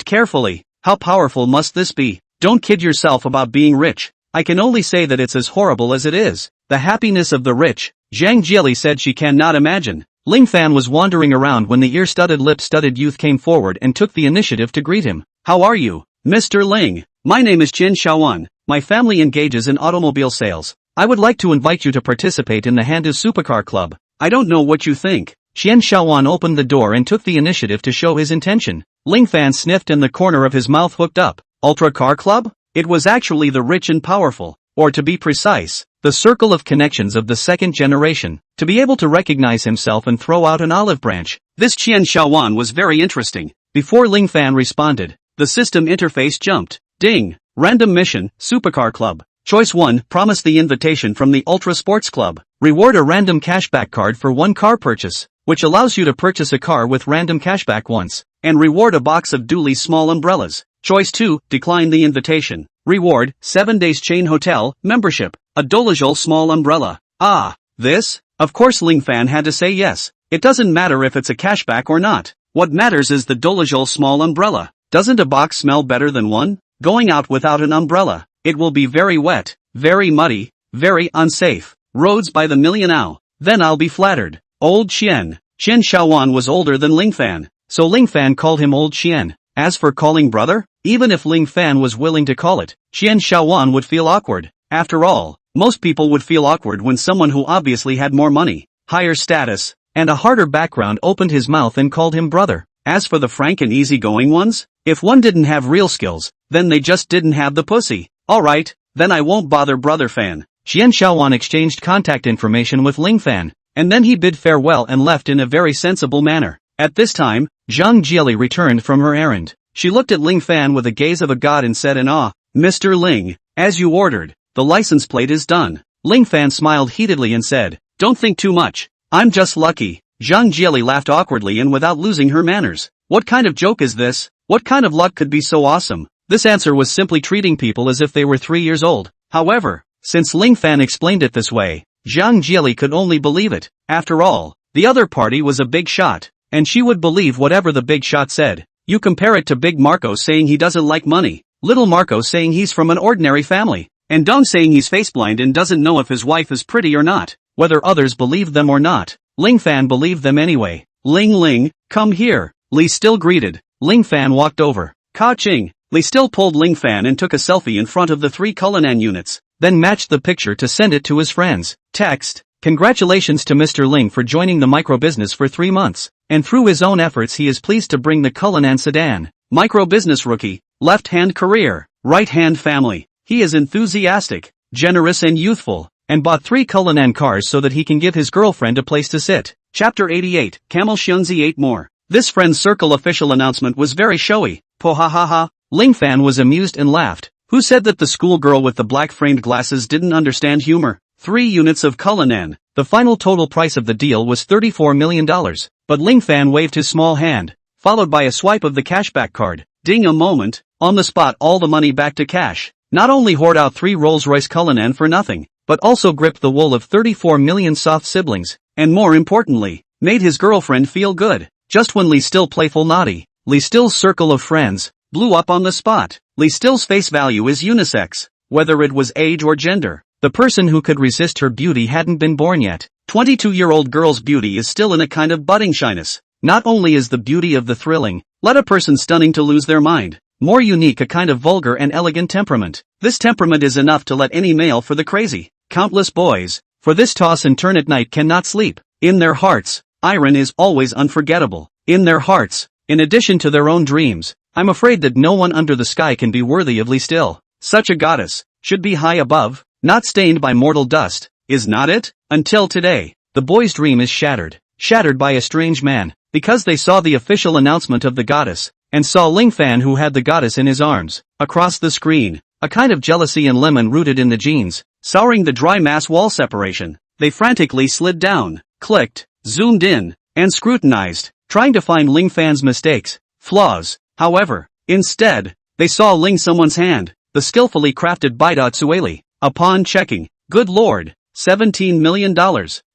carefully. How powerful must this be? Don't kid yourself about being rich. I can only say that it's as horrible as it is. The happiness of the rich, Zhang Jili said she cannot imagine. Ling Fan was wandering around when the ear-studded lip-studded youth came forward and took the initiative to greet him. How are you, Mr. Ling? My name is Chen Xiaowan. My family engages in automobile sales. I would like to invite you to participate in the Handu Supercar Club. I don't know what you think. Chen Xiaowan opened the door and took the initiative to show his intention. Ling Fan sniffed and the corner of his mouth hooked up. Ultra Car Club? It was actually the rich and powerful, or to be precise, the circle of connections of the second generation, to be able to recognize himself and throw out an olive branch. This Chen Xiaowan was very interesting. Before Ling Fan responded, the system interface jumped. Ding! Random mission, Supercar Club. Choice 1, promise the invitation from the Ultra Sports Club. Reward a random cashback card for one car purchase, which allows you to purchase a car with random cashback once, and reward a box of Dooley's small umbrellas. Choice 2, decline the invitation. Reward, 7 days chain hotel, membership, a Dolajol small umbrella. Ah, this? Of course Ling Fan had to say yes. It doesn't matter if it's a cashback or not. What matters is the Dolajol small umbrella. Doesn't a box smell better than one? Going out without an umbrella, it will be very wet, very muddy, very unsafe. Roads by the million now. Then I'll be flattered. Old Chen Xiaowan was older than Ling Fan, so Ling Fan called him Old Chen. As for calling brother, even if Ling Fan was willing to call it, Chen Xiaowan would feel awkward. After all, most people would feel awkward when someone who obviously had more money, higher status, and a harder background opened his mouth and called him brother. As for the frank and easygoing ones, if one didn't have real skills, then they just didn't have the pussy. Alright, then I won't bother brother Fan. Chen Xiaowan exchanged contact information with Ling Fan, and then he bid farewell and left in a very sensible manner. At this time, Zhang Jili returned from her errand. She looked at Ling Fan with the gaze of a god and said in awe, Mr. Ling, as you ordered, the license plate is done. Ling Fan smiled heatedly and said, don't think too much. I'm just lucky. Zhang Jili laughed awkwardly and without losing her manners. What kind of joke is this? What kind of luck could be so awesome? This answer was simply treating people as if they were 3 years old. However, since Ling Fan explained it this way, Zhang Jili could only believe it. After all, the other party was a big shot, and she would believe whatever the big shot said. You compare it to Big Marco saying he doesn't like money, Little Marco saying he's from an ordinary family, and Dong saying he's faceblind and doesn't know if his wife is pretty or not. Whether others believed them or not, Ling Fan believed them anyway. Ling, come here. Li still greeted. Ling Fan walked over. Ka-ching. Li still pulled Ling Fan and took a selfie in front of the 3 Cullinan units, then matched the picture to send it to his friends. Text. Congratulations to Mr. Ling for joining the micro-business for 3 months, and through his own efforts he is pleased to bring the Cullinan sedan. Micro-business rookie. Left-hand career. Right-hand family. He is enthusiastic, generous and youthful, and bought 3 Cullinan cars so that he can give his girlfriend a place to sit. Chapter 88. Camel Shunzi 8 more. This Friends Circle official announcement was very showy. Po ha ha ha. Ling Fan was amused and laughed. Who said that the schoolgirl with the black framed glasses didn't understand humor? 3 units of Cullinan. The final total price of the deal was $34 million. But Ling Fan waved his small hand, followed by a swipe of the cashback card. Ding a moment. On the spot all the money back to cash. Not only hoard out 3 Rolls-Royce Cullinan for nothing, but also gripped the wool of 34 million soft siblings, and more importantly, made his girlfriend feel good. Just when Li Still playful naughty, Li Still's circle of friends, blew up on the spot. Li Still's face value is unisex, whether it was age or gender. The person who could resist her beauty hadn't been born yet. 22-year-old girl's beauty is still in a kind of budding shyness. Not only is the beauty of the thrilling, let a person stunning to lose their mind, more unique a kind of vulgar and elegant temperament. This temperament is enough to let any male for the crazy. Countless boys, for this toss and turn at night cannot sleep. In their hearts, iron is always unforgettable. In their hearts, in addition to their own dreams, I'm afraid that no one under the sky can be worthy of Li Still. Such a goddess, should be high above, not stained by mortal dust, is not it? Until today, the boy's dream is shattered. Shattered by a strange man, because they saw the official announcement of the goddess, and saw Ling Fan who had the goddess in his arms. Across the screen, a kind of jealousy and lemon rooted in the genes, souring the dry mass wall separation. They frantically slid down, clicked, zoomed in, and scrutinized, trying to find Ling Fan's mistakes, flaws. However, instead, they saw Ling someone's hand, the skillfully crafted Baidatsueli. Upon checking, good lord, $17 million.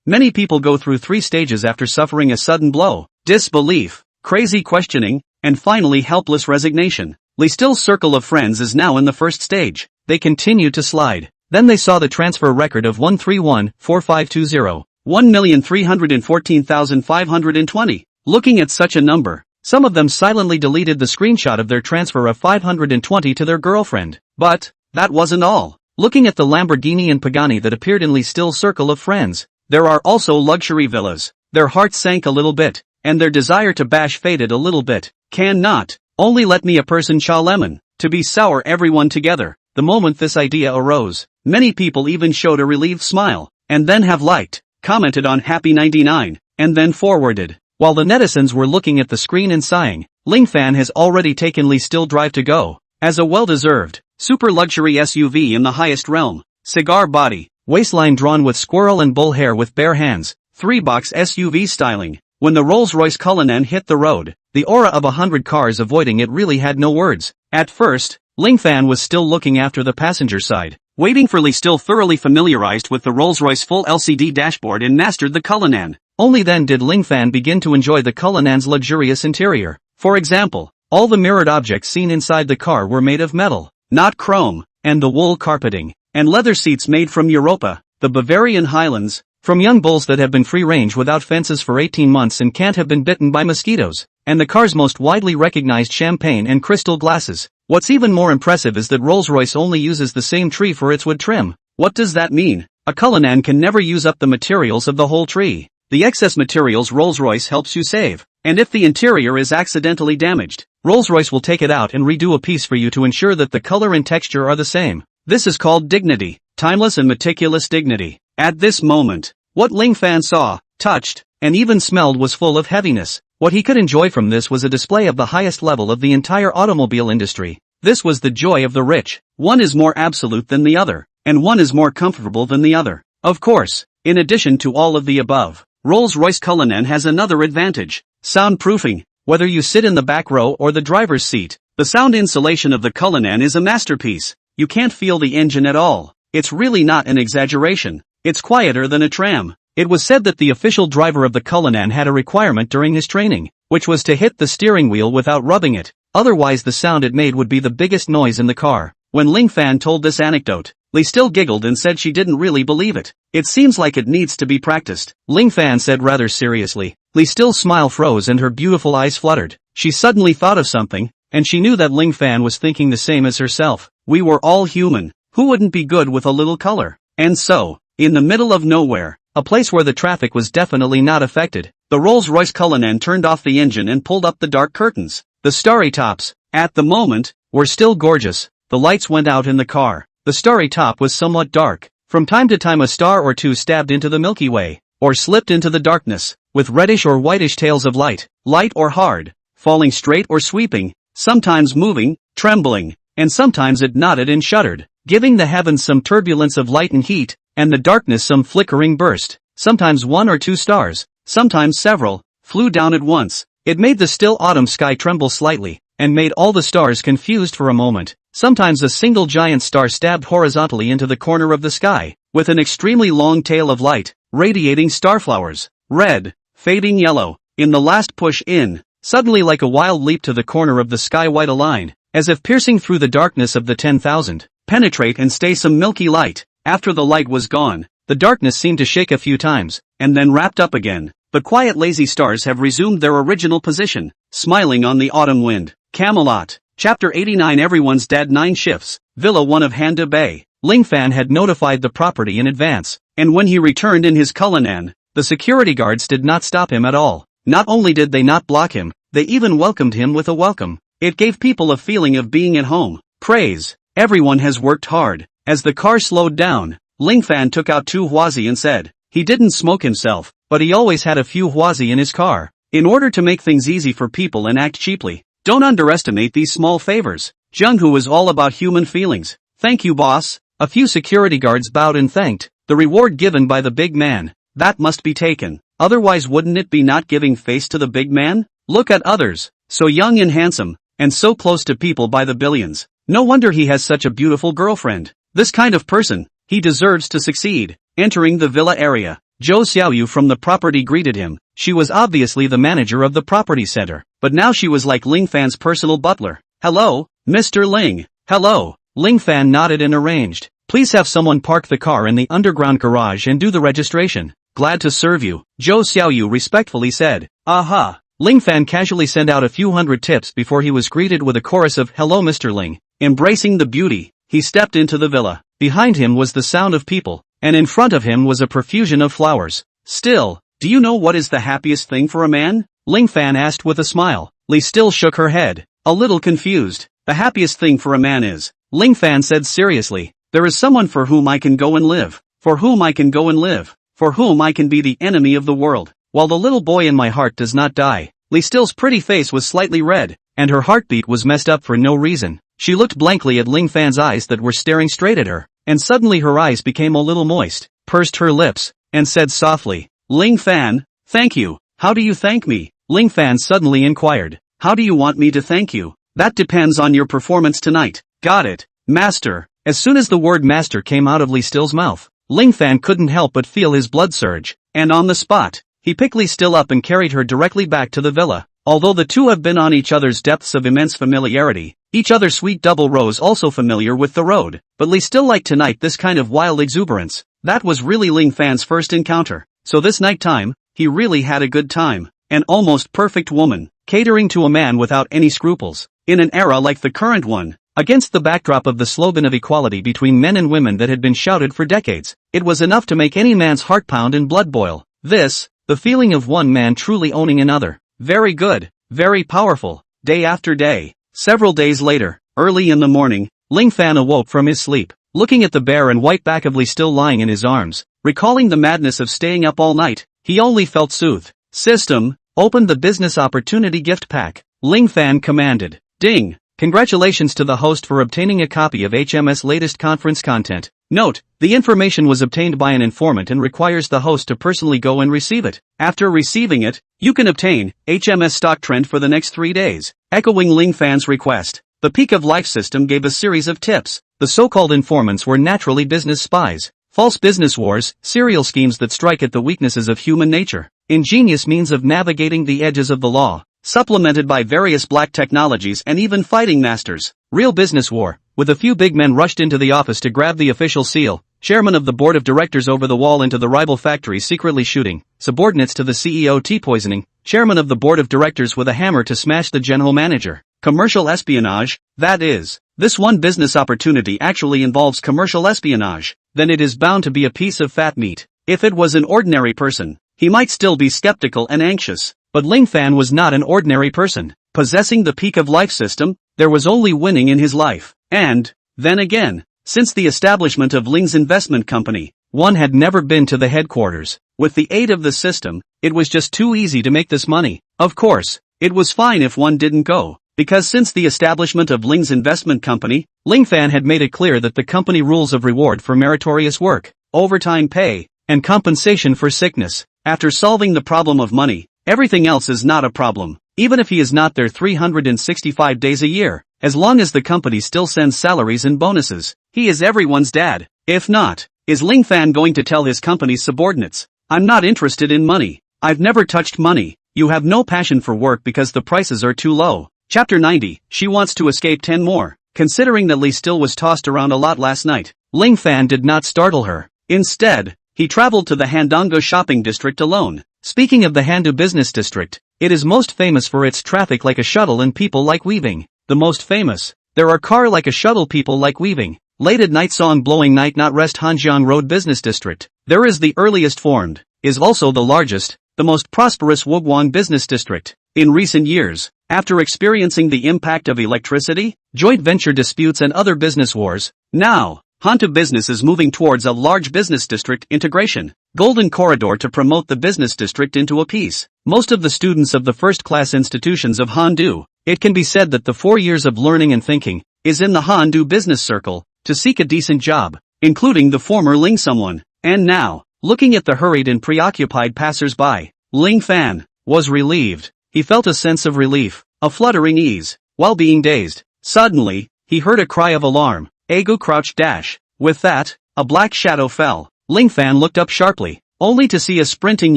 Many people go through 3 stages after suffering a sudden blow: disbelief, crazy questioning, and finally helpless resignation. Lee Still's circle of friends is now in the first stage. They continue to slide. Then they saw the transfer record of 131,4520, 1,314,520. Looking at such a number, some of them silently deleted the screenshot of their transfer of 520 to their girlfriend. But that wasn't all. Looking at the Lamborghini and Pagani that appeared in Lee Still's circle of friends, there are also luxury villas. Their hearts sank a little bit, and their desire to bash faded a little bit. Cannot only let me a person cha lemon, to be sour everyone together. The moment this idea arose, many people even showed a relieved smile, and then have liked, commented on Happy 99, and then forwarded. While the netizens were looking at the screen and sighing, Ling Fan has already taken Lee Still Drive to go. As a well-deserved, super luxury SUV in the highest realm, cigar body, waistline drawn with squirrel and bull hair with bare hands, 3-box SUV styling. When the Rolls-Royce Cullinan hit the road, the aura of 100 cars avoiding it really had no words. At first, Ling Fan was still looking after the passenger side, waiting for Lee Still thoroughly familiarized with the Rolls-Royce full LCD dashboard and mastered the Cullinan. Only then did Ling Fan begin to enjoy the Cullinan's luxurious interior. For example, all the mirrored objects seen inside the car were made of metal, not chrome, and the wool carpeting and leather seats made from Europa, the Bavarian Highlands, from young bulls that have been free-range without fences for 18 months and can't have been bitten by mosquitoes, and the car's most widely recognized champagne and crystal glasses. What's even more impressive is that Rolls-Royce only uses the same tree for its wood trim. What does that mean? A Cullinan can never use up the materials of the whole tree. The excess materials Rolls-Royce helps you save, and if the interior is accidentally damaged, Rolls-Royce will take it out and redo a piece for you to ensure that the color and texture are the same. This is called dignity, timeless and meticulous dignity. At this moment, what Ling Fan saw, touched, and even smelled was full of heaviness. What he could enjoy from this was a display of the highest level of the entire automobile industry. This was the joy of the rich. One is more absolute than the other, and one is more comfortable than the other. Of course, in addition to all of the above, Rolls-Royce Cullinan has another advantage: soundproofing. Whether you sit in the back row or the driver's seat, the sound insulation of the Cullinan is a masterpiece. You can't feel the engine at all. It's really not an exaggeration. It's quieter than a tram. It was said that the official driver of the Cullinan had a requirement during his training, which was to hit the steering wheel without rubbing it. Otherwise the sound it made would be the biggest noise in the car. When Ling Fan told this anecdote, Lee Still giggled and said she didn't really believe it. It seems like it needs to be practiced. Ling Fan said rather seriously. Lee Still's smile froze and her beautiful eyes fluttered. She suddenly thought of something, and she knew that Ling Fan was thinking the same as herself. We were all human. Who wouldn't be good with a little color? And so, in the middle of nowhere, a place where the traffic was definitely not affected, the Rolls-Royce Cullinan turned off the engine and pulled up the dark curtains. The starry tops, at the moment, were still gorgeous. The lights went out in the car. The starry top was somewhat dark. From time to time a star or two stabbed into the Milky Way, or slipped into the darkness, with reddish or whitish tails of light, light or hard, falling straight or sweeping, sometimes moving, trembling, and sometimes it nodded and shuddered, giving the heavens some turbulence of light and heat, and the darkness some flickering burst. Sometimes 1 or 2 stars, sometimes several, flew down at once. It made the still autumn sky tremble slightly, and made all the stars confused for a moment. Sometimes a single giant star stabbed horizontally into the corner of the sky, with an extremely long tail of light, radiating starflowers, red, fading yellow, in the last push in, suddenly like a wild leap to the corner of the sky white align, as if piercing through the darkness of the 10,000, penetrate and stay some milky light. After the light was gone, the darkness seemed to shake a few times, and then wrapped up again. The quiet lazy stars have resumed their original position, smiling on the autumn wind. Camelot. Chapter 89. Everyone's dead. 9 shifts. Villa 1 of Handa Bay. Ling Fan had notified the property in advance, and when he returned in his Cullinan, the security guards did not stop him at all. Not only did they not block him, they even welcomed him with a welcome. It gave people a feeling of being at home. Praise. Everyone has worked hard. As the car slowed down, Ling Fan took out 2 huazi and said, he didn't smoke himself, but he always had a few huazi in his car, in order to make things easy for people and act cheaply. Don't underestimate these small favors. Jungho was all about human feelings. Thank you, boss. A few security guards bowed and thanked. The reward given by the big man, that must be taken. Otherwise wouldn't it be not giving face to the big man? Look at others, so young and handsome, and so close to people by the billions. No wonder he has such a beautiful girlfriend. This kind of person, he deserves to succeed. Entering the villa area, Zhou Xiaoyu from the property greeted him. She was obviously the manager of the property center, but now she was like Ling Fan's personal butler. "Hello, Mr. Ling." "Hello." Ling Fan nodded and arranged. "Please have someone park the car in the underground garage and do the registration." "Glad to serve you," Zhou Xiaoyu respectfully said. "Aha." Ling Fan casually sent out a few hundred tips before he was greeted with a chorus of "Hello Mr. Ling." Embracing the beauty, he stepped into the villa. Behind him was the sound of people, and in front of him was a profusion of flowers. "Still, do you know what is the happiest thing for a man?" Ling Fan asked with a smile. Li still shook her head, a little confused. "The happiest thing for a man is," Ling Fan said seriously, "there is someone for whom I can go and live. For whom I can go and live. For whom I can be the enemy of the world. While the little boy in my heart does not die." Li Still's pretty face was slightly red, and her heartbeat was messed up for no reason. She looked blankly at Ling Fan's eyes that were staring straight at her, and suddenly her eyes became a little moist, pursed her lips, and said softly, "Ling Fan, thank you." "How do you thank me?" Ling Fan suddenly inquired. "How do you want me to thank you?" "That depends on your performance tonight." "Got it, master." As soon as the word master came out of Li Still's mouth, Ling Fan couldn't help but feel his blood surge, and on the spot, he picked Li Still up and carried her directly back to the villa. Although the two have been on each other's depths of immense familiarity, each other's sweet double rose also familiar with the road, but Li Still liked tonight this kind of wild exuberance. That was really Ling Fan's first encounter, so this night time, he really had a good time. An almost perfect woman, catering to a man without any scruples. In an era like the current one, against the backdrop of the slogan of equality between men and women that had been shouted for decades, it was enough to make any man's heart pound and blood boil. This, the feeling of one man truly owning another. Very good, very powerful. Day after day. Several days later, early in the morning, Ling Fan awoke from his sleep, looking at the bare and white back of Li still lying in his arms, recalling the madness of staying up all night. He only felt soothed. "System, open the business opportunity gift pack," Ling Fan commanded. Ding! Congratulations to the host for obtaining a copy of HMS latest conference content. Note, the information was obtained by an informant and requires the host to personally go and receive it. After receiving it, you can obtain HMS stock trend for the next 3 days. Echoing Ling Fan's request, the Peak of Life system gave a series of tips. The so-called informants were naturally business spies, false business wars, serial schemes that strike at the weaknesses of human nature, ingenious means of navigating the edges of the law, supplemented by various black technologies and even fighting masters. Real business war, with a few big men rushed into the office to grab the official seal, chairman of the board of directors over the wall into the rival factory secretly shooting, subordinates to the CEO tea poisoning, chairman of the board of directors with a hammer to smash the general manager. Commercial espionage, that is. This one business opportunity actually involves commercial espionage, then it is bound to be a piece of fat meat. If it was an ordinary person, he might still be skeptical and anxious, but Ling Fan was not an ordinary person. Possessing the Peak of Life system, there was only winning in his life. And, then again, since the establishment of Ling's investment company, one had never been to the headquarters. With the aid of the system, it was just too easy to make this money. Of course, it was fine if one didn't go, because since the establishment of Ling's investment company, Ling Fan had made it clear that the company rules of reward for meritorious work, overtime pay, and compensation for sickness. After solving the problem of money, everything else is not a problem. Even if he is not there 365 days a year, as long as the company still sends salaries and bonuses, he is everyone's dad. If not, is Ling Fan going to tell his company's subordinates, "I'm not interested in money. I've never touched money. You have no passion for work because the prices are too low." Chapter 90, she wants to escape 10 more. Considering that Li still was tossed around a lot last night, Ling Fan did not startle her. Instead, he traveled to the Handango shopping district alone. Speaking of the Handu business district, it is most famous for its traffic like a shuttle and people like weaving. The most famous. There are car like a shuttle people like weaving. Late at night song blowing night not rest Hanjiang Road business district. There is the earliest formed, is also the largest, the most prosperous Wuguang business district. In recent years, after experiencing the impact of electricity, joint venture disputes and other business wars, now, Hantu business is moving towards a large business district integration. Golden corridor to promote the business district into a piece. Most of the students of the first-class institutions of Handu, it can be said that the 4 years of learning and thinking, is in the Handu business circle, to seek a decent job, including the former Ling someone. And now, looking at the hurried and preoccupied passers-by, Ling Fan was relieved. He felt a sense of relief, a fluttering ease, while being dazed. Suddenly, he heard a cry of alarm. Egu crouched dash. With that, a black shadow fell. Ling Fan looked up sharply, only to see a sprinting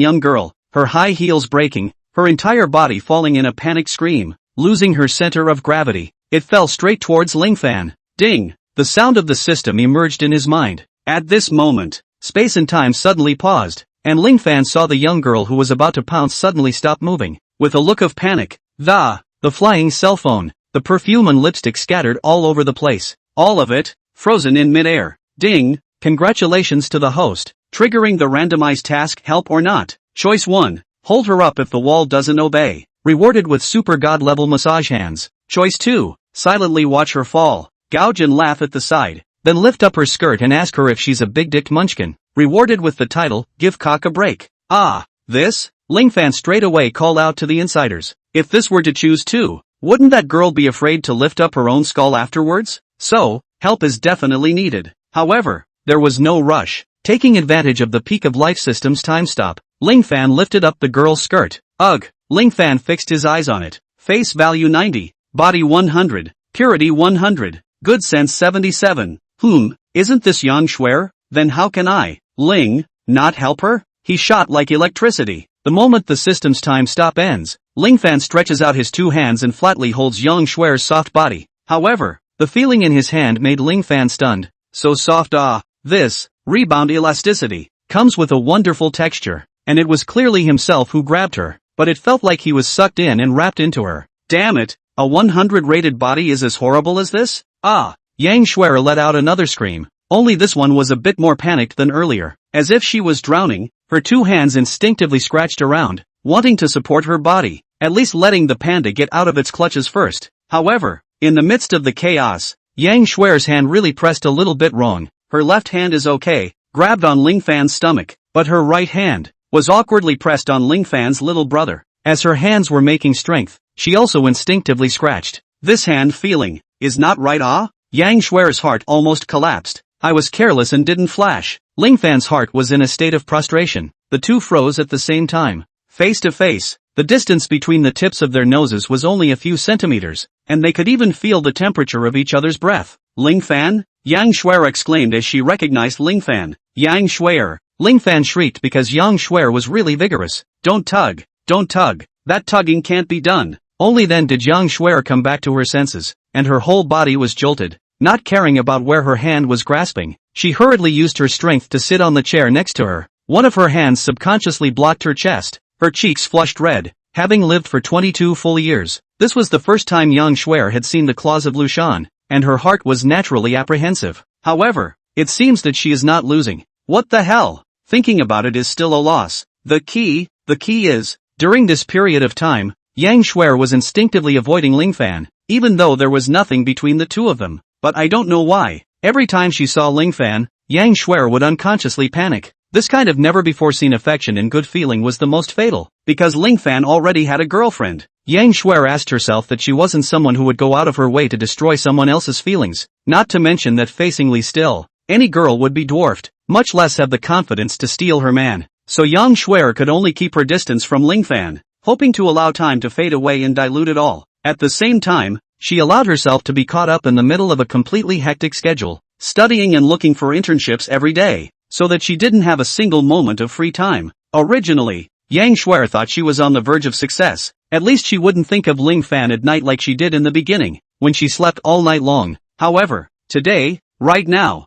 young girl, her high heels breaking, her entire body falling in a panicked scream. Losing her center of gravity, it fell straight towards Ling Fan. Ding! The sound of the system emerged in his mind. At this moment, space and time suddenly paused, and Ling Fan saw the young girl who was about to pounce suddenly stop moving. With a look of panic, the flying cell phone, the perfume and lipstick scattered all over the place. All of it, frozen in midair. Ding! Congratulations to the host, triggering the randomized task help or not. Choice 1. Hold her up if the wall doesn't obey. Rewarded with super god level massage hands. Choice 2. Silently watch her fall, gouge and laugh at the side. Then lift up her skirt and ask her if she's a big-dicked munchkin. Rewarded with the title, Give Cock a Break. Ah, this? Ling Fan straight away called out to the insiders. If this were to choose too, wouldn't that girl be afraid to lift up her own skull afterwards? So, help is definitely needed. However, there was no rush. Taking advantage of the peak of life system's time stop, Ling Fan lifted up the girl's skirt. Ugh! Ling Fan fixed his eyes on it. Face value 90, body 100, purity 100, good sense 77. Isn't this Yang Shuer? Then how can I, Ling, not help her? He shot like electricity. The moment the system's time stop ends, Ling Fan stretches out his two hands and flatly holds Yang Shuer's soft body. However, the feeling in his hand made Ling Fan stunned. So soft this, rebound elasticity, comes with a wonderful texture, and it was clearly himself who grabbed her. But it felt like he was sucked in and wrapped into her. Damn it, a 100 rated body is as horrible as this? Yang Shuer let out another scream, only this one was a bit more panicked than earlier. As if she was drowning, her two hands instinctively scratched around, wanting to support her body, at least letting the panda get out of its clutches first. However, in the midst of the chaos, Yang Shuer's hand really pressed a little bit wrong. Her left hand is okay, grabbed on Ling Fan's stomach, but her right hand was awkwardly pressed on Ling Fan's little brother. As her hands were making strength, she also instinctively scratched. This hand feeling is not right. Yang Shuer's heart almost collapsed. I was careless and didn't flash. Ling Fan's heart was in a state of prostration. The two froze at the same time. Face to face, the distance between the tips of their noses was only a few centimeters, and they could even feel the temperature of each other's breath. Ling Fan? Yang Shuer exclaimed as she recognized Ling Fan. Yang Shuer. Ling Fan shrieked because Yang Shuer was really vigorous. Don't tug, that tugging can't be done. Only then did Yang Shuer come back to her senses, and her whole body was jolted. Not caring about where her hand was grasping, she hurriedly used her strength to sit on the chair next to her. One of her hands subconsciously blocked her chest, her cheeks flushed red. Having lived for 22 full years, this was the first time Yang Shuer had seen the claws of Lushan, and her heart was naturally apprehensive. However, it seems that she is not losing. What the hell? Thinking about it is still a loss. The key is, during this period of time, Yang Shuer was instinctively avoiding Ling Fan, even though there was nothing between the two of them. But I don't know why. Every time she saw Ling Fan, Yang Shuer would unconsciously panic. This kind of never-before-seen affection and good feeling was the most fatal, because Ling Fan already had a girlfriend. Yang Shuer asked herself that she wasn't someone who would go out of her way to destroy someone else's feelings, not to mention that facingly still, any girl would be dwarfed, much less have the confidence to steal her man. So Yang Shuer could only keep her distance from Ling Fan, hoping to allow time to fade away and dilute it all. At the same time, she allowed herself to be caught up in the middle of a completely hectic schedule, studying and looking for internships every day, so that she didn't have a single moment of free time. Originally, Yang Shuer thought she was on the verge of success. At least she wouldn't think of Ling Fan at night like she did in the beginning, when she slept all night long. However, today, right now,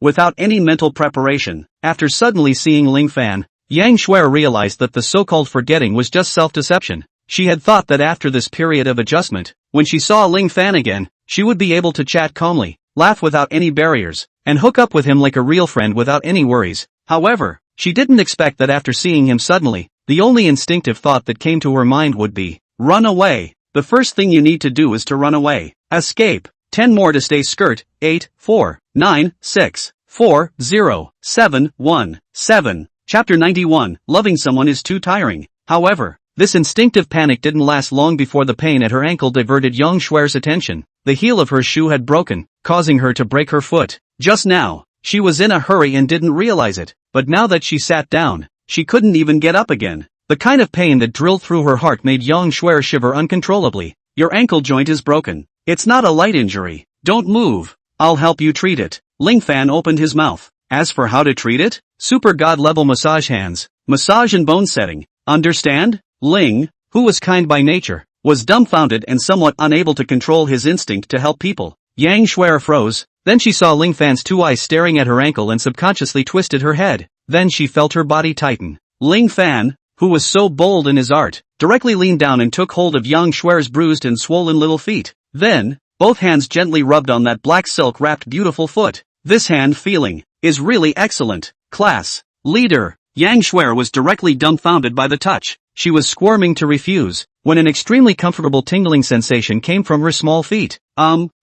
without any mental preparation, after suddenly seeing Ling Fan, Yang Shuer realized that the so-called forgetting was just self-deception. She had thought that after this period of adjustment, when she saw Ling Fan again, she would be able to chat calmly, laugh without any barriers, and hook up with him like a real friend without any worries. However, she didn't expect that after seeing him suddenly, the only instinctive thought that came to her mind would be, run away. The first thing you need to do is to run away. Escape. 10 more to stay skirt. 8, 4, 9, 6, 4, 0, 7, 1, 7. Chapter 91. Loving someone is too tiring. However, this instinctive panic didn't last long before the pain at her ankle diverted Yang Shuer's attention. The heel of her shoe had broken, causing her to break her foot. Just now, she was in a hurry and didn't realize it, but now that she sat down, she couldn't even get up again. The kind of pain that drilled through her heart made Yang Shuer shiver uncontrollably. Your ankle joint is broken. It's not a light injury. Don't move. I'll help you treat it. Ling Fan opened his mouth. As for how to treat it, super god level massage hands, massage and bone setting, understand? Ling, who was kind by nature, was dumbfounded and somewhat unable to control his instinct to help people. Yang Shuer froze, then she saw Ling Fan's two eyes staring at her ankle and subconsciously twisted her head. Then she felt her body tighten. Ling Fan, who was so bold in his art, directly leaned down and took hold of Yang Shuer's bruised and swollen little feet. Then, both hands gently rubbed on that black silk-wrapped beautiful foot. This hand feeling is really excellent. Class leader. Yang Shuer was directly dumbfounded by the touch. She was squirming to refuse, when an extremely comfortable tingling sensation came from her small feet.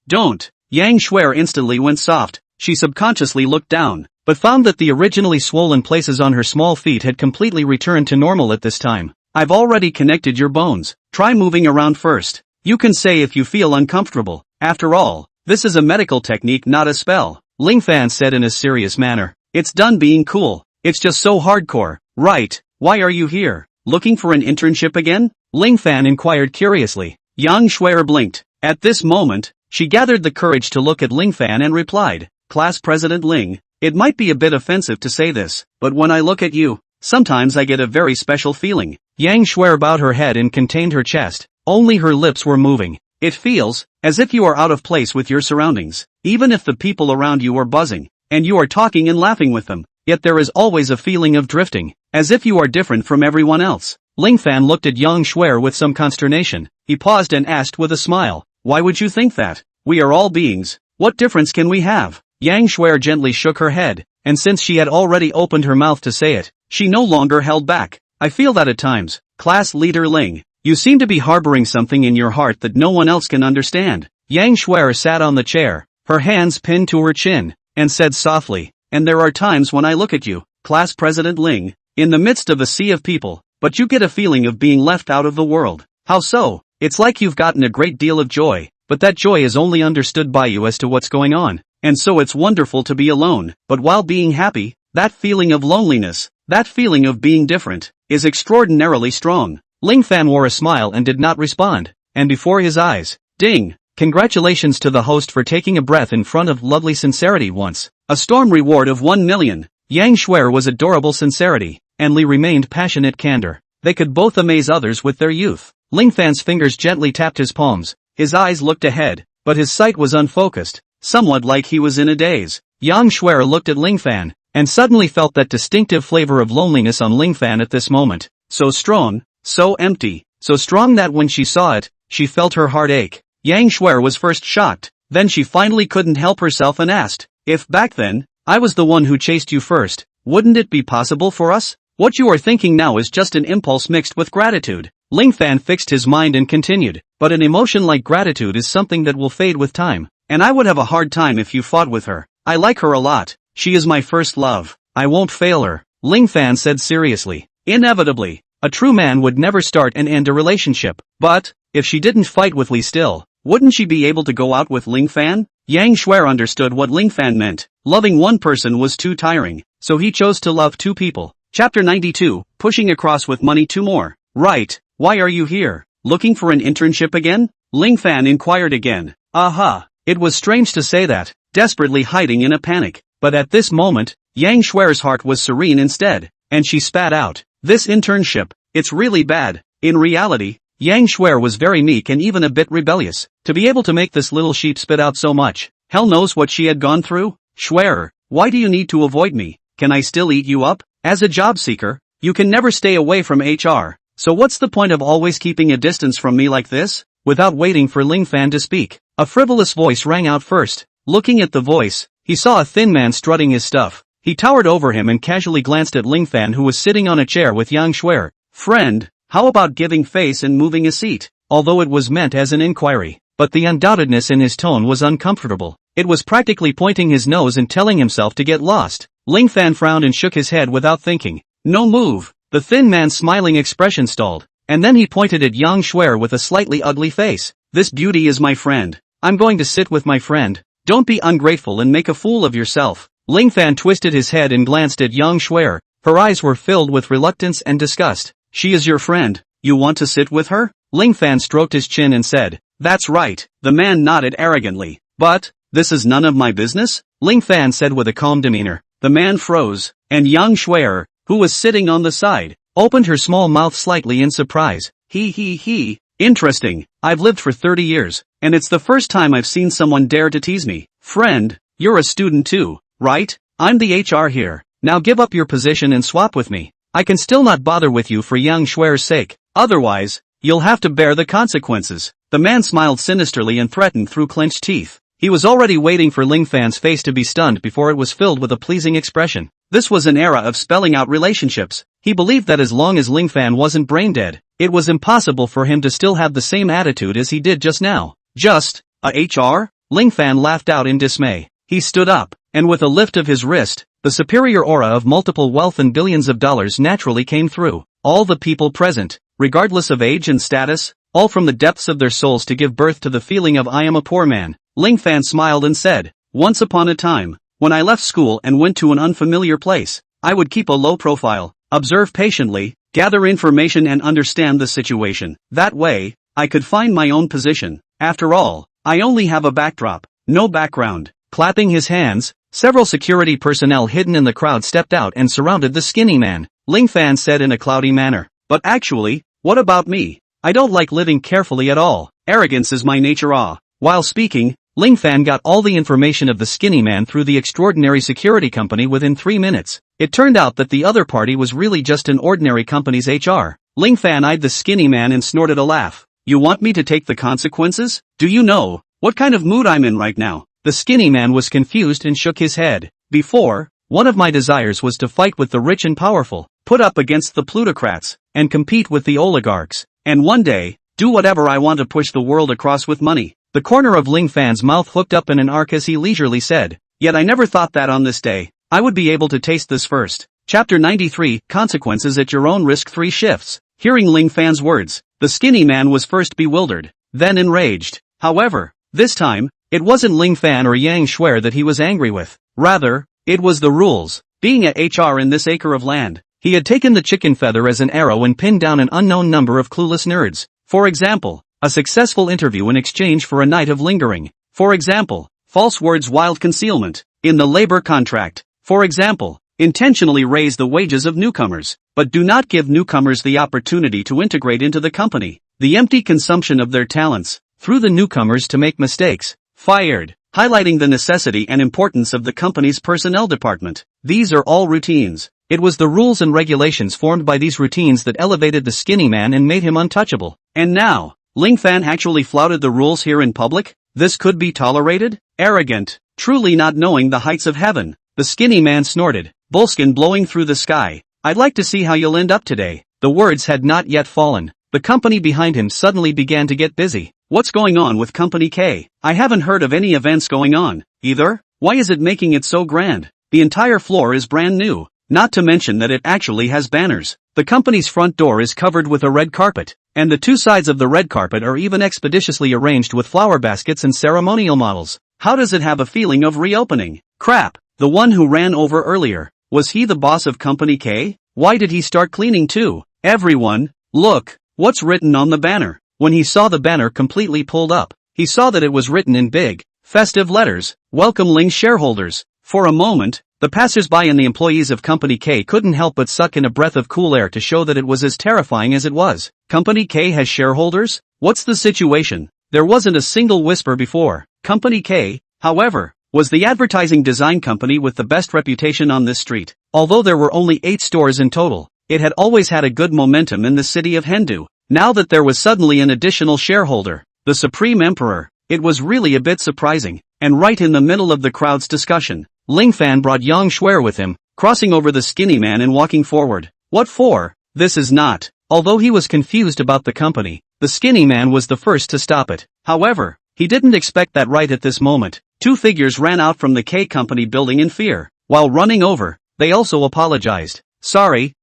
Don't. Yang Shuer instantly went soft. She subconsciously looked down, but found that the originally swollen places on her small feet had completely returned to normal at this time. I've already connected your bones. Try moving around first. You can say if you feel uncomfortable. After all, this is a medical technique, not a spell. Ling Fan said in a serious manner. It's done being cool. It's just so hardcore. Right, why are you here? Looking for an internship again? Ling Fan inquired curiously. Yang Shuer blinked. At this moment, she gathered the courage to look at Ling Fan and replied, Class President Ling, it might be a bit offensive to say this, but when I look at you, sometimes I get a very special feeling. Yang Shuer bowed her head and contained her chest. Only her lips were moving. It feels as if you are out of place with your surroundings, even if the people around you are buzzing, and you are talking and laughing with them. Yet there is always a feeling of drifting, as if you are different from everyone else. Ling Fan looked at Yang Shuer with some consternation. He paused and asked with a smile, why would you think that? We are all beings. What difference can we have? Yang Shuer gently shook her head, and since she had already opened her mouth to say it, she no longer held back. I feel that at times, Class Leader Ling, you seem to be harboring something in your heart that no one else can understand. Yang Shuer sat on the chair, her hands pinned to her chin, and said softly, and there are times when I look at you, Class President Ling, in the midst of a sea of people, but you get a feeling of being left out of the world. How so? It's like you've gotten a great deal of joy, but that joy is only understood by you as to what's going on, and so it's wonderful to be alone, but while being happy, that feeling of loneliness, that feeling of being different, is extraordinarily strong. Ling Fan wore a smile and did not respond, and before his eyes, ding! Congratulations to the host for taking a breath in front of lovely sincerity once. A storm reward of 1 million. Yang Shuer was adorable sincerity, and Li remained passionate candor. They could both amaze others with their youth. Ling Fan's fingers gently tapped his palms. His eyes looked ahead, but his sight was unfocused, somewhat like he was in a daze. Yang Shuer looked at Ling Fan, and suddenly felt that distinctive flavor of loneliness on Ling Fan at this moment. So strong, so empty, so strong that when she saw it, she felt her heart ache. Yang Shuer was first shocked, then she finally couldn't help herself and asked, if back then, I was the one who chased you first, wouldn't it be possible for us? What you are thinking now is just an impulse mixed with gratitude. Ling Fan fixed his mind and continued, but an emotion like gratitude is something that will fade with time, and I would have a hard time if you fought with her. I like her a lot. She is my first love. I won't fail her. Ling Fan said seriously. Inevitably, a true man would never start and end a relationship, but, if she didn't fight with Li still, wouldn't she be able to go out with Ling Fan? Yang Shuer understood what Ling Fan meant. Loving one person was too tiring, so he chose to love two people. Chapter 92, Pushing Across with Money 2 more. Right, why are you here? Looking for an internship again? Ling Fan inquired again. Aha, it was strange to say that, desperately hiding in a panic, but at this moment, Yang Shuer's heart was serene instead, and she spat out. This internship, it's really bad. In reality, Yang Shuer was very meek and even a bit rebellious. To be able to make this little sheep spit out so much, hell knows what she had gone through. Shuer, why do you need to avoid me? Can I still eat you up? As a job seeker, you can never stay away from HR, so what's the point of always keeping a distance from me like this? Without waiting for Ling Fan to speak, a frivolous voice rang out first. Looking at the voice, he saw a thin man strutting his stuff. He towered over him and casually glanced at Ling Fan, who was sitting on a chair with Yang Shuer. Friend, how about giving face and moving a seat? Although it was meant as an inquiry, but the undoubtedness in his tone was uncomfortable. It was practically pointing his nose and telling himself to get lost. Ling Fan frowned and shook his head without thinking. No move. The thin man's smiling expression stalled, and then he pointed at Yang Shuer with a slightly ugly face. This beauty is my friend. I'm going to sit with my friend. Don't be ungrateful and make a fool of yourself. Ling Fan twisted his head and glanced at Yang Shuer. Her eyes were filled with reluctance and disgust. She is your friend. You want to sit with her? Ling Fan stroked his chin and said, that's right. The man nodded arrogantly. But, this is none of my business? Ling Fan said with a calm demeanor. The man froze, and young Shuer, who was sitting on the side, opened her small mouth slightly in surprise. He. Interesting, I've lived for 30 years, and it's the first time I've seen someone dare to tease me. Friend, you're a student too, right? I'm the HR here. Now give up your position and swap with me. I can still not bother with you for young Shuer's sake. Otherwise, you'll have to bear the consequences. The man smiled sinisterly and threatened through clenched teeth. He was already waiting for Ling Fan's face to be stunned before it was filled with a pleasing expression. This was an era of spelling out relationships. He believed that as long as Ling Fan wasn't brain dead, it was impossible for him to still have the same attitude as he did just now. Just, a HR? Ling Fan laughed out in dismay. He stood up, and with a lift of his wrist, the superior aura of multiple wealth and billions of dollars naturally came through. All the people present, regardless of age and status, all from the depths of their souls to give birth to the feeling of I am a poor man. Ling Fan smiled and said, once upon a time, when I left school and went to an unfamiliar place, I would keep a low profile, observe patiently, gather information and understand the situation. That way, I could find my own position. After all, I only have a backdrop, no background. Clapping his hands, several security personnel hidden in the crowd stepped out and surrounded the skinny man. Ling Fan said in a cloudy manner, but actually, what about me? I don't like living carefully at all. Arrogance is my nature. While speaking, Ling Fan got all the information of the skinny man through the extraordinary security company within 3 minutes. It turned out that the other party was really just an ordinary company's HR. Ling Fan eyed the skinny man and snorted a laugh. You want me to take the consequences? Do you know what kind of mood I'm in right now? The skinny man was confused and shook his head. Before, one of my desires was to fight with the rich and powerful, put up against the plutocrats, and compete with the oligarchs, and one day, do whatever I want to push the world across with money. The corner of Ling Fan's mouth hooked up in an arc as he leisurely said, yet I never thought that on this day, I would be able to taste this first. Chapter 93, Consequences at Your Own Risk. 3 shifts. Hearing Ling Fan's words, the skinny man was first bewildered, then enraged. However, this time, it wasn't Ling Fan or Yang Shuer that he was angry with. Rather, it was the rules. Being a HR in this acre of land, he had taken the chicken feather as an arrow and pinned down an unknown number of clueless nerds. For example, a successful interview in exchange for a night of lingering. For example, false words, wild concealment in the labor contract. For example, intentionally raise the wages of newcomers, but do not give newcomers the opportunity to integrate into the company. The empty consumption of their talents, through the newcomers to make mistakes. Fired, highlighting the necessity and importance of the company's personnel department. These are all routines. It was the rules and regulations formed by these routines that elevated the skinny man and made him untouchable. And now, Ling Fan actually flouted the rules here in public? This could be tolerated? Arrogant, truly not knowing the heights of heaven. The skinny man snorted, bullskin blowing through the sky. I'd like to see how you'll end up today. The words had not yet fallen. The company behind him suddenly began to get busy. What's going on with Company K? I haven't heard of any events going on, either. Why is it making it so grand? The entire floor is brand new, not to mention that it actually has banners. The company's front door is covered with a red carpet, and the two sides of the red carpet are even expeditiously arranged with flower baskets and ceremonial models. How does it have a feeling of reopening? Crap, the one who ran over earlier, was he the boss of Company K? Why did he start cleaning too? Everyone, look, what's written on the banner? When he saw the banner completely pulled up, he saw that it was written in big, festive letters, Welcome Ling shareholders. For a moment, the passers-by and the employees of Company K couldn't help but suck in a breath of cool air to show that it was as terrifying as it was. Company K has shareholders? What's the situation? There wasn't a single whisper before. Company K, however, was the advertising design company with the best reputation on this street. Although there were only 8 stores in total, it had always had a good momentum in the city of Hendu. Now that there was suddenly an additional shareholder, the Supreme Emperor, it was really a bit surprising. And right in the middle of the crowd's discussion, Ling Fan brought Yang Shuer with him, crossing over the skinny man and walking forward. What for? This is not. Although he was confused about the company, the skinny man was the first to stop it. However, he didn't expect that right at this moment. 2 figures ran out from the K Company building in fear. While running over, they also apologized. Sorry,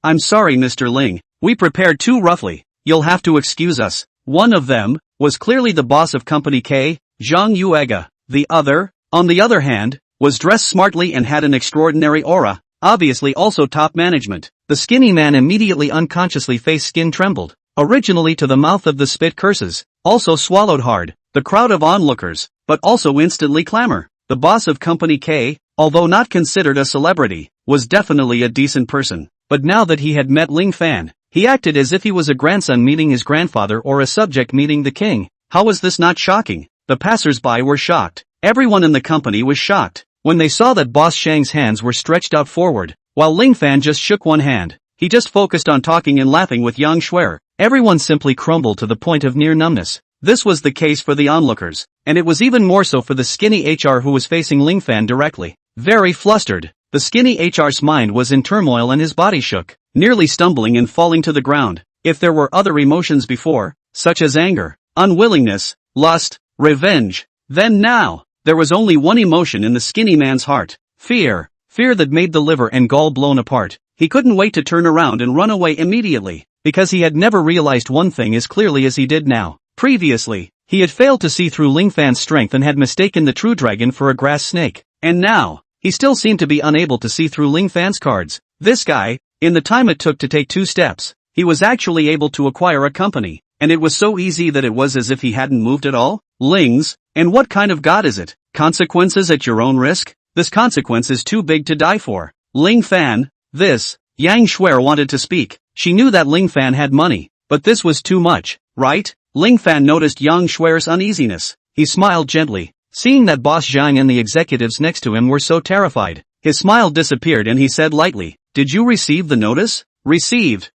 I'm sorry Mr. Ling. We prepared too roughly. You'll have to excuse us. One of them was clearly the boss of Company K, Zhang Yuega. The other, on the other hand, was dressed smartly and had an extraordinary aura, obviously also top management. The skinny man immediately unconsciously face skin trembled, originally to the mouth of the spit curses, also swallowed hard, the crowd of onlookers, but also instantly clamor. The boss of Company K, although not considered a celebrity, was definitely a decent person. But now that he had met Ling Fan, he acted as if he was a grandson meeting his grandfather or a subject meeting the king. How was this not shocking? The passers-by were shocked. Everyone in the company was shocked when they saw that Boss Shang's hands were stretched out forward, while Ling Fan just shook one hand. He just focused on talking and laughing with Yang Shuer. Everyone simply crumbled to the point of near numbness. This was the case for the onlookers, and it was even more so for the skinny HR who was facing Ling Fan directly. Very flustered, the skinny HR's mind was in turmoil and his body shook, nearly stumbling and falling to the ground. If there were other emotions before, such as anger, unwillingness, lust, revenge, then now, there was only one emotion in the skinny man's heart: fear. Fear that made the liver and gall blown apart. He couldn't wait to turn around and run away immediately, because he had never realized one thing as clearly as he did now. Previously, he had failed to see through Ling Fan's strength and had mistaken the true dragon for a grass snake. And now, he still seemed to be unable to see through Ling Fan's cards. This guy, in the time it took to take 2 steps, he was actually able to acquire a company, and it was so easy that it was as if he hadn't moved at all. Ling's, and what kind of god is it? Consequences at your own risk? This consequence is too big to die for. Ling Fan, this, Yang Shuer wanted to speak. She knew that Ling Fan had money, but this was too much, right? Ling Fan noticed Yang Shuer's uneasiness. He smiled gently, seeing that Boss Zhang and the executives next to him were so terrified. His smile disappeared and he said lightly, "Did you receive the notice?" Received.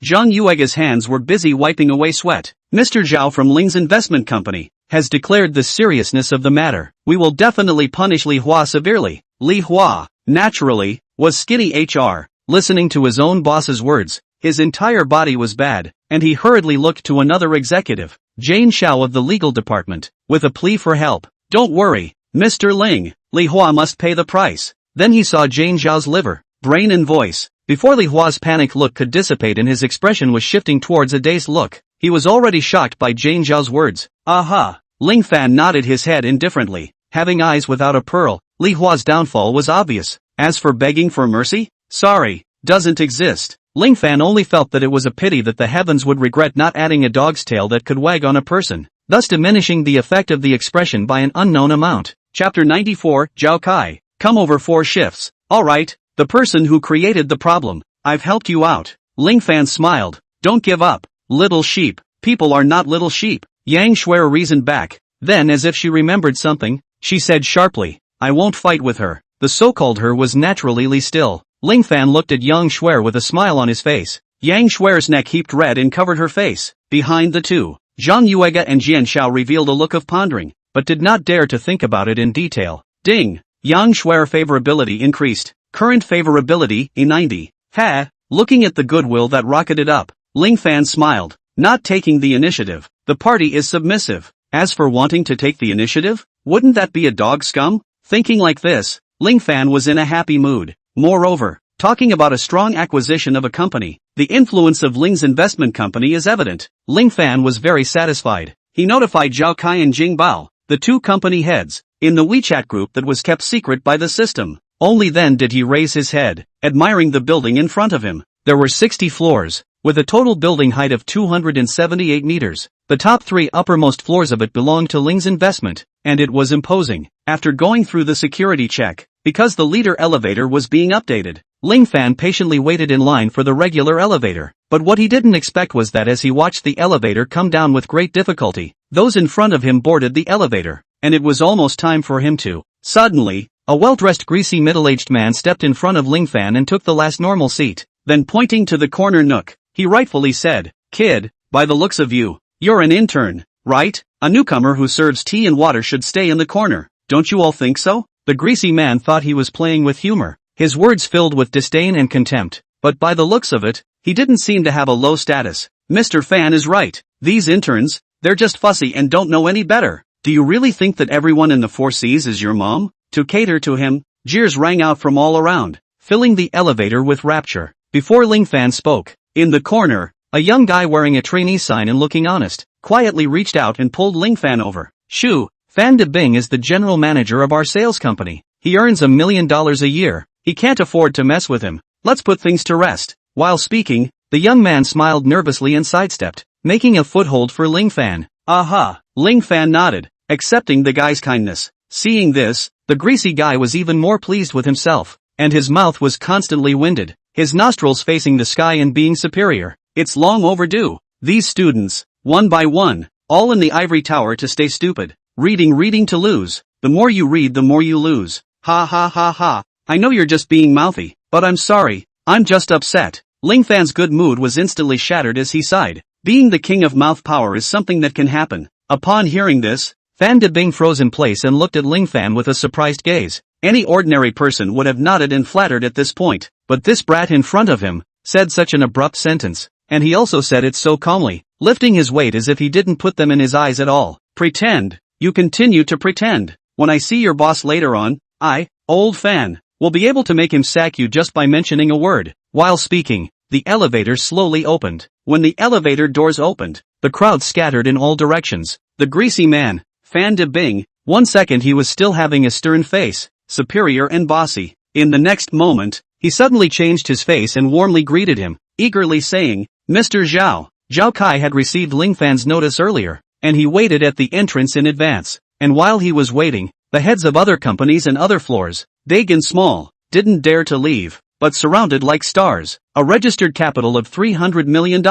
Zhang Yuega's hands were busy wiping away sweat. Mr. Zhao from Ling's investment company has declared the seriousness of the matter. We will definitely punish Li Hua severely. Li Hua, naturally, was skinny HR. Listening to his own boss's words, his entire body was bad, and he hurriedly looked to another executive, Jane Xiao of the legal department, with a plea for help. "Don't worry, Mr. Ling, Li Hua must pay the price." Then he saw Jane Xiao's liver, brain and voice. Before Li Hua's panic look could dissipate and his expression was shifting towards a dazed look, he was already shocked by Jane Zhao's words. Aha! Ling Fan nodded his head indifferently. Having eyes without a pearl, Li Hua's downfall was obvious. As for begging for mercy, sorry, doesn't exist. Ling Fan only felt that it was a pity that the heavens would regret not adding a dog's tail that could wag on a person, thus diminishing the effect of the expression by an unknown amount. Chapter 94, Zhao Kai. Come over 4 shifts. Alright, the person who created the problem. I've helped you out. Ling Fan smiled. Don't give up, little sheep. People are not little sheep. Yang Shuer reasoned back. Then as if she remembered something, she said sharply, I won't fight with her. The so-called her was naturally still. Ling Fan looked at Yang Shuer with a smile on his face. Yang Shuer's neck heaped red and covered her face. Behind the two, Zhang Yuega and Jian Xiao revealed a look of pondering, but did not dare to think about it in detail. Ding! Yang Shuer favorability increased. Current favorability, A90. Ha! Looking at the goodwill that rocketed up, Ling Fan smiled. Not taking the initiative. The party is submissive. As for wanting to take the initiative, wouldn't that be a dog scum? Thinking like this, Ling Fan was in a happy mood. Moreover, talking about a strong acquisition of a company, the influence of Ling's investment company is evident. Ling Fan was very satisfied. He notified Zhao Kai and Jing Bao, the 2 company heads, in the WeChat group that was kept secret by the system. Only then did he raise his head, admiring the building in front of him. There were 60 floors, with a total building height of 278 meters. The top 3 uppermost floors of it belonged to Ling's investment, and it was imposing. After going through the security check, because the leader elevator was being updated, Ling Fan patiently waited in line for the regular elevator. But what he didn't expect was that as he watched the elevator come down with great difficulty, those in front of him boarded the elevator, and it was almost time for him to. Suddenly, a well-dressed greasy middle-aged man stepped in front of Ling Fan and took the last normal seat. Then pointing to the corner nook, he rightfully said, Kid, by the looks of you, you're an intern, right? A newcomer who serves tea and water should stay in the corner. Don't you all think so? The greasy man thought he was playing with humor, his words filled with disdain and contempt. But by the looks of it, he didn't seem to have a low status. Mr. Fan is right. These interns, they're just fussy and don't know any better. Do you really think that everyone in the 4 Cs is your mom? To cater to him, jeers rang out from all around, filling the elevator with rapture. Before Ling Fan spoke, in the corner, a young guy wearing a trainee sign and looking honest, quietly reached out and pulled Ling Fan over. Shoo, Fan De Bing is the general manager of our sales company. He earns $1 million a year. He can't afford to mess with him. Let's put things to rest. While speaking, the young man smiled nervously and sidestepped, making a foothold for Ling Fan. Aha! Ling Fan nodded, accepting the guy's kindness. Seeing this, the greasy guy was even more pleased with himself, and his mouth was constantly winded, his nostrils facing the sky and being superior. It's long overdue. These students, one by one, all in the ivory tower to stay stupid. Reading to lose. The more you read the more you lose. Ha ha ha ha. I know you're just being mouthy, but I'm sorry, I'm just upset. Ling Fan's good mood was instantly shattered as he sighed. Being the king of mouth power is something that can happen. Upon hearing this, Fan Debing froze in place and looked at Ling Fan with a surprised gaze. Any ordinary person would have nodded and flattered at this point, but this brat in front of him said such an abrupt sentence, and he also said it so calmly, lifting his weight as if he didn't put them in his eyes at all. Pretend. You continue to pretend. When I see your boss later on, I, old Fan, will be able to make him sack you just by mentioning a word. While speaking, the elevator slowly opened. When the elevator doors opened, the crowd scattered in all directions. The greasy man, Fan Debing, 1 second he was still having a stern face, superior and bossy. In the next moment, he suddenly changed his face and warmly greeted him, eagerly saying, Mr. Zhao. Zhao Kai had received Ling Fan's notice earlier, and he waited at the entrance in advance. And while he was waiting, the heads of other companies and other floors, big and small, didn't dare to leave, but surrounded like stars. A registered capital of $300 million,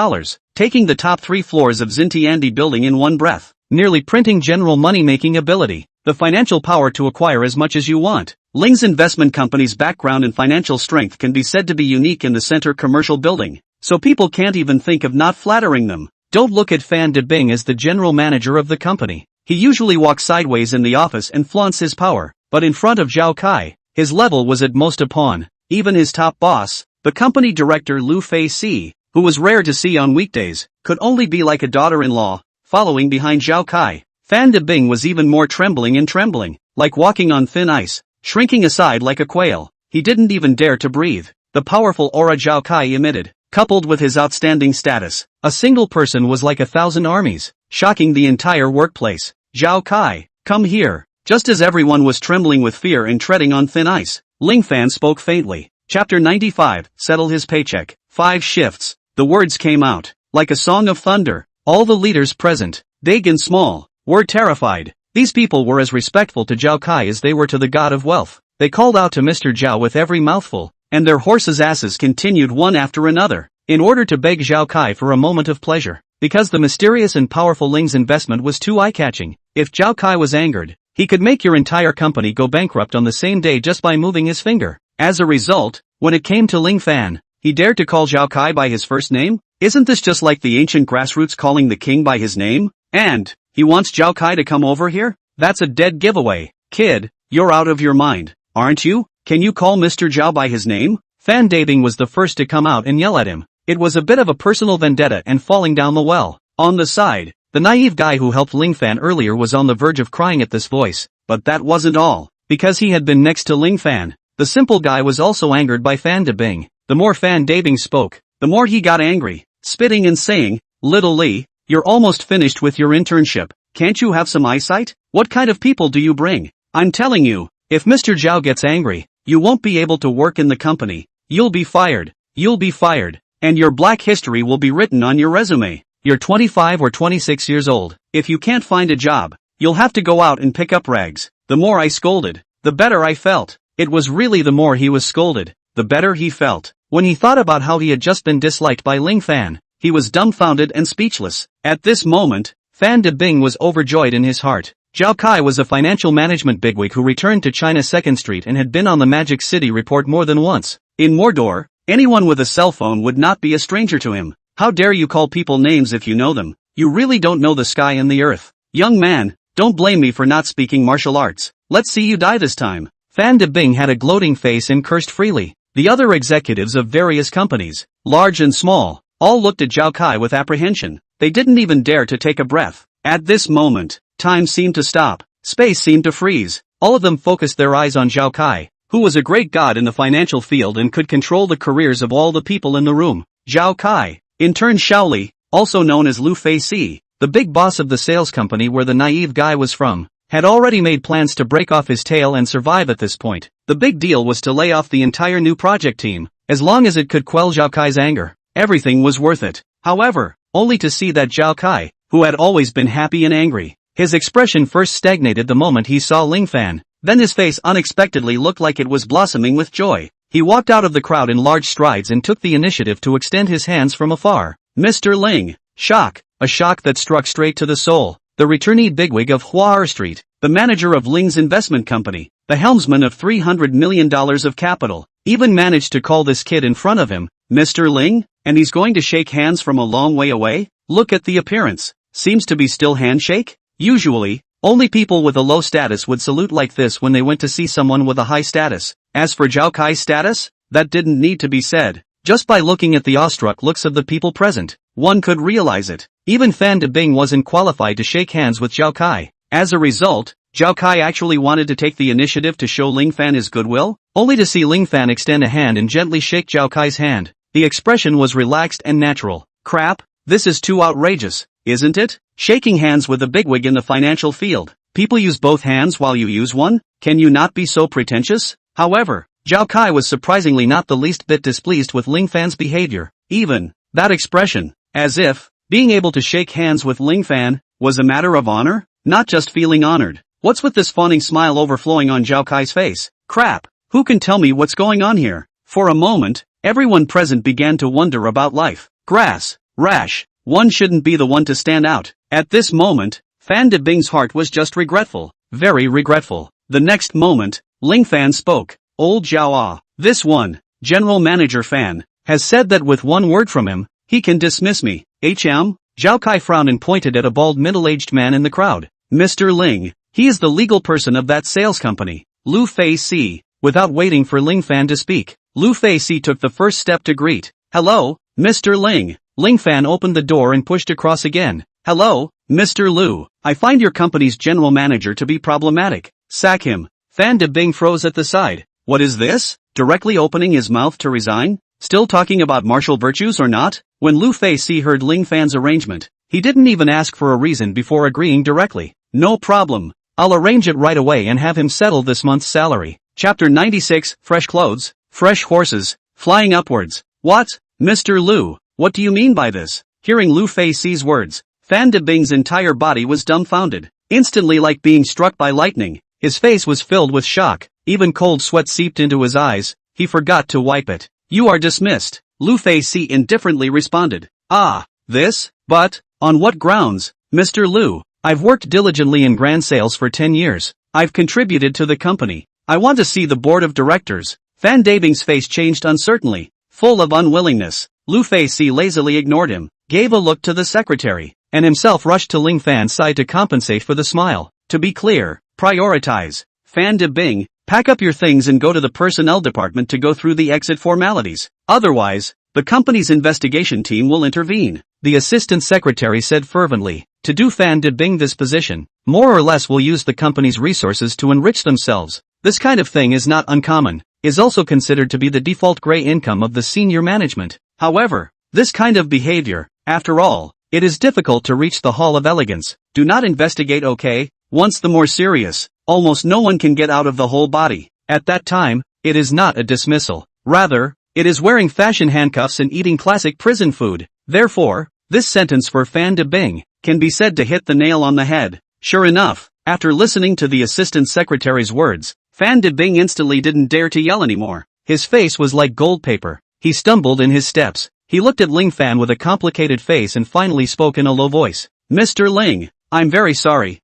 taking the top 3 floors of Xintiandi building in one breath, nearly printing general money-making ability, the financial power to acquire as much as you want. Ling's investment company's background and financial strength can be said to be unique in the center commercial building, so people can't even think of not flattering them. Don't look at Fan Debing as the general manager of the company. He usually walks sideways in the office and flaunts his power, but in front of Zhao Kai, his level was at most a pawn. Even his top boss, the company director Lu Fei-si, who was rare to see on weekdays, could only be like a daughter-in-law, following behind Zhao Kai. Fan Debing was even more trembling, like walking on thin ice, shrinking aside like a quail. He didn't even dare to breathe. The powerful aura Zhao Kai emitted, coupled with his outstanding status, a single person was like 1,000 armies, shocking the entire workplace. Zhao Kai, come here. Just as everyone was trembling with fear and treading on thin ice, Ling Fan spoke faintly. Chapter 95, settle his paycheck. 5 shifts. The words came out, like a song of thunder. All the leaders present, big and small, were terrified. These people were as respectful to Zhao Kai as they were to the god of wealth. They called out to Mr. Zhao with every mouthful, and their horses' asses continued one after another, in order to beg Zhao Kai for a moment of pleasure, because the mysterious and powerful Ling's investment was too eye-catching. If Zhao Kai was angered, he could make your entire company go bankrupt on the same day just by moving his finger. As a result, when it came to Ling Fan, he dared to call Zhao Kai by his first name? Isn't this just like the ancient grassroots calling the king by his name? And, he wants Zhao Kai to come over here? That's a dead giveaway. Kid, you're out of your mind, aren't you? Can you call Mr. Zhao by his name? Fan Debing was the first to come out and yell at him. It was a bit of a personal vendetta and falling down the well. On the side, the naive guy who helped Ling Fan earlier was on the verge of crying at this voice, but that wasn't all. Because he had been next to Ling Fan, the simple guy was also angered by Fan Debing. The more Fan Debing spoke, the more he got angry, spitting and saying, Little Li, you're almost finished with your internship. Can't you have some eyesight? What kind of people do you bring? I'm telling you, if Mr. Zhao gets angry, you won't be able to work in the company. You'll be fired. You'll be fired. And your black history will be written on your resume. You're 25 or 26 years old. If you can't find a job, you'll have to go out and pick up rags. The more I scolded, the better I felt. It was really the more he was scolded, the better he felt. When he thought about how he had just been disliked by Ling Fan, he was dumbfounded and speechless. At this moment, Fan Debing was overjoyed in his heart. Zhao Kai was a financial management bigwig who returned to China 2nd Street and had been on the Magic City report more than once. In Mordor, anyone with a cell phone would not be a stranger to him. How dare you call people names if you know them? You really don't know the sky and the earth. Young man, don't blame me for not speaking martial arts. Let's see you die this time. Fan Debing had a gloating face and cursed freely. The other executives of various companies, large and small, all looked at Zhao Kai with apprehension. They didn't even dare to take a breath. At this moment, time seemed to stop. Space seemed to freeze. All of them focused their eyes on Zhao Kai, who was a great god in the financial field and could control the careers of all the people in the room. Zhao Kai, in turn Shaoli, also known as Lu Fei-si, the big boss of the sales company where the naive guy was from, had already made plans to break off his tail and survive at this point. The big deal was to lay off the entire new project team, as long as it could quell Zhao Kai's anger. Everything was worth it. However, only to see that Zhao Kai, who had always been happy and angry, His expression first stagnated the moment he saw Ling Fan, then his face unexpectedly looked like it was blossoming with joy. He walked out of the crowd in large strides and took the initiative to extend his hands from afar. Mr. Ling. Shock. A shock that struck straight to the soul. The returnee bigwig of Hua Street, the manager of Ling's investment company, the helmsman of $300 million of capital, even managed to call this kid in front of him Mr. Ling, and he's going to shake hands from a long way away? Look at the appearance. Seems to be still handshake? Usually, only people with a low status would salute like this when they went to see someone with a high status. As for Zhao Kai's status, that didn't need to be said. Just by looking at the awestruck looks of the people present, one could realize it. Even Fan Debing wasn't qualified to shake hands with Zhao Kai. As a result, Zhao Kai actually wanted to take the initiative to show Ling Fan his goodwill, only to see Ling Fan extend a hand and gently shake Zhao Kai's hand. The expression was relaxed and natural. Crap, this is too outrageous, isn't it? Shaking hands with a bigwig in the financial field. People use both hands while you use one? Can you not be so pretentious? However, Zhao Kai was surprisingly not the least bit displeased with Ling Fan's behavior. Even that expression, as if being able to shake hands with Ling Fan was a matter of honor, not just feeling honored. What's with this fawning smile overflowing on Zhao Kai's face? Crap, who can tell me what's going on here? For a moment, everyone present began to wonder about life. Grass, rash, one shouldn't be the one to stand out. At this moment, Fan Debing's heart was just regretful, very regretful. The next moment, Ling Fan spoke. Old Zhao Ah, this one, General Manager Fan, has said that with one word from him, he can dismiss me. Zhao Kai frowned and pointed at a bald middle-aged man in the crowd. Mr. Ling, he is the legal person of that sales company. Lu Fei-si. Without waiting for Ling Fan to speak, Lu Fei-si took the first step to greet. Hello, Mr. Ling. Ling Fan opened the door and pushed across again. Hello, Mr. Lu. I find your company's general manager to be problematic. Sack him. Fan Debing froze at the side. What is this? Directly opening his mouth to resign? Still talking about martial virtues or not? When Lu Fei-si heard Ling Fan's arrangement, he didn't even ask for a reason before agreeing directly. No problem. I'll arrange it right away and have him settle this month's salary. Chapter 96, Fresh Clothes, Fresh Horses, Flying Upwards. What? Mr. Lu, what do you mean by this? Hearing Lu Fei-si's words, Fan Debing's entire body was dumbfounded. Instantly, like being struck by lightning, his face was filled with shock. Even cold sweat seeped into his eyes. He forgot to wipe it. You are dismissed. Lu Fei-si indifferently responded. Ah, this? But, on what grounds? Mr. Lu, I've worked diligently in grand sales for 10 years. I've contributed to the company. I want to see the board of directors. Fan Debing's face changed uncertainly, full of unwillingness. Lu Fei-si lazily ignored him, gave a look to the secretary, and himself rushed to Ling Fan's side to compensate for the smile. To be clear, prioritize. Fan Debing, pack up your things and go to the personnel department to go through the exit formalities. Otherwise, the company's investigation team will intervene. The assistant secretary said fervently. To do Fan Debing this position, more or less will use the company's resources to enrich themselves. This kind of thing is not uncommon, is also considered to be the default gray income of the senior management. However, this kind of behavior, after all, it is difficult to reach the Hall of Elegance. Do not investigate, okay? Once the more serious, almost no one can get out of the whole body. At that time, it is not a dismissal. Rather, it is wearing fashion handcuffs and eating classic prison food. Therefore, this sentence for Fan Debing can be said to hit the nail on the head. Sure enough, after listening to the assistant secretary's words, Fan Debing instantly didn't dare to yell anymore. His face was like gold paper. He stumbled in his steps. He looked at Ling Fan with a complicated face and finally spoke in a low voice. Mr. Ling, I'm very sorry.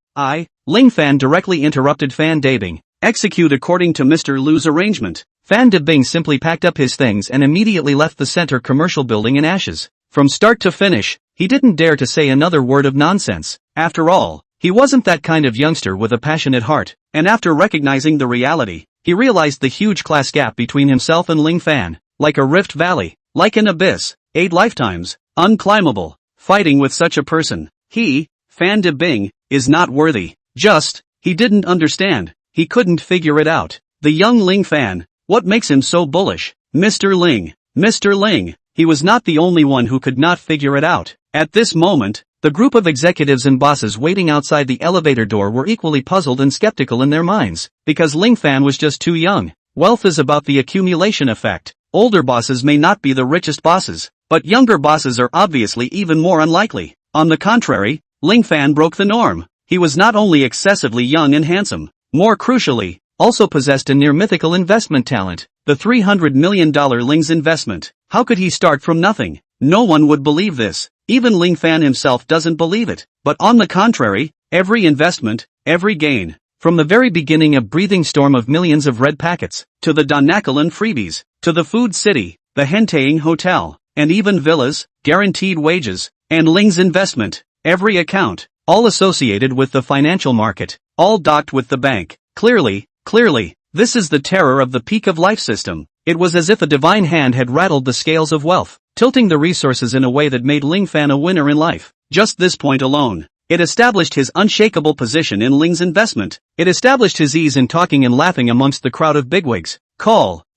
Ling Fan directly interrupted Fan Debing. Execute according to Mr. Lu's arrangement. Fan Debing simply packed up his things and immediately left the center commercial building in ashes. From start to finish, he didn't dare to say another word of nonsense. After all, he wasn't that kind of youngster with a passionate heart, and after recognizing the reality, he realized the huge class gap between himself and Ling Fan, like a rift valley, like an abyss, 8 lifetimes, unclimbable. Fighting with such a person, he, Fan Debing, is not worthy. He didn't understand. He couldn't figure it out. The young Ling Fan, what makes him so bullish? Mr. Ling, he was not the only one who could not figure it out. At this moment, the group of executives and bosses waiting outside the elevator door were equally puzzled and skeptical in their minds, because Ling Fan was just too young. Wealth is about the accumulation effect. Older bosses may not be the richest bosses, but younger bosses are obviously even more unlikely. On the contrary, Ling Fan broke the norm. He was not only excessively young and handsome, more crucially, also possessed a near-mythical investment talent, the $300 million Ling's investment. How could he start from nothing? No one would believe this. Even Ling Fan himself doesn't believe it. But on the contrary, every investment, every gain, from the very beginning a breathing storm of millions of red packets, to the Donakalan freebies, to the Food City, the Henteing Hotel, and even villas, guaranteed wages, and Ling's investment, every account, all associated with the financial market, all docked with the bank. Clearly, this is the terror of the peak of life system. It was as if a divine hand had rattled the scales of wealth, tilting the resources in a way that made Ling Fan a winner in life. Just this point alone. It established his unshakable position in Ling's investment. It established his ease in talking and laughing amongst the crowd of bigwigs.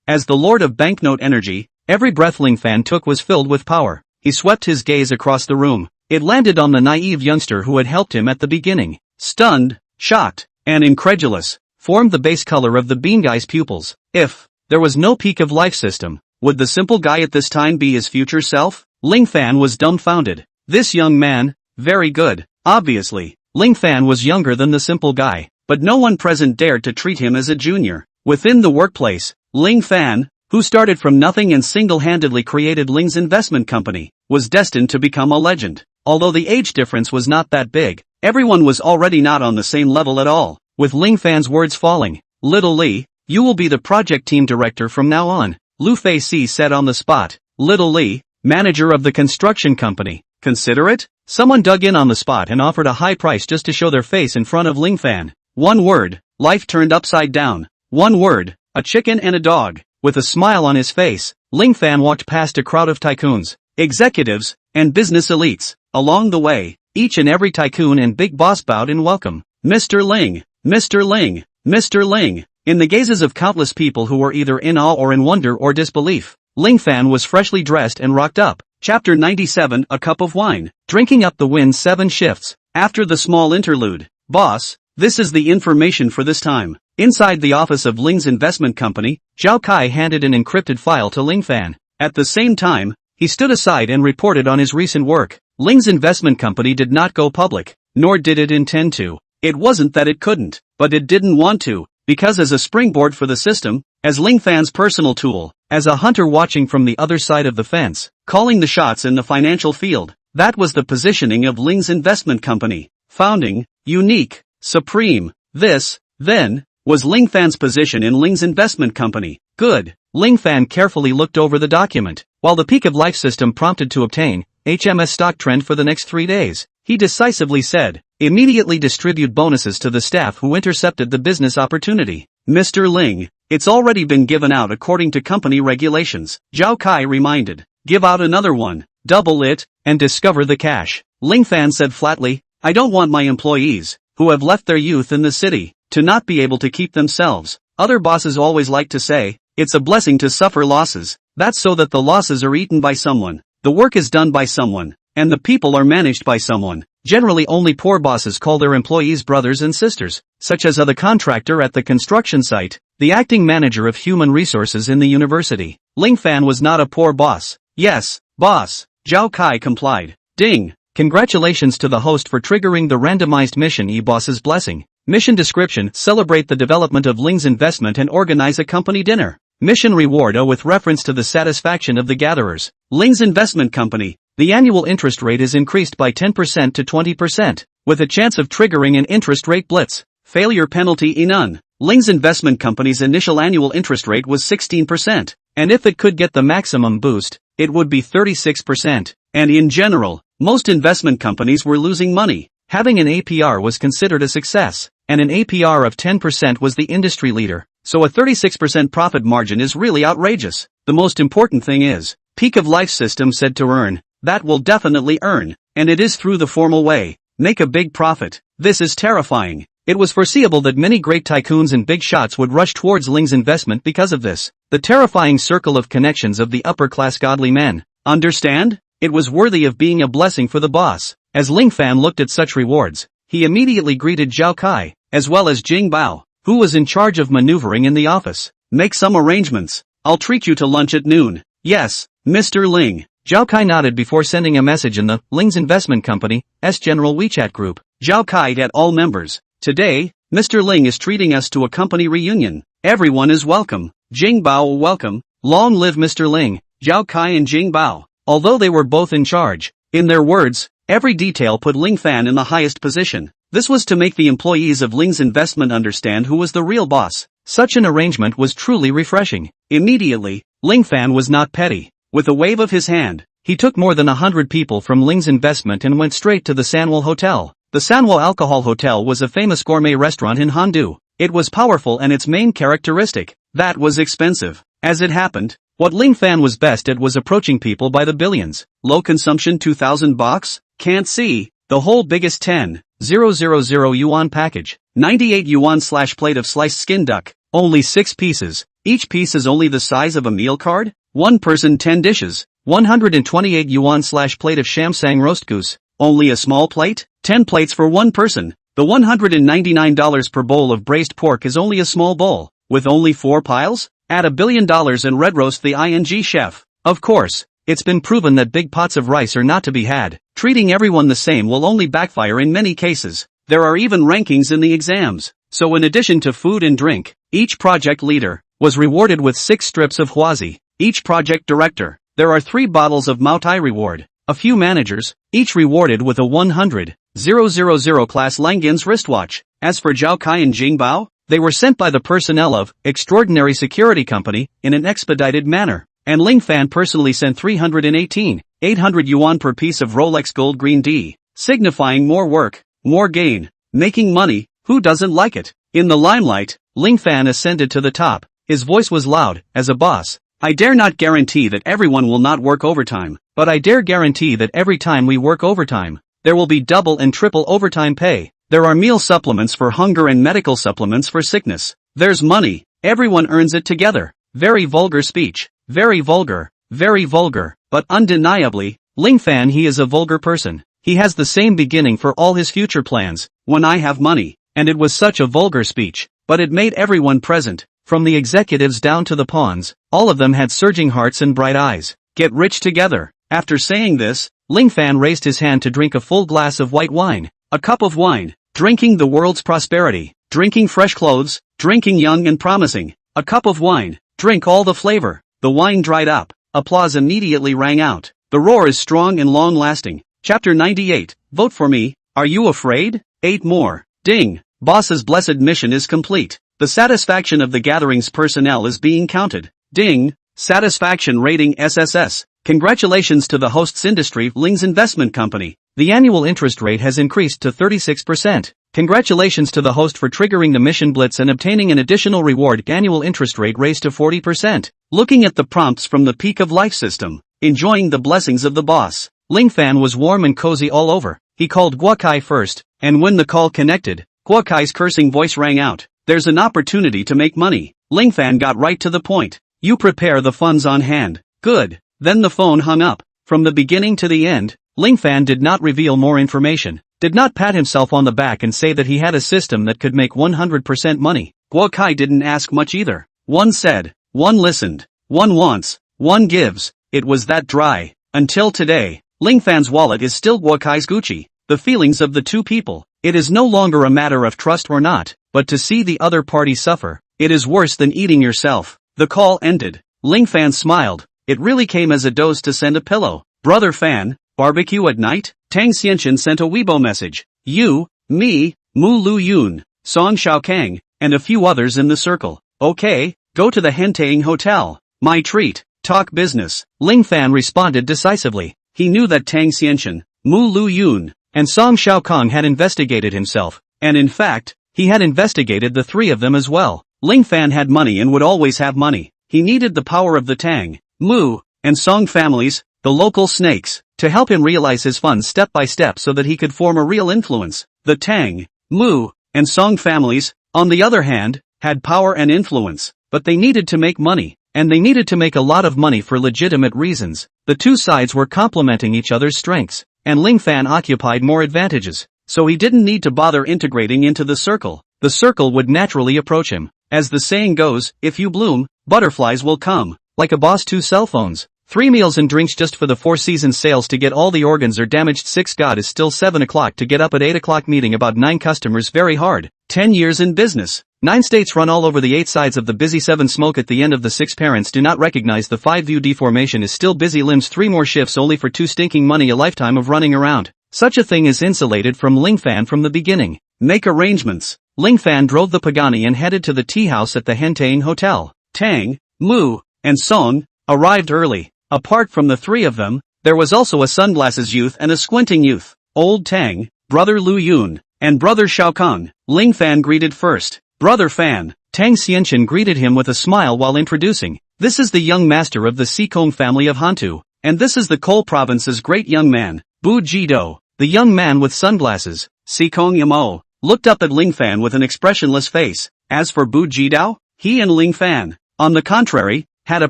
As the lord of banknote energy, every breath Ling Fan took was filled with power. He swept his gaze across the room. It landed on the naive youngster who had helped him at the beginning. Stunned, shocked, and incredulous, formed the base color of the bean guy's pupils. If there was no peak of life system, would the simple guy at this time be his future self? Ling Fan was dumbfounded. This young man, very good. Obviously, Ling Fan was younger than the simple guy, but no one present dared to treat him as a junior. Within the workplace, Ling Fan, who started from nothing and single-handedly created Ling's investment company, was destined to become a legend. Although the age difference was not that big, everyone was already not on the same level at all. With Ling Fan's words falling, "Little Li, you will be the project team director from now on," Lu Fei Si said on the spot. Little Li, manager of the construction company. Consider it? Someone dug in on the spot and offered a high price just to show their face in front of Ling Fan. One word, life turned upside down. One word, a chicken and a dog. With a smile on his face, Ling Fan walked past a crowd of tycoons, executives, and business elites. Along the way, each and every tycoon and big boss bowed in welcome. Mr. Ling, Mr. Ling, Mr. Ling. In the gazes of countless people who were either in awe or in wonder or disbelief, Ling Fan was freshly dressed and rocked up. Chapter 97, A Cup of Wine. Drinking up the wind 7 shifts. After the small interlude, "Boss, this is the information for this time." Inside the office of Ling's investment company, Zhao Kai handed an encrypted file to Ling Fan. At the same time, he stood aside and reported on his recent work. Ling's investment company did not go public, nor did it intend to. It wasn't that it couldn't, but it didn't want to, because as a springboard for the system, as Ling Fan's personal tool, as a hunter watching from the other side of the fence, calling the shots in the financial field, that was the positioning of Ling's investment company. Founding, unique, supreme. This, then, was Ling Fan's position in Ling's investment company. Good. Ling Fan carefully looked over the document. While the peak of life system prompted to obtain HMS stock trend for the next 3 days, he decisively said, immediately distribute bonuses to the staff who intercepted the business opportunity. Mr. Ling, it's already been given out according to company regulations, Zhao Kai reminded. Give out another one, double it, and discover the cash. Ling Fan said flatly, I don't want my employees, who have left their youth in the city, to not be able to keep themselves. Other bosses always like to say, it's a blessing to suffer losses. That's so that the losses are eaten by someone, the work is done by someone, and the people are managed by someone. Generally only poor bosses call their employees brothers and sisters, such as the contractor at the construction site, the acting manager of human resources in the university. Ling Fan was not a poor boss. Yes, boss, Zhao Kai complied. Ding! Congratulations to the host for triggering the randomized mission E-boss's blessing. Mission description: celebrate the development of Ling's investment and organize a company dinner. Mission reward: with reference to the satisfaction of the gatherers. Ling's investment company. The annual interest rate is increased by 10% to 20%, with a chance of triggering an interest rate blitz. Failure penalty: none. Ling's investment company's initial annual interest rate was 16%, and if it could get the maximum boost, it would be 36%. And in general, most investment companies were losing money. Having an APR was considered a success, and an APR of 10% was the industry leader. So a 36% profit margin is really outrageous. The most important thing is, peak of life system said to earn, that will definitely earn, and it is through the formal way, make a big profit. This is terrifying. It was foreseeable that many great tycoons and big shots would rush towards Ling's investment because of this. The terrifying circle of connections of the upper-class godly men. Understand? It was worthy of being a blessing for the boss. As Ling Fan looked at such rewards, he immediately greeted Zhao Kai, as well as Jing Bao, who was in charge of maneuvering in the office. Make some arrangements. I'll treat you to lunch at noon. Yes, Mr. Ling. Zhao Kai nodded before sending a message in the Ling's Investment Company's general WeChat group. Zhao Kai at all members. Today, Mr. Ling is treating us to a company reunion. Everyone is welcome. Jing Bao welcome. Long live Mr. Ling, Zhao Kai and Jing Bao. Although they were both in charge, in their words, every detail put Ling Fan in the highest position. This was to make the employees of Ling's investment understand who was the real boss. Such an arrangement was truly refreshing. Immediately, Ling Fan was not petty. With a wave of his hand, he took more than 100 people from Ling's investment and went straight to the Sanwo Hotel. The Sanwo Alcohol Hotel was a famous gourmet restaurant in Handu. It was powerful and its main characteristic, that was expensive. As it happened, what Ling Fan was best at was approaching people by the billions. Low consumption 2,000 bucks? Can't see. The whole biggest 10,000 yuan package. 98 yuan / plate of sliced skin duck. Only 6 pieces. Each piece is only the size of a meal card? One person 10 dishes. 128 yuan / plate of shamsang roast goose. Only a small plate? 10 plates for one person. The $199 per bowl of braised pork is only a small bowl. With only 4 piles? Add $1 billion and red roast the ing chef. Of course, it's been proven that big pots of rice are not to be had. Treating everyone the same will only backfire in many cases. There are even rankings in the exams. So in addition to food and drink, each project leader was rewarded with 6 strips of huazi. Each project director, there are 3 bottles of Moutai reward. A few managers, each rewarded with a 100,000 class Langin's wristwatch. As for Zhao Kai and Jing Bao, they were sent by the personnel of Extraordinary Security Company in an expedited manner. And Ling Fan personally sent 318,800 yuan per piece of Rolex gold green D, signifying more work, more gain, making money. Who doesn't like it? In the limelight, Ling Fan ascended to the top. His voice was loud, as a boss. I dare not guarantee that everyone will not work overtime, but I dare guarantee that every time we work overtime, there will be double and triple overtime pay. There are meal supplements for hunger and medical supplements for sickness. There's money. Everyone earns it together. Very vulgar speech. Very vulgar. Very vulgar. But undeniably, Ling Fan he is a vulgar person. He has the same beginning for all his future plans. When I have money. And it was such a vulgar speech. But it made everyone present, from the executives down to the pawns, all of them had surging hearts and bright eyes. Get rich together. After saying this, Ling Fan raised his hand to drink a full glass of white wine. A cup of wine. Drinking the world's prosperity. Drinking fresh clothes. Drinking young and promising. A cup of wine. Drink all the flavor. The wine dried up. Applause immediately rang out. The roar is strong and long-lasting. Chapter 98. Vote for me. Are you afraid? 8 more. Ding. Boss's blessed mission is complete. The satisfaction of the gathering's personnel is being counted. Ding. Satisfaction rating SSS. Congratulations to the host's industry Ling's Investment Company. The annual interest rate has increased to 36%. Congratulations to the host for triggering the mission blitz and obtaining an additional reward. Annual interest rate raised to 40%. Looking at the prompts from the peak of life system. Enjoying the blessings of the boss. Ling Fan was warm and cozy all over. He called Guo Kai first, and when the call connected, Guo Kai's cursing voice rang out. There's an opportunity to make money. Ling Fan got right to the point. You prepare the funds on hand. Good. Then the phone hung up. From the beginning to the end, Ling Fan did not reveal more information, did not pat himself on the back and say that he had a system that could make 100% money. Guo Kai didn't ask much either. One said, one listened, one wants, one gives. It was that dry. Until today, Ling Fan's wallet is still Guo Kai's Gucci. The feelings of the two people. It is no longer a matter of trust or not, but to see the other party suffer. It is worse than eating yourself. The call ended. Ling Fan smiled. It really came as a dose to send a pillow. Brother Fan, barbecue at night? Tang Xianchen sent a Weibo message. You, me, Mu Lu Yun, Song Xiaokang, and a few others in the circle. Okay, go to the Hentaying Hotel. My treat. Talk business. Ling Fan responded decisively. He knew that Tang Xianchen, Mu Lu Yun, and Song Xiaokang had investigated himself, and in fact, he had investigated the 3 of them as well. Ling Fan had money and would always have money. He needed the power of the Tang, Mu, and Song families, the local snakes, to help him realize his funds step by step so that he could form a real influence. The Tang, Mu, and Song families, on the other hand, had power and influence, but they needed to make money, and they needed to make a lot of money for legitimate reasons. The two sides were complementing each other's strengths, and Ling Fan occupied more advantages, so he didn't need to bother integrating into the circle. The circle would naturally approach him. As the saying goes, if you bloom, butterflies will come. Like a boss 2 cell phones. 3 meals and drinks just for the Four Seasons sales to get all the organs are damaged. 6 God is still 7 o'clock to get up at 8 o'clock meeting about 9 customers very hard. 10 years in business. 9 states run all over the 8 sides of the busy 7 smoke at the end of the 6 parents do not recognize the 5 view deformation is still busy limbs 3 more shifts only for 2 stinking money a lifetime of running around. Such a thing is insulated from Ling Fan from the beginning. Make arrangements. Ling Fan drove the Pagani and headed to the tea house at the Hentang Hotel. Tang, Mu, and Song arrived early. Apart from the 3 of them, there was also a sunglasses youth and a squinting youth. Old Tang, brother Lu Yun, and brother Shao Kong. Ling Fan greeted first. Brother Fan. Tang Xianchen greeted him with a smile while introducing. This is the young master of the Sikong family of Hantu, and this is the Cole province's great young man, Bu Jido. The young man with sunglasses, Sikong Yamo, looked up at Ling Fan with an expressionless face. As for Bu Jidao, he and Ling Fan, on the contrary, had a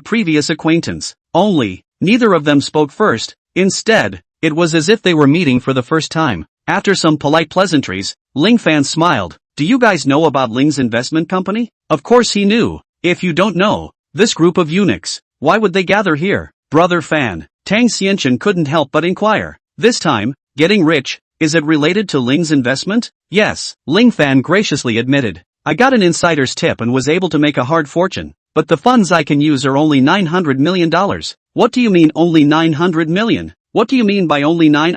previous acquaintance. Only, neither of them spoke first. Instead, it was as if they were meeting for the first time. After some polite pleasantries, Ling Fan smiled. Do you guys know about Ling's investment company? Of course he knew. If you don't know, this group of eunuchs, why would they gather here? Brother Fan, Tang Xianchen couldn't help but inquire. This time, getting rich, is it related to Ling's investment? Yes, Ling Fan graciously admitted. I got an insider's tip and was able to make a hard fortune, but the funds I can use are only $900 million. What do you mean only 900 million? What do you mean by only 9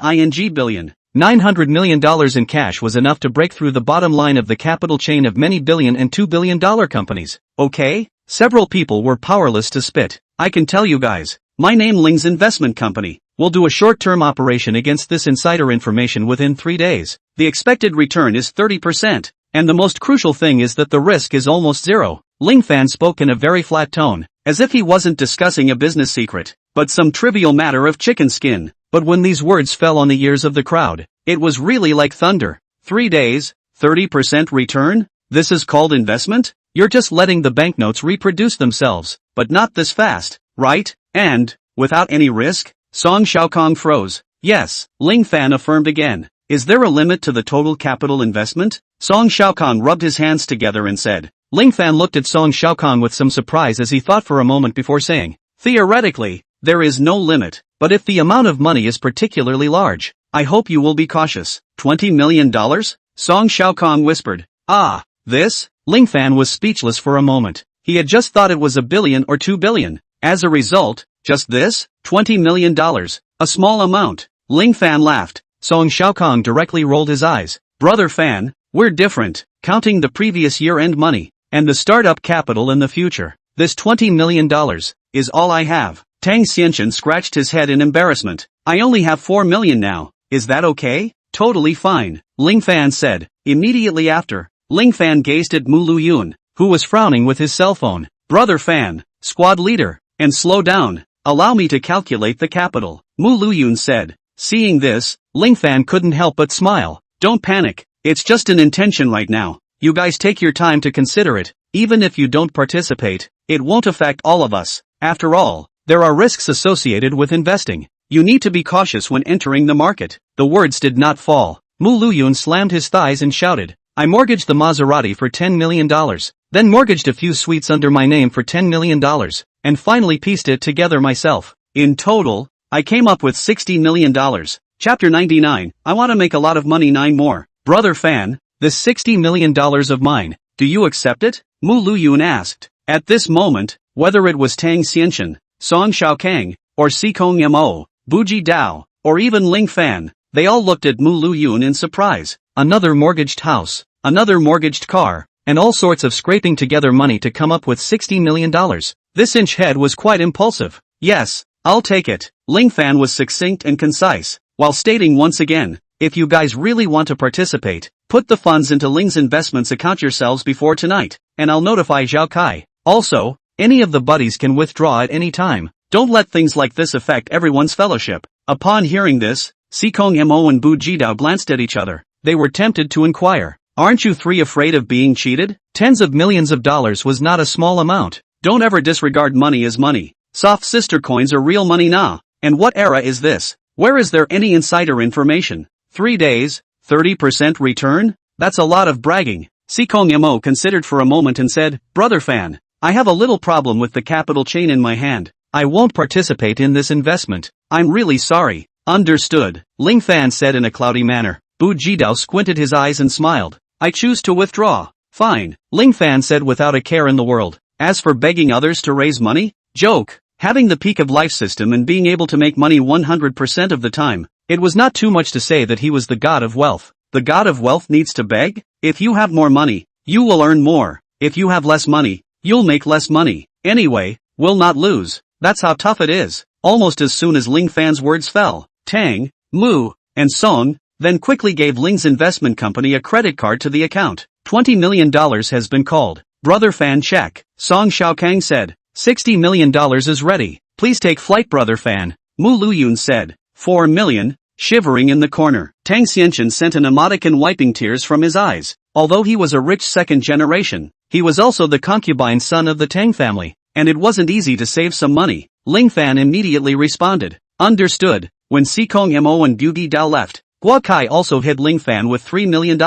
billion? $900 million in cash was enough to break through the bottom line of the capital chain of many billion and $2 billion companies. Okay? Several people were powerless to spit. I can tell you guys, my name Ling's investment company will do a short-term operation against this insider information within 3 days. The expected return is 30%, and the most crucial thing is that the risk is almost zero. Ling Fan spoke in a very flat tone, as if he wasn't discussing a business secret, but some trivial matter of chicken skin. But when these words fell on the ears of the crowd, it was really like thunder. 3 days, 30% return? This is called investment? You're just letting the banknotes reproduce themselves, but not this fast, right? And, without any risk? Song Xiaokong froze. Yes, Ling Fan affirmed again. Is there a limit to the total capital investment? Song Xiaokong rubbed his hands together and said. Ling Fan looked at Song Xiaokong with some surprise as he thought for a moment before saying, theoretically, there is no limit, but if the amount of money is particularly large, I hope you will be cautious. $20 million? Song Xiaokong whispered. Ah, this? Ling Fan was speechless for a moment. He had just thought it was $1 billion or $2 billion. As a result, just this? $20 million. A small amount. Ling Fan laughed. Song Xiaokong directly rolled his eyes. Brother Fan, we're different, counting the previous year-end money, and the startup capital in the future. This $20 million is all I have. Tang Xianchen scratched his head in embarrassment. I only have 4 million now. Is that okay? Totally fine, Ling Fan said. Immediately after, Ling Fan gazed at Mu Lu Yun, who was frowning with his cell phone. Brother Fan, squad leader, and slow down. Allow me to calculate the capital, Mu Lu Yun said. Seeing this, Ling Fan couldn't help but smile. Don't panic. It's just an intention right now. You guys take your time to consider it. Even if you don't participate, it won't affect all of us. After all, there are risks associated with investing. You need to be cautious when entering the market. The words did not fall. Mu Luyun slammed his thighs and shouted, I mortgaged the Maserati for $10 million, then mortgaged a few suites under my name for $10 million, and finally pieced it together myself. In total, I came up with $60 million. Chapter 99, I want to make a lot of money 9 more. Brother Fan, this $60 million of mine, do you accept it? Mu Luyun asked. At this moment, whether it was Tang Xianchen, Song Xiaokang, or Sikong Mo, Buji Dao, or even Ling Fan, they all looked at Mu Luyun in surprise. Another mortgaged house, another mortgaged car, and all sorts of scraping together money to come up with $60 million. This inch head was quite impulsive. Yes, I'll take it. Ling Fan was succinct and concise, while stating once again, if you guys really want to participate, put the funds into Ling's investments account yourselves before tonight, and I'll notify Zhao Kai. Also, any of the buddies can withdraw at any time. Don't let things like this affect everyone's fellowship. Upon hearing this, Sikong Mo and Bu Jidao glanced at each other. They were tempted to inquire, aren't you 3 afraid of being cheated? Tens of millions of dollars was not a small amount. Don't ever disregard money as money. Soft sister coins are real money now. And what era is this? Where is there any insider information? 3 days, 30% return? That's a lot of bragging. Sikong Mo considered for a moment and said, Brother Fan, I have a little problem with the capital chain in my hand. I won't participate in this investment. I'm really sorry. Understood, Ling Fan said in a cloudy manner. Bu Jidao squinted his eyes and smiled. I choose to withdraw. Fine, Ling Fan said without a care in the world. As for begging others to raise money? Joke. Having the peak of life system and being able to make money 100% of the time, it was not too much to say that he was the god of wealth. The god of wealth needs to beg? If you have more money, you will earn more. If you have less money, you'll make less money. Anyway, will not lose. That's how tough it is. Almost as soon as Ling Fan's words fell, Tang, Mu, and Song then quickly gave Ling's investment company a credit card to the account. $20 million has been called. Brother Fan check. Song Xiaokang said. $60 million is ready. Please take flight Brother Fan. Mu Luyun said. 4 million. Shivering in the corner, Tang Xianchen sent an emoticon wiping tears from his eyes. Although he was a rich second generation, he was also the concubine son of the Tang family, and it wasn't easy to save some money. Ling Fan immediately responded. Understood. When Sikong Mo and Bu Dao left, Guo Kai also hit Ling Fan with $3 million.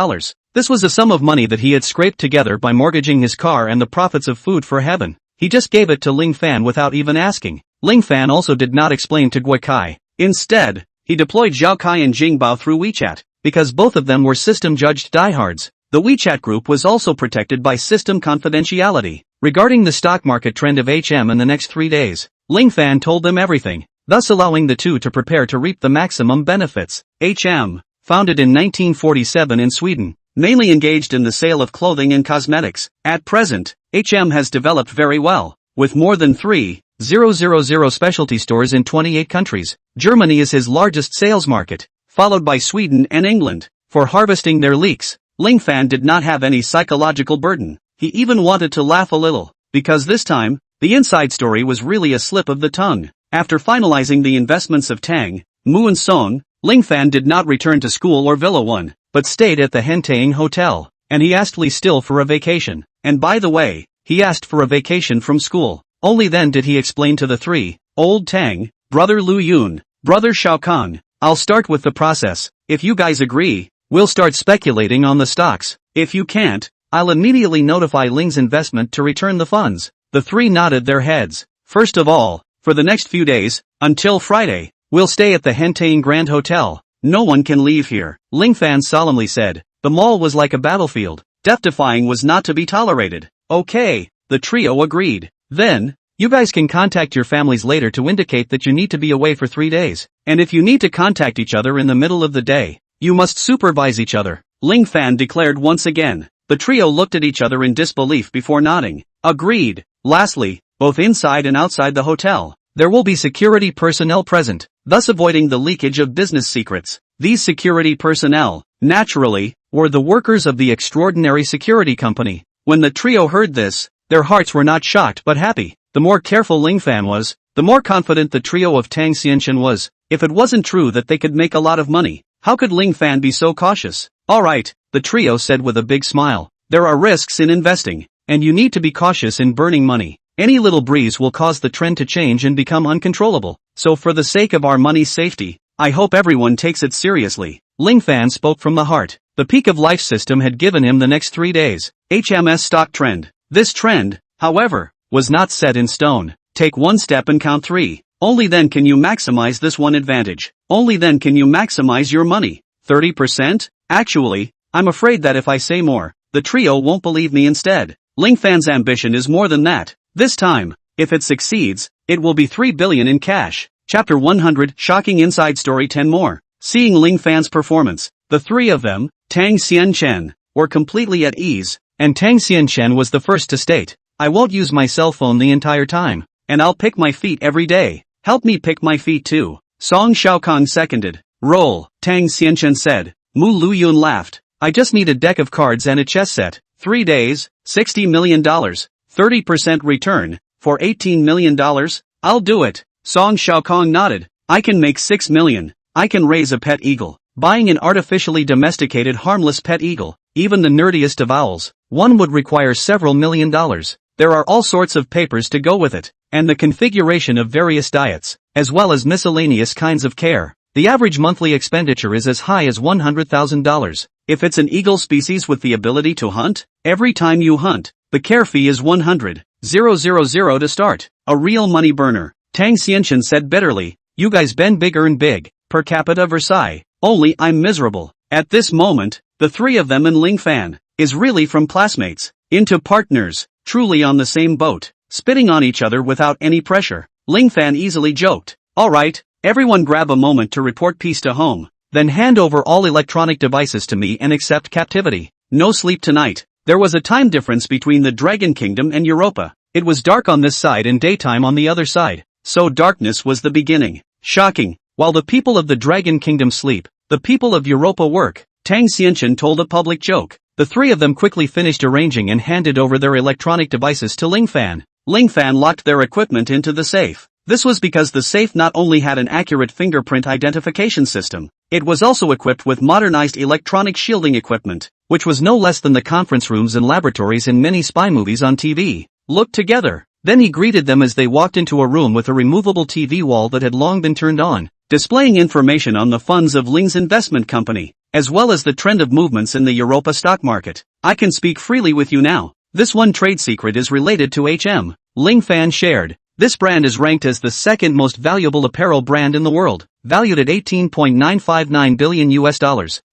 This was a sum of money that he had scraped together by mortgaging his car and the profits of food for heaven. He just gave it to Ling Fan without even asking. Ling Fan also did not explain to Guo Kai. Instead, he deployed Zhao Kai and Jing Bao through WeChat, because both of them were system-judged diehards. The WeChat group was also protected by system confidentiality. Regarding the stock market trend of HM in the next 3 days, Ling Fan told them everything, thus allowing the two to prepare to reap the maximum benefits. HM, founded in 1947 in Sweden, mainly engaged in the sale of clothing and cosmetics. At present, HM has developed very well, with more than 3,000 specialty stores in 28 countries. Germany is his largest sales market, followed by Sweden and England. For harvesting their leaks, Ling Fan did not have any psychological burden. He even wanted to laugh a little, because this time, the inside story was really a slip of the tongue. After finalizing the investments of Tang, Mu and Song, Ling Fan did not return to school or Villa 1, but stayed at the Hentaying Hotel, and he asked Li Still for a vacation. And by the way, he asked for a vacation from school. Only then did he explain to the three, old Tang, Brother Lu Yun, Brother Shao Kang, I'll start with the process. If you guys agree, we'll start speculating on the stocks. If you can't, I'll immediately notify Ling's investment to return the funds. The three nodded their heads. First of all, for the next few days, until Friday, we'll stay at the Hentaying Grand Hotel. No one can leave here, Ling Fan solemnly said. The mall was like a battlefield. Death-defying was not to be tolerated. Okay, the trio agreed. Then, you guys can contact your families later to indicate that you need to be away for 3 days. And if you need to contact each other in the middle of the day, you must supervise each other, Ling Fan declared once again. The trio looked at each other in disbelief before nodding. Agreed. Lastly, both inside and outside the hotel, there will be security personnel present, thus avoiding the leakage of business secrets. These security personnel, naturally, were the workers of the extraordinary security company. When the trio heard this, their hearts were not shocked but happy. The more careful Ling Fan was, the more confident the trio of Tang Xianchen was. If it wasn't true that they could make a lot of money, how could Ling Fan be so cautious? Alright, the trio said with a big smile. There are risks in investing, and you need to be cautious in burning money. Any little breeze will cause the trend to change and become uncontrollable. So for the sake of our money's safety, I hope everyone takes it seriously. Ling Fan spoke from the heart. The peak of life system had given him the next 3 days. HMS stock trend. This trend, however, was not set in stone. Take one step and count 3. Only then can you maximize this one advantage. Only then can you maximize your money. 30%? Actually, I'm afraid that if I say more, the trio won't believe me instead. Ling Fan's ambition is more than that. This time, if it succeeds, it will be 3 billion in cash. Chapter 100 Shocking Inside Story 10 more. Seeing Ling Fan's performance, the three of them, Tang Xianchen, were completely at ease, and Tang Xianchen was the first to state, I won't use my cell phone the entire time, and I'll pick my feet every day. Help me pick my feet too. Song Xiaokang seconded. Roll, Tang Xianchen said. Mu Luyun laughed. I just need a deck of cards and a chess set. 3 days, $60 million, 30% return, for $18 million, I'll do it. Song Xiaokang nodded. I can make 6 million. I can raise a pet eagle. Buying an artificially domesticated harmless pet eagle, even the nerdiest of owls, one would require several $1,000,000. There are all sorts of papers to go with it, and the configuration of various diets, as well as miscellaneous kinds of care. The average monthly expenditure is as high as $100,000. If it's an eagle species with the ability to hunt, every time you hunt, the care fee is 100,000 to start. A real money burner. Tang Xianqian said bitterly. You guys been big earn big, per capita Versailles, only I'm miserable. At this moment, the three of them and Ling Fan, is really from classmates, into partners, truly on the same boat, spitting on each other without any pressure. Ling Fan easily joked. Alright, everyone grab a moment to report peace to home, then hand over all electronic devices to me and accept captivity. No sleep tonight. There was a time difference between the Dragon Kingdom and Europa. It was dark on this side and daytime on the other side. So darkness was the beginning. Shocking. While the people of the Dragon Kingdom sleep, the people of Europa work. Tang Xianqian told a public joke. The three of them quickly finished arranging and handed over their electronic devices to Ling Fan. Ling Fan locked their equipment into the safe. This was because the safe not only had an accurate fingerprint identification system, it was also equipped with modernized electronic shielding equipment, which was no less than the conference rooms and laboratories in many spy movies on TV. Look together. Then he greeted them as they walked into a room with a removable TV wall that had long been turned on, displaying information on the funds of Ling's investment company, as well as the trend of movements in the Europa stock market. I can speak freely with you now. This one trade secret is related to HM. Ling Fan shared. This brand is ranked as the second most valuable apparel brand in the world, valued at $18.959 billion,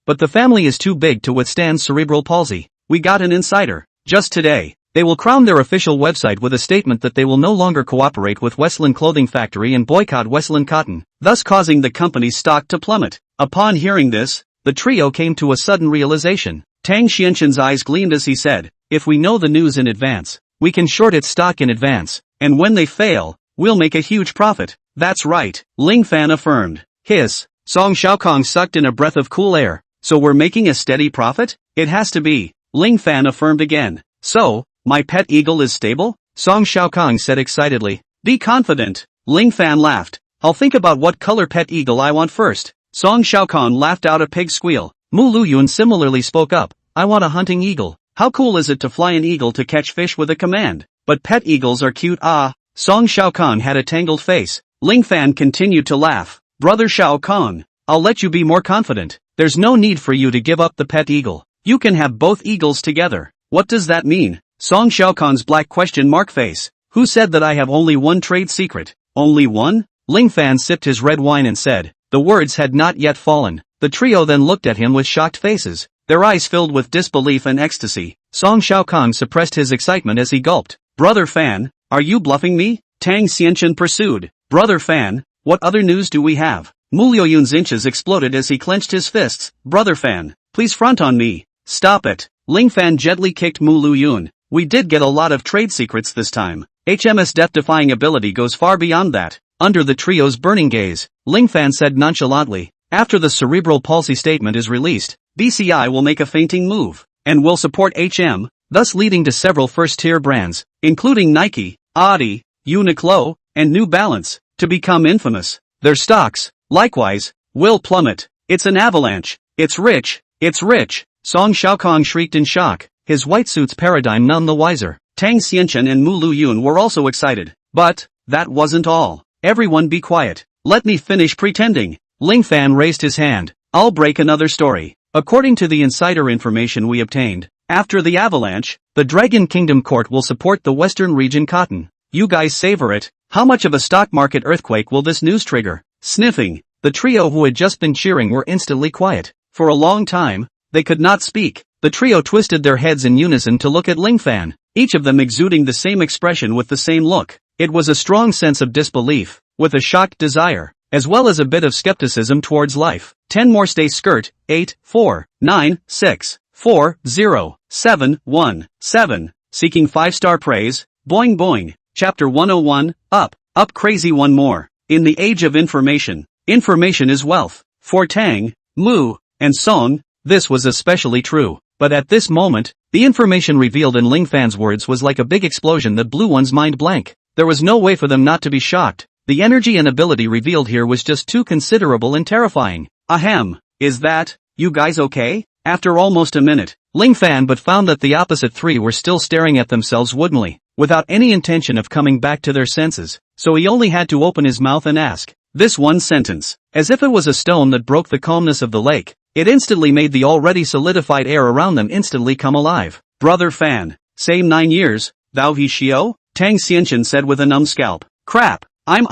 but the family is too big to withstand cerebral palsy. We got an insider. Just today, they will crown their official website with a statement that they will no longer cooperate with Westland Clothing Factory and boycott Westland Cotton, thus causing the company's stock to plummet. Upon hearing this, the trio came to a sudden realization. Tang Xianqian's eyes gleamed as he said, if we know the news in advance, we can short its stock in advance, and when they fail, we'll make a huge profit. That's right, Ling Fan affirmed. Hiss. Song Xiaokong sucked in a breath of cool air. So we're making a steady profit? It has to be. Ling Fan affirmed again. So, my pet eagle is stable? Song Xiaokong said excitedly. Be confident. Ling Fan laughed. I'll think about what color pet eagle I want first. Song Xiaokong laughed out a pig squeal. Mu Luyun similarly spoke up. I want a hunting eagle. How cool is it to fly an eagle to catch fish with a command? But pet eagles are cute. Ah. Song Xiaokong had a tangled face. Ling Fan continued to laugh. Brother Xiaokong, I'll let you be more confident. There's no need for you to give up the pet eagle. You can have both eagles together. What does that mean? Song Xiaokong's black question mark face. Who said that I have only one trade secret? Only one? Ling Fan sipped his red wine and said. The words had not yet fallen. The trio then looked at him with shocked faces, their eyes filled with disbelief and ecstasy. Song Xiaokong suppressed his excitement as he gulped. Brother Fan, are you bluffing me? Tang Xianqian pursued. Brother Fan, what other news do we have? Mu Luyun's inches exploded as he clenched his fists. Brother Fan, please front on me. Stop it. Ling Fan gently kicked Mu Luyun. We did get a lot of trade secrets this time. HM's death-defying ability goes far beyond that. Under the trio's burning gaze, Ling Fan said nonchalantly, after the cerebral palsy statement is released, BCI will make a fainting move, and will support HM, thus leading to several first-tier brands, including Nike, Adi, Uniqlo, and New Balance, to become infamous. Their stocks, likewise, will plummet. It's an avalanche. It's rich. It's rich. Song Xiaokong shrieked in shock, his white suit's paradigm none the wiser. Tang Xianqian and Mu Luyun were also excited. But, that wasn't all. Everyone be quiet. Let me finish pretending. Ling Fan raised his hand. I'll break another story. According to the insider information we obtained, after the avalanche, the Dragon Kingdom court will support the Western region cotton. You guys savor it. How much of a stock market earthquake will this news trigger? Sniffing. The trio who had just been cheering were instantly quiet. For a long time, they could not speak. The trio twisted their heads in unison to look at Ling Fan, each of them exuding the same expression with the same look. It was a strong sense of disbelief, with a shocked desire, as well as a bit of skepticism towards life. 10 more stay skirt, 8, 4, 9, 6, 4, 0, 7, 1, 7. Seeking 5-star praise, boing boing. Chapter 101, up crazy one more. In the age of information, information is wealth. For Tang, Mu, and Song, this was especially true. But at this moment, the information revealed in Ling Fan's words was like a big explosion that blew one's mind blank. There was no way for them not to be shocked. The energy and ability revealed here was just too considerable and terrifying. Ahem, is that, you guys okay? After almost a minute, Ling Fan but found that the opposite three were still staring at themselves woodenly, without any intention of coming back to their senses, so he only had to open his mouth and ask. This one sentence, as if it was a stone that broke the calmness of the lake, it instantly made the already solidified air around them instantly come alive. Brother Fan, same 9 years, thou he shio? Tang Xianqian said with a numb scalp. Crap, I'm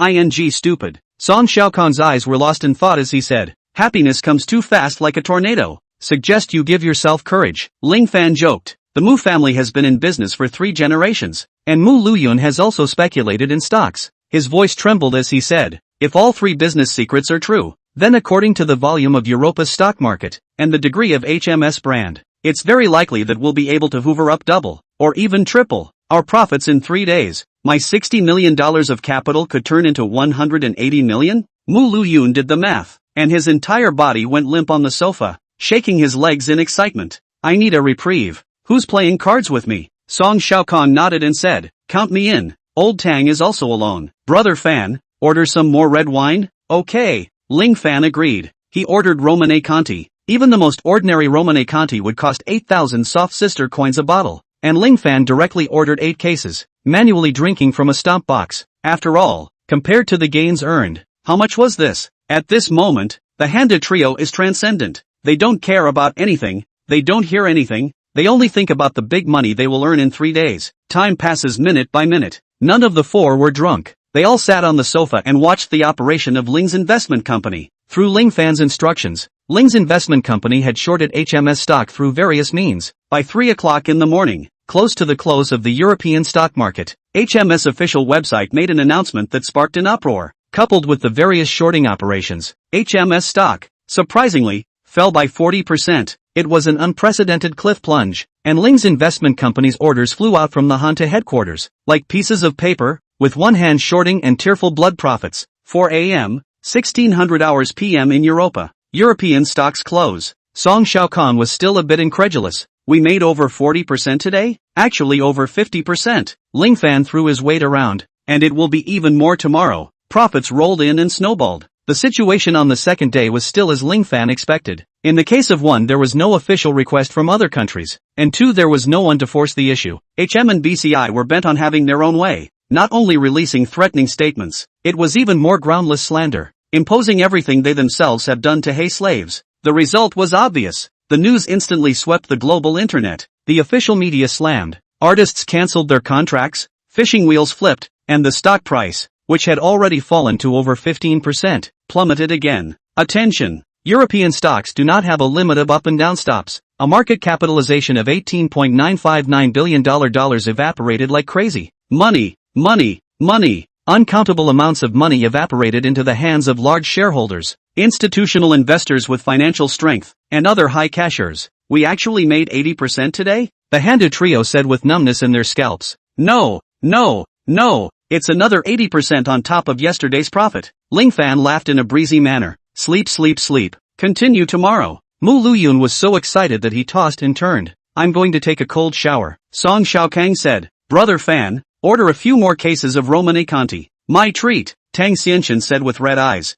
stupid. Song Xiaokang's eyes were lost in thought as he said, happiness comes too fast like a tornado. Suggest you give yourself courage. Ling Fan joked. The Mu family has been in business for 3 generations, and Mu Luyun has also speculated in stocks. His voice trembled as he said, if all 3 business secrets are true, then according to the volume of Europa's stock market, and the degree of HMS brand, it's very likely that we'll be able to hoover up double, or even triple, our profits in 3 days. My $60 million of capital could turn into $180 million? Mu Luyun did the math, and his entire body went limp on the sofa, shaking his legs in excitement. I need a reprieve. Who's playing cards with me? Song Xiaokang nodded and said, count me in. Old Tang is also alone. Brother Fan, order some more red wine? Okay. Ling Fan agreed. He ordered Romane Conti. Even the most ordinary Romane Conti would cost 8,000 soft sister coins a bottle, and Ling Fan directly ordered 8 cases, manually drinking from a stomp box. After all, compared to the gains earned, how much was this? At this moment, the Handa trio is transcendent. They don't care about anything, they don't hear anything, they only think about the big money they will earn in 3 days. Time passes minute by minute. None of the 4 were drunk. They all sat on the sofa and watched the operation of Ling's investment company. Through Ling Fan's instructions, Ling's investment company had shorted HMS stock through various means. By 3 o'clock in the morning, close to the close of the European stock market, HMS official website made an announcement that sparked an uproar. Coupled with the various shorting operations, HMS stock, surprisingly, fell by 40%. It was an unprecedented cliff plunge, and Ling's investment company's orders flew out from the Hanta headquarters, like pieces of paper, with one hand shorting and tearful blood profits. 4 a.m., 1600 hours p.m. in Europa. European stocks close. Song Xiaokang was still a bit incredulous. We made over 40% today? Actually over 50%. Ling Fan threw his weight around, and it will be even more tomorrow. Profits rolled in and snowballed. The situation on the second day was still as Ling Fan expected. In the case of 1, there was no official request from other countries, and 2, there was no one to force the issue. HM and BCI were bent on having their own way, not only releasing threatening statements, it was even more groundless slander, imposing everything they themselves have done to Hay slaves. The result was obvious. The news instantly swept the global internet. The official media slammed. Artists cancelled their contracts, fishing wheels flipped, and the stock price, which had already fallen to over 15%, plummeted again. Attention! European stocks do not have a limit of up and down stops. A market capitalization of $18.959 billion evaporated like crazy. Money. Uncountable amounts of money evaporated into the hands of large shareholders, institutional investors with financial strength, and other high cashers. We actually made 80% today? The Handa trio said with numbness in their scalps. No, it's another 80% on top of yesterday's profit. Ling Fan laughed in a breezy manner. Sleep. Continue tomorrow. Mu Luyun was so excited that he tossed and turned. I'm going to take a cold shower. Song Xiaokang said. Brother Fan, order a few more cases of Romane Conti. My treat, Tang Xianxian said with red eyes.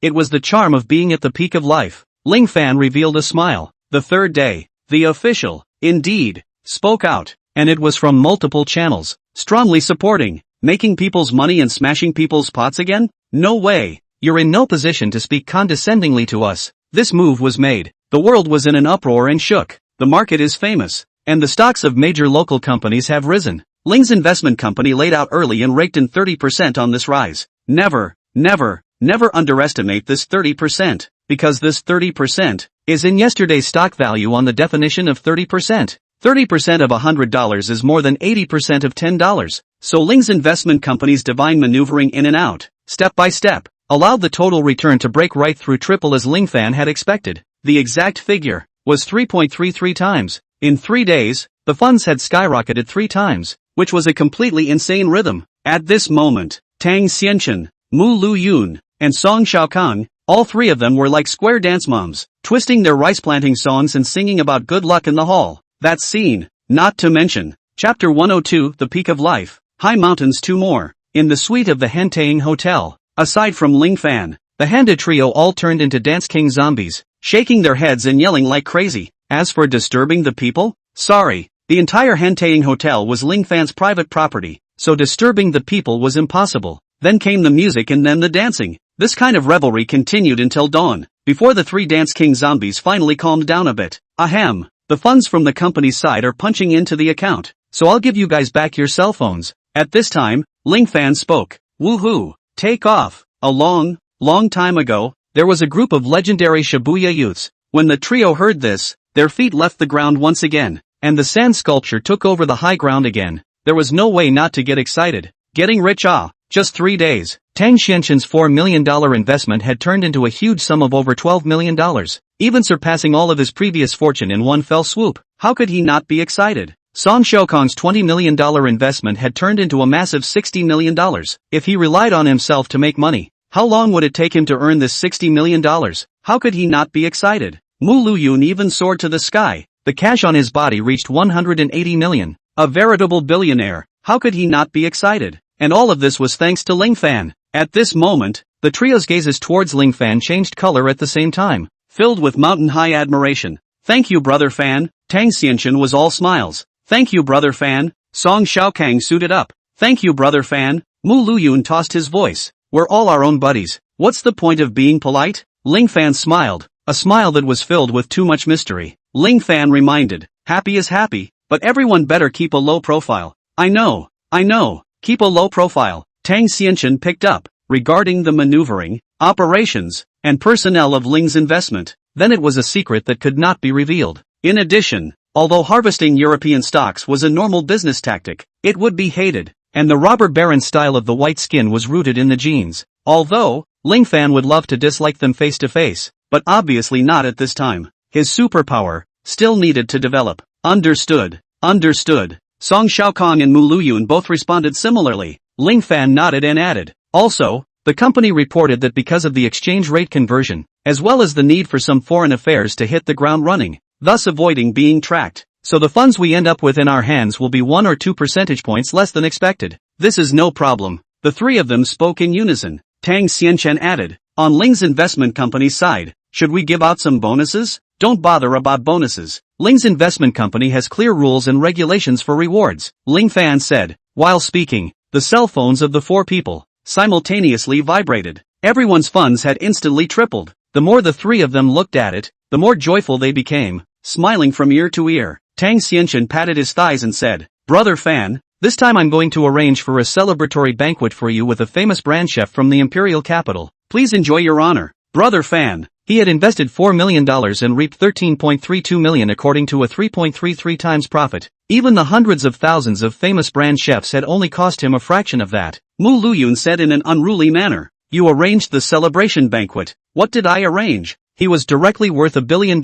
It was the charm of being at the peak of life. Ling Fan revealed a smile. The third day, the official, indeed, spoke out, and it was from multiple channels, strongly supporting, making people's money and smashing people's pots again? No way. You're in no position to speak condescendingly to us. This move was made. The world was in an uproar and shook. The market is famous, and the stocks of major local companies have risen. Ling's investment company laid out early and raked in 30% on this rise. Never underestimate this 30%, because this 30% is in yesterday's stock value on the definition of 30%. 30% of $100 is more than 80% of $10. So Ling's investment company's divine maneuvering in and out, step by step, allowed the total return to break right through triple as Ling Fan had expected. The exact figure was 3.33 times. In 3 days, the funds had skyrocketed 3 times, which was a completely insane rhythm. At this moment, Tang Xianxian, Mu Luyun, and Song Xiaokang, all 3 of them were like square dance moms, twisting their rice planting songs and singing about good luck in the hall. That scene, not to mention. Chapter 102, The Peak of Life. High Mountains 2 more. In the suite of the Hentaying Hotel, aside from Ling Fan, the Handa trio all turned into Dance King zombies, shaking their heads and yelling like crazy. As for disturbing the people? Sorry, the entire Hentaying Hotel was Ling Fan's private property, so disturbing the people was impossible. Then came the music and then the dancing. This kind of revelry continued until dawn, before the 3 Dance King zombies finally calmed down a bit. Ahem, the funds from the company's side are punching into the account, so I'll give you guys back your cell phones. At this time, Ling Fan spoke. Woohoo! Take off! A long time ago, there was a group of legendary Shibuya youths. When the trio heard this, their feet left the ground once again, and the sand sculpture took over the high ground again. There was no way not to get excited. Getting rich just 3 days. Tang Xianqian's $4 million investment had turned into a huge sum of over $12 million, even surpassing all of his previous fortune in one fell swoop. How could he not be excited? Song Xiaokong's $20 million investment had turned into a massive $60 million. If he relied on himself to make money, how long would it take him to earn this $60 million? How could he not be excited? Mu Luyun even soared to the sky. The cash on his body reached 180 million. A veritable billionaire. How could he not be excited? And all of this was thanks to Ling Fan. At this moment, the trio's gazes towards Ling Fan changed color at the same time, filled with mountain-high admiration. Thank you, Brother Fan. Tang Xianqian was all smiles. Thank you, Brother Fan. Song Xiaokang suited up. Thank you, Brother Fan. Mu Luyun tossed his voice. We're all our own buddies. What's the point of being polite? Ling Fan smiled, a smile that was filled with too much mystery. Ling Fan reminded, happy is happy, but everyone better keep a low profile. I know. Keep a low profile. Tang Xianqian picked up, regarding the maneuvering, operations, and personnel of Ling's investment. Then it was a secret that could not be revealed. In addition, although harvesting European stocks was a normal business tactic, it would be hated, and the robber baron style of the white skin was rooted in the genes. Although, Ling Fan would love to dislike them face to face, but obviously not at this time. His superpower still needed to develop. Understood. Song Xiaokong and Mu Luyun both responded similarly. Ling Fan nodded and added, also, the company reported that because of the exchange rate conversion, as well as the need for some foreign affairs to hit the ground running, thus avoiding being tracked, so the funds we end up with in our hands will be 1 or 2 percentage points less than expected. This is no problem. The three of them spoke in unison. Tang Xianqian added, on Ling's investment company's side, should we give out some bonuses? Don't bother about bonuses. Ling's investment company has clear rules and regulations for rewards, Ling Fan said. While speaking, the cell phones of the 4 people simultaneously vibrated. Everyone's funds had instantly tripled. The more the 3 of them looked at it, the more joyful they became, smiling from ear to ear. Tang Xianqian patted his thighs and said, Brother Fan, this time I'm going to arrange for a celebratory banquet for you with a famous brand chef from the imperial capital. Please enjoy your honor. Brother Fan. He had invested $4 million and reaped $13.32 million according to a 3.33 times profit. Even the hundreds of thousands of famous brand chefs had only cost him a fraction of that. Mu Luyun said in an unruly manner, you arranged the celebration banquet. What did I arrange? He was directly worth $1 billion,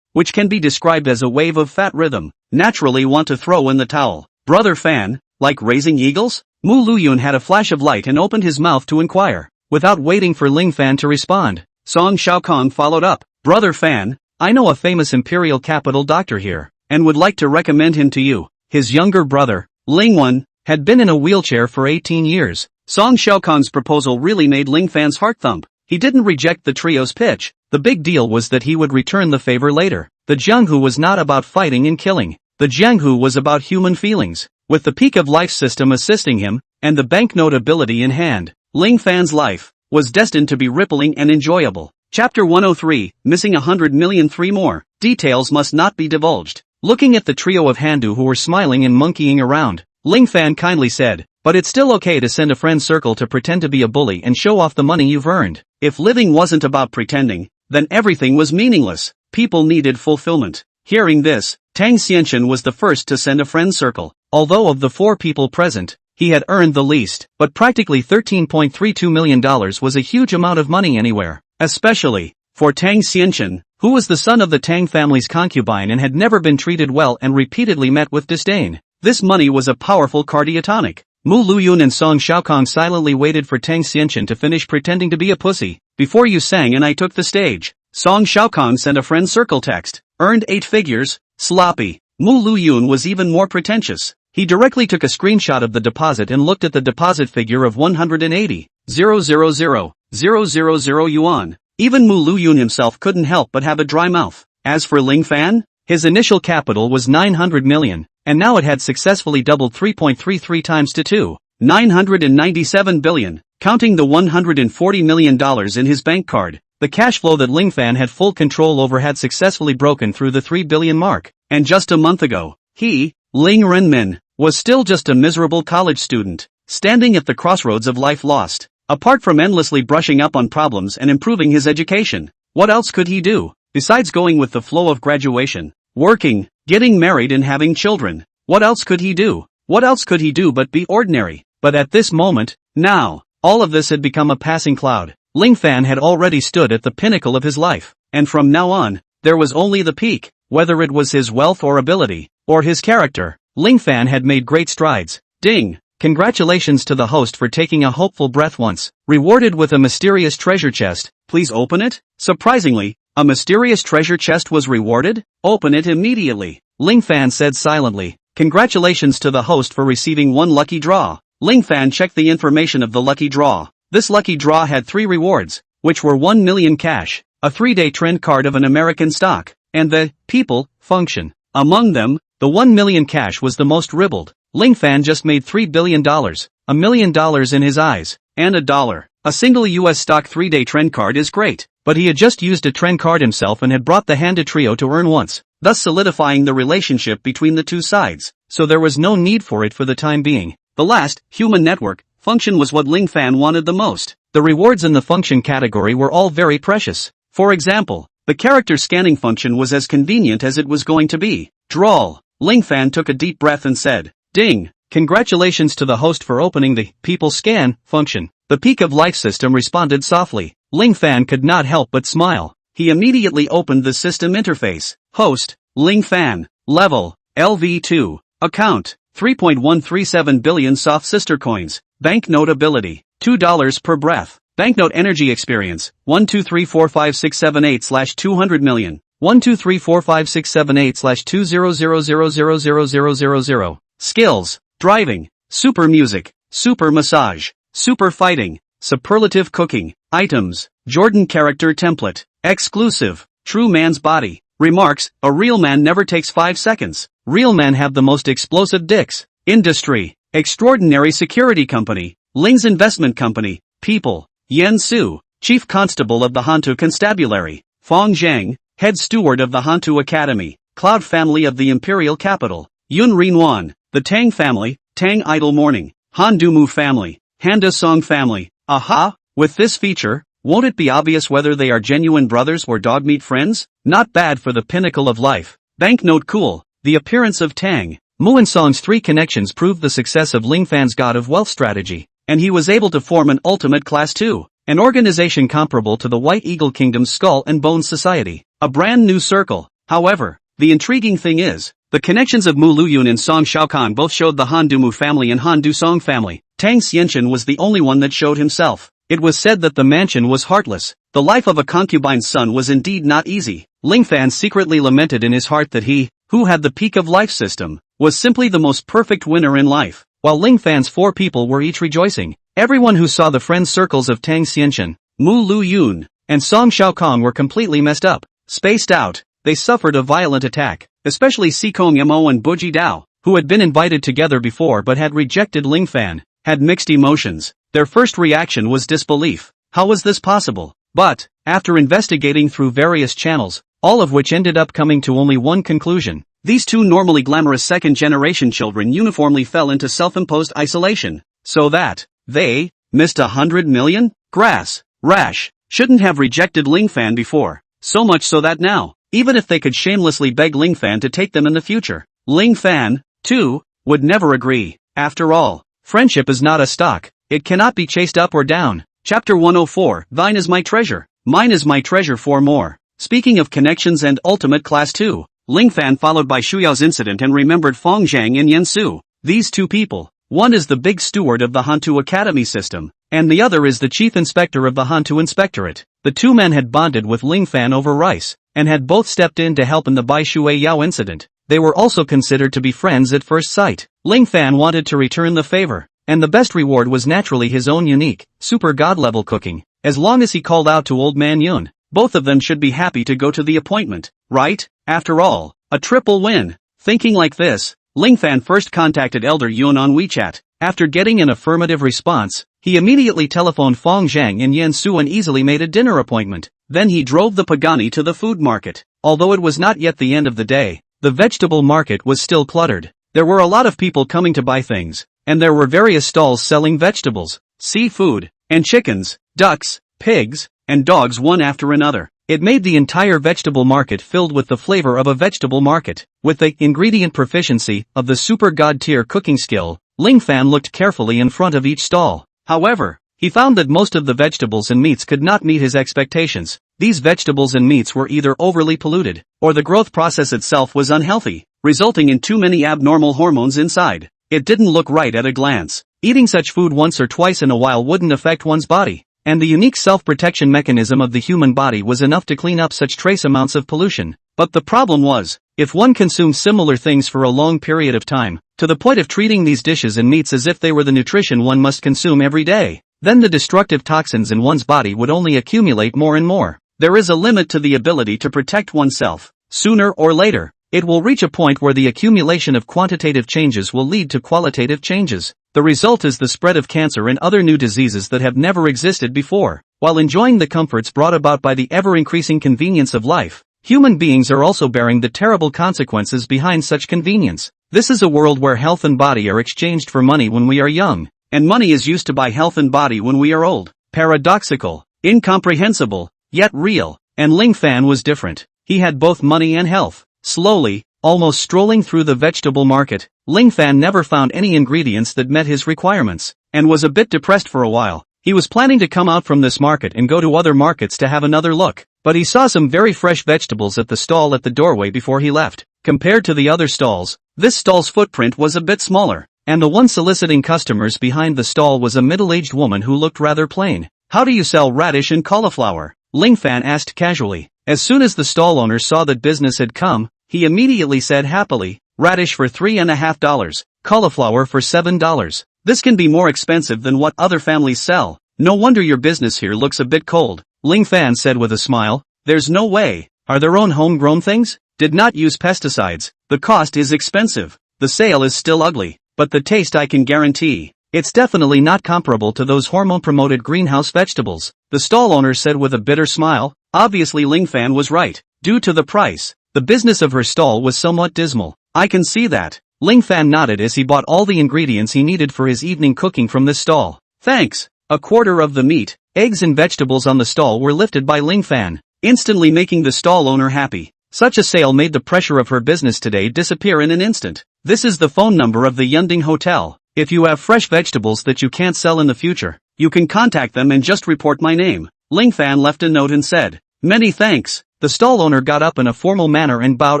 which can be described as a wave of fat rhythm. Naturally want to throw in the towel. Brother Fan, like raising eagles? Mu Luyun had a flash of light and opened his mouth to inquire. Without waiting for Ling Fan to respond, Song Xiaokong followed up. Brother Fan, I know a famous imperial capital doctor here, and would like to recommend him to you. His younger brother, Ling Wan, had been in a wheelchair for 18 years. Song Xiaokong's proposal really made Ling Fan's heart thump. He didn't reject the trio's pitch. The big deal was that he would return the favor later. The Jianghu was not about fighting and killing. The Jianghu was about human feelings. With the peak of life system assisting him, and the banknote ability in hand, Ling Fan's life was destined to be rippling and enjoyable. Chapter 103, missing 100 million 3 more. Details must not be divulged. Looking at the trio of Handu who were smiling and monkeying around, Ling Fan kindly said, but it's still okay to send a friend circle to pretend to be a bully and show off the money you've earned. If living wasn't about pretending, then everything was meaningless. People needed fulfillment. Hearing this, Tang Xianqian was the first to send a friend circle. Although of the 4 people present, he had earned the least, but practically $13.32 million was a huge amount of money anywhere, especially for Tang Xianqian, who was the son of the Tang family's concubine and had never been treated well and repeatedly met with disdain. This money was a powerful cardiotonic. Mu Luyun and Song Xiaokong silently waited for Tang Xianqian to finish pretending to be a pussy. Before you sang and I took the stage. Song Xiaokong sent a friend circle text. Earned 8 figures. Sloppy. Mu Luyun was even more pretentious. He directly took a screenshot of the deposit and looked at the deposit figure of 180,000 yuan. Even Mu Luyun himself couldn't help but have a dry mouth. As for Ling Fan, his initial capital was 900 million, and now it had successfully doubled 3.33 times to 997 billion, counting the $140 million in his bank card. The cash flow that Ling Fan had full control over had successfully broken through the 3 billion mark, and just a month ago, he, Ling Renmin, was still just a miserable college student. standing at the crossroads of life lost. Apart from endlessly brushing up on problems and improving his education, what else could he do, besides going with the flow of graduation, working, getting married and having children? What else could he do? What else could he do but be ordinary? But at this moment, now, all of this had become a passing cloud. Ling Fan had already stood at the pinnacle of his life, and from now on, there was only the peak. Whether it was his wealth or ability, or his character, Ling Fan had made great strides. Ding! Congratulations to the host for taking a hopeful breath once. Rewarded with a mysterious treasure chest. Please open it? Surprisingly, a mysterious treasure chest was rewarded? Open it immediately, Ling Fan said silently. Congratulations to the host for receiving one lucky draw. Ling Fan checked the information of the lucky draw. This lucky draw had 3 rewards, which were 1 million cash, a 3-day trend card of an American stock, and the people function. Among them, the 1 million cash was the most ribald. Ling Fan just made $3 billion, $1 million in his eyes, and $1. A single US stock 3-day trend card is great, but he had just used a trend card himself and had brought the hand to trio to earn once, thus solidifying the relationship between the two sides, so there was no need for it for the time being. The last, human network, function was what Ling Fan wanted the most. The rewards in the function category were all very precious. For example, the character scanning function was as convenient as it was going to be. Drawl. Ling Fan took a deep breath and said, Ding! Congratulations to the host for opening the people scan function. The peak of life system responded softly. Ling Fan could not help but smile. He immediately opened the system interface. Host, Ling Fan. Level, LV2. Account, 3.137 billion soft sister coins. Banknote ability, $2 per breath. Banknote energy experience, 1234567 million. 1234567 Skills, driving, super music, super massage, super fighting, superlative cooking, items, Jordan character template, exclusive, true man's body. Remarks, a real man never takes 5 seconds. Real men have the most explosive dicks. Industry, extraordinary security company, Ling's investment company, people, Yen Su, chief constable of the Hantu Constabulary, Fong Zhang, head steward of the Hantu Academy, Cloud family of the imperial capital, Yun Rinwan, the Tang family, Tang Idol Morning, Han Dumu family, Handa Song family. Aha! With this feature, won't it be obvious whether they are genuine brothers or dog-meat friends? Not bad for the pinnacle of life. Banknote cool. The appearance of Tang Muansong's 3 connections proved the success of Ling Fan's God of Wealth strategy, and he was able to form an ultimate class 2, an organization comparable to the White Eagle Kingdom's Skull and Bones Society, a brand new circle. However, the intriguing thing is, the connections of Mu Luyun and Song Shaokan both showed the Han Dumu family and Han Du Song family. Tang Xianchen was the only one that showed himself. It was said that the mansion was heartless. The life of a concubine's son was indeed not easy. Ling Fan secretly lamented in his heart that he, who had the peak of life system, was simply the most perfect winner in life. While Ling Fan's 4 people were each rejoicing, everyone who saw the friend circles of Tang Xianchen, Mu Luyun, and Song Shaokong were completely messed up, spaced out. They suffered a violent attack, especially Sikong Mo and Buji Dao, who had been invited together before but had rejected Ling Fan, had mixed emotions. Their first reaction was disbelief. How was this possible? But, after investigating through various channels, all of which ended up coming to only one conclusion. These 2 normally glamorous second-generation children uniformly fell into self-imposed isolation, so that they missed 100 million? Grass, rash, shouldn't have rejected Ling Fan before, so much so that now, even if they could shamelessly beg Ling Fan to take them in the future, Ling Fan, too, would never agree. After all, friendship is not a stock, it cannot be chased up or down. Chapter 104, Thine is my treasure, mine is my treasure for more. Speaking of connections and ultimate class 2, Ling Fan followed by Shuyao's incident and remembered Fong Zhang and Yen Su. These 2 people, one is the big steward of the Hantu Academy system, and the other is the chief inspector of the Hantu Inspectorate. The 2 men had bonded with Ling Fan over rice, and had both stepped in to help in the Bai Shui Yao incident. They were also considered to be friends at first sight. Ling Fan wanted to return the favor, and the best reward was naturally his own unique, super god-level cooking. As long as he called out to Old Man Yun, both of them should be happy to go to the appointment, right? After all, a triple win. Thinking like this, Ling Fan first contacted Elder Yun on WeChat. After getting an affirmative response, he immediately telephoned Fong Zhang and Yen Su and easily made a dinner appointment. Then he drove the Pagani to the food market. Although it was not yet the end of the day, the vegetable market was still cluttered. There were a lot of people coming to buy things, and there were various stalls selling vegetables, seafood, and chickens, ducks, pigs, and dogs one after another. It made the entire vegetable market filled with the flavor of a vegetable market. With the ingredient proficiency of the super god tier cooking skill, Ling Fan looked carefully in front of each stall. However, he found that most of the vegetables and meats could not meet his expectations. These vegetables and meats were either overly polluted, or the growth process itself was unhealthy, resulting in too many abnormal hormones inside. It didn't look right at a glance. Eating such food once or twice in a while wouldn't affect one's body, and the unique self-protection mechanism of the human body was enough to clean up such trace amounts of pollution. But the problem was, if one consumes similar things for a long period of time, to the point of treating these dishes and meats as if they were the nutrition one must consume every day, then the destructive toxins in one's body would only accumulate more and more. There is a limit to the ability to protect oneself. Sooner or later, it will reach a point where the accumulation of quantitative changes will lead to qualitative changes. The result is the spread of cancer and other new diseases that have never existed before. While enjoying the comforts brought about by the ever-increasing convenience of life, human beings are also bearing the terrible consequences behind such convenience. This is a world where health and body are exchanged for money when we are young, and money is used to buy health and body when we are old. Paradoxical, incomprehensible, yet real. And Ling Fan was different. He had both money and health. Slowly, almost strolling through the vegetable market, Ling Fan never found any ingredients that met his requirements, and was a bit depressed for a while. He was planning to come out from this market and go to other markets to have another look, but he saw some very fresh vegetables at the stall at the doorway before he left. Compared to the other stalls, this stall's footprint was a bit smaller, and the one soliciting customers behind the stall was a middle-aged woman who looked rather plain. "How do you sell radish and cauliflower?" Ling Fan asked casually. As soon as the stall owner saw that business had come, he immediately said happily, "Radish for $3.50, cauliflower for $7. This can be more expensive than what other families sell. No wonder your business here looks a bit cold," Ling Fan said with a smile. "There's no way. Are their own homegrown things? Did not use pesticides. The cost is expensive. The sale is still ugly, but the taste I can guarantee. It's definitely not comparable to those hormone-promoted greenhouse vegetables," the stall owner said with a bitter smile. Obviously Ling Fan was right. Due to the price, the business of her stall was somewhat dismal. "I can see that." Ling Fan nodded as he bought all the ingredients he needed for his evening cooking from this stall. "Thanks." A quarter of the meat, eggs and vegetables on the stall were lifted by Ling Fan, instantly making the stall owner happy. Such a sale made the pressure of her business today disappear in an instant. "This is the phone number of the Yunding Hotel. If you have fresh vegetables that you can't sell in the future, you can contact them and just report my name." Ling Fan left a note and said, "Many thanks." The stall owner got up in a formal manner and bowed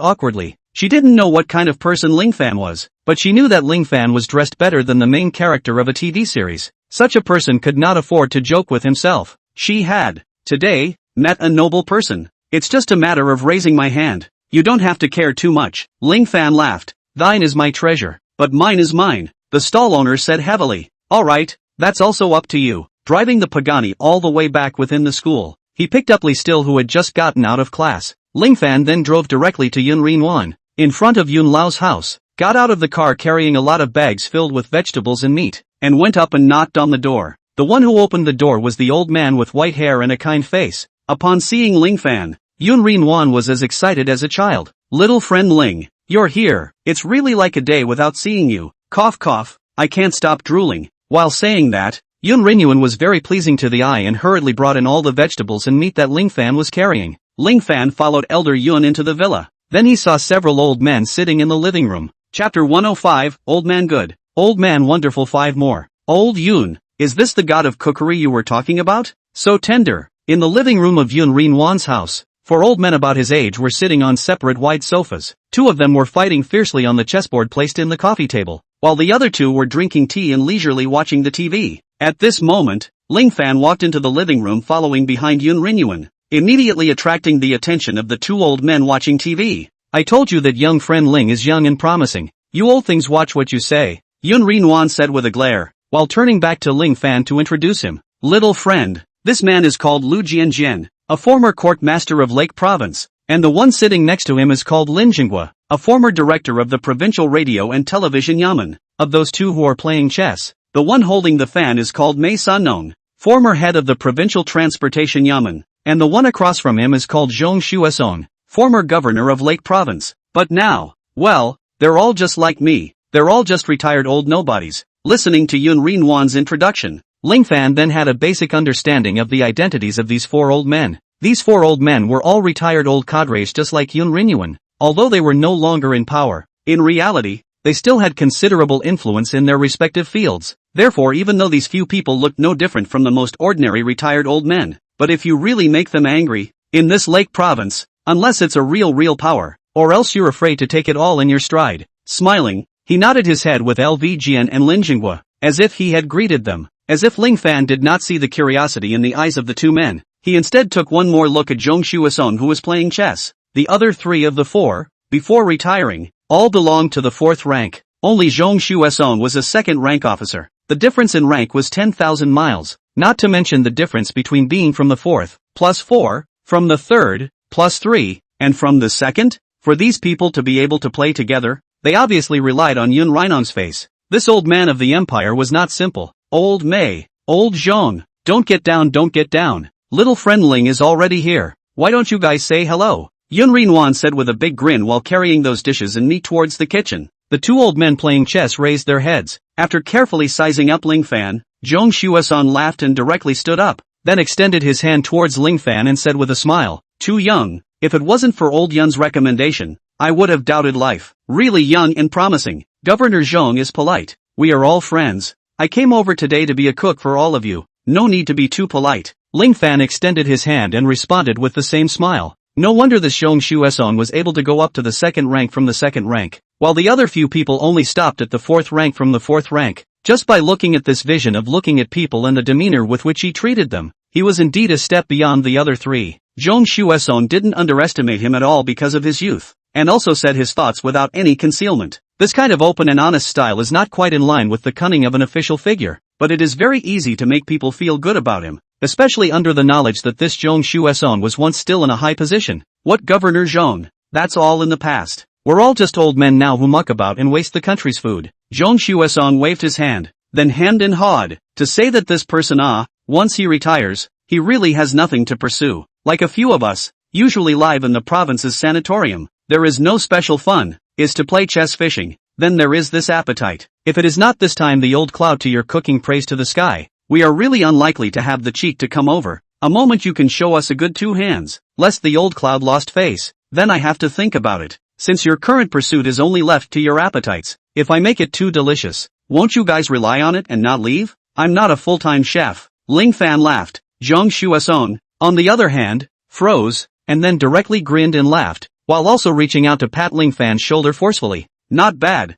awkwardly. She didn't know what kind of person Ling Fan was, but she knew that Ling Fan was dressed better than the main character of a TV series. Such a person could not afford to joke with himself. She had, today, met a noble person. "It's just a matter of raising my hand. You don't have to care too much." Ling Fan laughed. "Thine is my treasure, but mine is mine," the stall owner said heavily. "Alright, that's also up to you." Driving the Pagani all the way back within the school, he picked up Li Still who had just gotten out of class. Ling Fan then drove directly to Yun Rinwan, in front of Yun Lao's house, got out of the car carrying a lot of bags filled with vegetables and meat, and went up and knocked on the door. The one who opened the door was the old man with white hair and a kind face. Upon seeing Ling Fan, Yun Rinwan was as excited as a child. "Little friend Ling, you're here. It's really like a day without seeing you. Cough cough, I can't stop drooling." While saying that, Yun Rinwan was very pleasing to the eye and hurriedly brought in all the vegetables and meat that Ling Fan was carrying. Ling Fan followed Elder Yun into the villa. Then he saw several old men sitting in the living room. Chapter 105, Old Man Good, Old Man Wonderful. 5 more. "Old Yun, is this the god of cookery you were talking about? So tender." In the living room of Yun Rinwan's house, 4 old men about his age were sitting on separate wide sofas. 2 of them were fighting fiercely on the chessboard placed in the coffee table, while the other 2 were drinking tea and leisurely watching the TV. At this moment, Ling Fan walked into the living room following behind Yun Rinwan, immediately attracting the attention of the 2 old men watching TV. "I told you that young friend Ling is young and promising. You old things watch what you say," Yun Rinwan said with a glare, while turning back to Ling Fan to introduce him. "Little friend, this man is called Lu Jianjian, a former court master of Lake Province, and the one sitting next to him is called Lin Jinghua, a former director of the provincial radio and television yamen. Of those 2 who are playing chess, the one holding the fan is called Mei Sanong, former head of the provincial transportation yamen, and the one across from him is called Zhong Shuesong, former governor of Lake Province. But now, well, they're all just like me. They're all just retired old nobodies. listening to Yun Rinwan's introduction. Ling Fan then had a basic understanding of the identities of these 4 old men. These 4 old men were all retired old cadres just like Yun Rinwan, although they were no longer in power. In reality, they still had considerable influence in their respective fields. Therefore, even though these few people looked no different from the most ordinary retired old men, but if you really make them angry, in this Lake Province, unless it's a real power, or else you're afraid to take it all in your stride. Smiling, he nodded his head with LVGN and Lin Jinghua, as if he had greeted them. As if Ling Fan did not see the curiosity in the eyes of the 2 men, he instead took one more look at Zhong Shuason, who was playing chess. The other 3 of the 4, before retiring, all belonged to the 4th rank. Only Zhong Shuason was a 2nd rank officer. The difference in rank was 10,000 miles, not to mention the difference between being from the 4th, plus 4, from the 3rd, plus 3, and from the 2nd. For these people to be able to play together, they obviously relied on Yun Rinwan's face. This old man of the empire was not simple. Old Mei, old Zhong, don't get down. Little friend Ling is already here. Why don't you guys say hello? Yun Rinwan said with a big grin while carrying those dishes and meat towards the kitchen. The 2 old men playing chess raised their heads. After carefully sizing up Ling Fan, Zhong Shuason laughed and directly stood up, then extended his hand towards Ling Fan and said with a smile, "Too young. If it wasn't for old Yun's recommendation, I would have doubted life. Really young and promising. Governor Zhong is polite. We are all friends. I came over today to be a cook for all of you. No need to be too polite." Ling Fan extended his hand and responded with the same smile. No wonder this Zhong Shuason was able to go up to the 2nd rank from the 2nd rank, while the other few people only stopped at the 4th rank from the 4th rank. Just by looking at this vision of looking at people and the demeanor with which he treated them, he was indeed a step beyond the other 3. Zhong Shuason didn't underestimate him at all because of his youth, and also said his thoughts without any concealment. This kind of open and honest style is not quite in line with the cunning of an official figure, but it is very easy to make people feel good about him, especially under the knowledge that this Zhong Shuason was once still in a high position. What Governor Zhong? That's all in the past. We're all just old men now who muck about and waste the country's food. Zhong Shuason waved his hand, then hemmed and hawed, to say that this person once he retires, he really has nothing to pursue. Like a few of us, usually live in the province's sanatorium, there is no special fun, is to play chess fishing, then there is this appetite. If it is not this time the old cloud to your cooking praise to the sky, we are really unlikely to have the cheek to come over. A moment you can show us a good 2 hands, lest the old cloud lost face, then I have to think about it. Since your current pursuit is only left to your appetites, if I make it too delicious, won't you guys rely on it and not leave? I'm not a full-time chef. Ling Fan laughed. Zhong Shuason, on the other hand, froze, and then directly grinned and laughed, while also reaching out to pat Ling Fan's shoulder forcefully. Not bad.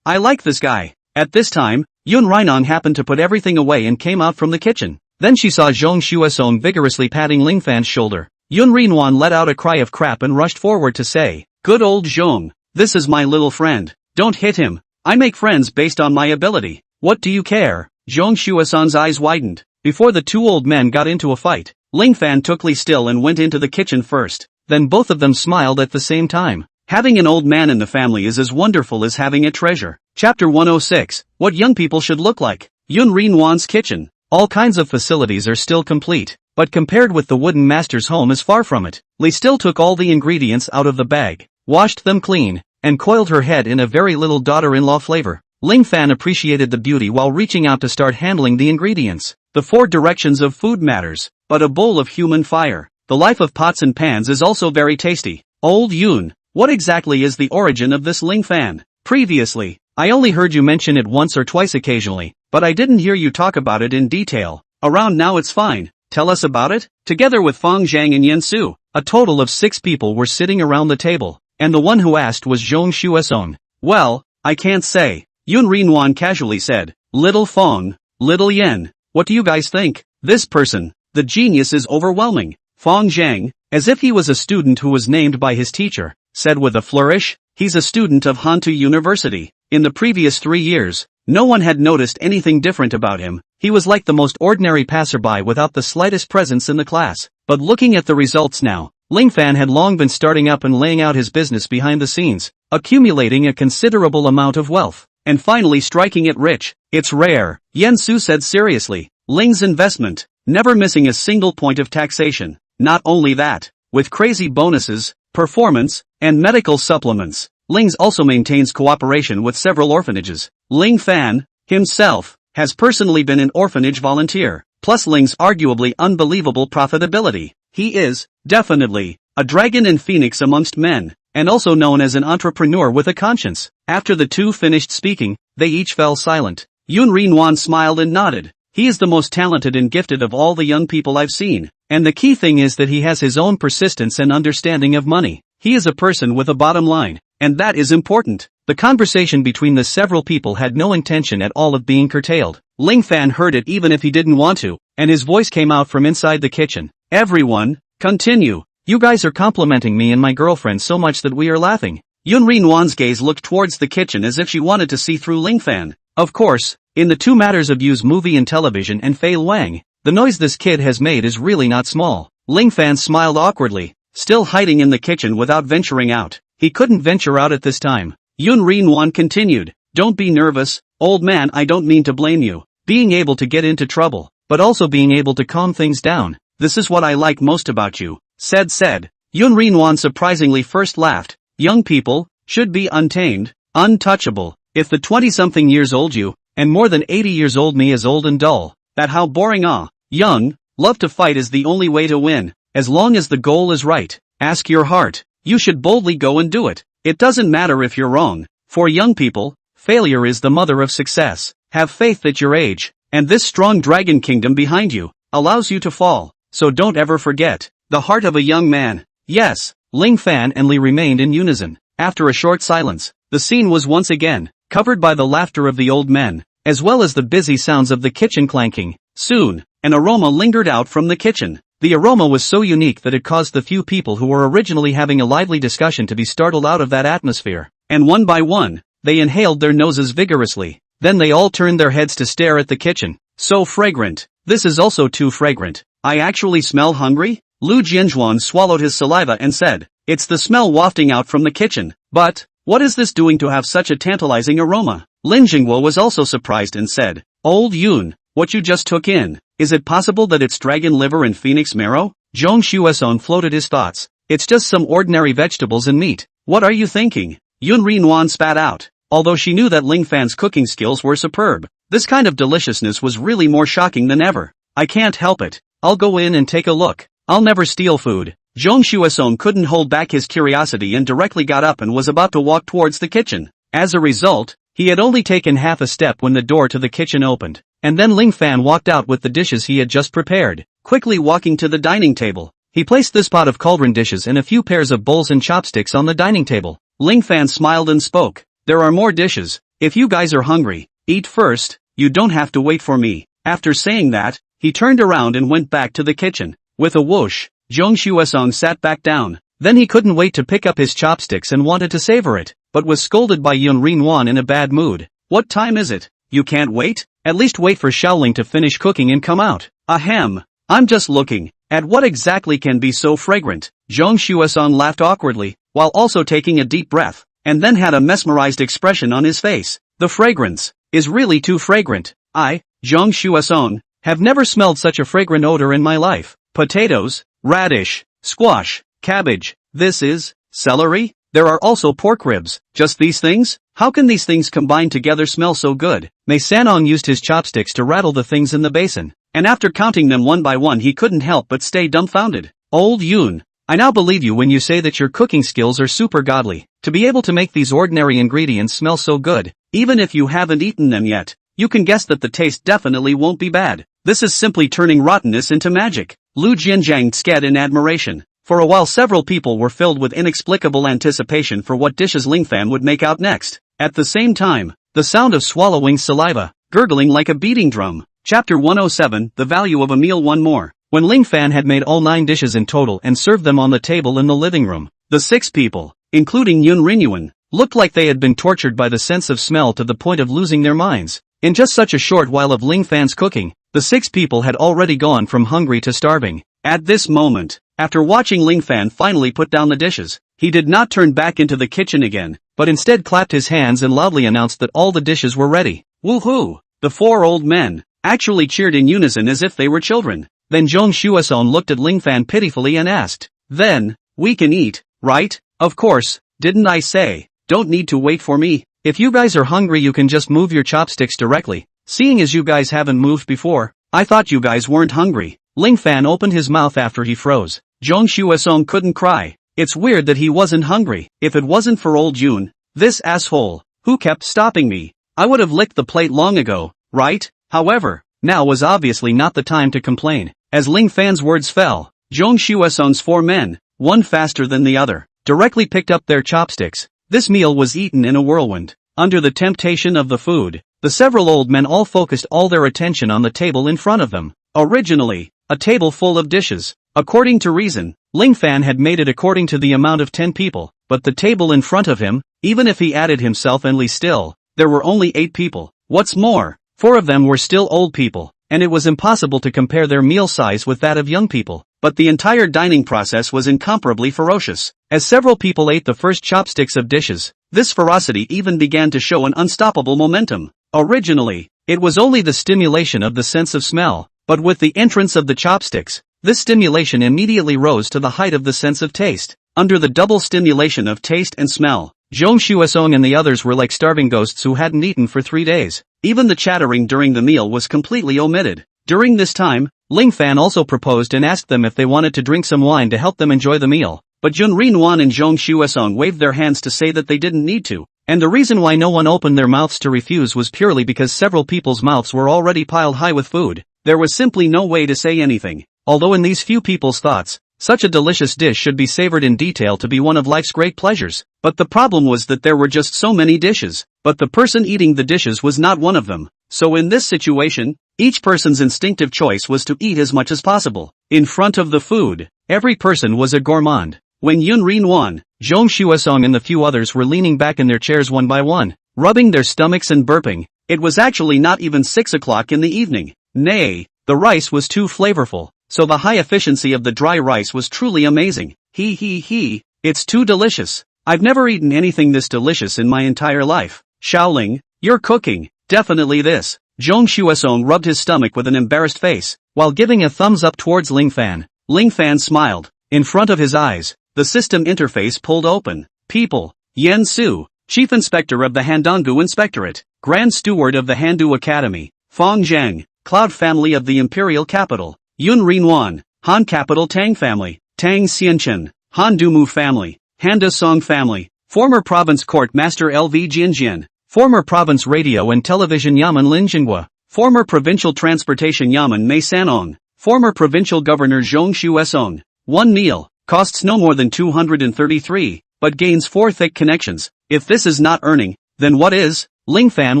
I like this guy. At this time, Yun Rinwan happened to put everything away and came out from the kitchen. Then she saw Zhong Shuason vigorously patting Ling Fan's shoulder. Yun Rinwan let out a cry of crap and rushed forward to say, "Good old Zhong, this is my little friend. Don't hit him. I make friends based on my ability. What do you care?" Zhong Shuason's eyes widened. Before the 2 old men got into a fight, Ling Fan took Li still and went into the kitchen first. Then both of them smiled at the same time. Having an old man in the family is as wonderful as having a treasure. Chapter 106, What Young People Should Look Like. Yun Rinwan's kitchen. All kinds of facilities are still complete, but compared with the wooden master's home is far from it. Li still took all the ingredients out of the bag, washed them clean, and coiled her head in a very little daughter-in-law flavor. Ling Fan appreciated the beauty while reaching out to start handling the ingredients. The 4 directions of food matters, but a bowl of human fire. The life of pots and pans is also very tasty. Old Yun, what exactly is the origin of this Ling Fan? Previously, I only heard you mention it once or twice occasionally, but I didn't hear you talk about it in detail. Around now it's fine. Tell us about it? Together with Fang Zhang and Yen Su, a total of 6 people were sitting around the table, and the one who asked was Zhong Shuason. Well, I can't say. Yun Rinwan casually said, "Little Fang, little Yen, what do you guys think? This person, the genius is overwhelming." Fang Zhang, as if he was a student who was named by his teacher, said with a flourish, "He's a student of Hantu University. In the previous 3 years, no one had noticed anything different about him. He was like the most ordinary passerby without the slightest presence in the class. But looking at the results now, Ling Fan had long been starting up and laying out his business behind the scenes, accumulating a considerable amount of wealth, and finally striking it rich. It's rare, Yen Su said seriously. Ling's investment, never missing a single point of taxation. Not only that, with crazy bonuses, performance, and medical supplements, Ling's also maintains cooperation with several orphanages. Ling Fan, himself, has personally been an orphanage volunteer, plus Ling's arguably unbelievable profitability. He is, definitely, a dragon and phoenix amongst men, and also known as an entrepreneur with a conscience. After the two finished speaking, they each fell silent. Yun Rinwan smiled and nodded. He is the most talented and gifted of all the young people I've seen, and the key thing is that he has his own persistence and understanding of money. He is a person with a bottom line, and that is important. The conversation between the several people had no intention at all of being curtailed. Ling Fan heard it even if he didn't want to, and his voice came out from inside the kitchen. Everyone, continue. You guys are complimenting me and my girlfriend so much that we are laughing. Yun Rinwan's gaze looked towards the kitchen as if she wanted to see through Ling Fan. Of course, in the two matters of Yu's movie and television and Fei Wang, the noise this kid has made is really not small. Ling Fan smiled awkwardly, still hiding in the kitchen without venturing out. He couldn't venture out at this time. Yun Rinwan continued, don't be nervous, old man, I don't mean to blame you. Being able to get into trouble, but also being able to calm things down. This is what I like most about you, said. Yun Rinwan surprisingly first laughed. Young people should be untamed, untouchable. If the 20-something years old you, and more than 80 years old me is old and dull, that how boring young, love to fight is the only way to win, as long as the goal is right. Ask your heart, you should boldly go and do it. It doesn't matter if you're wrong. For young people, failure is the mother of success. Have faith that your age, and this strong dragon kingdom behind you, allows you to fall. So don't ever forget, the heart of a young man. Yes, Ling Fan and Li remained in unison. After a short silence, the scene was once again covered by the laughter of the old men, as well as the busy sounds of the kitchen clanking. Soon, an aroma lingered out from the kitchen. The aroma was so unique that it caused the few people who were originally having a lively discussion to be startled out of that atmosphere, and one by one, they inhaled their noses vigorously. Then they all turned their heads to stare at the kitchen. So fragrant. This is also too fragrant. I actually smell hungry? Lu Jianzhuan swallowed his saliva and said, it's the smell wafting out from the kitchen. But, what is this doing to have such a tantalizing aroma? Lin Jingguo was also surprised and said, Old Yun, what you just took in, is it possible that it's dragon liver and phoenix marrow? Zhong Xueson floated his thoughts. It's just some ordinary vegetables and meat. What are you thinking? Yun Rinwan spat out. Although she knew that Ling Fan's cooking skills were superb, this kind of deliciousness was really more shocking than ever. I can't help it. I'll go in and take a look. I'll never steal food. Zhong Xueson couldn't hold back his curiosity and directly got up and was about to walk towards the kitchen. As a result, he had only taken half a step when the door to the kitchen opened, and then Ling Fan walked out with the dishes he had just prepared. Quickly walking to the dining table, he placed this pot of cauldron dishes and a few pairs of bowls and chopsticks on the dining table. Ling Fan smiled and spoke. There are more dishes. If you guys are hungry, eat first. You don't have to wait for me. After saying that, he turned around and went back to the kitchen. With a whoosh, Zhong Xuesong sat back down. Then he couldn't wait to pick up his chopsticks and wanted to savor it, but was scolded by Yun Rinwan in a bad mood. What time is it? You can't wait? At least wait for Xiaoling to finish cooking and come out. Ahem. I'm just looking at what exactly can be so fragrant. Zhong Xuesong laughed awkwardly, while also taking a deep breath, and then had a mesmerized expression on his face. The fragrance is really too fragrant. I, Zhong Xuesong, have never smelled such a fragrant odor in my life. Potatoes, radish, squash, cabbage. This is celery? There are also pork ribs. Just these things? How can these things combined together smell so good? Mei Sanong used his chopsticks to rattle the things in the basin, and after counting them one by one he couldn't help but stay dumbfounded. Old Yun, I now believe you when you say that your cooking skills are super godly. To be able to make these ordinary ingredients smell so good, even if you haven't eaten them yet, you can guess that the taste definitely won't be bad. This is simply turning rottenness into magic. Lu Jianzhang scared in admiration. For a while several people were filled with inexplicable anticipation for what dishes Ling Fan would make out next. At the same time, the sound of swallowing saliva, gurgling like a beating drum. Chapter 107, The Value of a Meal. One more. When Ling Fan had made all 9 dishes in total and served them on the table in the living room, the 6 people, including Yun Rinyuan, looked like they had been tortured by the sense of smell to the point of losing their minds. In just such a short while of Ling Fan's cooking, the 6 people had already gone from hungry to starving. At this moment, after watching Ling Fan finally put down the dishes, he did not turn back into the kitchen again, but instead clapped his hands and loudly announced that all the dishes were ready. Woohoo! The 4 old men actually cheered in unison as if they were children. Then Zhong Xueson looked at Ling Fan pitifully and asked, Then, we can eat, right? Of course, didn't I say, don't need to wait for me? If you guys are hungry you can just move your chopsticks directly. Seeing as you guys haven't moved before, I thought you guys weren't hungry. Ling Fan opened his mouth after he froze. Zhong Xuesong couldn't cry. It's weird that he wasn't hungry. If it wasn't for old June, this asshole, who kept stopping me, I would have licked the plate long ago, right? However, now was obviously not the time to complain. As Ling Fan's words fell, Zhong Xuesong's 4 men, one faster than the other, directly picked up their chopsticks. This meal was eaten in a whirlwind. Under the temptation of the food, the several old men all focused all their attention on the table in front of them. Originally, a table full of dishes. According to reason, Ling Fan had made it according to the amount of 10 people, but the table in front of him, even if he added himself and Li still, there were only 8 people. What's more, 4 of them were still old people, and it was impossible to compare their meal size with that of young people. But the entire dining process was incomparably ferocious. As several people ate the first chopsticks of dishes, this ferocity even began to show an unstoppable momentum. Originally, it was only the stimulation of the sense of smell, but with the entrance of the chopsticks, this stimulation immediately rose to the height of the sense of taste. Under the double stimulation of taste and smell, Zhong Xuesong and the others were like starving ghosts who hadn't eaten for 3 days. Even the chattering during the meal was completely omitted. During this time, Ling Fan also proposed and asked them if they wanted to drink some wine to help them enjoy the meal, but Jun Rinwan and Zhong Xuesong waved their hands to say that they didn't need to, and the reason why no one opened their mouths to refuse was purely because several people's mouths were already piled high with food. There was simply no way to say anything. Although in these few people's thoughts, such a delicious dish should be savored in detail to be one of life's great pleasures, but the problem was that there were just so many dishes, but the person eating the dishes was not one of them. So in this situation, each person's instinctive choice was to eat as much as possible. In front of the food, every person was a gourmand. When Yun Rinwan, Zhong Xuesong and the few others were leaning back in their chairs one by one, rubbing their stomachs and burping, it was actually not even 6 o'clock in the evening. Nay, the rice was too flavorful, so the high efficiency of the dry rice was truly amazing. It's too delicious. I've never eaten anything this delicious in my entire life. Xiaoling, you're cooking. Definitely this. Zhong Xuesong rubbed his stomach with an embarrassed face, while giving a thumbs up towards Ling Fan. Ling Fan smiled. In front of his eyes, the system interface pulled open. People: Yan Su, Chief Inspector of the Handonggu Inspectorate, Grand Steward of the Handu Academy, Fong Zhang, Cloud Family of the Imperial Capital, Yun Rinwan, Han Capital Tang Family, Tang Xianchen, Han Dumu Family, Handa Song Family, Former Province Court Master LV Jinjian, Former Province Radio and Television Yaman Lin Jinghua, Former Provincial Transportation Yaman Mei Sanong, Former Provincial Governor Zhong Xuesong. One meal costs no more than 233, but gains 4 thick connections. If this is not earning, then what is? Ling Fan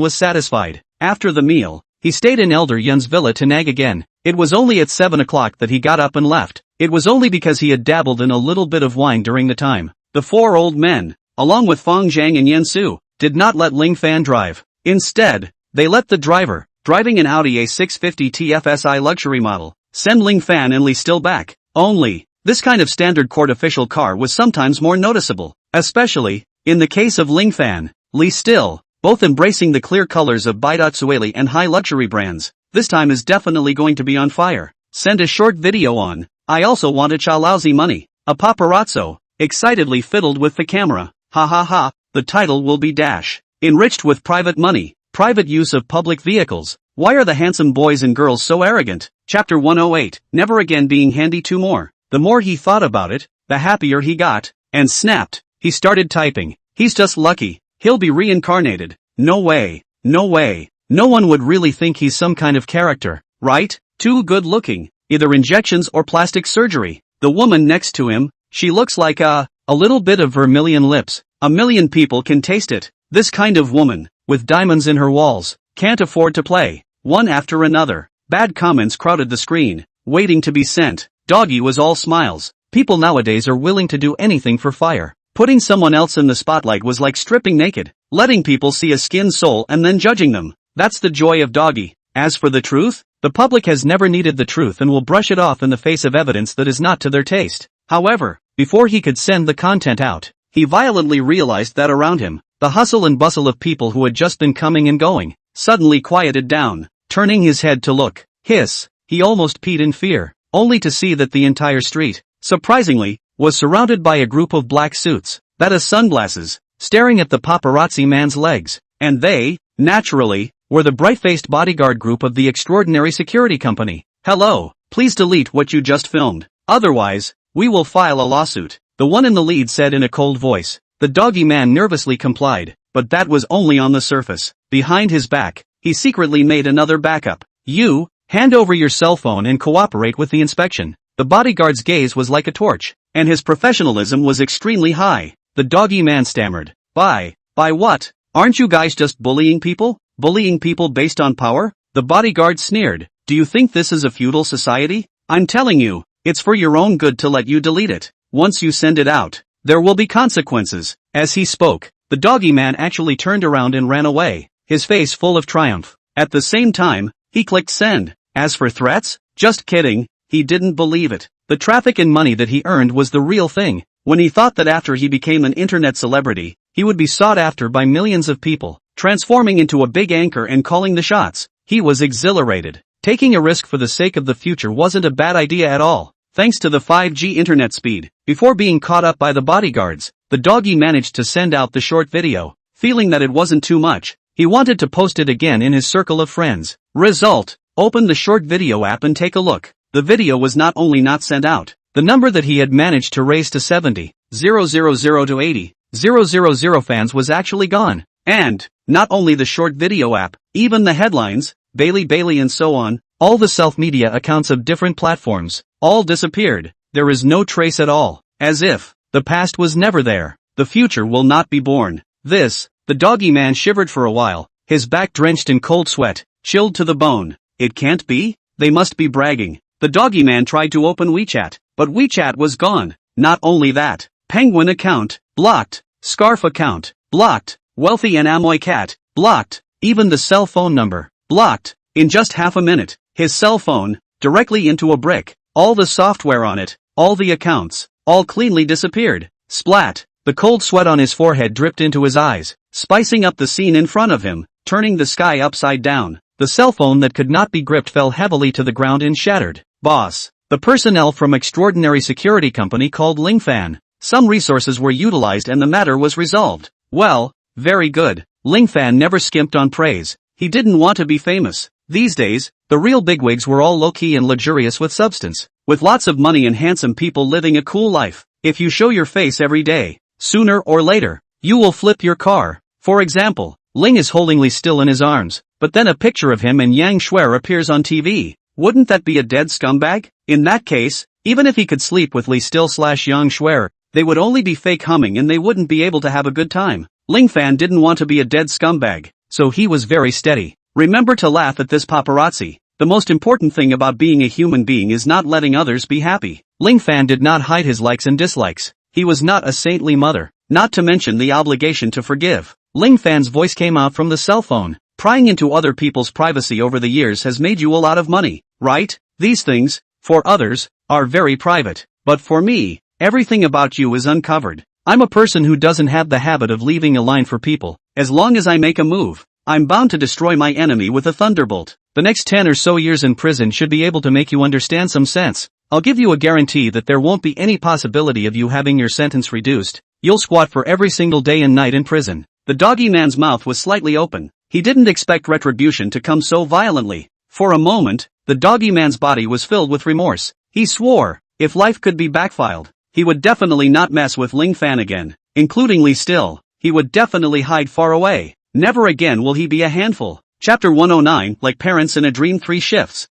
was satisfied. After the meal, he stayed in Elder Yun's villa to nag again. It was only at 7 o'clock that he got up and left. It was only because he had dabbled in a little bit of wine during the time. The 4 old men, along with Fong Zhang and Yan Su, did not let Ling Fan drive. Instead, they let the driver, driving an Audi A650 TFSI luxury model, send Ling Fan and Li Still back. Only, this kind of standard court official car was sometimes more noticeable, especially, in the case of Ling Fan, Li Still, both embracing the clear colors of Baidatsueli and high luxury brands. This time is definitely going to be on fire. Send a short video on, I also want a Chalauzi money. A paparazzo, excitedly fiddled with the camera. Ha ha ha, the title will be dash. Enriched with private money, private use of public vehicles. Why are the handsome boys and girls so arrogant? Chapter 108, never again being handy 2 more. The more he thought about it, the happier he got, and snapped. He started typing. He's just lucky. He'll be reincarnated. No way. No way. No one would really think he's some kind of character, right? Too good looking. Either injections or plastic surgery. The woman next to him, she looks like a little bit of vermilion lips. A million people can taste it. This kind of woman, with diamonds in her walls, can't afford to play. One after another, bad comments crowded the screen, waiting to be sent. Doggy was all smiles. People nowadays are willing to do anything for fire. Putting someone else in the spotlight was like stripping naked, letting people see a skinned soul and then judging them. That's the joy of Doggy. As for the truth, the public has never needed the truth and will brush it off in the face of evidence that is not to their taste. However, before he could send the content out, he violently realized that around him, the hustle and bustle of people who had just been coming and going, suddenly quieted down. Turning his head to look, he almost peed in fear, only to see that the entire street, surprisingly, was surrounded by a group of black suits, that is sunglasses, staring at the paparazzi man's legs. And they, naturally, were the bright-faced bodyguard group of the extraordinary security company. Hello, please delete what you just filmed. Otherwise, we will file a lawsuit. The one in the lead said in a cold voice. The doggy man nervously complied, but that was only on the surface. Behind his back, he secretly made another backup. You, hand over your cell phone and cooperate with the inspection. The bodyguard's gaze was like a torch, and his professionalism was extremely high. The doggy man stammered. By what? Aren't you guys just bullying people? Bullying people based on power? The bodyguard sneered. Do you think this is a feudal society? I'm telling you, it's for your own good to let you delete it. Once you send it out, there will be consequences. As he spoke, the doggy man actually turned around and ran away, his face full of triumph. At the same time, he clicked send. As for threats? Just kidding, he didn't believe it. The traffic and money that he earned was the real thing. When he thought that after he became an internet celebrity, he would be sought after by millions of people, transforming into a big anchor and calling the shots, he was exhilarated. Taking a risk for the sake of the future wasn't a bad idea at all. Thanks to the 5G internet speed, before being caught up by the bodyguards, the doggy managed to send out the short video. Feeling that it wasn't too much, he wanted to post it again in his circle of friends. Result: open the short video app and take a look. The video was not only not sent out, the number that he had managed to raise to 70,000 to 80,000 fans was actually gone. And, not only the short video app, even the headlines, Bailey and so on, all the self-media accounts of different platforms, all disappeared. There is no trace at all. As if the past was never there. The future will not be born. The doggy man shivered for a while, his back drenched in cold sweat, chilled to the bone. It can't be? They must be bragging. The doggy man tried to open WeChat, but WeChat was gone. Not only that, Penguin account, blocked, Scarf account, blocked, Wealthy and manhwarecap, blocked, even the cell phone number, blocked. In just half a minute, his cell phone, directly into a brick, all the software on it, all the accounts, all cleanly disappeared. Splat! The cold sweat on his forehead dripped into his eyes, spicing up the scene in front of him, turning the sky upside down. The cell phone that could not be gripped fell heavily to the ground and shattered. Boss. The personnel from extraordinary security company called Ling Fan. Some resources were utilized and the matter was resolved. Well, very good. Ling Fan never skimped on praise. He didn't want to be famous. These days, the real bigwigs were all low-key and luxurious with substance, with lots of money and handsome people living a cool life. If you show your face every day, sooner or later, you will flip your car. For example, Ling is holding Li still in his arms, but then a picture of him and Yang Shuer appears on TV. Wouldn't that be a dead scumbag? In that case, even if he could sleep with Li still/Yang Shuer, they would only be fake humming and they wouldn't be able to have a good time. Ling Fan didn't want to be a dead scumbag, so he was very steady. Remember to laugh at this paparazzi. The most important thing about being a human being is not letting others be happy. Ling Fan did not hide his likes and dislikes. He was not a saintly mother, not to mention the obligation to forgive. Ling Fan's voice came out from the cell phone. Prying into other people's privacy over the years has made you a lot of money, right? These things, for others, are very private. But for me, everything about you is uncovered. I'm a person who doesn't have the habit of leaving a line for people. As long as I make a move, I'm bound to destroy my enemy with a thunderbolt. The next 10 or so years in prison should be able to make you understand some sense. I'll give you a guarantee that there won't be any possibility of you having your sentence reduced. You'll squat for every single day and night in prison. The doggy man's mouth was slightly open. He didn't expect retribution to come so violently. For a moment, the doggy man's body was filled with remorse. He swore, if life could be backfiled, he would definitely not mess with Ling Fan again, including Li Still. He would definitely hide far away. Never again will he be a handful. Chapter 109, like parents in a dream, 3 shifts.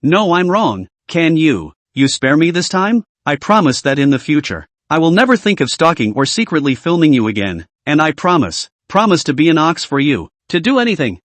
No, I'm wrong. Can you spare me this time? I promise that in the future, I will never think of stalking or secretly filming you again. And I promise to be an ox for you. To do anything,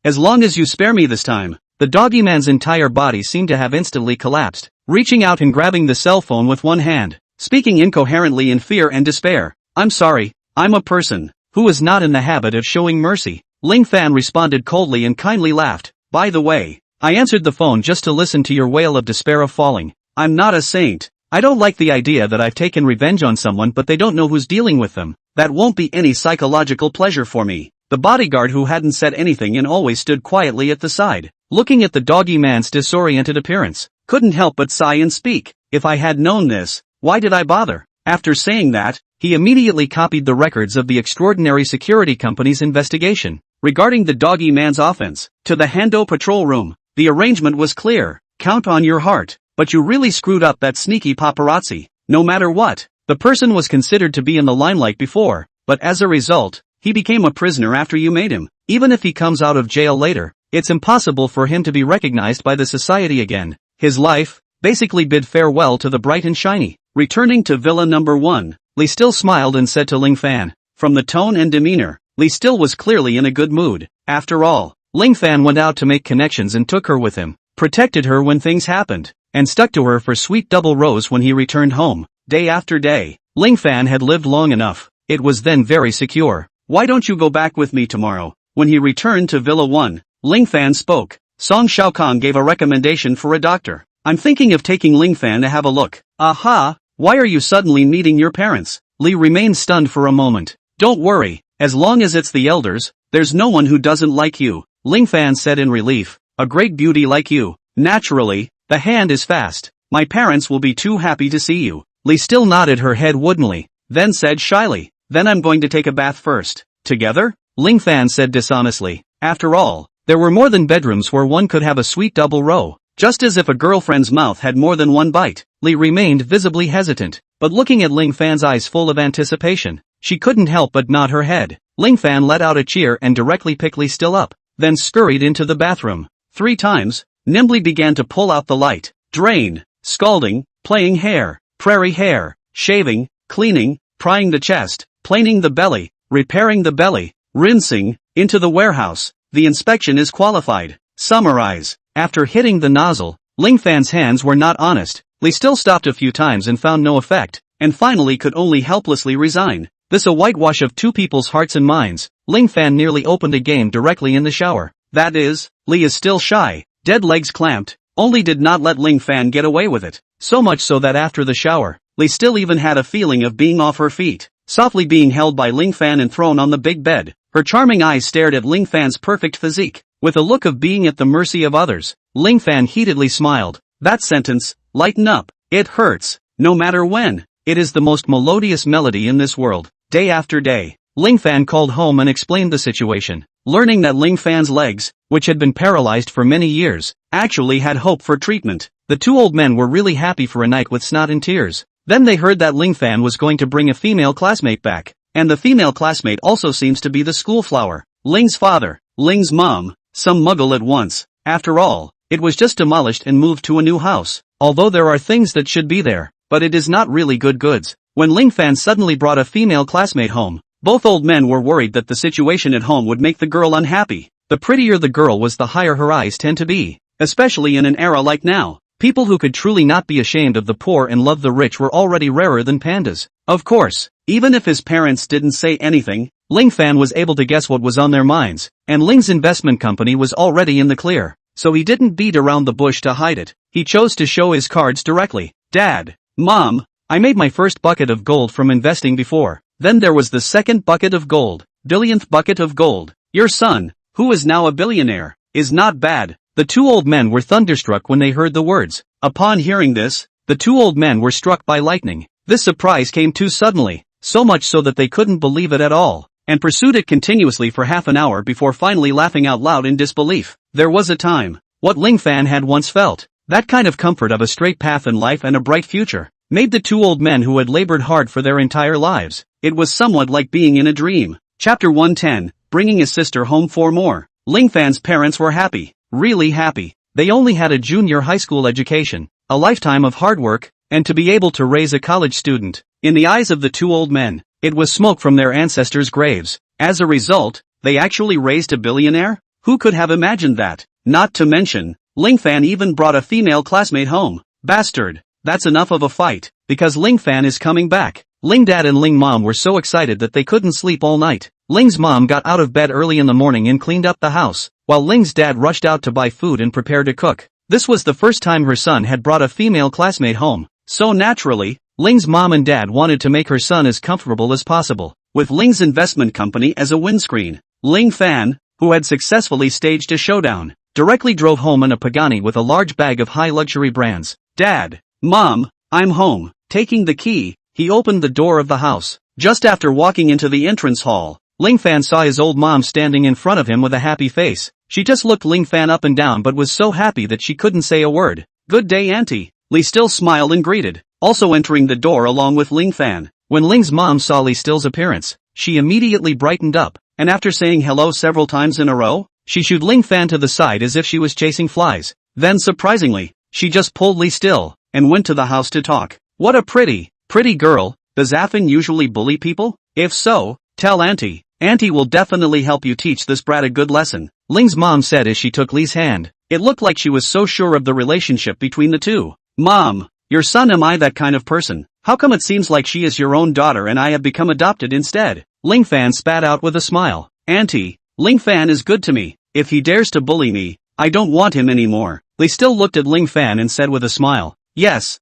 as long as you spare me this time. The doggy man's entire body seemed to have instantly collapsed, reaching out and grabbing the cell phone with one hand, speaking incoherently in fear and despair. I'm sorry, I'm a person who is not in the habit of showing mercy. Ling Fan responded coldly and kindly laughed. By the way, I answered the phone just to listen to your wail of despair of falling. I'm not a saint. I don't like the idea that I've taken revenge on someone but they don't know who's dealing with them. That won't be any psychological pleasure for me. The bodyguard, who hadn't said anything and always stood quietly at the side, looking at the doggy man's disoriented appearance, couldn't help but sigh and speak. If I had known this, why did I bother? After saying that, he immediately copied the records of the extraordinary security company's investigation regarding the doggy man's offense to the Hando patrol room. The arrangement was clear. Count on your heart, but you really screwed up that sneaky paparazzi. No matter what, the person was considered to be in the limelight before, but as a result, he became a prisoner after you made him. Even if he comes out of jail later, it's impossible for him to be recognized by the society again. His life basically bid farewell to the bright and shiny. Returning to Villa Number 1, Lee still smiled and said to Ling Fan. From the tone and demeanor, Lee still was clearly in a good mood. After all, Ling Fan went out to make connections and took her with him, protected her when things happened, and stuck to her for sweet double rows when he returned home. Day after day, Ling Fan had lived long enough. It was then very secure. Why don't you go back with me tomorrow? When he returned to Villa 1, Ling Fan spoke. Song Xiaokong gave a recommendation for a doctor. I'm thinking of taking Ling Fan to have a look. Aha! Why are you suddenly meeting your parents? Lee remained stunned for a moment. Don't worry, as long as it's the elders, there's no one who doesn't like you, Ling Fan said in relief. A great beauty like you. Naturally, the hand is fast. My parents will be too happy to see you. Lee still nodded her head woodenly, then said shyly, then I'm going to take a bath first. Together? Ling Fan said dishonestly. After all, there were more than bedrooms where one could have a sweet double row. Just as if a girlfriend's mouth had more than one bite. Lee remained visibly hesitant, but looking at Ling Fan's eyes full of anticipation, she couldn't help but nod her head. Ling Fan let out a cheer and directly picked Lee still up, then scurried into the bathroom. 3 times, nimbly began to pull out the light, drain, scalding, playing hair, prairie hair, shaving, cleaning, prying the chest, planing the belly, repairing the belly, rinsing, into the warehouse. The inspection is qualified. Summarize. After hitting the nozzle, Ling Fan's hands were not honest. Lee still stopped a few times and found no effect, and finally could only helplessly resign. This a whitewash of 2 people's hearts and minds. Ling Fan nearly opened a game directly in the shower. That is, Lee is still shy, dead legs clamped, only did not let Ling Fan get away with it. So much so that after the shower, Lee still even had a feeling of being off her feet, softly being held by Ling Fan and thrown on the big bed. Her charming eyes stared at Ling Fan's perfect physique, with a look of being at the mercy of others. Ling Fan heatedly smiled. That sentence, lighten up, it hurts, no matter when. It is the most melodious melody in this world. Day after day, Ling Fan called home and explained the situation, learning that Ling Fan's legs, which had been paralyzed for many years, actually had hope for treatment. The 2 old men were really happy for a night with snot and tears. Then they heard that Ling Fan was going to bring a female classmate back, and the female classmate also seems to be the school flower. Ling's father, Ling's mom, some muggle at once. After all, it was just demolished and moved to a new house. Although there are things that should be there, but it is not really good goods. When Ling Fan suddenly brought a female classmate home, both old men were worried that the situation at home would make the girl unhappy. The prettier the girl was, the higher her eyes tend to be, especially in an era like now. People who could truly not be ashamed of the poor and love the rich were already rarer than pandas. Of course, even if his parents didn't say anything, Ling Fan was able to guess what was on their minds, and Ling's investment company was already in the clear, so he didn't beat around the bush to hide it. He chose to show his cards directly. Dad, Mom, I made my first bucket of gold from investing before. Then there was the second bucket of gold, billionth bucket of gold. Your son, who is now a billionaire, is not bad. The 2 old men were thunderstruck when they heard the words. Upon hearing this, the 2 old men were struck by lightning. This surprise came too suddenly, so much so that they couldn't believe it at all, and pursued it continuously for half an hour before finally laughing out loud in disbelief. There was a time, what Ling Fan had once felt, that kind of comfort of a straight path in life and a bright future, made the 2 old men who had labored hard for their entire lives. It was somewhat like being in a dream. Chapter 110, bringing his sister home for more. Ling Fan's parents were happy, really happy. They only had a junior high school education, a lifetime of hard work, and to be able to raise a college student. In the eyes of the 2 old men, it was smoke from their ancestors' graves. As a result, they actually raised a billionaire? Who could have imagined that? Not to mention, Ling Fan even brought a female classmate home. Bastard. That's enough of a fight, because Ling Fan is coming back. Ling Dad and Ling Mom were so excited that they couldn't sleep all night. Ling's mom got out of bed early in the morning and cleaned up the house, while Ling's dad rushed out to buy food and prepare to cook. This was the first time her son had brought a female classmate home, so naturally, Ling's mom and dad wanted to make her son as comfortable as possible. With Ling's investment company as a windscreen, Ling Fan, who had successfully staged a showdown, directly drove home in a Pagani with a large bag of high luxury brands. Dad, Mom, I'm home. Taking the key, he opened the door of the house. Just after walking into the entrance hall, Ling Fan saw his old mom standing in front of him with a happy face. She just looked Ling Fan up and down but was so happy that she couldn't say a word. "Good day, auntie." Lee Still smiled and greeted, also entering the door along with Ling Fan. When Ling's mom saw Lee Still's appearance, she immediately brightened up, and after saying hello several times in a row, she shooed Ling Fan to the side as if she was chasing flies. Then surprisingly, she just pulled Lee Still, and went to the house to talk. "What a pretty girl. Does Afin usually bully people? If so, tell auntie. Auntie will definitely help you teach this brat a good lesson," Ling's mom said as she took Lee's hand. It looked like she was so sure of the relationship between the two. "Mom, your son, am I that kind of person? How come it seems like she is your own daughter and I have become adopted instead?" Ling Fan spat out with a smile. "Auntie, Ling Fan is good to me. If he dares to bully me, I don't want him anymore." Lee Still looked at Ling Fan and said with a smile, Yes,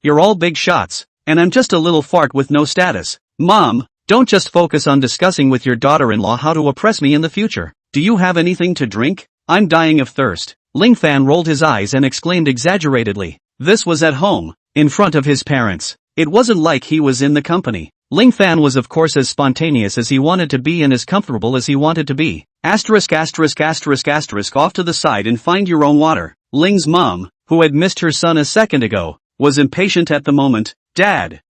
you're all big shots, and I'm just a little fart with no status. Mom, don't just focus on discussing with your daughter-in-law how to oppress me in the future. Do you have anything to drink? I'm dying of thirst." Ling Fan rolled his eyes and exclaimed exaggeratedly. This was at home, in front of his parents. It wasn't like he was in the company. Ling Fan was of course as spontaneous as he wanted to be and as comfortable as he wanted to be. Off to the side and find your own water. Ling's mom, who had missed her son a second ago, was impatient at the moment. Dad,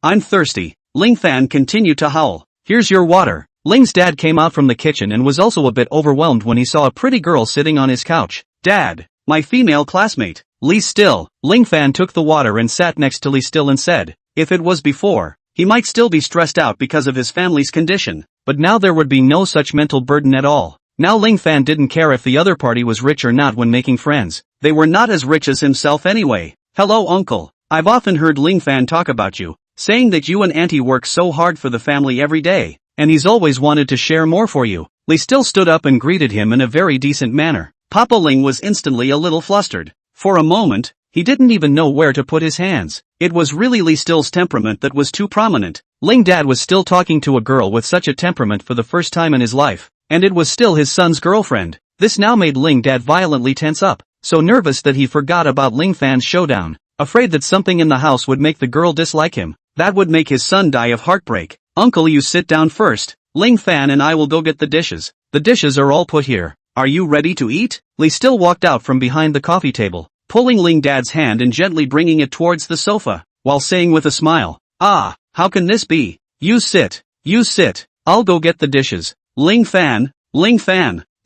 I'm thirsty. Ling Fan continued to howl. Here's your water. Ling's dad came out from the kitchen and was also a bit overwhelmed when he saw a pretty girl sitting on his couch. Dad, my female classmate, Lee Still. Ling Fan took the water and sat next to Lee Still and said, if it was before, he might still be stressed out because of his family's condition, but now there would be no such mental burden at all. Now Ling Fan didn't care if the other party was rich or not when making friends. They were not as rich as himself anyway. Hello uncle, I've often heard Ling Fan talk about you, saying that you and auntie work so hard for the family every day, and he's always wanted to share more for you. Lee Still stood up and greeted him in a very decent manner. Papa Ling was instantly a little flustered. For a moment, he didn't even know where to put his hands. It was really Lee Still's temperament that was too prominent. Ling Dad was still talking to a girl with such a temperament for the first time in his life, and it was still his son's girlfriend. This now made Ling Dad violently tense up, so nervous that he forgot about Ling Fan's showdown, afraid that something in the house would make the girl dislike him. That would make his son die of heartbreak. Uncle, you sit down first. Ling Fan and I will go get the dishes. The dishes are all put here. Are you ready to eat? Lee Still walked out from behind the coffee table, pulling Ling Dad's hand and gently bringing it towards the sofa, while saying with a smile, how can this be? You sit. I'll go get the dishes. Ling Fan,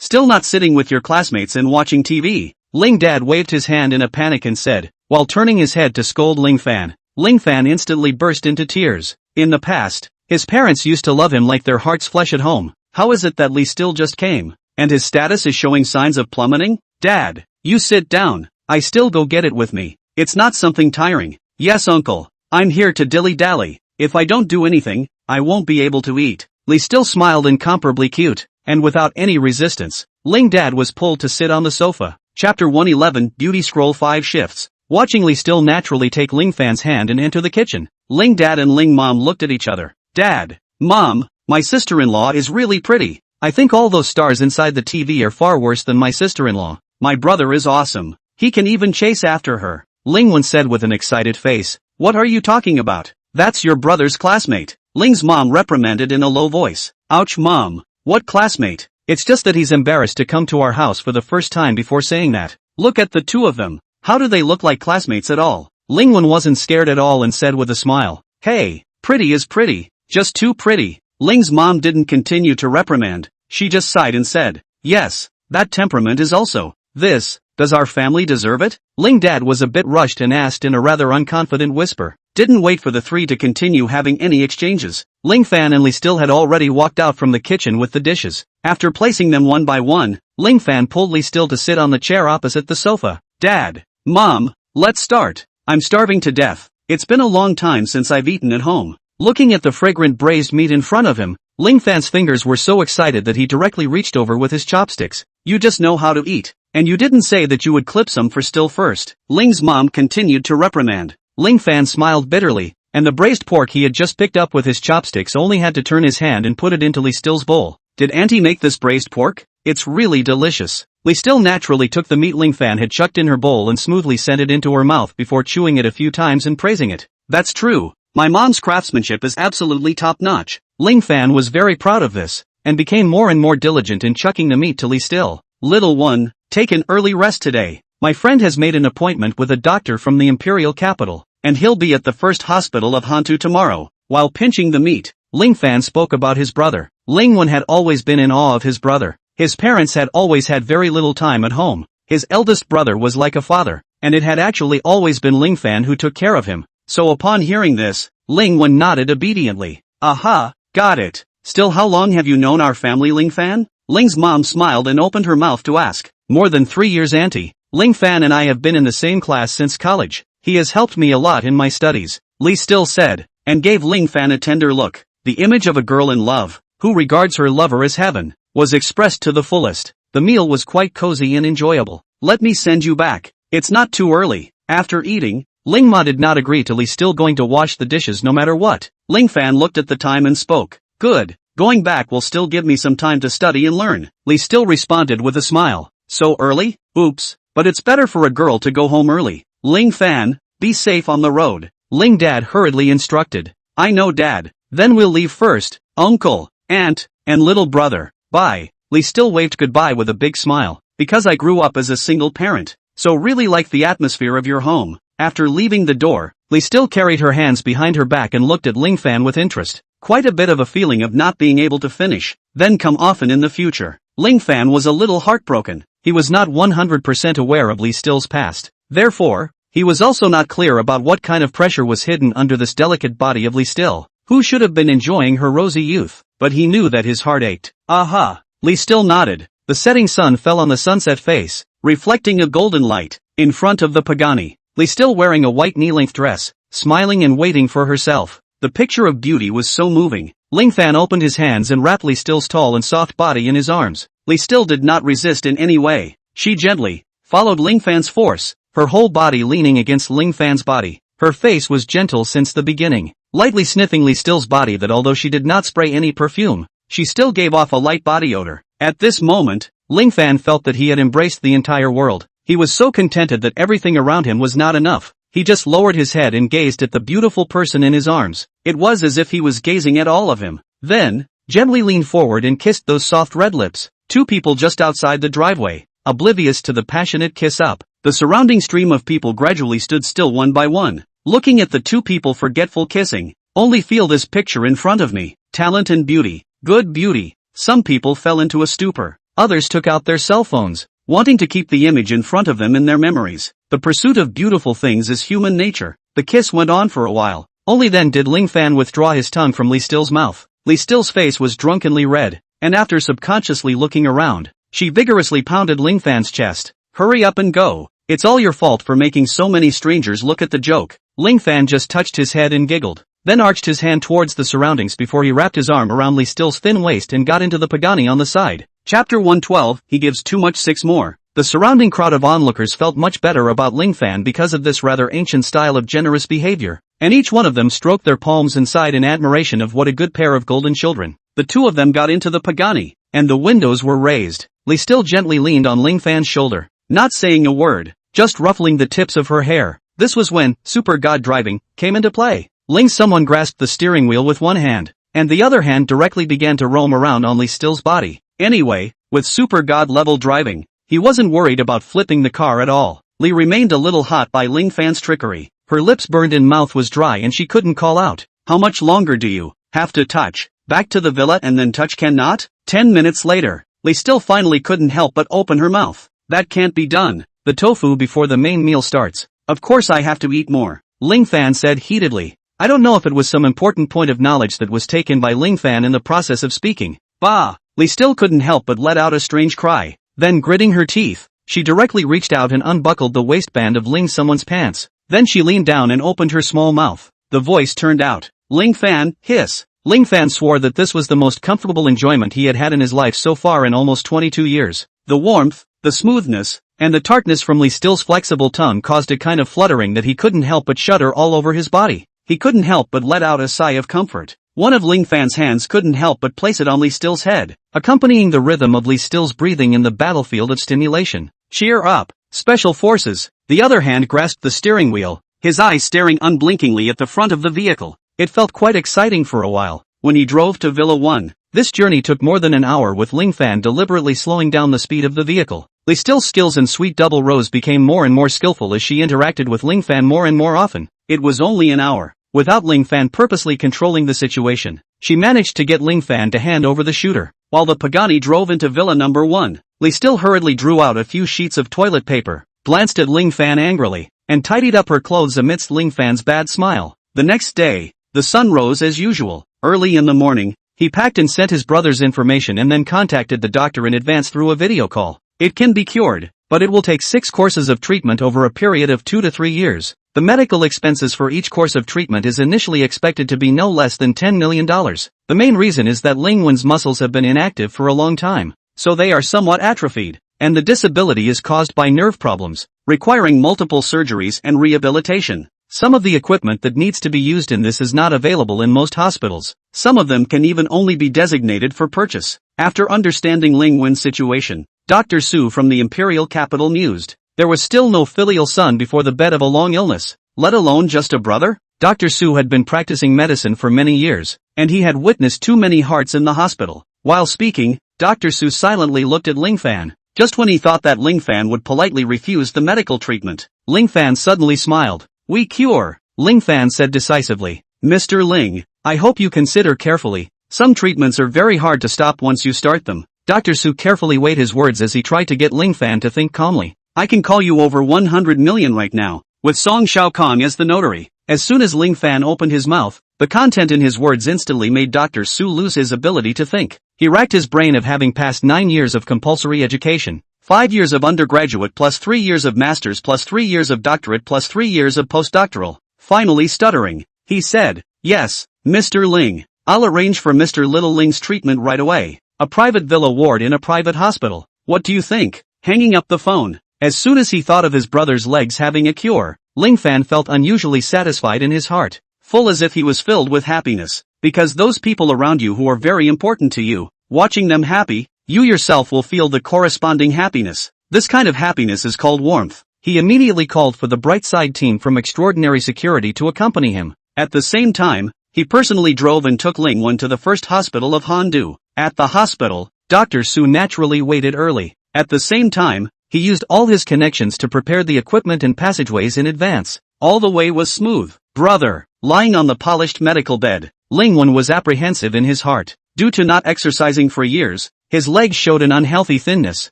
still not sitting with your classmates and watching TV. Ling Dad waved his hand in a panic and said, while turning his head to scold Ling Fan. Ling Fan instantly burst into tears. In the past, his parents used to love him like their heart's flesh at home. How is it that Lee Still just came, and his status is showing signs of plummeting? Dad, you sit down. I still go get it with me. It's not something tiring. Yes uncle, I'm here to dilly-dally. If I don't do anything, I won't be able to eat. Lee Still smiled incomparably cute, and without any resistance, Ling Dad was pulled to sit on the sofa. Chapter 111 Beauty Scroll 5 Shifts. Watching Lee Still naturally take Ling Fan's hand and enter the kitchen, Ling Dad and Ling Mom looked at each other. Dad, Mom, my sister-in-law is really pretty. I think all those stars inside the TV are far worse than my sister-in-law. My brother is awesome. He can even chase after her. Ling Wen said with an excited face. What are you talking about? That's your brother's classmate. Ling's mom reprimanded in a low voice. Ouch Mom, what classmate? It's just that he's embarrassed to come to our house for the first time before saying that. Look at the two of them. How do they look like classmates at all? Ling Wen wasn't scared at all and said with a smile. Hey, pretty is pretty. Just too pretty. Ling's mom didn't continue to reprimand. She just sighed and said, yes, that temperament is also this. Does our family deserve it? Ling Dad was a bit rushed and asked in a rather unconfident whisper. Didn't wait for the three to continue having any exchanges. Ling Fan and Lee Still had already walked out from the kitchen with the dishes. After placing them one by one, Ling Fan pulled Lee Still to sit on the chair opposite the sofa. Dad, Mom, let's start. I'm starving to death. It's been a long time since I've eaten at home. Looking at the fragrant braised meat in front of him, Ling Fan's fingers were so excited that he directly reached over with his chopsticks. You just know how to eat. And you didn't say that you would clip some for Still first. Ling's mom continued to reprimand. Ling Fan smiled bitterly, and the braised pork he had just picked up with his chopsticks only had to turn his hand and put it into Lee Still's bowl. Did auntie make this braised pork? It's really delicious. Lee Still naturally took the meat Ling Fan had chucked in her bowl and smoothly sent it into her mouth before chewing it a few times and praising it. That's true. My mom's craftsmanship is absolutely top-notch. Ling Fan was very proud of this, and became more and more diligent in chucking the meat to Lee Still. Little one, take an early rest today. My friend has made an appointment with a doctor from the imperial capital, and he'll be at the first hospital of Hantu tomorrow. While pinching the meat, Ling Fan spoke about his brother. Ling Wen had always been in awe of his brother. His parents had always had very little time at home. His eldest brother was like a father, and it had actually always been Ling Fan who took care of him. So upon hearing this, Ling Wen nodded obediently. Aha, got it. Still, how long have you known our family, Ling Fan? Ling's mom smiled and opened her mouth to ask. More than 3 years, auntie. Ling Fan and I have been in the same class since college. He has helped me a lot in my studies, Lee Still said, and gave Ling Fan a tender look. The image of a girl in love, who regards her lover as heaven, was expressed to the fullest. The meal was quite cozy and enjoyable. Let me send you back. It's not too early. After eating, Ling Ma did not agree to Lee Still going to wash the dishes no matter what. Ling Fan looked at the time and spoke. Good. Going back will still give me some time to study and learn. Lee Still responded with a smile. So early? Oops. But it's better for a girl to go home early. Ling Fan, be safe on the road. Ling Dad hurriedly instructed. I know, Dad. Then we'll leave first. Uncle, aunt, and little brother. Bye. Lee Still waved goodbye with a big smile. Because I grew up as a single parent, so really like the atmosphere of your home. After leaving the door, Lee Still carried her hands behind her back and looked at Ling Fan with interest. Quite a bit of a feeling of not being able to finish, then come often in the future. Ling Fan was a little heartbroken. He was not 100% aware of Lee Still's past. Therefore, he was also not clear about what kind of pressure was hidden under this delicate body of Lee Still, who should have been enjoying her rosy youth, but he knew that his heart ached. Aha! Lee Still nodded. The setting sun fell on the sunset face, reflecting a golden light, in front of the Pagani. Lee Still wearing a white knee-length dress, smiling and waiting for herself. The picture of beauty was so moving. Ling Fan opened his hands and wrapped Lee Still's tall and soft body in his arms. Lee Still did not resist in any way. She gently followed Ling Fan's force, her whole body leaning against Ling Fan's body. Her face was gentle since the beginning, lightly sniffing Lee Still's body that although she did not spray any perfume, she still gave off a light body odor. At this moment, Ling Fan felt that he had embraced the entire world. He was so contented that everything around him was not enough. He just lowered his head and gazed at the beautiful person in his arms. It was as if he was gazing at all of him. Then, gently leaned forward and kissed those soft red lips. Two people just outside the driveway, oblivious to the passionate kiss-up. The surrounding stream of people gradually stood still one by one, looking at the two people forgetful kissing. Only feel this picture in front of me. Talent and beauty. Good beauty. Some people fell into a stupor. Others took out their cell phones, wanting to keep the image in front of them in their memories. The pursuit of beautiful things is human nature. The kiss went on for a while. Only then did Ling Fan withdraw his tongue from Lee Still's mouth. Lee Still's face was drunkenly red, and after subconsciously looking around, she vigorously pounded Ling Fan's chest. Hurry up and go. It's all your fault for making so many strangers look at the joke. Ling Fan just touched his head and giggled, then arched his hand towards the surroundings before he wrapped his arm around Lee Still's thin waist and got into the Pagani on the side. Chapter 112, He Gives Too Much 6 more. The surrounding crowd of onlookers felt much better about Ling Fan because of this rather ancient style of generous behavior, and each one of them stroked their palms and sighed in admiration of what a good pair of golden children. The two of them got into the Pagani, and the windows were raised. Lee Still gently leaned on Ling Fan's shoulder, not saying a word, just ruffling the tips of her hair. This was when Super God driving came into play. Someone grasped the steering wheel with one hand, and the other hand directly began to roam around on Lee Still's body. Anyway, with Super God level driving, he wasn't worried about flipping the car at all. Lee remained a little hot by Ling Fan's trickery. Her lips burned and mouth was dry and she couldn't call out. How much longer do you have to touch? Back to the villa and then touch cannot? 10 minutes later, Lee Still finally couldn't help but open her mouth. That can't be done. The tofu before the main meal starts. Of course I have to eat more, Ling Fan said heatedly. I don't know if it was some important point of knowledge that was taken by Ling Fan in the process of speaking. Bah! Lee Still couldn't help but let out a strange cry. Then gritting her teeth, she directly reached out and unbuckled the waistband of someone's pants. Then she leaned down and opened her small mouth. The voice turned out. Ling Fan, hiss. Ling Fan swore that this was the most comfortable enjoyment he had had in his life so far in almost 22 years. The warmth, the smoothness, and the tartness from Lee Still's flexible tongue caused a kind of fluttering that he couldn't help but shudder all over his body. He couldn't help but let out a sigh of comfort. One of Ling Fan's hands couldn't help but place it on Lee Still's head, accompanying the rhythm of Lee Still's breathing in the battlefield of stimulation. Cheer up, Special Forces. The other hand grasped the steering wheel, his eyes staring unblinkingly at the front of the vehicle. It felt quite exciting for a while. When he drove to Villa 1, this journey took more than an hour with Ling Fan deliberately slowing down the speed of the vehicle. Li's still skills and Sweet Double Rose became more and more skillful as she interacted with Ling Fan more and more often. It was only an hour. Without Ling Fan purposely controlling the situation, she managed to get Ling Fan to hand over the shooter. While the Pagani drove into Villa number 1, Li still hurriedly drew out a few sheets of toilet paper, glanced at Ling Fan angrily, and tidied up her clothes amidst Ling Fan's bad smile. The next day, the sun rose as usual. Early in the morning, he packed and sent his brother's information and then contacted the doctor in advance through a video call. It can be cured, but it will take 6 courses of treatment over a period of 2 to 3 years. The medical expenses for each course of treatment is initially expected to be no less than $10 million. The main reason is that Ling Wen's muscles have been inactive for a long time, so they are somewhat atrophied, and the disability is caused by nerve problems, requiring multiple surgeries and rehabilitation. Some of the equipment that needs to be used in this is not available in most hospitals. Some of them can even only be designated for purchase. After understanding Ling Wen's situation, Dr. Su from the Imperial Capital mused. There was still no filial son before the bed of a long illness, let alone just a brother? Dr. Su had been practicing medicine for many years, and he had witnessed too many hearts in the hospital. While speaking, Dr. Su silently looked at Ling Fan. Just when he thought that Ling Fan would politely refuse the medical treatment, Ling Fan suddenly smiled. We cure, Ling Fan said decisively. Mr. Ling, I hope you consider carefully. Some treatments are very hard to stop once you start them. Dr. Su carefully weighed his words as he tried to get Ling Fan to think calmly. I can call you over 100 million right now, with Song Shao Kong as the notary. As soon as Ling Fan opened his mouth, the content in his words instantly made Dr. Su lose his ability to think. He racked his brain of having passed 9 years of compulsory education, 5 years of undergraduate plus 3 years of master's plus 3 years of doctorate plus 3 years of postdoctoral. Finally stuttering, he said, yes, Mr. Ling, I'll arrange for Mr. Little Ling's treatment right away. A private villa ward in a private hospital. What do you think? Hanging up the phone. As soon as he thought of his brother's legs having a cure, Ling Fan felt unusually satisfied in his heart, full as if he was filled with happiness. Because those people around you who are very important to you, watching them happy, you yourself will feel the corresponding happiness. This kind of happiness is called warmth. He immediately called for the Brightside team from Extraordinary Security to accompany him. At the same time, he personally drove and took Ling Wen to the first hospital of Handu. At the hospital, Dr. Su naturally waited early. At the same time, he used all his connections to prepare the equipment and passageways in advance. All the way was smooth. Brother, lying on the polished medical bed, Ling Wen was apprehensive in his heart. Due to not exercising for years, his legs showed an unhealthy thinness,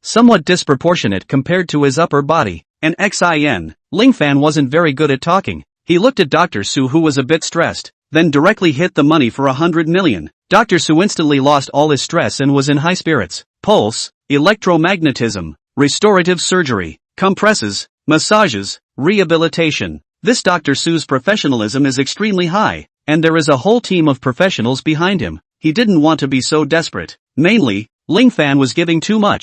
somewhat disproportionate compared to his upper body. And Ling Fan wasn't very good at talking. He looked at Dr. Su, who was a bit stressed, then directly hit the money for 100 million. Dr. Su instantly lost all his stress and was in high spirits. Pulse, electromagnetism, restorative surgery, compresses, massages, rehabilitation. This Dr. Su's professionalism is extremely high, and there is a whole team of professionals behind him. He didn't want to be so desperate. Mainly, Ling Fan was giving too much.